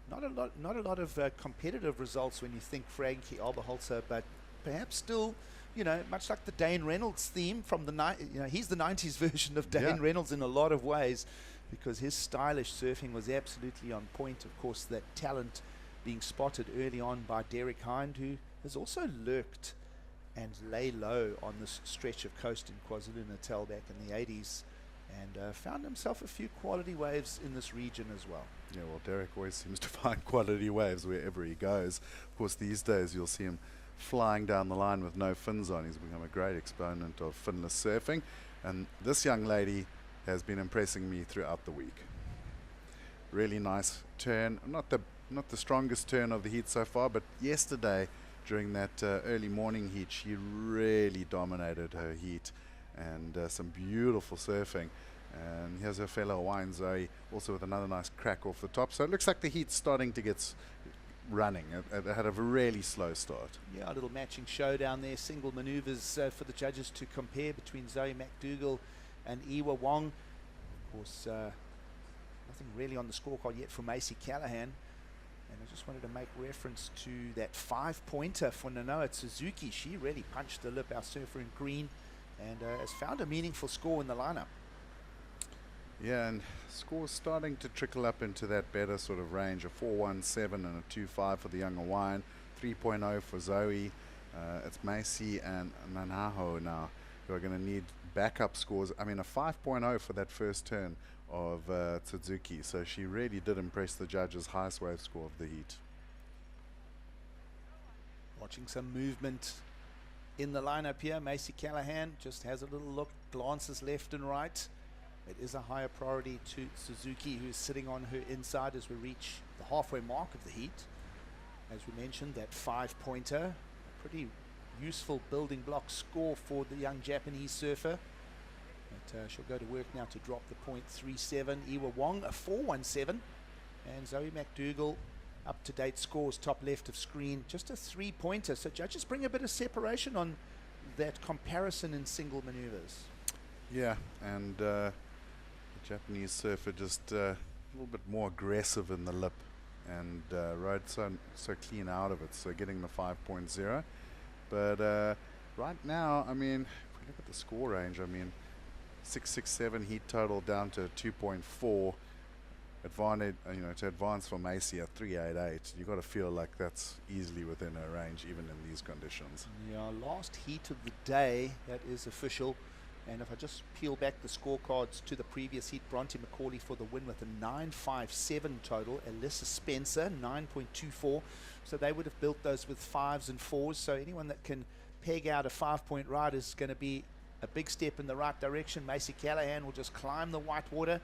Speaker 21: not a lot of competitive results when you think Frankie Oberholzer, but perhaps still, you know, much like the Dane Reynolds theme from the you know, he's the 90s version of Dane Reynolds in a lot of ways, because his stylish surfing was absolutely on point. Of course, that talent being spotted early on by Derek Hind, who has also lurked and lay low on this stretch of coast in KwaZulu-Natal back in the 80s, and found himself a few quality waves in this region as well.
Speaker 8: Yeah, well, Derek always seems to find quality waves wherever he goes. Of course, these days you'll see him flying down the line with no fins on. He's become a great exponent of finless surfing, and this young lady has been impressing me throughout the week. Really nice turn, not the strongest turn of the heat so far, but yesterday during that early morning heat she really dominated her heat, and some beautiful surfing. And here's her fellow Hawaiian Zoe, also with another nice crack off the top. So it looks like the heat's starting to get running. It had a really slow start.
Speaker 21: Yeah, a little matching showdown there. Single maneuvers for the judges to compare between Zoe McDougall and Iwa Wong. Of course, nothing really on the scorecard yet for Macy Callahan. And I just wanted to make reference to that 5-pointer for Nanoa Suzuki. She really punched the lip, our surfer in green, and has found a meaningful score in the lineup.
Speaker 8: Yeah, and scores starting to trickle up into that better sort of range, a 4.17 and a 2.5 for the young Hawaiian, 3.0 for Zoe. It's Macy and Nanaho now who are going to need backup scores. I mean, a 5.0 for that first turn of Suzuki, so she really did impress the judges. Highest wave score of the heat.
Speaker 21: Watching some movement in the lineup here. Macy Callahan just has a little look, glances left and right. It is a higher priority to Suzuki, who is sitting on her inside as we reach the halfway mark of the heat. As we mentioned, that 5-pointer, a pretty useful building block score for the young Japanese surfer. But she'll go to work now to drop the .37. Iwa Wong, a 4.17. And Zoe McDougall, up-to-date scores, top left of screen, just a 3-pointer. So judges bring a bit of separation on that comparison in single maneuvers.
Speaker 8: Yeah, and the Japanese surfer just a little bit more aggressive in the lip, and rode so clean out of it, so getting the 5.0. But right now, I mean, if we look at the score range, I mean, 6.67 heat total down to 2.4. Advantage, you know, to advance for Macy at 3.88, you got to feel like that's easily within her range, even in these conditions.
Speaker 21: Yeah, last heat of the day, that is official. And if I just peel back the scorecards to the previous heat, Bronte McCauley for the win with a 9.57 total. Alyssa Spencer, 9.24. So they would have built those with 5s and 4s. So anyone that can peg out a 5-point ride is going to be a big step in the right direction. Macy Callahan will just climb the white water,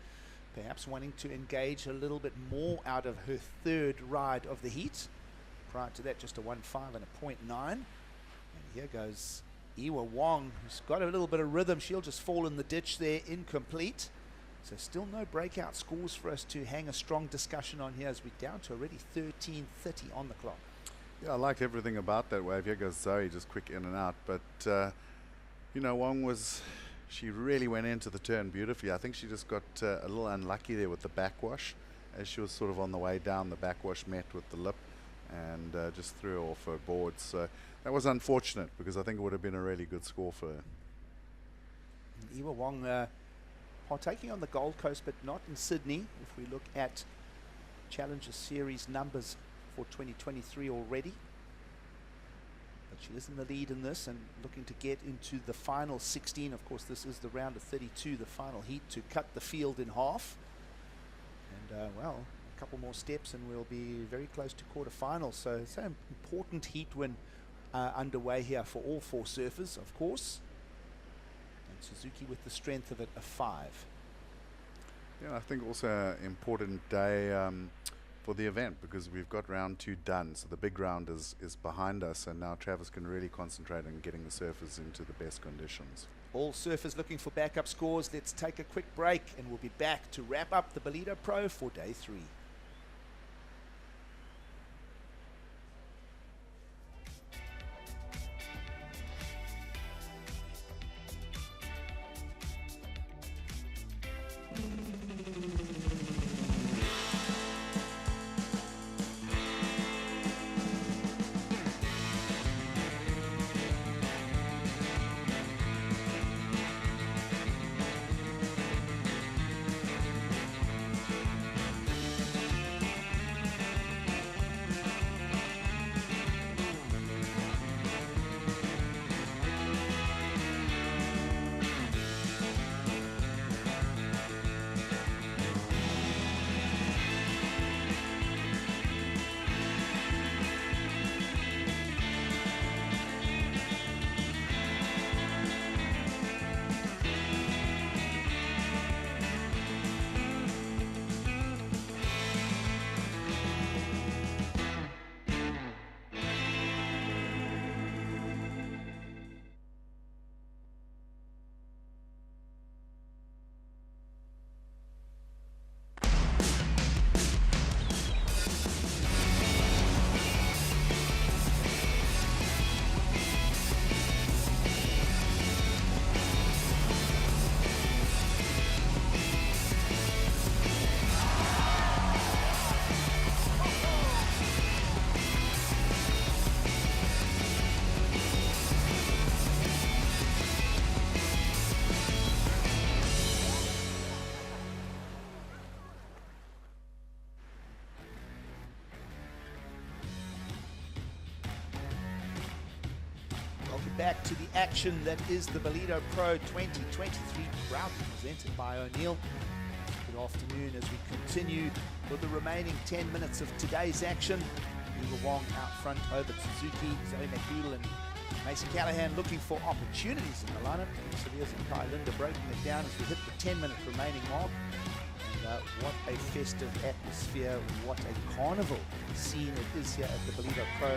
Speaker 21: perhaps wanting to engage a little bit more out of her third ride of the heat. Prior to that, just a 1.5 and a 0.9. And here goes Iwa Wong, who's got a little bit of rhythm. She'll just fall in the ditch there, incomplete. So still no breakout scores for us to hang a strong discussion on here, as we're down to already 13:30 on the clock.
Speaker 8: Yeah, I like everything about that wave. Here goes Zoe, just quick in and out. But, you know, Wong was she really went into the turn beautifully. I think she just got a little unlucky there with the backwash, as she was sort of on the way down. The backwash met with the lip and just threw her off her board. So that was unfortunate, because I think it would have been a really good score for her.
Speaker 21: Iwa Wong partaking on the Gold Coast, but not in Sydney. If we look at Challenger Series numbers for 2023 already. But she is in the lead in this and looking to get into the final 16. Of course, this is the round of 32, the final heat, to cut the field in half. And, well, a couple more steps and we'll be very close to quarterfinals. So it's an important heat win underway here for all 4 surfers, of course. And Suzuki with the strength of it, a 5.
Speaker 8: Yeah, I think also an important day for the event, because we've got round 2 done. So the big round is behind us, and now Travis can really concentrate on getting the surfers into the best conditions.
Speaker 21: All surfers looking for backup scores. Let's take a quick break and we'll be back to wrap up the Ballito Pro for day 3. Back to the action that is the Ballito Pro 2023, proudly presented by O'Neill. Good afternoon as we continue with the remaining 10 minutes of today's action. Iwa Wong out front over Suzuki, Zoe McDoodle and Macy Callahan looking for opportunities in the lineup. Seviers and Kai Linda breaking it down as we hit the 10-minute remaining mark. And what a festive atmosphere, what a carnival scene it is here at the Ballito Pro.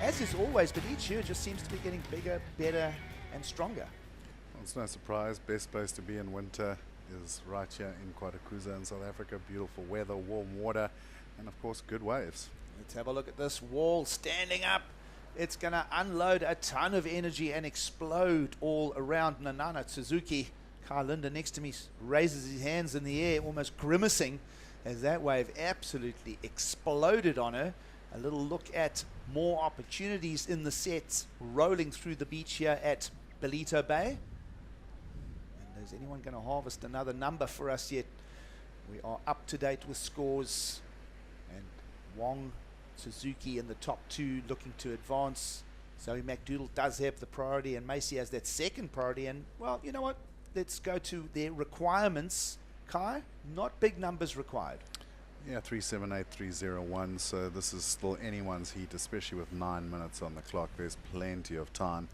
Speaker 21: As is always, but each year just seems to be getting bigger, better, and stronger.
Speaker 8: Well, it's no surprise. Best place to be in winter is right here in Quadacruza in South Africa. Beautiful weather, warm water, and of course, good waves.
Speaker 21: Let's have a look at this wall standing up. It's going to unload a ton of energy and explode all around Nanana Suzuki. Kai Linda next to me raises his hands in the air, almost grimacing, as that wave absolutely exploded on her. A little look at more opportunities in the sets rolling through the beach here at Ballito Bay. And is anyone going to harvest another number for us yet? We are up to date with scores. And Wong, Suzuki in the top 2 looking to advance. Zoe McDoodle does have the priority and Macy has that second priority. And, well, you know what? Let's go to their requirements. Kai, not big numbers required.
Speaker 8: Yeah, 378.301, so this is still anyone's heat, especially with 9 minutes on the clock. There's plenty of time.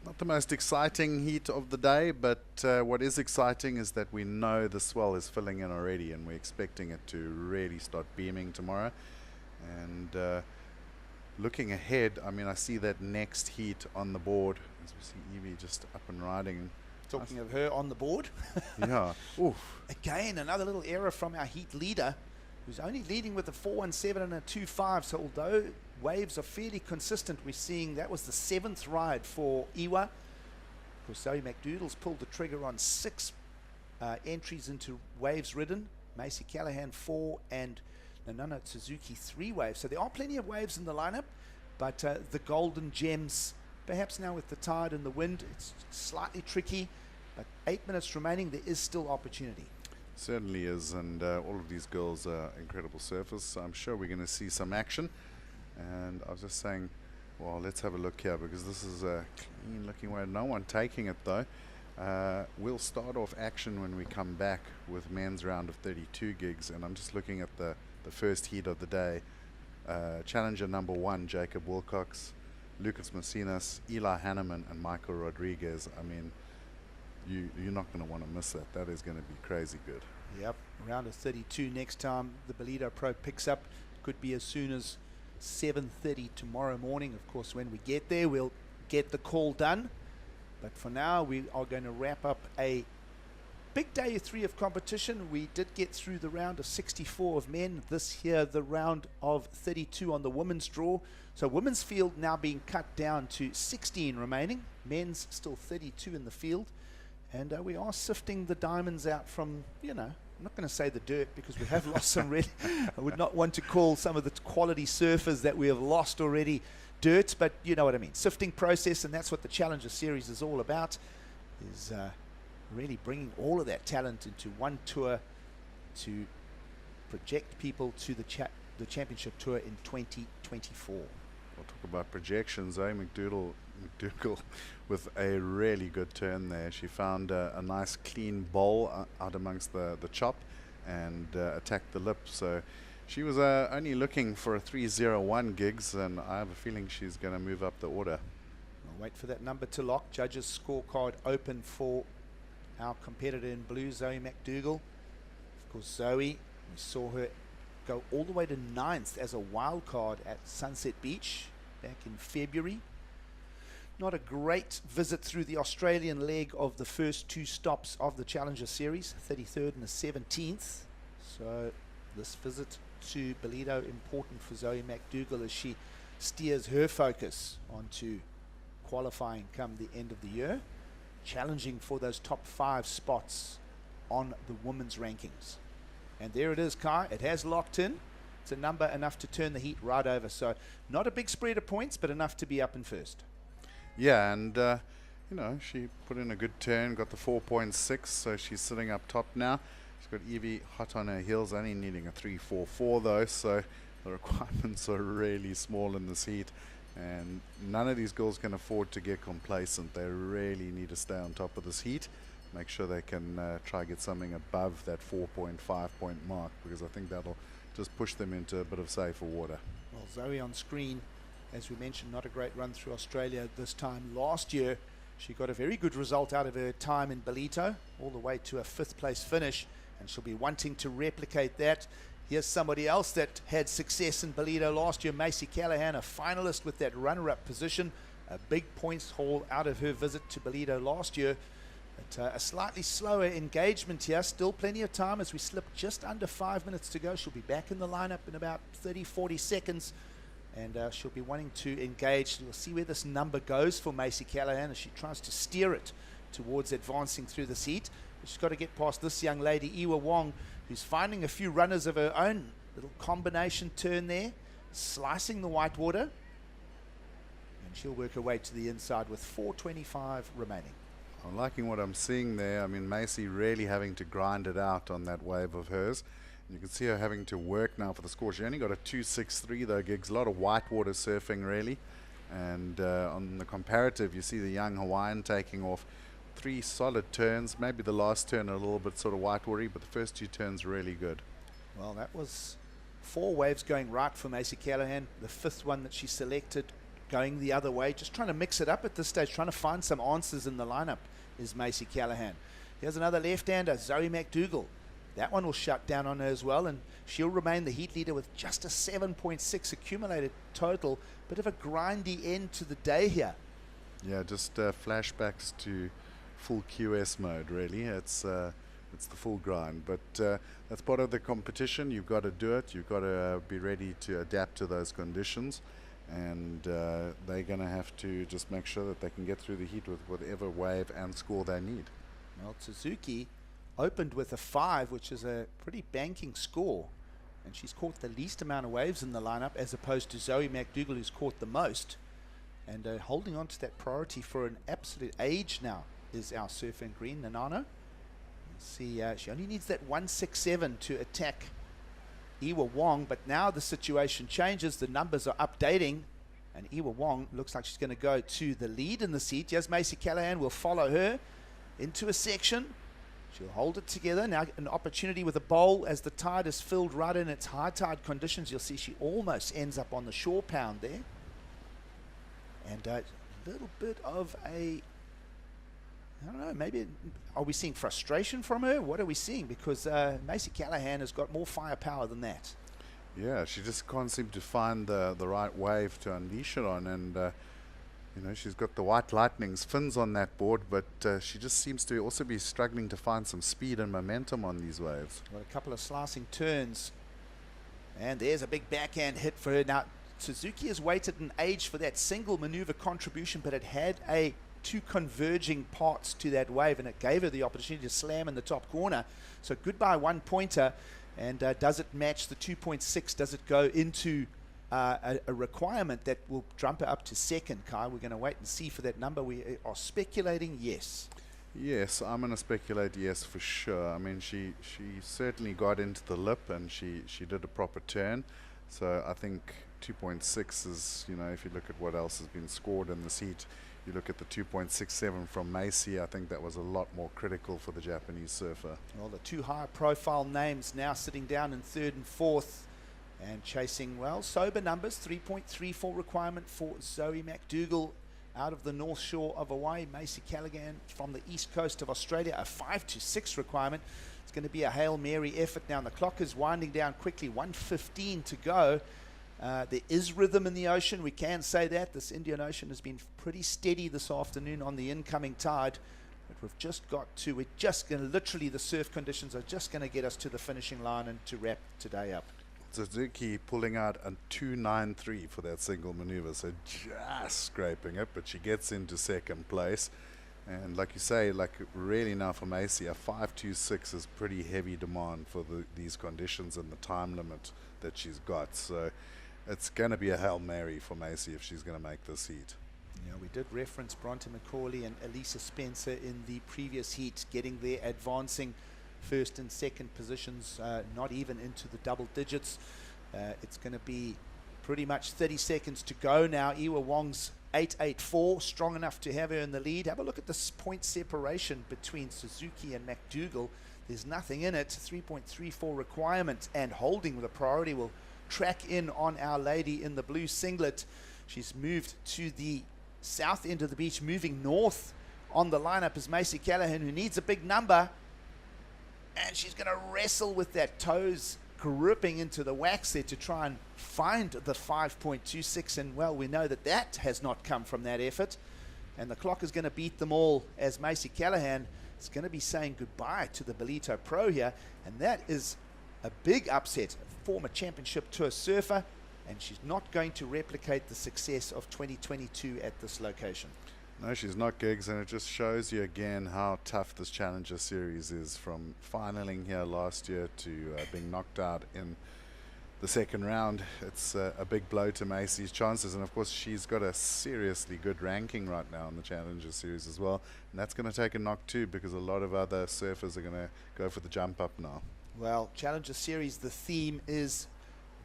Speaker 8: Not the most exciting heat of the day, but what is exciting is that we know the swell is filling in already, and we're expecting it to really start beaming tomorrow. And looking ahead, I mean, I see that next heat on the board, as we see Evie just up and riding.
Speaker 21: Talking of her on the board.
Speaker 8: Yeah. Oof.
Speaker 21: Again, another little error from our heat leader, who's only leading with a 417 and a 25. So although waves are fairly consistent, we're seeing that was the 7th ride for Iwa. Of course, Zoe McDougall's pulled the trigger on 6 entries into waves ridden. Macy Callahan 4 and Nanana Suzuki 3 waves. So there are plenty of waves in the lineup, but the golden gems, perhaps now with the tide and the wind, it's slightly tricky, but 8 minutes remaining, there is still opportunity.
Speaker 8: Certainly is, and all of these girls are incredible surfers, so I'm sure we're going to see some action. And I was just saying, well, let's have a look here, because this is a clean looking wave. No one taking it though. We'll start off action when we come back with men's round of 32 gigs, and I'm just looking at the first heat of the day. Challenger number 1, Jacob Wilcox, Lucas Macinas, Eli Hanneman, and Michael Rodriguez. I mean, you're not going to want to miss that. That is going to be crazy good.
Speaker 21: Yep, round of 32 next time the Ballito Pro picks up. Could be as soon as 7:30 tomorrow morning. Of course, when we get there, we'll get the call done. But for now, we are going to wrap up a big day 3 of competition. We did get through the round of 64 of men. This here, the round of 32 on the women's draw. So women's field now being cut down to 16 remaining. Men's still 32 in the field. And we are sifting the diamonds out from, you know, I'm not going to say the dirt, because we have lost some really, I would not want to call some of the quality surfers that we have lost already dirt, but you know what I mean. Sifting process, and that's what the Challenger Series is all about, is really bringing all of that talent into one tour to project people to the championship tour in 2024.
Speaker 8: We'll talk about projections. McDougall with a really good turn there. She found a nice clean bowl out amongst the chop and attacked the lip. So she was only looking for a 301 gigs, and I have a feeling she's going to move up the order.
Speaker 21: I'll wait for that number to lock. Judges' scorecard open for our competitor in blue, Zoe McDougall. Of course, Zoe, we saw her go all the way to 9th as a wild card at Sunset Beach back in February. Not a great visit through the Australian leg of the first 2 stops of the Challenger Series, 33rd and the 17th. So this visit to Ballito important for Zoe McDougall as she steers her focus onto qualifying come the end of the year, challenging for those top 5 spots on the women's rankings. And there it is, Kai. It has locked in. It's a number enough to turn the heat right over. So not a big spread of points, but enough to be up in first.
Speaker 8: Yeah, and you know, she put in a good turn, got the 4.6, so she's sitting up top now. She's got Evie hot on her heels, only needing a 3.44 though, so the requirements are really small in this heat, and none of these girls can afford to get complacent. They really need to stay on top of this heat, make sure they can try get something above that 4.5 point mark, because I think that'll just push them into a bit of safer water.
Speaker 21: Well, Zoe on screen, as we mentioned, not a great run through Australia this time. Last year, she got a very good result out of her time in Ballito, all the way to a 5th place finish, and she'll be wanting to replicate that. Here's somebody else that had success in Ballito last year, Macy Callahan, a finalist with that runner-up position. A big points haul out of her visit to Ballito last year. But a slightly slower engagement here, still plenty of time as we slip just under 5 minutes to go. She'll be back in the lineup in about 30-40 seconds. And she'll be wanting to engage. We'll see where this number goes for Macy Callahan as she tries to steer it towards advancing through the heat. But she's got to get past this young lady, Iwa Wong, who's finding a few runners of her own. Little combination turn there, slicing the white water. And she'll work her way to the inside with 4.25 remaining.
Speaker 8: I'm liking what I'm seeing there. I mean, Macy really having to grind it out on that wave of hers. You can see her having to work now for the score. She only got a 2.63 though, gigs. A lot of whitewater surfing really. And on the comparative, you see the young Hawaiian taking off 3 solid turns. Maybe the last turn a little bit sort of whitewatery, but the first 2 turns really good.
Speaker 21: Well, that was 4 waves going right for Macy Callahan. The 5th one that she selected going the other way. Just trying to mix it up at this stage, trying to find some answers in the lineup is Macy Callahan. Here's another left-hander, Zoe McDougall. That one will shut down on her as well, and she'll remain the heat leader with just a 7.6 accumulated total. Bit of a grindy end to the day here.
Speaker 8: Yeah, just flashbacks to full QS mode, really. It's the full grind, but that's part of the competition. You've got to do it. You've got to be ready to adapt to those conditions, and they're going to have to just make sure that they can get through the heat with whatever wave and score they need.
Speaker 21: Well, Suzuki opened with a 5, which is a pretty banking score, and she's caught the least amount of waves in the lineup as opposed to Zoe McDougall, who's caught the most. And holding on to that priority for an absolute age now is our surfer in green, Nanano. See, she only needs that 167 to attack Iwa Wong, but now the situation changes. The numbers are updating, and Iwa Wong looks like she's going to go to the lead in the seat. Yes, Macy Callahan will follow her into a section. She'll hold it together. Now an opportunity with a bowl as the tide is filled right in its high tide conditions. You'll see she almost ends up on the shore pound there. And a little bit of a, I don't know, maybe are we seeing frustration from her? What are we seeing? Because Macy Callahan has got more firepower than that.
Speaker 8: Yeah, she just can't seem to find the right wave to unleash it on, and you know, she's got the White Lightning's fins on that board, but she just seems to also be struggling to find some speed and momentum on these waves.
Speaker 21: Got a couple of slicing turns, and there's a big backhand hit for her. Now Suzuki has waited an age for that single maneuver contribution, but it had two converging parts to that wave, and it gave her the opportunity to slam in the top corner. So goodbye 1 pointer, and does it match the 2.6? Does it go into a requirement that will jump her up to second, Kai? We're going to wait and see for that number. We are speculating yes.
Speaker 8: Yes, I'm going to speculate yes for sure. I mean, she certainly got into the lip, and she did a proper turn. So I think 2.6 is, you know, if you look at what else has been scored in this heat, you look at the 2.67 from Macy, I think that was a lot more critical for the Japanese surfer.
Speaker 21: Well, the two high profile names now sitting down in third and fourth and chasing, well, sober numbers. 3.34 requirement for Zoe McDougall out of the North Shore of Hawaii. Macy Callaghan from the East Coast of Australia, a 5 to 6 requirement. It's going to be a Hail Mary effort now, and the clock is winding down quickly. 1:15 to go. There is rhythm in the ocean, we can say that. This Indian Ocean has been pretty steady this afternoon on the incoming tide, but we've just got to, we're just going to, literally the surf conditions are just going to get us to the finishing line and to wrap today up.
Speaker 8: Suzuki pulling out a 2.93 for that single maneuver, so just scraping it, but she gets into second place. And like you say, like really now for Macy, a 5.26 is pretty heavy demand for these conditions and the time limit that she's got. So it's going to be a Hail Mary for Macy if she's going to make this heat.
Speaker 21: Yeah, we did reference Bronte McCauley and Elisa Spencer in the previous heat, getting there, advancing first and second positions, not even into the double digits. It's going to be pretty much 30 seconds to go now. Iwa Wong's 8.84, strong enough to have her in the lead. Have a look at this point separation between Suzuki and McDougall. There's nothing in it. 3.34 requirement, and holding the priority will track in on Our Lady in the blue singlet. She's moved to the south end of the beach. Moving north on the lineup is Macy Callahan, who needs a big number, and she's going to wrestle with that, toes gripping into the wax there to try and find the 5.26, and well, we know that that has not come from that effort, and the clock is going to beat them all as Macy Callahan is going to be saying goodbye to the Ballito Pro here, and that is a big upset. A former championship tour surfer, and she's not going to replicate the success of 2022 at this location.
Speaker 8: No, she's not, Gigs, and it just shows you again how tough this Challenger Series is, from finaling here last year to being knocked out in the second round. It's a big blow to Macy's chances, and of course she's got a seriously good ranking right now in the Challenger Series as well, and that's going to take a knock too, because a lot of other surfers are going to go for the jump up now.
Speaker 21: Well, Challenger Series, the theme is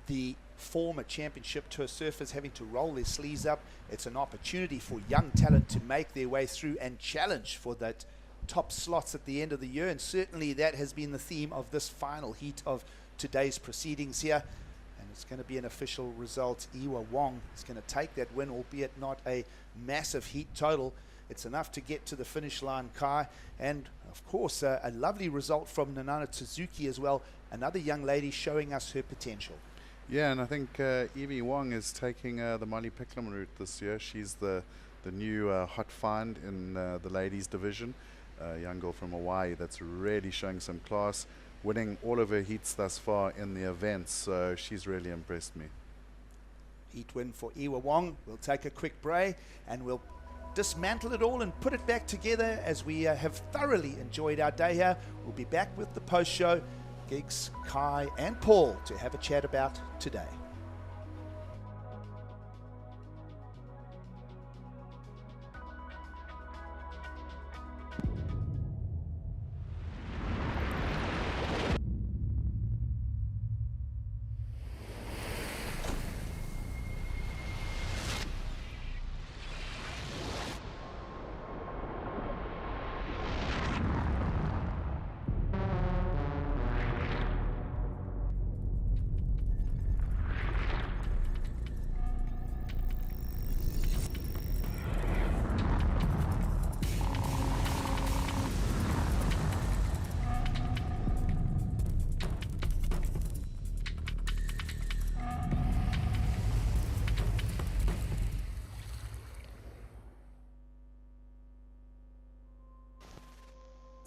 Speaker 21: the former championship tour surfers having to roll their sleeves up. It's an opportunity for young talent to make their way through and challenge for that top slots at the end of the year, and certainly that has been the theme of this final heat of today's proceedings here, and it's going to be an official result. Iwa Wong is going to take that win, albeit not a massive heat total. It's enough to get to the finish line, Kai, and of course a lovely result from Nanano Suzuki as well, another young lady showing us her potential.
Speaker 8: Yeah, and I think Evie Wong is taking the Molly Picklum route this year. She's the new hot find in the ladies division. A young girl from Hawaii that's really showing some class, winning all of her heats thus far in the events. So she's really impressed me.
Speaker 21: Heat win for Iwa Wong. We'll take a quick break and we'll dismantle it all and put it back together as we have thoroughly enjoyed our day here. We'll be back with the post show, Giggs, Kai and Paul to have a chat about today.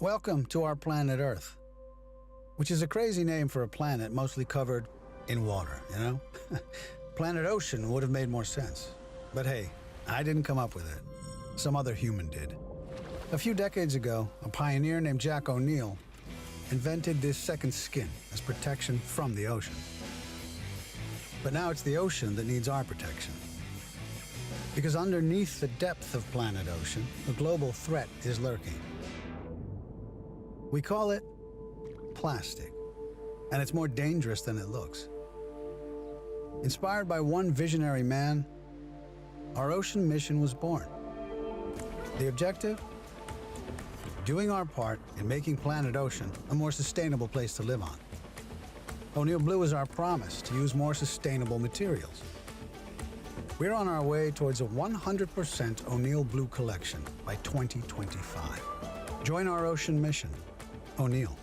Speaker 5: Welcome to our planet Earth, which is a crazy name for a planet mostly covered in water, you know? Planet Ocean would have made more sense. But hey, I didn't come up with it. Some other human did. A few decades ago, a pioneer named Jack O'Neill invented this second skin as protection from the ocean. But now it's the ocean that needs our protection. Because underneath the depth of planet Ocean, a global threat is lurking. We call it plastic, and it's more dangerous than it looks. Inspired by one visionary man, our ocean mission was born. The objective? Doing our part in making planet Ocean a more sustainable place to live on. O'Neill Blue is our promise to use more sustainable materials. We're on our way towards a 100% O'Neill Blue collection by 2025. Join our ocean mission. O'Neill.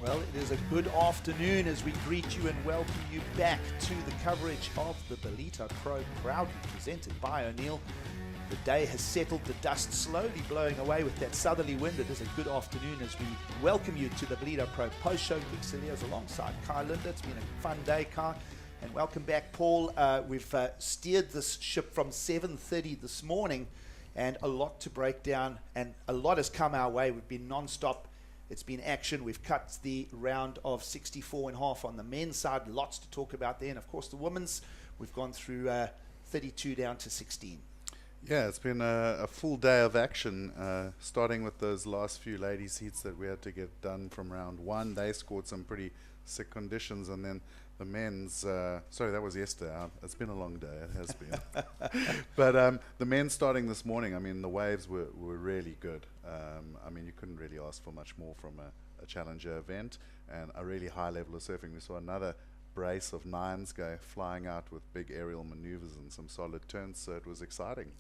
Speaker 21: Well, it is a good afternoon as we greet you and welcome you back to the coverage of the Ballito Pro, proudly presented by O'Neill. The day has settled, the dust slowly blowing away with that southerly wind. It is a good afternoon as we welcome you to the Ballito Pro post-show. Giggs alongside Kai Linda. It's been a fun day, Kai. And welcome back, Paul. We've steered this ship from 7:30 this morning and a lot to break down and a lot has come our way. We've been non-stop. It's been action. We've cut the round of 64.5 on the men's side. Lots to talk about there. And, of course, the women's, we've gone through 32 down to 16.
Speaker 8: Yeah, it's been a full day of action, starting with those last few ladies' heats that we had to get done from round one. They scored some pretty sick conditions. And then the men's, sorry, that was yesterday. It's been a long day. It has been. But the men starting this morning, I mean, the waves were really good. I mean, you couldn't really ask for much more from a challenger event and a really high level of surfing. We saw another brace of 9s go flying out with big aerial maneuvers and some solid turns, so it was exciting.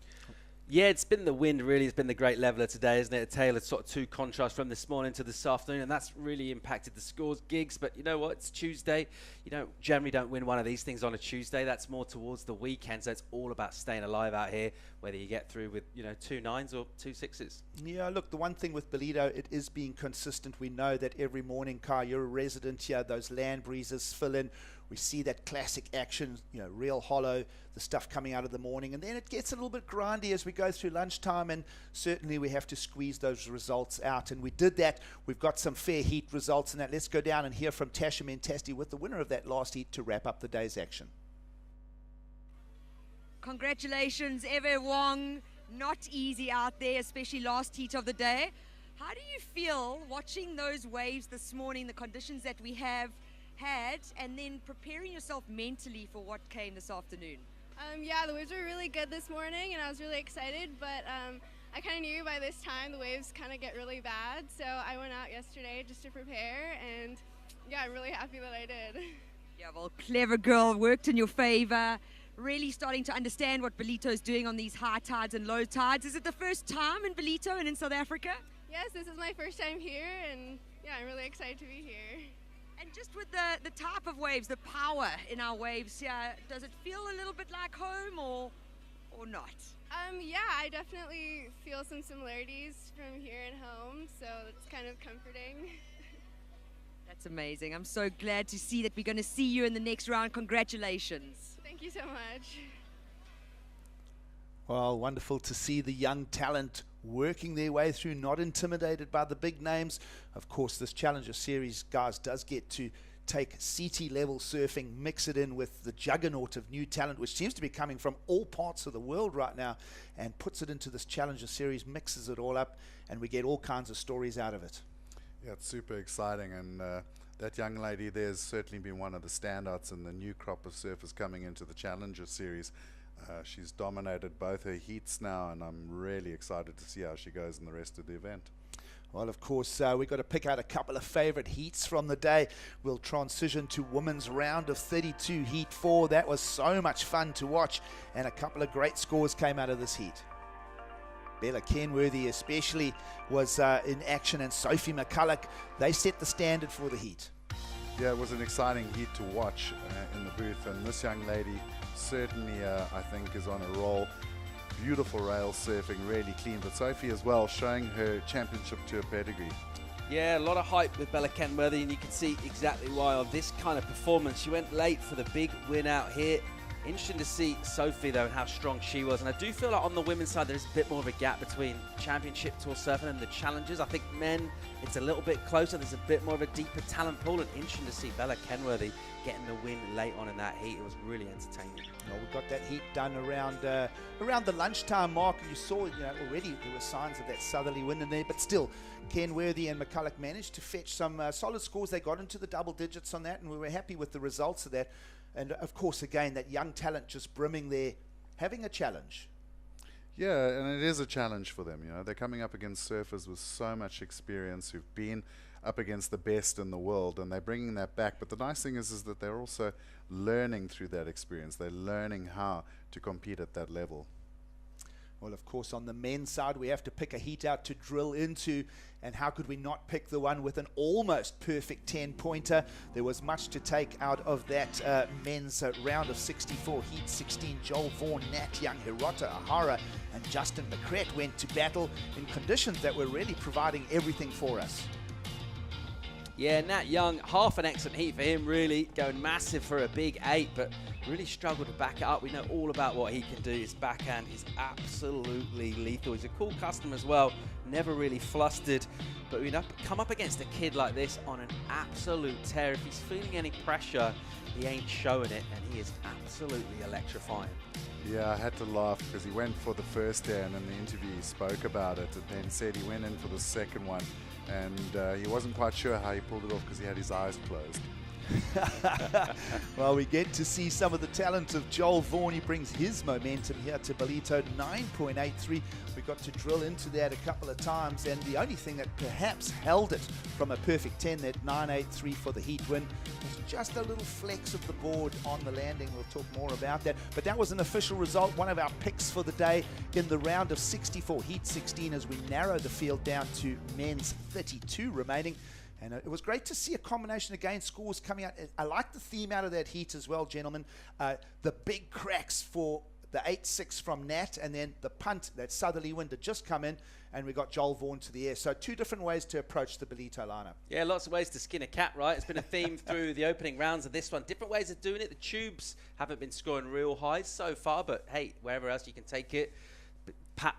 Speaker 2: Yeah, it's been the wind, really. It's been the great leveler today, isn't it? A tale of sort of two contrasts from this morning to this afternoon, and that's really impacted the scores, Gigs. But you know what? It's Tuesday. You generally don't win one of these things on a Tuesday. That's more towards the weekend, so it's all about staying alive out here, whether you get through with, 2 9s or 2 6s.
Speaker 21: Yeah, look, the one thing with Ballito, it is being consistent. We know that every morning, Kai, you're a resident here, those land breezes fill in. We see that classic action, real hollow, the stuff coming out of the morning, and then it gets a little bit grindy as we go through lunchtime, and certainly we have to squeeze those results out, and we did that. We've got some fair heat results in that. Let's go down and hear from Tasha Mentasti with the winner of that last heat to wrap up the day's action.
Speaker 1: Congratulations, Eve Wong. Not easy out there, especially last heat of the day. How do you feel watching those waves this morning, the conditions that we have had, and then preparing yourself mentally for what came this afternoon?
Speaker 12: Yeah, the waves were really good this morning, and I was really excited, but I kind of knew by this time the waves kind of get really bad, so I went out yesterday just to prepare, and yeah, I'm really happy that I did.
Speaker 1: Yeah, well, clever girl, worked in your favor. Really starting to understand what Ballito is doing on these high tides and low tides. Is it the first time in Ballito and in South Africa?
Speaker 12: Yes, this is my first time here, and yeah, I'm really excited to be here.
Speaker 1: And just with the type of waves, the power in our waves here, does it feel a little bit like home or not?
Speaker 12: Yeah, I definitely feel some similarities from here and home, so it's kind of comforting.
Speaker 1: That's amazing. I'm so glad to see that we're going to see you in the next round. Congratulations.
Speaker 12: Thank you so much.
Speaker 21: Well, wonderful to see the young talent working their way through, not intimidated by the big names. Of course, this Challenger Series, guys, does get to take CT level surfing, mix it in with the juggernaut of new talent, which seems to be coming from all parts of the world right now, and puts it into this Challenger Series, mixes it all up, and we get all kinds of stories out of it.
Speaker 8: Yeah, it's super exciting, and that young lady there has certainly been one of the standouts in the new crop of surfers coming into the Challenger Series. She's dominated both her heats now, and I'm really excited to see how she goes in the rest of the event.
Speaker 21: Well, of course, we've got to pick out a couple of favourite heats from the day. We'll transition to women's round of 32, Heat 4. That was so much fun to watch, and a couple of great scores came out of this heat. Bella Kenworthy especially was in action, and Sophie McCulloch, they set the standard for the heat.
Speaker 8: Yeah, it was an exciting heat to watch in the booth, and this young lady certainly, I think, is on a roll. Beautiful rail surfing, really clean, but Sophie as well, showing her championship tour pedigree.
Speaker 2: Yeah, a lot of hype with Bella Kenworthy, and you can see exactly why on this kind of performance. She went late for the big win out here. Interesting to see Sophie, though, and how strong she was. And I do feel like on the women's side, there's a bit more of a gap between Championship Tour surfing and the Challengers. I think men, it's a little bit closer. There's a bit more of a deeper talent pool. And interesting to see Bella Kenworthy getting the win late on in that heat. It was really entertaining.
Speaker 21: Well, we got that heat done around the lunchtime mark. You saw, already there were signs of that southerly wind in there. But still, Kenworthy and McCulloch managed to fetch some solid scores. They got into the double digits on that, and we were happy with the results of that. And of course, again, that young talent just brimming there, having a challenge.
Speaker 8: Yeah, and it is a challenge for them. They're coming up against surfers with so much experience who've been up against the best in the world, and they're bringing that back. But the nice thing is that they're also learning through that experience. They're learning how to compete at that level.
Speaker 21: Well, of course, on the men's side, we have to pick a heat out to drill into, and how could we not pick the one with an almost perfect 10-pointer? There was much to take out of that men's round of 64, Heat 16. Joel Vaughan, Nat Young, Hirota Ahara, and Justin McCret went to battle in conditions that were really providing everything for us.
Speaker 2: Yeah, Nat Young, half an excellent heat for him, really, going massive for a big 8, but really struggled to back it up. We know all about what he can do. His backhand is absolutely lethal. He's a cool customer as well, never really flustered, but we come up against a kid like this on an absolute tear. If he's feeling any pressure, he ain't showing it, and he is absolutely electrifying.
Speaker 8: Yeah, I had to laugh because he went for the first air, and in the interview he spoke about it, and then said he went in for the second one, and he wasn't quite sure how he pulled it off because he had his eyes closed.
Speaker 21: Well, we get to see some of the talent of Joel Vaughan. He brings his momentum here to Ballito, 9.83. We got to drill into that a couple of times, and the only thing that perhaps held it from a perfect 10, that 9.83 for the heat win, was just a little flex of the board on the landing. We'll talk more about that. But that was an official result, one of our picks for the day in the round of 64, heat 16, as we narrow the field down to men's 32 remaining. And it was great to see a combination, again, scores coming out. I like the theme out of that heat as well, gentlemen. The big cracks for the 8-6 from Nat, and then the punt, that southerly wind had just come in, and we got Joel Vaughan to the air. So 2 different ways to approach the Ballito lineup.
Speaker 2: Yeah, lots of ways to skin a cat, right? It's been a theme through the opening rounds of this one. Different ways of doing it. The tubes haven't been scoring real highs so far, but hey, wherever else you can take it.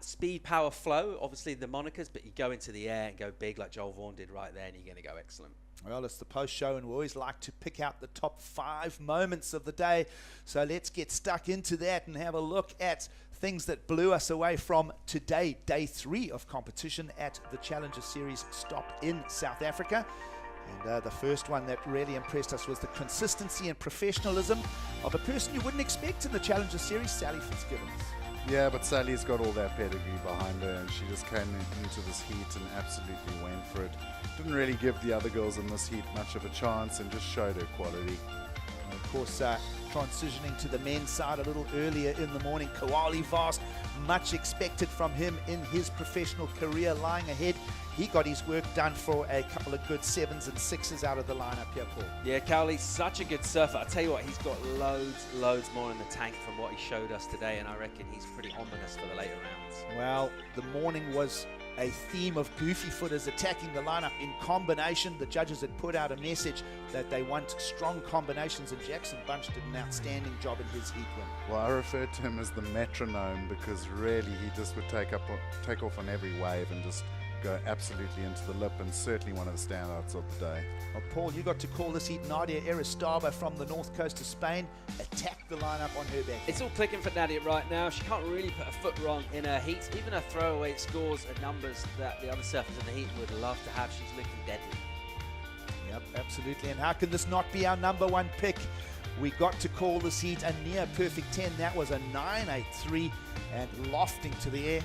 Speaker 2: Speed, power, flow, obviously the monikers, but you go into the air and go big like Joel Vaughan did right there, and you're going to go excellent.
Speaker 21: Well, it's the post show, and we always like to pick out the top 5 moments of the day. So let's get stuck into that and have a look at things that blew us away from today, day 3 of competition at the Challenger Series stop in South Africa. And the first one that really impressed us was the consistency and professionalism of a person you wouldn't expect in the Challenger Series, Sally Fitzgibbons.
Speaker 8: Yeah, but Sally's got all that pedigree behind her, and she just came into this heat and absolutely went for it. Didn't really give the other girls in this heat much of a chance and just showed her quality.
Speaker 21: And of course, transitioning to the men's side a little earlier in the morning, Kawali Vast, much expected from him in his professional career, lying ahead. He got his work done for a couple of good 7s and 6s out of the lineup here, Paul.
Speaker 2: Yeah, Cowley's such a good surfer. I'll tell you what, he's got loads more in the tank from what he showed us today, and I reckon he's pretty ominous for the later rounds.
Speaker 21: Well, the morning was a theme of goofy footers attacking the lineup in combination. The judges had put out a message that they want strong combinations, and Jackson Bunch did an outstanding job in his heat win.
Speaker 8: Well, I refer to him as the metronome, because really he just would take off on every wave and just go absolutely into the lip, and certainly one of the standouts of the day.
Speaker 21: Well, Paul, you got to call this heat. Nadia Aristava from the north coast of Spain attacked the lineup on her back.
Speaker 2: It's all clicking for Nadia right now. She can't really put a foot wrong in her heats. Even her throwaway scores are numbers that the other surfers in the heat would love to have. She's looking deadly.
Speaker 21: Yep, absolutely. And how can this not be our number 1 pick? We got to call this heat a near perfect 10. That was a 9.83 and lofting to the air.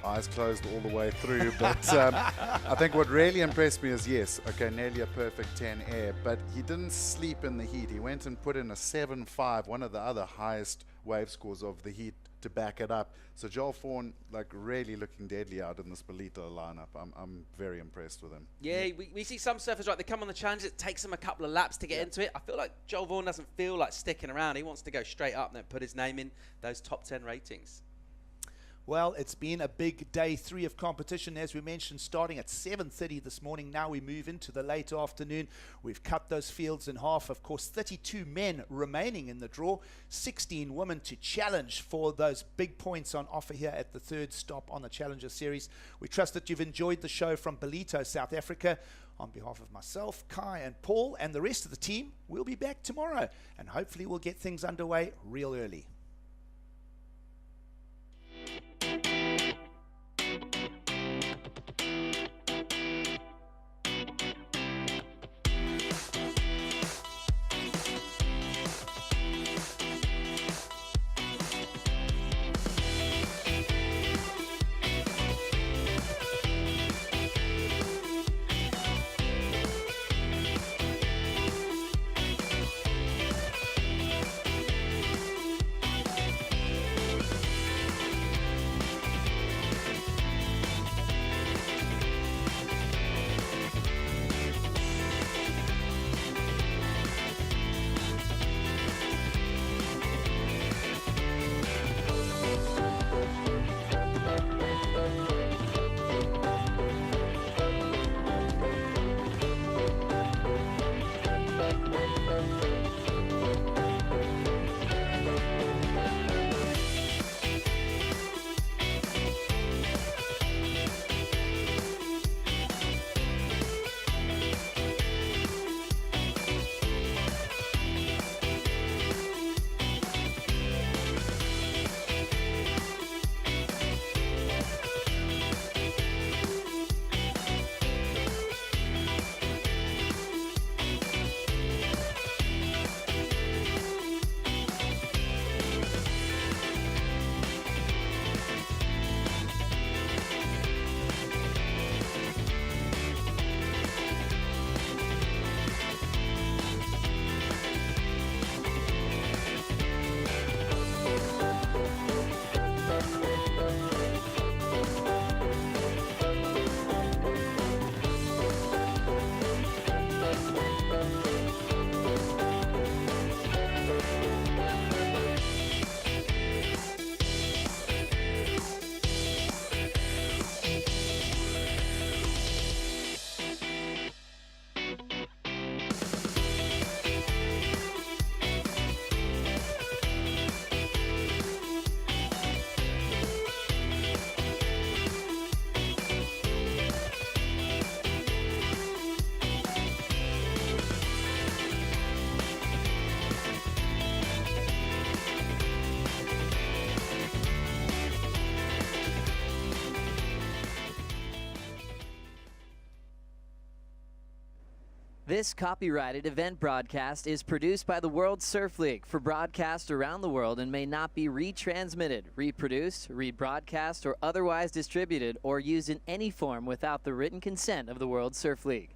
Speaker 8: Eyes closed all the way through, but I think what really impressed me is, yes, okay, nearly a perfect 10 air, but he didn't sleep in the heat. He went and put in a 7.5, one of the other highest wave scores of the heat, to back it up. So Joel Vaughan, like, really looking deadly out in this Ballito lineup. I'm very impressed with him.
Speaker 2: Yeah, we see some surfers, right, they come on the challenge, it takes them a couple of laps to get into it. I feel like Joel Vaughan doesn't feel like sticking around. He wants to go straight up and then put his name in those top 10 ratings.
Speaker 21: Well, it's been a big day 3 of competition, as we mentioned, starting at 7:30 this morning. Now we move into the late afternoon. We've cut those fields in half. Of course, 32 men remaining in the draw, 16 women to challenge for those big points on offer here at the 3rd stop on the Challenger Series. We trust that you've enjoyed the show from Ballito, South Africa. On behalf of myself, Kai and Paul and the rest of the team, we'll be back tomorrow, and hopefully we'll get things underway real early.
Speaker 16: This copyrighted event broadcast is produced by the World Surf League for broadcast around the world and may not be retransmitted, reproduced, rebroadcast, or otherwise distributed or used in any form without the written consent of the World Surf League.